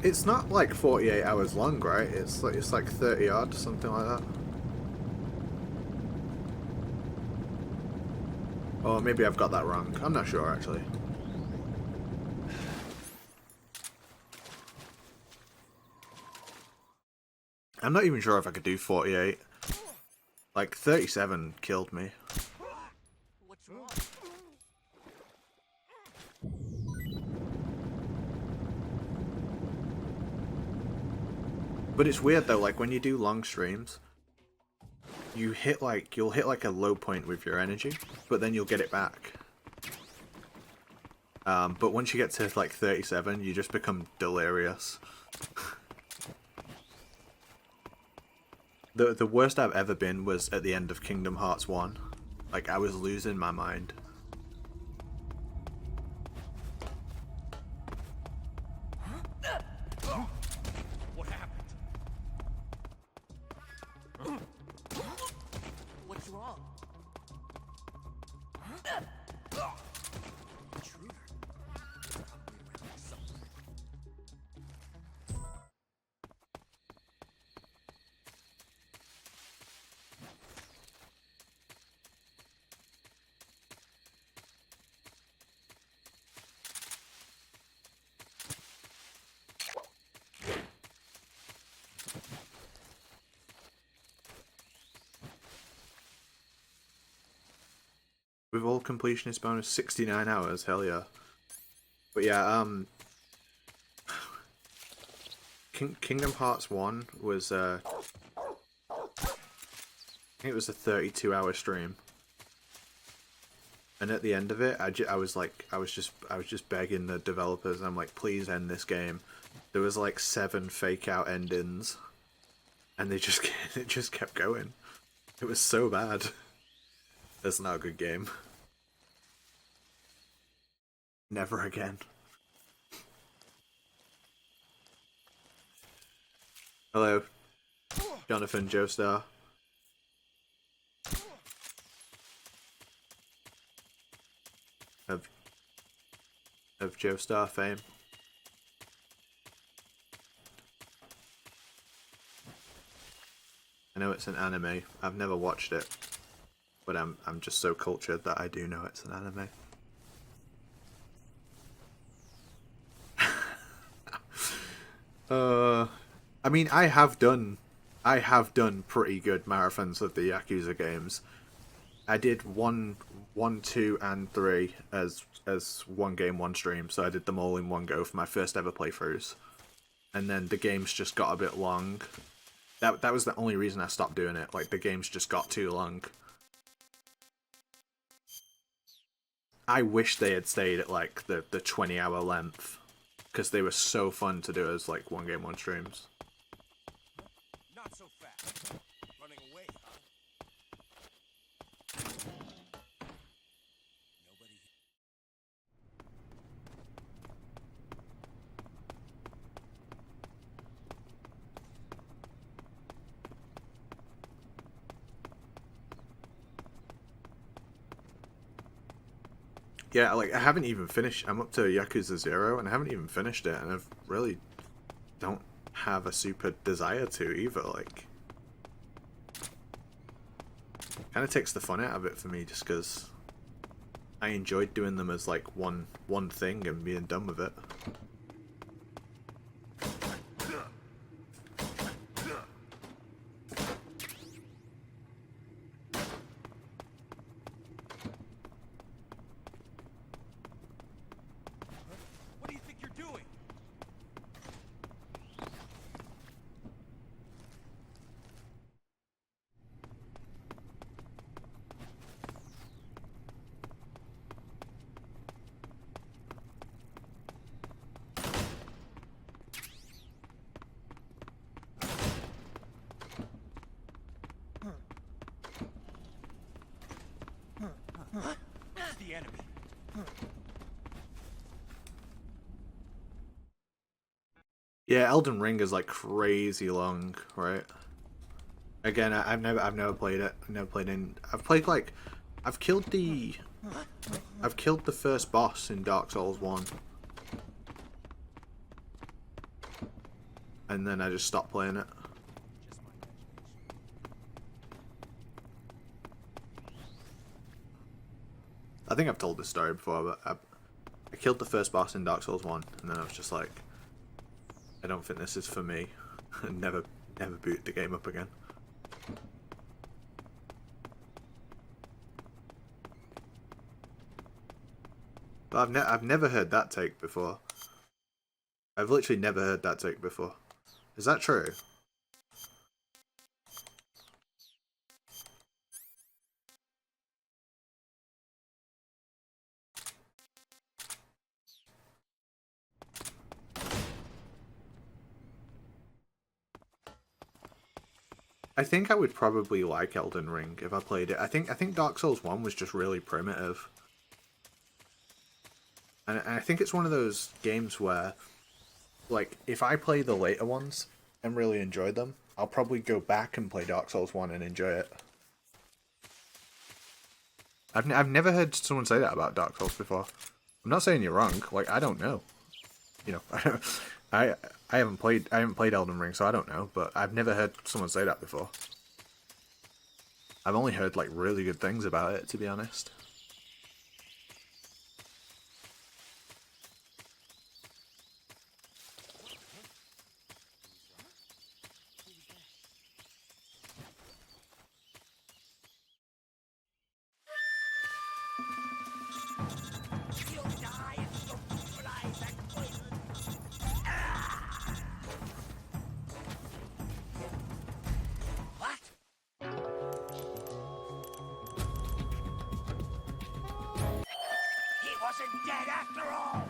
It's not like 48 hours long, right? It's like 30 odd, something like that. Or maybe I've got that wrong. I'm not sure actually. I'm not even sure if I could do 48. Like 37 killed me. What's wrong? But it's weird though, like when you do long streams, you'll hit like a low point with your energy, but then you'll get it back. But once you get to like 37, you just become delirious. The worst I've ever been was at the end of Kingdom Hearts 1. Like, I was losing my mind. What happened? What's wrong? Intruder. With all completionist bonus 69 hours, hell yeah. But yeah, Kingdom Hearts 1 was I think it was a 32-hour stream. And at the end of it, I was just begging the developers. I'm like, please end this game. There was like 7 fake out endings, and it just kept going. It was so bad. That's not a good game. Never again. Hello, Jonathan Joestar. Of Joestar fame. I know it's an anime. I've never watched it, but I'm just so cultured that I do know it's an anime. I mean, I have done pretty good marathons of the Yakuza games. I did 1, 2, and 3 as one game, one stream, so I did them all in one go for my first ever playthroughs. And then the games just got a bit long. That was the only reason I stopped doing it. Like, the games just got too long. I wish they had stayed at like the 20-hour length, because they were so fun to do as like one game, one streams. Not so fast. Running away, huh? Nobody. Yeah, like, I haven't even finished. I'm up to Yakuza 0, and I haven't even finished it, and I really don't have a super desire to either. Like, kind of takes the fun out of it for me, just because I enjoyed doing them as like one thing and being done with it. What do you think you're doing? It's the enemy. Yeah, Elden Ring is like crazy long, right? Again, I've never played it. I've killed the first boss in Dark Souls 1. and then I just stopped playing it. I think I've told this story before, but I killed the first boss in Dark Souls 1, and then I was just like, I don't think this is for me, and never booted the game up again. But I've never heard that take before. I've literally never heard that take before. Is that true? I think I would probably like Elden Ring if I played it. I think Dark Souls 1 was just really primitive. And I think it's one of those games where, like, if I play the later ones and really enjoy them, I'll probably go back and play Dark Souls 1 and enjoy it. I've never heard someone say that about Dark Souls before. I'm not saying you're wrong. Like, I don't know. You know, I haven't played Elden Ring, so I don't know. But I've never heard someone say that before. I've only heard like really good things about it, to be honest. Dead after all!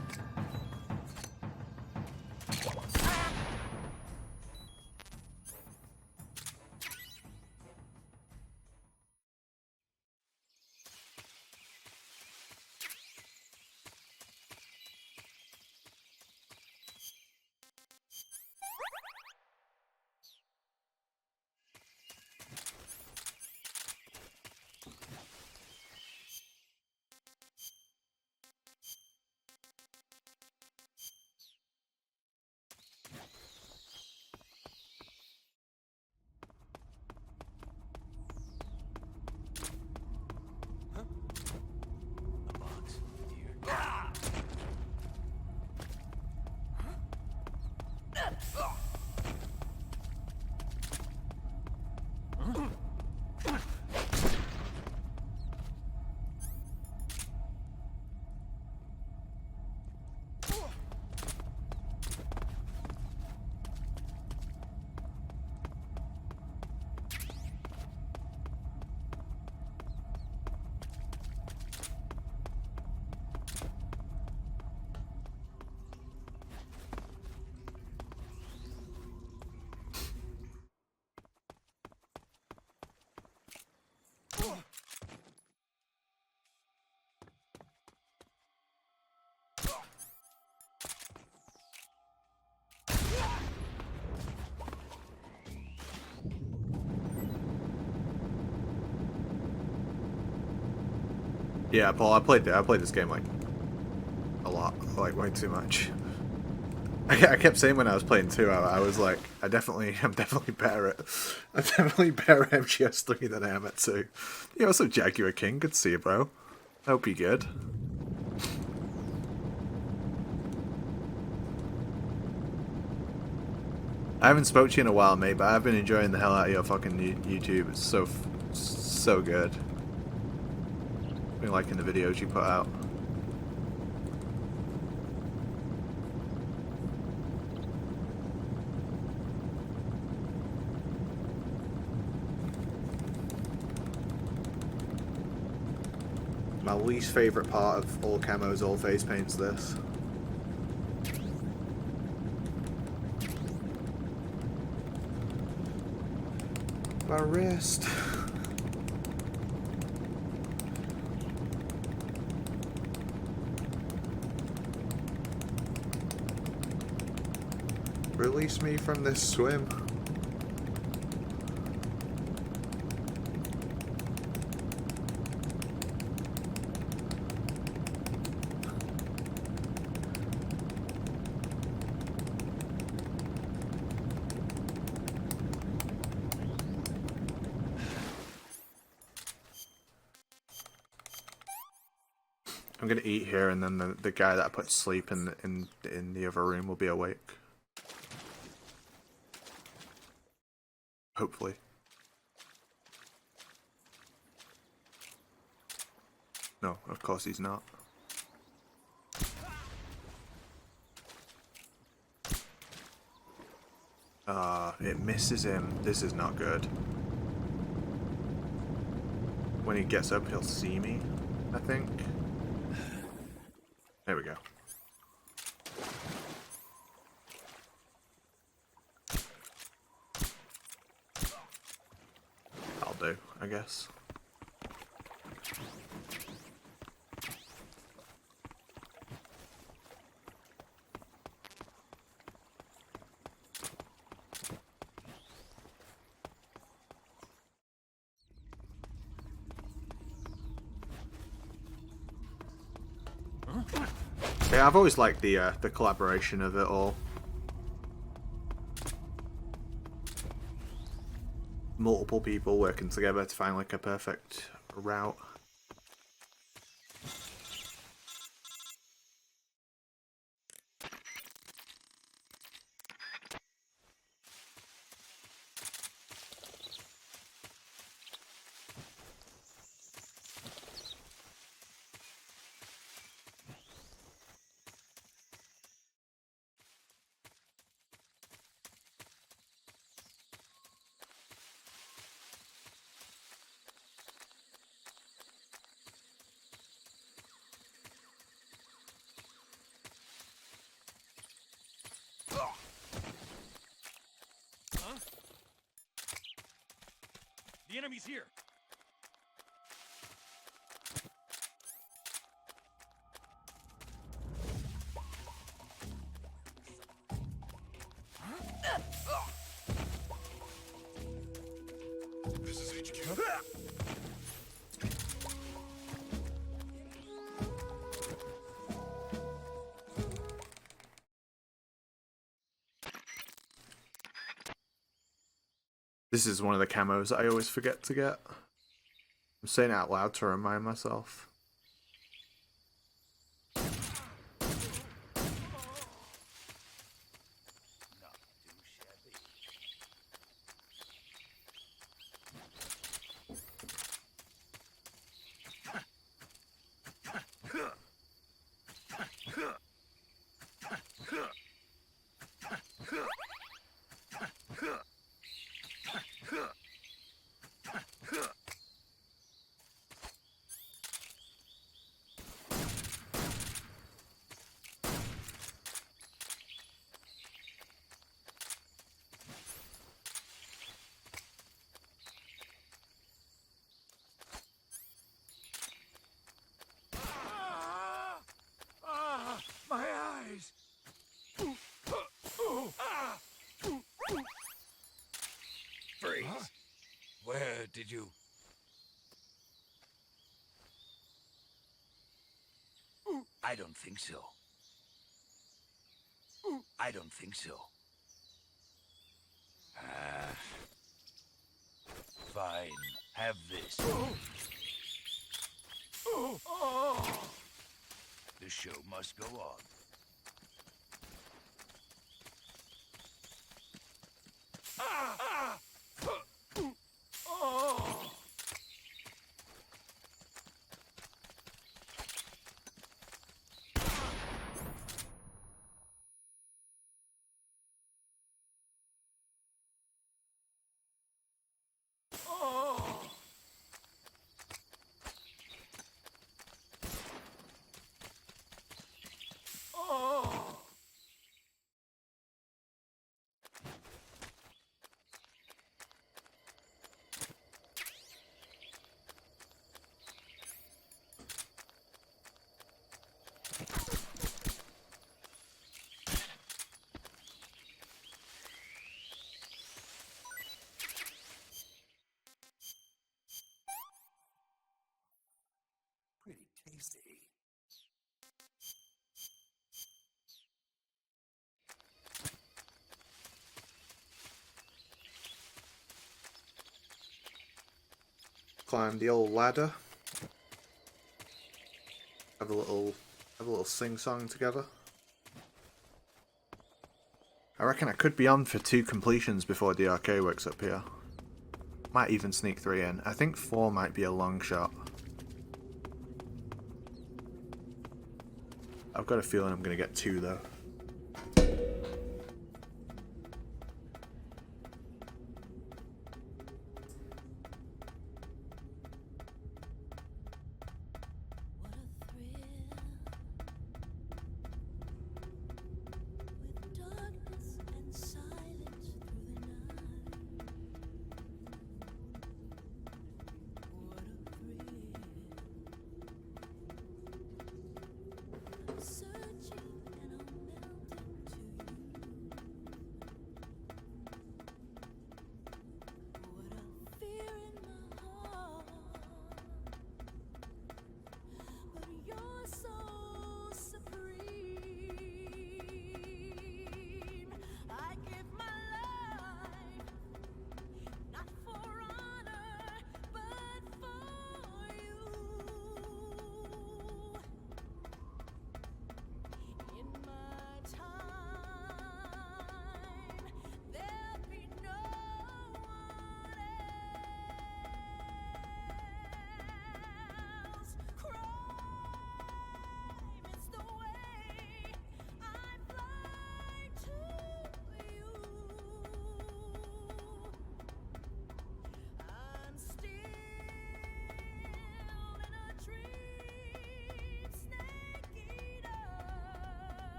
Yeah, Paul, I played this game like a lot, like way too much. I kept saying when I was playing 2, I was like, I'm definitely better at MGS3 than I am at 2. Yeah, what's up, Jaguar King? Good to see you, bro. I hope you're good. I haven't spoke to you in a while, mate, but I've been enjoying the hell out of your fucking YouTube. It's so good. Been liking the videos you put out. My least favourite part of all camos, all face paints this. My wrist. Release me from this swim. I'm gonna eat here, and then the guy that I put to sleep in the other room will be awake. Hopefully. No, of course he's not. It misses him. This is not good. When he gets up, he'll see me, I think. There we go. I'll do, I guess. Yeah, I've always liked the collaboration of it all. Multiple people working together to find like a perfect route. The enemy's here. This is HQ. This is one of the camos I always forget to get. I'm saying it out loud to remind myself. My eyes! Freeze. Huh? Where did you... I don't think so. I don't think so. Fine. Have this. The show must go on. Pretty tasty. Climb the old ladder. have a little sing-song together. I reckon I could be on for 2 completions before DRK wakes up here. Might even sneak 3 in. I think 4 might be a long shot. I've got a feeling I'm going to get 2 though.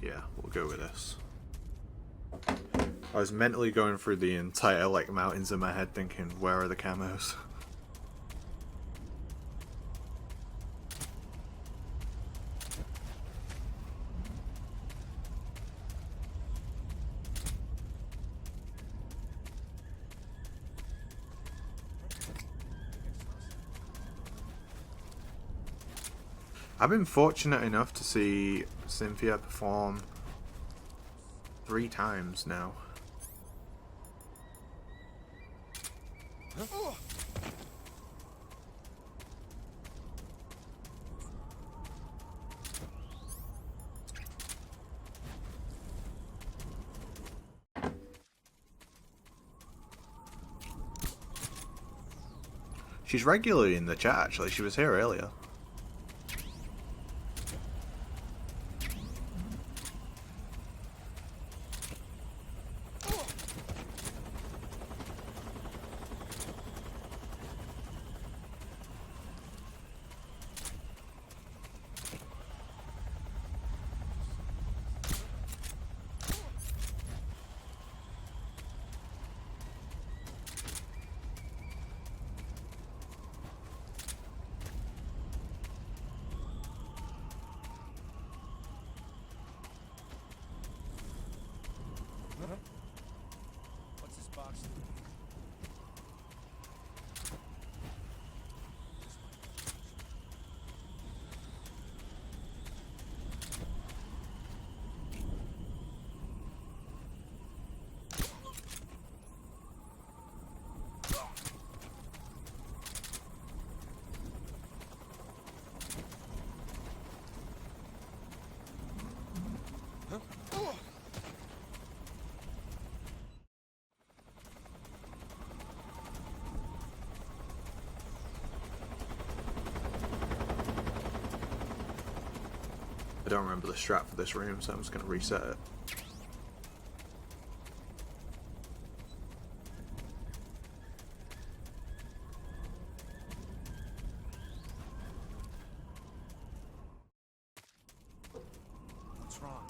Yeah, we'll go with this. I was mentally going through the entire like mountains in my head thinking, where are the camos? I've been fortunate enough to see Cynthia perform 3 times now. She's regularly in the chat actually, she was here earlier. What's this box? I don't remember the strat for this room, so I'm just going to reset it. What's wrong?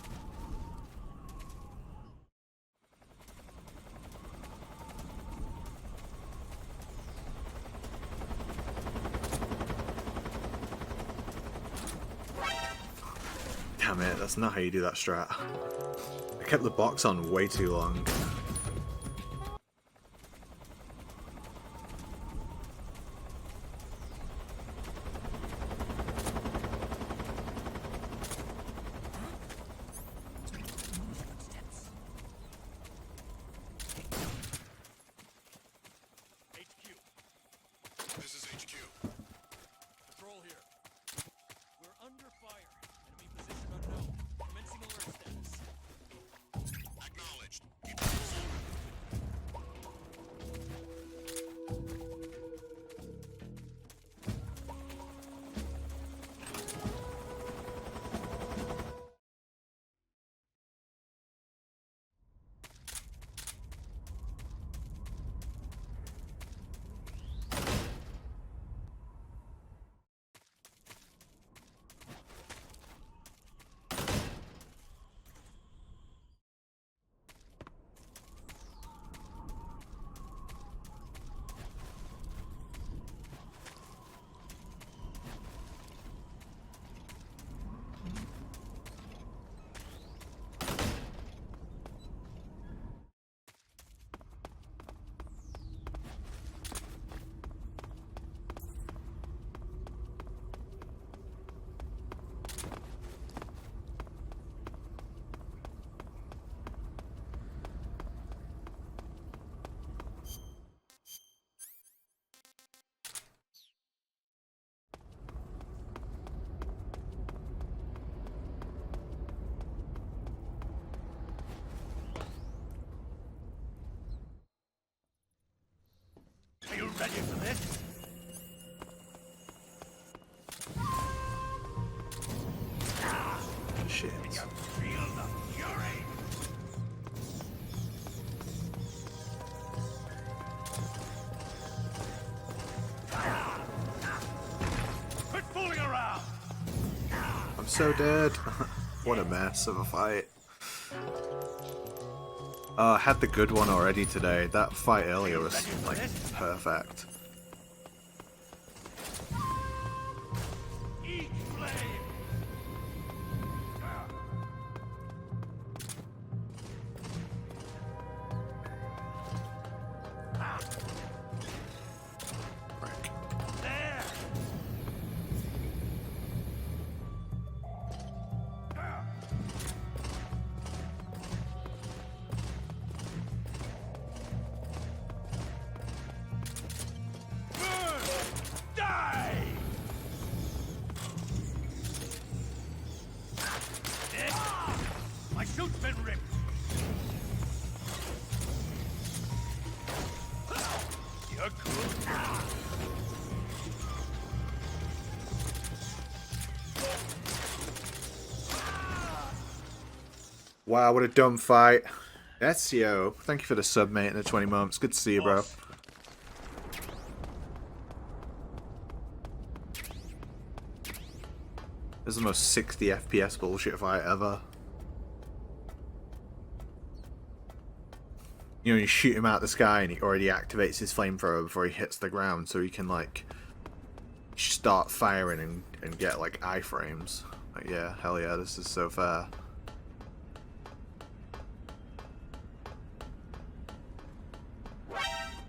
damn it. That's not how you do that strat. I kept the box on way too long. This is HQ. Patrol here. We're under fire. Enemy position unknown. Commencing alert status. Acknowledged. Keep moving. Are you ready for this? Shit. Can you feel the fury? Quit fooling around! I'm so dead. What a mess of a fight. I had the good one already today. That fight earlier was like perfect. Eat flame! There! Burn! Die! My suit's been ripped! You're cool. Wow, what a dumb fight. SEO, thank you for the sub, mate, in the 20 months. Good to see you, bro. This is the most 60 FPS bullshit fight ever. You know, you shoot him out the sky and he already activates his flamethrower before he hits the ground, so he can, like, start firing and get, like, iframes. Like, yeah, hell yeah, this is so fair.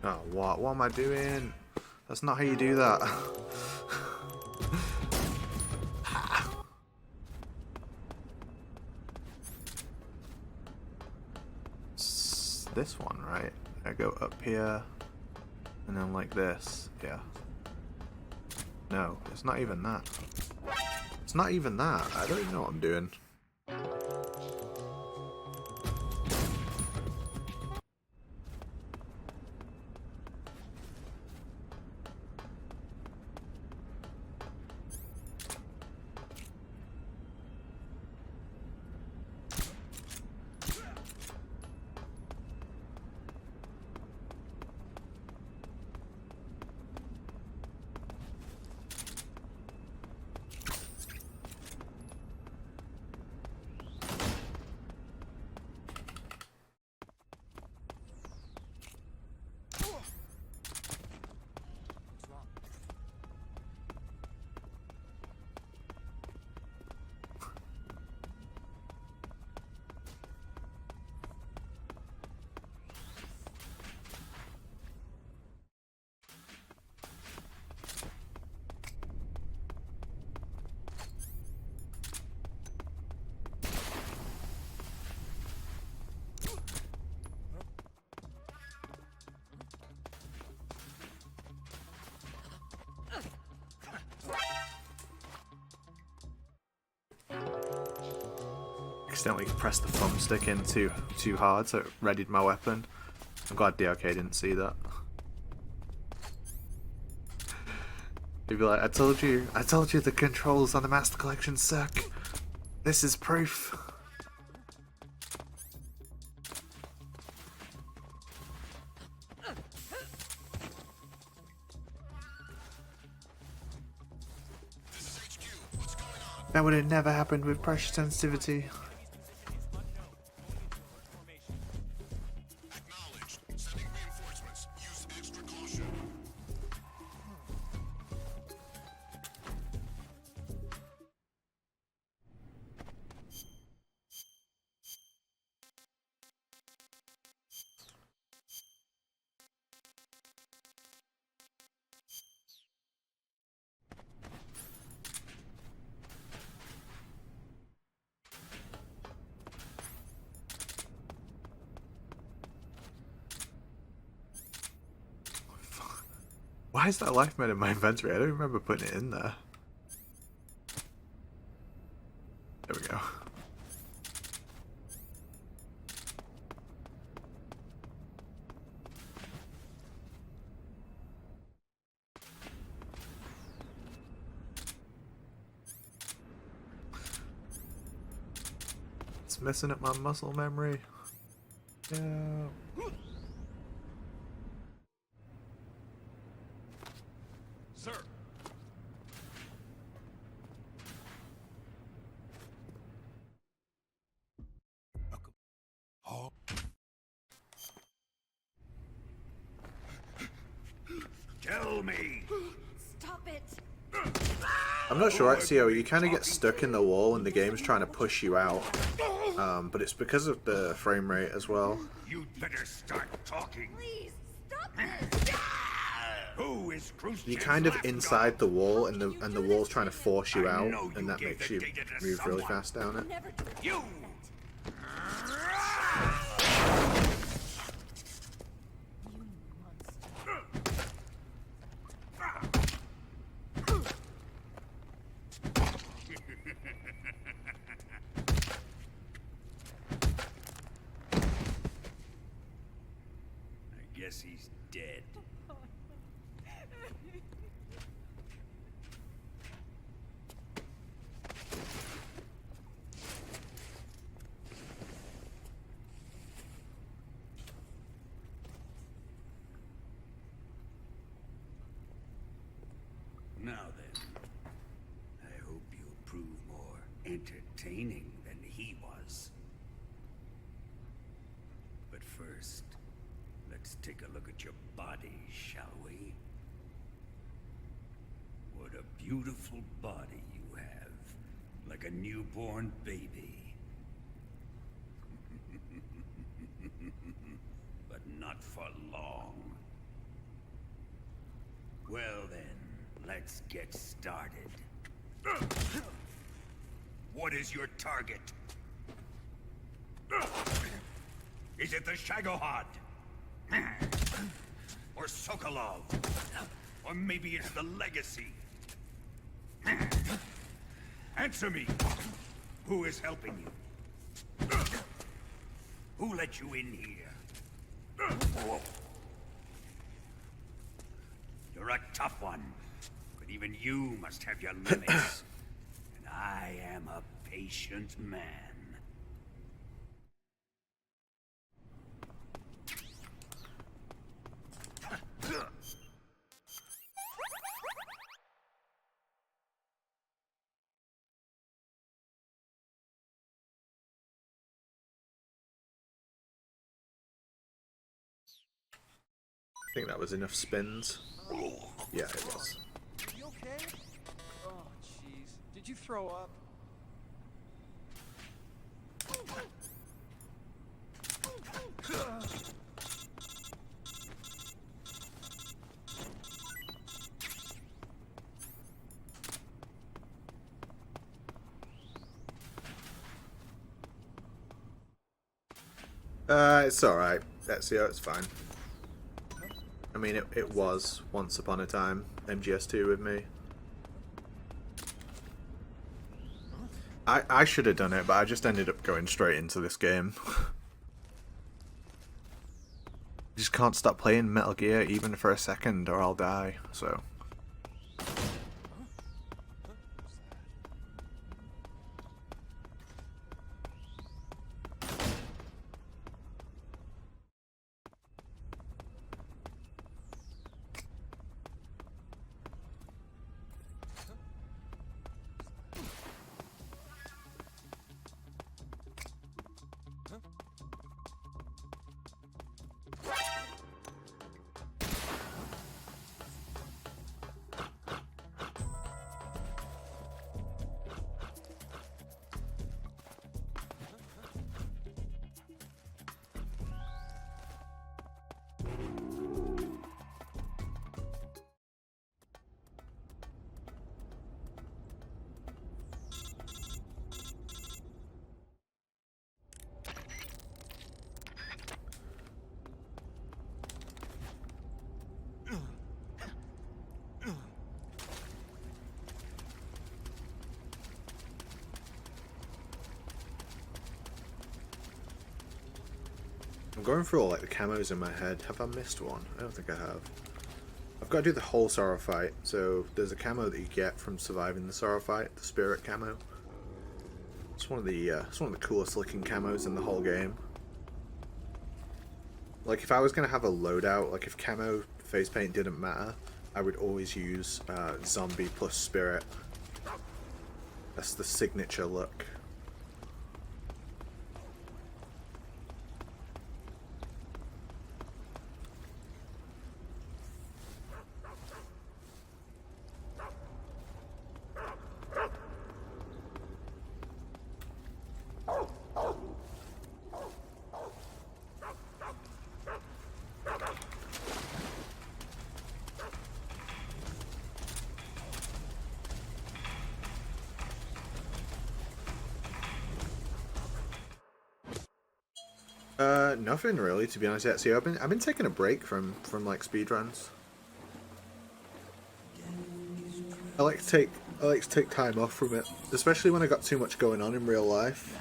Oh, what am I doing? That's not how you do that. It's this one, right? I go up here, and then like this, yeah. No, it's not even that. It's not even that. I don't even know what I'm doing. accidentally pressed the thumbstick in too hard, so it readied my weapon. I'm glad DRK didn't see that. He'd be like, I told you the controls on the Master Collection suck. This is proof. That would have never happened with pressure sensitivity. Why is that life med in my inventory? I don't remember putting it in there. There we go. It's messing up my muscle memory. Yeah. Sir. Oh. Tell me. Stop it. I'm not sure, Axio, you kind of get stuck in the wall and the game's trying to push you out. But it's because of the frame rate as well. You'd better start talking. Please, stop this. Who is You're kind of inside the wall, and the wall's trying to force you out, and that makes you move really fast down it. You. I guess he's dead. Now then, I hope you'll prove more entertaining than he was. But first, let's take a look at your body, shall we? What a beautiful body you have, like a newborn baby. But not for long. Well then, let's get started. What is your target? Is it the Shagohod? Or Sokolov? Or maybe it's the Legacy? Answer me! Who is helping you? Who let you in here? You're a tough one, but even you must have your limits. And I am a patient man. I think that was enough spins. Yeah, it was. You okay? Oh, jeez. Did you throw up? It's alright. It's fine. I mean, it was once upon a time MGS2 with me. I should have done it, but I just ended up going straight into this game. Just can't stop playing Metal Gear even for a second or I'll die, so... I'm going through all like the camos in my head. Have I missed one? I don't think I have. I've got to do the whole Sorrow fight. So there's a camo that you get from surviving the Sorrow fight, the Spirit camo. It's one of the coolest looking camos in the whole game. Like if I was gonna have a loadout, like if camo face paint didn't matter, I would always use zombie plus Spirit. That's the signature look. Nothing really, to be honest. Yet. See, I've been taking a break from like speedruns. I like to take time off from it, especially when I got too much going on in real life.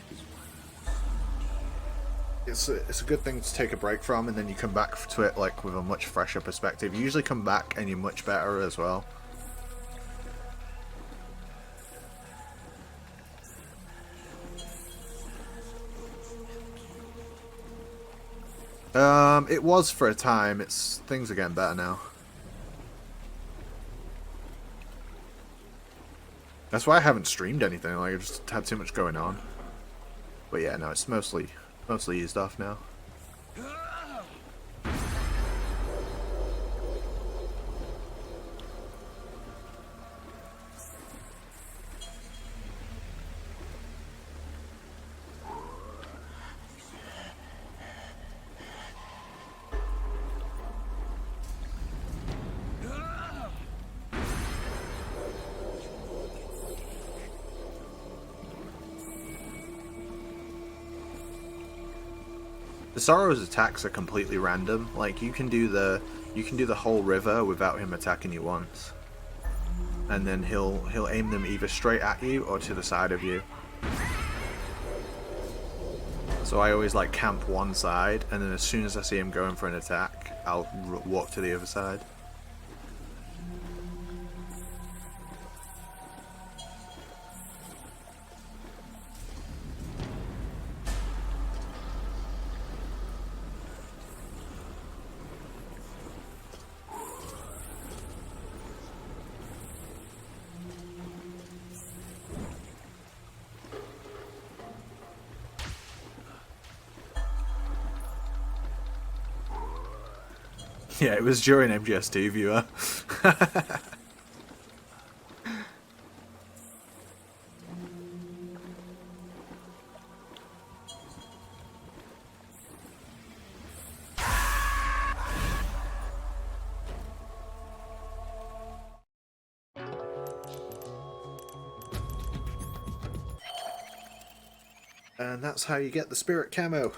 It's a good thing to take a break from, and then you come back to it like with a much fresher perspective. You usually come back and you're much better as well. It was for a time. Things are getting better now. That's why I haven't streamed anything. Like I just had too much going on. But yeah, no, it's mostly eased off now. The Sorrow's attacks are completely random. Like you can do the whole river without him attacking you once, and then he'll aim them either straight at you or to the side of you. So I always like camp one side, and then as soon as I see him going for an attack, I'll walk to the other side. Yeah, it was during MGS2 viewer. And that's how you get the Spirit camo.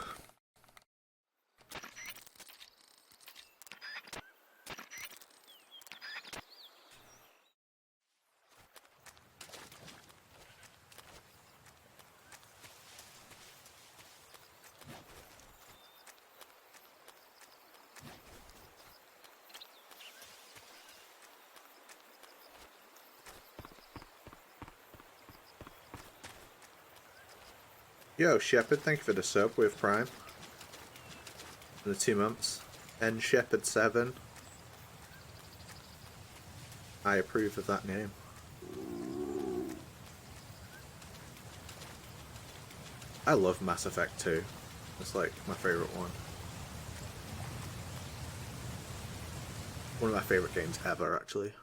Yo, Shepard, thank you for the sub with Prime. The 2 months. N Shepard 7. I approve of that name. I love Mass Effect 2. It's like my favourite one. One of my favourite games ever, actually.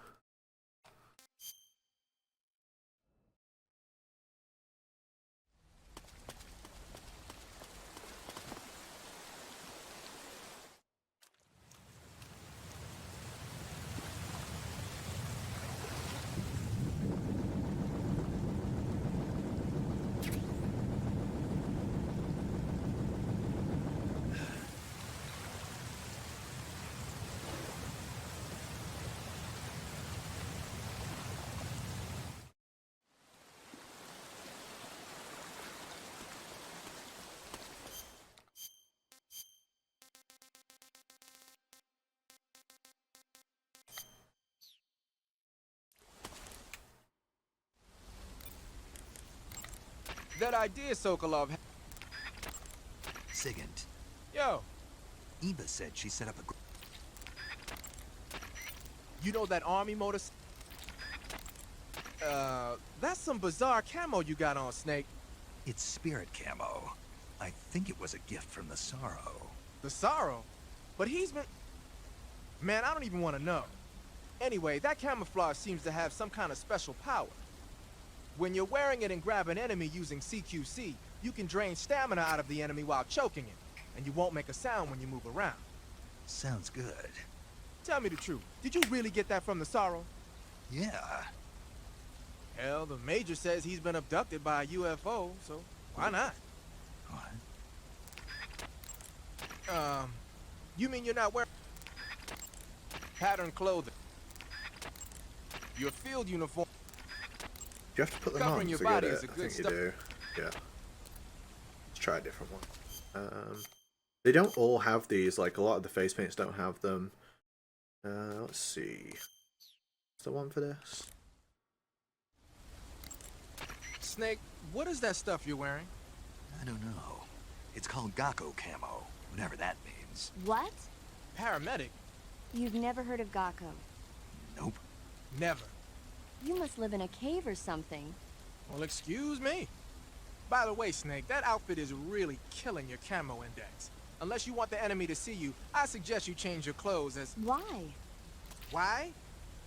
That idea, Sokolov. Sigint. Yo. Eva said she set up a... You know that army motor... that's some bizarre camo you got on, Snake. It's spirit camo. I think it was a gift from the Sorrow. The Sorrow? But he's been... Man, I don't even want to know. Anyway, that camouflage seems to have some kind of special power. When you're wearing it and grab an enemy using CQC, you can drain stamina out of the enemy while choking it, and you won't make a sound when you move around. Sounds good. Tell me the truth. Did you really get that from the Sorrow? Yeah. Hell, the Major says he's been abducted by a UFO, so why not? What? You mean you're not wearing patterned clothing? Your field uniform... You have to put them Covering on your to body get is it. a I good think start. you do. Yeah. Let's try a different one. They don't all have these. Like a lot of the face paints don't have them. Let's see. What's the one for this? Snake, what is that stuff you're wearing? I don't know. It's called Gakko camo, whatever that means. What? Paramedic? You've never heard of Gakko? Nope. Never. You must live in a cave or something. Well, excuse me. By the way, Snake, that outfit is really killing your camo index. Unless you want the enemy to see you, I suggest you change your clothes as... Why? Why?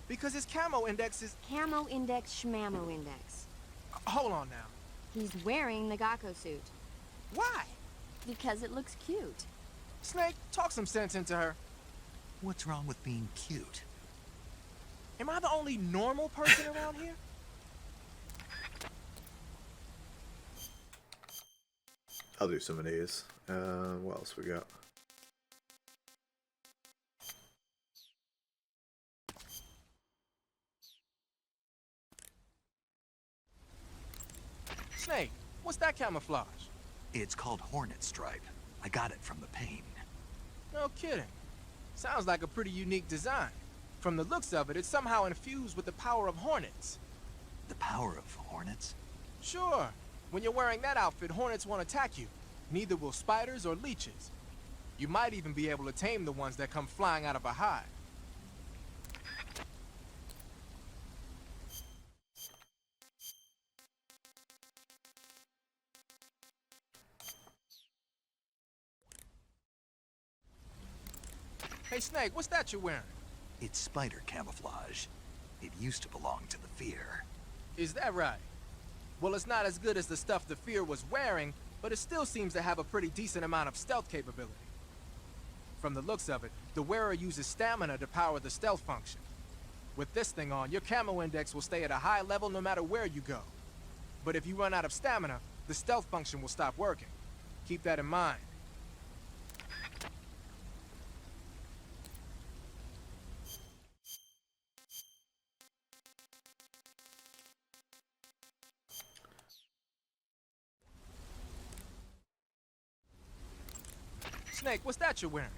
Because his camo index is... Camo index, schmamo index. Hold on now. He's wearing the Gakko suit. Why? Because it looks cute. Snake, talk some sense into her. What's wrong with being cute? Am I the only normal person around here? I'll do some of these. What else we got? Snake, what's that camouflage? It's called Hornet Stripe. I got it from the pain. No kidding. Sounds like a pretty unique design. From the looks of it, it's somehow infused with the power of hornets. The power of hornets? Sure. When you're wearing that outfit, hornets won't attack you. Neither will spiders or leeches. You might even be able to tame the ones that come flying out of a hive. Hey, Snake, what's that you're wearing? It's spider camouflage. It used to belong to the Fear. Is that right? Well, it's not as good as the stuff the Fear was wearing, but it still seems to have a pretty decent amount of stealth capability. From the looks of it, the wearer uses stamina to power the stealth function. With this thing on, your camo index will stay at a high level no matter where you go. But if you run out of stamina, the stealth function will stop working. Keep that in mind. Snake, what's that you're wearing?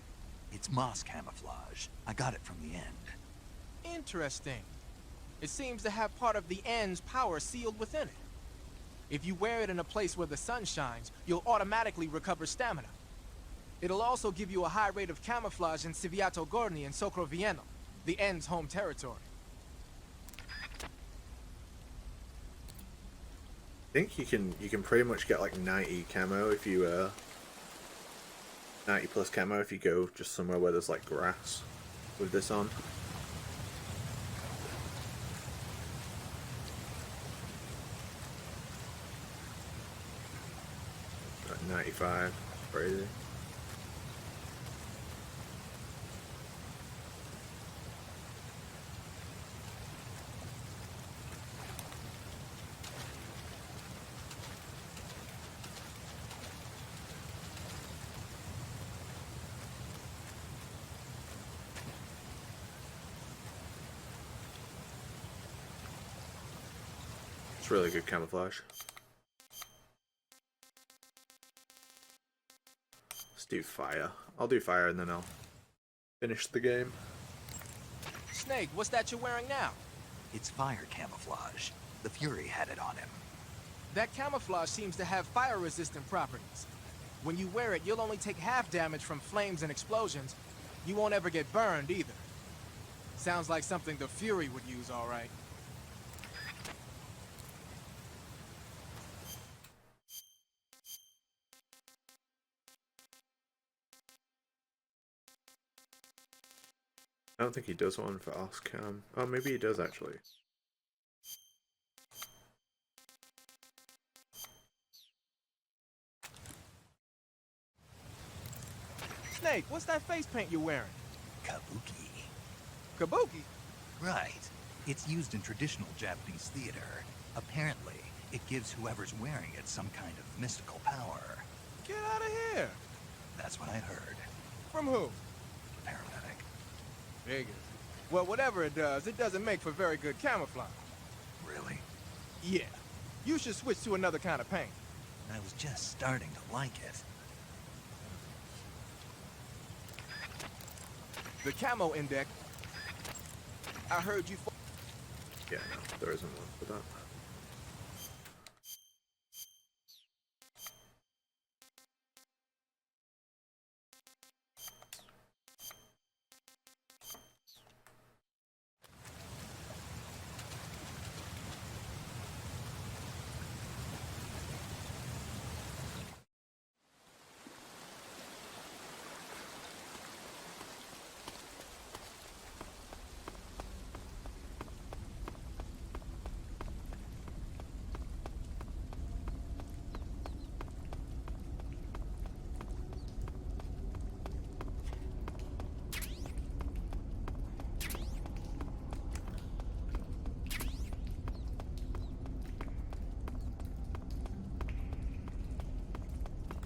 It's moss camouflage. I got it from the End. Interesting. It seems to have part of the End's power sealed within it. If you wear it in a place where the sun shines, you'll automatically recover stamina. It'll also give you a high rate of camouflage in Civiato Gorni and Socrovieno, the End's home territory. I think you can pretty much get like 90 camo if you 90 plus camo if you go just somewhere where there's like grass with this on. Like 95, crazy. It's really good camouflage. Let's do fire. I'll do fire and then I'll finish the game. Snake, what's that you're wearing now? It's fire camouflage. The Fury had it on him. That camouflage seems to have fire-resistant properties. When you wear it, you'll only take half damage from flames and explosions. You won't ever get burned either. Sounds like something the Fury would use, all right. I don't think he does one for Oscam. Oh, maybe he does actually. Snake, what's that face paint you're wearing? Kabuki. Kabuki? Right. It's used in traditional Japanese theater. Apparently, it gives whoever's wearing it some kind of mystical power. Get out of here! That's what I heard. From who? Paramedic. Figures. Well, whatever it doesn't make for very good camouflage. Really? Yeah. You should switch to another kind of paint. I was just starting to like it. The camo index. I heard you. Yeah, no, there isn't one for that.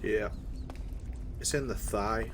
Yeah. It's in the thigh.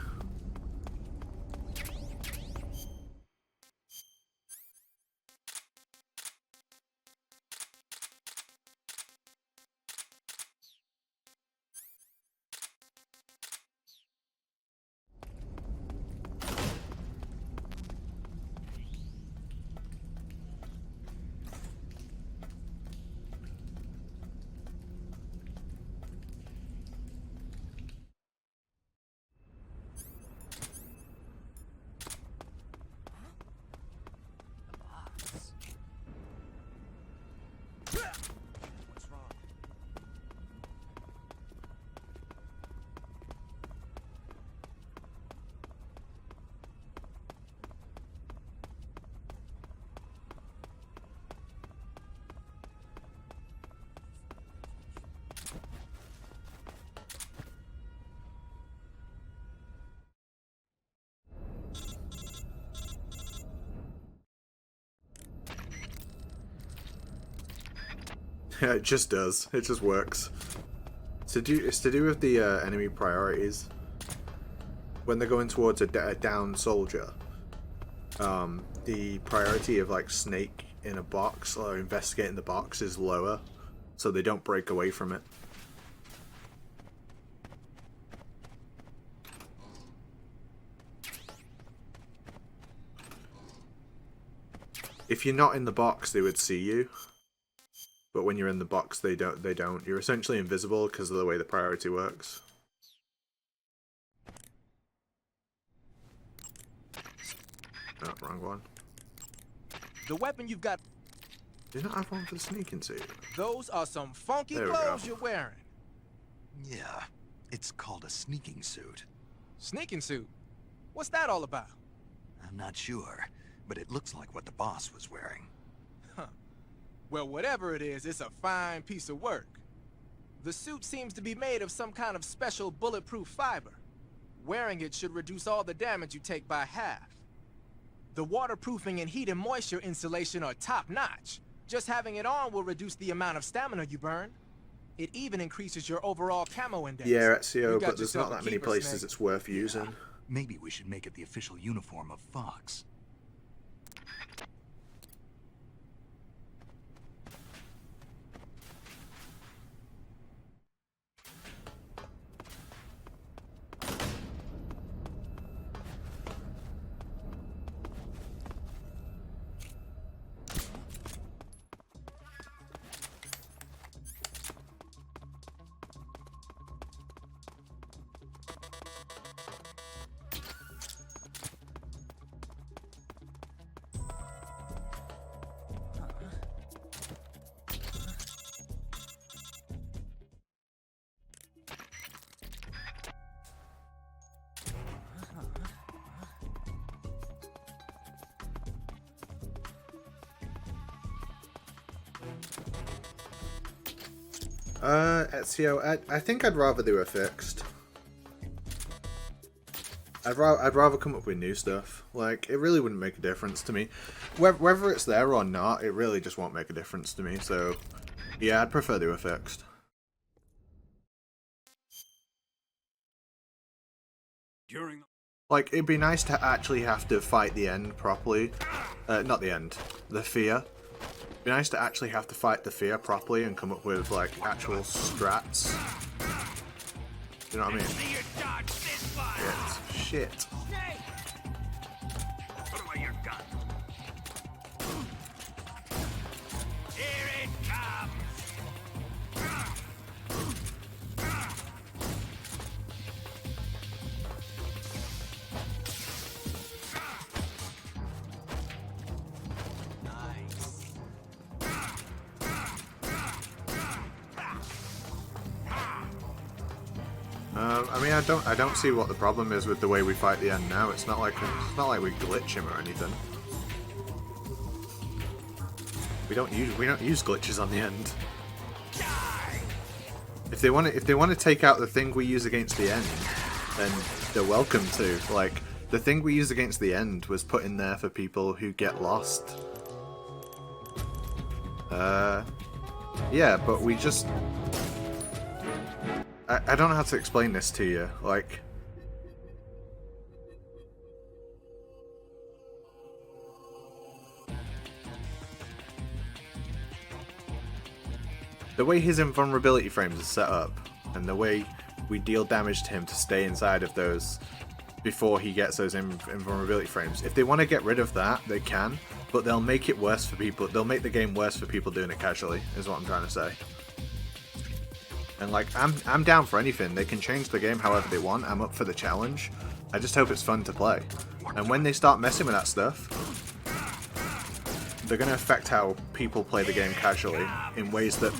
What's wrong? Yeah, it just does. It just works. It's to do with the enemy priorities. When they're going towards a down soldier, the priority of like Snake in a box or investigating the box is lower, so they don't break away from it. If you're not in the box, they would see you. But but when you're in the box, they don't. You're essentially invisible because of the way the priority works. Oh, wrong one. The weapon you've got... Do you not have one for the sneaking suit? Those are some funky There we clothes go. you're wearing. Yeah, it's called a sneaking suit. Sneaking suit? What's that all about? I'm not sure, but it looks like what the boss was wearing. Huh. Well, whatever it is, it's a fine piece of work. The suit seems to be made of some kind of special bulletproof fiber. Wearing it should reduce all the damage you take by half. The waterproofing and heat and moisture insulation are top-notch. Just having it on will reduce the amount of stamina you burn. It even increases your overall camo index. Yeah, Ezio, You got but there's not yourself a that many keeper, places Snake. it's worth using. Maybe we should make it the official uniform of Fox. Ezio, I think I'd rather they were fixed. I'd rather come up with new stuff. Like, it really wouldn't make a difference to me. Whether it's there or not, it really just won't make a difference to me. So, yeah, I'd prefer they were fixed. Like, it'd be nice to actually have to fight the end properly. Not the end. The fear. It'd be nice to actually have to fight the fear properly and come up with, like, actual strats. You know what I mean? Shit. Put away your gun. Here it comes. I mean, I don't see what the problem is with the way we fight the end now. It's not like we glitch him or anything. We don't use glitches on the end. If they want to take out the thing we use against the end, then they're welcome to. Like, the thing we use against the end was put in there for people who get lost. Yeah, but we just... I don't know how to explain this to you, like... The way his invulnerability frames are set up, and the way we deal damage to him to stay inside of those before he gets those invulnerability frames, if they want to get rid of that, they can, but they'll make it worse for people. They'll make the game worse for people doing it casually, is what I'm trying to say. And like, I'm down for anything. They can change the game however they want. I'm up for the challenge. I just hope it's fun to play. And when they start messing with that stuff, they're going to affect how people play the game casually in ways that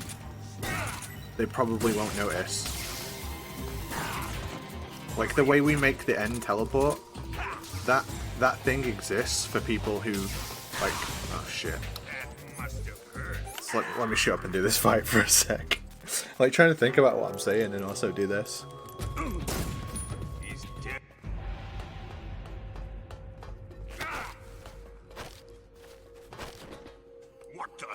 they probably won't notice. Like the way we make the end teleport, that thing exists for people who, like, oh shit. Let me shut up and do this fight for a sec. Like, trying to think about what I'm saying and also do this. He's dead. What the?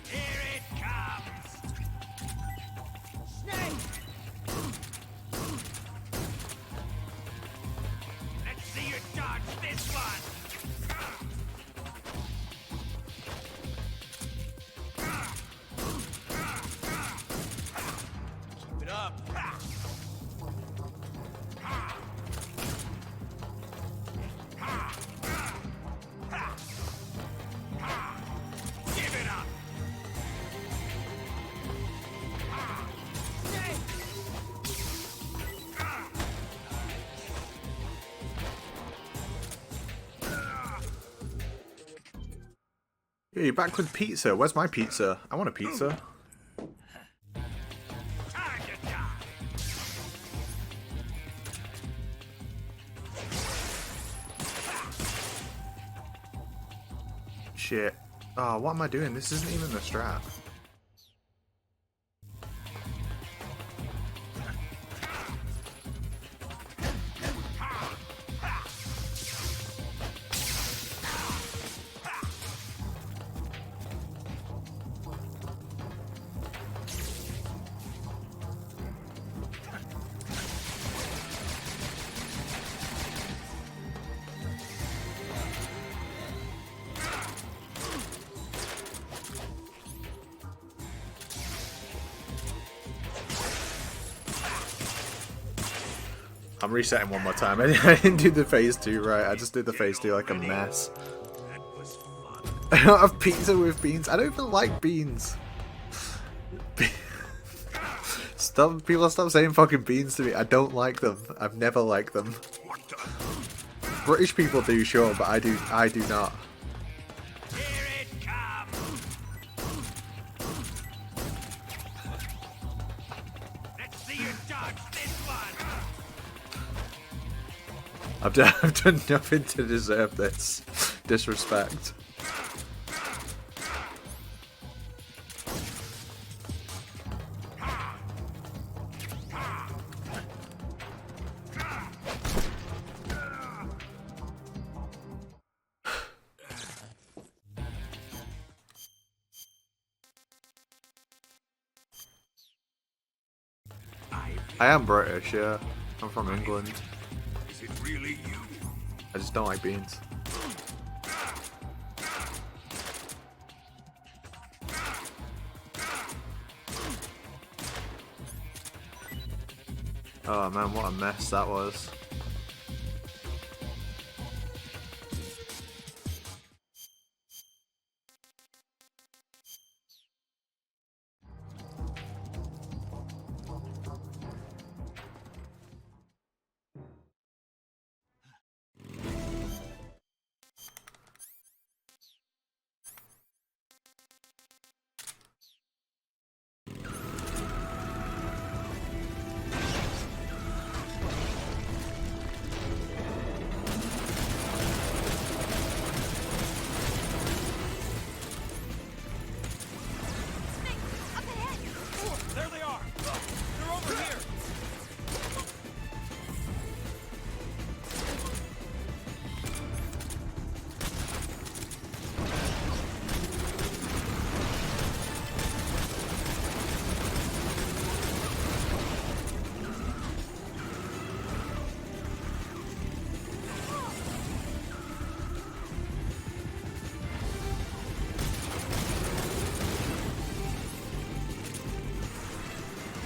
Here it comes. Snake. Let's see you dodge this one. Yeah, you're back with pizza. Where's my pizza? I want a pizza. Shit. Oh, what am I doing? This isn't even the strat. I'm resetting one more time. I didn't do the phase 2 right. I just did the phase 2 like a mess. I don't have pizza with beans. I don't even like beans. People stop saying fucking beans to me. I don't like them. I've never liked them. British people do, sure, but I do not. I've done nothing to deserve this disrespect. I am British, yeah. I'm from England. Is it really you? I just don't like beans. Oh man, what a mess that was. There they are! They're over here!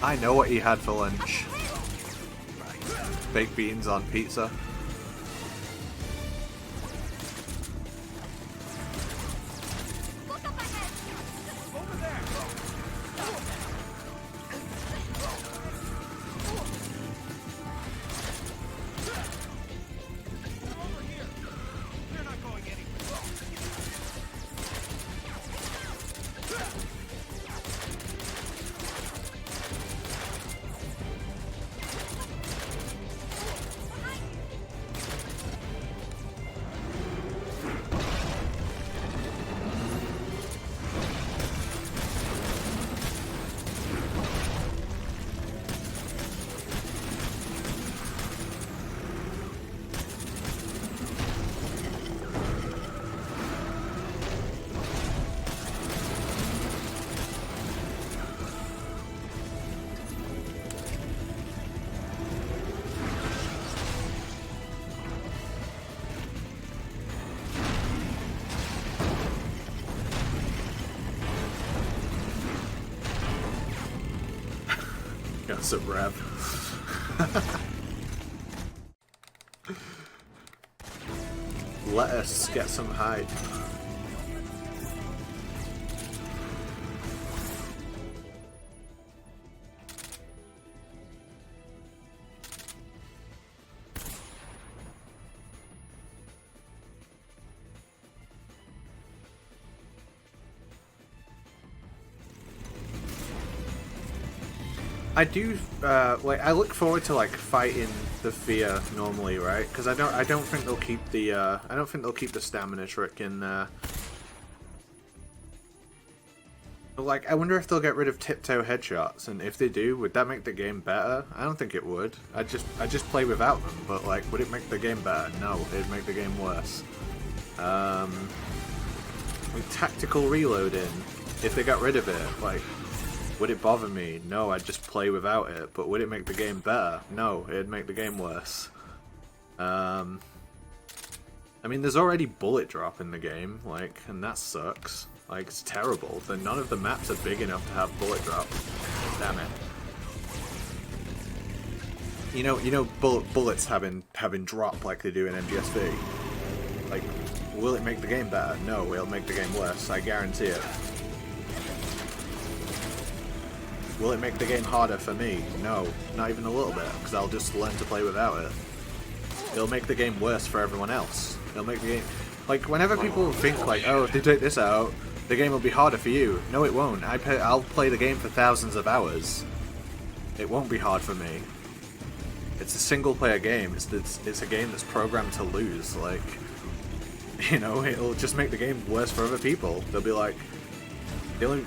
I know what he had for lunch. Baked beans on pizza. Got some rev. Let us get some hype. I do like I look forward to like fighting the fear normally, right? Because I don't think they'll keep the I don't think they'll keep the stamina trick in there. But like I wonder if they'll get rid of tiptoe headshots, and if they do, would that make the game better? I don't think it would. I just play without them, but like would it make the game better? No, it'd make the game worse. With tactical reloading, if they got rid of it, like, would it bother me? No, I'd just play without it. But would it make the game better? No, it'd make the game worse. I mean, there's already bullet drop in the game, like, and that sucks. Like, it's terrible. Then none of the maps are big enough to have bullet drop. Damn it. You know, bullets having drop like they do in MGS2. Like, will it make the game better? No, it'll make the game worse. I guarantee it. Will it make the game harder for me? No, not even a little bit, because I'll just learn to play without it. It'll make the game worse for everyone else. It'll make the game... Like, whenever people think, like, oh, if they take this out, the game will be harder for you. No, it won't. I'll play the game for thousands of hours. It won't be hard for me. It's a single-player game. It's a game that's programmed to lose. Like, you know, it'll just make the game worse for other people. They'll be like... The only...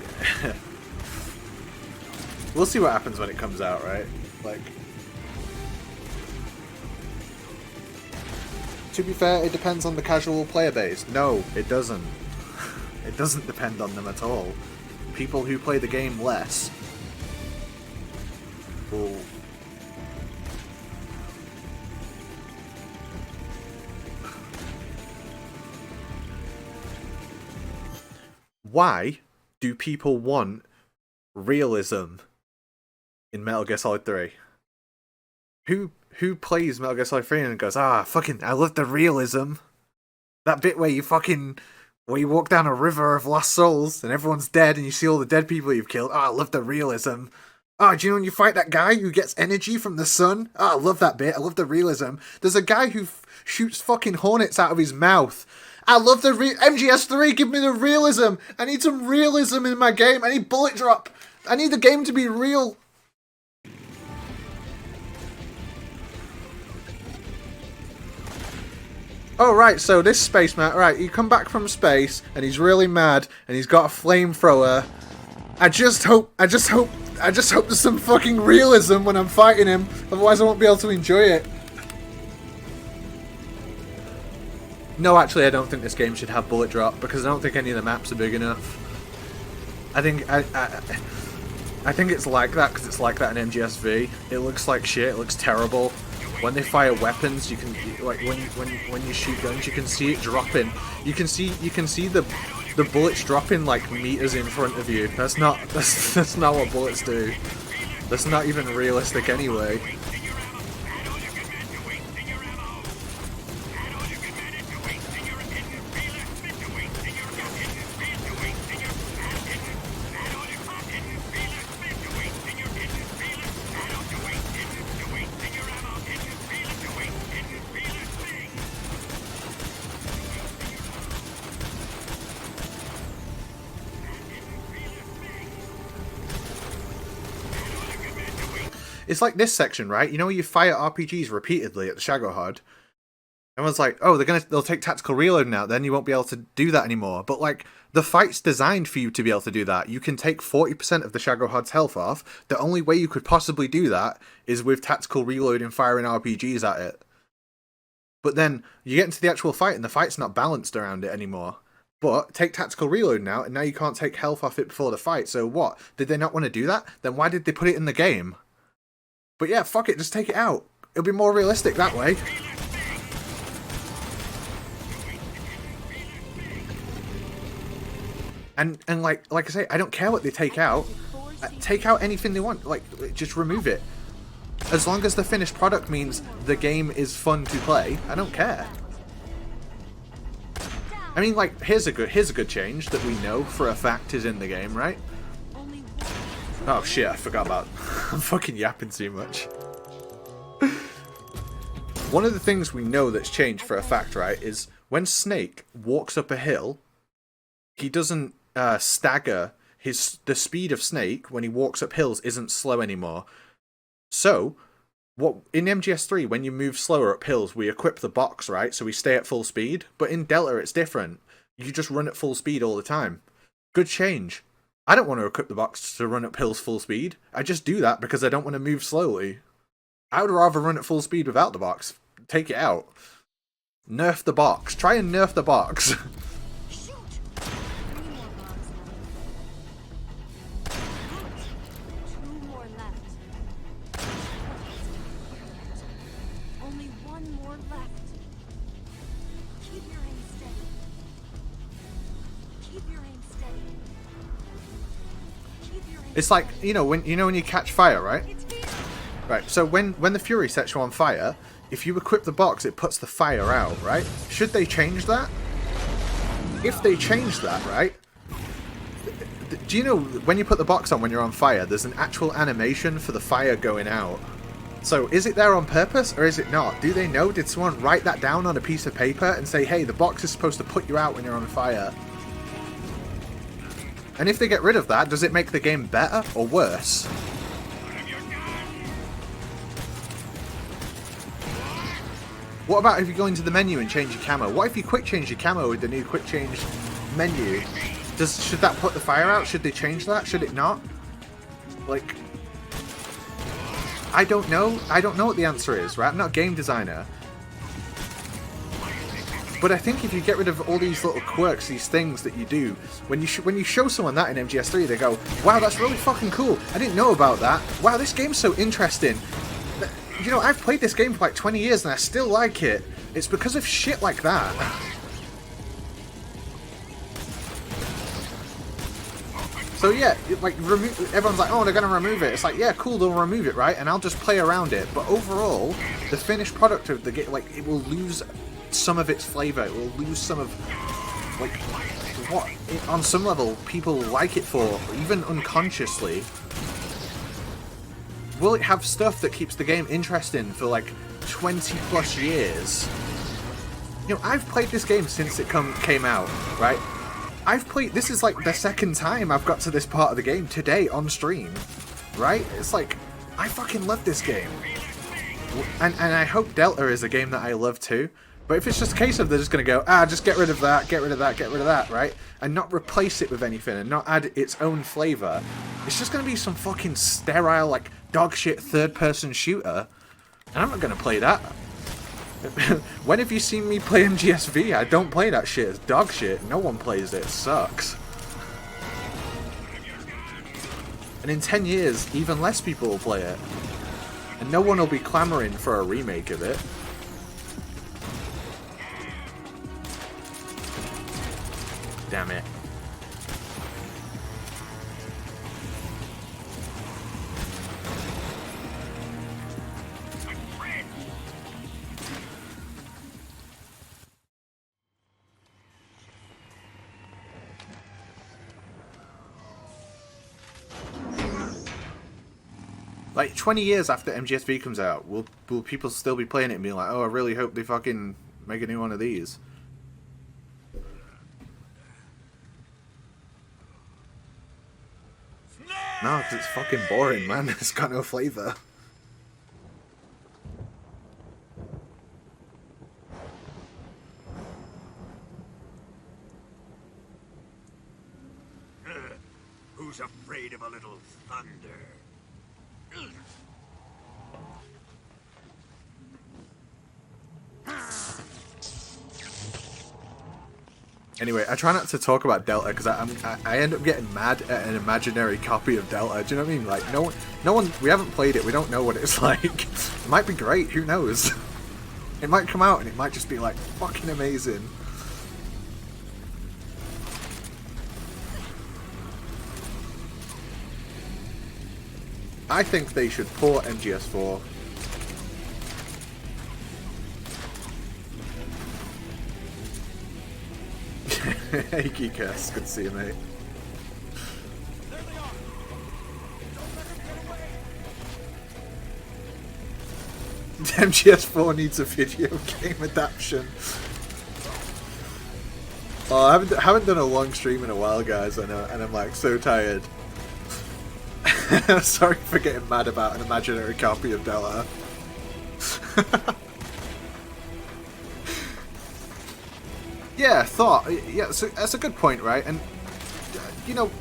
We'll see what happens when it comes out, right? Like... To be fair, it depends on the casual player base. No, it doesn't. It doesn't depend on them at all. People who play the game less will... Why do people want realism in Metal Gear Solid 3? Who plays Metal Gear Solid 3 and goes, ah, fucking, I love the realism. That bit where you walk down a river of lost souls and everyone's dead and you see all the dead people you've killed. Ah, I love the realism. Ah, do you know when you fight that guy who gets energy from the sun? Ah, I love that bit. I love the realism. There's a guy who shoots fucking hornets out of his mouth. I love the MGS3, give me the realism. I need some realism in my game. I need bullet drop. I need the game to be real. Oh, right, so this spaceman, right, you come back from space, and he's really mad, and he's got a flamethrower. I just hope there's some fucking realism when I'm fighting him, otherwise I won't be able to enjoy it. No, actually, I don't think this game should have bullet drop, because I don't think any of the maps are big enough. I think it's like that, because it's like that in MGSV. It looks like shit, it looks terrible. When they fire weapons, you can, like, when you shoot guns, you can see it dropping. You can see the bullets dropping like meters in front of you. That's not what bullets do. That's not even realistic anyway. It's like this section, right? You know where you fire RPGs repeatedly at the Shagohod? Everyone's like, oh, they'll take tactical reloading out, then you won't be able to do that anymore. But like, the fight's designed for you to be able to do that. You can take 40% of the Shagohod's health off. The only way you could possibly do that is with tactical reloading, firing RPGs at it. But then you get into the actual fight and the fight's not balanced around it anymore. But take tactical reload now, and now you can't take health off it before the fight. So what? Did they not want to do that? Then why did they put it in the game? But yeah, fuck it, just take it out. It'll be more realistic that way. And like I say, I don't care what they take out. Take out anything they want. Like, just remove it. As long as the finished product means the game is fun to play, I don't care. I mean, like, here's a good change that we know for a fact is in the game, right? Oh shit, I forgot about... I'm fucking yapping too much. One of the things we know that's changed for a fact, right, is when Snake walks up a hill, he doesn't stagger. The speed of Snake when he walks up hills isn't slow anymore. So, what in MGS3, when you move slower up hills, we equip the box, right? So we stay at full speed. But in Delta, it's different. You just run at full speed all the time. Good change. I don't want to equip the box to run up hills full speed. I just do that because I don't want to move slowly. I would rather run at full speed without the box. Take it out. Nerf the box. Try and nerf the box. It's like, when you catch fire, right? Right, so when the Fury sets you on fire, if you equip the box, it puts the fire out, right? Should they change that? If they change that, right? Do you know when you put the box on when you're on fire, there's an actual animation for the fire going out? So is it there on purpose or is it not? Do they know? Did someone write that down on a piece of paper and say, hey, the box is supposed to put you out when you're on fire? And if they get rid of that, does it make the game better or worse? What about if you go into the menu and change your camo? What if you quick change your camo with the new quick change menu? Should that put the fire out? Should they change that? Should it not? Like, I don't know. I don't know what the answer is, right? I'm not a game designer. But I think if you get rid of all these little quirks, these things that you do, when you show someone that in MGS3, they go, wow, that's really fucking cool. I didn't know about that. Wow, this game's so interesting. I've played this game for like 20 years and I still like it. It's because of shit like that. So yeah, everyone's like, oh, they're going to remove it. It's like, yeah, cool, they'll remove it, right? And I'll just play around it. But overall, the finished product of the game, it will lose some of its flavor. It will lose some of what on some level people like it for, even unconsciously. Will it have stuff that keeps the game interesting for like 20 plus years? I've played this game since it came out, right? This is like the second time I've got to this part of the game today on stream, right? It's like, I fucking love this game. And I hope Delta is a game that I love too. But if it's just a case of they're just going to go, just get rid of that, get rid of that, get rid of that, right? And not replace it with anything and not add its own flavour, it's just going to be some fucking sterile, like, dog shit third-person shooter. And I'm not going to play that. When have you seen me play MGSV? I don't play that shit. It's dog shit. No one plays it. It sucks. And in 10 years, even less people will play it. And no one will be clamoring for a remake of it. Damn it. Like, 20 years after MGSV comes out, will people still be playing it and being like, oh, I really hope they fucking make a new one of these? No, because it's fucking boring, man. It's got no flavour. Who's afraid of a little thunder? Anyway, I try not to talk about Delta because I end up getting mad at an imaginary copy of Delta. Do you know what I mean? Like, no one, we haven't played it. We don't know what it's like. It might be great. Who knows? It might come out and it might just be like fucking amazing. I think they should port MGS4. Hey, Geekers, good to see you, mate. MGS4 needs a video game adaptation. Oh, I haven't done a long stream in a while, guys, and I'm like so tired. Sorry for getting mad about an imaginary copy of Delta. Yeah, thought. Yeah, so that's a good point, right? And, you know,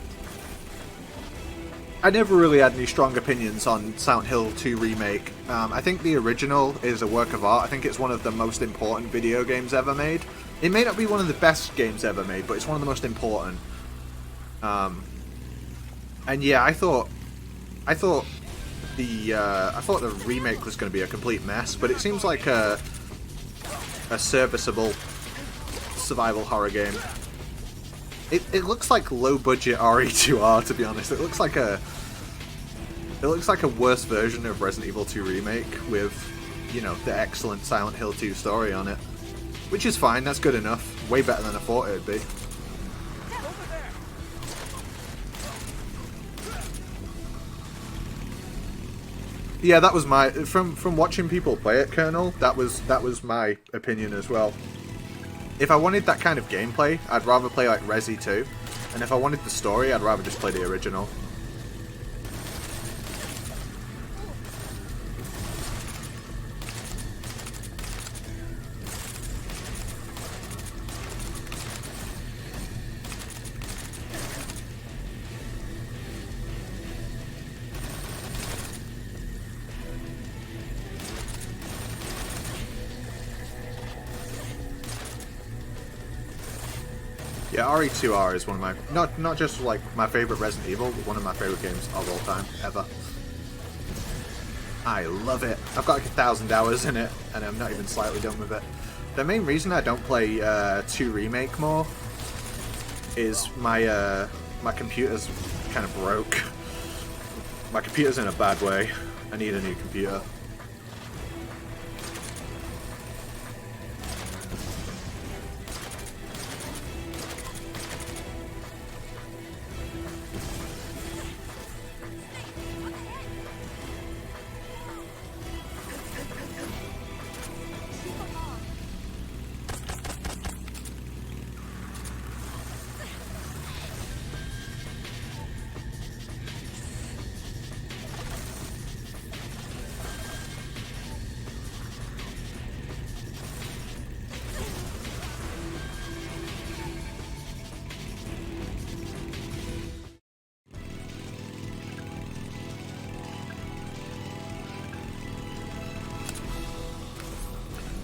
I never really had any strong opinions on Silent Hill 2 Remake. I think the original is a work of art. I think it's one of the most important video games ever made. It may not be one of the best games ever made, but it's one of the most important. And yeah, I thought the remake was going to be a complete mess, but it seems like a serviceable survival horror game. It looks like low budget RE2R, to be honest. It looks like a worse version of Resident Evil 2 Remake with, you know, the excellent Silent Hill 2 story on it, which is fine. That's good enough. Way better than I thought it would be. Yeah, that was my from watching people play it, Colonel. That was my opinion as well. If I wanted that kind of gameplay, I'd rather play like Resi 2, and if I wanted the story, I'd rather just play the original. Yeah, RE2R is one of my not just like my favorite Resident Evil, but one of my favorite games of all time ever. I love it. I've got like 1,000 hours in it, and I'm not even slightly done with it. The main reason I don't play 2 Remake more is my my computer's kind of broke. My computer's in a bad way. I need a new computer.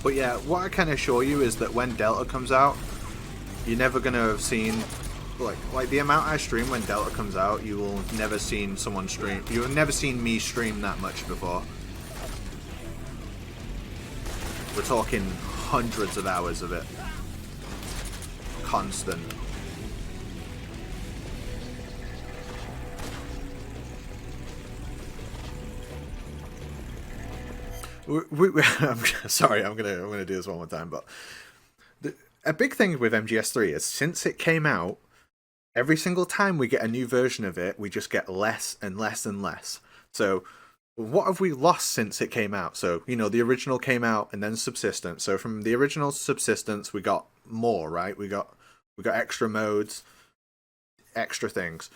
But yeah, what I can assure you is that when Delta comes out, you're never gonna have seen like the amount I stream when Delta comes out. You will never seen someone stream. You have never seen me stream that much before. We're talking hundreds of hours of it, constant. I'm sorry, I'm gonna do this one more time, but a big thing with MGS3 is since it came out, every single time we get a new version of it, we just get less and less and less. So what have we lost since it came out? So, you know, the original came out and then Subsistence. So from the original Subsistence, we got more, right? We got extra modes, extra things.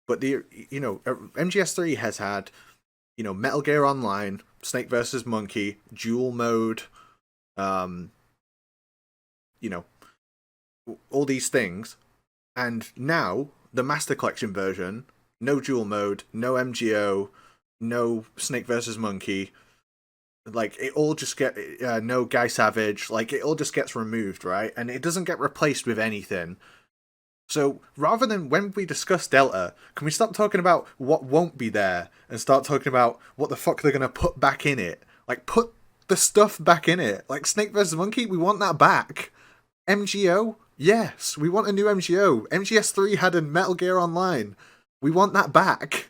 But MGS3 has had, you know, Metal Gear Online, Snake vs. Monkey, dual mode, you know, all these things. And now, the Master Collection version, no dual mode, no MGO, no Snake vs. Monkey, like, it all just get, no Guy Savage, like, it all just gets removed, right? And it doesn't get replaced with anything. So, rather than when we discuss Delta, can we stop talking about what won't be there and start talking about what the fuck they're going to put back in it? Like, put the stuff back in it. Like, Snake vs. Monkey, we want that back. MGO? Yes, we want a new MGO. MGS3 had a Metal Gear Online. We want that back.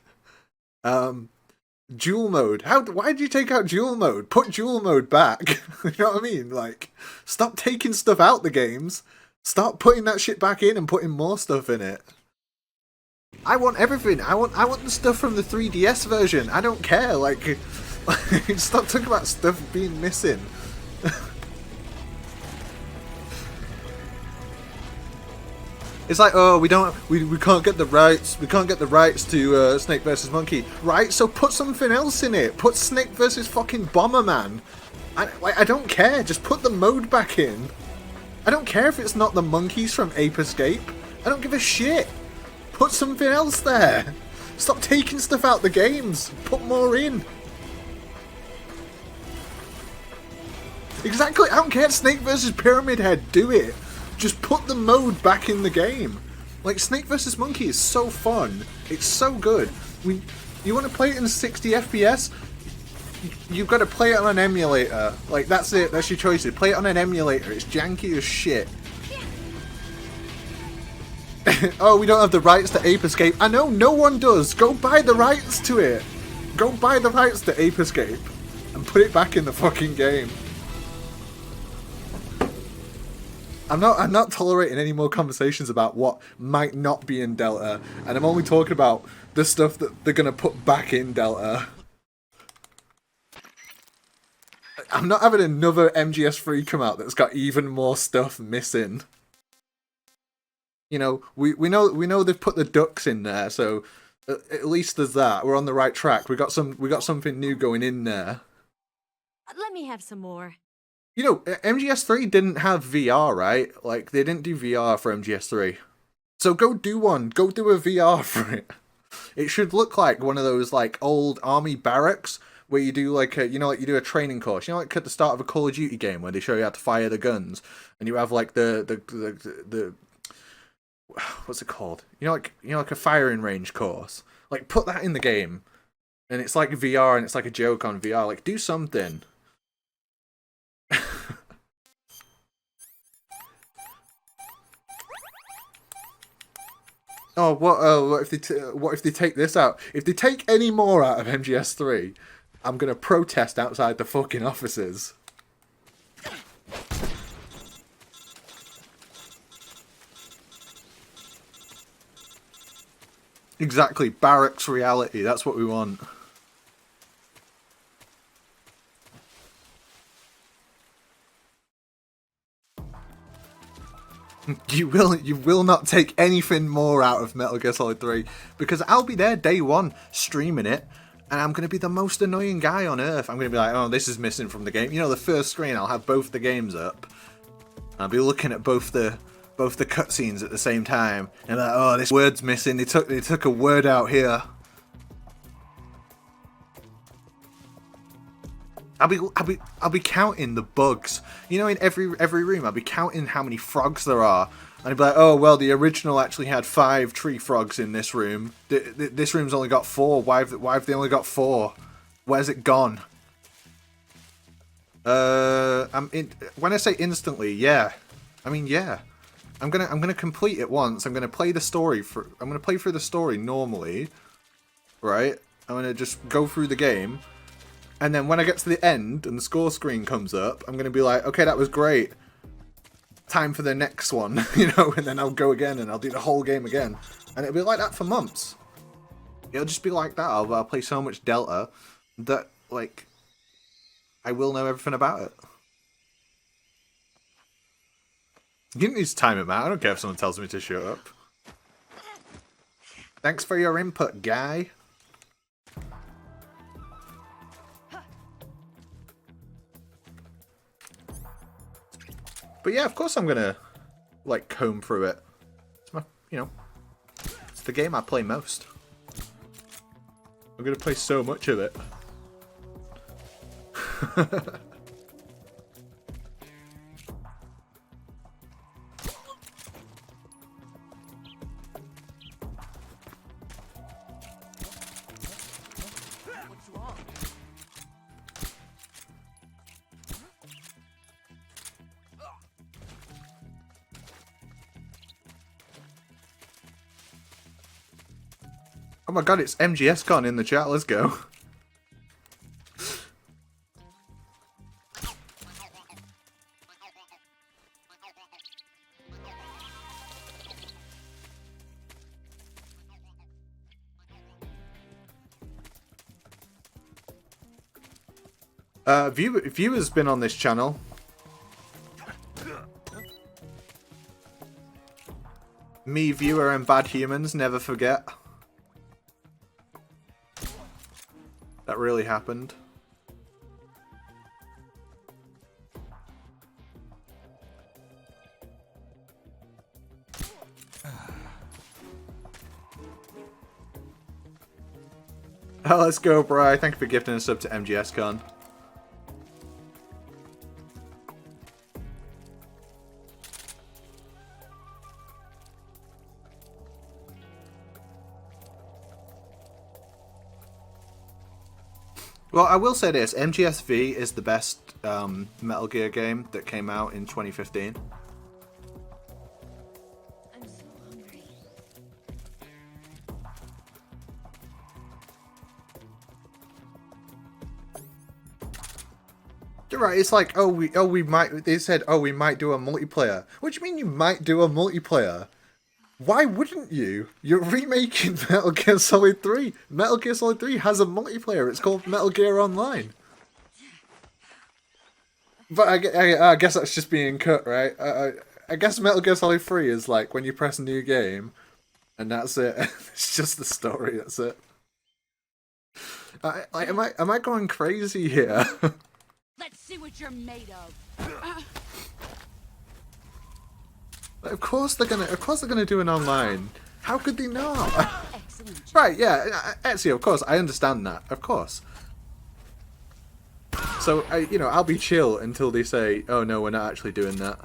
Dual mode. Why did you take out dual mode? Put dual mode back. You know what I mean? Like, stop taking stuff out the games. Start putting that shit back in and putting more stuff in it. I want everything. I want the stuff from the 3DS version. I don't care. Like stop talking about stuff being missing. It's like, oh, we can't get the rights. We can't get the rights to Snake versus Monkey. Right? So put something else in it. Put Snake versus fucking Bomberman. I don't care. Just put the mode back in. I don't care if it's not the monkeys from Ape Escape. I don't give a shit. Put something else there. Stop taking stuff out the games. Put more in. Exactly. I don't care. Snake versus Pyramid Head. Do it. Just put the mode back in the game. Like, Snake vs. Monkey is so fun. It's so good. You want to play it in 60 FPS? You've got to play it on an emulator. Like, that's it. That's your choice. Play it on an emulator. It's janky as shit. Oh, we don't have the rights to Ape Escape. I know, no one does. Go buy the rights to it. Go buy the rights to Ape Escape. And put it back in the fucking game. I'm not tolerating any more conversations about what might not be in Delta, and I'm only talking about the stuff that they're gonna put back in Delta. I'm not having another MGS3 come out that's got even more stuff missing. You know, we know they've put the ducks in there, so at least there's that. We're on the right track. We got something new going in there. Let me have some more. You know, MGS3 didn't have VR, right? Like, they didn't do VR for MGS3. So go do one. Go do a VR for it. It should look like one of those, like, old army barracks where you do, like, you do a training course. You know, like at the start of a Call of Duty game where they show you how to fire the guns. And you have, like, the what's it called? Like a firing range course. Like, put that in the game. And it's like VR and it's like a joke on VR. Like, do something. Oh, what if they take this out? If they take any more out of MGS3, I'm gonna protest outside the fucking offices. Exactly, barracks reality. That's what we want. You will not take anything more out of Metal Gear Solid 3 because I'll be there day one streaming it and I'm going to be the most annoying guy on earth. I'm going to be like, oh, this is missing from the game. You know, the first screen, I'll have both the games up. I'll be looking at both the cutscenes at the same time and like, oh, this word's missing. They took a word out here. I'll be counting the bugs. You know, in every room, I'll be counting how many frogs there are. And I'd be like, oh, well, the original actually had 5 tree frogs in this room. This room's only got 4. Why have they only got 4? Where's it gone? When I say instantly, yeah. I mean, yeah. I'm gonna complete it once. I'm gonna play the story I'm gonna play through the story normally. Right? I'm gonna just go through the game. And then when I get to the end and the score screen comes up, I'm going to be like, okay, that was great. Time for the next one, you know, and then I'll go again and I'll do the whole game again. And it'll be like that for months. It'll just be like that. I'll play so much Delta that, like, I will know everything about it. You didn't need to time it, man. I don't care if someone tells me to shut up. Thanks for your input, guy. But yeah, of course I'm gonna, like, comb through it. It's my, it's the game I play most. I'm gonna play so much of it. Oh my god, it's MGSCON in the chat, let's go. Viewer's been on this channel. Me, viewer, and bad humans never forget. That really happened. Oh, let's go, Bri. Thank you for gifting a sub to MGSCon. Well, I will say this. MGS2 is the best Metal Gear game that came out in 2015. You're right. It's like, we might. They said, we might do a multiplayer. What do you mean you might do a multiplayer? Why wouldn't you? You're remaking Metal Gear Solid 3. Metal Gear Solid 3 has a multiplayer. It's called Metal Gear Online. But I guess that's just being cut, right? I guess Metal Gear Solid 3 is like when you press a new game, and that's it. It's just the story. That's it. Am I going crazy here? Let's see what you're made of. Of course they're gonna do an online. How could they not? Right, yeah, Ezio, of course, I understand that, of course. So I'll be chill until they say, oh no, we're not actually doing that.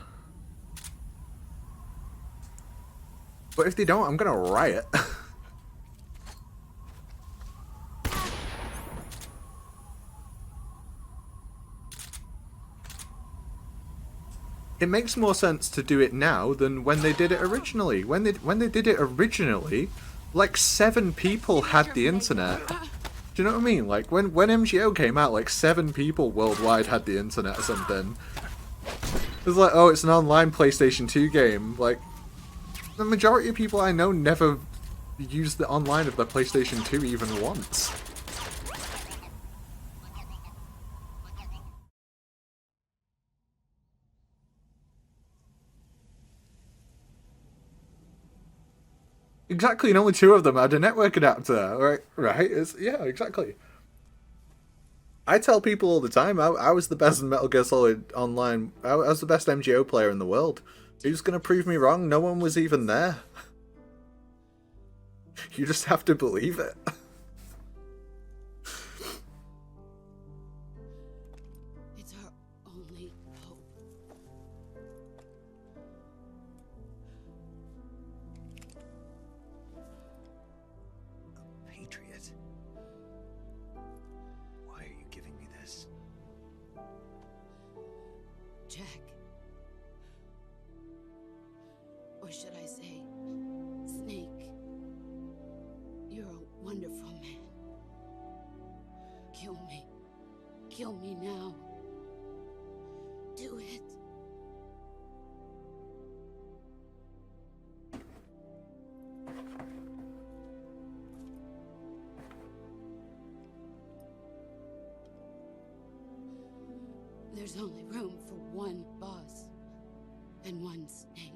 But if they don't, I'm gonna riot. It makes more sense to do it now than when they did it originally. When they did it originally, like 7 people had the internet. Do you know what I mean? Like when MGO came out, like 7 people worldwide had the internet or something. It was like, oh, it's an online PlayStation 2 game. Like the majority of people I know never used the online of their PlayStation 2 even once. Exactly, and only 2 of them had a network adapter, right? Yeah, exactly. I tell people all the time, I was the best in Metal Gear Solid Online. I was the best MGO player in the world. Who's gonna prove me wrong? No one was even there. You just have to believe it. It's our only hope. Patriot. Why are you giving me this? Jack. Or should I say, Snake. You're a wonderful man. Kill me. Kill me now. Do it. There's only room for one boss and one snake.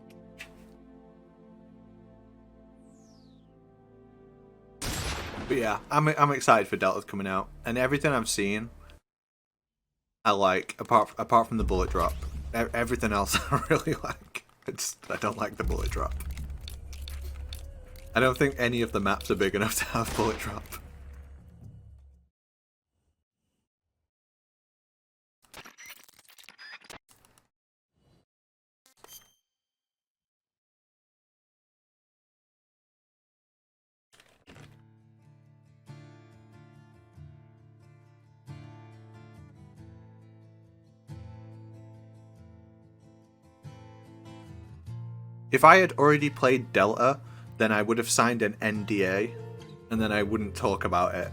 But yeah, I'm excited for Delta's coming out, and everything I've seen, I like. Apart from the bullet drop, everything else I really like. I don't like the bullet drop. I don't think any of the maps are big enough to have bullet drop. If I had already played Delta, then I would have signed an NDA, and then I wouldn't talk about it.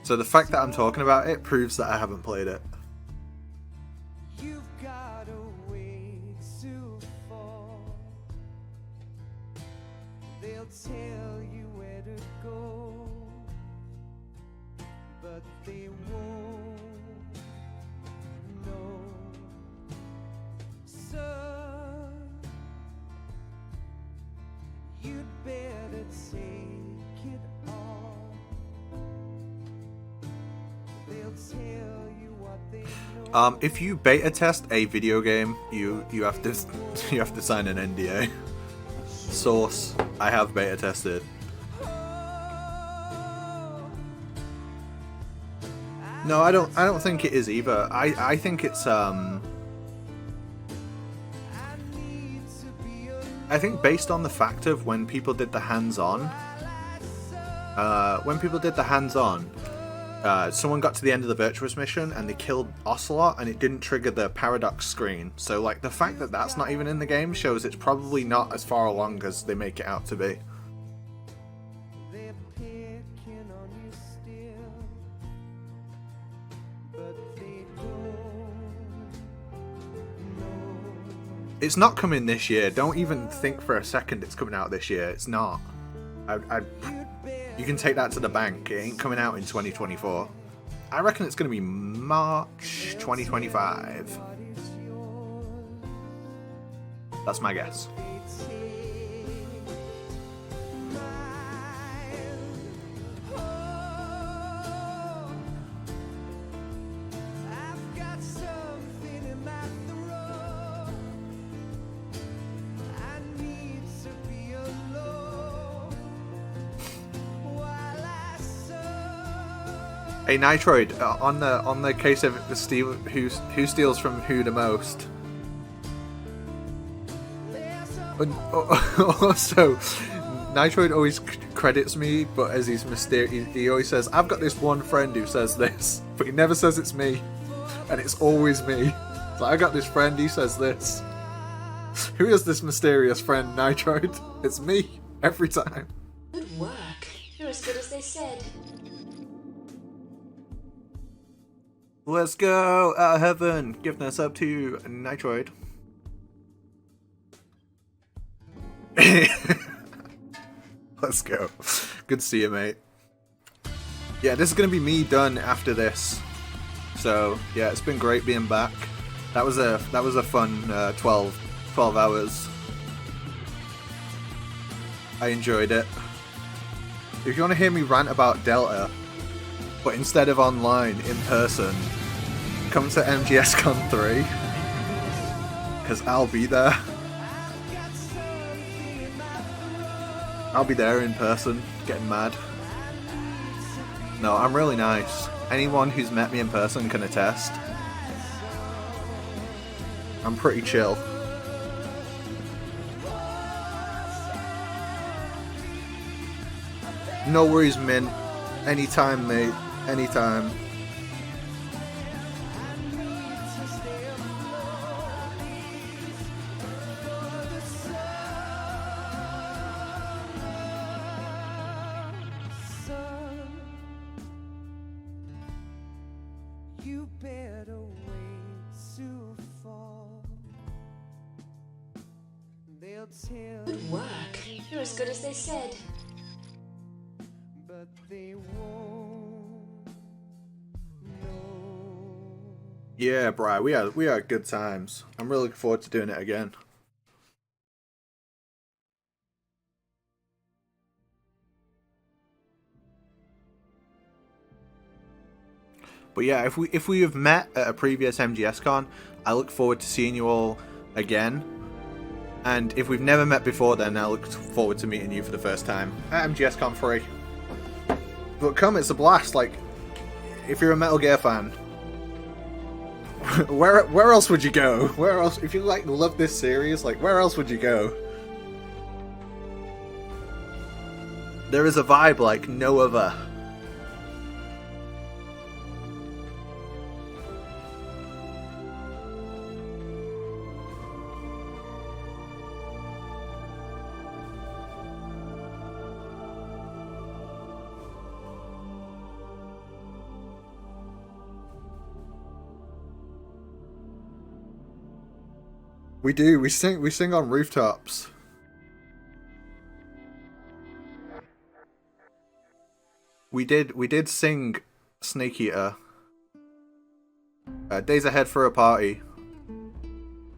So the fact that I'm talking about it proves that I haven't played it. You've got a ways to fall. They'll tell you where to go, but they won't know. So If you beta test a video game, you have to you have to sign an NDA. Source: I have beta tested. No, I don't think it is either. I think it's I think based on the fact of when people did the hands-on, someone got to the end of the Virtuous mission and they killed Ocelot and it didn't trigger the paradox screen. So like the fact that that's not even in the game shows it's probably not as far along as they make it out to be. It's not coming this year. Don't even think for a second it's coming out this year. It's not. You can take that to the bank. It ain't coming out in 2024. I reckon it's going to be March 2025. That's my guess. Hey Nitroid, on the case of the steal, who steals from who the most? Also, Nitroid always credits me, but as he's mysterious, he always says, "I've got this one friend who says this," but he never says it's me, and it's always me. It's like, I got this friend, he says this. Who is this mysterious friend, Nitroid? It's me every time. Good work. You're as good as they said. Let's go, out of heaven. Give this up to Nitroid. Let's go. Good to see you, mate. Yeah, this is gonna be me done after this. So yeah, it's been great being back. That was a fun 12 hours. I enjoyed it. If you want to hear me rant about Delta, but instead of online, in person, come to MGSCON3, because I'll be there. I'll be there in person, getting mad. No, I'm really nice. Anyone who's met me in person can attest. I'm pretty chill. No worries, Mint. Anytime, mate. Anytime. You better wait to fall. They'll tell Good work. You're as good as they said. but they won't know. Yeah, Bri, we had good times. I'm really looking forward to doing it again. But yeah, if we have met at a previous MGSCon, I look forward to seeing you all again. And if we've never met before, then I look forward to meeting you for the first time at MGSCon3. But come, it's a blast. Like, if you're a Metal Gear fan, where else would you go? Where else, if you like love this series, like where else would you go? There is a vibe like no other. We do. We sing on rooftops. We did sing Snake Eater. Days Ahead for a Party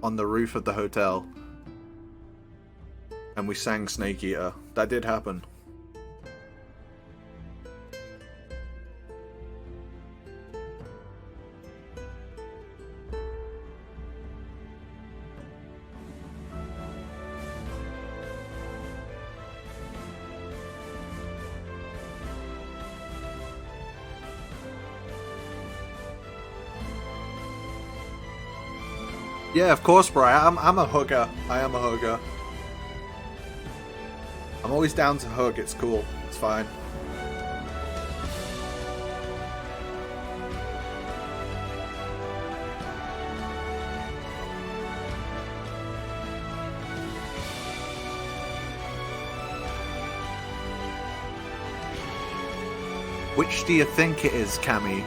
on the roof of the hotel. and we sang Snake Eater. That did happen. Yeah, of course, bro. I'm a hugger. I am a hugger. I'm always down to hug. It's cool. It's fine. Which do you think it is, Cammy?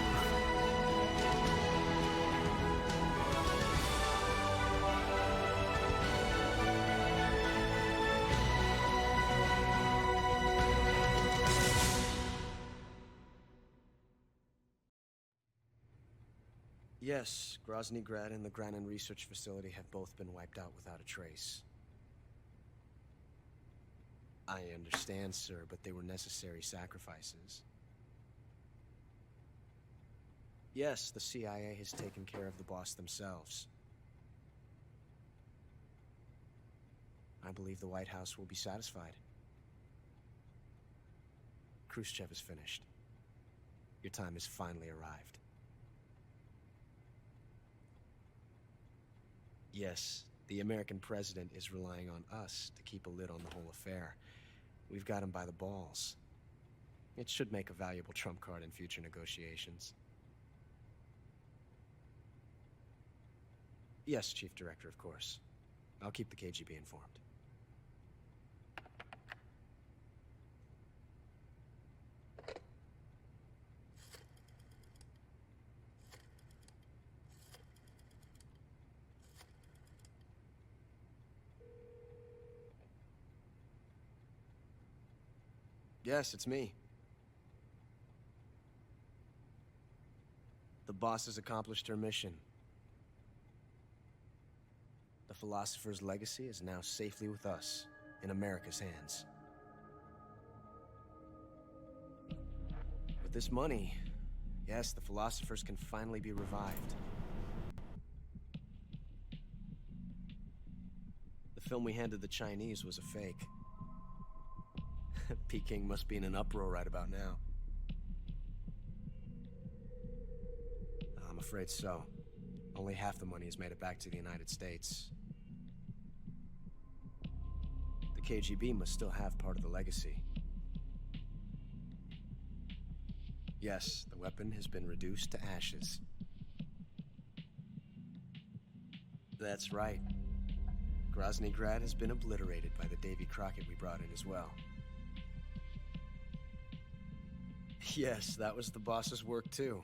Yes, Grozny Grad and the Granin Research Facility have both been wiped out without a trace. I understand, sir, but they were necessary sacrifices. Yes, the CIA has taken care of the boss themselves. I believe the White House will be satisfied. Khrushchev is finished. Your time has finally arrived. Yes, the American president is relying on us to keep a lid on the whole affair. We've got him by the balls. It should make a valuable trump card in future negotiations. Yes, Chief Director, of course. I'll keep the KGB informed. Yes, it's me. The boss has accomplished her mission. The philosopher's legacy is now safely with us, in America's hands. With this money, yes, the philosophers can finally be revived. The film we handed the Chinese was a fake. Peking must be in an uproar right about now. I'm afraid so. Only half the money has made it back to the United States. The KGB must still have part of the legacy. Yes, the weapon has been reduced to ashes. That's right. Grozny Grad has been obliterated by the Davy Crockett we brought in as well. Yes, that was the boss's work too.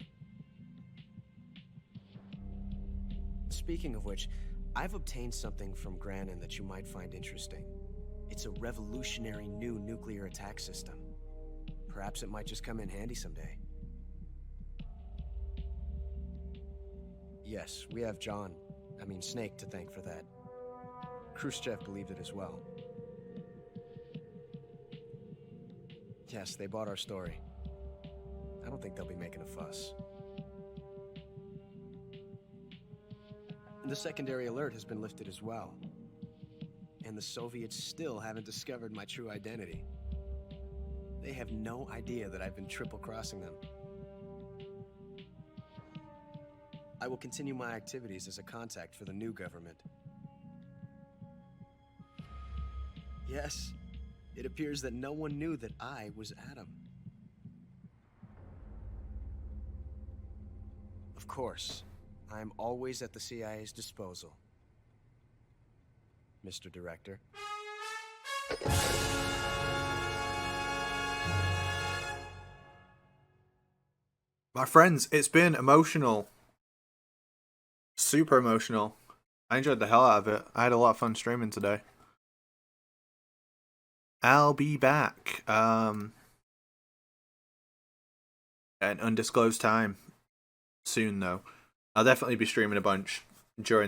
Speaking of which, I've obtained something from Granin that you might find interesting. It's a revolutionary new nuclear attack system. Perhaps it might just come in handy someday. Yes, we have Snake to thank for that. Khrushchev believed it as well. Yes, they bought our story. I don't think they'll be making a fuss. The secondary alert has been lifted as well. And the Soviets still haven't discovered my true identity. They have no idea that I've been triple-crossing them. I will continue my activities as a contact for the new government. Yes, it appears that no one knew that I was Adam. Of course, I'm always at the CIA's disposal, Mr. Director. My friends, it's been emotional. Super emotional. I enjoyed the hell out of it. I had a lot of fun streaming today. I'll be back. At an undisclosed time soon, though. I'll definitely be streaming a bunch during